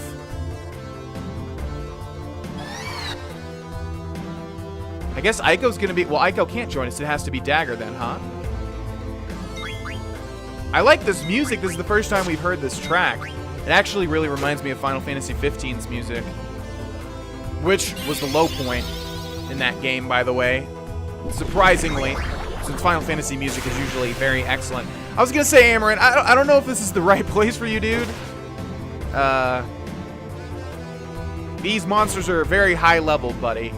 I guess Aiko's gonna be... Well, Aiko can't join us. It has to be Dagger then, huh? I like this music. This is the first time we've heard this track. It actually really reminds me of Final Fantasy XV's music, which was the low point in that game, by the way. Surprisingly, since Final Fantasy music is usually very excellent. I was gonna say, Amaranth, I don't know if this is the right place for you, dude. These monsters are very high level, buddy.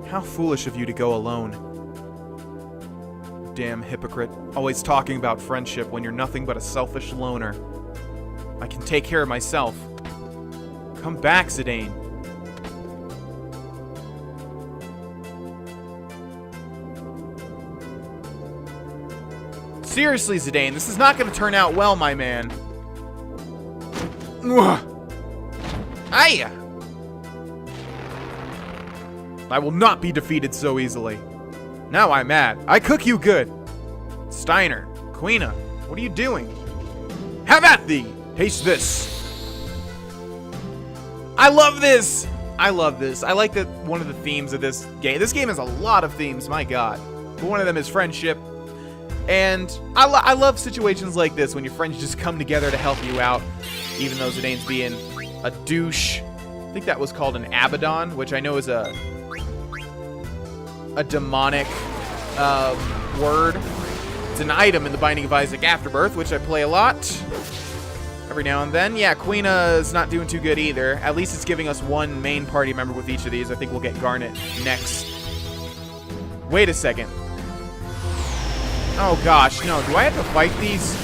How foolish of you to go alone. Damn hypocrite. Always talking about friendship when you're nothing but a selfish loner. I can take care of myself. Come back, Zidane. Seriously, Zidane, this is not going to turn out well, my man. Hiya! I will not be defeated so easily. Now I'm mad. I cook you good. Steiner, Quina, what are you doing? Have at thee! Taste this. I love this! I love this. I like that one of the themes of this game has a lot of themes, my god. But one of them is friendship. And I love situations like this when your friends just come together to help you out, even though Zidane's being a douche. I think that was called an Abaddon, which I know is a demonic word. It's an item in the Binding of Isaac Afterbirth, which I play a lot. Every now and then. Yeah, Quina is not doing too good either. At least it's giving us one main party member with each of these. I think we'll get Garnet next. Wait a second. Oh gosh, no. Do I have to fight these?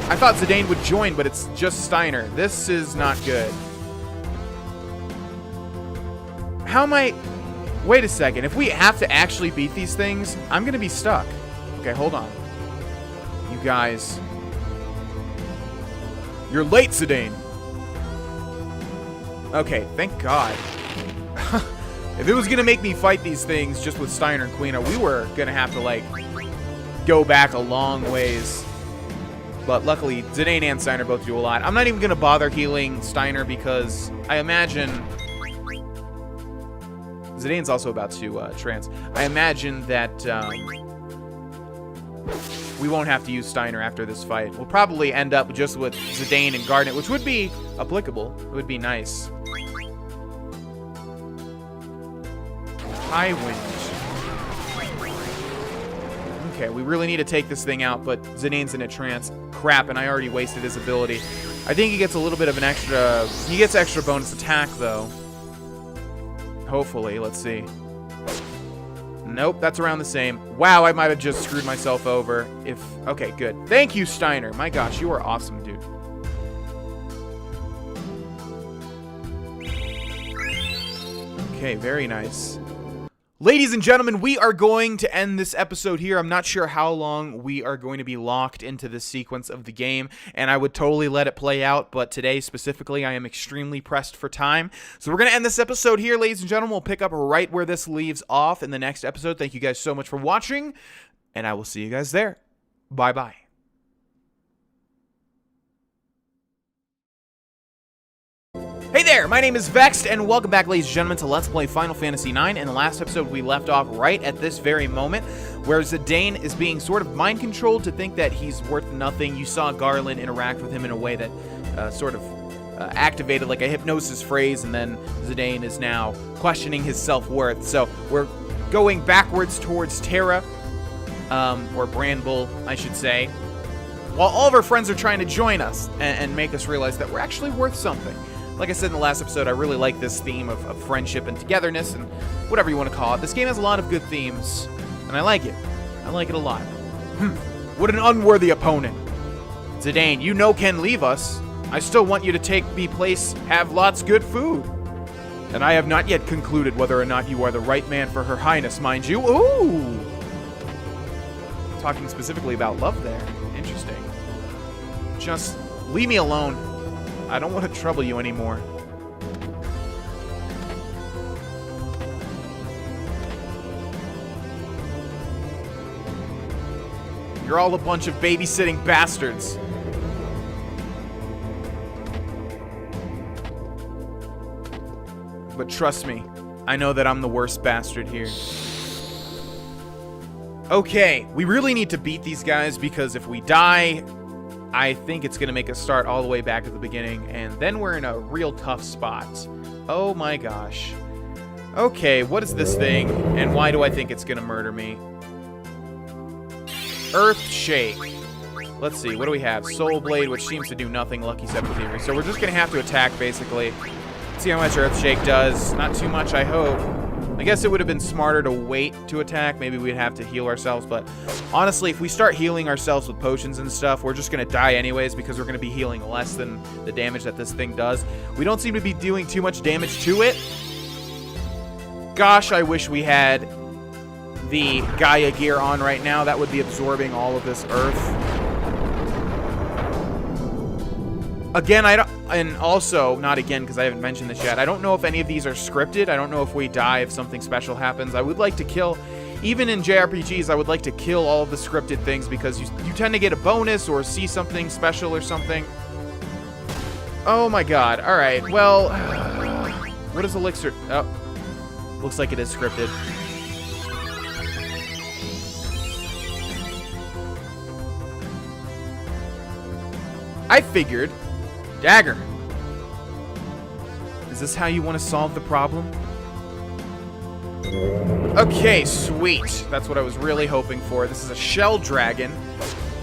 I thought Zidane would join, but it's just Steiner. This is not good. How am I... Wait a second. If we have to actually beat these things, I'm going to be stuck. Okay, hold on. You guys... You're late, Zidane. Okay, thank God. If it was going to make me fight these things just with Steiner and Quina, we were going to have to, like, go back a long ways. But luckily, Zidane and Steiner both do a lot. I'm not even going to bother healing Steiner because I imagine... Zidane's also about to trance. I imagine that we won't have to use Steiner after this fight. We'll probably end up just with Zidane and Garnet, which would be applicable. It would be nice. High wind. Okay, we really need to take this thing out, but Zidane's in a trance. Crap, and I already wasted his ability. I think he gets a little bit of an extra... He gets extra bonus attack, though. Hopefully, let's see. Nope, that's around the same. Wow, I might have just screwed myself over. Okay, good. Thank you, Steiner. My gosh, you are awesome, dude. Okay, very nice. Ladies and gentlemen, we are going to end this episode here. I'm not sure how long we are going to be locked into this sequence of the game, and I would totally let it play out, but today specifically, I am extremely pressed for time. So we're going to end this episode here, ladies and gentlemen. We'll pick up right where this leaves off in the next episode. Thank you guys so much for watching, and I will see you guys there. Bye-bye. Hey there, my name is Vexed, and welcome back, ladies and gentlemen, to Let's Play Final Fantasy IX. In the last episode, we left off right at this very moment, where Zidane is being sort of mind-controlled to think that he's worth nothing. You saw Garland interact with him in a way that sort of activated like a hypnosis phrase, and then Zidane is now questioning his self-worth. So we're going backwards towards Terra, or Bramble, I should say, while all of our friends are trying to join us and make us realize that we're actually worth something. Like I said in the last episode, I really like this theme of friendship and togetherness and whatever you want to call it. This game has a lot of good themes, and I like it. I like it a lot. What an unworthy opponent. Zidane, you know can leave us. I still want you to take me place, have lots good food. And I have not yet concluded whether or not you are the right man for Her Highness, mind you. Ooh! Talking specifically about love there. Interesting. Just leave me alone. I don't want to trouble you anymore. You're all a bunch of babysitting bastards. But trust me, I know that I'm the worst bastard here. Okay, we really need to beat these guys because if we die, I think it's going to make us start all the way back at the beginning, and then we're in a real tough spot. Oh my gosh. Okay, what is this thing, and why do I think it's going to murder me? Earth Shake. Let's see, what do we have? Soul Blade, which seems to do nothing. Lucky 73. So we're just going to have to attack, basically. See how much Earth Shake does. Not too much, I hope. I guess it would have been smarter to wait to attack. Maybe we'd have to heal ourselves, but honestly, if we start healing ourselves with potions and stuff, we're just going to die anyways because we're going to be healing less than the damage that this thing does. We don't seem to be doing too much damage to it. Gosh, I wish we had the Gaia gear on right now. That would be absorbing all of this earth. Again, I don't, and also, not again because I haven't mentioned this yet, I don't know if any of these are scripted. I don't know if we die if something special happens. I would like to kill, even in JRPGs, I would like to kill all of the scripted things because you tend to get a bonus or see something special or something. Oh my god. Alright, well, what is Elixir? Oh, looks like it is scripted. I figured. Dagger. Is this how you want to solve the problem? Okay, sweet. That's what I was really hoping for. This is a shell dragon.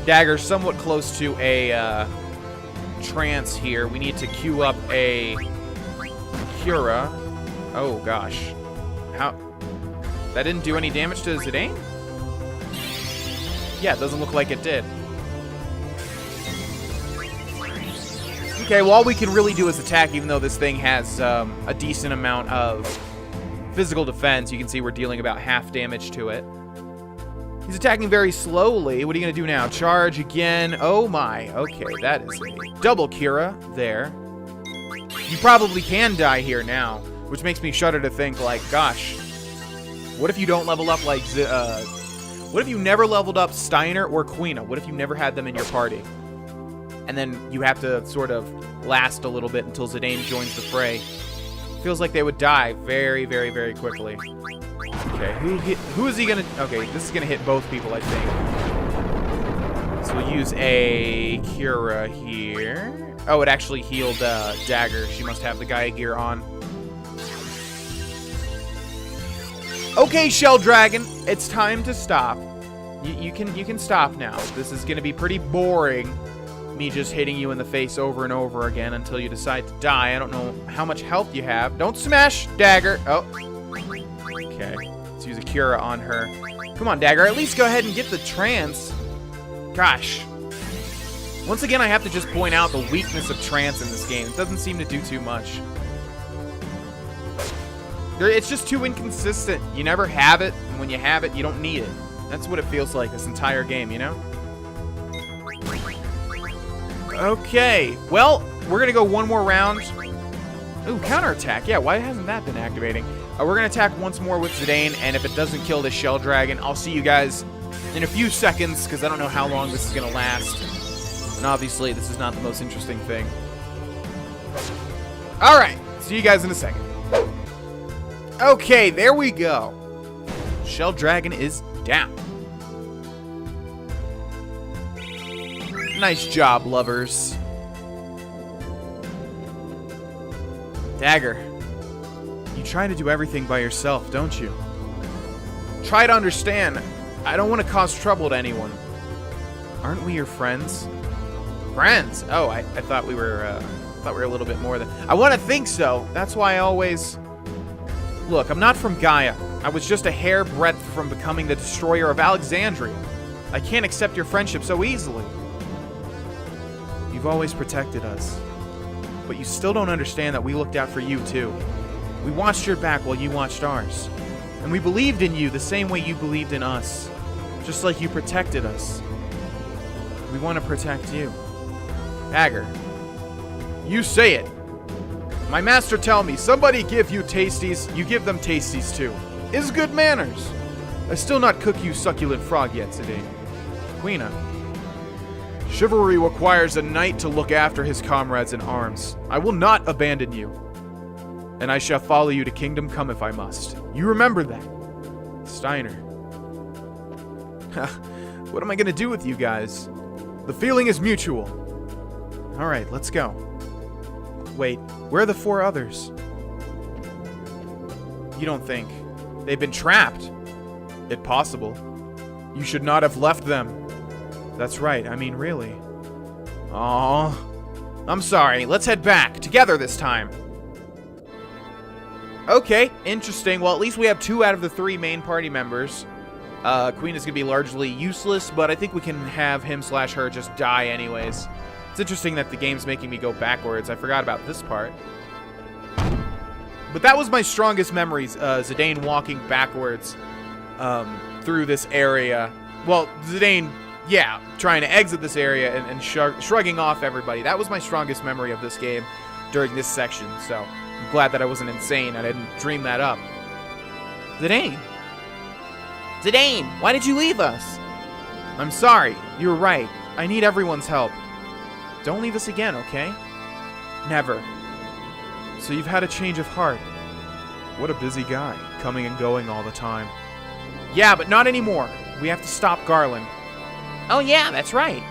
Dagger's somewhat close to a trance here. We need to queue up a Cura. Oh, gosh. How? That didn't do any damage to Zidane? Yeah, it doesn't look like it did. Okay, well, all we can really do is attack, even though this thing has a decent amount of physical defense. You can see we're dealing about half damage to it. He's attacking very slowly. What are you going to do now? Charge again. Oh, my. Okay, that is a double Cura there. You probably can die here now, which makes me shudder to think, like, gosh, what if you don't level up like... what if you never leveled up Steiner or Quina? What if you never had them in your party? And then you have to sort of last a little bit until Zidane joins the fray. Feels like they would die very, very, very quickly. Okay, who is he gonna... Okay, this is gonna hit both people, I think. So we'll use a Cura here. Oh, it actually healed Dagger. She must have the Gaia gear on. Okay, Shell Dragon, it's time to stop. You can stop now. This is gonna be pretty boring. Me just hitting you in the face over and over again until you decide to die. I don't know how much health you have. Don't smash, Dagger. Oh. Okay. Let's use a Cura on her. Come on, Dagger. At least go ahead and get the trance. Gosh. Once again, I have to just point out the weakness of trance in this game. It doesn't seem to do too much. It's just too inconsistent. You never have it, and when you have it, you don't need it. That's what it feels like this entire game, you know? Okay, well, we're going to go one more round. Ooh, counterattack. Yeah, why hasn't that been activating? We're going to attack once more with Zidane, and if it doesn't kill the Shell Dragon, I'll see you guys in a few seconds, because I don't know how long this is going to last. And obviously, this is not the most interesting thing. Alright, see you guys in a second. Okay, there we go. Shell Dragon is down. Nice job, lovers. Dagger, you try to do everything by yourself, don't you? Try to understand. I don't want to cause trouble to anyone. Aren't we your friends? Friends? Oh, I thought we were a little bit more than... I want to think so. That's why I always... Look, I'm not from Gaia. I was just a hair breadth from becoming the destroyer of Alexandria. I can't accept your friendship so easily. You've always protected us. But you still don't understand that we looked out for you, too. We watched your back while you watched ours. And we believed in you the same way you believed in us. Just like you protected us. We want to protect you. Dagger. You say it. My master tell me, somebody give you tasties, you give them tasties too. Is good manners. I still not cook you succulent frog yet, Zidane. Quina. Chivalry requires a knight to look after his comrades in arms. I will not abandon you. And I shall follow you to Kingdom Come if I must. You remember that. Steiner. What am I gonna do with you guys? The feeling is mutual. Alright, let's go. Wait, where are the 4 others? You don't think? They've been trapped. If possible. You should not have left them. That's right, I mean, really. Aww. I'm sorry, let's head back. Together this time. Okay, interesting. Well, at least we have 2 out of the 3 main party members. Queen is going to be largely useless, but I think we can have him/her just die anyways. It's interesting that the game's making me go backwards. I forgot about this part. But that was my strongest memories, Zidane walking backwards through this area. Well, Zidane, yeah, trying to exit this area and shrugging off everybody. That was my strongest memory of this game during this section, so I'm glad that I wasn't insane. I didn't dream that up. Zidane! Zidane, why did you leave us? I'm sorry. You were right. I need everyone's help. Don't leave us again, okay? Never. So you've had a change of heart. What a busy guy, coming and going all the time. Yeah, but not anymore. We have to stop Garland. Oh yeah, that's right.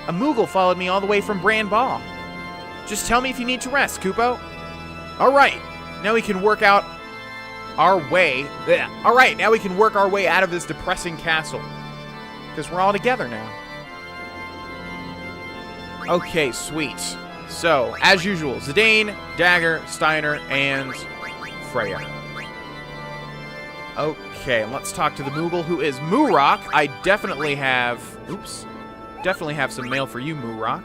A Moogle followed me all the way from Bran Ball. Just tell me if you need to rest, Kupo. All right. Now we can work out our way. All right, now we can work our way out of this depressing castle. Because we're all together now. Okay, sweet. So, as usual, Zidane, Dagger, Steiner, and Freya. Okay, let's talk to the Moogle, who is Moorok. I definitely have... Oops. Definitely have some mail for you, Moorok.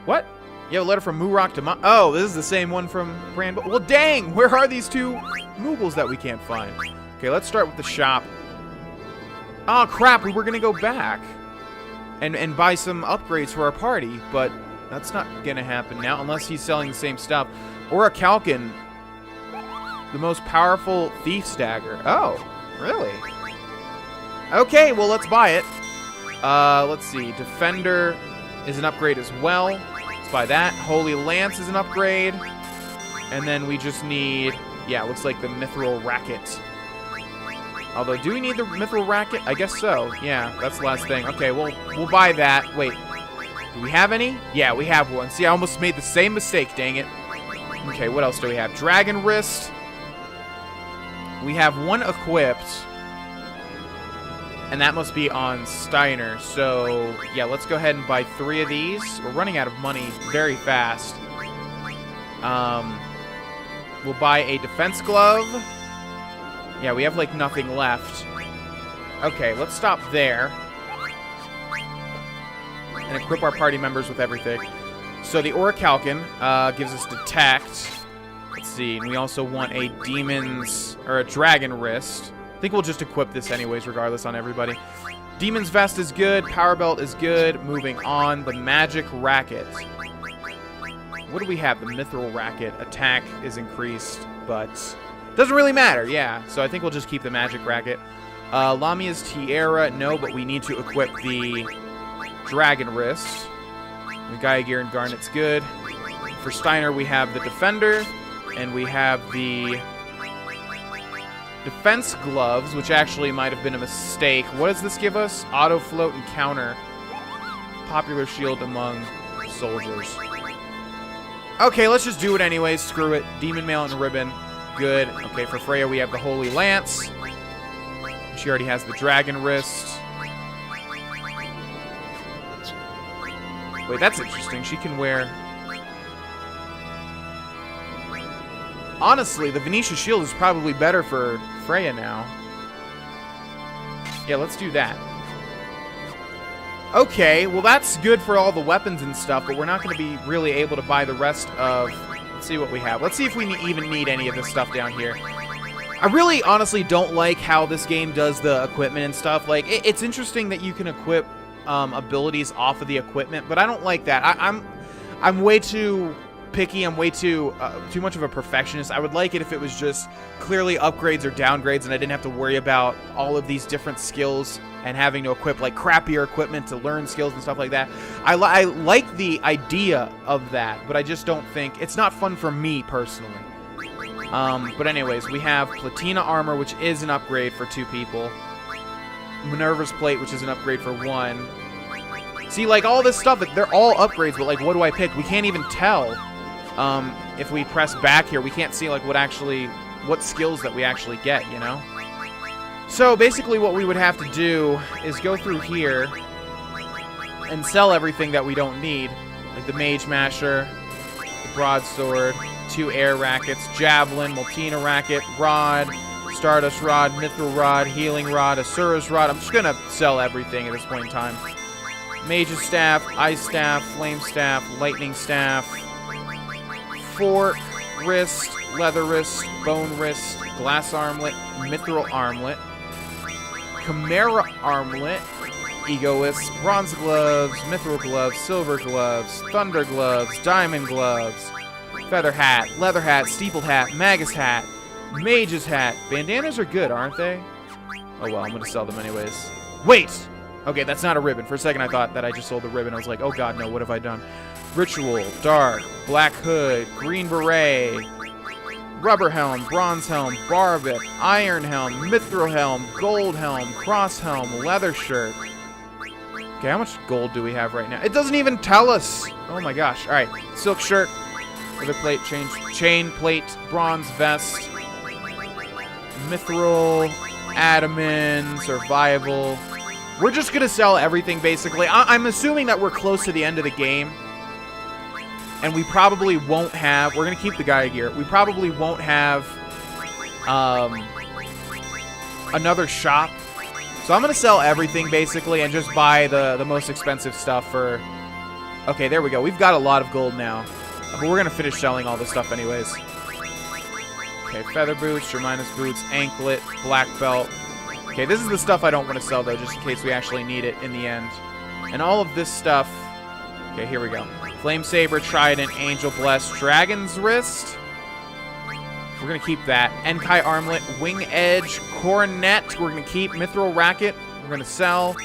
What? You have a letter from Moorok to Oh, this is the same one from Bran. Well, dang! Where are these 2 Moogles that we can't find? Okay, let's start with the shop. Oh, crap, we were going to go back and buy some upgrades for our party, but that's not going to happen now unless he's selling the same stuff. Or a Kalkin, the most powerful thief's dagger. Oh, really? Okay, well, let's buy it. Let's see. Defender is an upgrade as well. Let's buy that. Holy Lance is an upgrade. And then we just need... Yeah, looks like the Mithril Racket. Although, do we need the Mithril Racket? I guess so. Yeah, that's the last thing. Okay, well, we'll buy that. Wait. Do we have any? Yeah, we have one. See, I almost made the same mistake, dang it. Okay, what else do we have? Dragon Wrist. We have 1 equipped. And that must be on Steiner. So, yeah, let's go ahead and buy 3 of these. We're running out of money very fast. We'll buy a defense glove. Yeah, we have, like, nothing left. Okay, let's stop there. And equip our party members with everything. So the Orichalcon gives us Detect. Let's see, and we also want a Demon's... or a Dragon Wrist. I think we'll just equip this anyways, regardless, on everybody. Demon's Vest is good. Power Belt is good. Moving on, the Magic Racket. What do we have? The Mithril Racket. Attack is increased, but... doesn't really matter, yeah. So I think we'll just keep the Magic Racket. Lamia's Tiara, no, but we need to equip the Dragon Wrist. The Gaia and Garnet's good. For Steiner, we have the Defender, and we have the Defense Gloves, which actually might have been a mistake. What does this give us? Auto Float and Counter. Popular shield among soldiers. Okay, let's just do it anyways. Screw it. Demon Mail and Ribbon. Good. Okay, for Freya, we have the Holy Lance. She already has the Dragon Wrist. Wait, that's interesting. She can wear... Honestly, the Venetia Shield is probably better for Freya now. Yeah, let's do that. Okay, well that's good for all the weapons and stuff, but we're not going to be really able to buy the rest of... Let's see what we have. Let's see if we even need any of this stuff down here. I really honestly don't like how this game does the equipment and stuff. Like, it's interesting that you can equip abilities off of the equipment, but I don't like that. I'm way too picky. I'm way too much of a perfectionist. I would like it if it was just clearly upgrades or downgrades and I didn't have to worry about all of these different skills and having to equip like crappier equipment to learn skills and stuff like that. I like the idea of that, but I just don't think it's not fun for me personally. But anyways, we have Platina Armor, which is an upgrade for 2 people. Minerva's Plate, which is an upgrade for 1. See, like, all this stuff, they're all upgrades, but, like, what do I pick? We can't even tell if we press back here. We can't see, like, what skills that we actually get, you know? So, basically, what we would have to do is go through here and sell everything that we don't need. Like the Mage Masher, the Broadsword, 2 air rackets, javelin, Moltina racket, rod, Stardust rod, Mithril rod, healing rod, Asura's rod. I'm just gonna sell everything at this point in time. Mage's staff, ice staff, flame staff, lightning staff, fork, wrist, leather wrist, bone wrist, glass armlet, mithril armlet, chimera armlet, egoist, bronze gloves, mithril gloves, silver gloves, thunder gloves, diamond gloves, feather hat, leather hat, steepled hat, magus hat, mage's hat. Bandanas are good, aren't they? Oh well, I'm gonna sell them anyways. Wait! Okay, that's not a ribbon. For a second I thought that I just sold the ribbon. I was like, oh god, no, what have I done? Ritual, dark, black hood, green beret, rubber helm, bronze helm, barbet, iron helm, mithril helm, gold helm, cross helm, leather shirt. Okay, how much gold do we have right now? It doesn't even tell us. Oh my gosh. All right, silk shirt, leather plate, chain plate, bronze vest, mithril, adamant, survival. We're just gonna sell everything basically. I'm assuming that we're close to the end of the game. And we probably won't have... We're going to keep the Gaia gear. We probably won't have another shop. So I'm going to sell everything, basically, and just buy the most expensive stuff for... Okay, there we go. We've got a lot of gold now. But we're going to finish selling all this stuff anyways. Okay, feather boots, Germinus boots, anklet, black belt. Okay, this is the stuff I don't want to sell, though, just in case we actually need it in the end. And all of this stuff... Okay, here we go. Flame Saber, Trident, Angel Bless, Dragon's Wrist. We're going to keep that. Enkai Armlet, Wing Edge, Coronet. We're going to keep. Mithril Racket. We're going to sell.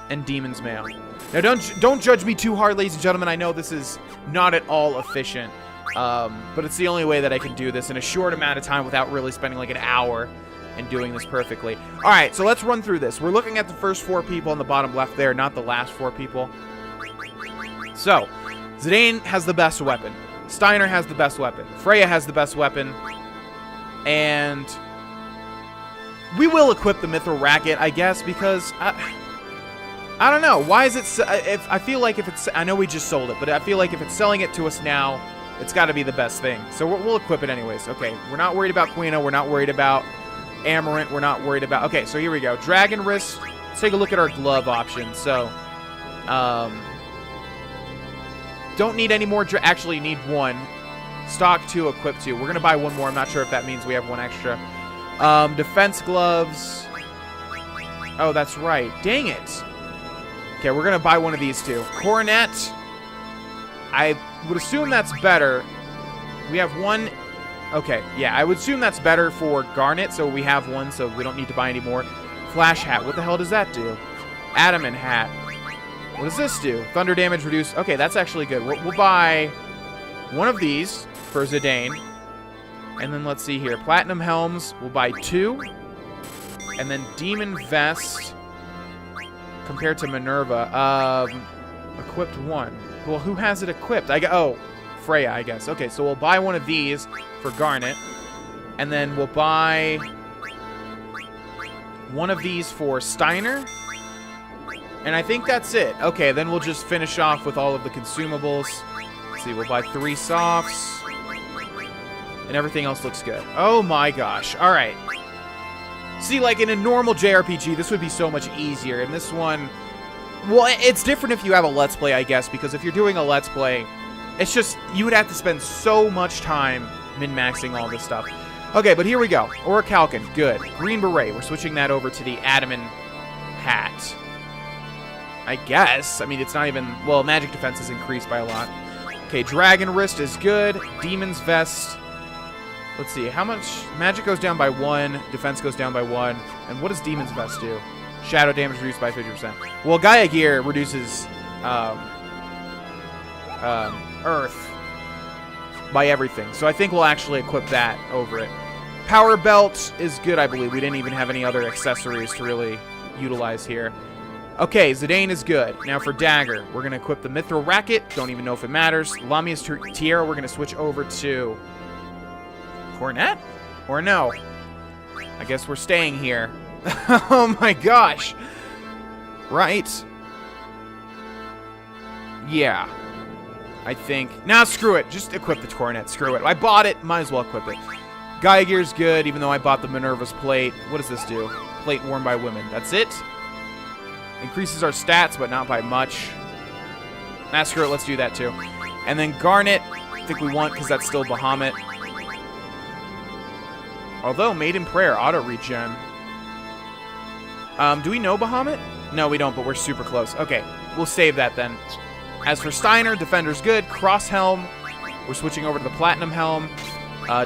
And Demon's Mail. Now, don't judge me too hard, ladies and gentlemen. I know this is not at all efficient. But it's the only way that I can do this in a short amount of time without really spending like an hour and doing this perfectly. All right, so let's run through this. We're looking at the first 4 people on the bottom left there, not the last 4 people. So... Zidane has the best weapon. Steiner has the best weapon. Freya has the best weapon. And we will equip the Mithril Racket, I guess, because I don't know. Why is it... I feel like if it's... I know we just sold it, but I feel like if it's selling it to us now, it's got to be the best thing. So we'll equip it anyways. Okay, we're not worried about Quina. We're not worried about Amarant. We're not worried about... Okay, so here we go. Dragon Wrist. Let's take a look at our glove options. So, don't need any more. Actually, need 1. Stock 2, equip 2. We're going to buy 1 more. I'm not sure if that means we have 1 extra. Defense gloves. Oh, that's right. Dang it. Okay, we're going to buy 1 of these 2. Coronet. I would assume that's better. We have 1. Okay, yeah, I would assume that's better for Garnet, so we have 1, so we don't need to buy any more. Flash hat. What the hell does that do? Adamant hat. What does this do? Thunder damage reduced. Okay, that's actually good. We'll buy 1 of these for Zidane. And then let's see here. Platinum helms. We'll buy 2. And then Demon vest. Compared to Minerva. Equipped 1. Well, who has it equipped? Oh, Freya, I guess. Okay, so we'll buy 1 of these for Garnet. And then we'll buy 1 of these for Steiner. And I think that's it. Okay, then we'll just finish off with all of the consumables. Let's see, we'll buy 3 softs. And everything else looks good. Oh my gosh. All right. See, like in a normal JRPG, this would be so much easier. In this one, well, it's different if you have a Let's Play, I guess, because if you're doing a Let's Play, it's just, you would have to spend so much time min-maxing all this stuff. Okay, but here we go. Orichalcon, good. Green Beret, we're switching that over to the Adamant hat. I guess. I mean, it's not even... Well, magic defense is increased by a lot. Okay, Dragon Wrist is good. Demon's Vest. Let's see. How much... Magic goes down by 1. Defense goes down by 1. And what does Demon's Vest do? Shadow damage reduced by 50%. Well, Gaia Gear reduces... Earth by everything. So I think we'll actually equip that over it. Power Belt is good, I believe. We didn't even have any other accessories to really utilize here. Okay, Zidane is good. Now for Dagger, we're going to equip the Mithril Racket. Don't even know if it matters. Lamia's Tiara, we're going to switch over to... Coronet? Or no? I guess we're staying here. Oh my gosh. Right. Yeah. I think. Nah, screw it. Just equip the Coronet. Screw it. I bought it. Might as well equip it. Geiger's good, even though I bought the Minerva's plate. What does this do? Plate worn by women. That's it? Increases our stats, but not by much. Nah, screw it. Let's do that, too. And then Garnet, I think we want, because that's still Bahamut. Although, Maiden Prayer, auto-regen. Do we know Bahamut? No, we don't, but we're super close. Okay, we'll save that then. As for Steiner, Defender's good. Cross Helm, we're switching over to the Platinum Helm.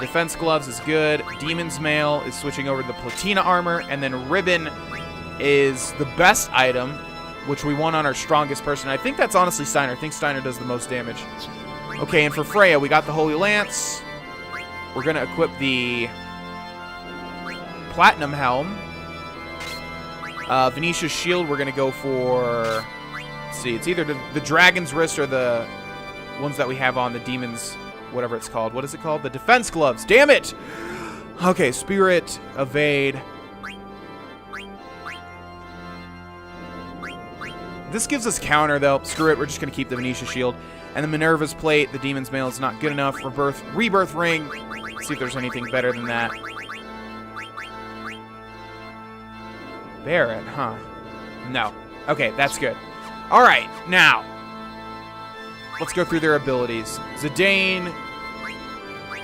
Defense Gloves is good. Demon's Mail is switching over to the Platina Armor. And then Ribbon is the best item, which we want on our strongest person. I think that's honestly Steiner. I think Steiner does the most damage. Okay, and for Freya, we got the Holy Lance. We're going to equip the Platinum Helm. Venetia's Shield, we're going to go for... Let's see, it's either the Dragon's Wrist or the ones that we have on the Demon's... Whatever it's called. What is it called? The Defense Gloves. Damn it! Okay, Spirit, Evade. This gives us counter, though. Screw it. We're just going to keep the Venetia Shield. And the Minerva's Plate. The Demon's Mail is not good enough. Rebirth Ring. Let's see if there's anything better than that. Barret, huh? No. Okay, that's good. All right, now. Let's go through their abilities. Zidane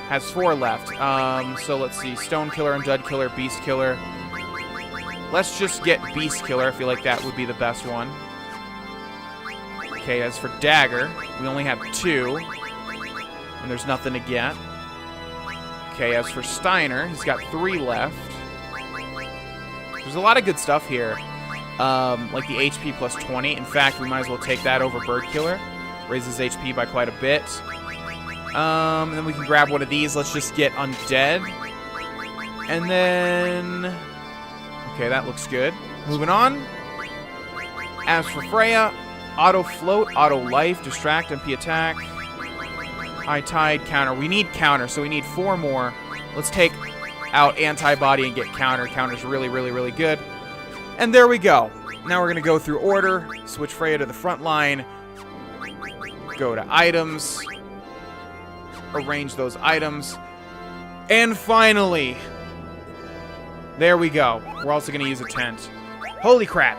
has 4 left. So let's see. Stone Killer, Undead Killer, Beast Killer. Let's just get Beast Killer. I feel like that would be the best one. Okay, as for Dagger, we only have 2. And there's nothing to get. Okay, as for Steiner, he's got 3 left. There's a lot of good stuff here. Like the HP plus 20. In fact, we might as well take that over Bird Killer. Raises HP by quite a bit. And then we can grab one of these. Let's just get Undead. And then... Okay, that looks good. Moving on. As for Freya, Auto Float, Auto Life, Distract, MP Attack, High Tide, Counter. We need Counter, so we need 4 more. Let's take out Antibody and get Counter. Counter's really, really, really good. And there we go. Now we're going to go through order. Switch Freya to the front line. Go to items, arrange those items, and finally, there we go. We're also going to use a tent. Holy crap.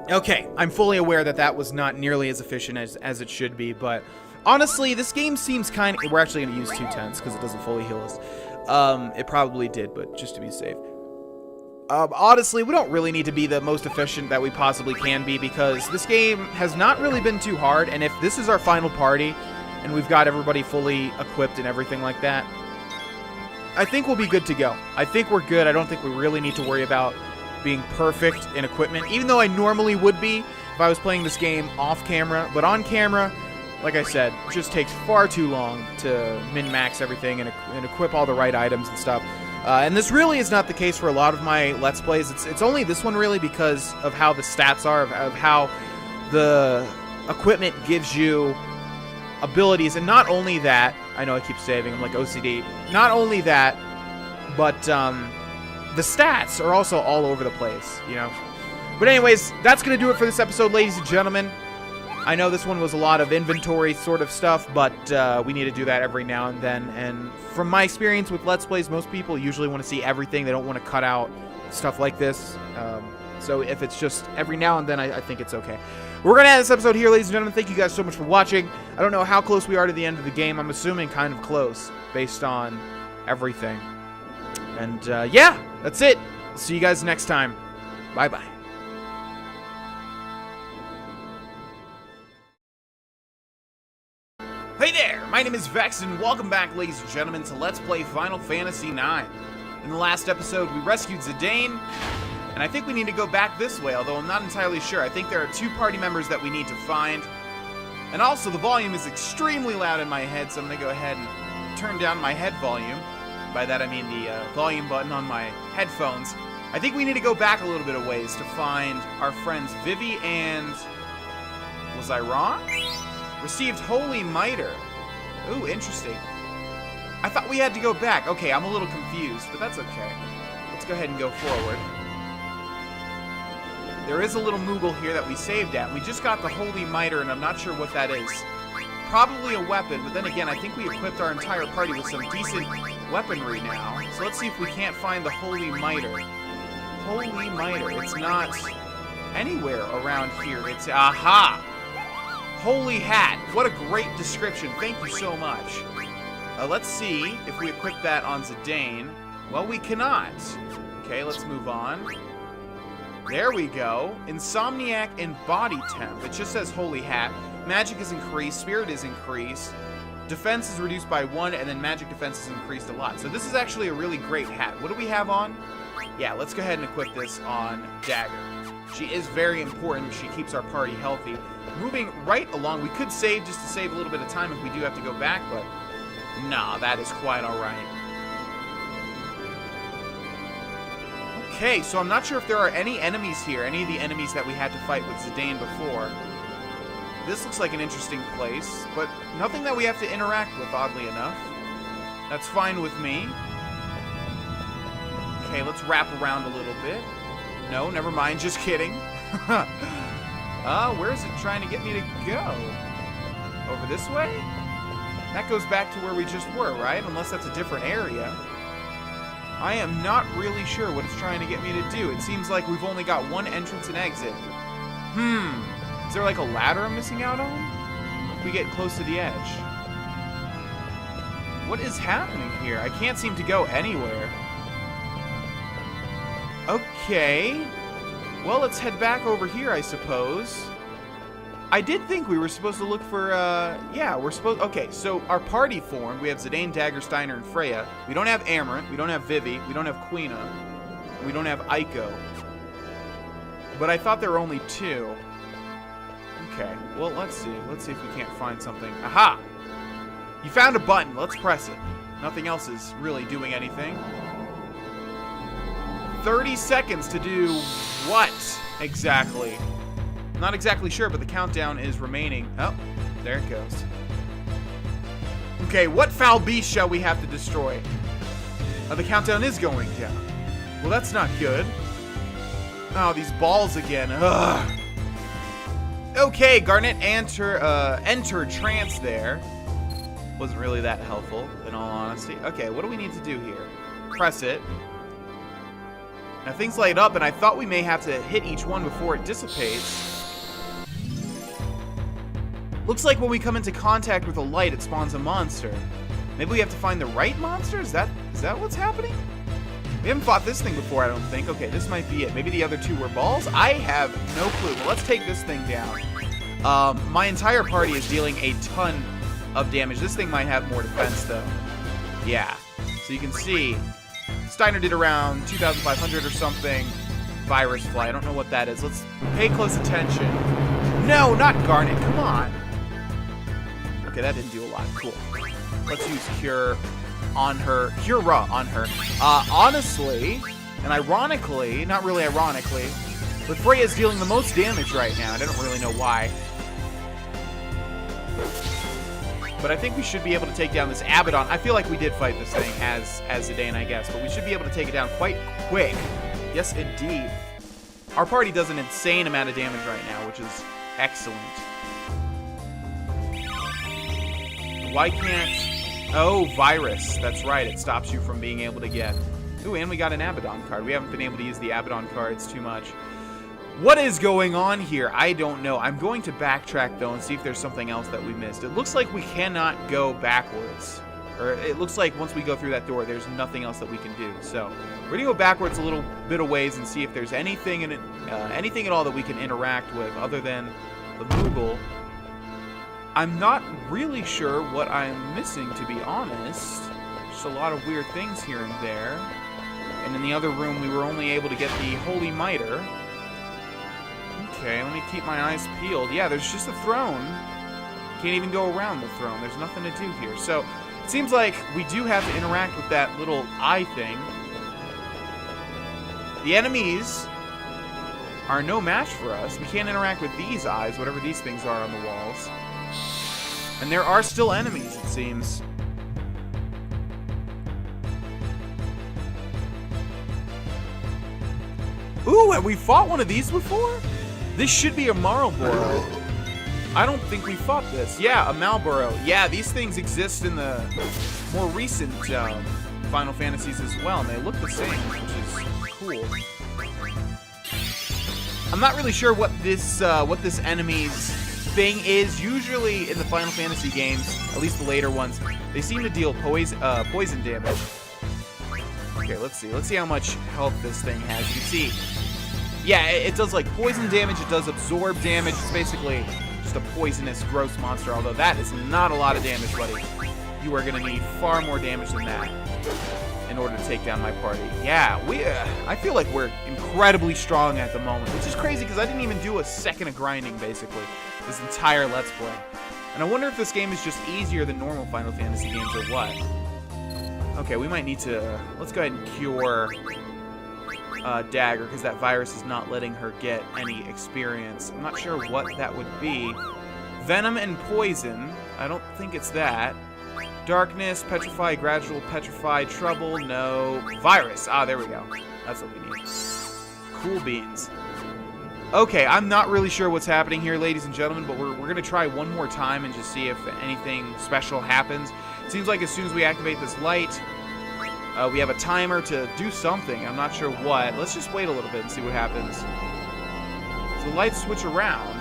Okay, I'm fully aware that that was not nearly as efficient as it should be, but honestly, this game seems kind of... We're actually going to use 2 tents because it doesn't fully heal us. It probably did, but just to be safe. Honestly, we don't really need to be the most efficient that we possibly can be because this game has not really been too hard, and if this is our final party and we've got everybody fully equipped and everything like that, I think we'll be good to go. I think we're good. I don't think we really need to worry about being perfect in equipment, even though I normally would be if I was playing this game off camera, but on camera, like I said, it just takes far too long to min-max everything and equip all the right items and stuff. And this really is not the case for a lot of my Let's Plays. It's only this one really because of how the stats are, of how the equipment gives you abilities. And not only that, I know I keep saving, I'm like OCD. Not only that, but the stats are also all over the place, you know. But anyways, that's going to do it for this episode, ladies and gentlemen. I know this one was a lot of inventory sort of stuff, but we need to do that every now and then. And from my experience with Let's Plays, most people usually want to see everything. They don't want to cut out stuff like this. So if it's just every now and then, I think it's okay. We're going to end this episode here, ladies and gentlemen. Thank you guys so much for watching. I don't know how close we are to the end of the game. I'm assuming kind of close based on everything. And yeah, that's it. See you guys next time. Bye-bye. Hey there, my name is Vex, and welcome back, ladies and gentlemen, to Let's Play Final Fantasy IX. In the last episode, we rescued Zidane, and I think we need to go back this way, although I'm not entirely sure. I think there are 2 party members that we need to find. And also, the volume is extremely loud in my head, so I'm going to go ahead and turn down my head volume. By that, I mean the volume button on my headphones. I think we need to go back a little bit of ways to find our friends Vivi and... Was I wrong? Received Holy Miter. Ooh, interesting. I thought we had to go back. Okay, I'm a little confused, but that's okay. Let's go ahead and go forward. There is a little Moogle here that we saved at. We just got the Holy Miter, and I'm not sure what that is. Probably a weapon, but then again, I think we equipped our entire party with some decent weaponry now. So let's see if we can't find the Holy Miter. Holy Miter. It's not anywhere around here. It's... Aha! Holy Hat. What a great description. Thank you so much. Let's see if we equip that on Zidane. Well, we cannot. Okay, let's move on. There we go. Insomniac and Body Temp. It just says Holy Hat. Magic is increased. Spirit is increased. Defense is reduced by 1, and then magic defense is increased a lot. So this is actually a really great hat. What do we have on? Yeah, let's go ahead and equip this on Dagger. She is very important. She keeps our party healthy. Moving right along, we could save just to save a little bit of time if we do have to go back, but nah, that is quite all right. Okay, so I'm not sure if there are any enemies here, any of the enemies that we had to fight with Zidane before. This looks like an interesting place, but nothing that we have to interact with, oddly enough. That's fine with me. Okay, let's wrap around a little bit. No, never mind, just kidding. Where is it trying to get me to go? Over this way? That goes back to where we just were, right? Unless that's a different area. I am not really sure what it's trying to get me to do. It seems like we've only got one entrance and exit. Is there like a ladder I'm missing out on? If we get close to the edge. What is happening here? I can't seem to go anywhere. Okay. Well, let's head back over here, I suppose. I did think we were supposed to look for, yeah, we're supposed... Okay, so our party formed. We have Zidane, Dagger, Steiner, and Freya. We don't have Amarant. We don't have Vivi. We don't have Quina. We don't have Aiko. But I thought there were only 2. Okay, well, let's see. Let's see if we can't find something. Aha! You found a button. Let's press it. Nothing else is really doing anything. 30 seconds to do what exactly? I'm not exactly sure, but the countdown is remaining. Oh, there it goes. Okay, what foul beast shall we have to destroy? The countdown is going down. Well, that's not good. Oh, these balls again. Ugh. Okay, Garnet entered trance there. Wasn't really that helpful, in all honesty. Okay, what do we need to do here? Press it. Now things light up, and I thought we may have to hit each one before it dissipates. Looks like when we come into contact with a light, it spawns a monster. Maybe we have to find the right monster? Is that what's happening? We haven't fought this thing before, I don't think. Okay, this might be it. Maybe the other 2 were balls? I have no clue. Well, let's take this thing down. My entire party is dealing a ton of damage. This thing might have more defense, though. Yeah. So you can see, Steiner did around 2,500 or something. Virus Fly, I don't know what that is. Let's pay close attention. No, not Garnet, come on. Okay, that didn't do a lot. Cool. Let's use Cura on her. Honestly, and ironically, not really ironically, but Freya is dealing the most damage right now. I don't really know why. But I think we should be able to take down this Abaddon. I feel like we did fight this thing as Zidane, I guess, but we should be able to take it down quite quick. Yes, indeed. Our party does an insane amount of damage right now, which is excellent. Why can't... Oh, Virus. That's right. It stops you from being able to get... Ooh, and we got an Abaddon card. We haven't been able to use the Abaddon cards too much. What is going on here? I don't know. I'm going to backtrack, though, and see if there's something else that we missed. It looks like we cannot go backwards. Or it looks like once we go through that door, there's nothing else that we can do. So we're going to go backwards a little bit of ways and see if there's anything in it, anything at all that we can interact with other than the Moogle. I'm not really sure what I'm missing, to be honest. Just a lot of weird things here and there. And in the other room, we were only able to get the Holy Miter. Okay, let me keep my eyes peeled. Yeah, there's just a throne. Can't even go around the throne. There's nothing to do here. So it seems like we do have to interact with that little eye thing. The enemies are no match for us. We can't interact with these eyes, whatever these things are on the walls. And there are still enemies, it seems. Ooh, have we fought one of these before? This should be a Marlboro. I don't think we fought this. Yeah, a Malboro. Yeah, these things exist in the more recent Final Fantasies as well, and they look the same, which is cool. I'm not really sure what this enemy's thing is. Usually in the Final Fantasy games, at least the later ones, they seem to deal poison damage. Okay, let's see. Let's see how much health this thing has. You can see, yeah, it does like poison damage. It does absorb damage. It's basically just a poisonous, gross monster. Although that is not a lot of damage, buddy. You are gonna need far more damage than that in order to take down my party. Yeah, I feel like we're incredibly strong at the moment, which is crazy because I didn't even do a second of grinding, basically, this entire Let's Play. And I wonder if this game is just easier than normal Final Fantasy games or what. Okay, we might need to... Let's go ahead and cure Dagger, because that virus is not letting her get any experience. I'm not sure what that would be. Venom and Poison. I don't think it's that. Darkness, Petrify, Gradual, Petrify, Trouble, no. Virus. Ah, there we go. That's what we need. Cool beans. Okay, I'm not really sure what's happening here, ladies and gentlemen, but we're going to try one more time and just see if anything special happens. It seems like as soon as we activate this light, we have a timer to do something. I'm not sure what. Let's just wait a little bit and see what happens. So the lights switch around.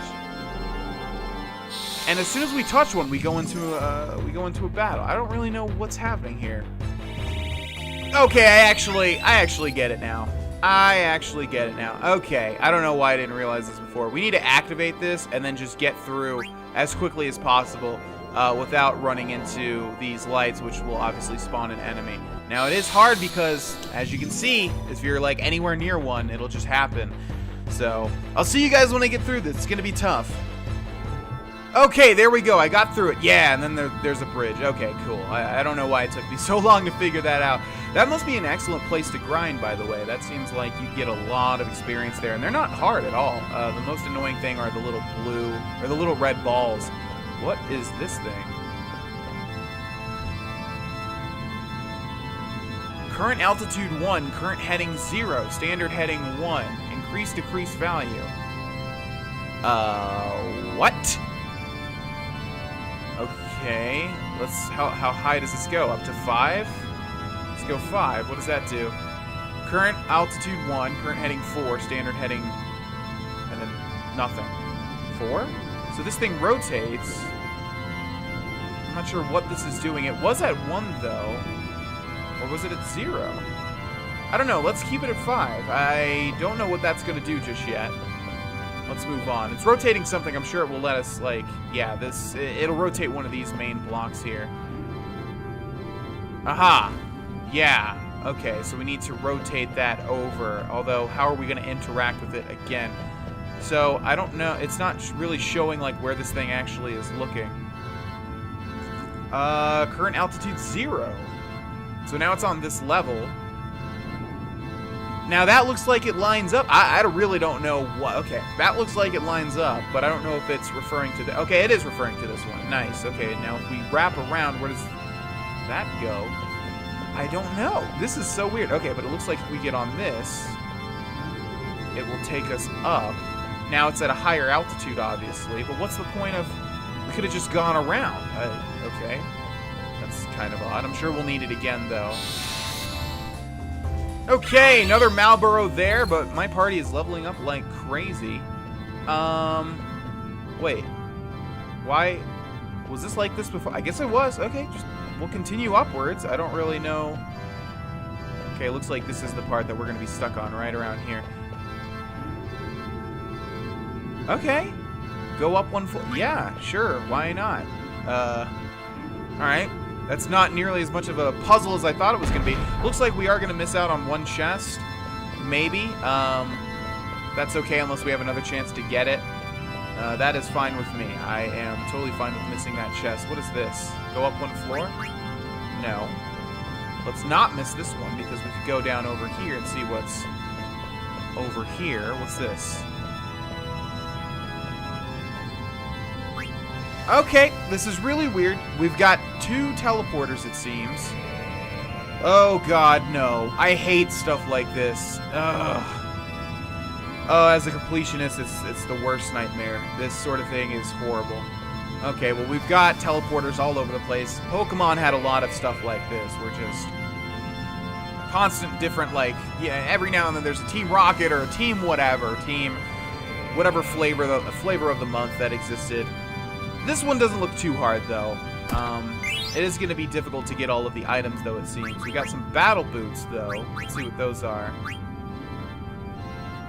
And as soon as we touch one, we go into a battle. I don't really know what's happening here. Okay, I actually get it now. Okay, I don't know why I didn't realize this before. We need to activate this and then just get through as quickly as possible without running into these lights, which will obviously spawn an enemy. Now, it is hard because, as you can see, if you're like anywhere near one, it'll just happen. So, I'll see you guys when I get through this. It's gonna be tough. Okay, there we go. I got through it. Yeah, and then there's a bridge. Okay, cool. I don't know why it took me so long to figure that out. That must be an excellent place to grind, by the way. That seems like you get a lot of experience there, and they're not hard at all. The most annoying thing are the little blue, or the little red balls. What is this thing? Current altitude 1, current heading 0, standard heading 1, increase decrease value. What? Okay, how high does this go? Up to 5? Let's go 5. What does that do? Current altitude 1, current heading 4, standard heading, and then nothing. 4? So this thing rotates. I'm not sure what this is doing. It was at 1 though. Or was it at 0? I don't know. Let's keep it at 5. I don't know what that's going to do just yet. Let's move on. It's rotating something. I'm sure it will let us, like, yeah, it'll rotate one of these main blocks here. Aha! Yeah. Okay, so we need to rotate that over. Although, how are we going to interact with it again? So, I don't know. It's not really showing, like, where this thing actually is looking. Current altitude 0. So now it's on this level. Now that looks like it lines up. I really don't know what. Okay, that looks like it lines up, but I don't know if it's referring to the. Okay, it is referring to this one. Nice. Okay, now if we wrap around, where does that go? I don't know. This is so weird. Okay, but it looks like if we get on this, it will take us up. Now it's at a higher altitude, obviously, but what's the point of... We could have just gone around. Okay. That's kind of odd. I'm sure we'll need it again, though. Okay, another Malboro there, but my party is leveling up like crazy. Wait. Why? Was this like this before? I guess it was. Okay, we'll continue upwards. I don't really know. Okay, looks like this is the part that we're going to be stuck on right around here. Okay. Go up 1 foot. Yeah, sure. Why not? Alright. That's not nearly as much of a puzzle as I thought it was going to be. Looks like we are going to miss out on one chest. Maybe. That's okay unless we have another chance to get it. That is fine with me. I am totally fine with missing that chest. What is this? Go up 1 floor? No. Let's not miss this one because we could go down over here and see what's over here. What's this? Okay, this is really weird. We've got 2 teleporters, it seems. Oh god, no. I hate stuff like this. Ugh. Oh, as a completionist, it's the worst nightmare. This sort of thing is horrible. Okay, well, we've got teleporters all over the place. Pokemon had a lot of stuff like this. We're just constant different, like, yeah, every now and then there's a Team Rocket or a Team whatever, whatever flavor of the month that existed. This one doesn't look too hard, though. It is going to be difficult to get all of the items, though, it seems. We got some battle boots, though. Let's see what those are.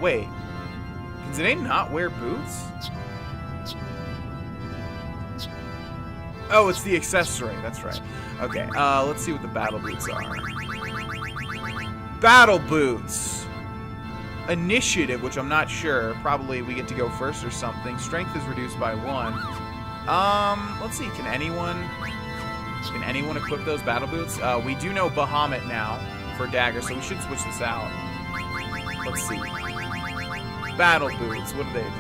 Wait. Can Zidane not wear boots? Oh, it's the accessory. That's right. Okay, let's see what the battle boots are. Battle boots. Initiative, which I'm not sure. Probably we get to go first or something. Strength is reduced by 1. Let's see. Can anyone equip those battle boots? We do know Bahamut now for dagger, so we should switch this out. Let's see. Battle boots. What do they do?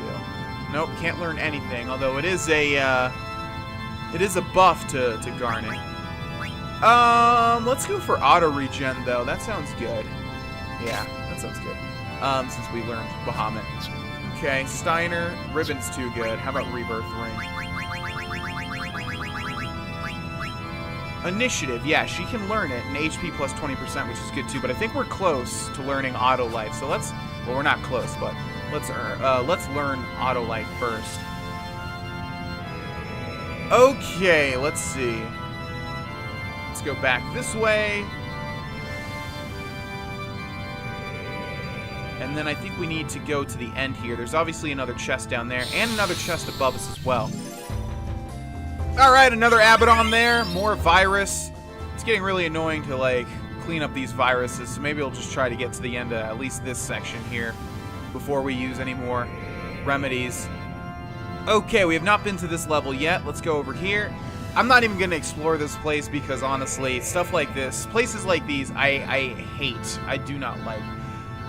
Nope, can't learn anything. Although it is a buff to Garnet. Let's go for auto regen though. That sounds good. Yeah, that sounds good. Since we learned Bahamut. Okay, Steiner, Ribbon's too good. How about Rebirth Ring? Initiative, yeah, she can learn it, and HP plus 20%, which is good too. But I think we're close to learning Auto Life, so well, we're not close, but let's learn Auto Life first. Okay, let's see. Let's go back this way. And then I think we need to go to the end here. There's obviously another chest down there, and another chest above us as well. Alright, another Abaddon there. More virus. It's getting really annoying to, like, clean up these viruses, so maybe we'll just try to get to the end of at least this section here before we use any more remedies. Okay, we have not been to this level yet. Let's go over here. I'm not even going to explore this place because, honestly, stuff like this, places like these, I hate. I do not like.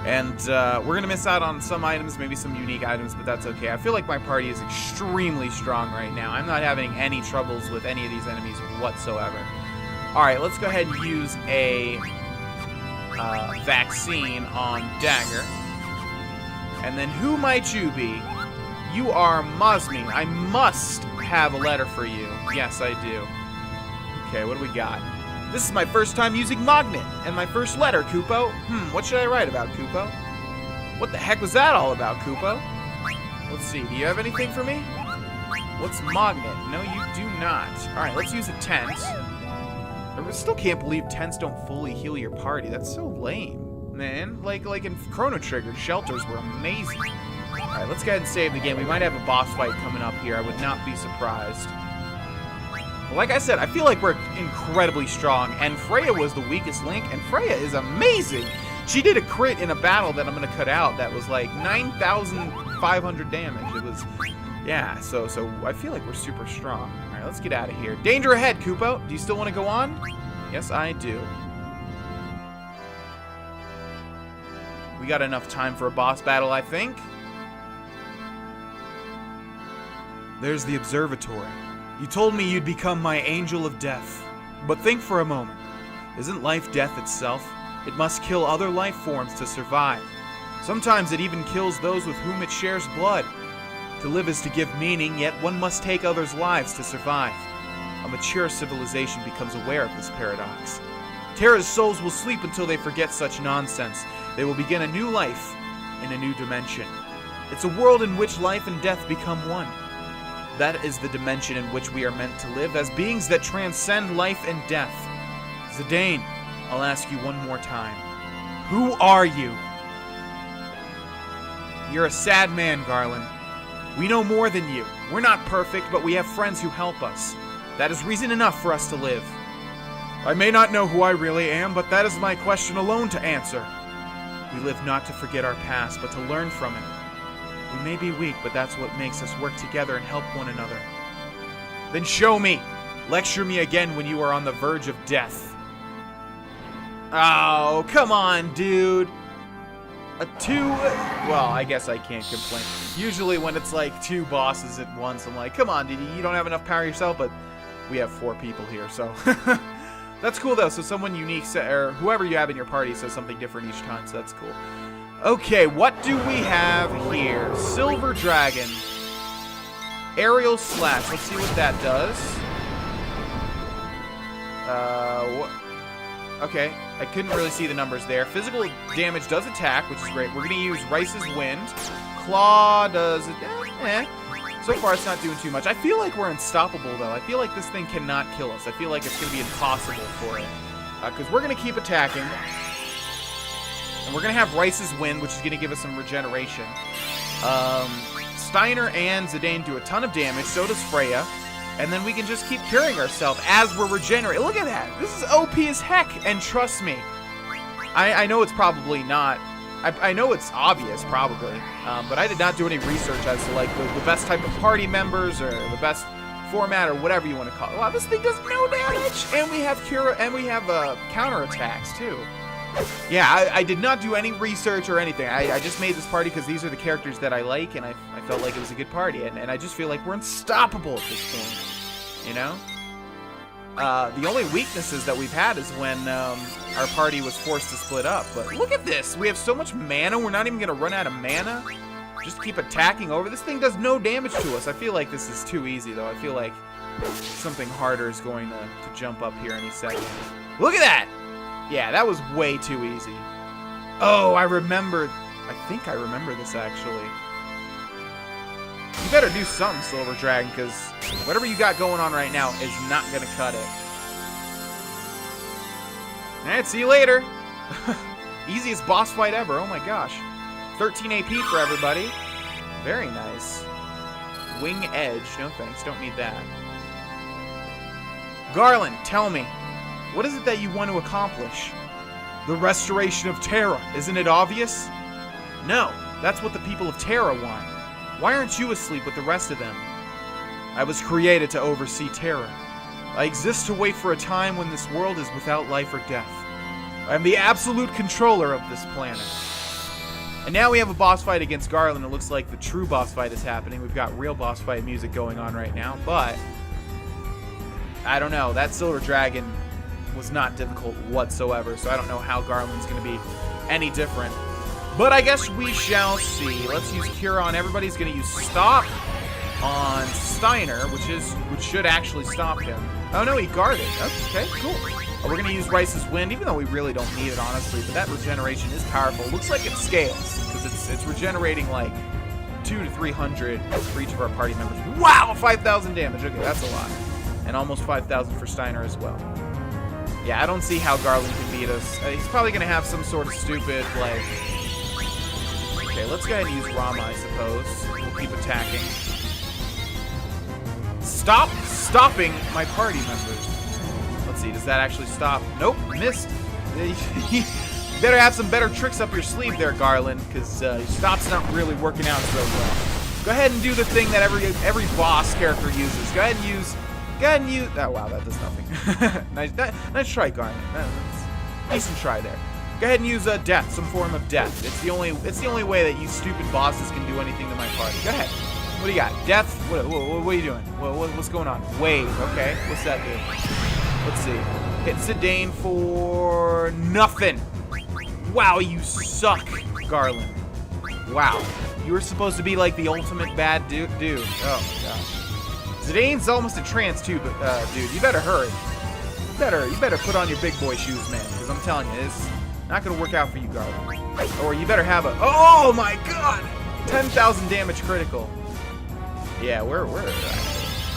And we're going to miss out on some items, maybe some unique items, but that's okay. I feel like my party is extremely strong right now. I'm not having any troubles with any of these enemies whatsoever. Alright, let's go ahead and use a vaccine on Dagger. And then who might you be? You are Mosmi. I must have a letter for you. Yes, I do. Okay, what do we got? This is my first time using Magnet, and my first letter, Kupo. What should I write about, Kupo? What the heck was that all about, Kupo? Let's see, do you have anything for me? What's Magnet? No, you do not. Alright, let's use a tent. I still can't believe tents don't fully heal your party. That's so lame, man. Like in Chrono Trigger, shelters were amazing. Alright, let's go ahead and save the game. We might have a boss fight coming up here. I would not be surprised. Like I said, I feel like we're incredibly strong, and Freya was the weakest link, and Freya is amazing. She did a crit in a battle that I'm going to cut out that was like 9,500 damage. It was, yeah, so I feel like we're super strong. All right, let's get out of here. Danger ahead, Kupo. Do you still want to go on? Yes, I do. We got enough time for a boss battle, I think. There's the observatory. You told me you'd become my angel of death. But think for a moment. Isn't life death itself? It must kill other life forms to survive. Sometimes it even kills those with whom it shares blood. To live is to give meaning, yet one must take others' lives to survive. A mature civilization becomes aware of this paradox. Terra's souls will sleep until they forget such nonsense. They will begin a new life in a new dimension. It's a world in which life and death become one. That is the dimension in which we are meant to live, as beings that transcend life and death. Zidane, I'll ask you one more time. Who are you? You're a sad man, Garland. We know more than you. We're not perfect, but we have friends who help us. That is reason enough for us to live. I may not know who I really am, but that is my question alone to answer. We live not to forget our past, but to learn from it. We may be weak, but that's what makes us work together and help one another. Then show me. Lecture me again when you are on the verge of death. Oh, come on, dude. A 2... Well, I guess I can't complain. Usually when it's like 2 bosses at once, I'm like, come on, dude, you don't have enough power yourself, but we have 4 people here, so... That's cool, though. So someone unique, or whoever you have in your party says something different each time, so that's cool. Okay, what do we have here? Silver Dragon. Aerial Slash. Let's see what that does. Okay, I couldn't really see the numbers there. Physical damage does attack, which is great. We're going to use Rice's Wind. Claw does... So far, it's not doing too much. I feel like we're unstoppable, though. I feel like this thing cannot kill us. I feel like it's going to be impossible for it. Because we're going to keep attacking. And we're going to have Rice's Wind, which is going to give us some regeneration. Steiner and Zidane do a ton of damage. So does Freya. And then we can just keep curing ourselves as we're regenerating. Look at that. This is OP as heck. And trust me, I know it's probably not... I know it's obvious, probably, but I did not do any research as to, like, the best type of party members or the best format or whatever you want to call it. Wow, this thing does no damage! And we have counterattacks, too. Yeah, I did not do any research or anything. I just made this party because these are the characters that I like, and I felt like it was a good party. And I just feel like we're unstoppable at this point, you know? The only weaknesses that we've had is when our party was forced to split up. But look at this. We have so much mana. We're not even going to run out of mana. Just keep attacking over. This thing does no damage to us. I feel like this is too easy, though. I feel like something harder is going to jump up here any second. Look at that. Yeah, that was way too easy. Oh, I remember. I think I remember this, actually. You better do something, Silver Dragon, because whatever you got going on right now is not going to cut it. Alright, see you later. Easiest boss fight ever. Oh my gosh. 13 AP for everybody. Very nice. Wing Edge. No thanks. Don't need that. Garland, tell me. What is it that you want to accomplish? The restoration of Terra. Isn't it obvious? No. That's what the people of Terra want. Why aren't you asleep with the rest of them? I was created to oversee Terra. I exist to wait for a time when this world is without life or death. I am the absolute controller of this planet. And now we have a boss fight against Garland. It looks like the true boss fight is happening. We've got real boss fight music going on right now, but I don't know. That Silver Dragon was not difficult whatsoever, so I don't know how Garland's going to be any different. But I guess we shall see. Let's use Cure on. Everybody's going to use Stop on Steiner, which should actually stop him. Oh no, he guarded. Okay, cool. We're going to use Rice's Wind, even though we really don't need it, honestly. But that regeneration is powerful. Looks like it scales, because it's regenerating like 200 to 300 for each of our party members. Wow, 5,000 damage. Okay, that's a lot. And almost 5,000 for Steiner as well. Yeah, I don't see how Garland can beat us. He's probably going to have some sort of stupid, like... Okay, let's go ahead and use Rama, I suppose. We'll keep attacking. Stop stopping my party members. Let's see, does that actually stop? Nope, missed. You better have some better tricks up your sleeve there, Garland, because Stop's not really working out so well. Go ahead and do the thing that every boss character uses. Go ahead and use... Oh, wow, that does nothing. Nice try, Garland. Decent try there. Go ahead and use death, some form of death. It's the only way that you stupid bosses can do anything to my party. Go ahead. What do you got? Death? What are you doing? What's going on? Wave. Okay. What's that do? Let's see. Hit Zidane for nothing. Wow, you suck, Garland. Wow. You were supposed to be like the ultimate bad dude. Oh my gosh. Zidane's almost a trance too, but dude, you better hurry. You better put on your big boy shoes, man, because I'm telling you, it's not gonna work out for you, Garland. Or you better have a... Oh my god! 10,000 damage critical. Yeah, we're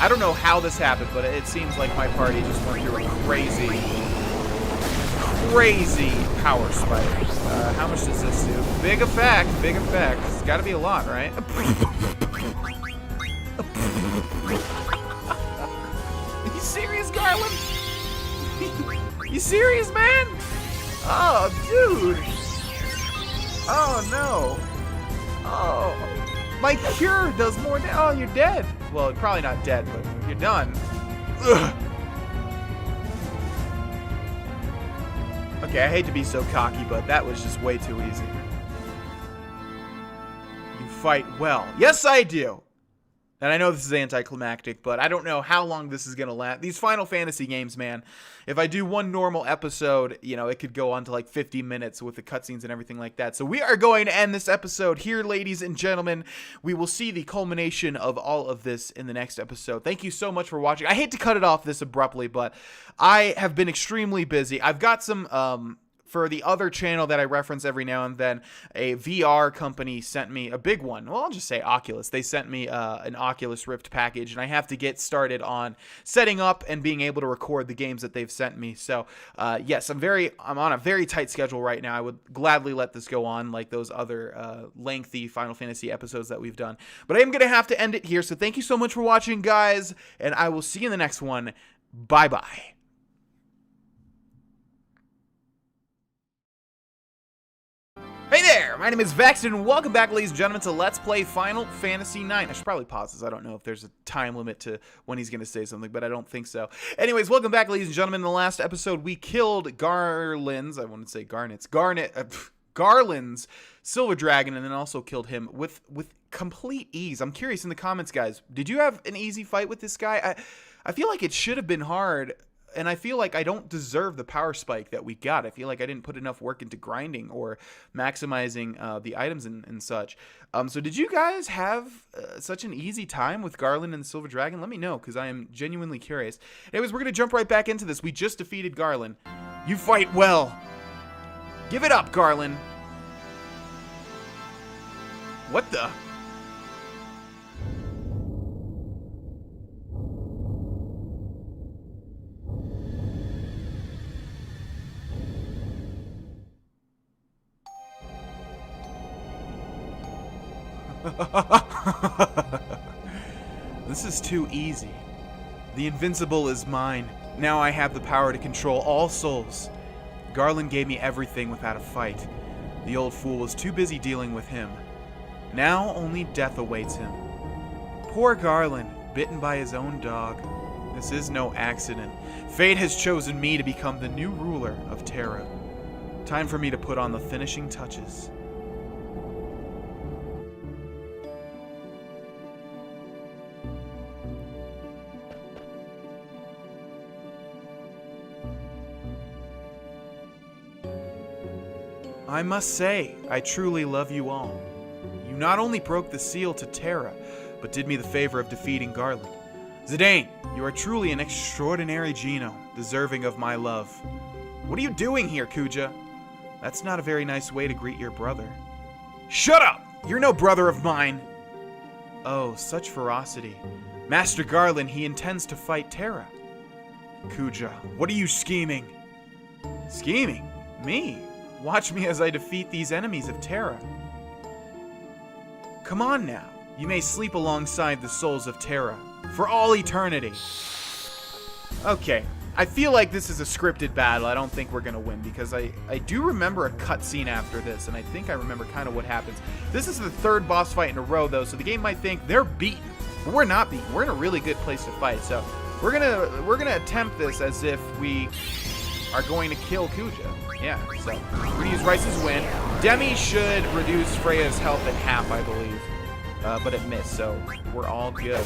I don't know how this happened, but it seems like my party just went through a crazy power spike. How much does this do? Big effect. It's gotta be a lot, right? Are you serious, Garland? You serious, man? Oh, dude. Oh, no. Oh, my cure does more damage. Oh, you're dead. Well, probably not dead, but you're done. Ugh. Okay, I hate to be so cocky, but that was just way too easy. You fight well. Yes, I do. And I know this is anticlimactic, but I don't know how long this is going to last. These Final Fantasy games, man, if I do one normal episode, you know, it could go on to like 50 minutes with the cutscenes and everything like that. So we are going to end this episode here, ladies and gentlemen. We will see the culmination of all of this in the next episode. Thank you so much for watching. I hate to cut it off this abruptly, but I have been extremely busy. I've got some... For the other channel that I reference every now and then, a VR company sent me a big one. Well, I'll just say Oculus. They sent me an Oculus Rift package, and I have to get started on setting up and being able to record the games that they've sent me. So, yes, I'm on a very tight schedule right now. I would gladly let this go on like those other lengthy Final Fantasy episodes that we've done. But I am going to have to end it here. So thank you so much for watching, guys, and I will see you in the next one. Bye-bye. Hey there, my name is Vex, and welcome back, ladies and gentlemen, to Let's Play Final Fantasy IX. I should probably pause this. I don't know if there's a time limit to when he's going to say something, but I don't think so. Anyways, welcome back, ladies and gentlemen. In the last episode, we killed Garland's Silver Dragon, and then also killed him with complete ease. I'm curious in the comments, guys, did you have an easy fight with this guy? I feel like it should have been hard. And I feel like I don't deserve the power spike that we got. I feel like I didn't put enough work into grinding or maximizing the items and such. So did you guys have such an easy time with Garland and the Silver Dragon? Let me know, because I am genuinely curious. Anyways, we're going to jump right back into this. We just defeated Garland. You fight well. Give it up, Garland. What the... This is too easy. The invincible is mine. Now I have the power to control all souls. Garland gave me everything without a fight. The old fool was too busy dealing with him. Now only death awaits him. Poor Garland, bitten by his own dog. This is no accident. Fate has chosen me to become the new ruler of Terra. Time for me to put on the finishing touches. I must say, I truly love you all. You not only broke the seal to Terra, but did me the favor of defeating Garland. Zidane, you are truly an extraordinary Geno, deserving of my love. What are you doing here, Kuja? That's not a very nice way to greet your brother. Shut up! You're no brother of mine! Oh, such ferocity. Master Garland, he intends to fight Terra. Kuja, what are you scheming? Scheming? Me? Watch me as I defeat these enemies of Terra. Come on now. You may sleep alongside the souls of Terra for all eternity. Okay, I feel like this is a scripted battle. I don't think we're gonna win because I do remember a cutscene after this, and I think I remember kind of what happens. This is the third boss fight in a row, though, so the game might think they're beaten, but we're not beaten. We're in a really good place to fight, so we're gonna attempt this as if we are going to kill Kuja. Yeah, so we're gonna use Rice's Wind. Demi should reduce Freya's health in half, I believe, but it missed, so we're all good.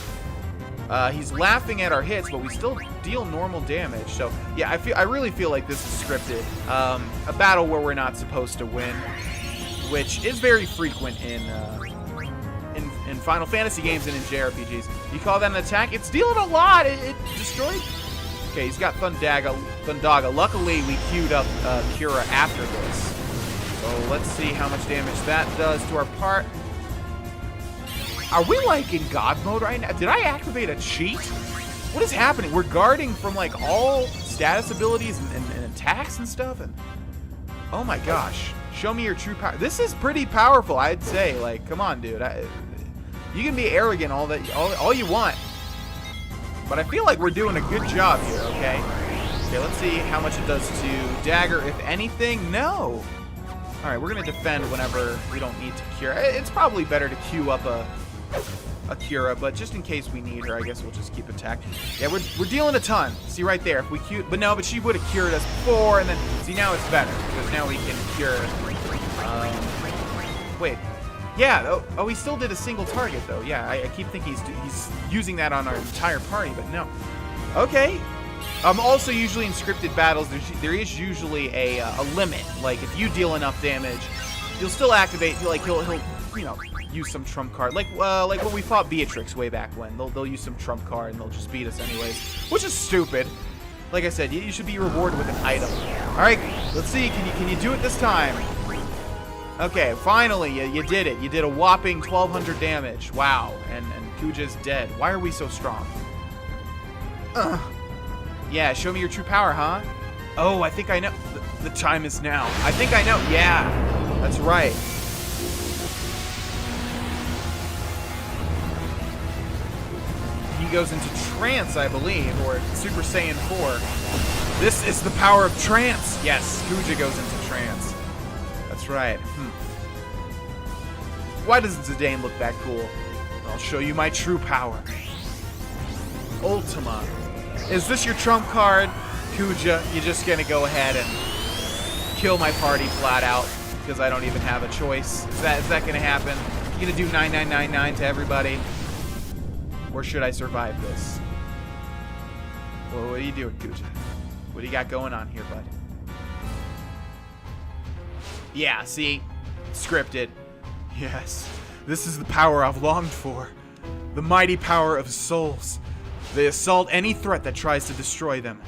He's laughing at our hits, but we still deal normal damage. So yeah, I really feel like this is scripted. A battle where we're not supposed to win, which is very frequent in Final Fantasy games and in JRPGs. You call that an attack? It's dealing a lot. It destroyed. Okay, he's got Thundaga. Luckily, we queued up Cura after this. So let's see how much damage that does to our part. Are we like in God mode right now? Did I activate a cheat? What is happening? We're guarding from like all status abilities and attacks and stuff. And oh my gosh, show me your true power. This is pretty powerful, I'd say. Like, come on, dude. You can be arrogant all you want. But I feel like we're doing a good job here, okay? Okay, let's see how much it does to Dagger, if anything. No. All right, we're going to defend whenever we don't need to cure. It's probably better to queue up a Cura, but just in case we need her, I guess we'll just keep attacking. Yeah, we're dealing a ton. See right there, if we queue, but she would have cured us before, and then, see, now it's better, because now we can cure, wait, Yeah, oh, he still did a single target, though. Yeah, I keep thinking he's using that on our entire party, but no. Okay. Also, usually in scripted battles, there is usually a limit. Like, if you deal enough damage, you'll still activate, like, he'll you know, use some trump card. Like when we fought Beatrix way back when. They'll use some trump card, and they'll just beat us anyways. Which is stupid. Like I said, you should be rewarded with an item. Alright, let's see. Can you do it this time? Okay, finally, you did it. You did a whopping 1,200 damage. Wow, and Kuja's dead. Why are we so strong? Yeah, show me your true power, huh? Oh, I think I know. The time is now. I think I know. Yeah, that's right. He goes into trance, I believe, or Super Saiyan 4. This is the power of trance. Yes, Kuja goes into trance. That's right. Why doesn't Zidane look that cool? I'll show you my true power. Ultima. Is this your trump card, Kuja? You're just gonna go ahead and kill my party flat out because I don't even have a choice. Is that gonna happen? You gonna do 9999 to everybody? Or should I survive this? Well, what are you doing, Kuja? What do you got going on here, bud? Yeah, see? Scripted. Yes, this is the power I've longed for. The mighty power of souls. They assault any threat that tries to destroy them.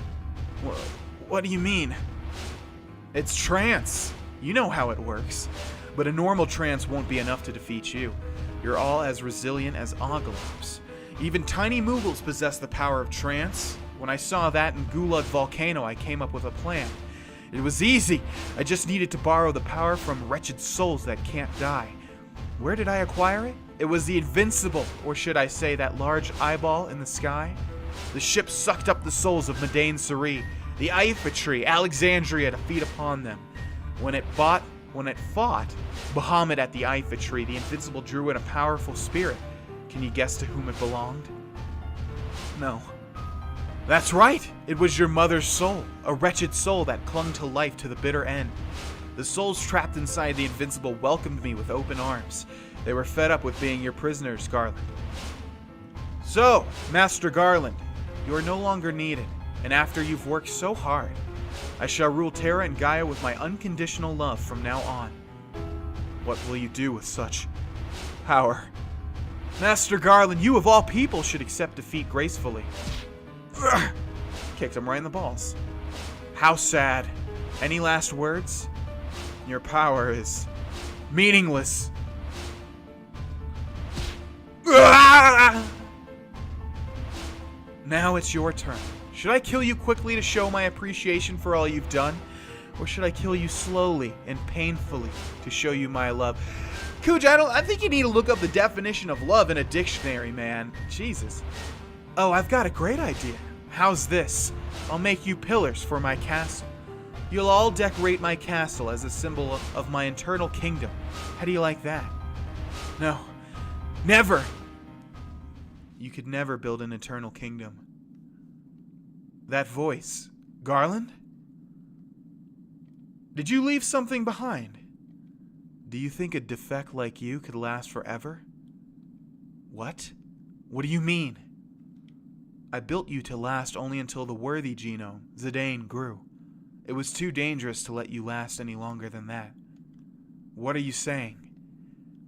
What do you mean? It's trance. You know how it works. But a normal trance won't be enough to defeat you. You're all as resilient as Oglops. Even tiny Moogles possess the power of trance. When I saw that in Gulag Volcano, I came up with a plan. It was easy. I just needed to borrow the power from wretched souls that can't die. Where did I acquire it? It was the Invincible, or should I say that large eyeball in the sky? The ship sucked up the souls of Madain Suri, the Iphitry, Alexandria to feed upon them. When it fought Bahamut at the Iphitry, the Invincible drew in a powerful spirit. Can you guess to whom it belonged? No. That's right! It was your mother's soul, a wretched soul that clung to life to the bitter end. The souls trapped inside the Invincible welcomed me with open arms. They were fed up with being your prisoners, Garland. So, Master Garland, you are no longer needed, and after you've worked so hard, I shall rule Terra and Gaia with my unconditional love from now on. What will you do with such power? Master Garland, you of all people should accept defeat gracefully. Ugh. Kicked him right in the balls. How sad. Any last words? Your power is meaningless. Ugh. Now it's your turn. Should I kill you quickly to show my appreciation for all you've done? Or should I kill you slowly and painfully to show you my love? Kuja, I think you need to look up the definition of love in a dictionary, man. Jesus. Oh, I've got a great idea. How's this? I'll make you pillars for my castle. You'll all decorate my castle as a symbol of my eternal kingdom. How do you like that? No. Never! You could never build an eternal kingdom. That voice. Garland? Did you leave something behind? Do you think a defect like you could last forever? What? What do you mean? I built you to last only until the worthy genome, Zidane, grew. It was too dangerous to let you last any longer than that. What are you saying?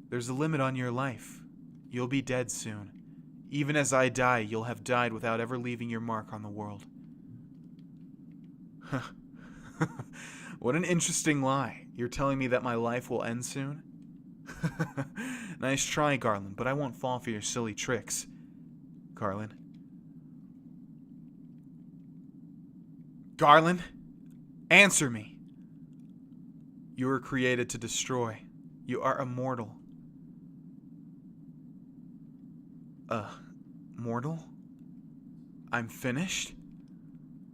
There's a limit on your life. You'll be dead soon. Even as I die, you'll have died without ever leaving your mark on the world. What an interesting lie. You're telling me that my life will end soon? Nice try, Garland, but I won't fall for your silly tricks. Garland? Garland? Answer me. You were created to destroy. You are immortal. Mortal? I'm finished?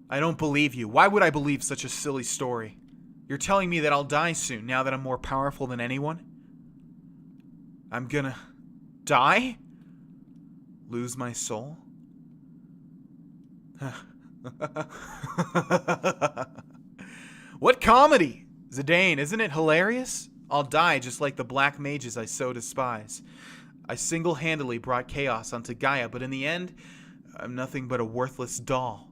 I don't believe you. Why would I believe such a silly story? You're telling me that I'll die soon, now that I'm more powerful than anyone? I'm gonna die? Lose my soul? What comedy? Zidane, isn't it hilarious? I'll die just like the black mages I so despise. I single-handedly brought chaos onto Gaia, but in the end, I'm nothing but a worthless doll.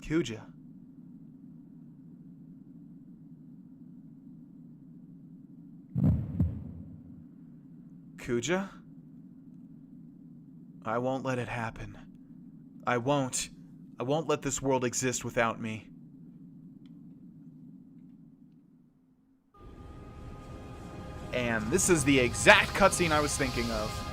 Kuja. Kuja? I won't let it happen. I won't. I won't let this world exist without me. And this is the exact cutscene I was thinking of.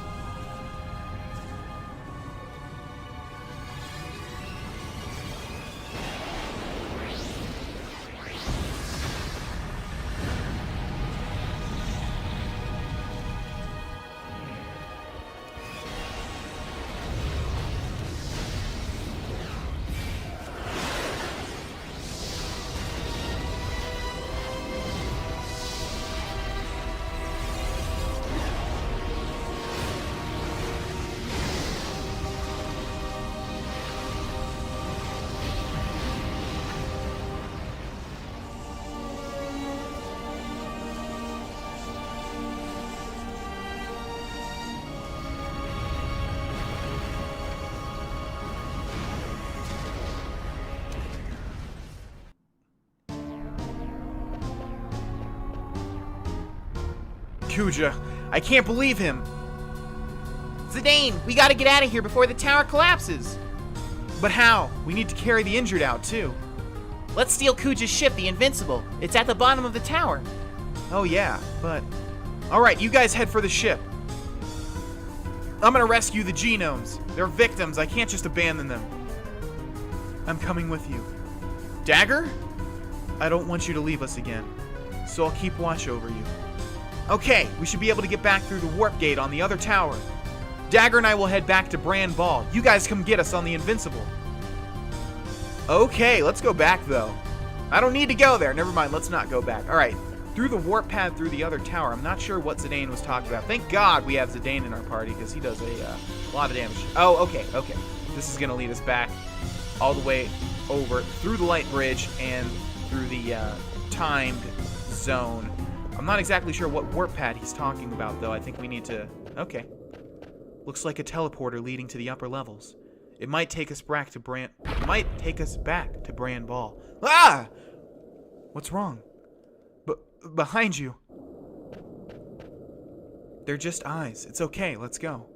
Kuja, I can't believe him. Zidane, we gotta get out of here before the tower collapses. But how? We need to carry the injured out, too. Let's steal Kuja's ship, the Invincible. It's at the bottom of the tower. Oh, yeah, but... Alright, you guys head for the ship. I'm gonna rescue the genomes. They're victims. I can't just abandon them. I'm coming with you. Dagger? I don't want you to leave us again, so I'll keep watch over you. Okay, we should be able to get back through the warp gate on the other tower. Dagger and I will head back to Bran Ball. You guys come get us on the Invincible. Okay, let's go back, though. I don't need to go there. Never mind, let's not go back. All right, through the warp pad through the other tower. I'm not sure what Zidane was talking about. Thank God we have Zidane in our party, because he does a lot of damage. Oh, okay. This is going to lead us back all the way over through the light bridge and through the timed zone. I'm not exactly sure what warp pad he's talking about, though. I think we need to... Okay. Looks like a teleporter leading to the upper levels. It might take us back to Bran Ball. Ah! What's wrong? Behind you. They're just eyes. It's okay. Let's go.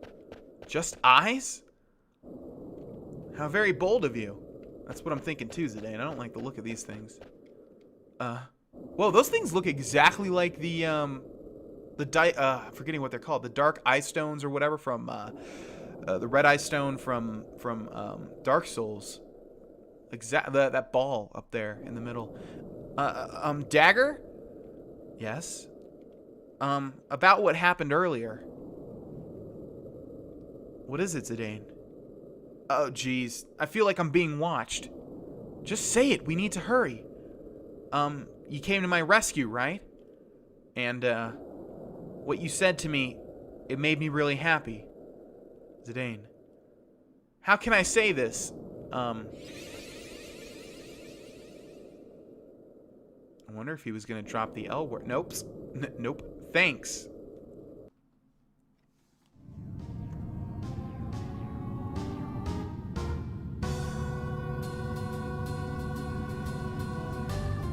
Just eyes? How very bold of you. That's what I'm thinking too, Zidane. I don't like the look of these things. Whoa, those things look exactly like the I'm forgetting what they're called. The Dark Eye Stones or whatever from, the Red Eye Stone from Dark Souls. That ball up there in the middle. Dagger? Yes? About what happened earlier. What is it, Zidane? Oh, jeez. I feel like I'm being watched. Just say it. We need to hurry. You came to my rescue, right? And, what you said to me, it made me really happy. Zidane. How can I say this? I wonder if he was going to drop the L word. Nope. Nope. Thanks.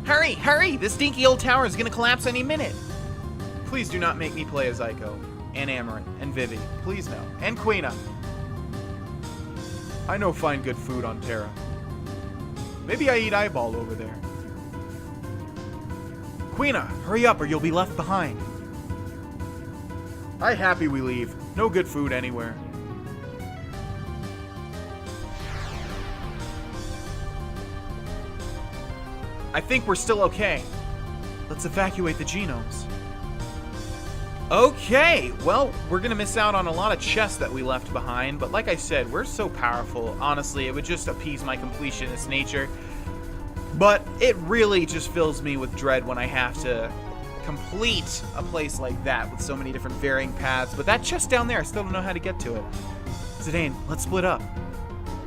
Hurry, hurry! This dinky old tower is gonna collapse any minute. Please do not make me play as Aiko, and Amaranth, and Vivi. Please no. And Quina. I know find good food on Terra. Maybe I eat eyeball over there. Quina, hurry up or you'll be left behind. I happy we leave. No good food anywhere. I think we're still okay. Let's evacuate the genomes. Okay, well, we're gonna miss out on a lot of chests that we left behind, but like I said, we're so powerful. Honestly, it would just appease my completionist nature. But it really just fills me with dread when I have to complete a place like that with so many different varying paths. But that chest down there, I still don't know how to get to it. Zidane, let's split up.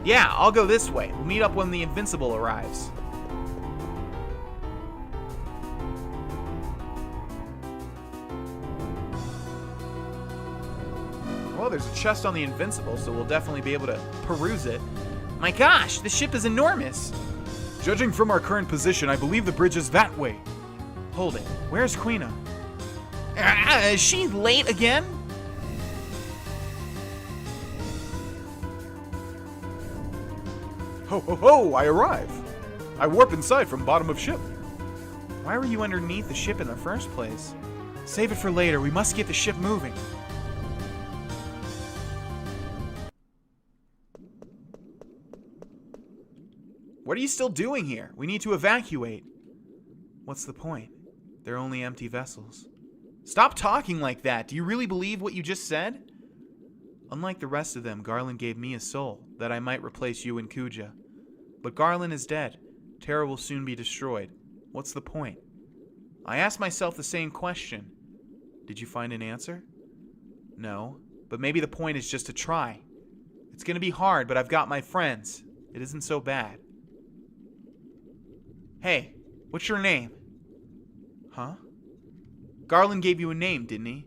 Yeah, I'll go this way. We'll meet up when the Invincible arrives. Oh, there's a chest on the Invincible, so we'll definitely be able to peruse it. My gosh, the ship is enormous. Judging from our current position, I believe the bridge is that way. Hold it. Where's Quina? Is she late again? Ho ho ho, I arrive. I warp inside from bottom of ship. Why were you underneath the ship in the first place? Save it for later. We must get the ship moving. What are you still doing here? We need to evacuate. What's the point? They're only empty vessels. Stop talking like that. Do you really believe what you just said? Unlike the rest of them, Garland gave me a soul, that I might replace you and Kuja. But Garland is dead. Terra will soon be destroyed. What's the point? I asked myself the same question. Did you find an answer? No, but maybe the point is just to try. It's gonna be hard, but I've got my friends. It isn't so bad. Hey, what's your name? Huh? Garland gave you a name, didn't he?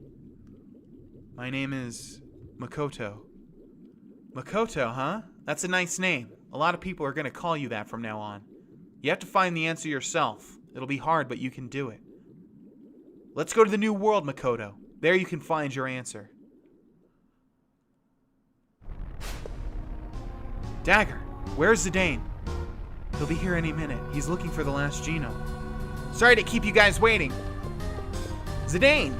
My name is Makoto. Makoto, huh? That's a nice name. A lot of people are gonna call you that from now on. You have to find the answer yourself. It'll be hard, but you can do it. Let's go to the new world, Makoto. There you can find your answer. Dagger, where's Zidane? He'll be here any minute. He's looking for the last genome. Sorry to keep you guys waiting. Zidane!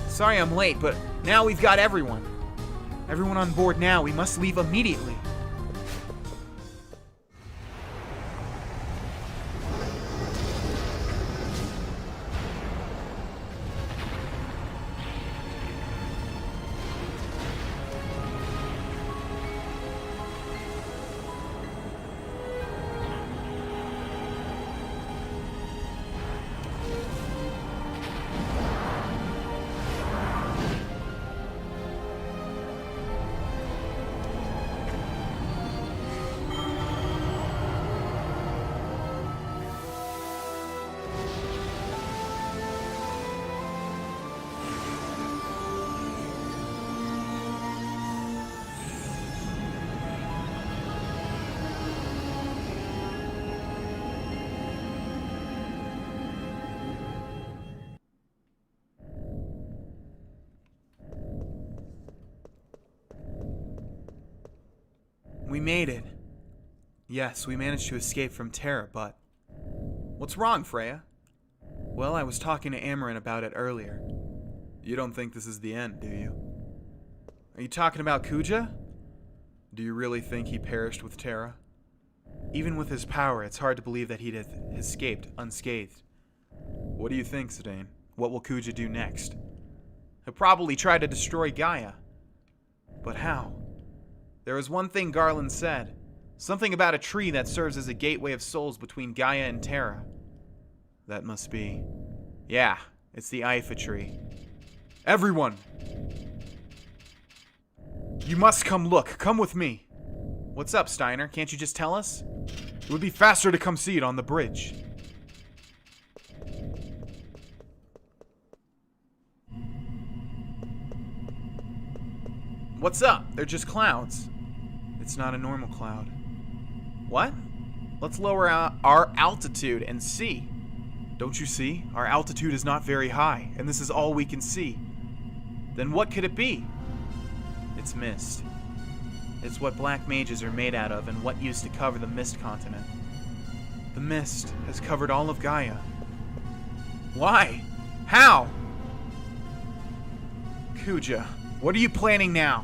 Sorry I'm late, but now we've got everyone. Everyone on board now. We must leave immediately. We made it. Yes, we managed to escape from Terra, but... What's wrong, Freya? Well, I was talking to Amarin about it earlier. You don't think this is the end, do you? Are you talking about Kuja? Do you really think he perished with Terra? Even with his power, it's hard to believe that he'd have escaped unscathed. What do you think, Zidane? What will Kuja do next? He'll probably try to destroy Gaia. But how? There was one thing Garland said. Something about a tree that serves as a gateway of souls between Gaia and Terra. That must be... Yeah, it's the Ifa tree. Everyone! You must come look. Come with me. What's up, Steiner? Can't you just tell us? It would be faster to come see it on the bridge. What's up? They're just clouds. It's not a normal cloud. What? Let's lower our altitude and see. Don't you see? Our altitude is not very high, and this is all we can see. Then what could it be? It's mist. It's what black mages are made out of and what used to cover the Mist Continent. The mist has covered all of Gaia. Why? How? Kuja, what are you planning now?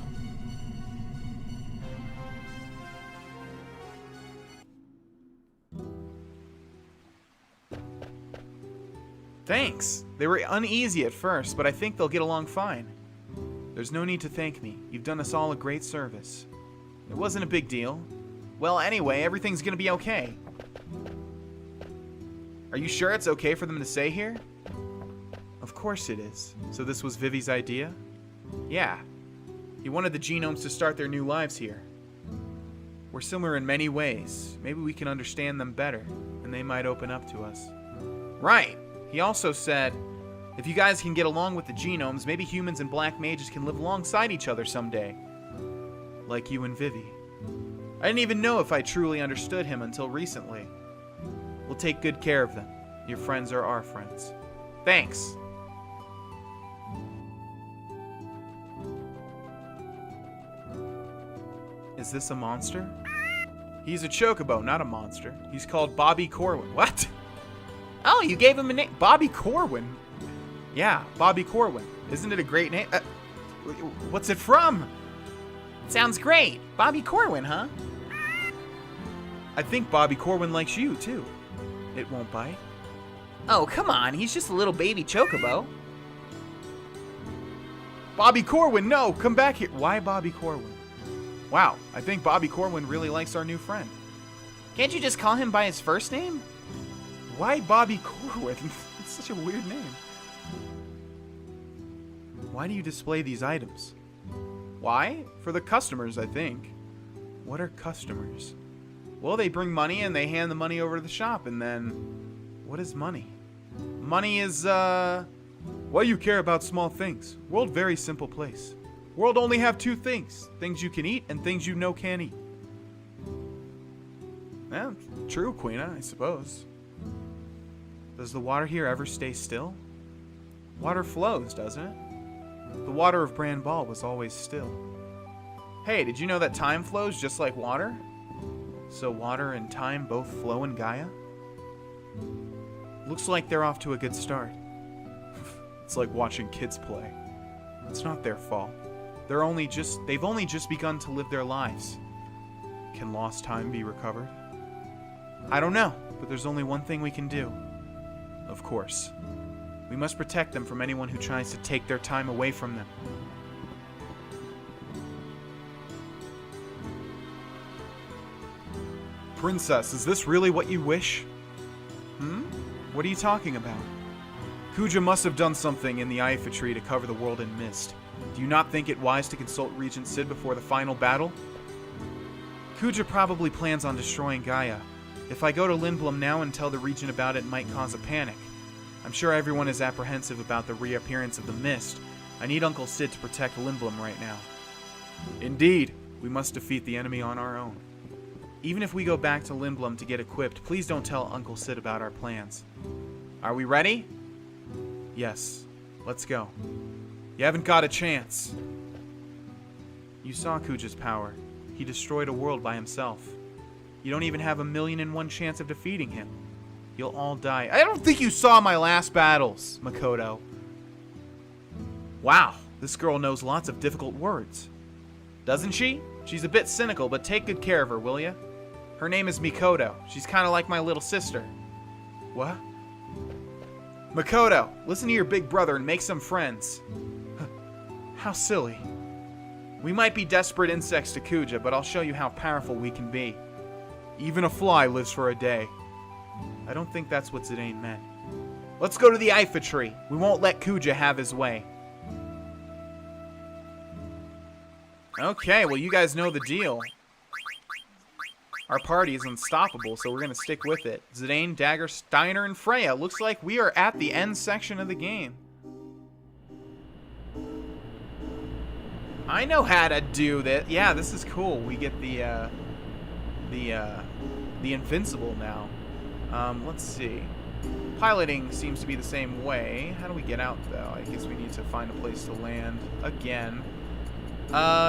Thanks. They were uneasy at first, but I think they'll get along fine. There's no need to thank me. You've done us all a great service. It wasn't a big deal. Well, anyway, everything's gonna be okay. Are you sure it's okay for them to stay here? Of course it is. So this was Vivi's idea? Yeah. He wanted the genomes to start their new lives here. We're similar in many ways. Maybe we can understand them better, and they might open up to us. Right. He also said, If you guys can get along with the genomes, maybe humans and black mages can live alongside each other someday. Like you and Vivi. I didn't even know if I truly understood him until recently. We'll take good care of them. Your friends are our friends. Thanks. Is this a monster? He's a chocobo, not a monster. He's called Bobby Corwin. What? Oh, you gave him a name. Bobby Corwin? Yeah, Bobby Corwin. Isn't it a great name? What's it from? Sounds great. Bobby Corwin, huh? I think Bobby Corwin likes you, too. It won't bite. Oh, come on. He's just a little baby chocobo. Bobby Corwin, no! Come back here. Why Bobby Corwin? Wow, I think Bobby Corwin really likes our new friend. Can't you just call him by his first name? Why Bobby Corwin? It's such a weird name. Why do you display these items? Why? For the customers, I think. What are customers? Well, they bring money and they hand the money over to the shop, and then... What is money? Money is, why you care about small things. World very simple place. World only have two things. Things you can eat and things you know can't eat. Yeah, true, Queena, I suppose. Does the water here ever stay still? Water flows, doesn't it? The water of Bran Ball was always still. Hey, did you know that time flows just like water? So water and time both flow in Gaia? Looks like they're off to a good start. It's like watching kids play. It's not their fault. They've only just begun to live their lives. Can lost time be recovered? I don't know, but there's only one thing we can do. Of course. We must protect them from anyone who tries to take their time away from them. Princess, is this really what you wish? What are you talking about? Kuja must have done something in the Ifa tree to cover the world in mist. Do you not think it wise to consult Regent Sid before the final battle? Kuja probably plans on destroying Gaia. If I go to Lindblum now and tell the Regent about it, it might cause a panic. I'm sure everyone is apprehensive about the reappearance of the mist. I need Uncle Sid to protect Lindblum right now. Indeed, we must defeat the enemy on our own. Even if we go back to Lindblum to get equipped, please don't tell Uncle Sid about our plans. Are we ready? Yes. Let's go. You haven't got a chance. You saw Kuja's power. He destroyed a world by himself. You don't even have 1,000,001 chance of defeating him. You'll all die. I don't think you saw my last battles, Makoto. Wow, this girl knows lots of difficult words. Doesn't she? She's a bit cynical, but take good care of her, will ya? Her name is Mikoto. She's kind of like my little sister. What? Makoto, listen to your big brother and make some friends. How silly. We might be desperate insects to Kuja, but I'll show you how powerful we can be. Even a fly lives for a day. I don't think that's what Zidane meant. Let's go to the Ifa tree. We won't let Kuja have his way. Okay, well, you guys know the deal. Our party is unstoppable, so we're going to stick with it. Zidane, Dagger, Steiner, and Freya. Looks like we are at the end section of the game. I know how to do this. Yeah, this is cool. We get the Invincible now. Let's see. Piloting seems to be the same way. How do we get out, though? I guess we need to find a place to land again.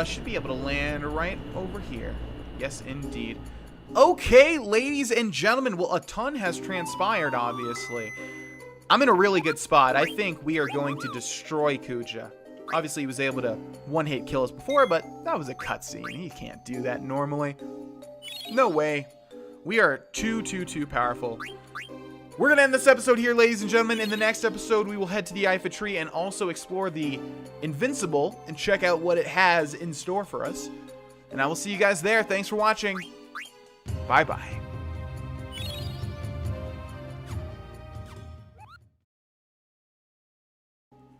Should be able to land right over here. Yes, indeed. Okay, ladies and gentlemen. Well, a ton has transpired, obviously. I'm in a really good spot. I think we are going to destroy Kuja. Obviously, he was able to one-hit kill us before, but that was a cutscene. He can't do that normally. No way. We are too powerful. We're going to end this episode here, ladies and gentlemen. In the next episode, we will head to the Ifa tree and also explore the Invincible and check out what it has in store for us. And I will see you guys there. Thanks for watching. Bye-bye.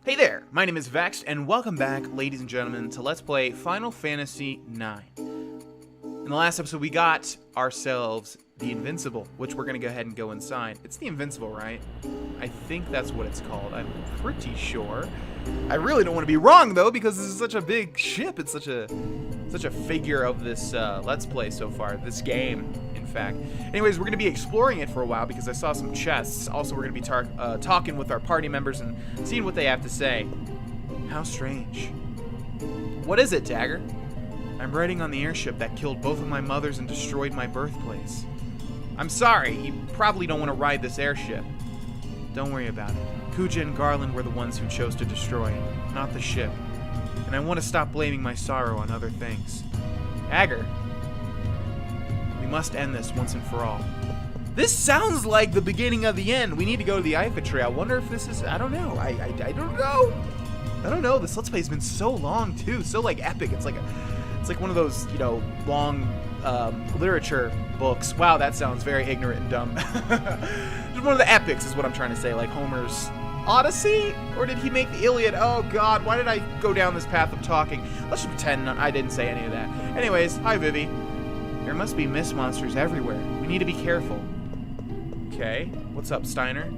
Hey there, my name is Vexed, and welcome back, ladies and gentlemen, to Let's Play Final Fantasy IX. In the last episode, we got ourselves the Invincible, which we're going to go ahead and go inside. It's the Invincible, right? I think that's what it's called. I'm pretty sure. I really don't want to be wrong, though, because this is such a big ship. It's such a figure of this Let's Play so far, this game, in fact. Anyways, we're going to be exploring it for a while because I saw some chests. Also, we're going to be talking with our party members and seeing what they have to say. How strange. What is it, Dagger? I'm riding on the airship that killed both of my mothers and destroyed my birthplace. I'm sorry, you probably don't want to ride this airship. Don't worry about it. Kuja and Garland were the ones who chose to destroy it, not the ship. And I want to stop blaming my sorrow on other things. Dagger, we must end this once and for all. This sounds like the beginning of the end. We need to go to the Eiffel Tree. I wonder if this is... I don't know. I don't know. I don't know. This Let's Play has been so long, too. So, like, epic. It's like one of those, you know, long literature books. Wow, that sounds very ignorant and dumb. Just one of the epics is what I'm trying to say, like Homer's Odyssey? Or did he make the Iliad? Oh, God, why did I go down this path of talking? Let's just pretend I didn't say any of that. Anyways, hi, Vivi. There must be mist monsters everywhere. We need to be careful. Okay, what's up, Steiner?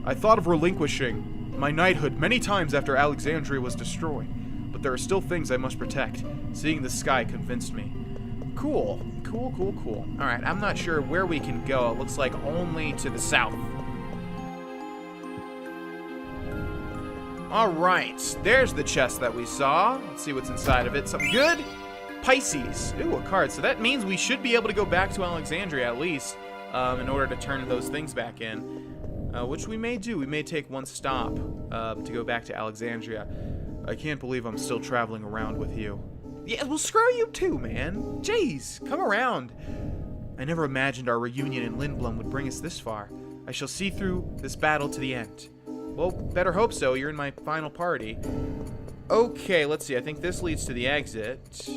I thought of relinquishing my knighthood many times after Alexandria was destroyed. But there are still things I must protect. Seeing the sky convinced me. Cool. Alright, I'm not sure where we can go. It looks like only to the south. Alright, there's the chest that we saw. Let's see what's inside of it. Something good? Pisces. Ooh, a card. So that means we should be able to go back to Alexandria at least in order to turn those things back in. Which we may do. We may take one stop to go back to Alexandria. I can't believe I'm still traveling around with you. Yeah, well, screw you too, man. Jeez, come around. I never imagined our reunion in Lindblum would bring us this far. I shall see through this battle to the end. Well, better hope so. You're in my final party. Okay, let's see. I think this leads to the exit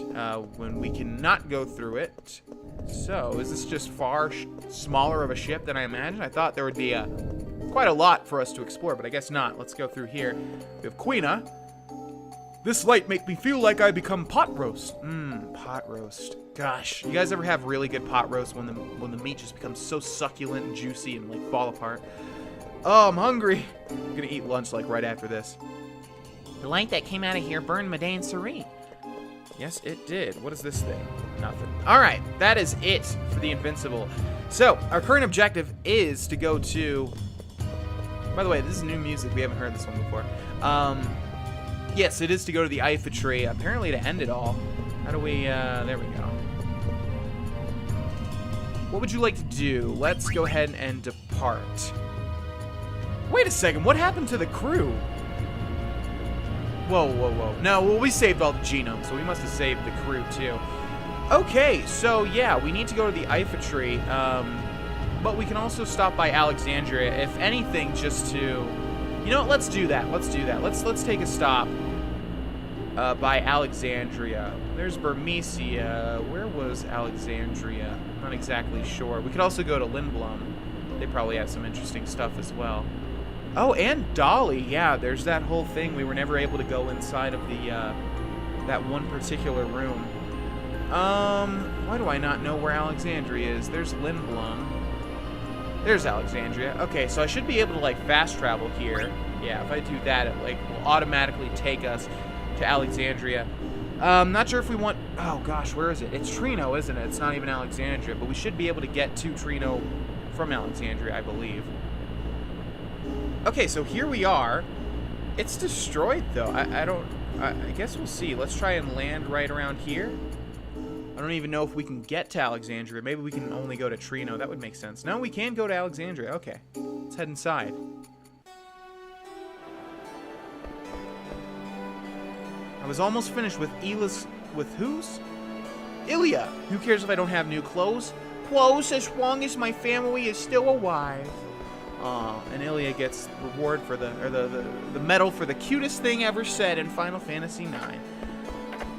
when we cannot go through it. So, is this just far smaller of a ship than I imagined? I thought there would be quite a lot for us to explore, but I guess not. Let's go through here. We have Quina. This light make me feel like I become pot roast. Pot roast. Gosh, you guys ever have really good pot roast when the meat just becomes so succulent and juicy and like fall apart? Oh, I'm hungry. I'm gonna eat lunch like right after this. The light that came out of here burned Medea and Serene. Yes, it did. What is this thing? Nothing. All right, that is it for the Invincible. So, our current objective is to go to... By the way, this is new music. We haven't heard this one before. Yes, it is to go to the Eiffel Tree, apparently to end it all. How do we, there we go. What would you like to do? Let's go ahead and depart. Wait a second, what happened to the crew? Whoa. No, well, we saved all the genomes, so we must have saved the crew, too. Okay, so, yeah, we need to go to the Eiffel Tree, but we can also stop by Alexandria, if anything, just to... You know what, let's do that, Let's take a stop by Alexandria. There's Bermesia. Where was Alexandria? I'm not exactly sure. We could also go to Lindblum. They probably have some interesting stuff as well. Oh, and Dolly. Yeah, there's that whole thing. We were never able to go inside of the that one particular room. Why do I not know where Alexandria is? There's Lindblum. There's Alexandria. Okay, so I should be able to, like, fast travel here. Yeah, if I do that, it, like, will automatically take us to Alexandria. Not sure if we want... Oh, gosh, where is it? It's Trino, isn't it? It's not even Alexandria, but we should be able to get to Trino from Alexandria, I believe. Okay, so here we are. It's destroyed, though. I guess we'll see. Let's try and land right around here. I don't even know if we can get to Alexandria. Maybe we can only go to Trino. That would make sense. No, we can go to Alexandria. Okay. Let's head inside. I was almost finished with with whose? Ilya. Who cares if I don't have new clothes? Clothes as long as my family is still alive. And Ilya gets reward for the medal for the cutest thing ever said in Final Fantasy IX.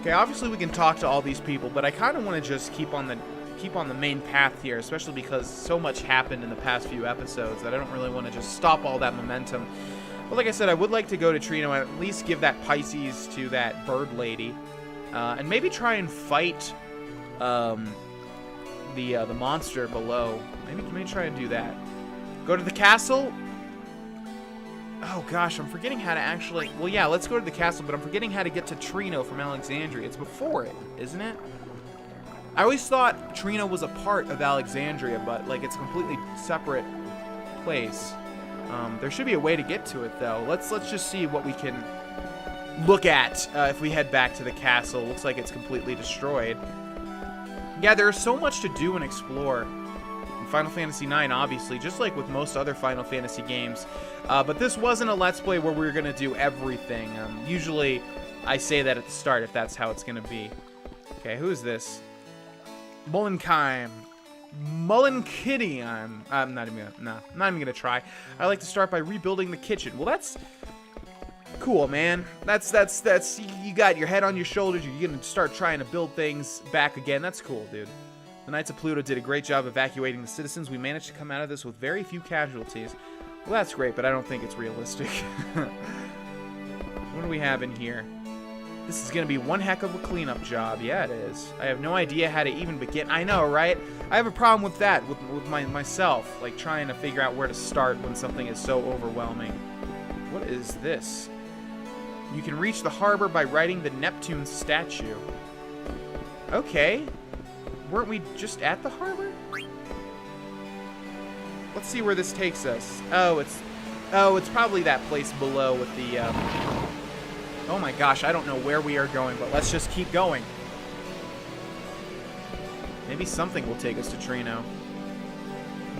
Okay, obviously we can talk to all these people, but I kind of want to just keep on the main path here, especially because so much happened in the past few episodes that I don't really want to just stop all that momentum. But like I said, I would like to go to Trino and at least give that Pisces to that bird lady, and maybe try and fight the monster below. Maybe try and do that. Go to the castle. Oh gosh, I'm forgetting how to actually. Well, yeah, let's go to the castle, but I'm forgetting how to get to Trino from Alexandria. It's before it, isn't it? I always thought Trino was a part of Alexandria, but like it's a completely separate place. There should be a way to get to it though. Let's just see what we can look at if we head back to the castle. Looks like it's completely destroyed. Yeah, there's so much to do and explore in Final Fantasy IX, obviously, just like with most other Final Fantasy games. But this wasn't a Let's Play where we were going to do everything. Usually, I say that at the start if that's how it's going to be. Okay, who is this? Mullenkheim. Mullenkidian. I'm not even gonna try. I like to start by rebuilding the kitchen. Well, that's cool, man. That's you got your head on your shoulders. You're gonna start trying to build things back again. That's cool, dude. The Knights of Pluto did a great job evacuating the citizens. We managed to come out of this with very few casualties. Well, that's great, but I don't think it's realistic. What do we have in here? This is going to be one heck of a cleanup job. Yeah, it is. I have no idea how to even begin. I know, right? I have a problem with that, with myself. Like, trying to figure out where to start when something is so overwhelming. What is this? You can reach the harbor by riding the Neptune statue. Okay. Weren't we just at the harbor? Let's see where this takes us. Oh, it's probably that place below with the, oh my gosh, I don't know where we are going, but let's just keep going. Maybe something will take us to Trino.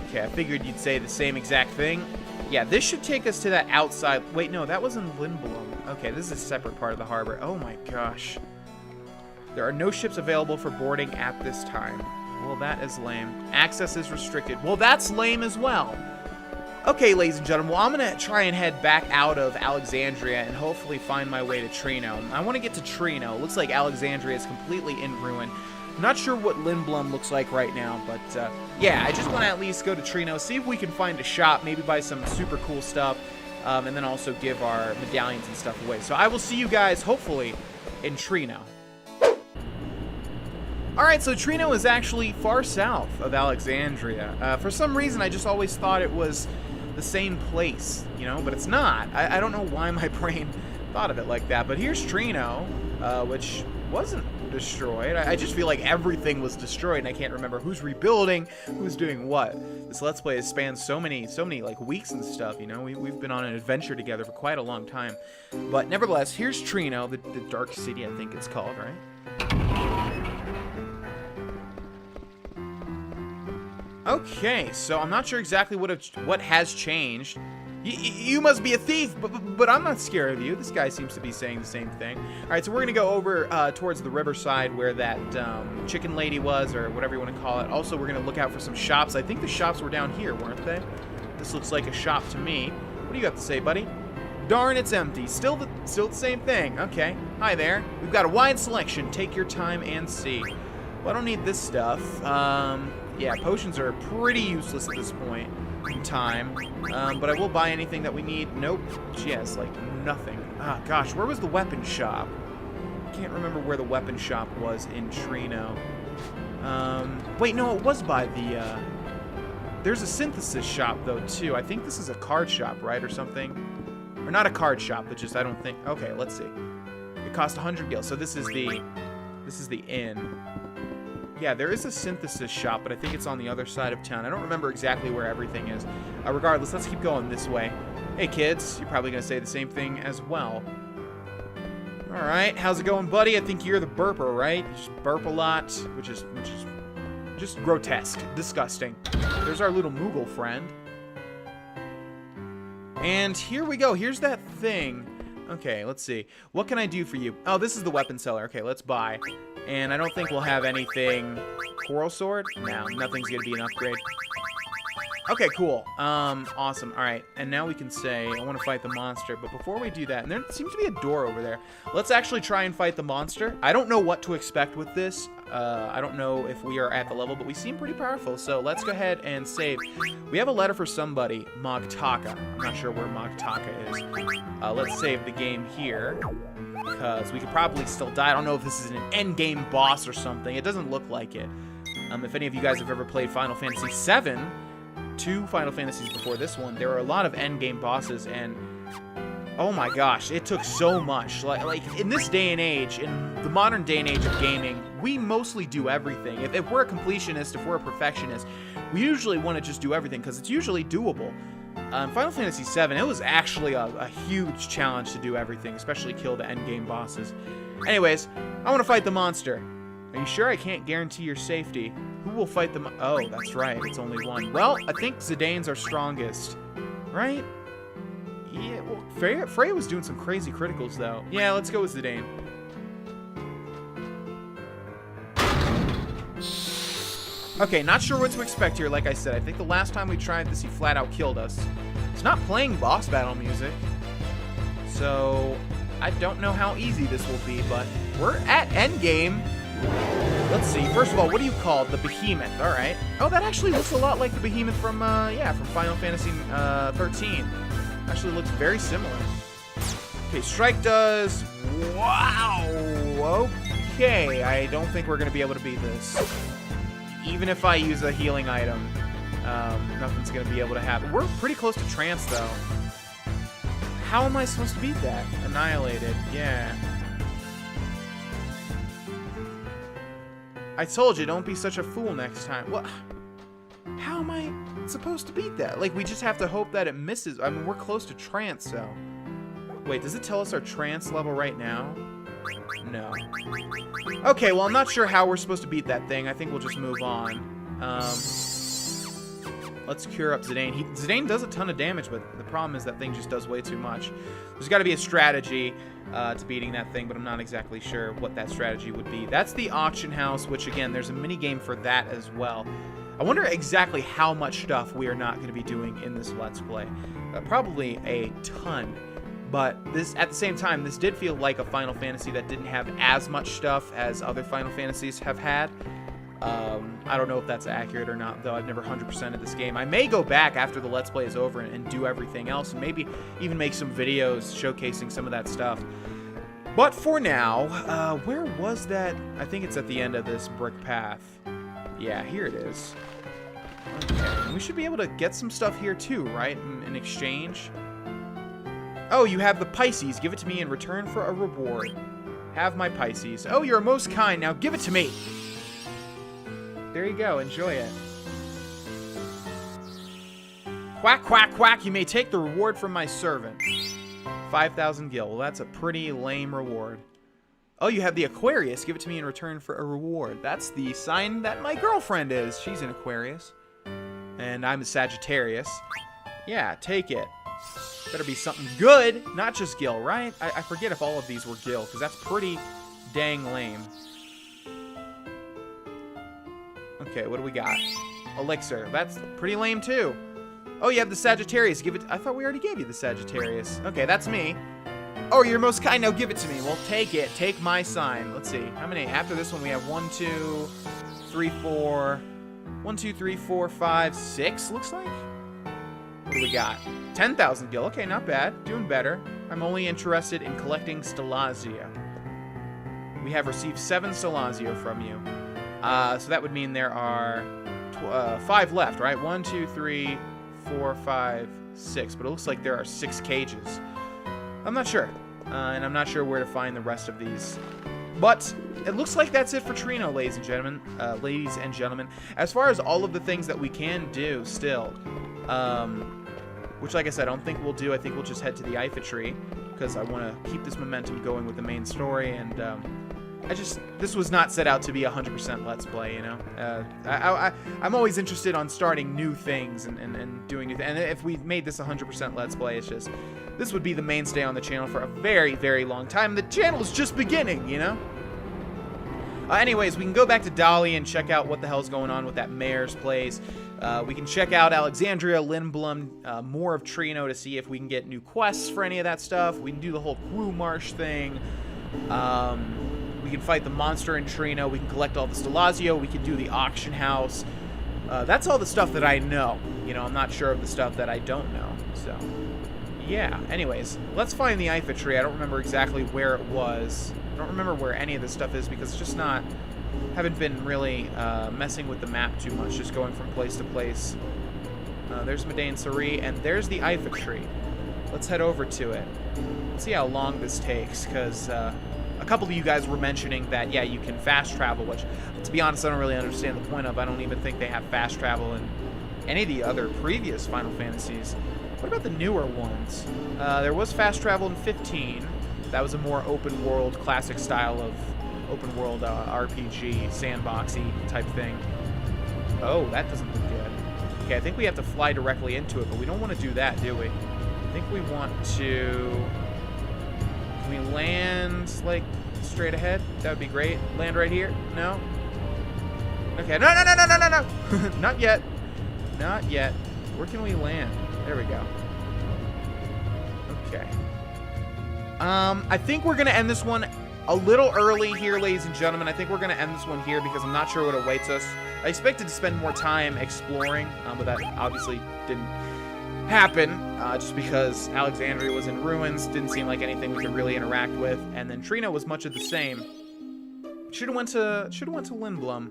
Okay, I figured you'd say the same exact thing. Yeah, this should take us to that outside. Wait, no, that was in Lindblom. Okay, this is a separate part of the harbor. Oh my gosh. There are no ships available for boarding at this time. Well, that is lame. Access is restricted. Well, that's lame as well. Okay, ladies and gentlemen, well, I'm going to try and head back out of Alexandria and hopefully find my way to Trino. I want to get to Trino. It looks like Alexandria is completely in ruin. I'm not sure what Lindblom looks like right now, but yeah, I just want to at least go to Trino, see if we can find a shop, maybe buy some super cool stuff, and then also give our medallions and stuff away. So I will see you guys, hopefully, in Trino. Alright, so Trino is actually far south of Alexandria. For some reason, I just always thought it was the same place, you know, but it's not. I don't know why my brain thought of it like that, but here's Trino, which wasn't destroyed. I just feel like everything was destroyed, and I can't remember who's rebuilding, who's doing what. This Let's Play has spanned so many like weeks and stuff, you know. We've been on an adventure together for quite a long time. But nevertheless, here's Trino, the Dark City, I think it's called, right? Okay, so I'm not sure exactly what has changed. You must be a thief, but I'm not scared of you. This guy seems to be saying the same thing. All right, so we're going to go over towards the riverside where that chicken lady was, or whatever you want to call it. Also, we're going to look out for some shops. I think the shops were down here, weren't they? This looks like a shop to me. What do you got to say, buddy? Darn, it's empty. Still the same thing. Okay. Hi there. We've got a wide selection. Take your time and see. Well, I don't need this stuff. Yeah, potions are pretty useless at this point in time. But I will buy anything that we need. Nope. She has, like, nothing. Ah, gosh, where was the weapon shop? I can't remember where the weapon shop was in Trino. Wait, no, it was by the, there's a synthesis shop, though, too. I think this is a card shop, right, or something? Or not a card shop, but just, I don't think... Okay, let's see. It cost 100 gil, so this is the inn. Yeah, there is a synthesis shop, but I think it's on the other side of town. I don't remember exactly where everything is. Regardless, let's keep going this way. Hey, kids. You're probably going to say the same thing as well. All right. How's it going, buddy? I think you're the burper, right? You just burp a lot, which is just grotesque. Disgusting. There's our little Moogle friend. And here we go. Here's that thing. Okay, let's see. What can I do for you? Oh, this is the weapon seller. Okay, let's buy. And I don't think we'll have anything. Coral Sword? No, nothing's going to be an upgrade. Okay, cool. Awesome. All right, and now we can say, I want to fight the monster. But before we do that, and there seems to be a door over there. Let's actually try and fight the monster. I don't know what to expect with this. I don't know if we are at the level, but we seem pretty powerful. So let's go ahead and save. We have a letter for somebody, Mogtaka. I'm not sure where Mogtaka is. Let's save the game here, because we could probably still die. I don't know if this is an end game boss or something. It doesn't look like it. If any of you guys have ever played Final Fantasy VII, 2 Final Fantasies before this one, there are a lot of endgame bosses, and oh my gosh, it took so much. Like in this day and age, in the modern day and age of gaming, we mostly do everything. If we're a completionist, if we're a perfectionist, we usually want to just do everything because it's usually doable. Final Fantasy VII, it was actually a huge challenge to do everything, especially kill the endgame bosses. Anyways, I want to fight the monster. Are you sure? I can't guarantee your safety. Who will fight the Oh, that's right. It's only one. Well, I think Zidane's our strongest. Right? Yeah, well, Freya was doing some crazy criticals, though. Yeah, let's go with Zidane. Okay, not sure what to expect here, like I said. I think the last time we tried this, he flat out killed us. It's not playing boss battle music. So, I don't know how easy this will be, but we're at endgame. Let's see. First of all, what do you call it? The Behemoth. All right. Oh, that actually looks a lot like the Behemoth from Final Fantasy 13. Actually looks very similar. Okay, strike does... Wow! Okay, I don't think we're going to be able to beat this. Even if I use a healing item, nothing's going to be able to happen. We're pretty close to trance, though. How am I supposed to beat that? Annihilated. Yeah. I told you, don't be such a fool next time. What? How am I supposed to beat that? Like, we just have to hope that it misses. I mean, we're close to trance, so. Wait, does it tell us our trance level right now? No. Okay, well, I'm not sure how we're supposed to beat that thing. I think we'll just move on. Let's cure up Zidane. Zidane does a ton of damage, but the problem is that thing just does way too much. There's got to be a strategy to beating that thing, but I'm not exactly sure what that strategy would be. That's the auction house, which, again, there's a mini game for that as well. I wonder exactly how much stuff we are not going to be doing in this Let's Play. Probably a ton. But this, at the same time, this did feel like a Final Fantasy that didn't have as much stuff as other Final Fantasies have had. I don't know if that's accurate or not, though. I've never 100%ed this game. I may go back after the Let's Play is over and do everything else, and maybe even make some videos showcasing some of that stuff. But for now, where was that? I think it's at the end of this brick path. Yeah, here it is. Okay, we should be able to get some stuff here too, right? In exchange. Oh, you have the Pisces. Give it to me in return for a reward. Have my Pisces. Oh, you're most kind. Now give it to me. There you go. Enjoy it. Quack, quack, quack. You may take the reward from my servant. 5,000 gil. Well, that's a pretty lame reward. Oh, you have the Aquarius. Give it to me in return for a reward. That's the sign that my girlfriend is. She's an Aquarius. And I'm a Sagittarius. Yeah, take it. Better be something good, not just gil, right? I forget if all of these were gil, because that's pretty dang lame. Okay, what do we got? Elixir. That's pretty lame, too. Oh, you have the Sagittarius. Give it... I thought we already gave you the Sagittarius. Okay, that's me. Oh, you're most kind. Now give it to me. Well, take it. Take my sign. Let's see. How many? After this one, we have 1, 2, 3, 4... 1, 2, 3, 4, 5, 6, looks like? What do we got? 10,000 gil. Okay, not bad. Doing better. I'm only interested in collecting Stellazia. We have received 7 Stellazio from you. So that would mean there are 5 left, right? 1, 2, 3, 4, 5, 6. But it looks like there are 6 cages. I'm not sure. And I'm not sure where to find the rest of these. But it looks like that's it for Trino, ladies and gentlemen. As far as all of the things that we can do still, which, like I said, I don't think we'll do. I think we'll just head to the Ifa Tree because I want to keep this momentum going with the main story. And this was not set out to be 100% Let's Play, you know. I'm always interested on starting new things and doing new things. And if we made this 100% Let's Play, it's just, this would be the mainstay on the channel for a very, very long time. The channel is just beginning, you know. Anyways, we can go back to Dali and check out what the hell's going on with that mayor's place. We can check out Alexandria, Lindblum, more of Trino to see if we can get new quests for any of that stuff. We can do the whole Crew Marsh thing. We can fight the monster in Trino. We can collect all the Stellazio. We can do the auction house. That's all the stuff that I know. You know, I'm not sure of the stuff that I don't know. So, yeah. Anyways, let's find the Ifa Tree. I don't remember exactly where it was. I don't remember where any of this stuff is because it's just not Haven't been really messing with the map too much, just going from place to place. There's Madain Sari, and there's the Ifa tree. Let's head over to it. Let's see how long this takes, because a couple of you guys were mentioning that, yeah, you can fast travel, which, to be honest, I don't really understand the point of. I don't even think they have fast travel in any of the other previous Final Fantasies. What about the newer ones? There was fast travel in 15. That was a more open world, classic style of open world RPG, sandboxy type thing. Oh, that doesn't look good. Okay, I think we have to fly directly into it, but we don't want to do that, do we? I think we want to... Can we land, like, straight ahead? That would be great. Land right here? No? Okay, no! Not yet. Not yet. Where can we land? There we go. Okay. I think we're going to end this one a little early here, ladies and gentlemen. I think we're going to end this one here because I'm not sure what awaits us. I expected to spend more time exploring, but that obviously didn't happen, just because Alexandria was in ruins, didn't seem like anything we could really interact with, and then Trina was much of the same. Should have went to Lindblum.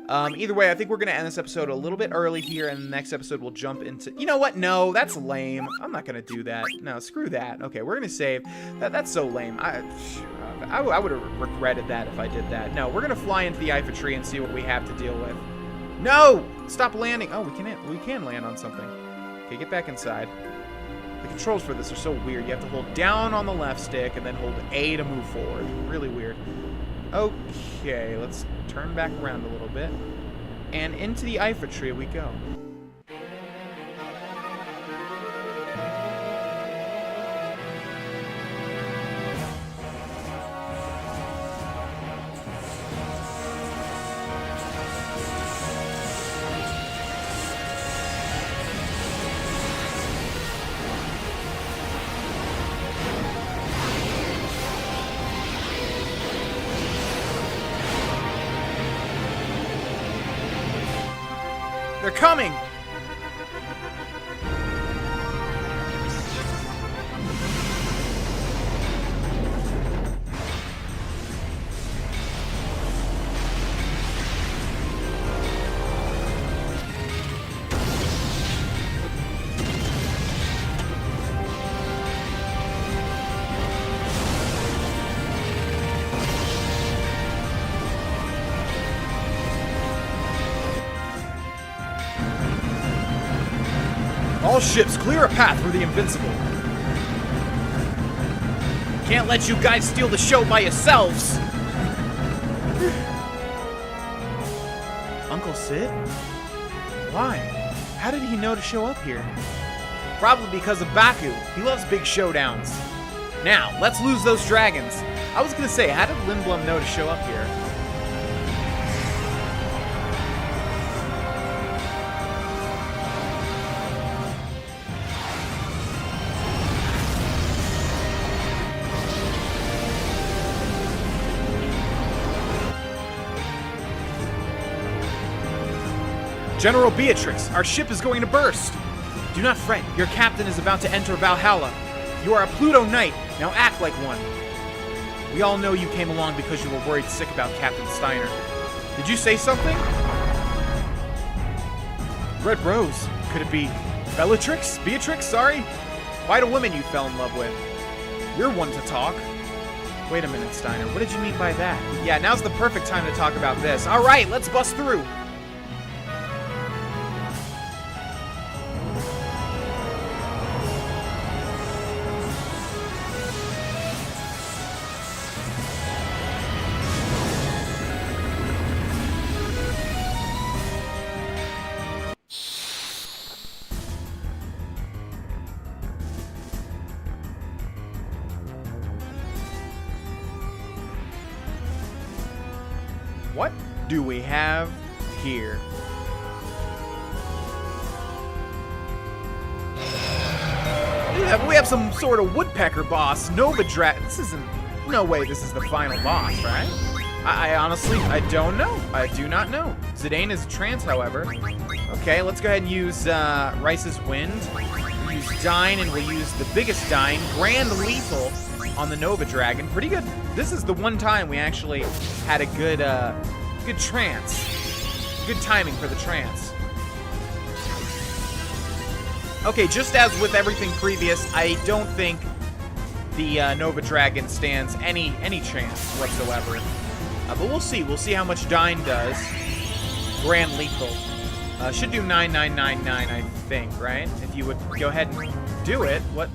Either way, I think we're gonna end this episode a little bit early here, and the next episode we'll jump into. You know what? No, that's lame. I'm not gonna do that. No, screw that. Okay, we're gonna save. That's so lame. I would have regretted that if I did that. No, we're gonna fly into the Ifa tree and see what we have to deal with. No! Stop landing. Oh, we can land on something. Okay, get back inside. The controls for this are so weird. You have to hold down on the left stick and then hold A to move forward. Really weird. Okay, let's turn back around a little bit. And into the Ifa tree we go. They're coming! All ships, clear a path for the Invincible. Can't let you guys steal the show by yourselves. Uncle Sid? Why? How did he know to show up here? Probably because of Baku. He loves big showdowns. Now, let's lose those dragons. I was gonna say, how did Lindblum know to show up here? General Beatrix, our ship is going to burst. Do not fret, your captain is about to enter Valhalla. You are a Pluto Knight, now act like one. We all know you came along because you were worried sick about Captain Steiner. Did you say something? Red Rose, could it be Bellatrix? Beatrix, sorry? Quite a woman you fell in love with. You're one to talk. Wait a minute, Steiner, what did you mean by that? Yeah, now's the perfect time to talk about this. All right, let's bust through. What do we have here? We have some sort of woodpecker boss, Nova Dragon. This isn't... No way this is the final boss, right? I honestly, I don't know. I do not know. Zidane is trans, however. Okay, let's go ahead and use Rice's Wind. We'll use Dyne, and we'll use the biggest Dyne, Grand Lethal, on the Nova Dragon. Pretty good. This is the one time we actually had a good Good trance. Good timing for the trance. Okay, just as with everything previous, I don't think the Nova Dragon stands any chance whatsoever. But we'll see. We'll see how much Dyne does. Grand Lethal. Should do 9999, I think, right? If you would go ahead and do it. What?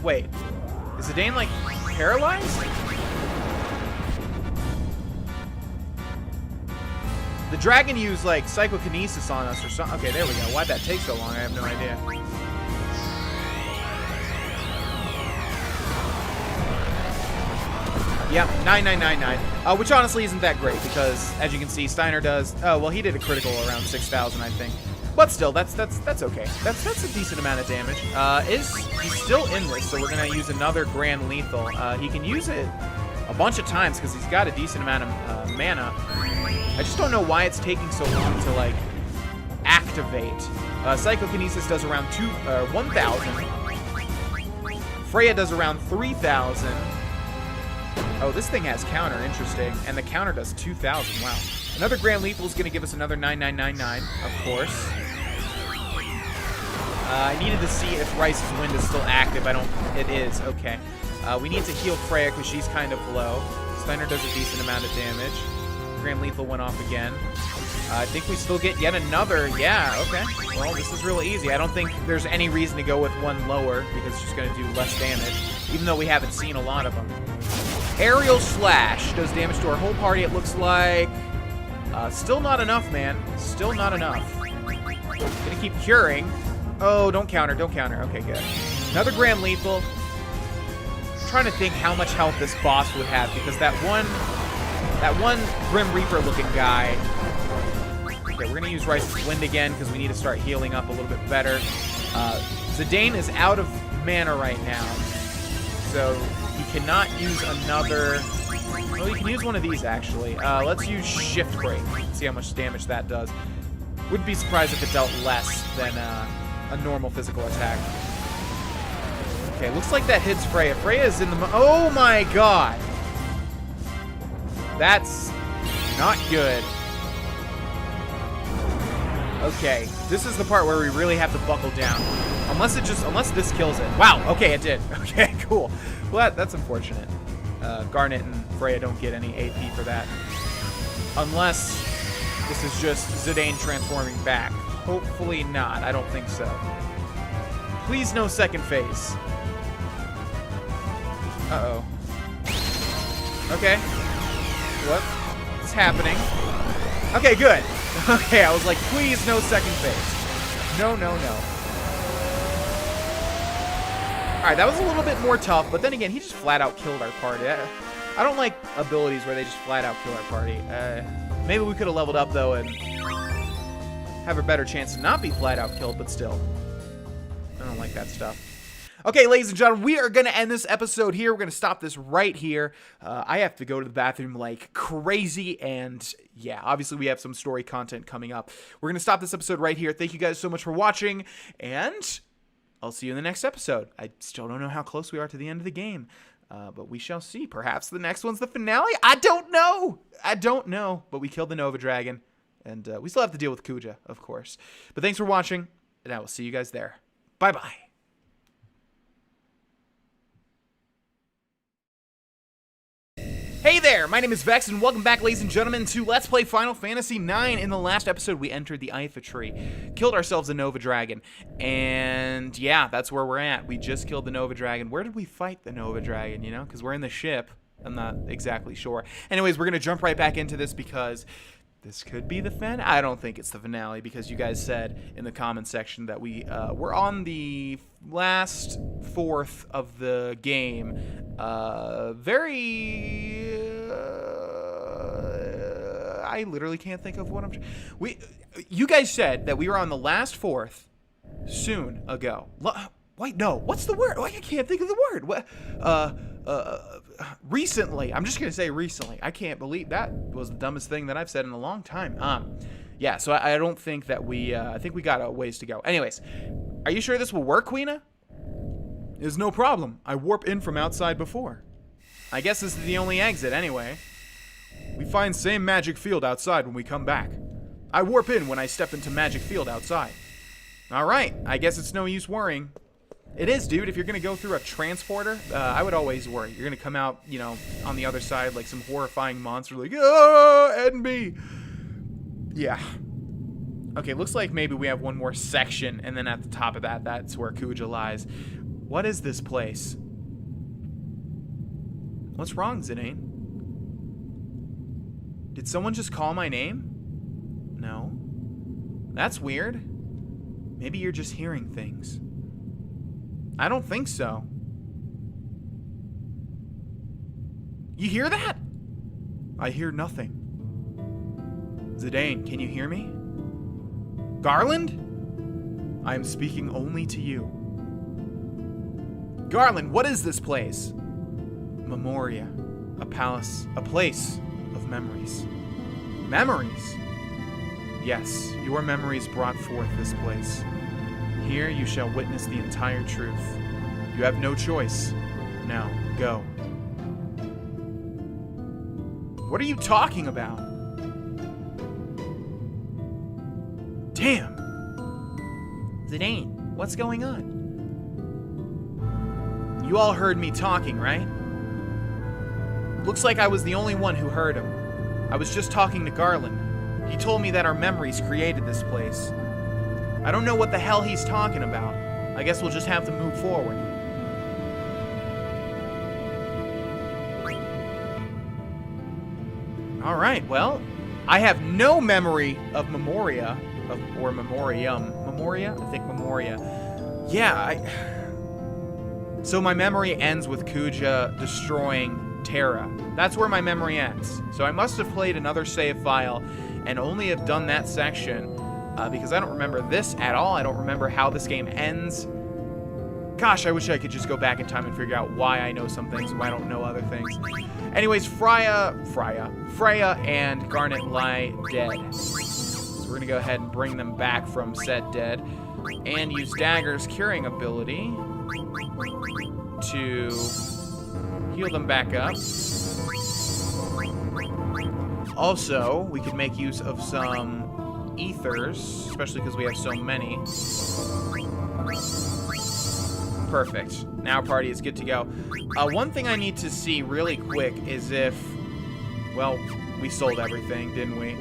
Wait. Is Zidane, like, paralyzed? The dragon used, like, psychokinesis on us or something. Okay, there we go. Why'd that take so long? I have no idea. Yep, 9999. Which honestly isn't that great because, as you can see, Steiner does. Oh, well, he did a critical around 6,000, I think. But still, that's okay. That's a decent amount of damage. He's still in this, so we're gonna use another Grand Lethal. He can use it a bunch of times because he's got a decent amount of mana. I just don't know why it's taking so long to like activate. Psychokinesis does around 1,000. Freya does around 3,000. Oh, this thing has counter, interesting. And the counter does 2,000, wow. Another Grand Lethal is going to give us another 9999, of course. I needed to see if Rice's Wind is still active. It is, okay. We need to heal Freya because she's kind of low. Steiner does a decent amount of damage. Grand Lethal went off again. I think we still get yet another, yeah, okay. Well, this is really easy. I don't think there's any reason to go with one lower because it's just going to do less damage, even though we haven't seen a lot of them. Aerial Slash does damage to our whole party, it looks like. Still not enough, man. Still not enough. Gonna keep curing. Oh, don't counter, don't counter. Okay, good. Another Grand Lethal. I'm trying to think how much health this boss would have because that one Grim Reaper looking guy. Okay, we're gonna use Rice's Wind again because we need to start healing up a little bit better. Zidane is out of mana right now, so he cannot use another. Well, you can use one of these actually. Let's use Shift Break. See how much damage that does. Wouldn't be surprised if it dealt less than a normal physical attack. Okay, looks like that hits Freya. Freya is in the. Oh my god! That's not good. Okay, this is the part where we really have to buckle down. Unless this kills it. Wow, okay, it did. Okay, cool. Well, that's unfortunate. Garnet and Freya don't get any AP for that. Unless this is just Zidane transforming back. Hopefully not. I don't think so. Please no second phase. Uh-oh. Okay. What's happening? Okay, good. Okay, I was like, please no second phase. No, no, no. Alright, that was a little bit more tough, but then again, he just flat out killed our party. I don't like abilities where they just flat out kill our party. Maybe we could have leveled up, though, and have a better chance to not be flat out killed, but still. I don't like that stuff. Okay, ladies and gentlemen, we are going to end this episode here. We're going to stop this right here. I have to go to the bathroom like crazy, and yeah, obviously we have some story content coming up. We're going to stop this episode right here. Thank you guys so much for watching, and I'll see you in the next episode. I still don't know how close we are to the end of the game, but we shall see. Perhaps the next one's the finale? I don't know. I don't know, but we killed the Nova Dragon, and we still have to deal with Kuja, of course. But thanks for watching, and I will see you guys there. Bye-bye. Hey there, my name is Vex, and welcome back, ladies and gentlemen, to Let's Play Final Fantasy IX. In the last episode, we entered the Ifa Tree, killed ourselves a Nova Dragon, and yeah, that's where we're at. We just killed the Nova Dragon. Where did we fight the Nova Dragon, you know? Because we're in the ship. I'm not exactly sure. Anyways, we're going to jump right back into this because this could be the finale. I don't think it's the finale because you guys said in the comment section that we're on the last fourth of the game. I literally can't think of what you guys said that we were on the last fourth soon ago. Wait, no. What's the word? I can't think of the word. What? Recently. I'm just gonna say recently. I can't believe that was the dumbest thing that I've said in a long time. Yeah. So I don't think that I think we got a ways to go. Anyways, are you sure this will work, Queena? There's no problem. I warp in from outside before. I guess this is the only exit anyway. We find same magic field outside when we come back. I warp in when I step into magic field outside. Alright, I guess it's no use worrying. It is, dude. If you're going to go through a transporter, I would always worry. You're going to come out, you know, on the other side like some horrifying monster like, ah, Ed and me. Yeah. Okay, looks like maybe we have one more section, and then at the top of that, that's where Kuja lies. What is this place? What's wrong, Zidane? Did someone just call my name? No. That's weird. Maybe you're just hearing things. I don't think so. You hear that? I hear nothing. Zidane, can you hear me? Garland? I am speaking only to you. Garland, what is this place? Memoria. A palace. A place of memories. Memories? Yes, your memories brought forth this place. Here you shall witness the entire truth. You have no choice. Now, go. What are you talking about? Damn! Zidane, what's going on? You all heard me talking, right? Looks like I was the only one who heard him. I was just talking to Garland. He told me that our memories created this place. I don't know what the hell he's talking about. I guess we'll just have to move forward. Alright, well, I have no memory of Memoria, or Memoriam. Memoria? I think Memoria. Yeah, So my memory ends with Kuja destroying Terra. That's where my memory ends. So I must have played another save file and only have done that section because I don't remember this at all. I don't remember how this game ends. Gosh, I wish I could just go back in time and figure out why I know some things and why I don't know other things. Anyways, Freya and Garnet lie dead. So we're gonna go ahead and bring them back from said dead and use Dagger's curing ability to heal them back up. Also, we could make use of some ethers, especially because we have so many. Perfect. Now our party is good to go. One thing I need to see really quick is if... Well, we sold everything, didn't we?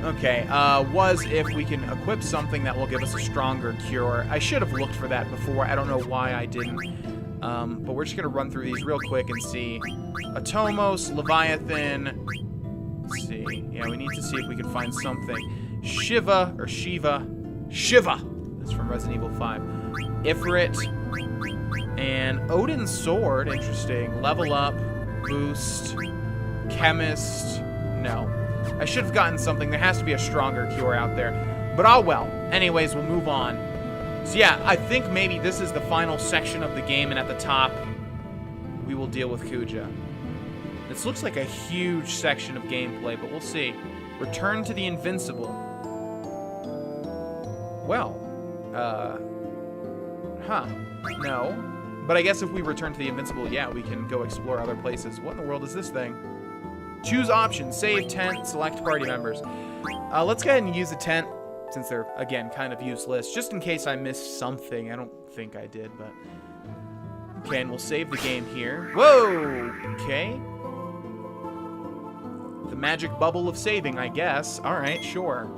Okay, was if we can equip something that will give us a stronger cure. I should have looked for that before. I don't know why I didn't. But we're just going to run through these real quick and see. Atomos, Leviathan. Let's see. Yeah, we need to see if we can find something. Shiva. That's from Resident Evil 5. Ifrit. And Odin's Sword. Interesting. Level up. Boost. Chemist. No. I should have gotten something. There has to be a stronger cure out there. But oh well. Anyways, we'll move on. So yeah, I think maybe this is the final section of the game, and at the top, we will deal with Kuja. This looks like a huge section of gameplay, but we'll see. Return to the Invincible. Well, no. But I guess if we return to the Invincible, yeah, we can go explore other places. What in the world is this thing? Choose options, save tent, select party members. Let's go ahead and use a tent, since they're, again, kind of useless, just in case I missed something. I don't think I did, but... Okay, and we'll save the game here. Whoa! Okay. The magic bubble of saving, I guess. Alright, sure.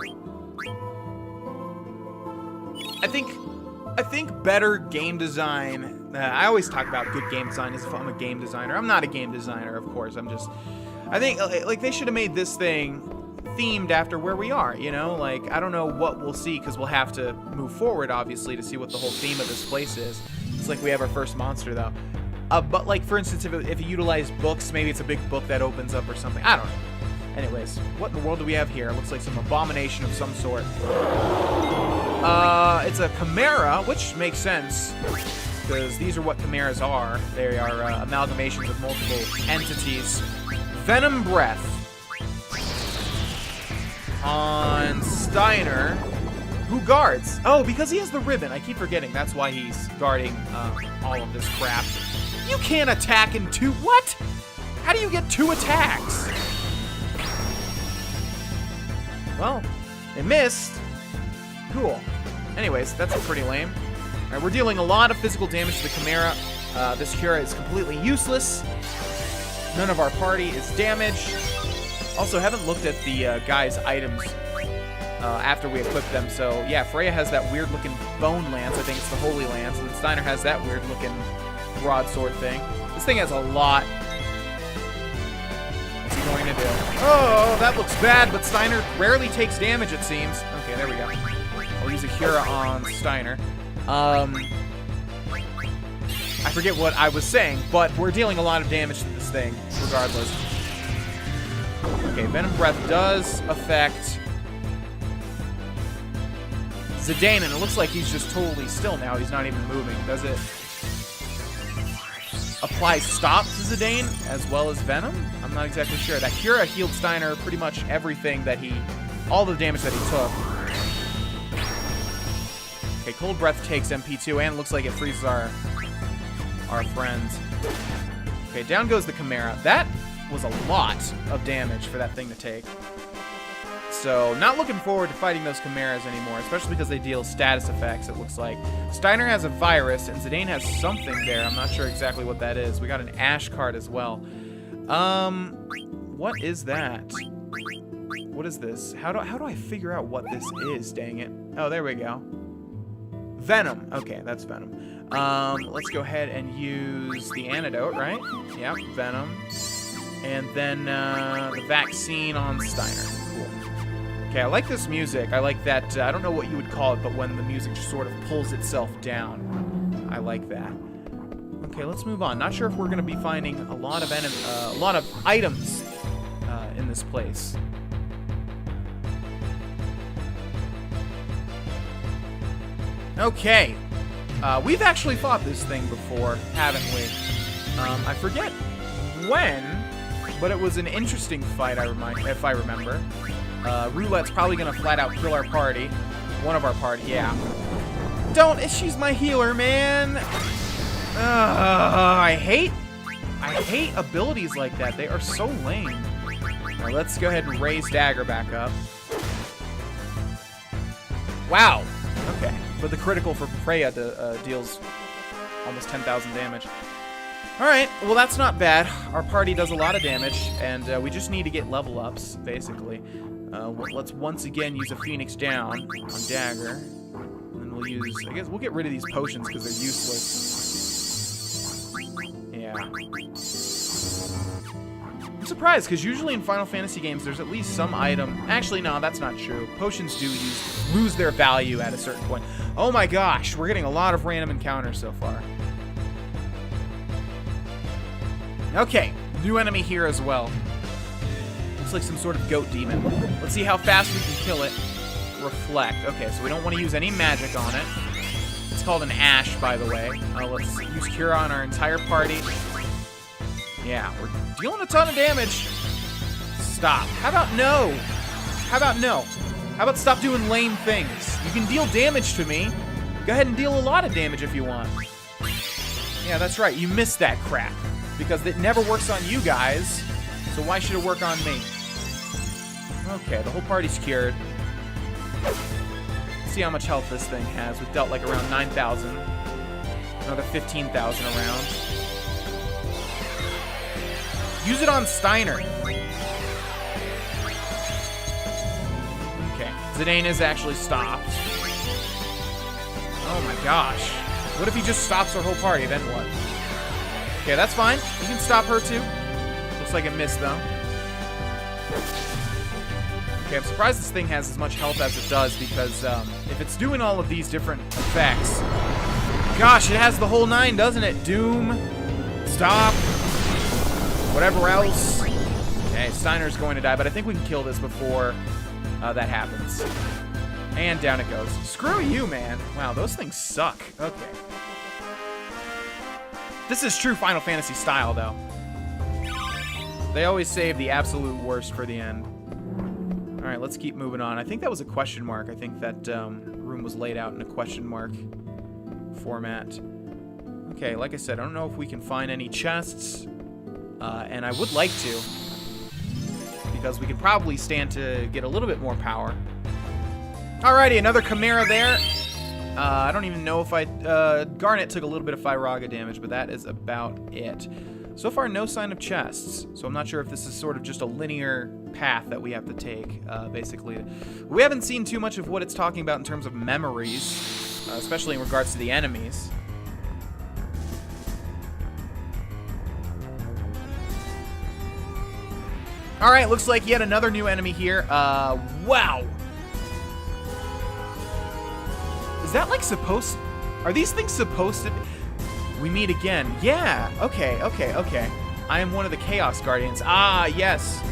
I think better game design... I always talk about good game design as if I'm a game designer. I'm not a game designer, of course. I think, like, they should have made this thing themed after where we are, you know? Like, I don't know what we'll see, because we'll have to move forward, obviously, to see what the whole theme of this place is. It's like we have our first monster, though. But, like, for instance, if you utilize books, maybe it's a big book that opens up or something. I don't know. Anyways, what in the world do we have here? It looks like some abomination of some sort. It's a chimera, which makes sense, because these are what chimeras are. They are amalgamations of multiple entities. Venom Breath. On Steiner, who guards. Oh, because he has the ribbon. I keep forgetting. That's why he's guarding all of this crap. You can't attack in two... What? How do you get two attacks? Well, it missed. Cool. Anyways, that's pretty lame. Alright, we're dealing a lot of physical damage to the Chimera. This Cura is completely useless. None of our party is damaged. Also, haven't looked at the guy's items after we equip them. So, yeah, Freya has that weird-looking bone lance. I think it's the Holy Lance. And then Steiner has that weird-looking broadsword thing. This thing has a lot. What's he going to do? Oh, that looks bad, but Steiner rarely takes damage, it seems. Okay, there we go. I'll use a Cura on Steiner. I forget what I was saying, but we're dealing a lot of damage to this thing, regardless. Okay, Venom Breath does affect Zidane, and it looks like he's just totally still now. He's not even moving. Does it apply stop to Zidane as well as Venom? I'm not exactly sure. That Cura healed Steiner pretty much everything that all the damage that he took. Okay, Cold Breath takes MP2, and it looks like it freezes our friends. Okay, down goes the Chimera. That was a lot of damage for that thing to take. So, not looking forward to fighting those Chimeras anymore, especially because they deal status effects, it looks like. Steiner has a virus, and Zidane has something there. I'm not sure exactly what that is. We got an Ash card as well. What is that? What is this? How do I figure out what this is, dang it? Oh, there we go. Venom. Okay, that's Venom. Let's go ahead and use the antidote, right? Yep, Venom. And then the vaccine on Steiner. Cool. Okay, I like this music. I like that, I don't know what you would call it, but when the music just sort of pulls itself down. I like that. Okay, let's move on. Not sure if we're going to be finding a lot of items in this place. Okay. We've actually fought this thing before, haven't we? I forget when, but it was an interesting fight, if I remember. Roulette's probably gonna flat out kill our party. One of our party, yeah. She's my healer, man! I hate abilities like that. They are so lame. Now let's go ahead and raise Dagger back up. Wow. Okay. But the critical for Freya deals almost 10,000 damage. Alright, well that's not bad. Our party does a lot of damage, and we just need to get level ups, basically. Let's once again use a Phoenix down on Dagger. And then we'll use... I guess we'll get rid of these potions because they're useless. Yeah. I'm surprised, because usually in Final Fantasy games there's at least some item... Actually, no, that's not true. Potions do lose their value at a certain point. Oh my gosh, we're getting a lot of random encounters so far. Okay, new enemy here as well. Looks like some sort of goat demon. Let's see how fast we can kill it. Reflect. Okay, so we don't want to use any magic on it. It's called an Ash, by the way. Let's use Cura on our entire party. Yeah, we're dealing a ton of damage. Stop. How about no? How about no? How about stop doing lame things? You can deal damage to me. Go ahead and deal a lot of damage if you want. Yeah, that's right. You missed that crap. Because it never works on you guys. So why should it work on me? Okay, the whole party's cured. Let's see how much health this thing has. We've dealt like around 9,000. Another 15,000 around. Use it on Steiner. Okay, Zidane is actually stopped. Oh my gosh. What if he just stops our whole party? Then what? Okay, that's fine. We can stop her too. Looks like it missed though. Okay, I'm surprised this thing has as much health as it does because if it's doing all of these different effects... Gosh, it has the whole 9, doesn't it? Doom, stop, whatever else. Okay, Steiner's going to die, but I think we can kill this before that happens. And down it goes. Screw you, man. Wow, those things suck. Okay. This is true Final Fantasy style, though. They always save the absolute worst for the end. Alright, let's keep moving on. I think that was a question mark. I think that room was laid out in a question mark format. Okay, like I said, I don't know if we can find any chests. And I would like to. because we could probably stand to get a little bit more power. Alrighty, another Chimera there. I don't even know if Garnet took a little bit of Firaga damage, but that is about it. So far, no sign of chests, so I'm not sure if this is sort of just a linear path that we have to take, basically. We haven't seen too much of what it's talking about in terms of memories, especially in regards to the enemies. Alright, looks like yet another new enemy here. Wow! Is that like supposed... Are these things supposed to be... We meet again. Yeah, okay. I am one of the Chaos Guardians. Ah, yes.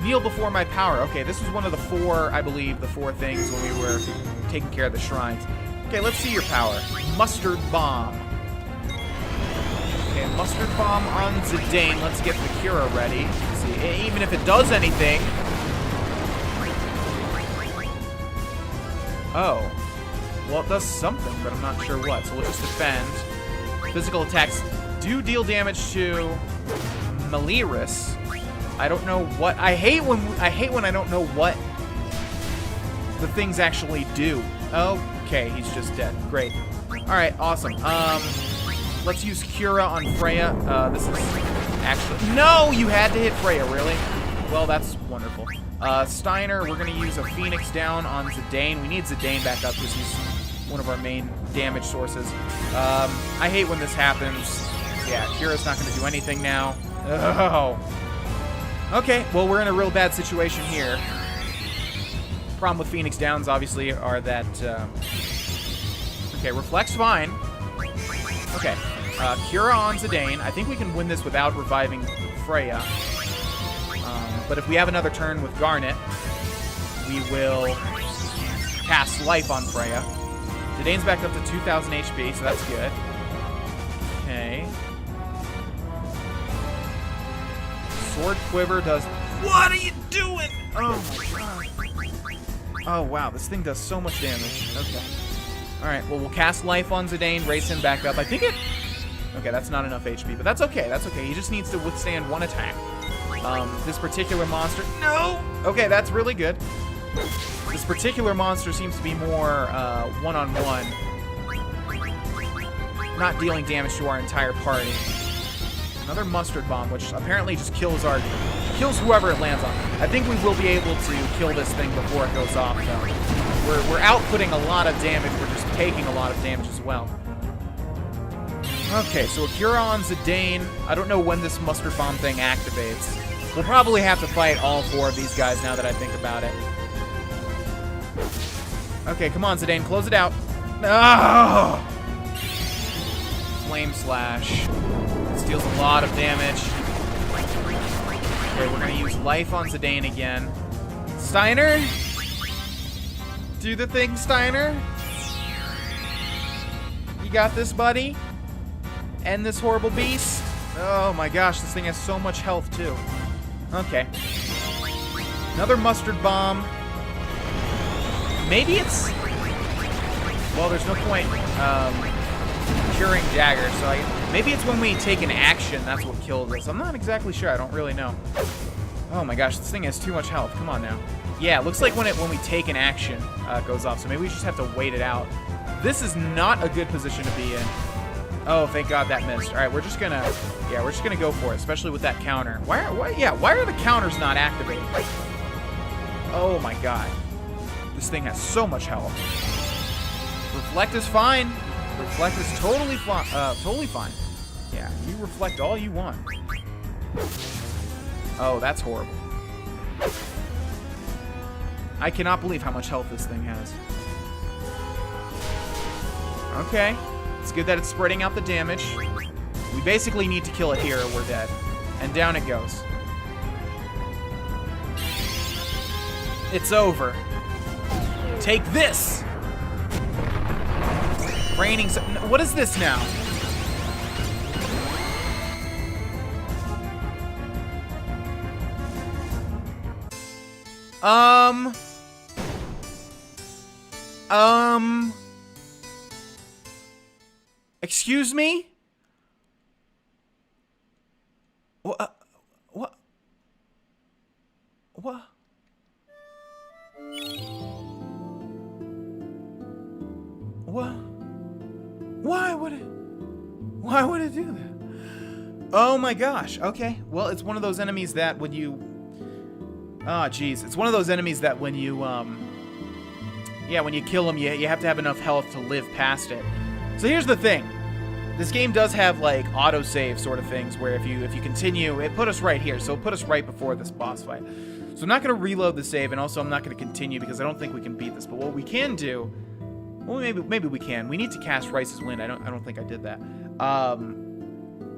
Kneel before my power. Okay, this was one of the four, I believe, the four things when we were taking care of the shrines. Okay, let's see your power. Mustard Bomb. Okay, Mustard Bomb on Zidane. Let's get the Cura ready. Let's see, even if it does anything... Oh. Well, it does something, but I'm not sure what. So we'll just defend. Physical attacks do deal damage to Meliris. I don't know what... I hate when I don't know what the things actually do. Okay, he's just dead. Great. Alright, awesome. Let's use Cura on Freya. This is actually... No! You had to hit Freya, really? Well, that's wonderful. Steiner, we're going to use a Phoenix down on Zidane. We need Zidane back up because he's one of our main damage sources. I hate when this happens. Yeah, Cura's not going to do anything now. Oh. Okay, well, we're in a real bad situation here. Problem with Phoenix Downs, obviously, are that... Okay, Reflect's fine. Okay, Cura on Zidane. I think we can win this without reviving Freya. But if we have another turn with Garnet, we will cast Life on Freya. Zidane's back up to 2,000 HP, so that's good. Okay. Sword Quiver does... What are you doing? Oh, my God. Oh, wow. This thing does so much damage. Okay. Alright, well, we'll cast Life on Zidane, raise him back up. I think it... Okay, that's not enough HP, but that's okay. That's okay. He just needs to withstand one attack. This particular monster... No! Okay, that's really good. This particular monster seems to be more one-on-one. Not dealing damage to our entire party. Another Mustard Bomb, which apparently just kills whoever it lands on. I think we will be able to kill this thing before it goes off, though. We're outputting a lot of damage. We're just taking a lot of damage as well. Okay, so Cura on Zidane. I don't know when this Mustard Bomb thing activates. We'll probably have to fight all four of these guys now that I think about it. Okay, come on, Zidane, close it out. Oh! Flame Slash. This deals a lot of damage. Okay, we're gonna use Life on Zidane again. Steiner? Do the thing, Steiner. You got this, buddy? End this horrible beast. Oh my gosh, this thing has so much health, too. Okay. Another Mustard Bomb. Maybe it's... Well, there's no point curing Jagger, so maybe it's when we take an action that's what kills us. I'm not exactly sure. I don't really know. Oh my gosh, this thing has too much health. Come on now. Yeah, it looks like when we take an action, it goes off, so maybe we just have to wait it out. This is not a good position to be in. Oh, thank God that missed. All right, we're just gonna go for it, especially with that counter. Why are the counters not activated? Oh my God. This thing has so much health. Reflect is fine. Reflect is totally fine. Yeah, you reflect all you want. Oh, that's horrible. I cannot believe how much health this thing has. Okay. It's good that it's spreading out the damage. We basically need to kill it here or we're dead. And down it goes. It's over. Take this! Raining... What is this now? Excuse me? What? What? What? Why would it do that? Oh my gosh. Okay. Well, it's one of those enemies that when you... Oh, jeez. It's one of those enemies that when you, yeah, when you kill them, you have to have enough health to live past it. So here's the thing. This game does have, like, autosave sort of things where if you continue... It put us right here, so it put us right before this boss fight. So I'm not going to reload the save, and also I'm not going to continue because I don't think we can beat this. But what we can do... Well, maybe we can. We need to cast Rice's Wind. I don't think I did that.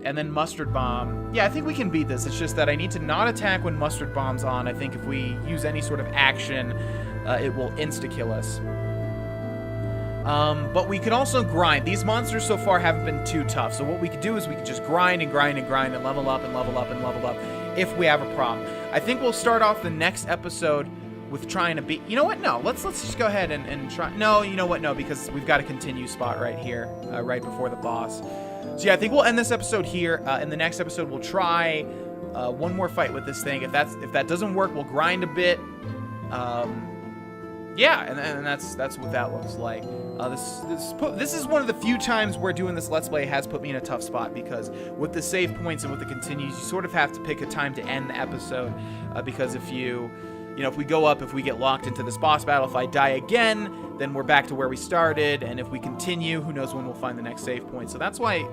And then Mustard Bomb. Yeah, I think we can beat this. It's just that I need to not attack when Mustard Bomb's on. I think if we use any sort of action, it will insta-kill us. But we can also grind. These monsters so far haven't been too tough. So what we could do is we could just grind and grind and grind and level up and level up and level up if we have a problem. I think we'll start off the next episode with trying to beat... You know what? No. Let's just go ahead and try... No, you know what? No, because we've got a continue spot right here, right before the boss. So yeah, I think we'll end this episode here. In the next episode, we'll try one more fight with this thing. If that doesn't work, we'll grind a bit. Yeah, and that's what that looks like. This is one of the few times where doing this Let's Play has put me in a tough spot, because with the save points and with the continues, you sort of have to pick a time to end the episode, because if if we go up, if we get locked into this boss battle, if I die again, then we're back to where we started, and if we continue, who knows when we'll find the next save point. So that's why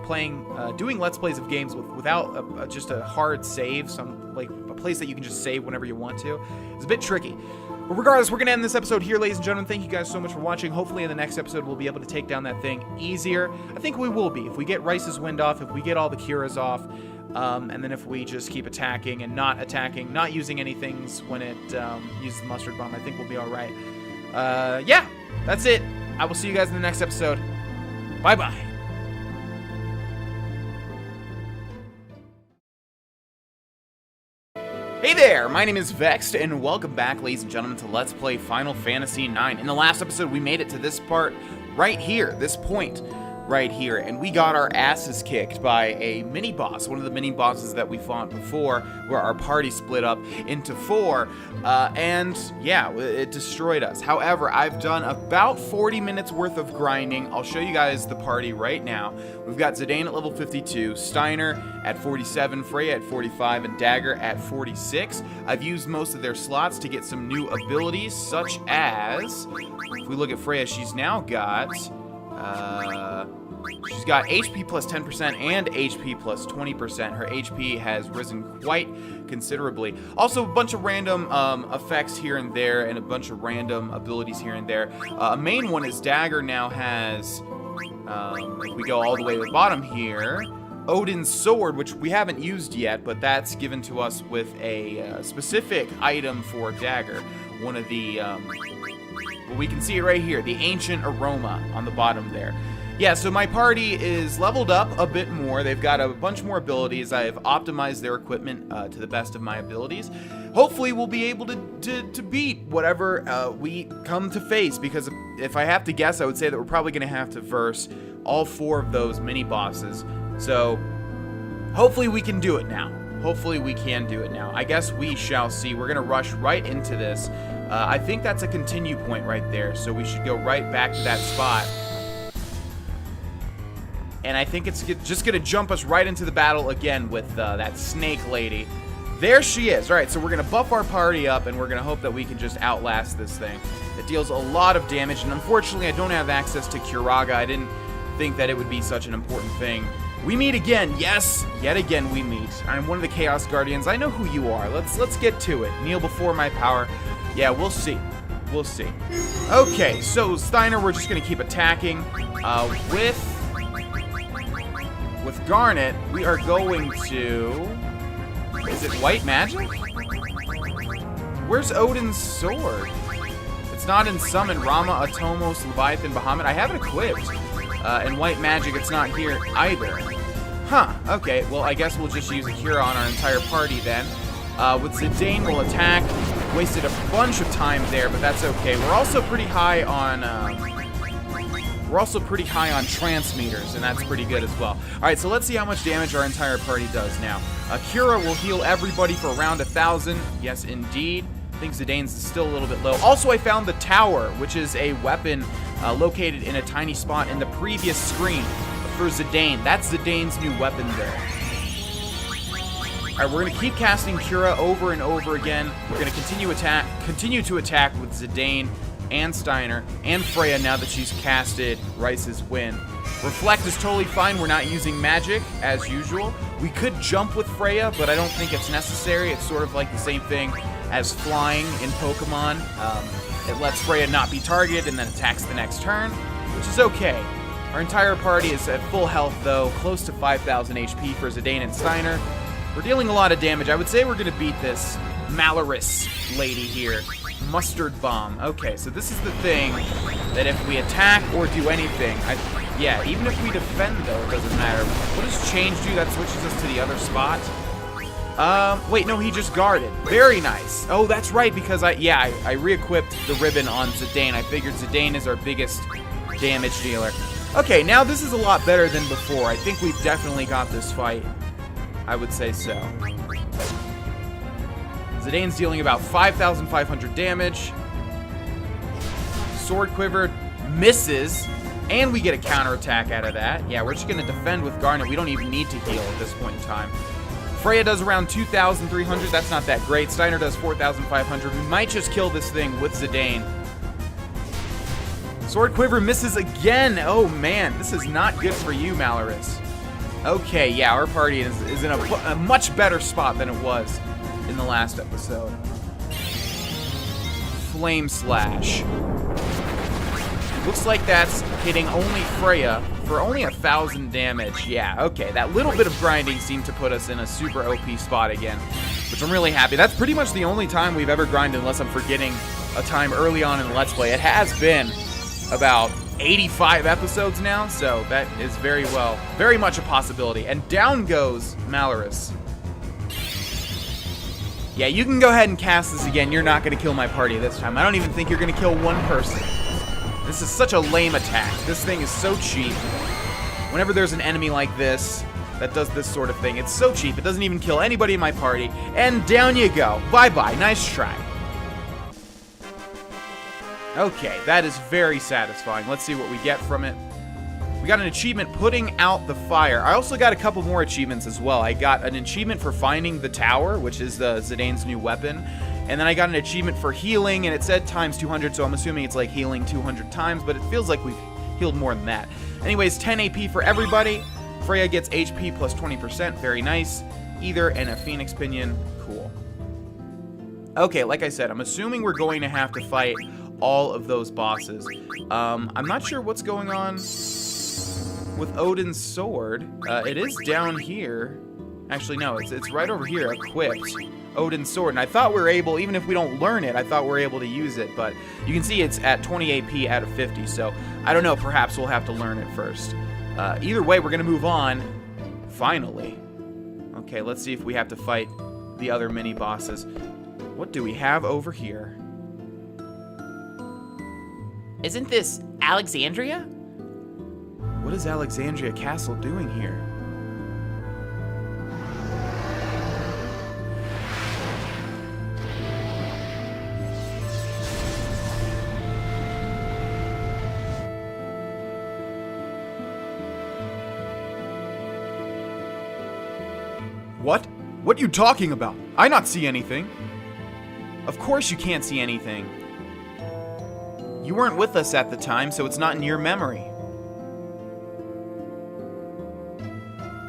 doing Let's Plays of games without just a hard save, like a place that you can just save whenever you want to, is a bit tricky. But regardless, we're going to end this episode here, ladies and gentlemen. Thank you guys so much for watching. Hopefully in the next episode, we'll be able to take down that thing easier. I think we will be. If we get Rice's Wind off, if we get all the Curas off, and then if we just keep attacking and not using any things when it uses the Mustard Bomb, I think we'll be all right. Yeah, that's it. I will see you guys in the next episode. Bye-bye. Hey there, my name is Vexed, and welcome back, ladies and gentlemen, to Let's Play Final Fantasy IX. In the last episode, we made it to this part right here, this point right here, and we got our asses kicked by a mini-boss, one of the mini-bosses that we fought before, where our party split up into 4, and yeah, it destroyed us. However, I've done about 40 minutes worth of grinding. I'll show you guys the party right now. We've got Zidane at level 52, Steiner at 47, Freya at 45, and Dagger at 46. I've used most of their slots to get some new abilities, such as, if we look at Freya, she's now got... she's got HP plus 10% and HP plus 20%. Her HP has risen quite considerably. Also, a bunch of random effects here and there, and a bunch of random abilities here and there. A main one is Dagger now has, if we go all the way to the bottom here, Odin's Sword, which we haven't used yet, but that's given to us with a specific item for Dagger. One of the, well, we can see it right here, the Ancient Aroma on the bottom there. Yeah, so my party is leveled up a bit more. They've got a bunch more abilities. I have optimized their equipment to the best of my abilities. Hopefully we'll be able to beat whatever we come to face, because if I have to guess, I would say that we're probably going to have to verse all 4 of those mini-bosses. So hopefully we can do it now. Hopefully we can do it now. I guess we shall see. We're going to rush right into this. I think that's a continue point right there, so we should go right back to that spot. And I think it's just going to jump us right into the battle again with that snake lady. There she is. All right, so we're going to buff our party up, and we're going to hope that we can just outlast this thing. It deals a lot of damage, and unfortunately, I don't have access to Curaga. I didn't think that it would be such an important thing. We meet again. Yes, yet again we meet. I'm one of the Chaos Guardians. I know who you are. Let's get to it. Kneel before my power. Yeah, we'll see. We'll see. Okay, so Steiner, we're just going to keep attacking. With Garnet, we are going to... Is it White Magic? Where's Odin's Sword? It's not in Summon, Rama, Atomos, Leviathan, Bahamut. I have it equipped. And White Magic, it's not here either. Huh, okay. Well, I guess we'll just use a Cura on our entire party then. With Zidane, we'll attack. Wasted a bunch of time there, but that's okay. We're also pretty high on... transmeters, and that's pretty good as well. Alright, so let's see how much damage our entire party does now. Cura will heal everybody for around 1,000. Yes, indeed. I think Zidane's is still a little bit low. Also, I found the tower, which is a weapon located in a tiny spot in the previous screen for Zidane. That's Zidane's new weapon there. Alright, we're going to keep casting Cura over and over again. We're going to continue to attack with Zidane and Steiner and Freya now that she's casted Rice's Wind. Reflect is totally fine. We're not using magic as usual. We could jump with Freya, but I don't think it's necessary. It's sort of like the same thing as flying in Pokemon. It lets Freya not be targeted and then attacks the next turn, which is okay. Our entire party is at full health, though, close to 5,000 HP for Zidane and Steiner. We're dealing a lot of damage. I would say we're going to beat this Malorus lady here. Mustard Bomb. Okay, so this is the thing that if we attack or do anything, yeah, even if we defend, though, it doesn't matter. What does change do? That switches us to the other spot. Wait, no, he just guarded. Very nice. Oh, that's right, because I re-equipped the ribbon on Zidane. I figured Zidane is our biggest damage dealer. Okay, now this is a lot better than before. I think we've definitely got this fight. I would say so. Zidane's dealing about 5,500 damage. Sword Quiver misses, and we get a counterattack out of that. Yeah, we're just going to defend with Garnet. We don't even need to heal at this point in time. Freya does around 2,300. That's not that great. Steiner does 4,500. We might just kill this thing with Zidane. Sword Quiver misses again. Oh, man. This is not good for you, Malorus. Okay, yeah, our party is in a much better spot than it was in the last episode. Flame Slash. Looks like that's hitting only Freya for only 1,000 damage. Yeah, okay, that little bit of grinding seemed to put us in a super OP spot again, which I'm really happy. That's pretty much the only time we've ever grinded, unless I'm forgetting a time early on in the Let's Play. It has been about 85 episodes now, so that is very much a possibility. And down goes Malorus. Yeah, you can go ahead and cast this again. You're not going to kill my party this time. I don't even think you're going to kill one person. This is such a lame attack. This thing is so cheap. Whenever there's an enemy like this that does this sort of thing, it's so cheap. It doesn't even kill anybody in my party. And down you go. Bye-bye. Nice try. Okay, that is very satisfying. Let's see what we get from it. We got an achievement, Putting Out the Fire. I also got a couple more achievements as well. I got an achievement for finding the tower, which is Zidane's new weapon. And then I got an achievement for healing, and it said times 200, so I'm assuming it's like healing 200 times, but it feels like we've healed more than that. Anyways, 10 AP for everybody. Freya gets HP plus 20%. Very nice. Either and a Phoenix Pinion. Cool. Okay, like I said, I'm assuming we're going to have to fight all of those bosses. I'm not sure what's going on with Odin's sword. It is down here. Actually, no, it's right over here, equipped. Odin's sword. And I thought we were able, even if we don't learn it, I thought we were able to use it. But you can see it's at 20 AP out of 50. So I don't know, perhaps we'll have to learn it first. Either way, we're going to move on. Finally. Okay, let's see if we have to fight the other mini bosses. What do we have over here? Isn't this Alexandria? What is Alexandria Castle doing here? What? What you talking about? I not see anything. Of course you can't see anything. You weren't with us at the time, so it's not in your memory.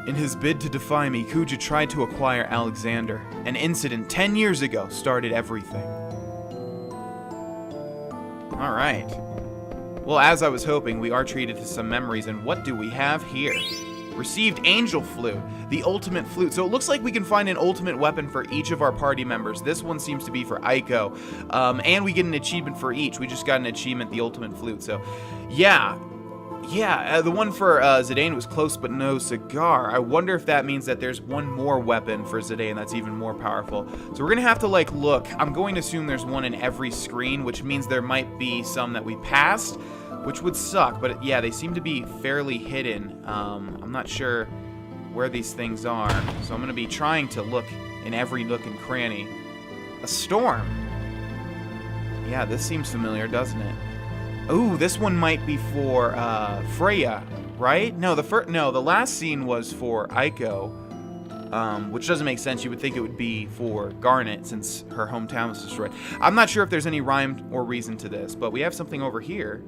In his bid to defy me, Kuja tried to acquire Alexander. An incident 10 years ago started everything. Alright. Well, as I was hoping, we are treated to some memories, and what do we have here? Received Angel Flute, the ultimate flute. So it looks like we can find an ultimate weapon for each of our party members. This one seems to be for Aiko. And we get an achievement for each. We just got an achievement, the ultimate flute. So, yeah. Yeah, the one for Zidane was close but no cigar. I wonder if that means that there's one more weapon for Zidane that's even more powerful. So we're going to have to, like, look. I'm going to assume there's one in every screen, which means there might be some that we passed, which would suck. But, yeah, they seem to be fairly hidden. I'm not sure where these things are. So I'm going to be trying to look in every nook and cranny. A storm. Yeah, this seems familiar, doesn't it? Ooh, this one might be for Freya, right? No, the last scene was for Aiko, which doesn't make sense. You would think it would be for Garnet since her hometown was destroyed. I'm not sure if there's any rhyme or reason to this, but we have something over here.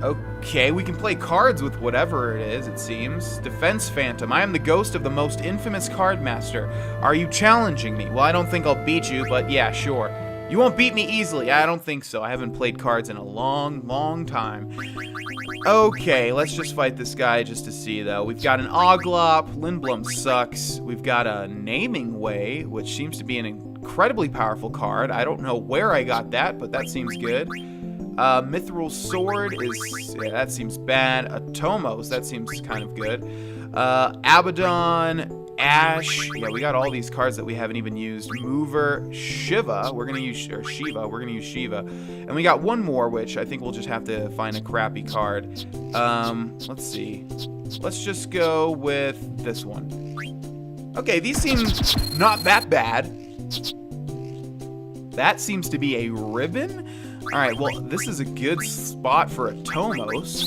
Okay, we can play cards with whatever it is, it seems. Defense Phantom. I am the ghost of the most infamous card master. Are you challenging me? Well, I don't think I'll beat you, but yeah, sure. You won't beat me easily. I don't think so. I haven't played cards in a long, long time. Okay, let's just fight this guy just to see, though. We've got an Oglop. Lindblum sucks. We've got a Naming Way, which seems to be an incredibly powerful card. I don't know where I got that, but that seems good. Mithril Sword is, yeah, that seems bad. Atomos, that seems kind of good. Abaddon, Ash, yeah, we got all these cards that we haven't even used. Mover, Shiva, we're gonna use Shiva. And we got one more, which I think we'll just have to find a crappy card. Let's see. Let's just go with this one. Okay, these seem not that bad. That seems to be a ribbon. All right, well, this is a good spot for a Tomos.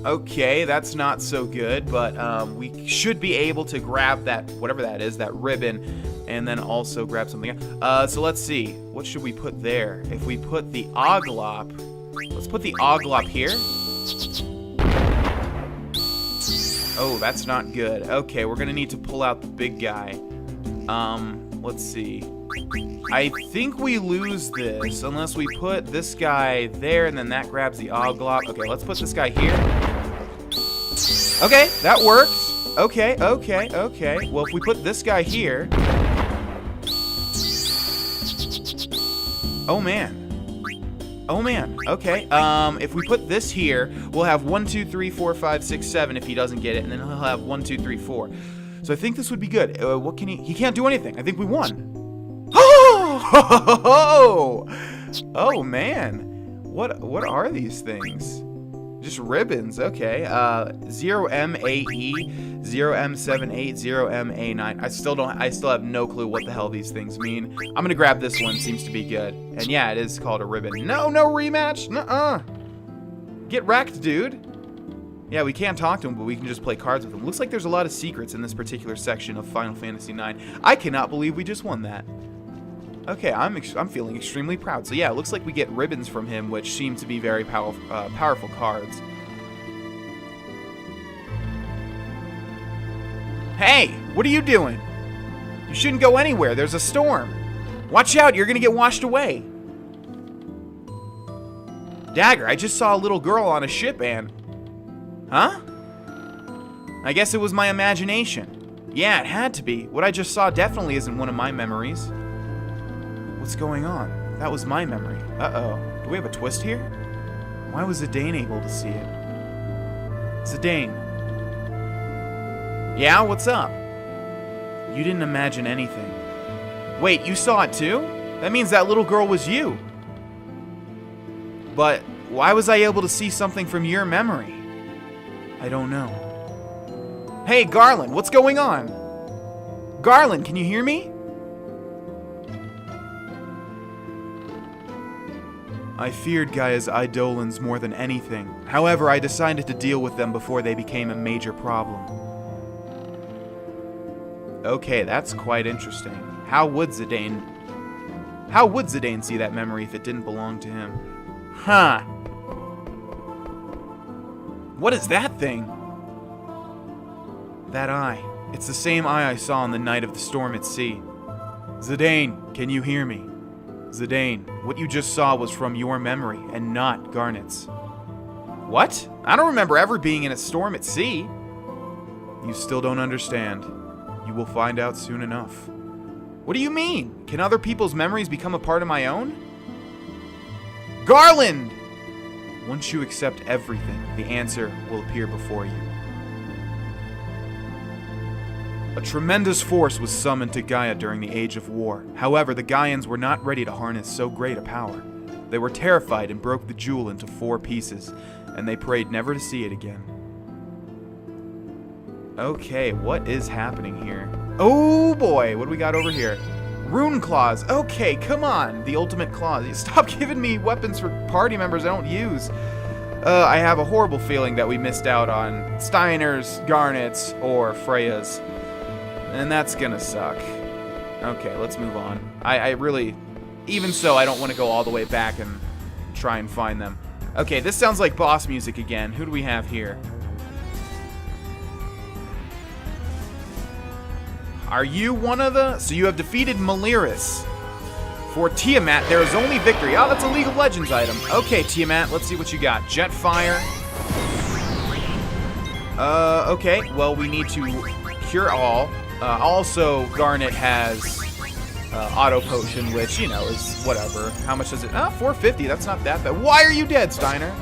Okay, that's not so good, but we should be able to grab that, whatever that is, that ribbon, and then also grab something else. So let's see. What should we put there? If we put the Oglop, let's put the Oglop here. Oh, that's not good. Okay, we're gonna need to pull out the big guy. Let's see. I think we lose this unless we put this guy there and then that grabs the Oglop. Okay, let's put this guy here. Okay, that works. Okay. Well, if we put this guy here. Oh man. Okay. If we put this here, we'll have 1, 2, 3, 4, 5, 6, 7 if he doesn't get it, and then he'll have 1, 2, 3, 4. So I think this would be good. What can he? He can't do anything. I think we won. Oh man, what are these things? Just ribbons, okay. 0MAE, 0M78, 0MA9. I still have no clue what the hell these things mean. I'm gonna grab this one, seems to be good. And yeah, it is called a ribbon. No rematch, nuh-uh. Get wrecked, dude. Yeah, we can't talk to him, but we can just play cards with him. Looks like there's a lot of secrets in this particular section of Final Fantasy IX. I cannot believe we just won that. Okay, I'm feeling extremely proud. So yeah, it looks like we get ribbons from him, which seem to be very powerful cards. Hey, what are you doing? You shouldn't go anywhere. There's a storm. Watch out, you're gonna get washed away. Dagger, I just saw a little girl on a ship and... Huh? I guess it was my imagination. Yeah, it had to be. What I just saw definitely isn't one of my memories. What's going on? That was my memory. Uh-oh. Do we have a twist here? Why was Zidane able to see it? Zidane. Yeah, what's up? You didn't imagine anything. Wait, you saw it too? That means that little girl was you. But why was I able to see something from your memory? I don't know. Hey, Garland, what's going on? Garland, can you hear me? I feared Gaia's Eidolons more than anything. However, I decided to deal with them before they became a major problem. Okay, that's quite interesting. How would Zidane see that memory if it didn't belong to him? Huh. What is that thing? That eye. It's the same eye I saw on the night of the storm at sea. Zidane, can you hear me? Zidane, what you just saw was from your memory and not Garnet's. What? I don't remember ever being in a storm at sea. You still don't understand. You will find out soon enough. What do you mean? Can other people's memories become a part of my own? Garland! Once you accept everything, the answer will appear before you. A tremendous force was summoned to Gaia during the Age of War. However, the Gaians were not ready to harness so great a power. They were terrified and broke the jewel into 4 pieces, and they prayed never to see it again. Okay, what is happening here? Oh boy, what do we got over here? Rune Claws. Okay, come on. The ultimate claws. Stop giving me weapons for party members I don't use. I have a horrible feeling that we missed out on Steiner's, Garnet's, or Freya's. And that's gonna suck. Okay, let's move on. I really... Even so, I don't want to go all the way back and try and find them. Okay, this sounds like boss music again. Who do we have here? Are you one of the... So you have defeated Maliris. For Tiamat, there is only victory. Oh, that's a League of Legends item. Okay, Tiamat, let's see what you got. Jetfire. Okay. Well, we need to cure all. Also, Garnet has auto potion, which, you know, is whatever. How much does it? 450. That's not that bad. Why are you dead, Steiner?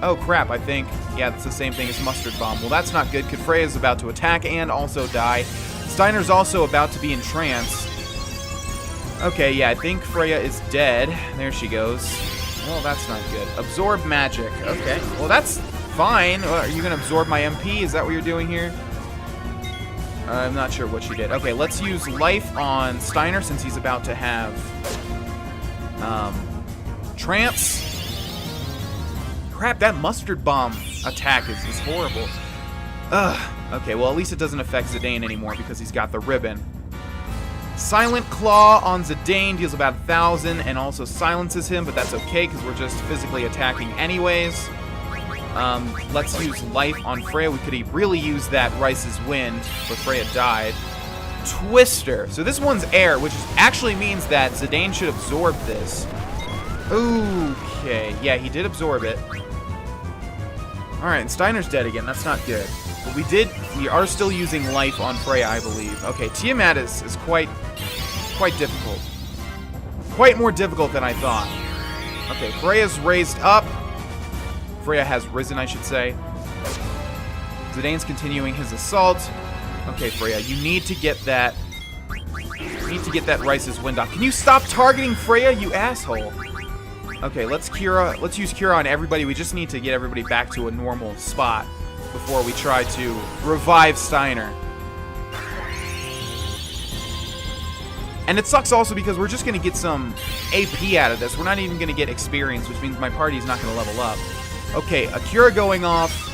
Oh, crap. I think, yeah, that's the same thing as Mustard Bomb. Well, that's not good. Freya's about to attack and also die. Steiner's also about to be in trance. Okay, yeah, I think Freya is dead. There she goes. Well, that's not good. Absorb magic. Okay. Well, that's fine. Are you going to absorb my MP? Is that what you're doing here? I'm not sure what she did. Okay, let's use life on Steiner since he's about to have trance. Crap, that mustard bomb attack is horrible. Ugh. Okay, well, at least it doesn't affect Zidane anymore because he's got the ribbon. Silent Claw on Zidane deals about 1,000 and also silences him, but that's okay because we're just physically attacking anyways. Let's use life on Freya. We could really use that Rice's Wind, but Freya died. Twister. So this one's air, which actually means that Zidane should absorb this. Okay. Yeah, he did absorb it. Alright, and Steiner's dead again. That's not good. But we are still using life on Freya, I believe. Okay, Tiamat is quite difficult. Quite more difficult than I thought. Okay, Freya's raised up. Freya has risen, I should say. Zidane's continuing his assault. Okay, Freya, you need to get that... You need to get that Rice's Wind off. Can you stop targeting Freya, you asshole? Okay, let's use Cura on everybody. We just need to get everybody back to a normal spot before we try to revive Steiner. And it sucks also because we're just going to get some AP out of this. We're not even going to get experience, which means my party's not going to level up. Okay, a Cura going off.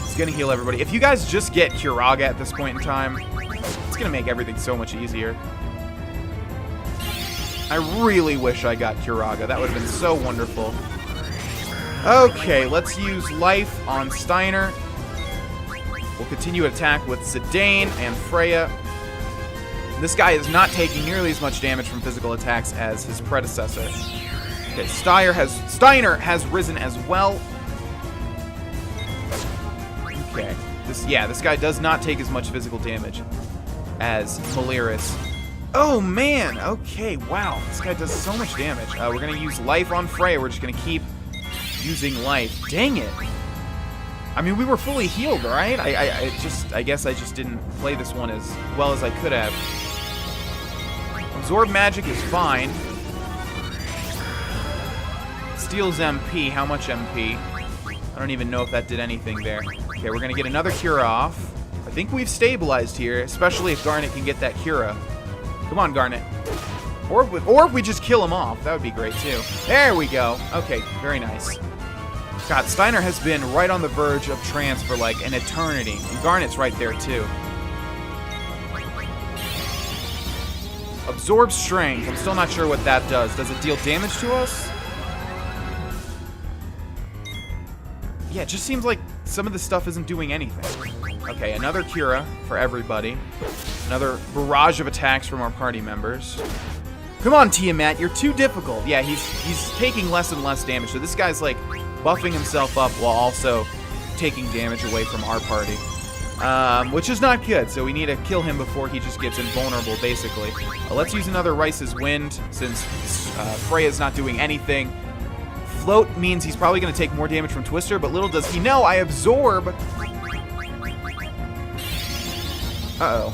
It's going to heal everybody. If you guys just get Curaga at this point in time, it's going to make everything so much easier. I really wish I got Curaga. That would have been so wonderful. Okay, let's use life on Steiner. We'll continue to attack with Zidane and Freya. This guy is not taking nearly as much damage from physical attacks as his predecessor. Okay, Steiner has risen as well. Okay, this guy does not take as much physical damage as Maliris. Oh man, okay, wow, this guy does so much damage. We're gonna use life on Freya. We're just gonna keep using life. Dang it. I mean, we were fully healed, right? I guess I just didn't play this one as well as I could have. Absorb magic is fine. Steals MP. How much MP? I don't even know if that did anything there. Okay, we're gonna get another Cura off. I think we've stabilized here, especially if Garnet can get that Cura. Come on, Garnet. Or if we just kill him off. That would be great, too. There we go. Okay, very nice. God, Steiner has been right on the verge of trance for like an eternity. And Garnet's right there, too. Absorb strength. I'm still not sure what that does. Does it deal damage to us? Yeah, it just seems like some of the stuff isn't doing anything. Okay, another Cura for everybody. Another barrage of attacks from our party members. Come on, Tiamat, you're too difficult. Yeah, he's taking less and less damage. So this guy's like buffing himself up while also taking damage away from our party. Which is not good, so we need to kill him before he just gets invulnerable, basically. Let's use another Rice's Wind, since Freya's not doing anything. Float means he's probably going to take more damage from Twister, but little does he know, I absorb... Uh-oh.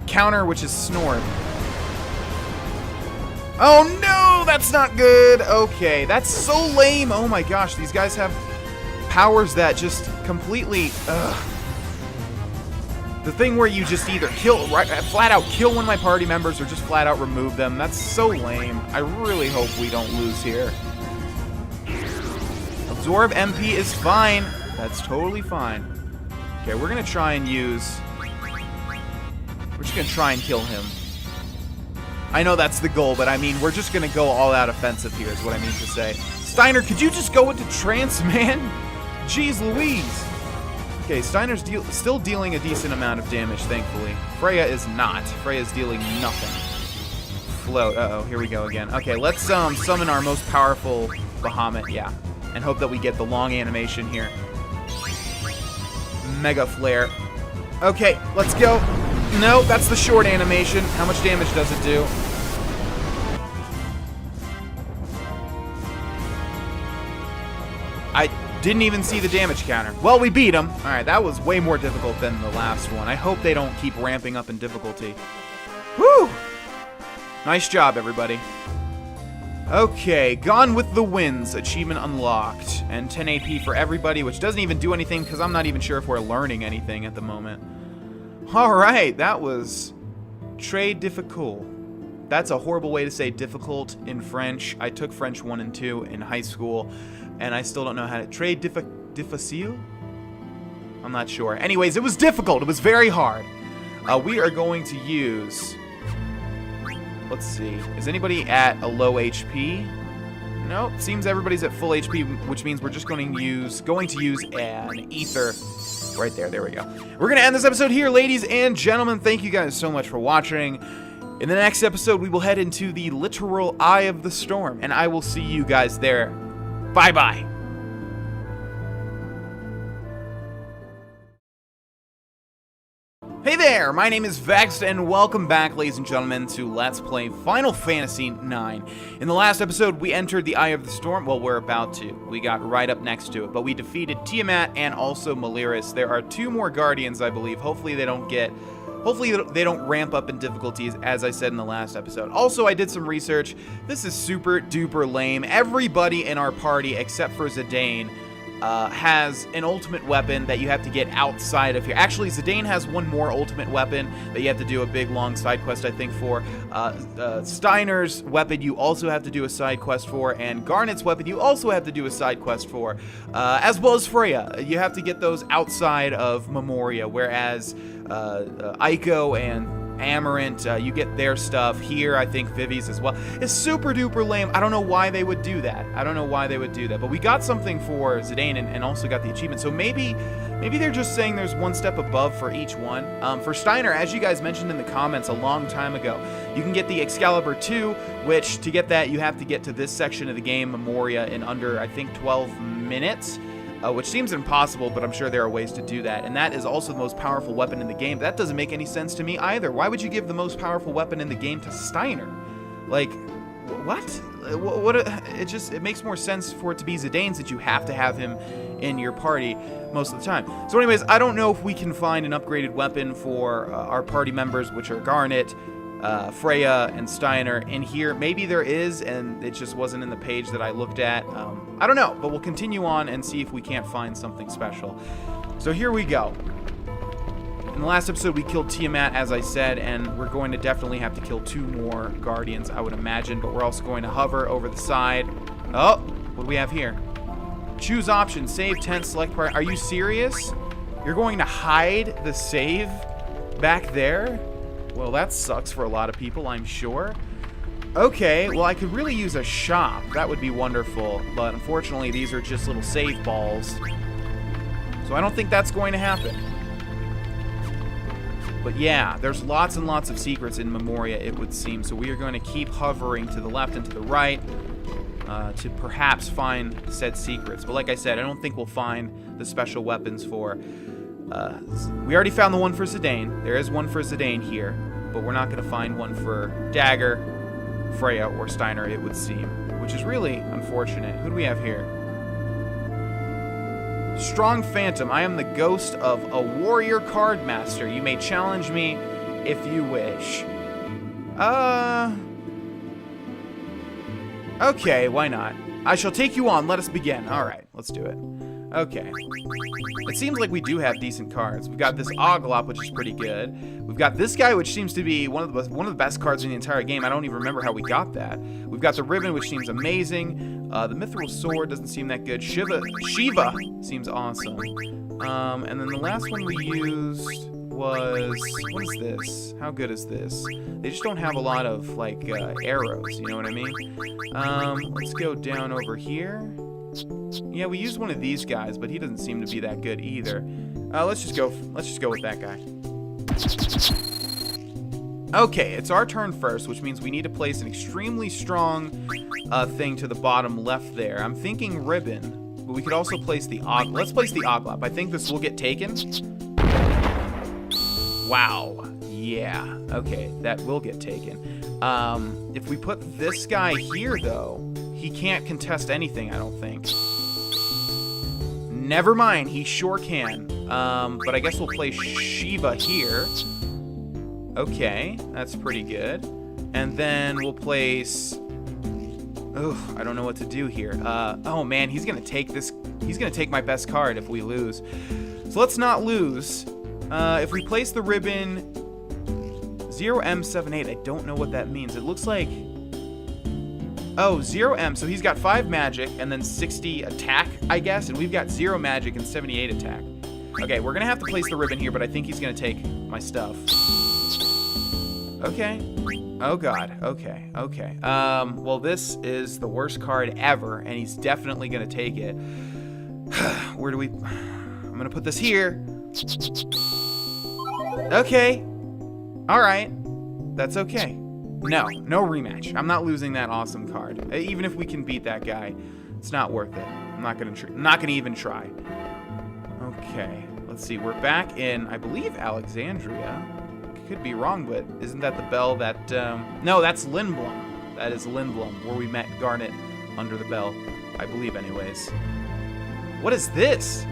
Counter, which is Snort. Oh no, that's not good. Okay, that's so lame. Oh my gosh, these guys have powers that just completely... The thing where you just either flat out kill one of my party members or just flat out remove them. That's so lame. I really hope we don't lose here. Absorb MP is fine. That's totally fine. Okay, we're gonna try and use... We're just gonna try and kill him. I know that's the goal, but I mean, we're just gonna go all out offensive here is what I mean to say. Steiner, could you just go into trance, man? Jeez Louise. Okay, Steiner's still dealing a decent amount of damage, thankfully. Freya is not. Freya's dealing nothing. Float. Uh-oh, here we go again. Okay, let's summon our most powerful Bahamut, yeah. And hope that we get the long animation here. Mega Flare. Okay, let's go. No, that's the short animation. How much damage does it do? I didn't even see the damage counter. Well, we beat him. All right, that was way more difficult than the last one. I hope they don't keep ramping up in difficulty. Whew! Nice job, everybody. Okay, Gone with the Winds, achievement unlocked. And 10 AP for everybody, which doesn't even do anything because I'm not even sure if we're learning anything at the moment. All right, that was très difficult. That's a horrible way to say difficult in French. I took French 1 and 2 in high school, and I still don't know how to... Très difficile? I'm not sure. Anyways, it was difficult. It was very hard. We are going to use... Let's see. Is anybody at a low HP? Nope. Seems everybody's at full HP, which means we're just going to use an ether right there. There we go. We're going to end this episode here, ladies and gentlemen. Thank you guys so much for watching. In the next episode, we will head into the literal eye of the storm, and I will see you guys there. Bye-bye. Hey there, my name is Vexed, and welcome back, ladies and gentlemen, to Let's Play Final Fantasy IX. In the last episode, we entered the Eye of the Storm. Well, we're about to. We got right up next to it, but we defeated Tiamat and also Maliris. There are 2 more Guardians, I believe. Hopefully they don't ramp up in difficulties, as I said in the last episode. Also, I did some research. This is super duper lame. Everybody in our party, except for Zidane, has an ultimate weapon that you have to get outside of here. Actually, Zidane has one more ultimate weapon that you have to do a big, long side quest, I think, for. Steiner's weapon you also have to do a side quest for, and Garnet's weapon you also have to do a side quest for, as well as Freya. You have to get those outside of Memoria, whereas Aiko and Amarant, you get their stuff here. I think Vivi's as well. It's super duper lame. I don't know why they would do that. But we got something for Zidane and also got the achievement. So maybe they're just saying there's one step above for each one. For Steiner, as you guys mentioned in the comments a long time ago, you can get the Excalibur 2, which to get that you have to get to this section of the game, Memoria, in under, I think, 12 minutes. Which seems impossible, but I'm sure there are ways to do that. And that is also the most powerful weapon in the game. That doesn't make any sense to me either. Why would you give the most powerful weapon in the game to Steiner? Like, what? It makes more sense for it to be Zidane's, that you have to have him in your party most of the time. So anyways, I don't know if we can find an upgraded weapon for our party members, which are Garnet, Freya, and Steiner in here. Maybe there is, and it just wasn't in the page that I looked at. I don't know, but we'll continue on and see if we can't find something special. So here we go. In the last episode, we killed Tiamat, as I said, and we're going to definitely have to kill 2 more Guardians, I would imagine, but we're also going to hover over the side. Oh, what do we have here? Choose option, save, tent, select part. Are you serious? You're going to hide the save back there? Well, that sucks for a lot of people, I'm sure. Okay, well, I could really use a shop. That would be wonderful, but unfortunately, these are just little save balls. So I don't think that's going to happen. But yeah, there's lots and lots of secrets in Memoria, it would seem. So we are going to keep hovering to the left and to the right to perhaps find said secrets. But like I said, I don't think we'll find the special weapons for... we already found the one for Zidane. There is one for Zidane here, but we're not going to find one for Dagger, Freya, or Steiner, it would seem, which is really unfortunate. Who do we have here? Strong Phantom. I am the ghost of a warrior card master. You may challenge me if you wish. Okay, why not? I shall take you on. Let us begin. All right, let's do it. Okay. It seems like we do have decent cards. We've got this Oglop, which is pretty good. We've got this guy, which seems to be one of the best cards in the entire game. I don't even remember how we got that. We've got the Ribbon, which seems amazing. The Mithril Sword doesn't seem that good. Shiva seems awesome. And then the last one we used was, what is this? How good is this? They just don't have a lot of like arrows, you know what I mean? Let's go down over here. Yeah, we used one of these guys, but he doesn't seem to be that good either. Let's just go with that guy. Okay, it's our turn first, which means we need to place an extremely strong thing to the bottom left there. I'm thinking Ribbon, but we could also place the Oglop. Let's place the Oglop. I think this will get taken. Wow. Yeah. Okay, that will get taken. If we put this guy here, though, he can't contest anything, I don't think. Never mind, he sure can. But I guess we'll place Shiva here. Okay, that's pretty good. And then we'll place... Oh, I don't know what to do here. Oh man, he's gonna take this. He's gonna take my best card if we lose. So let's not lose. If we place the Ribbon 0M78, I don't know what that means. It looks like... Oh, 0M, so he's got 5 magic and then 60 attack, I guess, and we've got 0 magic and 78 attack. Okay, we're gonna have to place the Ribbon here, but I think he's gonna take my stuff. Okay. Oh god, okay. Well, this is the worst card ever, and he's definitely gonna take it. Where do we... I'm gonna put this here. Okay. Alright. That's okay. No rematch. I'm not losing that awesome card. Even if we can beat that guy, it's not worth it. I'm not gonna even try. Okay. Let's see. We're back in, I believe, Alexandria. Could be wrong, but isn't that the bell that... No, that's Lindblum. That is Lindblum, where we met Garnet under the bell. I believe, anyways. What is this?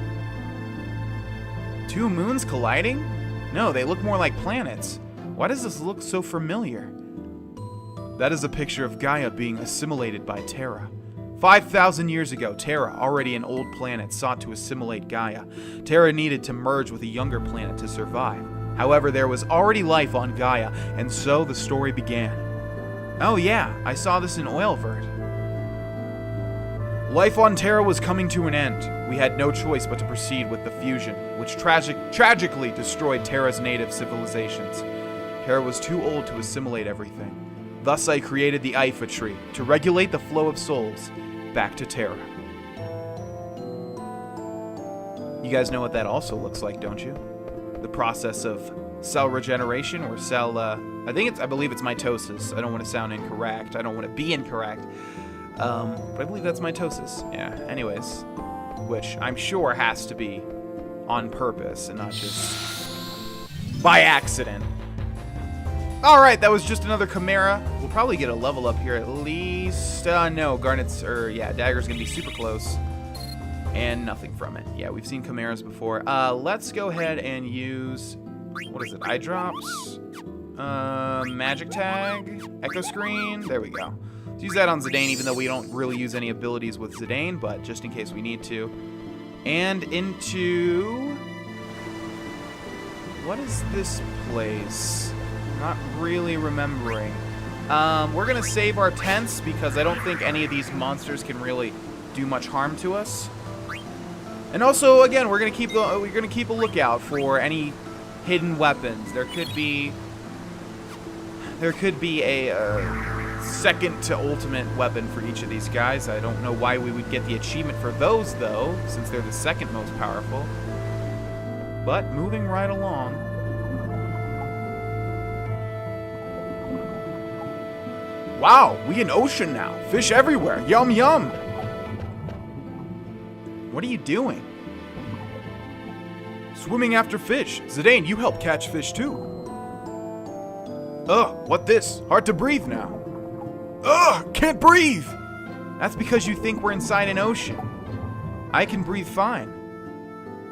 2 moons colliding? No, they look more like planets. Why does this look so familiar? That is a picture of Gaia being assimilated by Terra. 5,000 years ago, Terra, already an old planet, sought to assimilate Gaia. Terra needed to merge with a younger planet to survive. However, there was already life on Gaia, and so the story began. Oh yeah, I saw this in Oilvert. Life on Terra was coming to an end. We had no choice but to proceed with the fusion, which tragically destroyed Terra's native civilizations. Terra was too old to assimilate everything. Thus I created the Ifa Tree, to regulate the flow of souls back to Terra. You guys know what that also looks like, don't you? The process of cell regeneration or cell, I believe it's mitosis. I don't want to sound incorrect. I don't want to be incorrect. But I believe that's mitosis. Yeah, anyways. Which I'm sure has to be on purpose and not just by accident. Alright, that was just another Chimera. We'll probably get a level up here at least. No, Garnet's, Dagger's gonna be super close. And nothing from it. Yeah, we've seen Chimeras before. Let's go ahead and use... What is it? Eye drops? Magic Tag? Echo Screen? There we go. Let's use that on Zidane, even though we don't really use any abilities with Zidane, but just in case we need to. And into... What is this place? Not really remembering. We're gonna save our tents because I don't think any of these monsters can really do much harm to us. And also, again, we're gonna keep a lookout for any hidden weapons. There could be a second to ultimate weapon for each of these guys. I don't know why we would get the achievement for those though, since they're the second most powerful. But moving right along. Wow, we in ocean now. Fish everywhere. Yum yum. What are you doing? Swimming after fish. Zidane, you help catch fish too. Ugh, what this? Hard to breathe now. Ugh, can't breathe! That's because you think we're inside an ocean. I can breathe fine.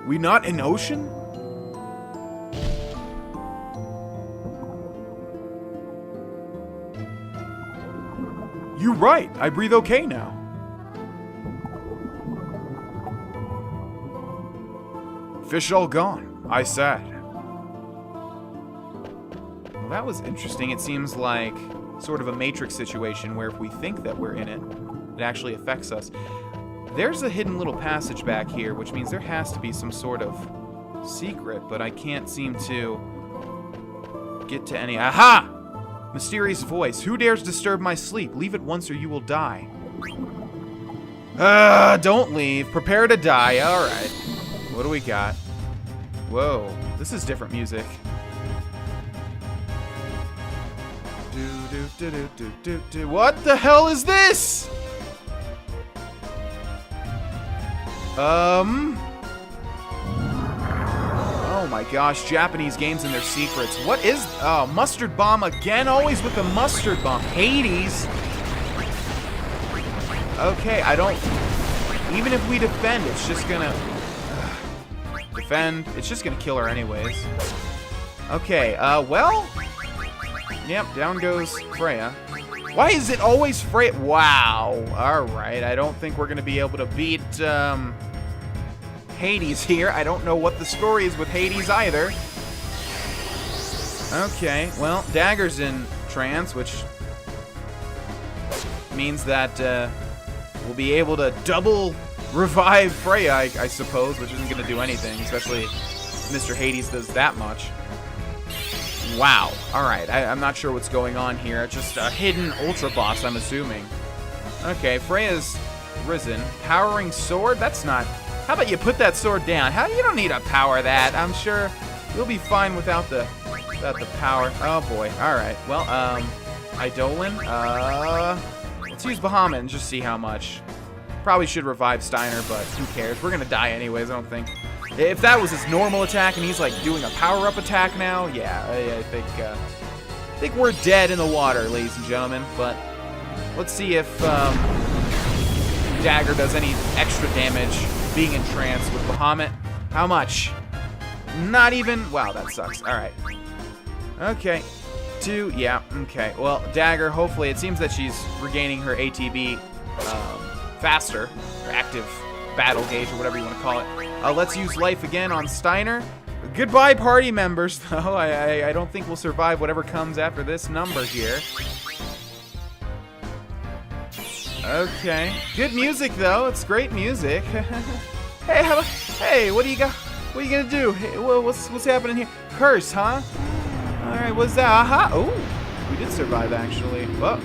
We not in ocean? You right, I breathe okay now. Fish all gone. I sad. Well, that was interesting. It seems like sort of a Matrix situation where if we think that we're in it, it actually affects us. There's a hidden little passage back here, which means there has to be some sort of secret, but I can't seem to get to any. Aha! Mysterious voice. Who dares disturb my sleep? Leave at once or you will die. Don't leave. Prepare to die. All right. What do we got? Whoa. This is different music. What the hell is this? Oh my gosh, Japanese games and their secrets. What is, mustard bomb again? Always with the mustard bomb. Hades. Okay, I don't, even if we defend, it's just gonna, defend, it's just gonna kill her anyways. Okay, well, yep, down goes Freya. Why is it always Freya? Wow, alright, I don't think we're gonna be able to beat, Hades here. I don't know what the story is with Hades either. Okay, well, Dagger's in trance, which means that we'll be able to double revive Freya, I suppose, which isn't going to do anything, especially if Mr. Hades does that much. Wow. Alright, I'm not sure what's going on here. Just a hidden Ultra Boss, I'm assuming. Okay, Freya's risen. Powering sword? That's not... How about you put that sword down? You don't need to power that. I'm sure you'll be fine without the power. Oh boy. All right. Well, Eidolon. Let's use Bahamut and just see how much. Probably should revive Steiner, but who cares? We're gonna die anyways. I don't think. If that was his normal attack and he's like doing a power-up attack now, yeah, I think we're dead in the water, ladies and gentlemen. But let's see if Dagger does any extra damage. Being in trance with Bahamut. How much? Not even. Wow, that sucks. All right. Okay. 2. Yeah. Okay. Well, Dagger. Hopefully, it seems that she's regaining her ATB faster, or active battle gauge, or whatever you want to call it. Let's use life again on Steiner. Goodbye, party members. Though I don't think we'll survive whatever comes after this number here. Okay. Good music, though. It's great music. Hey, what do you got? What are you gonna do? Hey, what's happening here? Curse, huh? All right, what's that? Aha! Oh, we did survive, actually. Well,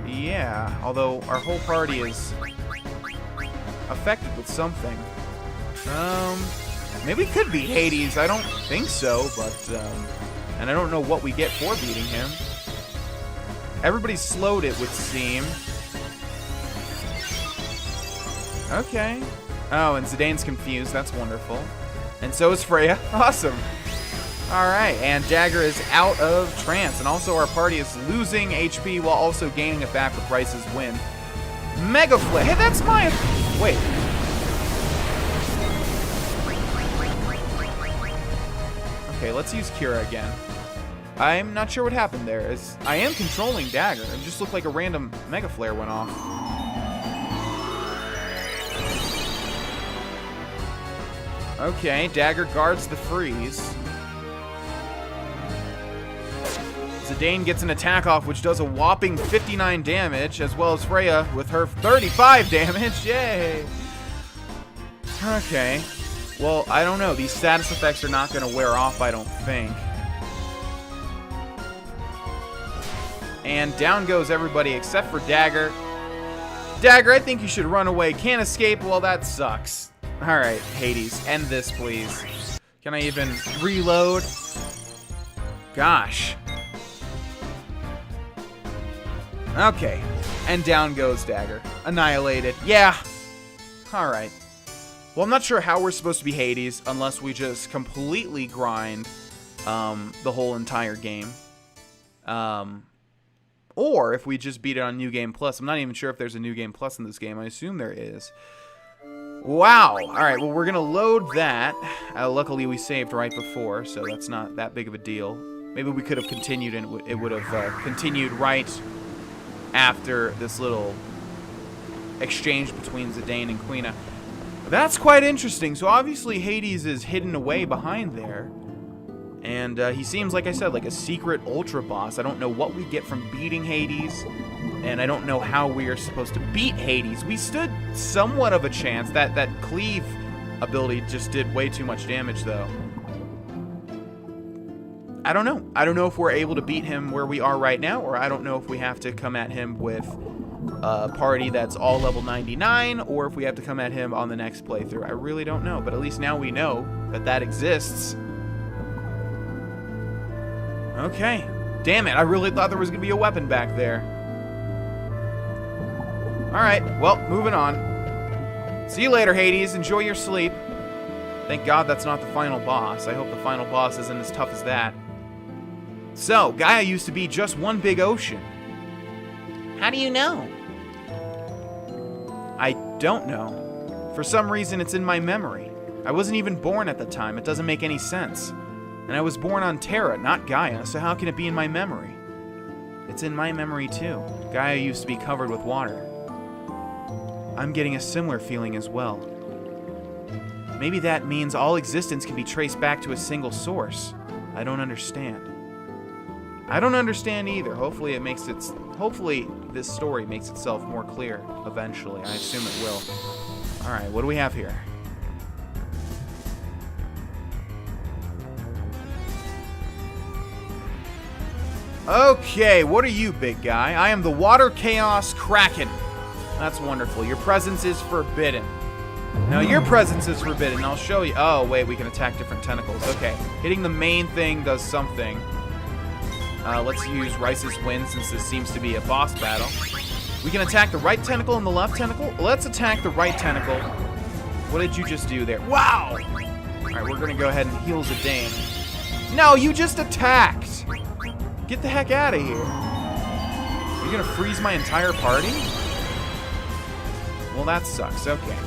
yeah. Although our whole party is affected with something. Maybe we could beat Hades. I don't think so, but and I don't know what we get for beating him. Everybody slowed it, would seem. Okay. Oh, and Zidane's confused. That's wonderful. And so is Freya. Awesome. All right, and Dagger is out of trance, and also our party is losing HP while also gaining it back with Rice's win. Mega Flip. Hey, that's my... Wait. Okay, let's use Kira again. I'm not sure what happened there. I am controlling Dagger. It just looked like a random Mega Flare went off. Okay, Dagger guards the freeze. Zidane gets an attack off, which does a whopping 59 damage, as well as Freya with her 35 damage. Yay! Okay. Well, I don't know. These status effects are not going to wear off, I don't think. And down goes everybody except for Dagger. Dagger, I think you should run away. Can't escape? Well, that sucks. Alright, Hades, end this, please. Can I even reload? Gosh. Okay. And down goes Dagger. Annihilated. Yeah. Alright. Well, I'm not sure how we're supposed to be Hades unless we just completely grind the whole entire game. Or if we just beat it on New Game Plus. I'm not even sure if there's a New Game Plus in this game. I assume there is. Wow. All right, well, we're going to load that. Luckily, we saved right before, so that's not that big of a deal. Maybe we could have continued, and it would have continued right after this little exchange between Zidane and Quina. That's quite interesting. So obviously Hades is hidden away behind there. And he seems, like I said, like a secret Ultra boss. I don't know what we get from beating Hades. And I don't know how we are supposed to beat Hades. We stood somewhat of a chance. That cleave ability just did way too much damage, though. I don't know. I don't know if we're able to beat him where we are right now, or I don't know if we have to come at him with a party that's all level 99, or if we have to come at him on the next playthrough. I really don't know, but at least now we know that that exists. Okay. Damn it, I really thought there was going to be a weapon back there. Alright, well, moving on. See you later, Hades. Enjoy your sleep. Thank God that's not the final boss. I hope the final boss isn't as tough as that. So, Gaia used to be just one big ocean. How do you know? I don't know. For some reason, it's in my memory. I wasn't even born at the time. It doesn't make any sense. And I was born on Terra, not Gaia, so how can it be in my memory? It's in my memory, too. Gaia used to be covered with water. I'm getting a similar feeling as well. Maybe that means all existence can be traced back to a single source. I don't understand. I don't understand either. Hopefully this story makes itself more clear eventually. I assume it will. Alright, what do we have here? Okay, what are you, big guy? I am the Water Chaos Kraken. That's wonderful. Your presence is forbidden. Now, your presence is forbidden. I'll show you. Oh, wait, we can attack different tentacles. Okay, hitting the main thing does something. Let's use Rice's Wind since this seems to be a boss battle. We can attack the right tentacle and the left tentacle. Let's attack the right tentacle. What did you just do there? Wow! Alright, we're going to go ahead and heal Zidane. No, you just attacked! Get the heck out of here. You're going to freeze my entire party? Well, that sucks. Okay.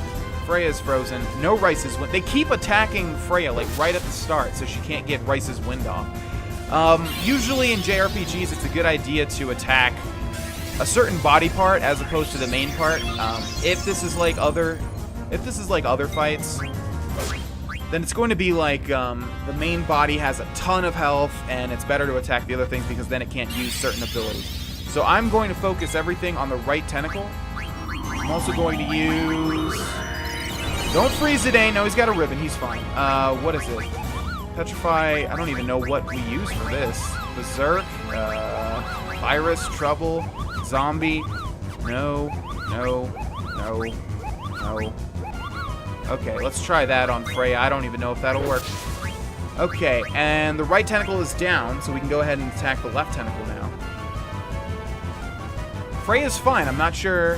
Freya's frozen. No Rice's Wind. They keep attacking Freya, like, right at the start, so she can't get Rice's Wind off. Usually in JRPGs, it's a good idea to attack a certain body part as opposed to the main part. If this is like other fights, then it's going to be like the main body has a ton of health, and it's better to attack the other things because then it can't use certain abilities. So I'm going to focus everything on the right tentacle. I'm also going to use... Don't freeze Zidane. No, he's got a ribbon. He's fine. What is it? Petrify. I don't even know what we use for this. Berserk. Virus. Trouble. Zombie. No. No. No. No. Okay, let's try that on Freya. I don't even know if that'll work. Okay, and the right tentacle is down, so we can go ahead and attack the left tentacle now. Freya's fine. I'm not sure...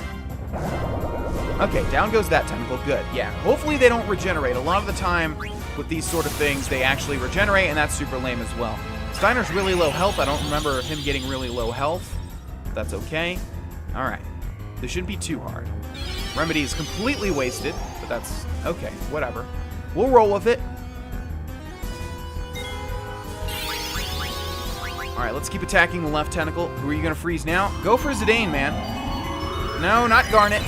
Okay, down goes that tentacle. Good, yeah. Hopefully they don't regenerate. A lot of the time with these sort of things, they actually regenerate, and that's super lame as well. Steiner's really low health. I don't remember him getting really low health. That's okay. All right. This shouldn't be too hard. Remedy is completely wasted, but that's okay. Whatever. We'll roll with it. All right, let's keep attacking the left tentacle. Who are you going to freeze now? Go for Zidane, man. No, not Garnet.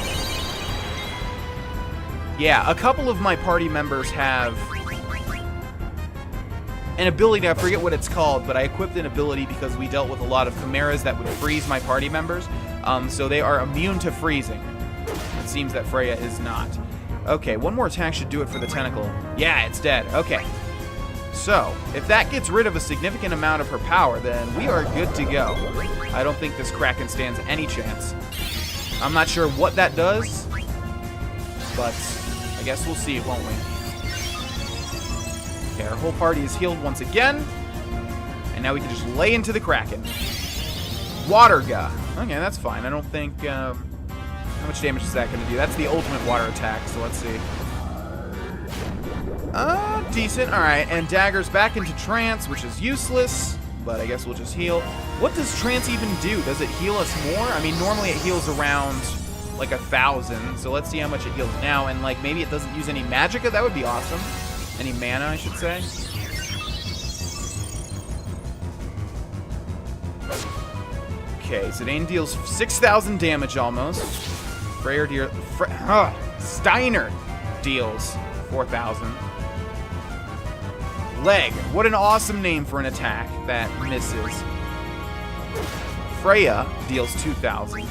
Yeah, a couple of my party members have an ability, I forget what it's called, but I equipped an ability because we dealt with a lot of chimeras that would freeze my party members. So they are immune to freezing. It seems that Freya is not. Okay, one more attack should do it for the tentacle. Yeah, it's dead. Okay. So, if that gets rid of a significant amount of her power, then we are good to go. I don't think this Kraken stands any chance. I'm not sure what that does, but I guess we'll see, won't we? Okay, our whole party is healed once again. And now we can just lay into the Kraken. Water Ga. Okay, that's fine. I don't think... how much damage is that going to do? That's the ultimate water attack, so let's see. Decent. Alright, and Dagger's back into trance, which is useless. But I guess we'll just heal. What does trance even do? Does it heal us more? I mean, normally it heals around... like 1,000, so let's see how much it heals now, and like maybe it doesn't use any magicka. That would be awesome. Any mana, I should say. Okay, Zidane deals 6,000 damage almost. Steiner deals 4,000. Leg. What an awesome name for an attack that misses. Freya deals 2,000.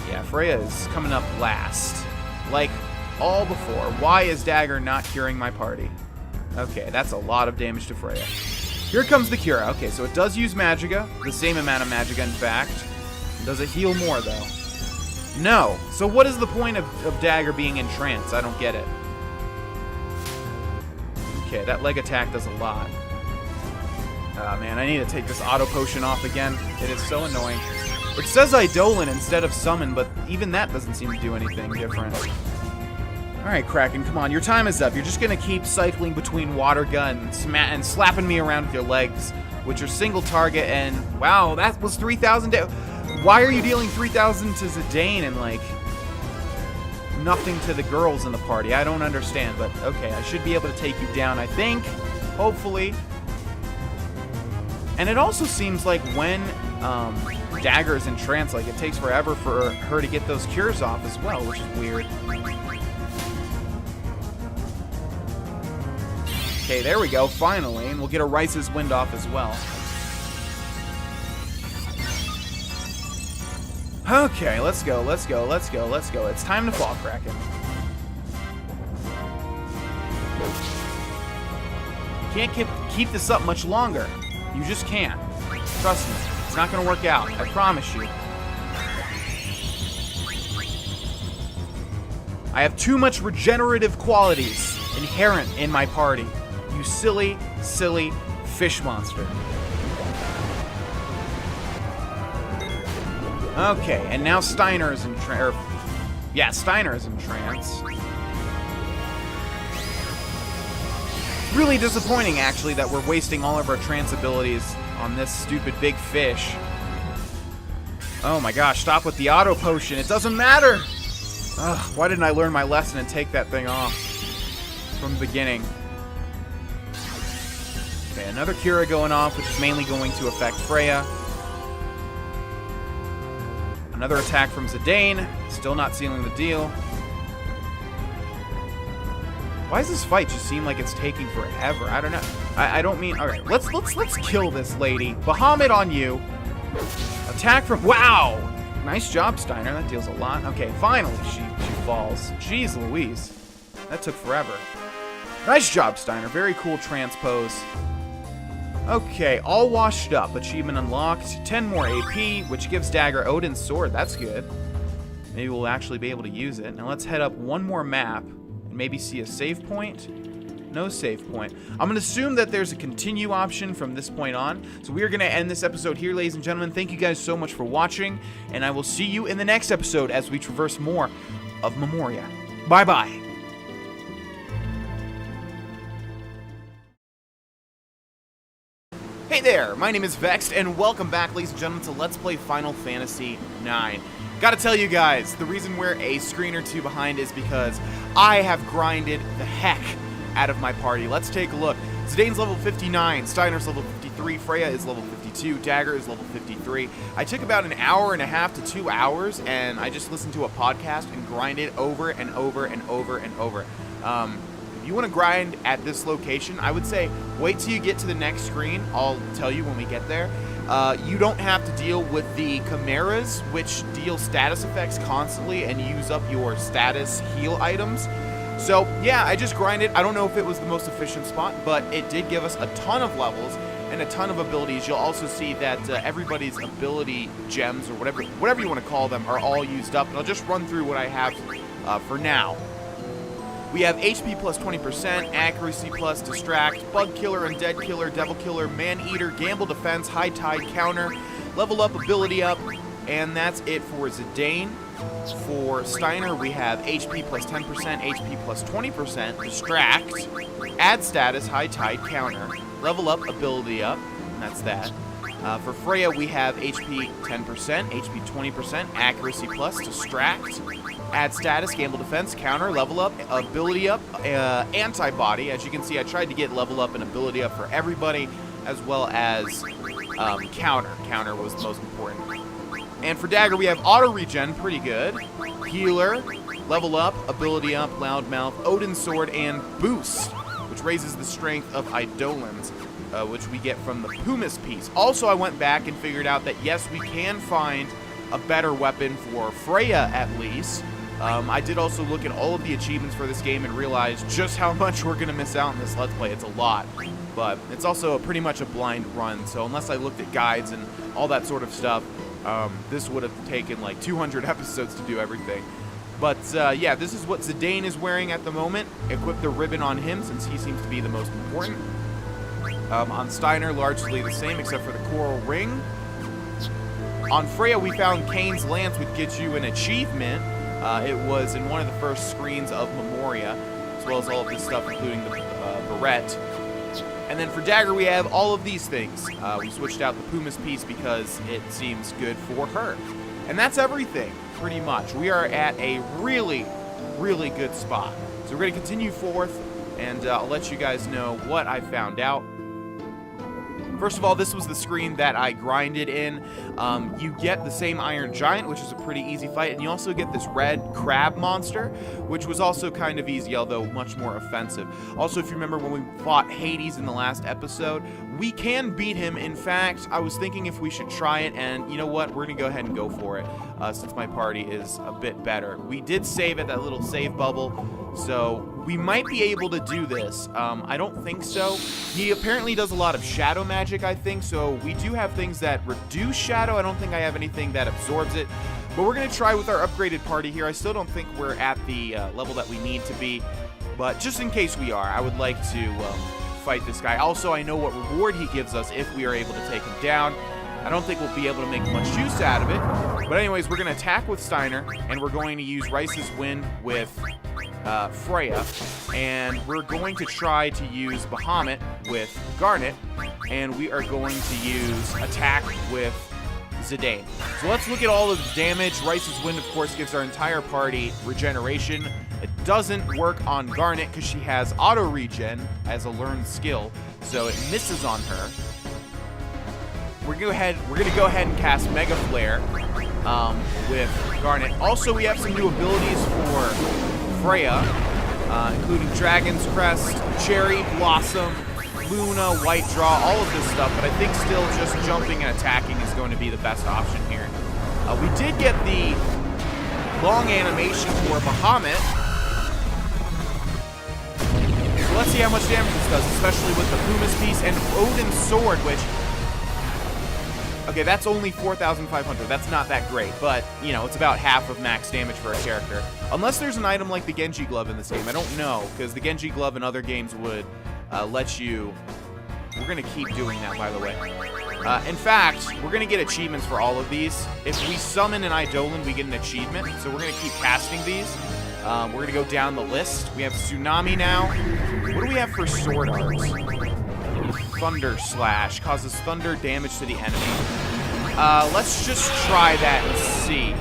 Yeah, Freya is coming up last. Like all before. Why is Dagger not curing my party? Okay, that's a lot of damage to Freya. Here comes the Cura. Okay, so it does use Magica. The same amount of Magica, in fact. Does it heal more, though? No. So what is the point of Dagger being in trance? I don't get it. Okay, that leg attack does a lot. Oh, man, I need to take this auto potion off again. It is so annoying. It says Eidolon instead of summon, but even that doesn't seem to do anything different. Alright, Kraken, come on. Your time is up. You're just going to keep cycling between water gun and slapping me around with your legs, which are single target, and wow, that was 3,000. Why are you dealing 3,000 to Zidane and, like, nothing to the girls in the party? I don't understand, but okay, I should be able to take you down, I think. Hopefully. And it also seems like when Dagger is in trance, like, it takes forever for her to get those cures off as well, which is weird. Okay, there we go, finally, and we'll get a Rice's Wind off as well. Okay, let's go, let's go, let's go, let's go. It's time to fall, Kraken. Can't keep this up much longer. You just can't. Trust me, it's not gonna work out, I promise you. I have too much regenerative qualities inherent in my party. You silly, silly fish monster. Okay, and now Steiner is in trance. Yeah, Steiner is in trance. Really disappointing, actually, that we're wasting all of our trance abilities on this stupid big fish. Oh my gosh, stop with the auto potion. It doesn't matter. Ugh, why didn't I learn my lesson and take that thing off from the beginning? Okay, another Cura going off, which is mainly going to affect Freya. Another attack from Zidane. Still not sealing the deal. Why does this fight just seem like it's taking forever? I don't know. I don't mean... Alright, let's kill this lady. Bahamut on you. Attack from... Wow! Nice job, Steiner. That deals a lot. Okay, finally she falls. Jeez Louise. That took forever. Nice job, Steiner. Very cool transpose. Okay, all washed up. Achievement unlocked. 10 more AP, which gives Dagger Odin's sword. That's good. Maybe we'll actually be able to use it. Now let's head up one more map and maybe see a save point. No save point. I'm going to assume that there's a continue option from this point on. So we are going to end this episode here, ladies and gentlemen. Thank you guys so much for watching, and I will see you in the next episode as we traverse more of Memoria. Bye-bye. Hey there, my name is Vexed, and welcome back, ladies and gentlemen, to Let's Play Final Fantasy IX. Gotta tell you guys, the reason we're a screen or two behind is because I have grinded the heck out of my party. Let's take a look. Zidane's level 59, Steiner's level 53, Freya is level 52, Dagger is level 53. I took about an hour and a half to 2 hours, and I just listened to a podcast and grinded over and over and over and over. If you want to grind at this location, I would say wait till you get to the next screen. I'll tell you when we get there. You don't have to deal with the Chimeras, which deal status effects constantly and use up your status heal items. So, yeah, I just grinded. I don't know if it was the most efficient spot, but it did give us a ton of levels and a ton of abilities. You'll also see that everybody's ability gems, or whatever you want to call them, are all used up. And I'll just run through what I have for now. We have HP plus 20%, Accuracy plus, Distract, Bug Killer, Undead Killer, Devil Killer, Man Eater, Gamble Defense, High Tide Counter, Level Up, Ability Up, and that's it for Zidane. For Steiner, we have HP plus 10%, HP plus 20%, Distract, Add Status, High Tide Counter, Level Up, Ability Up, and that's that. For Freya, we have HP 10%, HP 20%, Accuracy plus, Distract, Add Status, Gamble Defense, Counter, Level Up, Ability Up, Antibody. As you can see, I tried to get Level Up and Ability Up for everybody, as well as Counter. Counter was the most important. And for Dagger, we have Auto Regen, pretty good. Healer, Level Up, Ability Up, Loudmouth, Odin's Sword, and Boost, which raises the strength of Eidolons, which we get from the Pumice piece. Also, I went back and figured out that, yes, we can find a better weapon for Freya, at least. I did also look at all of the achievements for this game and realized just how much we're going to miss out in this Let's Play. It's a lot, but it's also pretty much a blind run, so unless I looked at guides and all that sort of stuff, this would have taken like 200 episodes to do everything. But yeah, this is what Zidane is wearing at the moment. Equip the ribbon on him since he seems to be the most important. On Steiner, largely the same except for the coral ring. On Freya, we found Kane's Lance, which gets you an achievement. It was in one of the first screens of Memoria, as well as all of this stuff, including the barrette. And then for Dagger, we have all of these things. We switched out the Pumice piece because it seems good for her. And that's everything, pretty much. We are at a really, really good spot. So we're going to continue forth, and I'll let you guys know what I found out. First of all, this was the screen that I grinded in. You get the same Iron Giant, which is a pretty easy fight, and you also get this red crab monster, which was also kind of easy, although much more offensive. Also, if you remember when we fought Hades in the last episode, we can beat him. In fact, I was thinking if we should try it, and you know what? We're going to go ahead and go for it, since my party is a bit better. We did save at that little save bubble, so we might be able to do this. I don't think so. He apparently does a lot of shadow magic, I think, so we do have things that reduce shadow. I don't think I have anything that absorbs it, but we're going to try with our upgraded party here. I still don't think we're at the level that we need to be, but just in case we are, I would like to fight this guy. Also, I know what reward he gives us if we are able to take him down. I don't think we'll be able to make much use out of it, but anyways, we're going to attack with Steiner, and we're going to use Rice's Wind with Freya, and we're going to try to use Bahamut with Garnet, and we are going to use Attack with Zidane. So let's look at all of the damage. Rice's Wind, of course, gives our entire party regeneration. It doesn't work on Garnet because she has auto regen as a learned skill, so it misses on her. We're gonna go ahead and cast Mega Flare with Garnet. Also, we have some new abilities for Freya, including Dragon's Crest, Cherry Blossom, Luna, White Draw, all of this stuff, but I think still just jumping and attacking is going to be the best option here. We did get the long animation for Bahamut. So let's see how much damage this does, especially with the Pumice piece and Odin's Sword, which... Okay, that's only 4,500. That's not that great, but, you know, it's about half of max damage for a character. Unless there's an item like the Genji Glove in this game. I don't know, because the Genji Glove in other games would let you... We're going to keep doing that, by the way. In fact, we're going to get achievements for all of these. If we summon an Eidolon, we get an achievement, so we're going to keep casting these. We're going to go down the list. We have Tsunami now. What do we have for Sword Arts? Thunder Slash. Causes thunder damage to the enemy. Let's just try that and see.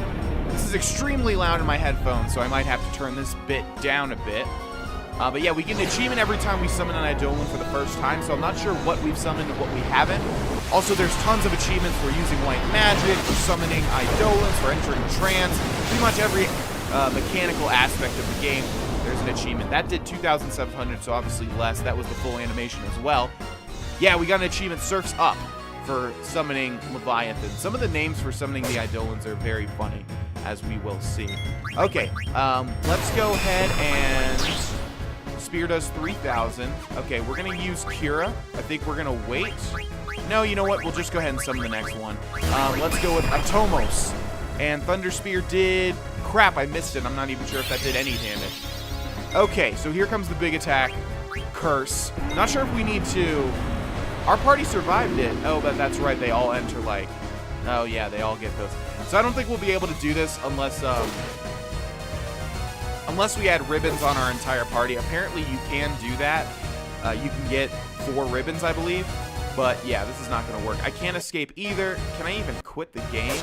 This is extremely loud in my headphones, so I might have to turn this bit down a bit. But yeah, we get an achievement every time we summon an Eidolon for the first time, so I'm not sure what we've summoned and what we haven't. Also, there's tons of achievements for using white magic, for summoning Eidolons, for entering trance. Pretty much every mechanical aspect of the game, there's an achievement. That did 2,700, so obviously less. That was the full animation as well. Yeah, we got an achievement, Surf's Up, for summoning Leviathan. Some of the names for summoning the Eidolons are very funny, as we will see. Okay, let's go ahead and... Spear does 3,000. Okay, we're going to use Kira. I think we're going to wait. No, you know what? We'll just go ahead and summon the next one. Let's go with Atomos. And Thunder Spear did... Crap, I missed it. I'm not even sure if that did any damage. Okay, so here comes the big attack. Curse. Not sure if we need to... Our party survived it. Oh, but that's right. They all enter, like... Oh, yeah, they all get those. So I don't think we'll be able to do this unless... Unless we had ribbons on our entire party. Apparently you can do that. You can get 4 ribbons, I believe. But yeah, this is not going to work. I can't escape either. Can I even quit the game?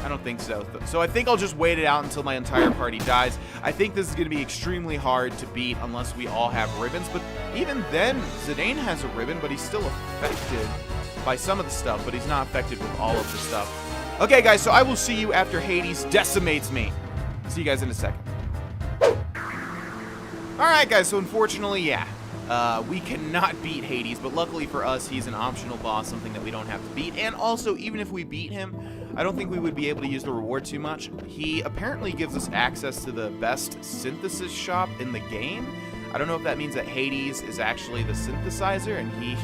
I don't think so. So I think I'll just wait it out until my entire party dies. I think this is going to be extremely hard to beat unless we all have ribbons. But even then, Zidane has a ribbon, but he's still affected by some of the stuff. But he's not affected with all of the stuff. Okay, guys, so I will see you after Hades decimates me. See you guys in a second. Alright, guys, so unfortunately, yeah. We cannot beat Hades, but luckily for us, he's an optional boss, something that we don't have to beat. And also, even if we beat him, I don't think we would be able to use the reward too much. He apparently gives us access to the best synthesis shop in the game. I don't know if that means that Hades is actually the synthesizer, and he...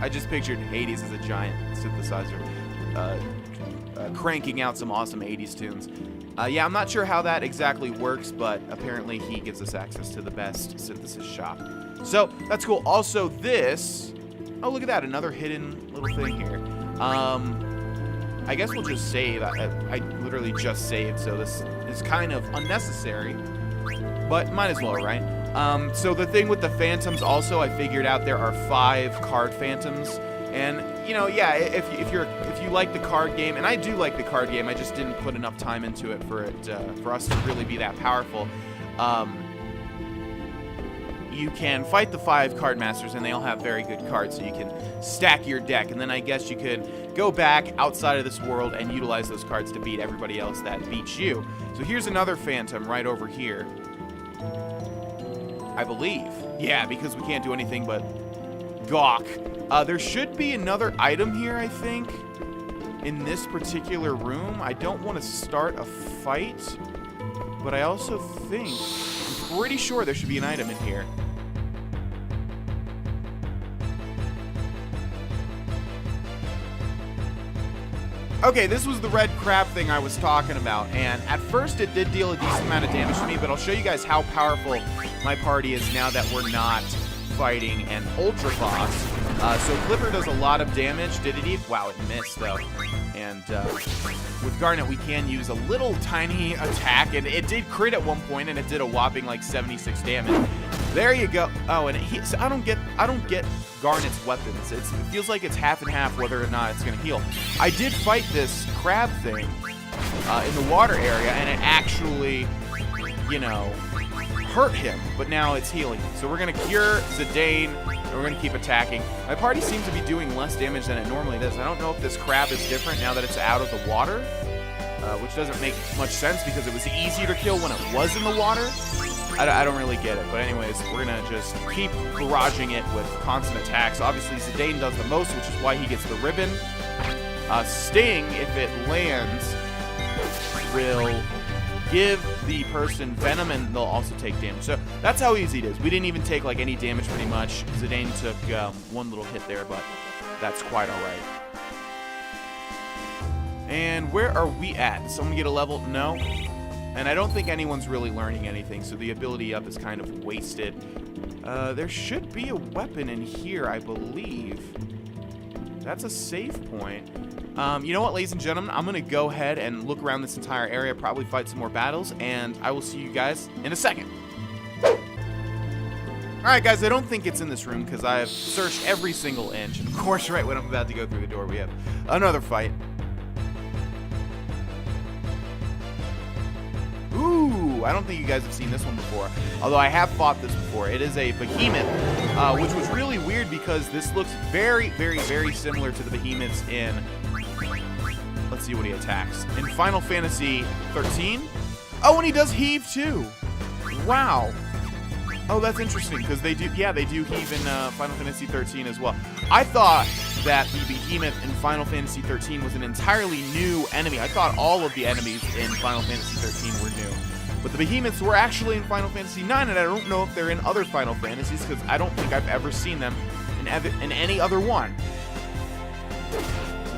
I just pictured Hades as a giant synthesizer, cranking out some awesome 80s tunes. Yeah, I'm not sure how that exactly works, but apparently he gives us access to the best synthesis shop. So, that's cool. Also, this... Oh, look at that. Another hidden little thing here. I guess we'll just save. I literally just saved, so this is kind of unnecessary. But might as well, right? So the thing with the phantoms also, I figured out there are 5 card phantoms. And, you know, yeah, if you like the card game, and I do like the card game, I just didn't put enough time into it for us to really be that powerful. You can fight the 5 card masters, and they all have very good cards, so you can stack your deck. And then I guess you could go back outside of this world and utilize those cards to beat everybody else that beats you. So here's another phantom right over here, I believe. Yeah, because we can't do anything but gawk. There should be another item here, I think, in this particular room. I don't want to start a fight, but I also think, I'm pretty sure there should be an item in here. Okay, this was the red crab thing I was talking about, and at first it did deal a decent amount of damage to me, but I'll show you guys how powerful my party is now that we're not fighting an ultra boss. So Clipper does a lot of damage. Did it even? Wow, it missed though. And with Garnet, we can use a little tiny attack, and it did crit at one point, and it did a whopping like 76 damage. There you go. Oh, and so I don't get Garnet's weapons. It feels like it's half and half whether or not it's gonna heal. I did fight this crab thing in the water area, and it actually, you know, hurt him, but now it's healing. So we're gonna cure Zidane, and we're gonna keep attacking. My party seems to be doing less damage than it normally does. I don't know if this crab is different now that it's out of the water, which doesn't make much sense because it was easier to kill when it was in the water. I don't really get it, but anyways, we're gonna just keep barraging it with constant attacks. Obviously, Zidane does the most, which is why he gets the ribbon. Sting, if it lands, will give the person venom, and they'll also take damage. So that's how easy it is. We didn't even take like any damage pretty much. Zidane took one little hit there, but that's quite all right. And where are we at? Did someone get a level? No. And I don't think anyone's really learning anything, so the ability up is kind of wasted. There should be a weapon in here, I believe. That's a save point. You know what, ladies and gentlemen? I'm going to go ahead and look around this entire area, probably fight some more battles, and I will see you guys in a second. Alright, guys, I don't think it's in this room because I have searched every single inch. And of course, right when I'm about to go through the door, we have another fight. Ooh, I don't think you guys have seen this one before, although I have fought this before. It is a behemoth, which was really weird because this looks very, very, very similar to the behemoths in, let's see what he attacks, in Final Fantasy 13. Oh, and he does heave too. Wow. Oh, that's interesting because they do, yeah, they do heave in Final Fantasy 13 as well. I thought that the behemoth in Final Fantasy 13 was an entirely new enemy. I thought all of the enemies in Final Fantasy 13 were new. But the behemoths were actually in Final Fantasy 9, and I don't know if they're in other Final Fantasies because I don't think I've ever seen them in any other one.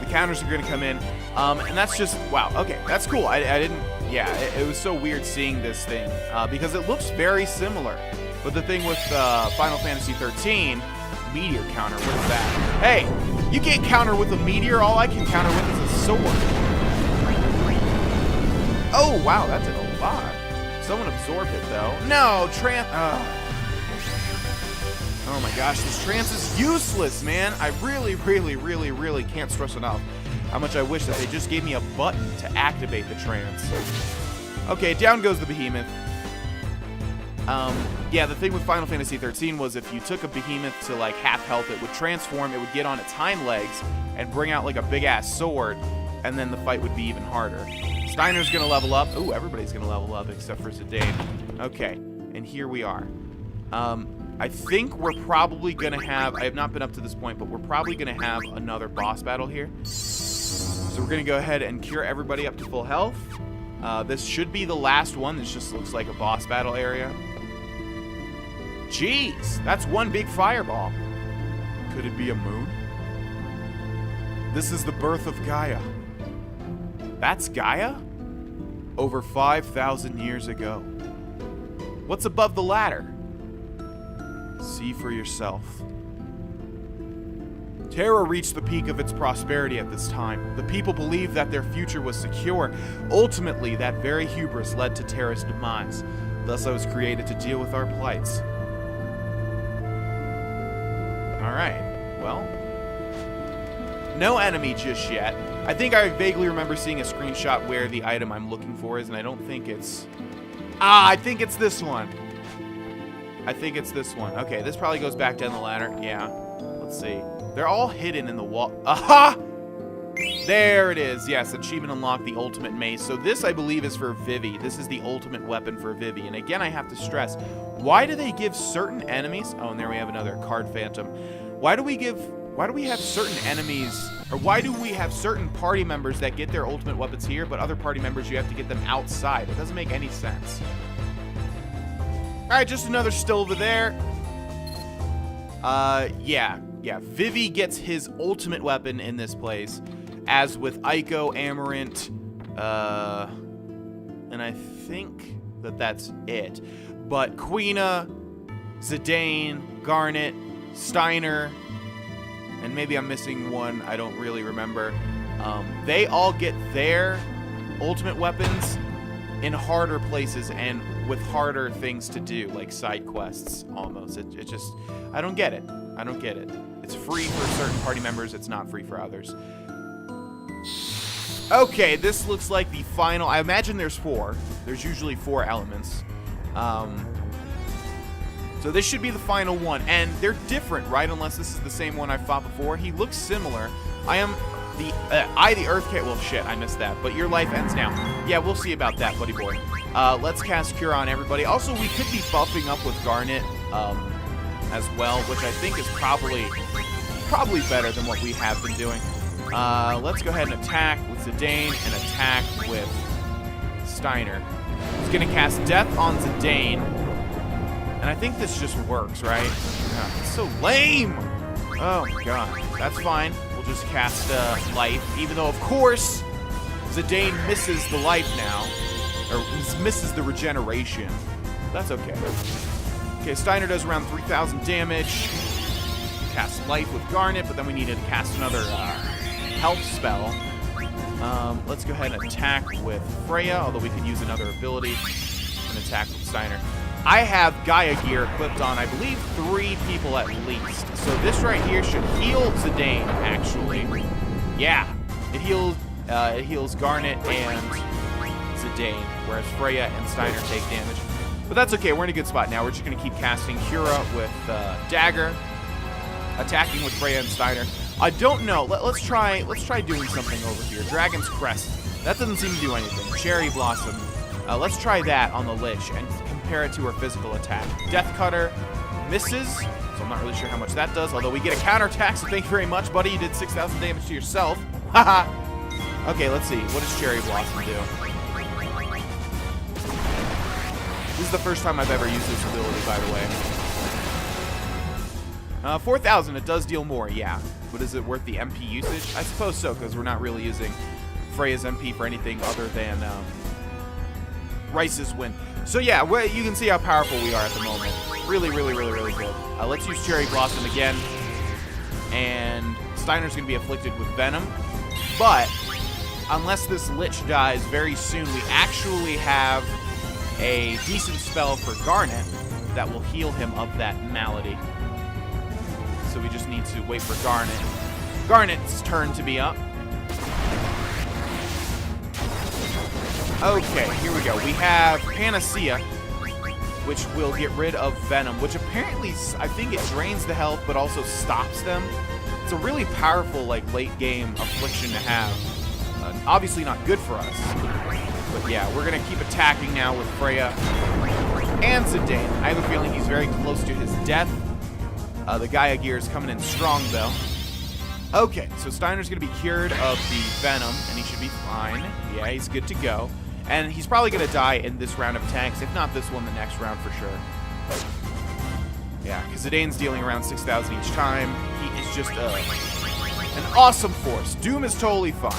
The counters are going to come in, and that's just, wow, okay, that's cool. I didn't, yeah, it was so weird seeing this thing because it looks very similar. But the thing with Final Fantasy 13, meteor counter, what is that? Hey, you can't counter with a meteor. All I can counter with is a sword. Oh, wow, that did a lot. Someone absorbed it, though. No, oh my gosh, this trance is useless, man. I really, really, really, really can't stress enough how much I wish that they just gave me a button to activate the trance. Okay, down goes the behemoth. Yeah, the thing with Final Fantasy 13 was if you took a behemoth to like half health, it would transform, it would get on its hind legs and bring out like a big ass sword, and then the fight would be even harder. Steiner's gonna level up. Ooh, everybody's gonna level up except for Zidane. Okay. And here we are. I think we're probably going to have... I have not been up to this point, but we're probably going to have another boss battle here. So we're going to go ahead and cure everybody up to full health. This should be the last one. This just looks like a boss battle area. Jeez, that's one big fireball. Could it be a moon? This is the birth of Gaia. That's Gaia? Over 5,000 years ago. What's above the ladder? See for yourself. Terra reached the peak of its prosperity at this time. The people believed that their future was secure. Ultimately, that very hubris led to Terra's demise. Thus, I was created to deal with our plights. Alright, well. No enemy just yet. I think I vaguely remember seeing a screenshot where the item I'm looking for is, and I don't think it's... I think it's this one. I think it's this one. Okay, this probably goes back down the ladder. Yeah. Let's see. They're all hidden in the wall. Aha! There it is. Yes, achievement unlocked, the ultimate mace. So this, I believe, is for Vivi. This is the ultimate weapon for Vivi. And again, I have to stress, why do they give certain enemies... Oh, and there we have another card phantom. Why do we have certain enemies... Or why do we have certain party members that get their ultimate weapons here, but other party members, you have to get them outside? It doesn't make any sense. Alright, just another still over there. Yeah. Vivi gets his ultimate weapon in this place, as with Aiko, Amarant, and I think that's it. But Quina, Zidane, Garnet, Steiner, and maybe I'm missing one, I don't really remember. They all get their ultimate weapons in harder places and with harder things to do, like side quests, almost. It just, I don't get it. I don't get it. It's free for certain party members, it's not free for others. Okay, this looks like the final, I imagine there's 4. There's usually 4 elements. So this should be the final one, and they're different, right? Unless this is the same one I fought before. He looks similar. I am the the Earth Cat. Well, shit, I missed that. But your life ends now. Yeah, we'll see about that, buddy boy. Let's cast Cure on everybody. Also, we could be buffing up with Garnet as well, which I think is probably better than what we have been doing. Let's go ahead and attack with Zidane and attack with Steiner. He's gonna cast Death on Zidane. And I think this just works, right? Yeah, it's so lame! Oh my god. That's fine. We'll just cast Life, even though, of course, Zidane misses the life now. Or misses the regeneration. That's okay. Okay, Steiner does around 3,000 damage. Cast Life with Garnet, but then we needed to cast another health spell. Let's go ahead and attack with Freya, although we could use another ability and attack with Steiner. I have Gaia gear equipped on, I believe, 3 people at least. So this right here should heal Zidane, actually. Yeah, it heals Garnet and Zidane, whereas Freya and Steiner take damage. But that's okay, we're in a good spot now. We're just going to keep casting Cura with Dagger, attacking with Freya and Steiner. I don't know. Let's try doing something over here. Dragon's Crest. That doesn't seem to do anything. Cherry Blossom. Let's try that on the Lich and compare it to her physical attack. Death Cutter misses, so I'm not really sure how much that does, although we get a counterattack, so thank you very much, buddy. You did 6,000 damage to yourself. Haha. Okay, let's see. What does Cherry Blossom do? This is the first time I've ever used this ability, by the way. 4,000, it does deal more, yeah. But is it worth the MP usage? I suppose so, because we're not really using Freya's MP for anything other than Rice's win. So yeah, you can see how powerful we are at the moment. Really, really, really, really good. Let's use Cherry Blossom again. And Steiner's going to be afflicted with Venom. But unless this Lich dies very soon, we actually have a decent spell for Garnet that will heal him of that malady. So we just need to wait for Garnet's turn to be up. Okay, here we go. We have Panacea, which will get rid of Venom, which apparently, I think it drains the health, but also stops them. It's a really powerful, like, late-game affliction to have. Obviously not good for us. But yeah, we're going to keep attacking now with Freya. and Zidane. I have a feeling he's very close to his death. The Gaia Gear is coming in strong, though. Okay, so Steiner's going to be cured of the Venom, and he should be fine. Yeah, he's good to go. And he's probably going to die in this round of tanks, if not this one, the next round for sure. Yeah, because Zidane's dealing around 6,000 each time. He is just an awesome force. Doom is totally fine.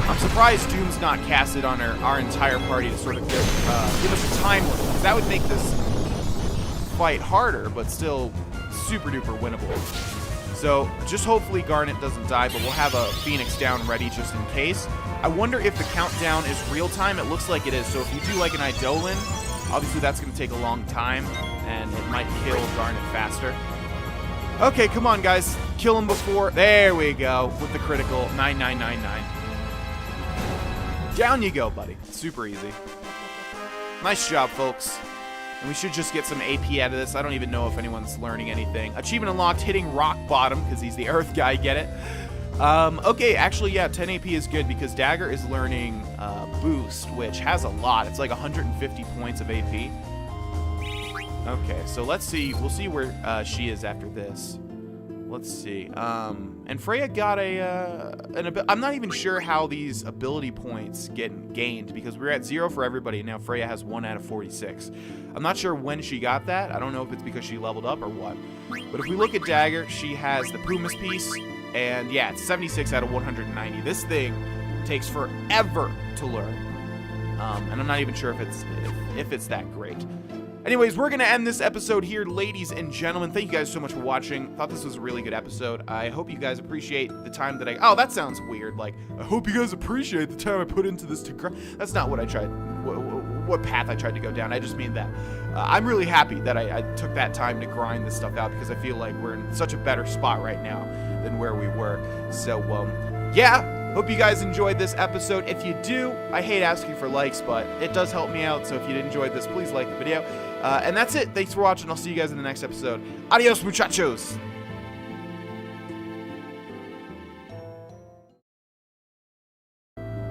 I'm surprised Doom's not casted on our entire party to sort of give us a time limit, because that would make this fight harder, but still super duper winnable. So just hopefully Garnet doesn't die, but we'll have a Phoenix down ready just in case. I wonder if the countdown is real time. It looks like it is. So if you do like an Eidolon, obviously that's going to take a long time, and it might kill Garnet faster. Okay, come on, guys. Kill him before. There we go. With the critical. 9999. Down you go, buddy. Super easy. Nice job, folks. And we should just get some AP out of this. I don't even know if anyone's learning anything. Achievement unlocked, hitting rock bottom, because he's the Earth guy, get it? Okay, actually, yeah, 10 AP is good, because Dagger is learning Boost, which has a lot. It's like 150 points of AP. Okay, so let's see. We'll see where she is after this. Let's see. And Freya got I'm not even sure how these ability points get gained, because we're at 0 for everybody, and now Freya has 1 out of 46. I'm not sure when she got that. I don't know if it's because she leveled up or what. But if we look at Dagger, she has the Pumas piece, and yeah, it's 76 out of 190. This thing takes forever to learn. And I'm not even sure if it's that great. Anyways, we're going to end this episode here, ladies and gentlemen. Thank you guys so much for watching. Thought this was a really good episode. I hope you guys appreciate the time that oh, that sounds weird. Like, I hope you guys appreciate the time I put into this to grind. That's not what I tried, what path I tried to go down. I just mean that. I'm really happy that I took that time to grind this stuff out, because I feel like we're in such a better spot right now than where we were. So, yeah. Hope you guys enjoyed this episode. If you do, I hate asking for likes, but it does help me out. So if you did enjoy this, please like the video. And that's it. Thanks for watching. I'll see you guys in the next episode. Adios, muchachos.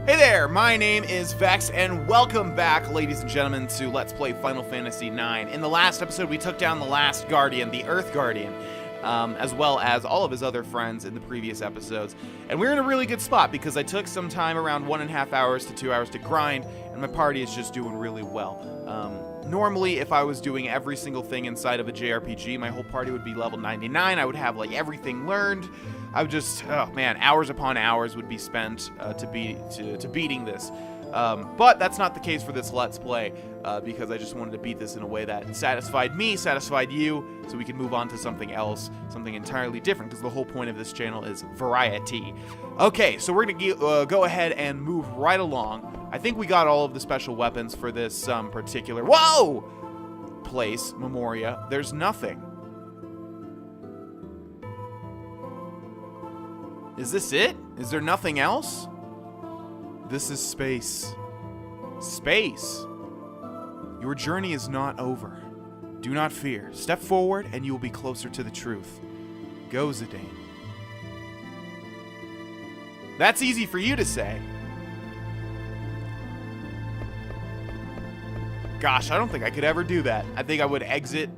Hey there, my name is Vex, and welcome back, ladies and gentlemen, to Let's Play Final Fantasy IX. In the last episode, we took down the last Guardian, the Earth Guardian. As well as all of his other friends in the previous episodes. And we're in a really good spot, because I took some time, around 1.5 hours to 2 hours to grind, and my party is just doing really well. Normally, if I was doing every single thing inside of a JRPG, my whole party would be level 99. I would have, like, everything learned. I would just, oh man, hours upon hours would be spent to beating this. But that's not the case for this Let's Play, because I just wanted to beat this in a way that satisfied me, satisfied you, so we can move on to something else, something entirely different, because the whole point of this channel is variety. Okay, so we're going to go ahead and move right along. I think we got all of the special weapons for this particular, whoa, place, Memoria. There's nothing. Is this it? Is there nothing else? This is space. Space. Your journey is not over. Do not fear. Step forward and you will be closer to the truth. Go, Zidane. That's easy for you to say. Gosh, I don't think I could ever do that. I think I would exit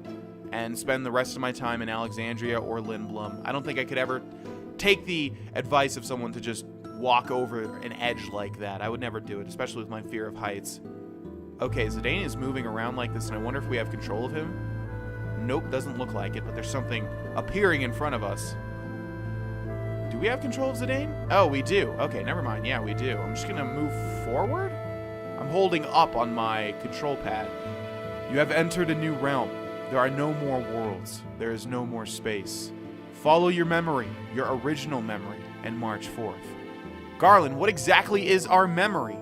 and spend the rest of my time in Alexandria or Lindblum. I don't think I could ever take the advice of someone to just walk over an edge like that. I would never do it, especially with my fear of heights. Okay, Zidane is moving around like this, and I wonder if we have control of him. Nope, doesn't look like it, but there's something appearing in front of us. Do we have control of Zidane? Oh, we do. Okay, never mind. Yeah, we do. I'm just gonna move forward. I'm holding up on my control pad. You have entered a new realm. There are no more worlds. There is no more space. Follow your memory, your original memory, and march forth. Garland, what exactly is our memory?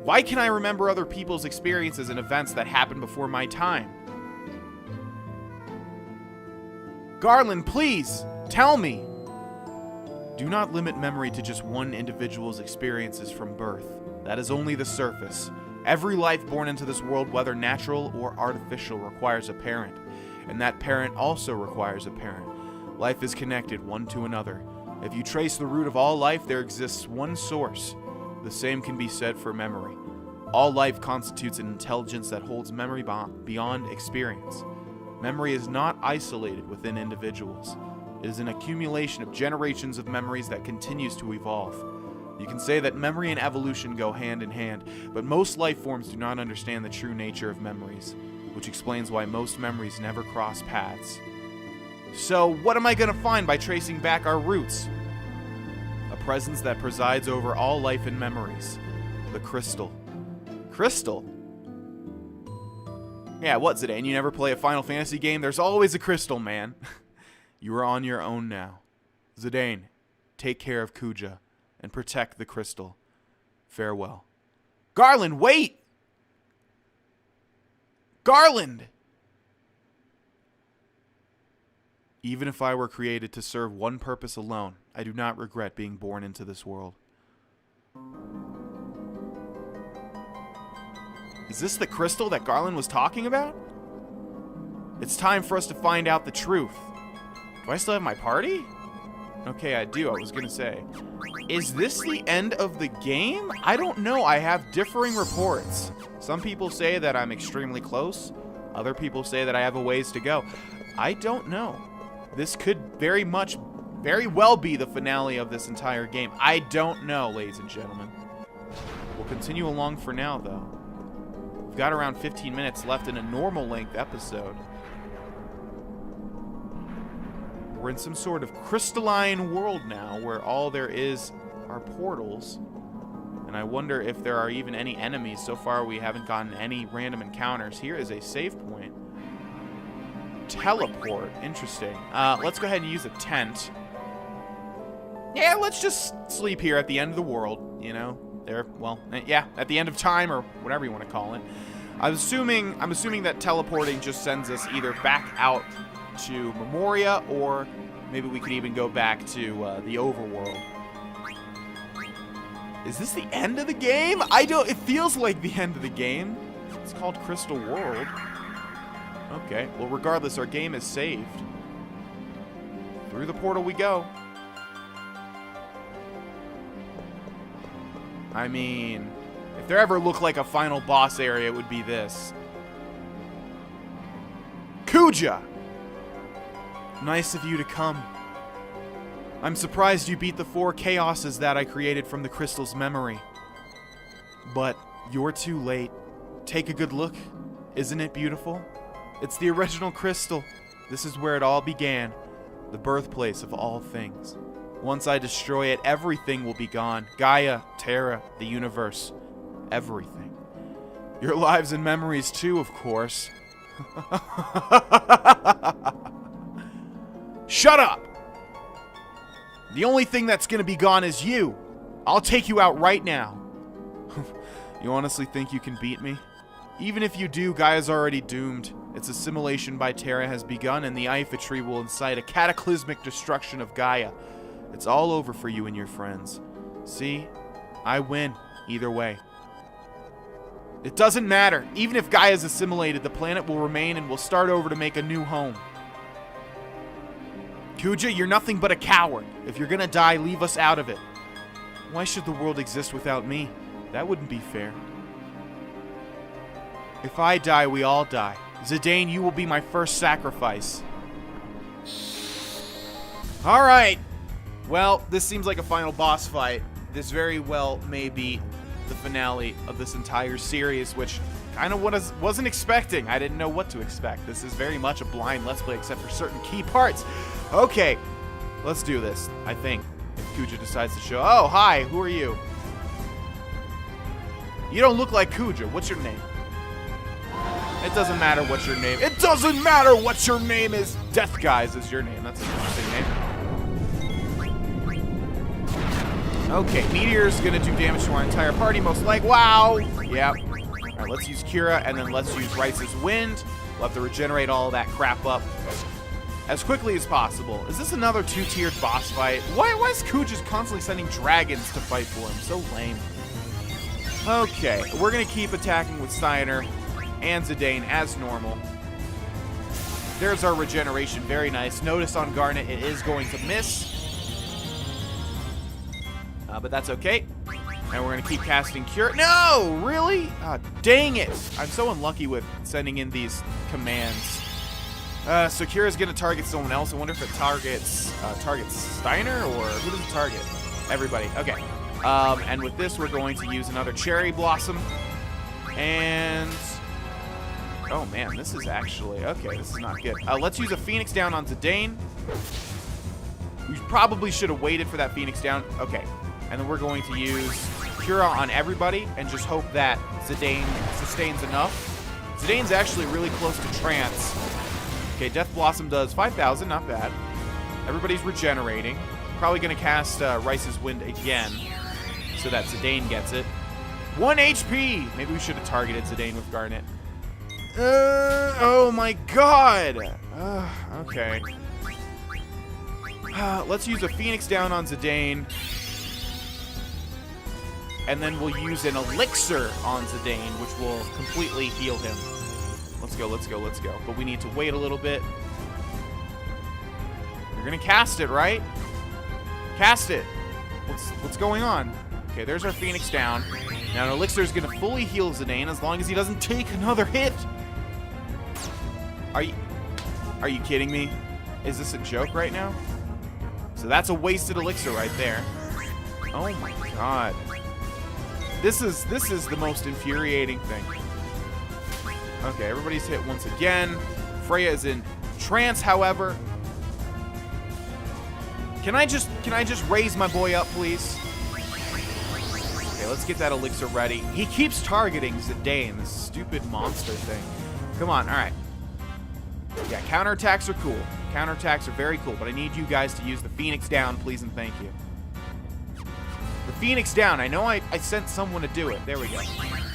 Why can I remember other people's experiences and events that happened before my time? Garland, please, tell me. Do not limit memory to just one individual's experiences from birth. That is only the surface. Every life born into this world, whether natural or artificial, requires a parent. And that parent also requires a parent. Life is connected one to another. If you trace the root of all life, there exists one source. The same can be said for memory. All life constitutes an intelligence that holds memory beyond experience. Memory is not isolated within individuals. It is an accumulation of generations of memories that continues to evolve. You can say that memory and evolution go hand in hand, but most life forms do not understand the true nature of memories, which explains why most memories never cross paths. So, what am I going to find by tracing back our roots? A presence that presides over all life and memories. The crystal. Crystal? Yeah, what, Zidane? You never play a Final Fantasy game? There's always a crystal, man. You are on your own now. Zidane, take care of Kuja and protect the crystal. Farewell. Garland, wait! Garland! Even if I were created to serve one purpose alone, I do not regret being born into this world. Is this the crystal that Garland was talking about? It's time for us to find out the truth. Do I still have my party? Okay, I do. I was gonna say. Is this the end of the game? I don't know. I have differing reports. Some people say that I'm extremely close. Other people say that I have a ways to go. I don't know. This could very well be the finale of this entire game. I don't know, ladies and gentlemen. We'll continue along for now, though. We've got around 15 minutes left in a normal length episode. We're in some sort of crystalline world now where all there is are portals. And I wonder if there are even any enemies. So far we haven't gotten any random encounters. Here is a save point. Teleport. Interesting. Let's go ahead and use a tent. Yeah, let's just sleep here at the end of the world, you know? Yeah, at the end of time or whatever you want to call it. I'm assuming that teleporting just sends us either back out to Memoria, or maybe we could even go back to the overworld. Is this the end of the game? It feels like the end of the game. It's called Crystal World. Okay, well, regardless, our game is saved. Through the portal we go. I mean, if there ever looked like a final boss area, it would be this. Kuja! Nice of you to come. I'm surprised you beat the 4 chaoses that I created from the crystal's memory. But you're too late. Take a good look. Isn't it beautiful? It's the original crystal. This is where it all began. The birthplace of all things. Once I destroy it, everything will be gone. Gaia, Terra, the universe. Everything. Your lives and memories too, of course. Shut up! The only thing that's gonna be gone is you. I'll take you out right now. You honestly think you can beat me? Even if you do, Gaia's already doomed. Its assimilation by Terra has begun, and the Ifa Tree will incite a cataclysmic destruction of Gaia. It's all over for you and your friends. See? I win, either way. It doesn't matter. Even if Gaia's assimilated, the planet will remain and we'll start over to make a new home. Kuja, you're nothing but a coward. If you're gonna die, leave us out of it. Why should the world exist without me? That wouldn't be fair. If I die, we all die. Zidane, you will be my first sacrifice. Alright. Well, this seems like a final boss fight. This very well may be the finale of this entire series, which kind of wasn't expecting. I didn't know what to expect. This is very much a blind Let's Play, except for certain key parts. Okay, let's do this, I think. If Kuja decides to show... Oh, hi, who are you? You don't look like Kuja. What's your name? It doesn't matter what your name... It doesn't matter what your name is! Death Guys is your name. That's an interesting name. Okay, Meteor's gonna do damage to our entire party, most like. Wow! Yep. Alright, let's use Kira, and then let's use Rice's Wind. We'll have to regenerate all of that crap up as quickly as possible. Is this another 2-tiered boss fight? Why is Kuja just constantly sending dragons to fight for him? So lame. Okay, we're gonna keep attacking with Steiner and Zidane as normal. There's our regeneration, very nice. Notice on Garnet it is going to miss. But that's okay. And we're going to keep casting Cure. No! Really? Ah, dang it. I'm so unlucky with sending in these commands. So Cura's going to target someone else. I wonder if it targets Steiner, or who does it target? Everybody. Okay. And with this, we're going to use another Cherry Blossom. And... oh, man. This is actually... okay, this is not good. Let's use a Phoenix Down on Zidane. We probably should have waited for that Phoenix Down. Okay. And then we're going to use Cura on everybody and just hope that Zidane sustains enough. Zidane's actually really close to Trance. Okay, Death Blossom does 5,000, not bad. Everybody's regenerating. Probably going to cast Rice's Wind again so that Zidane gets it. 1 HP! Maybe we should have targeted Zidane with Garnet. Oh my god! Okay. Let's use a Phoenix Down on Zidane. And then we'll use an Elixir on Zidane, which will completely heal him. Let's go, let's go, let's go. But we need to wait a little bit. You're gonna cast it, right? Cast it. What's going on? Okay, there's our Phoenix Down. Now an Elixir is gonna fully heal Zidane as long as he doesn't take another hit. Are you kidding me? Is this a joke right now? So that's a wasted Elixir right there. Oh my god. This is the most infuriating thing. Okay, everybody's hit once again. Freya is in trance, however. Can I just raise my boy up, please? Okay, let's get that Elixir ready. He keeps targeting Zidane, this stupid monster thing. Come on, all right. Yeah, counterattacks are cool. Counterattacks are very cool, but I need you guys to use the Phoenix Down, please and thank you. The Phoenix Down. I know I sent someone to do it. There we go.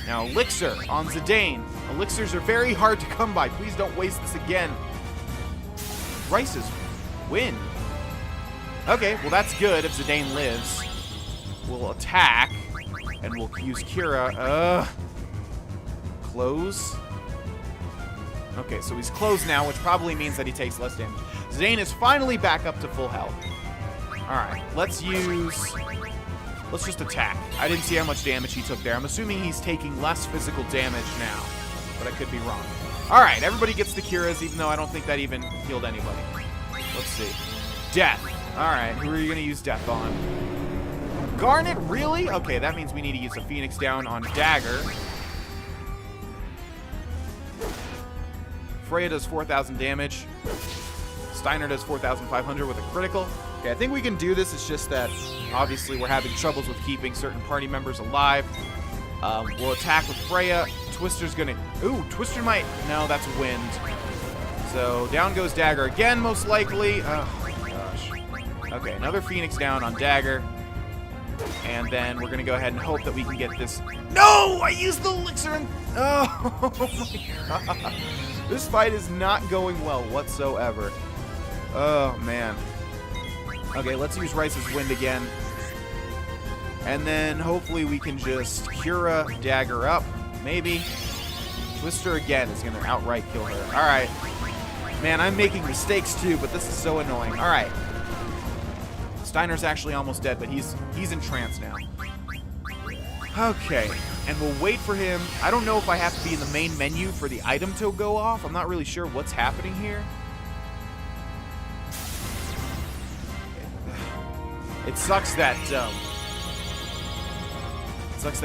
Now, Elixir on Zidane. Elixirs are very hard to come by. Please don't waste this again. Rice's Wind. Okay, well, that's good if Zidane lives. We'll attack, and we'll use Cura. Close. Okay, so he's closed now, which probably means that he takes less damage. Zidane is finally back up to full health. Alright, let's just attack. I didn't see how much damage he took there. I'm assuming he's taking less physical damage now, but I could be wrong. Alright, everybody gets the Curas, even though I don't think that even healed anybody. Let's see. Death. Alright, who are you going to use Death on? Garnet, really? Okay, that means we need to use a Phoenix Down on Dagger. Freya does 4,000 damage. Steiner does 4,500 with a critical. Okay, I think we can do this. It's just that, obviously, we're having troubles with keeping certain party members alive. We'll attack with Freya. Twister's gonna... ooh, Twister might... no, that's Wind. So, down goes Dagger again, most likely. Oh, my gosh. Okay, another Phoenix Down on Dagger. And then we're gonna go ahead and hope that we can get this... no! I used the Elixir and... oh, my God. This fight is not going well whatsoever. Oh, man. Okay, let's use Rice's Wind again. And then hopefully we can just Cura Dagger up. Maybe. Twister again is going to outright kill her. Alright. Man, I'm making mistakes too, but this is so annoying. Alright. Steiner's actually almost dead, but he's in trance now. Okay. And we'll wait for him. I don't know if I have to be in the main menu for the item to go off. I'm not really sure what's happening here. It sucks that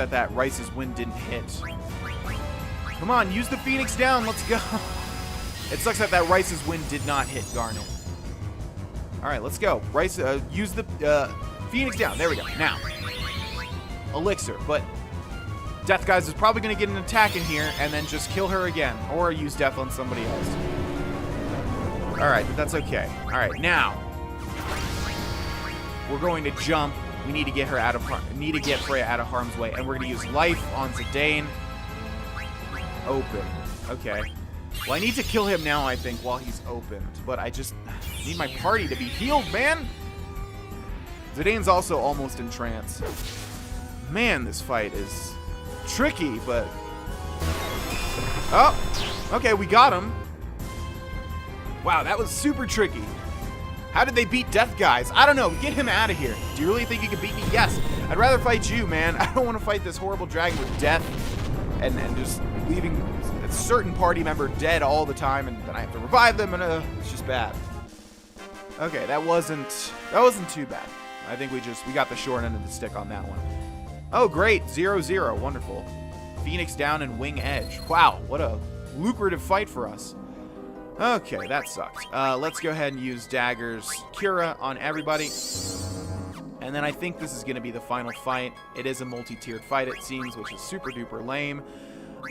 that Rice's Wind didn't hit. Come on, use the Phoenix Down. Let's go. It sucks that Rice's Wind did not hit Garnet. All right, let's go. Rice, use the Phoenix Down. There we go. Now, Elixir, but Death Guys is probably going to get an attack in here and then just kill her again, or use Death on somebody else. All right, but that's okay. All right, now we're going to jump. We need to get her out of Freya out of harm's way, and we're going to use Life on Zidane. Open. Okay. Well, I need to kill him now, I think, while he's opened, but I just need my party to be healed, man. Zidane's also almost in trance. Man, this fight is tricky, but... oh, okay, we got him. Wow, that was super tricky. How did they beat Death Guys? I don't know. Get him out of here. Do you really think you can beat me? Yes. I'd rather fight you, man. I don't want to fight this horrible dragon with death and just leaving a certain party member dead all the time, and then I have to revive them, and it's just bad. Okay, that wasn't too bad. I think we got the short end of the stick on that one. Oh, great. 0-0. Wonderful. Phoenix down and wing edge. Wow, what a lucrative fight for us. Okay, that sucked. Let's go ahead and use daggers. Cura on everybody. And then I think this is going to be the final fight. It is a multi-tiered fight, it seems, which is super duper lame.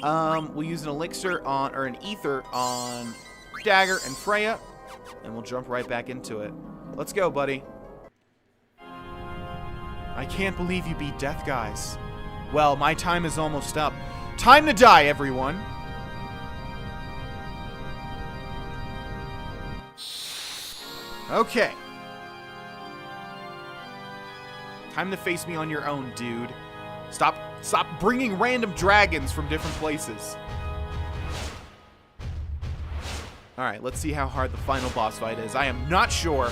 We'll use an elixir on, or an ether on Dagger and Freya. And we'll jump right back into it. Let's go, buddy. I can't believe you beat Death, guys. Well, my time is almost up. Time to die, everyone. Okay. Time to face me on your own, dude. Stop bringing random dragons from different places. Alright, let's see how hard the final boss fight is. I am not sure,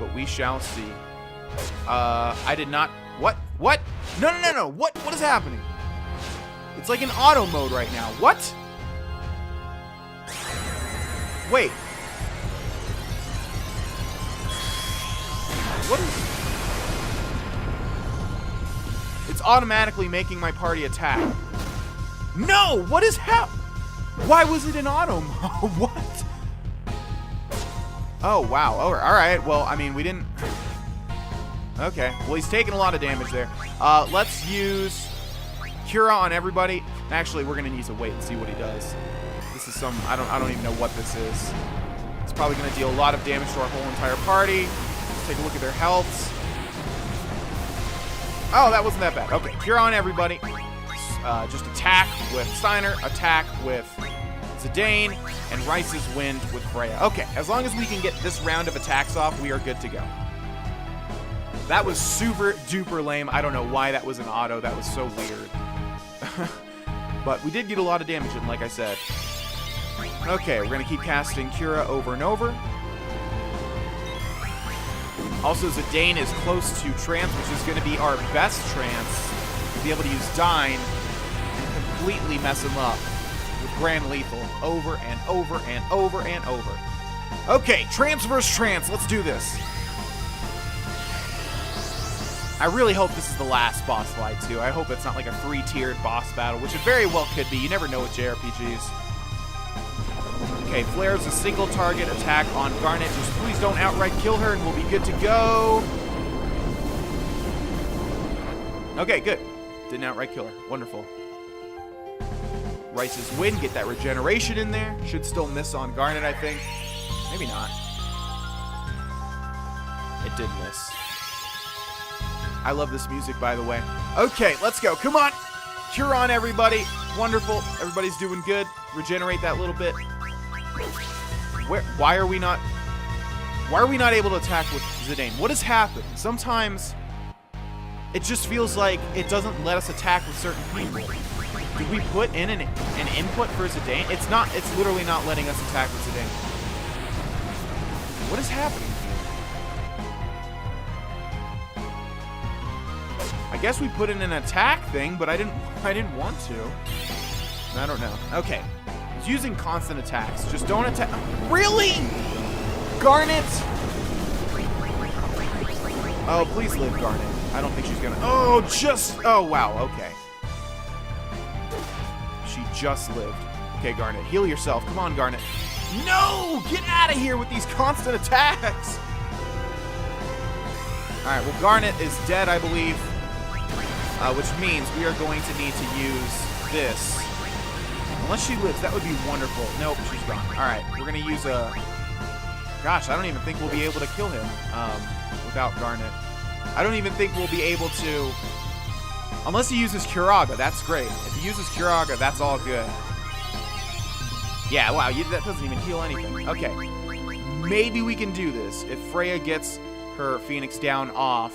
but we shall see. I did not... What? What? No. What is happening? It's like an auto mode right now. What? Wait. What is... It's automatically making my party attack. No! What is Why was it in auto mode? What? Oh, wow. Oh, alright. Well, I mean, we didn't... Okay. Well, he's taking a lot of damage there. Let's use Cura on everybody. Actually, we're going to need to wait and see what he does. This is some... I don't even know what this is. It's probably going to deal a lot of damage to our whole entire party. Take a look at their healths. Oh, that wasn't that bad. Okay, Cure on everybody. Just attack with Steiner, attack with Zidane, and Rice's Wind with Freya. Okay, as long as we can get this round of attacks off, we are good to go. That was super duper lame. I don't know why that was an auto. That was so weird. But we did get a lot of damage in, like I said. Okay, we're going to keep casting Cura over and over. Also, Zidane is close to Trance, which is going to be our best Trance. We'll be able to use Dyne and completely mess him up with Grand Lethal over and over and over and over. Okay, Trance versus Trance. Let's do this. I really hope this is the last boss fight, too. I hope it's not like a 3-tiered boss battle, which it very well could be. You never know with JRPGs. Okay, Flare's a single target attack on Garnet. Just please don't outright kill her and we'll be good to go. Okay, good. Didn't outright kill her. Wonderful. Rice's Wind, get that regeneration in there. Should still miss on Garnet, I think. Maybe not. It did miss. I love this music, by the way. Okay, let's go. Come on. Cure on everybody. Wonderful. Everybody's doing good. Regenerate that little bit. Why are we not able to attack with Zidane? What has happened? Sometimes it just feels like it doesn't let us attack with certain people. Did we put in an input for Zidane? It's literally not letting us attack with Zidane. What is happening here? I guess we put in an attack thing, but I didn't want to. I don't know. Okay. Using constant attacks. Just don't attack. Really? Garnet? Oh, please live, Garnet. I don't think she's gonna... Oh, wow, okay. She just lived. Okay, Garnet, heal yourself. Come on, Garnet. No! Get out of here with these constant attacks! Alright, well, Garnet is dead, I believe. Which means we are going to need to use this. Unless she lives, that would be wonderful. Nope, she's gone. Alright, we're going to use a... Gosh, I don't even think we'll be able to kill him without Garnet. I don't even think we'll be able to... Unless he uses Curaga, that's great. If he uses Curaga, that's all good. Yeah, wow, that doesn't even heal anything. Okay, maybe we can do this. If Freya gets her Phoenix down off...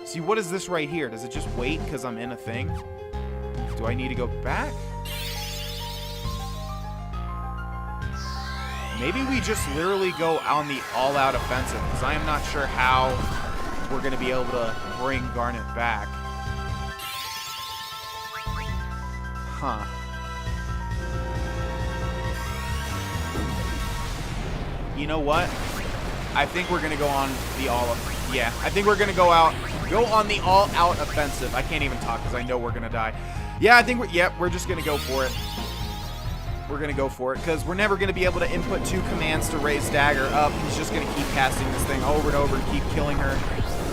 See, what is this right here? Does it just wait because I'm in a thing? Do I need to go back? Maybe we just literally go on the all-out offensive, because I am not sure how we're going to be able to bring Garnet back. Huh. You know what? I think we're gonna go on the I think we're gonna go on the all-out offensive. I can't even talk because I know we're gonna die. Yeah, I think we're just gonna go for it. We're gonna go for it because we're never gonna be able to input 2 commands to raise Dagger up. He's just gonna keep casting this thing over and over and keep killing her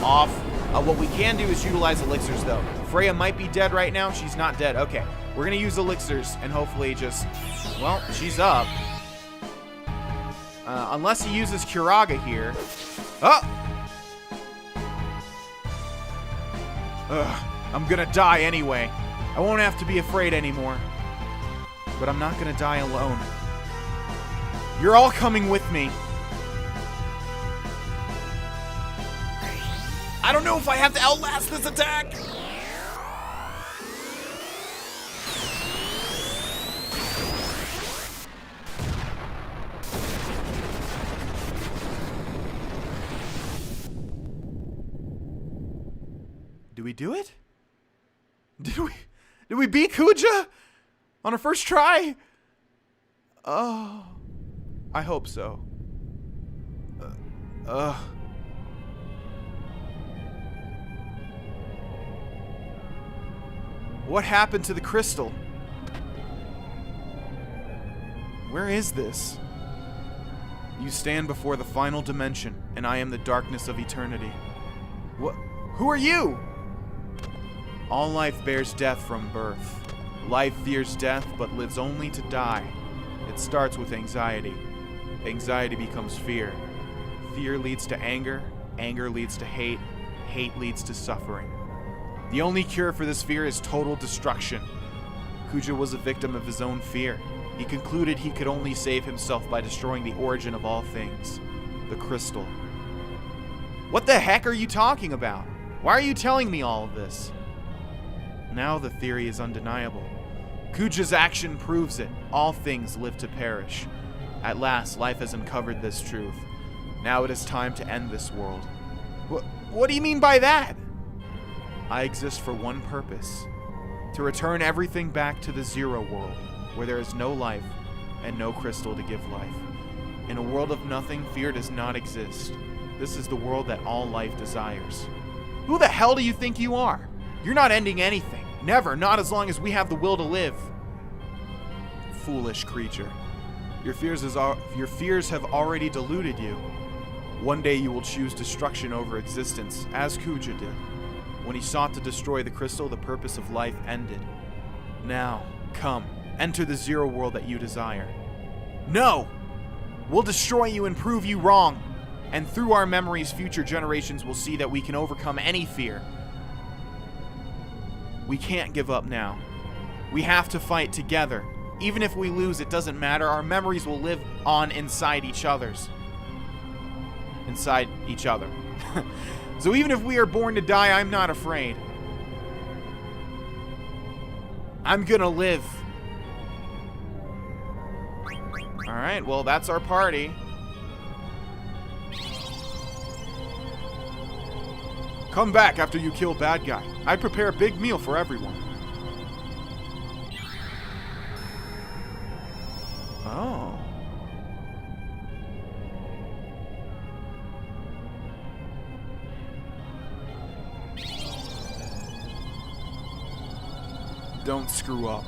off. What we can do is utilize elixirs though. Freya might be dead right now. She's not dead. Okay, we're gonna use elixirs and hopefully just, well, she's up. Unless he uses Curaga here. Oh! Ugh, I'm gonna die anyway. I won't have to be afraid anymore. But I'm not gonna die alone. You're all coming with me. I don't know if I have to outlast this attack. Did we do it? Did we beat Kuja? On our first try? Oh, I hope so. What happened to the crystal? Where is this? You stand before the final dimension, and I am the darkness of eternity. What? Who are you? All life bears death from birth. Life fears death, but lives only to die. It starts with anxiety. Anxiety becomes fear. Fear leads to anger. Anger leads to hate. Hate leads to suffering. The only cure for this fear is total destruction. Kuja was a victim of his own fear. He concluded he could only save himself by destroying the origin of all things, the crystal. What the heck are you talking about? Why are you telling me all of this? Now the theory is undeniable. Kuja's action proves it. All things live to perish. At last, life has uncovered this truth. Now it is time to end this world. What do you mean by that? I exist for one purpose. To return everything back to the zero world, where there is no life and no crystal to give life. In a world of nothing, fear does not exist. This is the world that all life desires. Who the hell do you think you are? You're not ending anything. Never, not as long as we have the will to live. Foolish creature. Your fears have already deluded you. One day you will choose destruction over existence, as Kuja did. When he sought to destroy the crystal, the purpose of life ended. Now, come, enter the zero world that you desire. No! We'll destroy you and prove you wrong. And through our memories, future generations will see that we can overcome any fear. We can't give up now. We have to fight together. Even if we lose, it doesn't matter. Our memories will live on inside each other. So even if we are born to die, I'm not afraid. I'm gonna live. Alright, well, that's our party. Come back after you kill bad guy. I prepare a big meal for everyone. Oh. Don't screw up.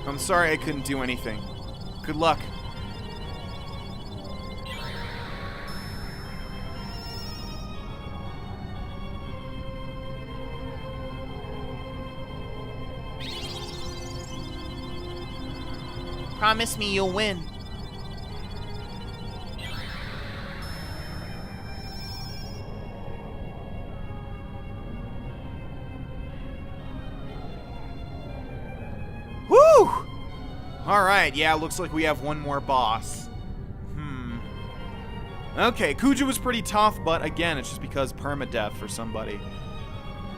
I'm sorry I couldn't do anything. Good luck. Promise me you'll win. Woo! Alright, yeah, looks like we have one more boss. Okay, Kuja was pretty tough, but again, it's just because permadeath for somebody.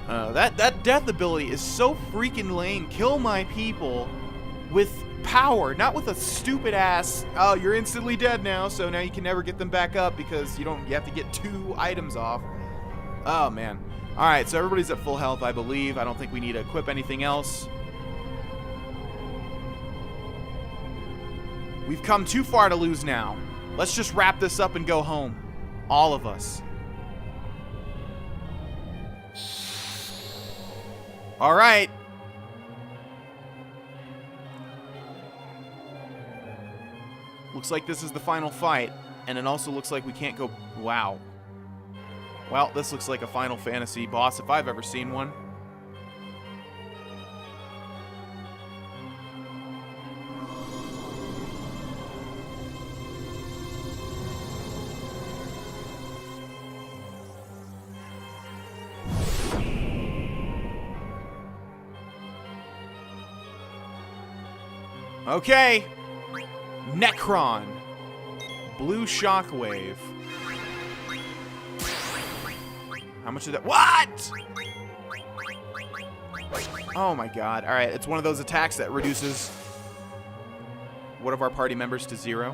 That death ability is so freaking lame. Kill my people with power, not with a stupid ass, oh, you're instantly dead now, so now you can never get them back up because you have to get 2 items off. Oh, man. All right, so everybody's at full health, I believe. I don't think we need to equip anything else. We've come too far to lose now. Let's just wrap this up and go home. All of us. All right. Looks like this is the final fight, and it also looks like we can't go... Wow. Well, this looks like a Final Fantasy boss if I've ever seen one. Okay. Necron. Blue Shockwave. How much is that? What? Oh my god. Alright, it's one of those attacks that reduces one of our party members to 0.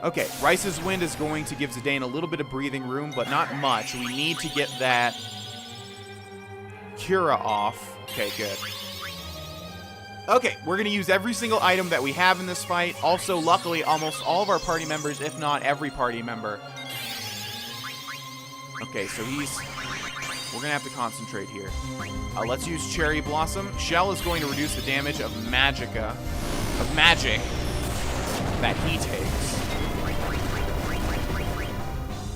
Okay, Rice's Wind is going to give Zidane a little bit of breathing room, but not much. We need to get that Cura off. Okay, good. Okay, we're going to use every single item that we have in this fight. Also, luckily, almost all of our party members, if not every party member. Okay, so we're going to have to concentrate here. Let's use Cherry Blossom. Shell is going to reduce the damage of magic that he takes.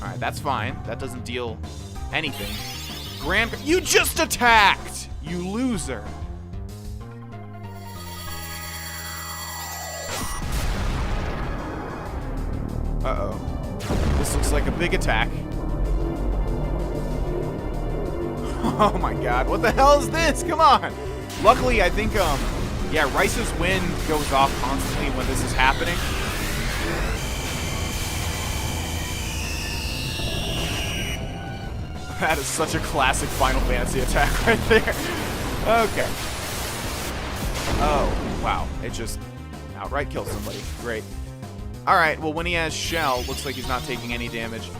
Alright, that's fine. That doesn't deal anything. You just attacked! You loser. Uh-oh. This looks like a big attack. Oh my god, what the hell is this? Come on! Luckily, I think, yeah, Rice's Wind goes off constantly when this is happening. That is such a classic Final Fantasy attack right there. Okay. Oh, wow. It just outright kills somebody. Great. Alright, well, when he has Shell, looks like he's not taking any damage.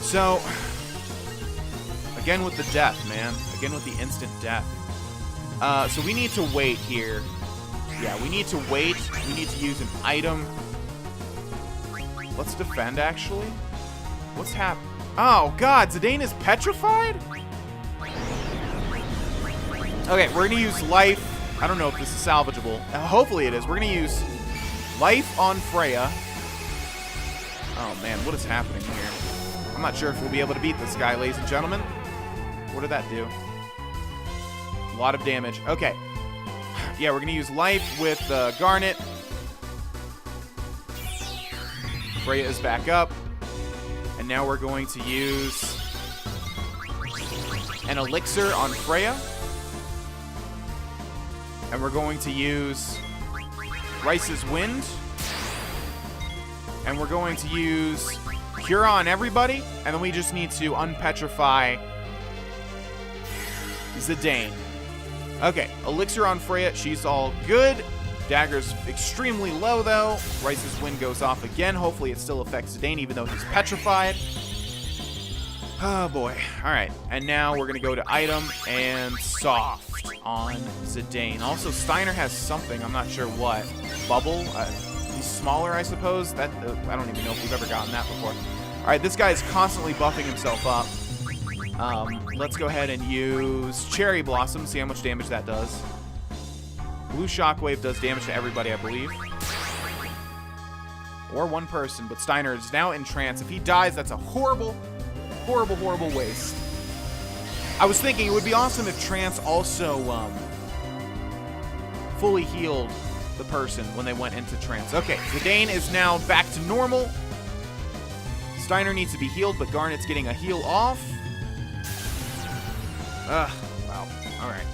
So, again with the death, man. Again with the instant death. So we need to wait here. Yeah, we need to wait. We need to use an item. Let's defend, actually. What's happening? Oh, God, Zidane is petrified? Okay, we're going to use life. I don't know if this is salvageable. Hopefully it is. We're going to use life on Freya. Oh, man, what is happening here? I'm not sure if we'll be able to beat this guy, ladies and gentlemen. What did that do? A lot of damage. Okay. Yeah, we're going to use life with Garnet. Freya is back up. And now we're going to use an elixir on Freya. And we're going to use Rice's Wind. And we're going to use Cura on everybody. And then we just need to unpetrify Zidane. Okay, elixir on Freya. She's all good. Dagger's extremely low, though. Rice's Wind goes off again. Hopefully it still affects Zidane, even though he's petrified. Oh, boy. All right, and now we're going to go to item and soft on Zidane. Also, Steiner has something. I'm not sure what. Bubble? He's smaller, I suppose. That I don't even know if we've ever gotten that before. All right, this guy is constantly buffing himself up. Let's go ahead and use Cherry Blossom, see how much damage that does. Blue Shockwave does damage to everybody, I believe. Or one person, but Steiner is now in trance. If he dies, that's a horrible, horrible, horrible waste. I was thinking it would be awesome if trance also fully healed the person when they went into trance. Okay, Zidane is now back to normal. Steiner needs to be healed, but Garnet's getting a heal off. Wow. All right.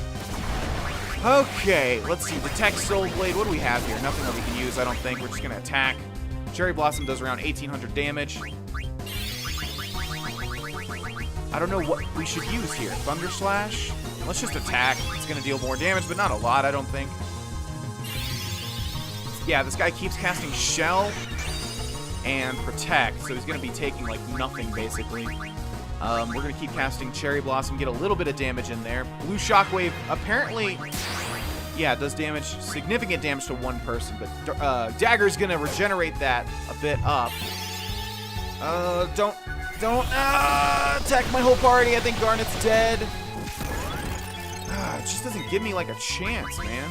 Okay, let's see. Detect Soul Blade. What do we have here? Nothing that we can use, I don't think. We're just going to attack. Cherry Blossom does around 1,800 damage. I don't know what we should use here. Thunder Slash? Let's just attack. It's going to deal more damage, but not a lot, I don't think. Yeah, this guy keeps casting Shell and Protect, so he's going to be taking, like, nothing, basically. We're going to keep casting Cherry Blossom, get a little bit of damage in there. Blue Shockwave, apparently, yeah, it does damage, significant damage to one person, but Dagger's going to regenerate that a bit up. Don't attack my whole party. I think Garnet's dead. It just doesn't give me, like, a chance, man.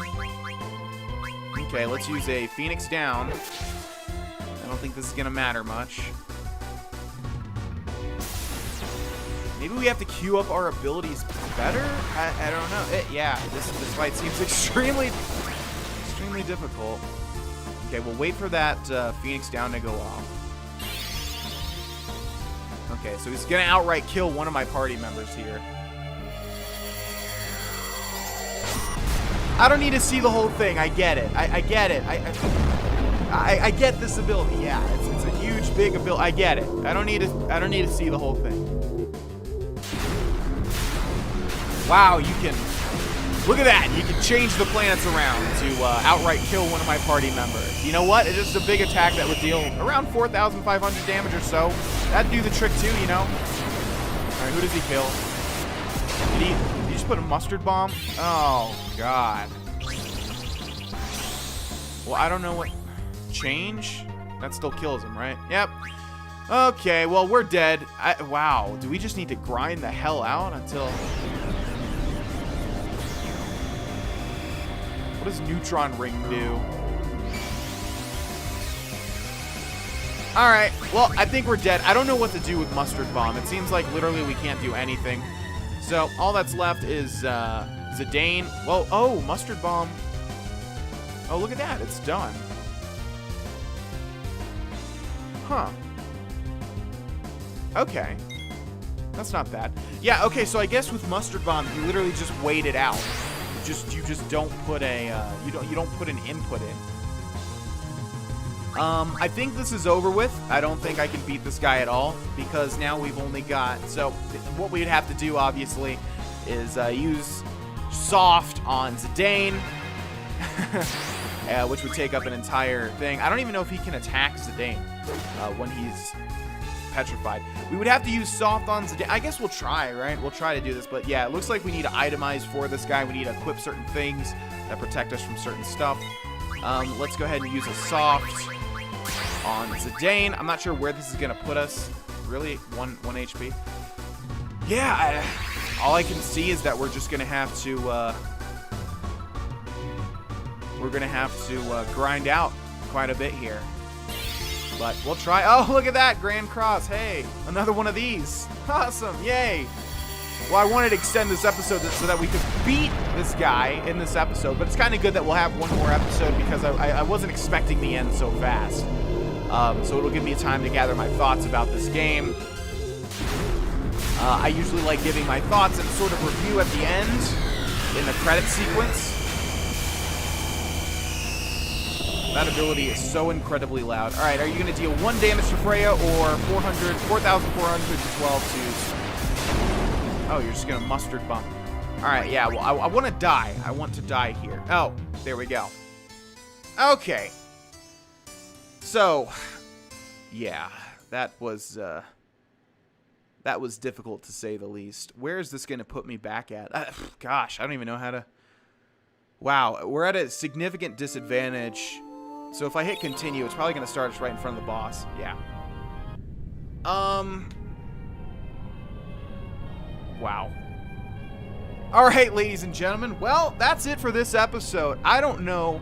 Okay, let's use a Phoenix Down. I don't think this is going to matter much. Maybe we have to queue up our abilities better? I don't know. Yeah, this fight seems extremely difficult. Okay, we'll wait for that Phoenix Down to go off. Okay, so he's going to outright kill one of my party members here. I don't need to see the whole thing. I get it. I get it. I get this ability. Yeah, it's a huge, big ability. I get it. I don't need to see the whole thing. Wow, you can look at that. You can change the planets around to outright kill one of my party members. You know what? It's just a big attack that would deal around 4,500 damage or so. That'd do the trick too, you know. All right, who does he kill? Did he just put a mustard bomb? Oh God. Well, I don't know what change. That still kills him, right? Yep. Okay, well, we're dead. Wow, do we just need to grind the hell out until... What does Neutron Ring do? Alright, well, I think we're dead. I don't know what to do with Mustard Bomb. It seems like literally we can't do anything. So, all that's left is Zidane. Well, oh, Mustard Bomb. Oh, look at that. It's done. Huh. Okay. That's not bad. Yeah, okay, so I guess with Mustard Bomb, you literally just wait it out. You just don't put a you don't put an input in. I think this is over with. I don't think I can beat this guy at all because now we've only got, so what we'd have to do obviously is use Soft on Zidane, which would take up an entire thing. I don't even know if he can attack Zidane when he's petrified. We would have to use Soft on Zidane. I guess we'll try, right? We'll try to do this, but yeah, it looks like we need to itemize for this guy. We need to equip certain things that protect us from certain stuff. Let's go ahead and use a Soft on Zidane. I'm not sure where this is going to put us. Really? 1 HP? Yeah, all I can see is that we're just going to have to grind out quite a bit here. But we'll try. Oh, look at that. Grand Cross. Hey, another one of these. Awesome. Yay. Well, I wanted to extend this episode so that we could beat this guy in this episode. But it's kind of good that we'll have one more episode because I wasn't expecting the end so fast. So it'll give me time to gather my thoughts about this game. I usually like giving my thoughts and sort of review at the end in the credit sequence. That ability is so incredibly loud. All right, are you going to deal 1 damage to Freya or 4,412 to... Oh, you're just going to Mustard Bomb. All right, yeah, well, I want to die. I want to die here. Oh, there we go. Okay. So, yeah, that was difficult to say the least. Where is this going to put me back at? Gosh, I don't even know how to... Wow, we're at a significant disadvantage. So if I hit continue, it's probably going to start us right in front of the boss. Yeah. Wow. All right, ladies and gentlemen. Well, that's it for this episode. I don't know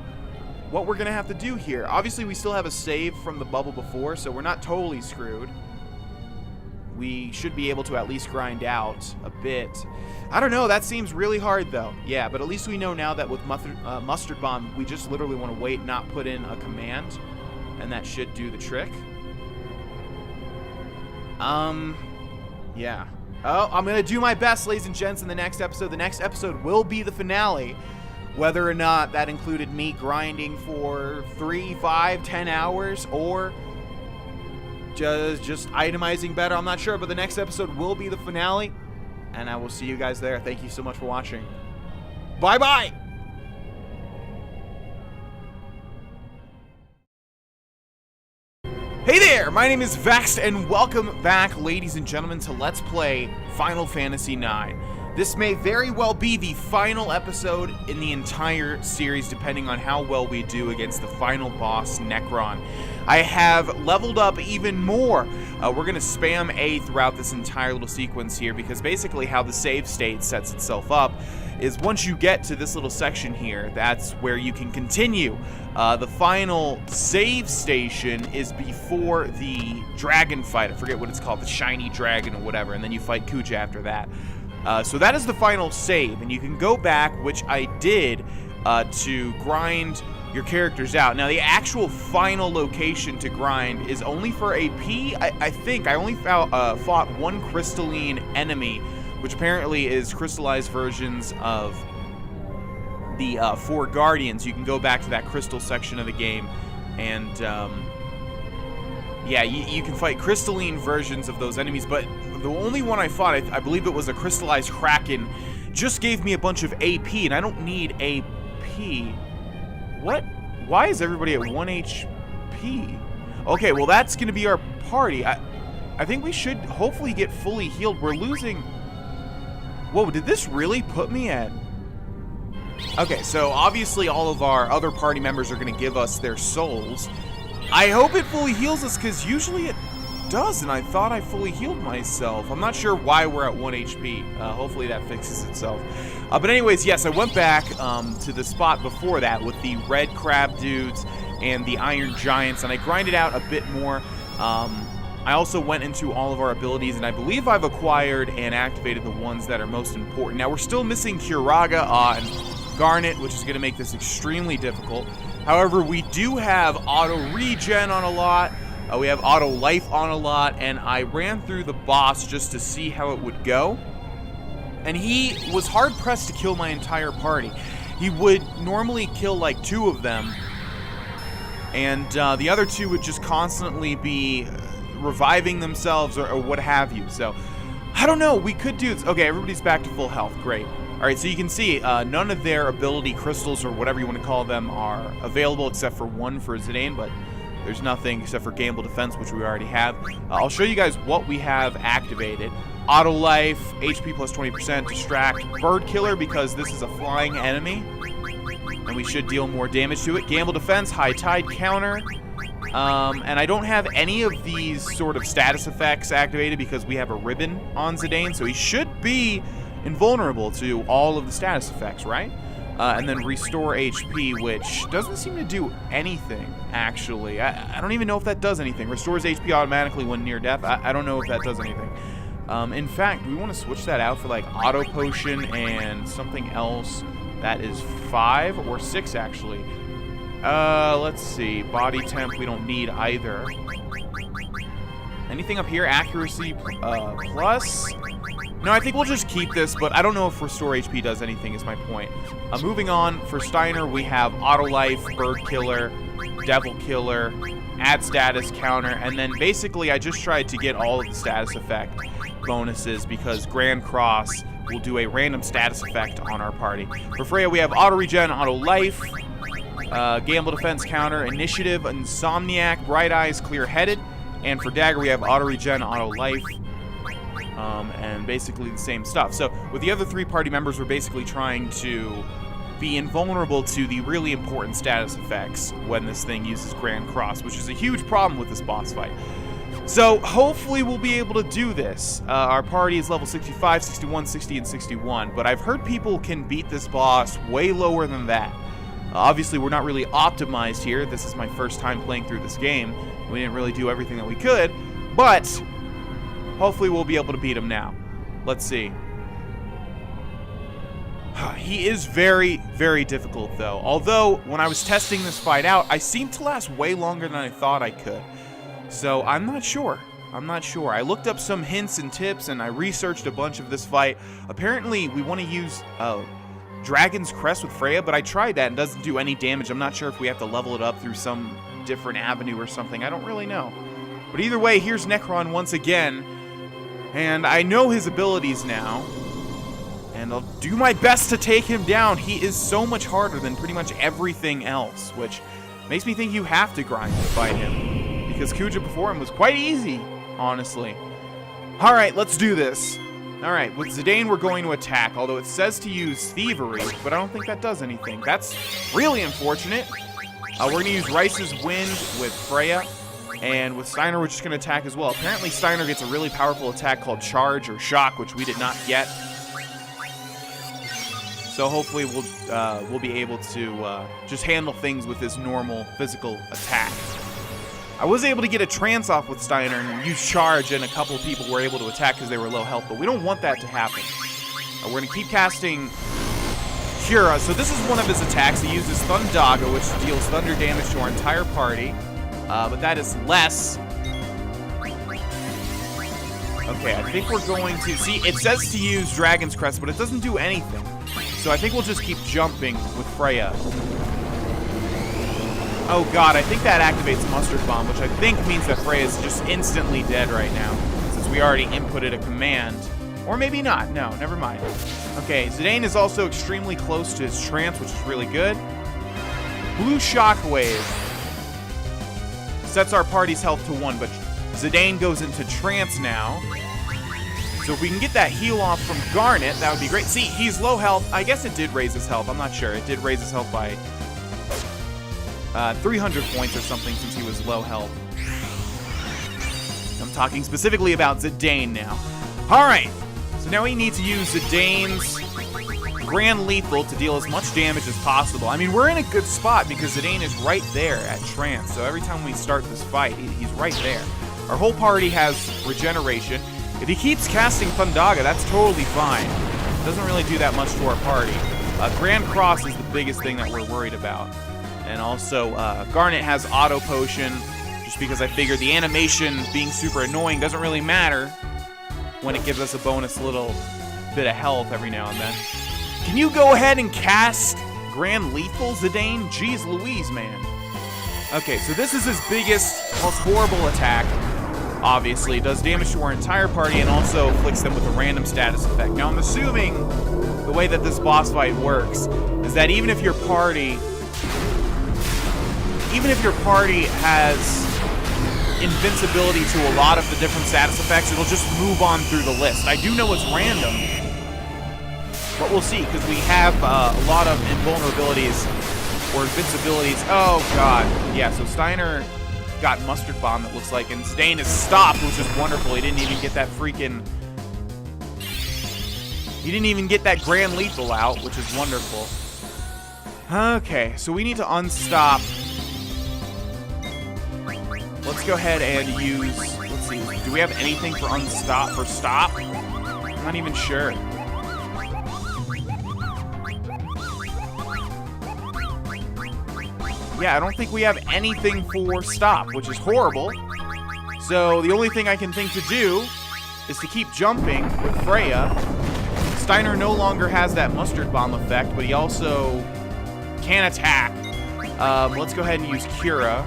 what we're going to have to do here. Obviously, we still have a save from the bubble before, so we're not totally screwed. We should be able to at least grind out a bit. I don't know. That seems really hard, though. Yeah, but at least we know now that with Mustard Bomb, we just literally want to wait, not put in a command, and that should do the trick. Yeah. Oh, I'm going to do my best, ladies and gents, in the next episode. The next episode will be the finale. Whether or not that included me grinding for 3, 5, 10 hours, or just itemizing better. I'm not sure, but the next episode will be the finale, and I will see you guys there. Thank you so much for watching. Bye-bye! Hey there, my name is Vexed, and welcome back, ladies and gentlemen, to Let's Play Final Fantasy IX. This may very well be the final episode in the entire series, depending on how well we do against the final boss, Necron. I have leveled up even more. We're going to spam A throughout this entire little sequence here, because basically how the save state sets itself up is once you get to this little section here, that's where you can continue. The final save station is before the dragon fight. I forget what it's called, the shiny dragon or whatever, and then you fight Kuja after that. So that is the final save, and you can go back, which I did, to grind your characters out. Now, the actual final location to grind is only for AP. I think I only fought one crystalline enemy, which apparently is crystallized versions of the 4 Guardians. You can go back to that crystal section of the game, and yeah, you can fight crystalline versions of those enemies, but the only one I fought, I believe it was a crystallized Kraken, just gave me a bunch of AP, and I don't need AP. What? Why is everybody at 1 HP? Okay, well, that's going to be our party. I think we should hopefully get fully healed. We're losing... Whoa, did this really put me at... Okay, so obviously all of our other party members are going to give us their souls. I hope it fully heals us, because usually it does, and I thought I fully healed myself. I'm not sure why we're at 1 HP. Hopefully that fixes itself. But anyways, yes, I went back to the spot before that with the red crab dudes and the iron giants, and I grinded out a bit more. I also went into all of our abilities, and I believe I've acquired and activated the ones that are most important. Now, we're still missing Curaga and Garnet, which is going to make this extremely difficult. However, we do have auto regen on a lot. We have auto life on a lot, and I ran through the boss just to see how it would go. And he was hard-pressed to kill my entire party. He would normally kill like 2 of them, and the other 2 would just constantly be reviving themselves or what have you. So, I don't know. We could do this. Okay, everybody's back to full health. Great. Alright, so you can see none of their ability crystals, or whatever you want to call them, are available except for 1 for Zidane, but there's nothing except for Gamble Defense, which we already have. I'll show you guys what we have activated. Auto Life, HP plus 20%, Distract, Bird Killer, because this is a flying enemy, and we should deal more damage to it. Gamble Defense, High Tide Counter, and I don't have any of these sort of status effects activated because we have a ribbon on Zidane, so he should be invulnerable to all of the status effects, right? And then Restore HP, which doesn't seem to do anything, actually. I don't even know if that does anything. Restores HP automatically when near death. I don't know if that does anything. In fact, we want to switch that out for like Auto Potion and something else that is 5 or 6, actually. Let's see. Body Temp, we don't need either. Anything up here? Accuracy plus? No, I think we'll just keep this, but I don't know if Restore HP does anything, is my point. Moving on, for Steiner, we have Auto Life, Bird Killer, Devil Killer, Add Status Counter, and then basically I just tried to get all of the status effect bonuses because Grand Cross will do a random status effect on our party. For Freya, we have Auto Regen, Auto Life, Gamble Defense Counter, Initiative, Insomniac, Bright Eyes, Clear Headed, and for Dagger, we have Auto Regen, Auto Life, and basically the same stuff. So with the other 3 party members, we're basically trying to be invulnerable to the really important status effects when this thing uses Grand Cross, which is a huge problem with this boss fight. So hopefully we'll be able to do this. Our party is level 65, 61, 60, and 61, but I've heard people can beat this boss way lower than that. Obviously, we're not really optimized here. This is my first time playing through this game. We didn't really do everything that we could, but hopefully we'll be able to beat him now. Let's see. He is very, very difficult, though. Although, when I was testing this fight out, I seemed to last way longer than I thought I could. So, I'm not sure. I looked up some hints and tips, and I researched a bunch of this fight. Apparently, we want to use Dragon's Crest with Freya, but I tried that and it doesn't do any damage. I'm not sure if we have to level it up through some different avenue or something. I don't really know. But either way, here's Necron once again. And I know his abilities now. And I'll do my best to take him down. He is so much harder than pretty much everything else, which makes me think you have to grind to fight him. Because Kuja before him was quite easy, honestly. Alright, let's do this. Alright, with Zidane we're going to attack, although it says to use Thievery, but I don't think that does anything. That's really unfortunate. We're going to use Rice's Wind with Freya, and with Steiner we're just going to attack as well. Apparently Steiner gets a really powerful attack called Charge or Shock, which we did not get. So hopefully we'll be able to just handle things with his normal physical attack. I was able to get a trance off with Steiner and use Charge, and a couple of people were able to attack because they were low health, but we don't want that to happen. We're going to keep casting Cura. So this is one of his attacks. He uses Thundaga, which deals thunder damage to our entire party, but that is less. Okay, I think we're going to... See, it says to use Dragon's Crest, but it doesn't do anything. So I think we'll just keep jumping with Freya. Oh god, I think that activates Mustard Bomb, which I think means that Freya is just instantly dead right now, since we already inputted a command. Or maybe not. No, never mind. Okay, Zidane is also extremely close to his trance, which is really good. Blue Shockwave sets our party's health to 1, but Zidane goes into trance now. So if we can get that heal off from Garnet, that would be great. See, he's low health. I guess it did raise his health. I'm not sure. It did raise his health by 300 points or something since he was low health. I'm talking specifically about Zidane now. Alright, so now we need to use Zidane's Grand Lethal to deal as much damage as possible. I mean, we're in a good spot because Zidane is right there at trance, so every time we start this fight, he's right there. Our whole party has regeneration. If he keeps casting Thundaga, that's totally fine. It doesn't really do that much to our party. Grand Cross is the biggest thing that we're worried about. And also, Garnet has Auto Potion, just because I figured the animation being super annoying doesn't really matter when it gives us a bonus little bit of health every now and then. Can you go ahead and cast Grand Lethal, Zidane? Jeez Louise, man. Okay, so this is his biggest, most horrible attack. Obviously, it does damage to our entire party and also afflicts them with a random status effect. Now, I'm assuming the way that this boss fight works is that even if your party has invincibility to a lot of the different status effects, it'll just move on through the list. I do know it's random, but we'll see, because we have a lot of invulnerabilities or invincibilities. Oh, God. Yeah, so Steiner got Mustard Bomb, it looks like, and Zidane is stopped, which is wonderful. He didn't even get that freaking... He didn't even get that Grand Lethal out, which is wonderful. Okay, so we need to unstop. Let's go ahead and use... Let's see, do we have anything for unstop, for stop? I'm not even sure. Yeah, I don't think we have anything for stop, which is horrible. So the only thing I can think to do is to keep jumping with Freya. Steiner no longer has that Mustard Bomb effect, but he also can attack. Let's go ahead and use Cura.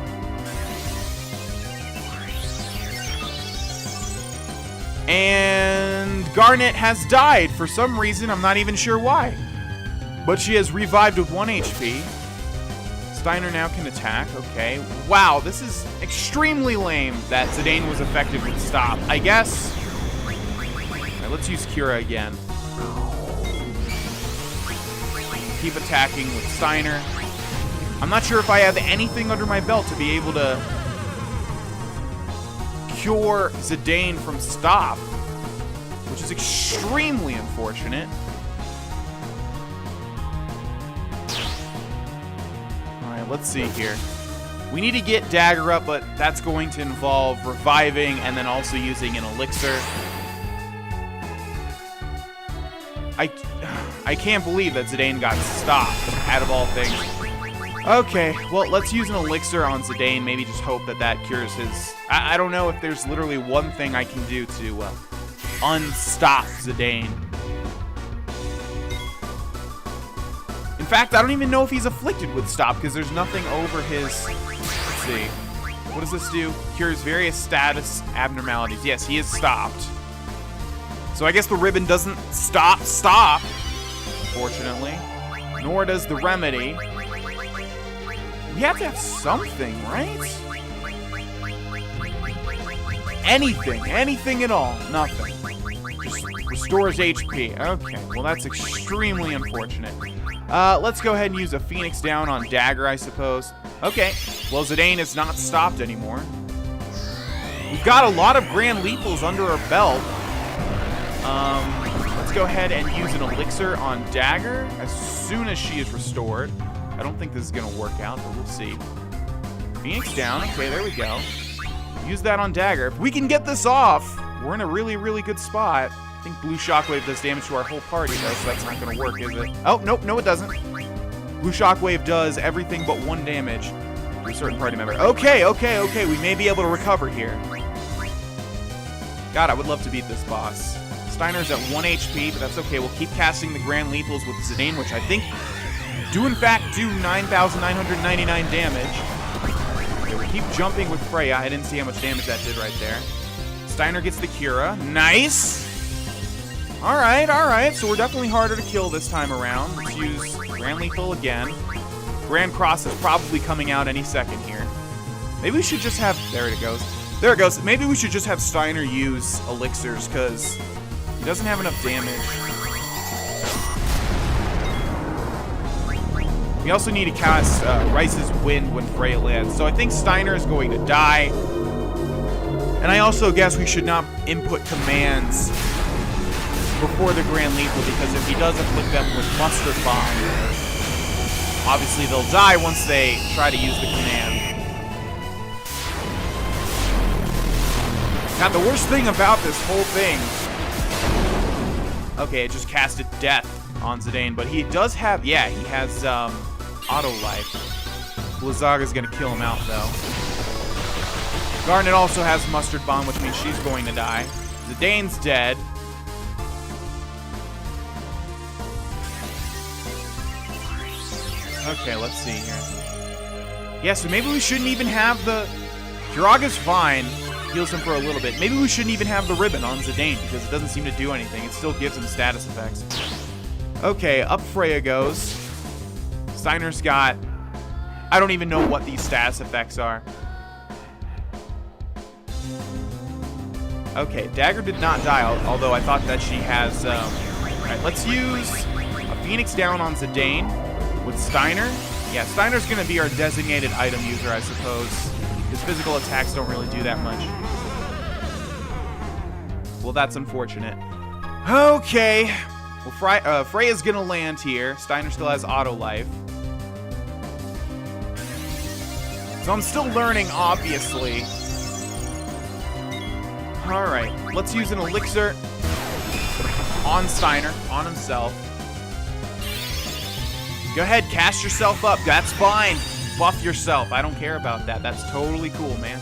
And Garnet has died for some reason. I'm not even sure why. But she has revived with 1 HP. Steiner now can attack. Okay. Wow, this is extremely lame that Zidane was affected with stop. I guess... Alright, let's use Cura again. Keep attacking with Steiner. I'm not sure if I have anything under my belt to be able to cure Zidane from stop, which is extremely unfortunate. Alright, let's see here. We need to get Dagger up, but that's going to involve reviving and then also using an elixir. I can't believe that Zidane got stopped, out of all things. Okay, well, let's use an elixir on Zidane. Maybe just hope that that cures his... I don't know if there's literally one thing I can do to unstop Zidane. In fact, I don't even know if he's afflicted with stop, because there's nothing over his... Let's see. What does this do? Cures various status abnormalities. Yes, he is stopped. So I guess the ribbon doesn't stop, fortunately. Nor does the remedy. We have to have something, right? Anything at all. Nothing. Just restores HP. Okay, well that's extremely unfortunate. Let's go ahead and use a Phoenix down on Dagger, I suppose. Okay, well Zidane is not stopped anymore. We've got a lot of Grand Lethals under our belt. Let's go ahead and use an Elixir on Dagger as soon as she is restored. I don't think this is going to work out, but we'll see. Phoenix down. Okay, there we go. Use that on Dagger. If we can get this off, we're in a really, really good spot. I think Blue Shockwave does damage to our whole party, though, so that's not going to work, is it? Oh, nope, no, it doesn't. Blue Shockwave does everything but 1 damage to a certain party member. Okay. We may be able to recover here. God, I would love to beat this boss. Steiner's at 1 HP, but that's okay. We'll keep casting the Grand Lethals with Zidane, which I think do in fact do 9,999 damage. Okay, we keep jumping with Freya. I didn't see how much damage that did right there. Steiner gets the Cura. Nice! Alright. So we're definitely harder to kill this time around. Let's use Grand Lethal again. Grand Cross is probably coming out any second here. Maybe we should just have... There it goes. There it goes. Maybe we should just have Steiner use Elixirs, because he doesn't have enough damage. We also need to cast Rice's Wind when Freya lands. So I think Steiner is going to die. And I also guess we should not input commands before the Grand Lethal, because if he does afflict them with Mustard Bomb, obviously they'll die once they try to use the command. Now, the worst thing about this whole thing... Okay, it just casted Death on Zidane, but he does have... Yeah, he has Auto Life. Blizzaga's going to kill him out, though. Garnet also has Mustard Bomb, which means she's going to die. Zidane's dead. Okay, let's see here. Yeah, so maybe we shouldn't even have the... Jiraga's fine. Heals him for a little bit. Maybe we shouldn't even have the ribbon on Zidane, because it doesn't seem to do anything. It still gives him status effects. Okay, up Freya goes. Steiner's got... I don't even know what these status effects are. Okay, Dagger did not die, although I thought that she has... Alright, let's use a Phoenix down on Zidane with Steiner. Yeah, Steiner's going to be our designated item user, I suppose. His physical attacks don't really do that much. Well, that's unfortunate. Okay. Well, Freya's going to land here. Steiner still has auto life. So I'm still learning, obviously. Alright, let's use an Elixir on Steiner, on himself. Go ahead, cast yourself up. That's fine. Buff yourself. I don't care about that. That's totally cool, man.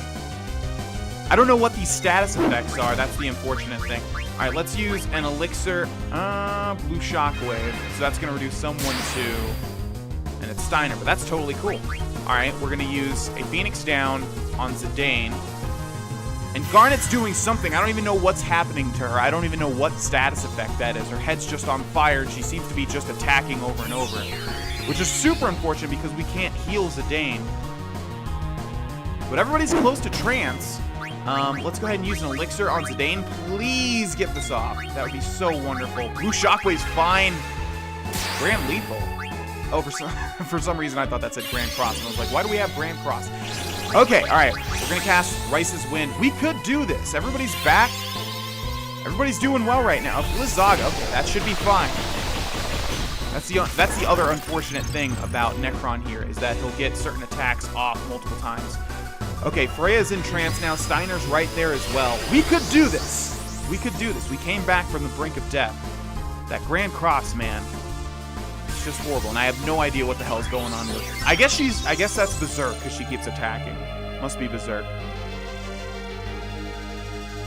I don't know what these status effects are. That's the unfortunate thing. Alright, let's use an Elixir. Blue Shockwave. So that's going to reduce someone to... And it's Steiner, but that's totally cool. Alright, we're going to use a Phoenix down on Zidane. And Garnet's doing something. I don't even know what's happening to her. I don't even know what status effect that is. Her head's just on fire, and she seems to be just attacking over and over. Which is super unfortunate because we can't heal Zidane. But everybody's close to trance. Let's go ahead and use an Elixir on Zidane. Please get this off. That would be so wonderful. Blue Shockwave's fine. Grand Lethal. Oh, for some reason I thought that said Grand Cross. And I was like, why do we have Grand Cross? Okay, alright. We're going to cast Rice's Wind. We could do this. Everybody's back. Everybody's doing well right now. Blizzaga. Okay, that should be fine. That's the other unfortunate thing about Necron here, is that he'll get certain attacks off multiple times. Okay, Freya's in trance now. Steiner's right there as well. We could do this. We could do this. We came back from the brink of death. That Grand Cross, man. It's just horrible, and I have no idea what the hell is going on with her. I guess that's Berserk, because she keeps attacking. Must be Berserk.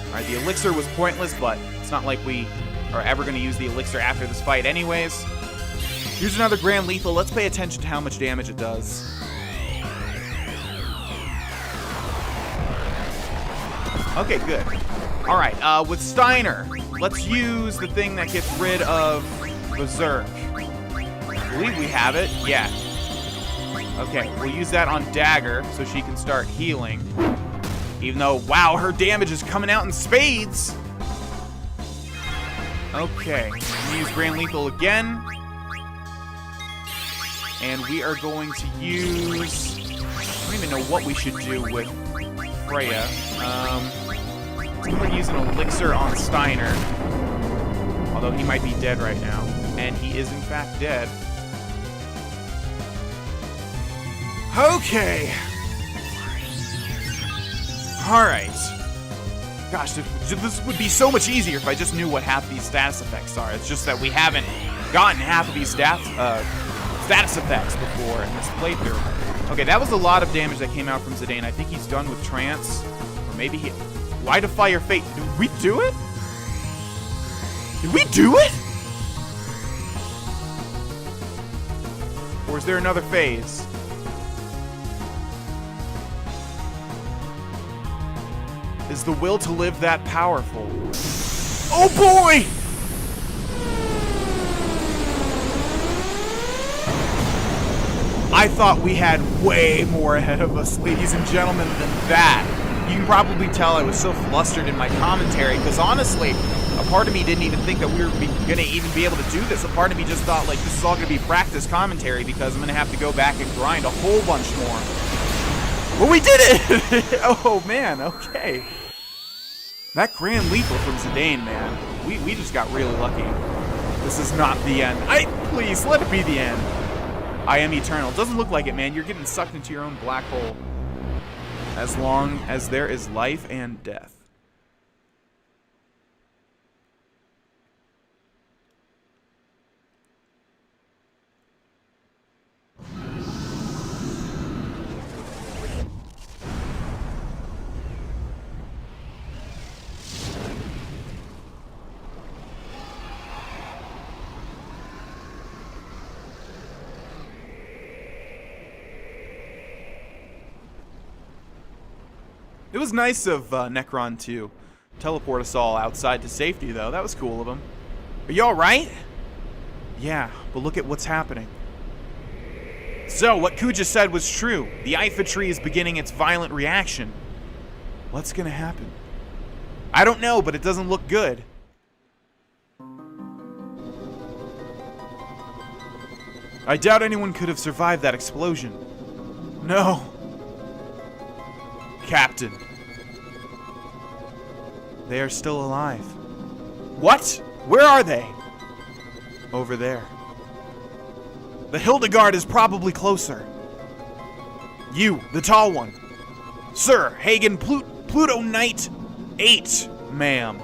Alright, the Elixir was pointless, but it's not like we are ever going to use the Elixir after this fight anyways. Here's another Grand Lethal. Let's pay attention to how much damage it does. Okay, good. All right, with Steiner, let's use the thing that gets rid of Berserk. I believe we have it. Yeah. Okay, we'll use that on Dagger so she can start healing. Even though, wow, her damage is coming out in spades. Okay, use Grand Lethal again. And we are going to use... I don't even know what we should do with Freya. Let's go and use an elixir on Steiner. Although he might be dead right now. And he is in fact dead. Okay. Alright. Gosh, this would be so much easier if I just knew what half these status effects are. It's just that we haven't gotten half of these status effects before in this playthrough. Okay, that was a lot of damage that came out from Zidane. I think he's done with trance. Or maybe he... Light of Fire Fate. Did we do it? Did we do it? Or is there another phase? Is the will to live that powerful? Oh boy! I thought we had way more ahead of us, ladies and gentlemen, than that. You can probably tell I was so flustered in my commentary, because honestly, a part of me didn't even think that we were going to even be able to do this. A part of me just thought, like, this is all going to be practice commentary, because I'm going to have to go back and grind a whole bunch more. Well, we did it! Oh, man, okay. That Grand Lethal from Zidane, man. We just got really lucky. This is not the end. Please, let it be the end. I am eternal. Doesn't look like it, man. You're getting sucked into your own black hole. As long as there is life and death. It was nice of Necron to teleport us all outside to safety, though. That was cool of him. Are you alright? Yeah, but look at what's happening. So, what Kuja said was true. The Ifa tree is beginning its violent reaction. What's gonna happen? I don't know, but it doesn't look good. I doubt anyone could have survived that explosion. No. Captain. They are still alive. What? Where are they? Over there. The Hildegard is probably closer. You, the tall one. Sir, Hagen Pluto Knight 8, ma'am.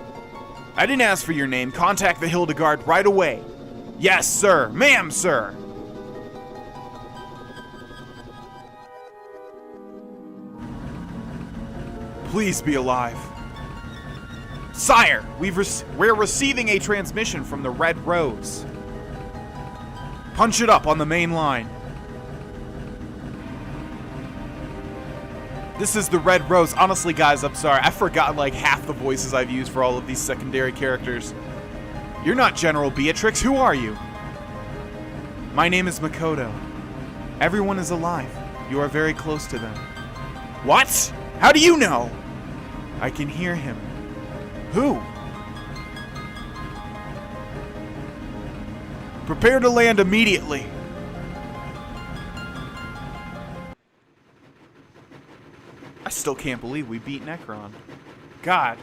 I didn't ask for your name. Contact the Hildegard right away. Yes, sir. Ma'am, sir. Please be alive. Sire, we're receiving a transmission from the Red Rose. Punch it up on the main line. This is the Red Rose. Honestly, guys, I'm sorry. I forgot like half the voices I've used for all of these secondary characters. You're not General Beatrix. Who are you? My name is Makoto. Everyone is alive. You are very close to them. What? How do you know? I can hear him. Who? Prepare to land immediately. I still can't believe we beat Necron. God.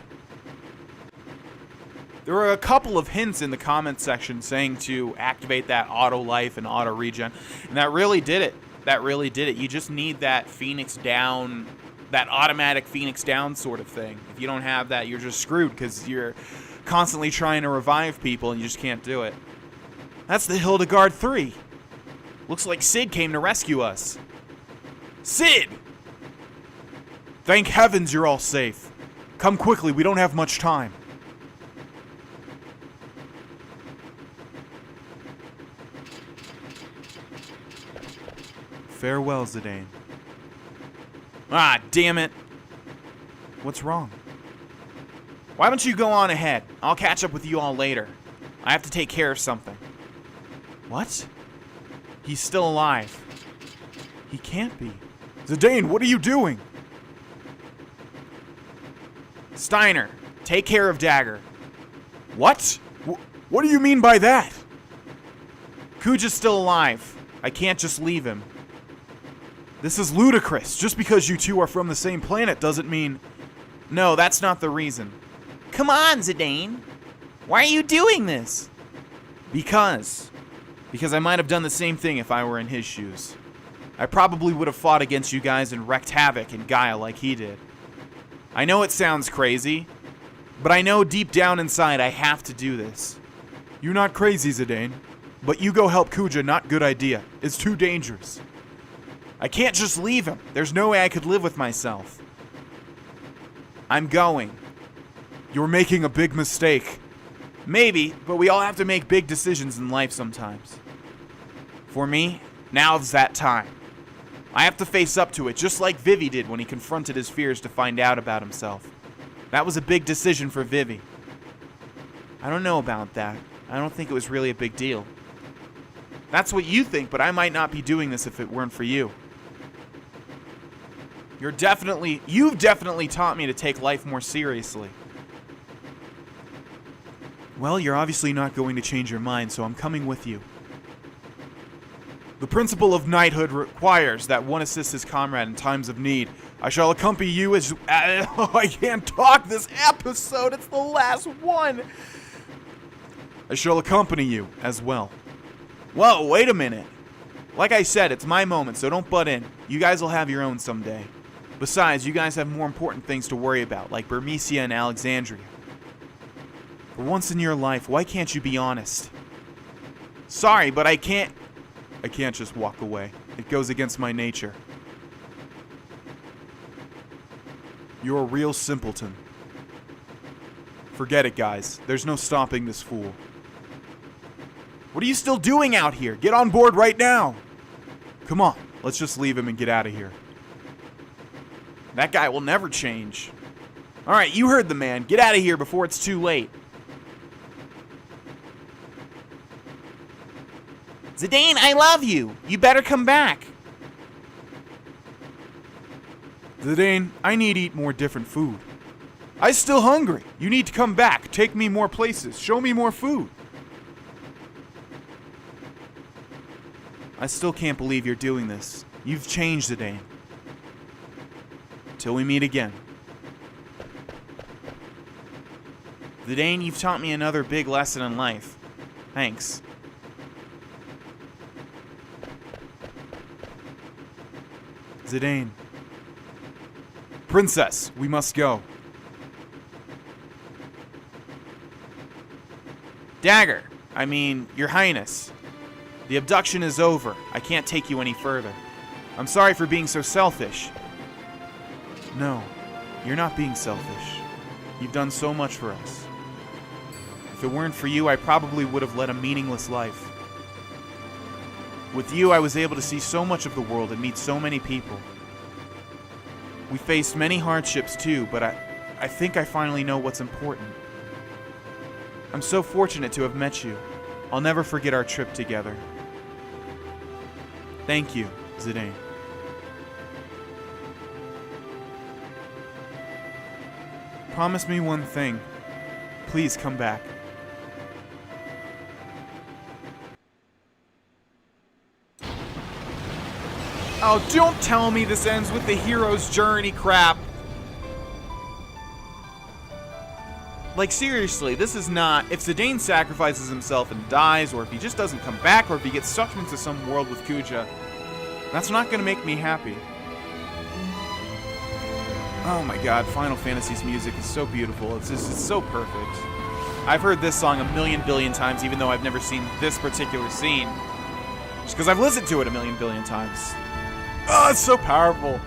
There were a couple of hints in the comment section saying to activate that auto life and auto regen, and that really did it. That really did it. You just need that Phoenix down, that automatic Phoenix down sort of thing. If you don't have that, you're just screwed because you're constantly trying to revive people and you just can't do it. That's the Hildegard 3. Looks like Sid came to rescue us. Sid! Thank heavens you're all safe. Come quickly, we don't have much time. Farewell, Zidane. Ah, damn it. What's wrong? Why don't you go on ahead? I'll catch up with you all later. I have to take care of something. What? He's still alive. He can't be. Zidane, what are you doing? Steiner, take care of Dagger. What? What do you mean by that? Kuja's still alive. I can't just leave him. This is ludicrous. Just because you two are from the same planet doesn't mean... No, that's not the reason. Come on, Zidane. Why are you doing this? Because I might have done the same thing if I were in his shoes. I probably would have fought against you guys and wreaked havoc in Gaia like he did. I know it sounds crazy, but I know deep down inside I have to do this. You're not crazy, Zidane. But you go help Kuja, not good idea. It's too dangerous. I can't just leave him. There's no way I could live with myself. I'm going. You're making a big mistake. Maybe, but we all have to make big decisions in life sometimes. For me, now's that time. I have to face up to it, just like Vivi did when he confronted his fears to find out about himself. That was a big decision for Vivi. I don't know about that. I don't think it was really a big deal. That's what you think, but I might not be doing this if it weren't for you. You've definitely taught me to take life more seriously. Well, you're obviously not going to change your mind, so I'm coming with you. The principle of knighthood requires that one assist his comrade in times of need. I shall accompany you as... I can't talk this episode, it's the last one! I shall accompany you as well. Whoa, wait a minute. Like I said, it's my moment, so don't butt in. You guys will have your own someday. Besides, you guys have more important things to worry about, like Burmecia and Alexandria. For once in your life, why can't you be honest? Sorry, but I can't just walk away. It goes against my nature. You're a real simpleton. Forget it, guys. There's no stopping this fool. What are you still doing out here? Get on board right now! Come on, let's just leave him and get out of here. That guy will never change. Alright, you heard the man. Get out of here before it's too late. Zidane, I love you! You better come back! Zidane, I need to eat more different food. I'm still hungry. You need to come back. Take me more places. Show me more food. I still can't believe you're doing this. You've changed, Zidane. Till we meet again. Zidane, you've taught me another big lesson in life. Thanks. Zidane. Princess, we must go. Dagger, I mean, Your Highness. The abduction is over. I can't take you any further. I'm sorry for being so selfish. No, you're not being selfish. You've done so much for us. If it weren't for you, I probably would have led a meaningless life. With you, I was able to see so much of the world and meet so many people. We faced many hardships too, but I think I finally know what's important. I'm so fortunate to have met you. I'll never forget our trip together. Thank you, Zidane. Promise me one thing. Please come back. Oh, don't tell me this ends with the hero's journey crap. Like, seriously, this is not... If Zidane sacrifices himself and dies, or if he just doesn't come back, or if he gets sucked into some world with Kuja, that's not going to make me happy. Oh my god, Final Fantasy's music is so beautiful. It's so perfect. I've heard this song a million billion times, even though I've never seen this particular scene. Just because I've listened to it a million billion times. Oh, it's so powerful.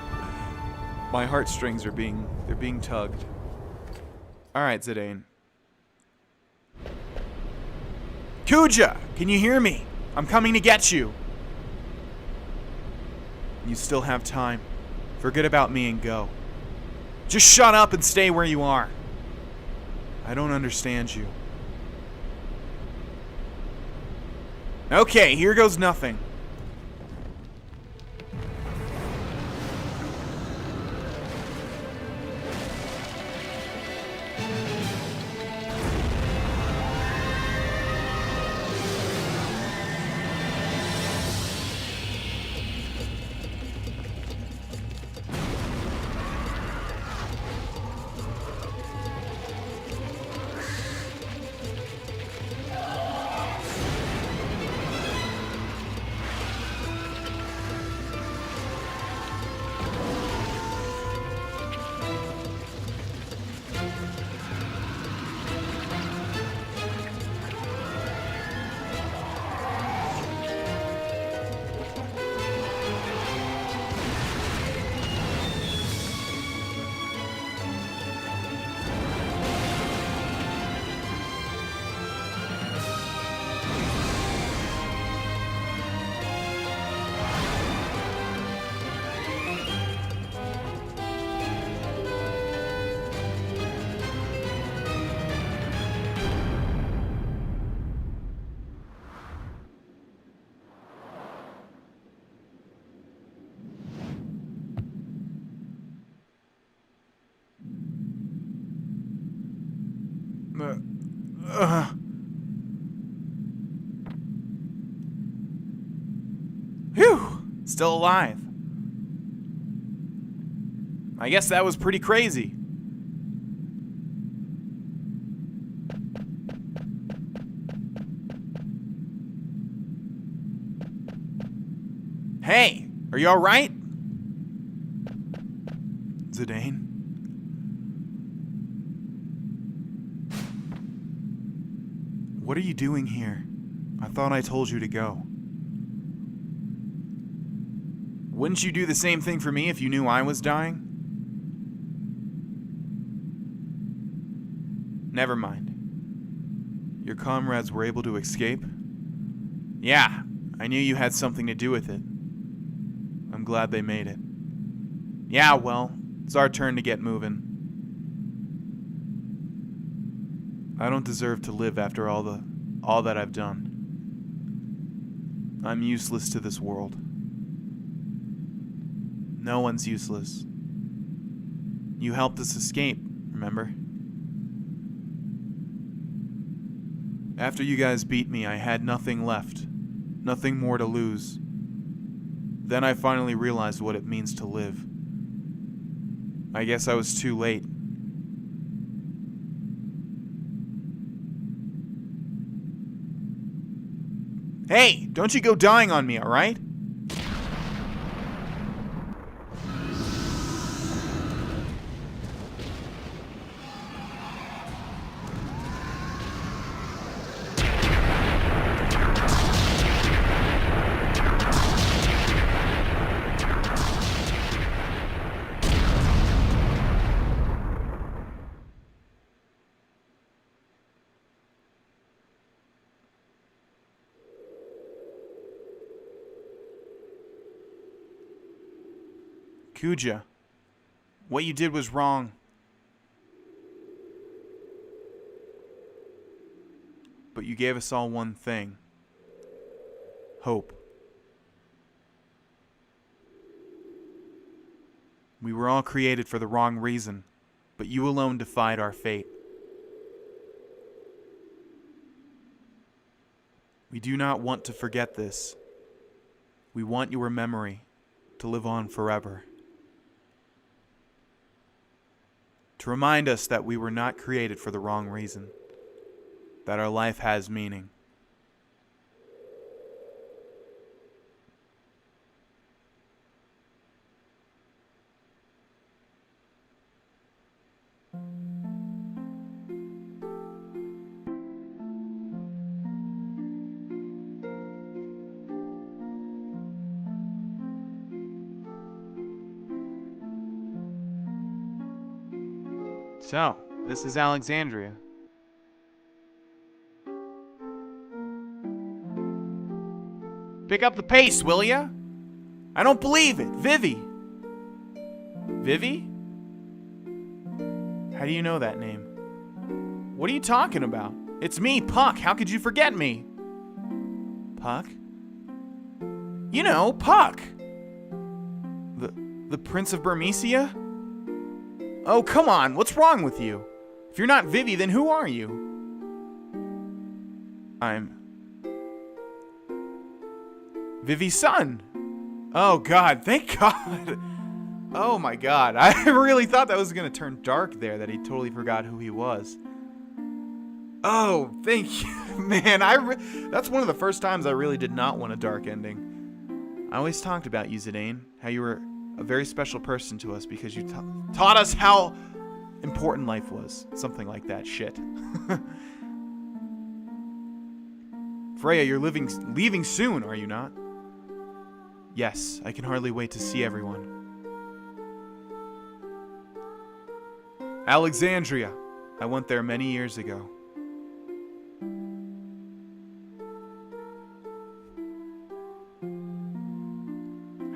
My heartstrings are being tugged. Alright, Zidane. Kuja! Can you hear me? I'm coming to get you. You still have time. Forget about me and go. Just shut up and stay where you are. I don't understand you. Okay, here goes nothing. Phew! Still alive. I guess that was pretty crazy. Hey, are you alright? Zidane? What are you doing here? I thought I told you to go. Wouldn't you do the same thing for me if you knew I was dying? Never mind. Your comrades were able to escape? Yeah, I knew you had something to do with it. I'm glad they made it. Yeah, well, it's our turn to get moving. I don't deserve to live after all that I've done. I'm useless to this world. No one's useless. You helped us escape, remember? After you guys beat me, I had nothing left. Nothing more to lose. Then I finally realized what it means to live. I guess I was too late. Hey, don't you go dying on me, alright? Kuja, what you did was wrong. But you gave us all one thing. Hope. We were all created for the wrong reason, but you alone defied our fate. We do not want to forget this. We want your memory to live on forever. To remind us that we were not created for the wrong reason, that our life has meaning. So, this is Alexandria. Pick up the pace, will ya? I don't believe it. Vivi. Vivi? How do you know that name? What are you talking about? It's me, Puck. How could you forget me? Puck? You know, Puck. The Prince of Burmecia? Oh, come on. What's wrong with you? If you're not Vivi, then who are you? I'm Vivi's son. Oh, God. Thank God. Oh, my God. I really thought that was going to turn dark there, that he totally forgot who he was. Oh, thank you. Man, that's one of the first times I really did not want a dark ending. I always talked about you, Zidane, how you were a very special person to us because you taught us how important life was. Something like that shit. Freya, you're leaving soon, are you not? Yes, I can hardly wait to see everyone. Alexandria. I went there many years ago.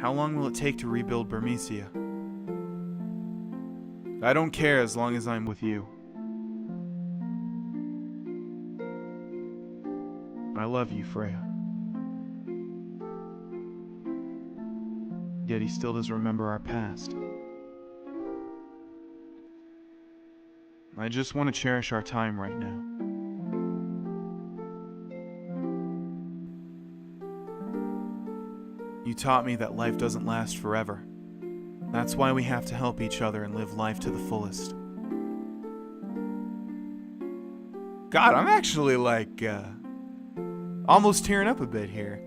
How long will it take to rebuild Burmecia? I don't care as long as I'm with you. I love you, Freya. Yet he still doesn't remember our past. I just want to cherish our time right now. You taught me that life doesn't last forever. That's why we have to help each other and live life to the fullest. God, I'm actually like, almost tearing up a bit here.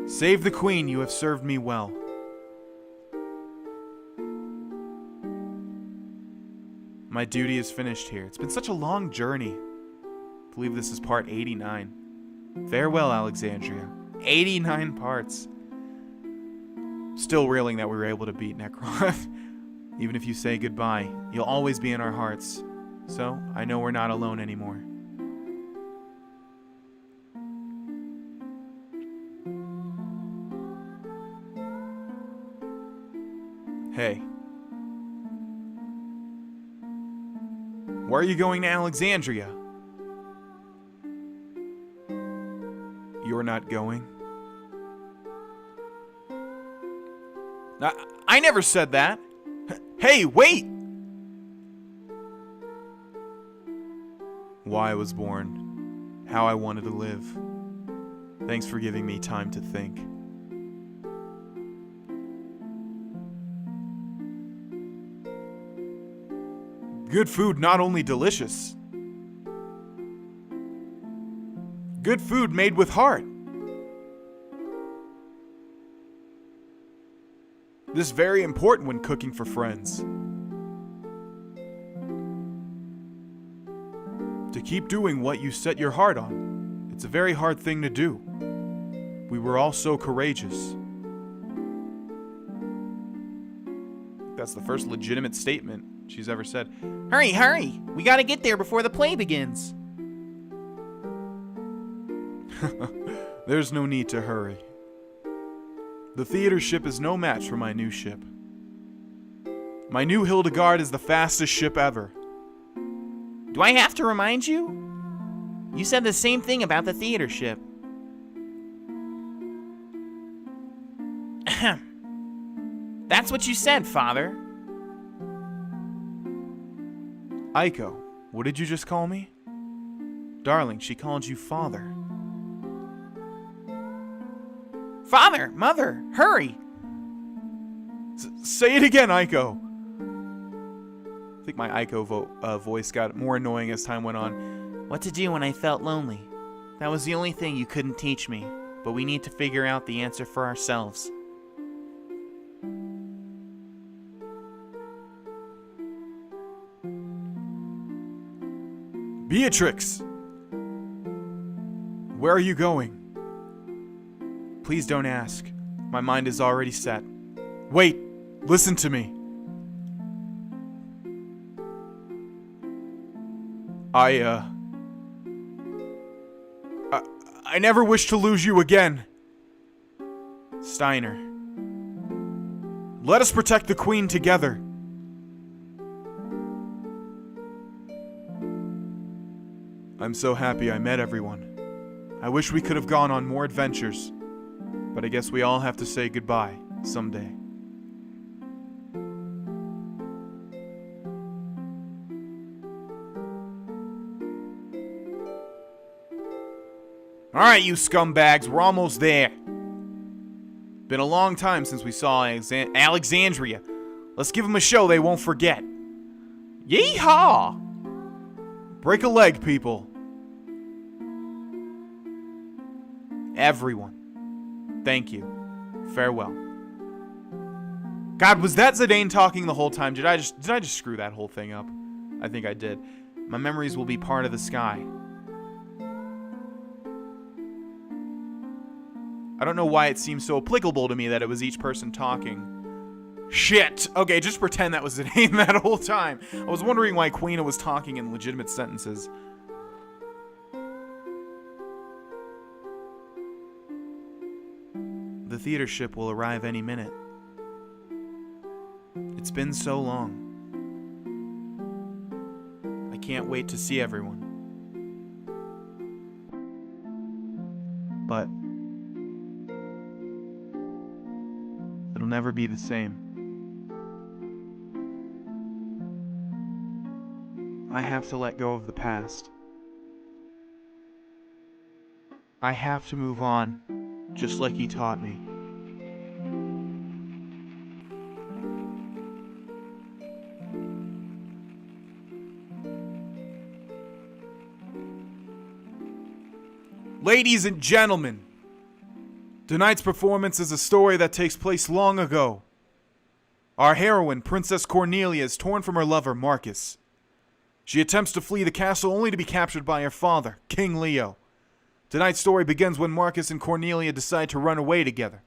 Save the Queen, you have served me well. My duty is finished here. It's been such a long journey. I believe this is part 89. Farewell, Alexandria. 89 parts. Still reeling that we were able to beat Necron. Even if you say goodbye, you'll always be in our hearts. So, I know we're not alone anymore. Hey. Where are you going to Alexandria? You're not going? I never said that. Hey, wait! Why I was born. How I wanted to live. Thanks for giving me time to think. Good food not only delicious. Good food made with heart. This is very important when cooking for friends. To keep doing what you set your heart on. It's a very hard thing to do. We were all so courageous. That's the first legitimate statement she's ever said. Hurry, hurry! We gotta get there before the play begins. There's no need to hurry. The theater ship is no match for my new ship. My new Hildegard is the fastest ship ever. Do I have to remind you? You said the same thing about the theater ship. That's what you said, Father. Aiko, what did you just call me? Darling, she called you father. Father, Mother, hurry! Say it again, Aiko! I think my Aiko voice got more annoying as time went on. What to do when I felt lonely. That was the only thing you couldn't teach me, but we need to figure out the answer for ourselves. Beatrix! Where are you going? Please don't ask. My mind is already set. Wait! Listen to me! I never wish to lose you again. Steiner. Let us protect the Queen together. I'm so happy I met everyone. I wish we could have gone on more adventures, but I guess we all have to say goodbye someday. Alright, you scumbags, we're almost there. Been a long time since we saw Alexandria. Let's give them a show they won't forget. Yeehaw! Break a leg, people. Everyone. Thank you. Farewell. God, was that Zidane talking the whole time? Did I just screw that whole thing up? I think I did. My memories will be part of the sky. I don't know why it seems so applicable to me that it was each person talking. Shit! Okay, just pretend that was Zidane that whole time. I was wondering why Quina was talking in legitimate sentences. The theater ship will arrive any minute. It's been so long. I can't wait to see everyone. But it'll never be the same. I have to let go of the past. I have to move on, just like he taught me. Ladies and gentlemen, tonight's performance is a story that takes place long ago. Our heroine, Princess Cornelia, is torn from her lover, Marcus. She attempts to flee the castle only to be captured by her father, King Leo. Tonight's story begins when Marcus and Cornelia decide to run away together.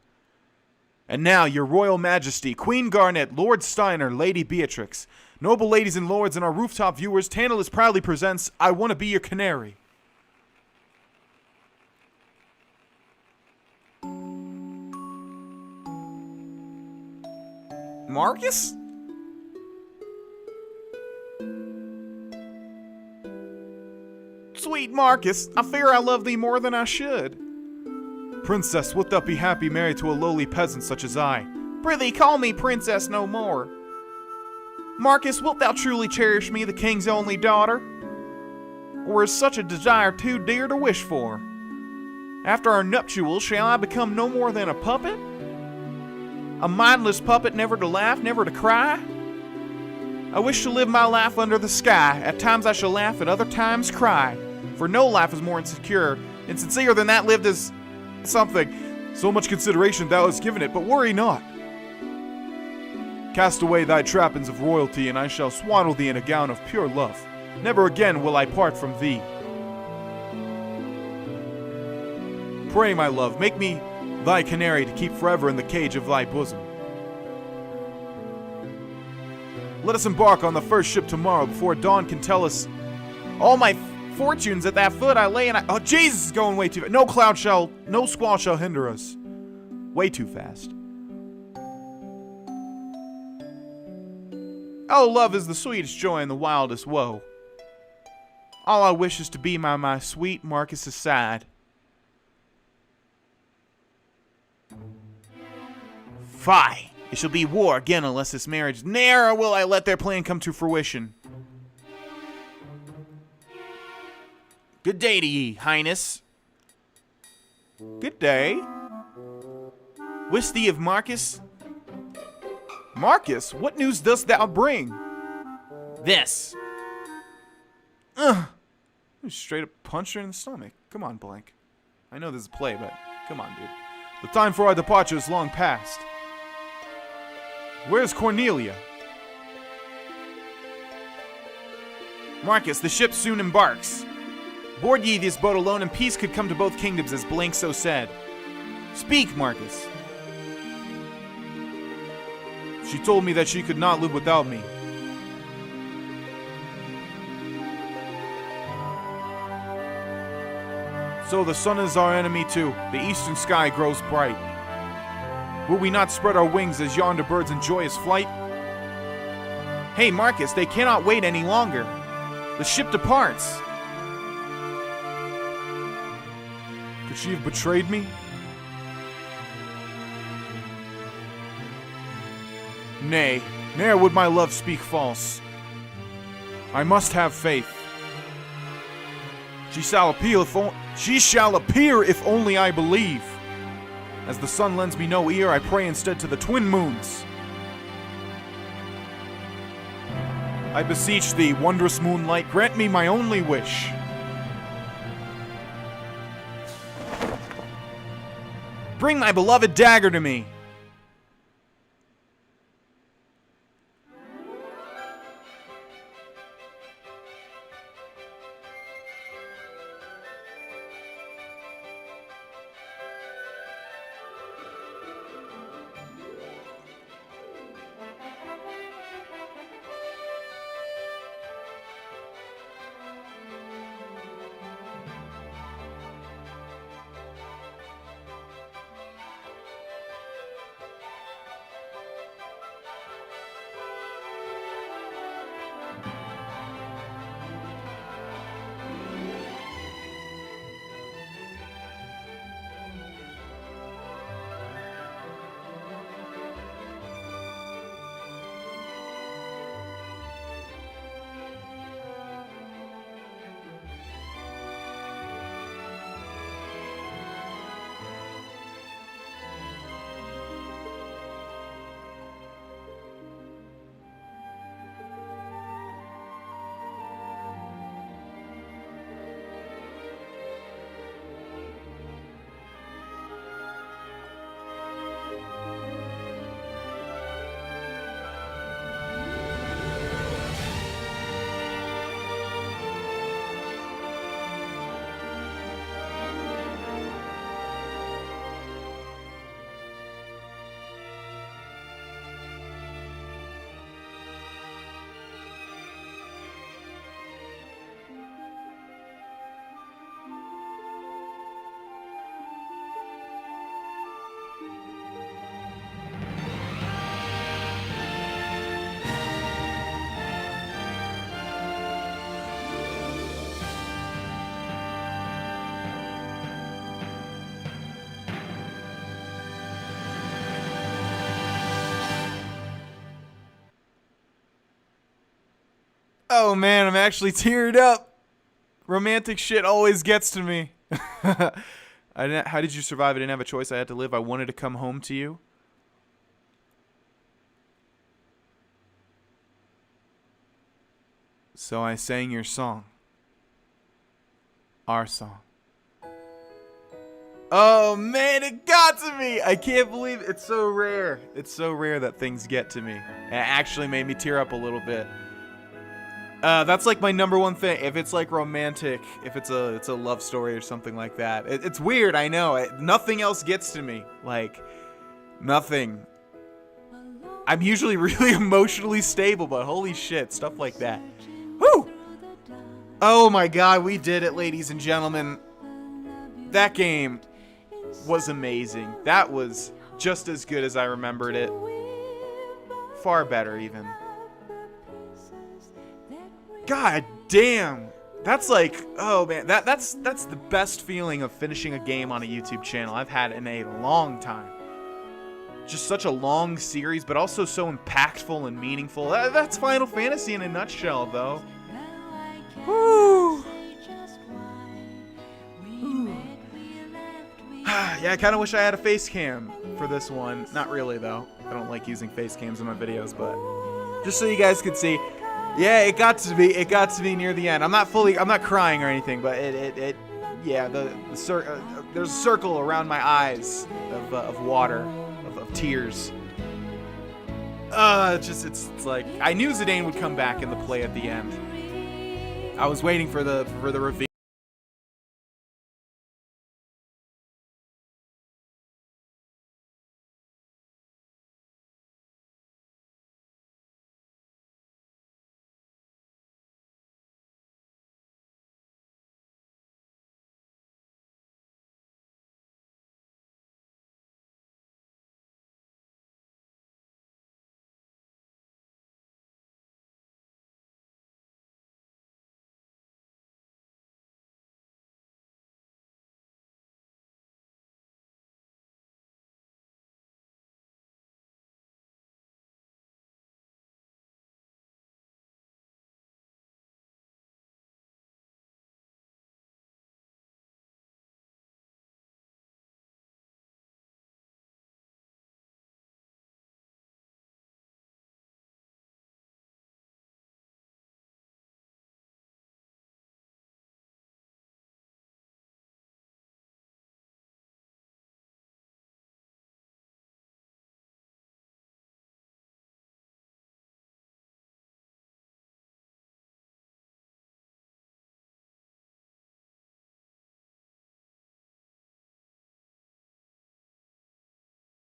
And now, your royal majesty, Queen Garnet, Lord Steiner, Lady Beatrix, noble ladies and lords, and our rooftop viewers, Tantalus proudly presents I Want to Be Your Canary. Marcus? Sweet Marcus, I fear I love thee more than I should. Princess, wilt thou be happy married to a lowly peasant such as I? Prithee, call me princess no more. Marcus, wilt thou truly cherish me, the king's only daughter? Or is such a desire too dear to wish for? After our nuptials, shall I become no more than a puppet? A mindless puppet, never to laugh, never to cry? I wish to live my life under the sky. At times I shall laugh, at other times cry. For no life is more insincere than that lived as something. So much consideration thou hast given it, but worry not. Cast away thy trappings of royalty, and I shall swaddle thee in a gown of pure love. Never again will I part from thee. Pray, my love, make me thy canary to keep forever in the cage of thy bosom. Let us embark on the first ship tomorrow before dawn can tell us all my fortunes at that foot I lay and oh, Jesus, is going way too fast. No squall shall hinder us. Way too fast. Oh, love is the sweetest joy and the wildest woe. All I wish is to be by my sweet Marcus's side. Fie! It shall be war again unless this marriage... Ne'er will I let their plan come to fruition. Good day to ye, highness. Good day. Wist thee of Marcus? Marcus, what news dost thou bring? This. Ugh. Straight up punch her in the stomach. Come on, Blank. I know this is a play, but come on, dude. The time for our departure is long past. Where's Cornelia? Marcus, the ship soon embarks. Board ye this boat alone, and peace could come to both kingdoms, as Blank so said. Speak, Marcus. She told me that she could not live without me. So the sun is our enemy too. The eastern sky grows bright. Will we not spread our wings as yonder birds enjoy his flight? Hey, Marcus, they cannot wait any longer. The ship departs. Could she have betrayed me? Nay, ne'er would my love speak false. I must have faith. She shall appear if only I believe. As the sun lends me no ear, I pray instead to the twin moons. I beseech thee, wondrous moonlight, grant me my only wish. Bring my beloved dagger to me. Oh man, I'm actually teared up. Romantic shit always gets to me. How did you survive? I didn't have a choice. I had to live. I wanted to come home to you. So I sang your song. Our song. Oh man, it got to me! I can't believe it. It's so rare. It's so rare that things get to me. It actually made me tear up a little bit. That's like my number one thing. If it's like romantic, if it's a love story or something like that. It's weird, I know. Nothing else gets to me. Like, nothing. I'm usually really emotionally stable, but holy shit, stuff like that. Whew! Oh my god, we did it, ladies and gentlemen. That game was amazing. That was just as good as I remembered it. Far better, even. God damn. That's like, oh man, that's the best feeling of finishing a game on a YouTube channel I've had in a long time. Just such a long series, but also so impactful and meaningful. That's Final Fantasy in a nutshell, though. Whew. Yeah, I kind of wish I had a face cam for this one. Not really, though. I don't like using face cams in my videos, but just so you guys could see. Yeah, it got to me near the end. I'm not crying or anything, but yeah, there's a circle around my eyes of water, of tears. It's like I knew Zidane would come back in the play at the end. I was waiting for the reveal.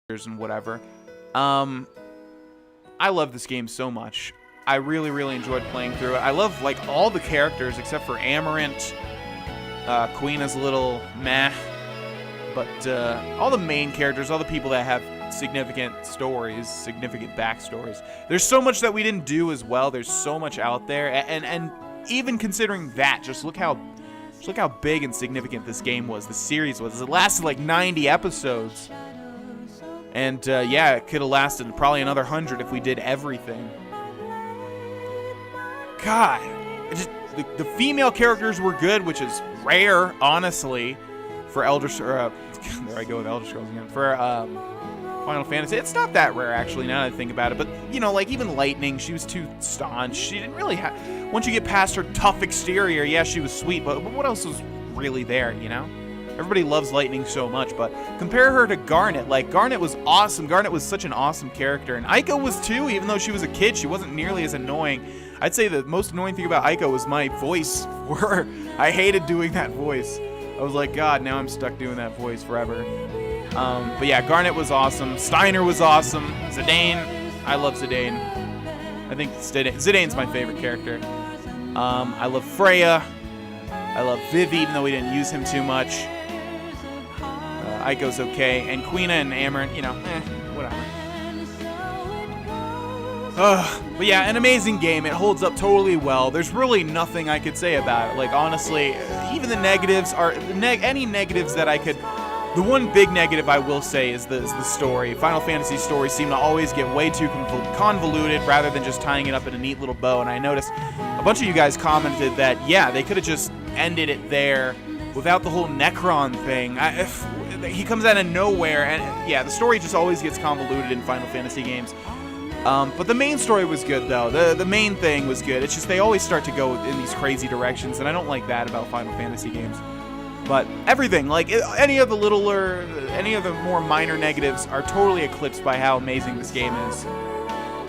and whatever. I love this game so much. I really, really enjoyed playing through it. I love, like, all the characters except for Amarant. Queen is a little meh. But all the main characters, all the people that have significant stories, significant backstories. There's so much that we didn't do as well. There's so much out there. And even considering that, just look how big and significant this game was, the series was. It lasted like 90 episodes. And yeah, it could have lasted probably another 100 if we did everything. God, the female characters were good, which is rare, honestly, for there I go with Elder Scrolls again. For Final Fantasy, it's not that rare actually. Now that I think about it, but you know, like even Lightning, she was too staunch. She didn't really have. Once you get past her tough exterior, yeah, she was sweet, but what else was really there? You know, everybody loves Lightning so much, but compare her to Garnet. Like Garnet was awesome. Garnet was such an awesome character, and Aiko was too. Even though she was a kid, she wasn't nearly as annoying. I'd say the most annoying thing about Aiko was my voice for her. I hated doing that voice. I was like, God, now I'm stuck doing that voice forever. But yeah, Garnet was awesome. Steiner was awesome. Zidane, I love Zidane. I think Zidane's my favorite character. I love Freya. I love Vivi, even though we didn't use him too much. Aiko's okay. And Quina and Amarant, you know, whatever. But yeah, an amazing game. It holds up totally well. There's really nothing I could say about it. Like, honestly, even the negatives are... any negatives that I could... The one big negative I will say is the story. Final Fantasy stories seem to always get way too convoluted rather than just tying it up in a neat little bow. And I noticed a bunch of you guys commented that, yeah, they could have just ended it there without the whole Necron thing. He comes out of nowhere, and yeah, the story just always gets convoluted in Final Fantasy games. But the main story was good, though. The main thing was good. It's just they always start to go in these crazy directions, and I don't like that about Final Fantasy games. But everything, like any of the more minor negatives are totally eclipsed by how amazing this game is.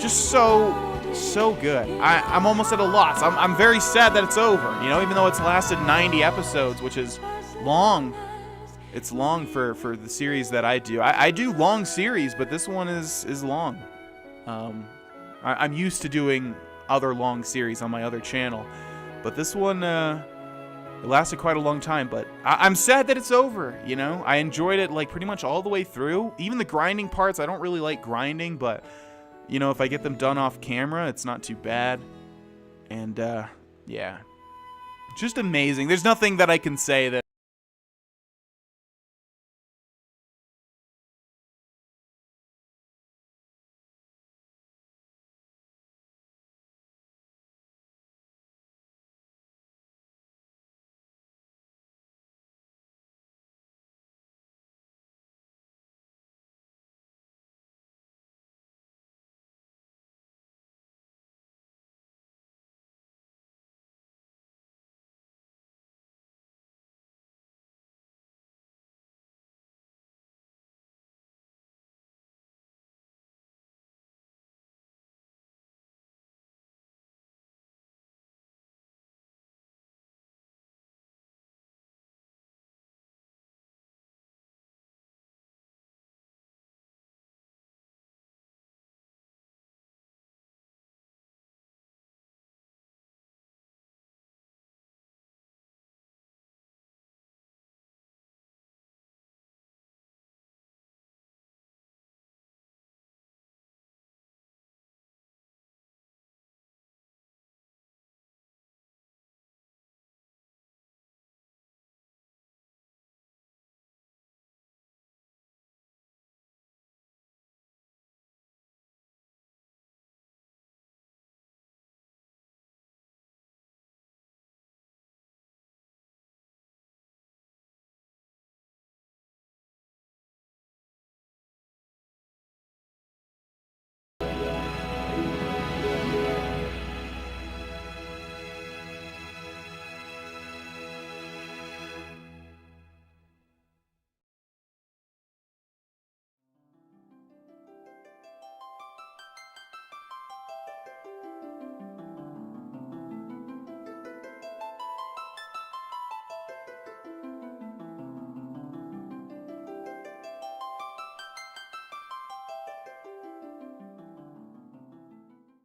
Just so good. I'm almost at a loss. I'm very sad that it's over, you know, even though it's lasted 90 episodes, which is long. It's long for the series that I do. I do long series, but this one is long. I'm used to doing other long series on my other channel, but this one, it lasted quite a long time. But I'm sad that it's over, you know? I enjoyed it, like, pretty much all the way through. Even the grinding parts, I don't really like grinding, but, you know, if I get them done off camera, it's not too bad. And, yeah. Just amazing. There's nothing that I can say that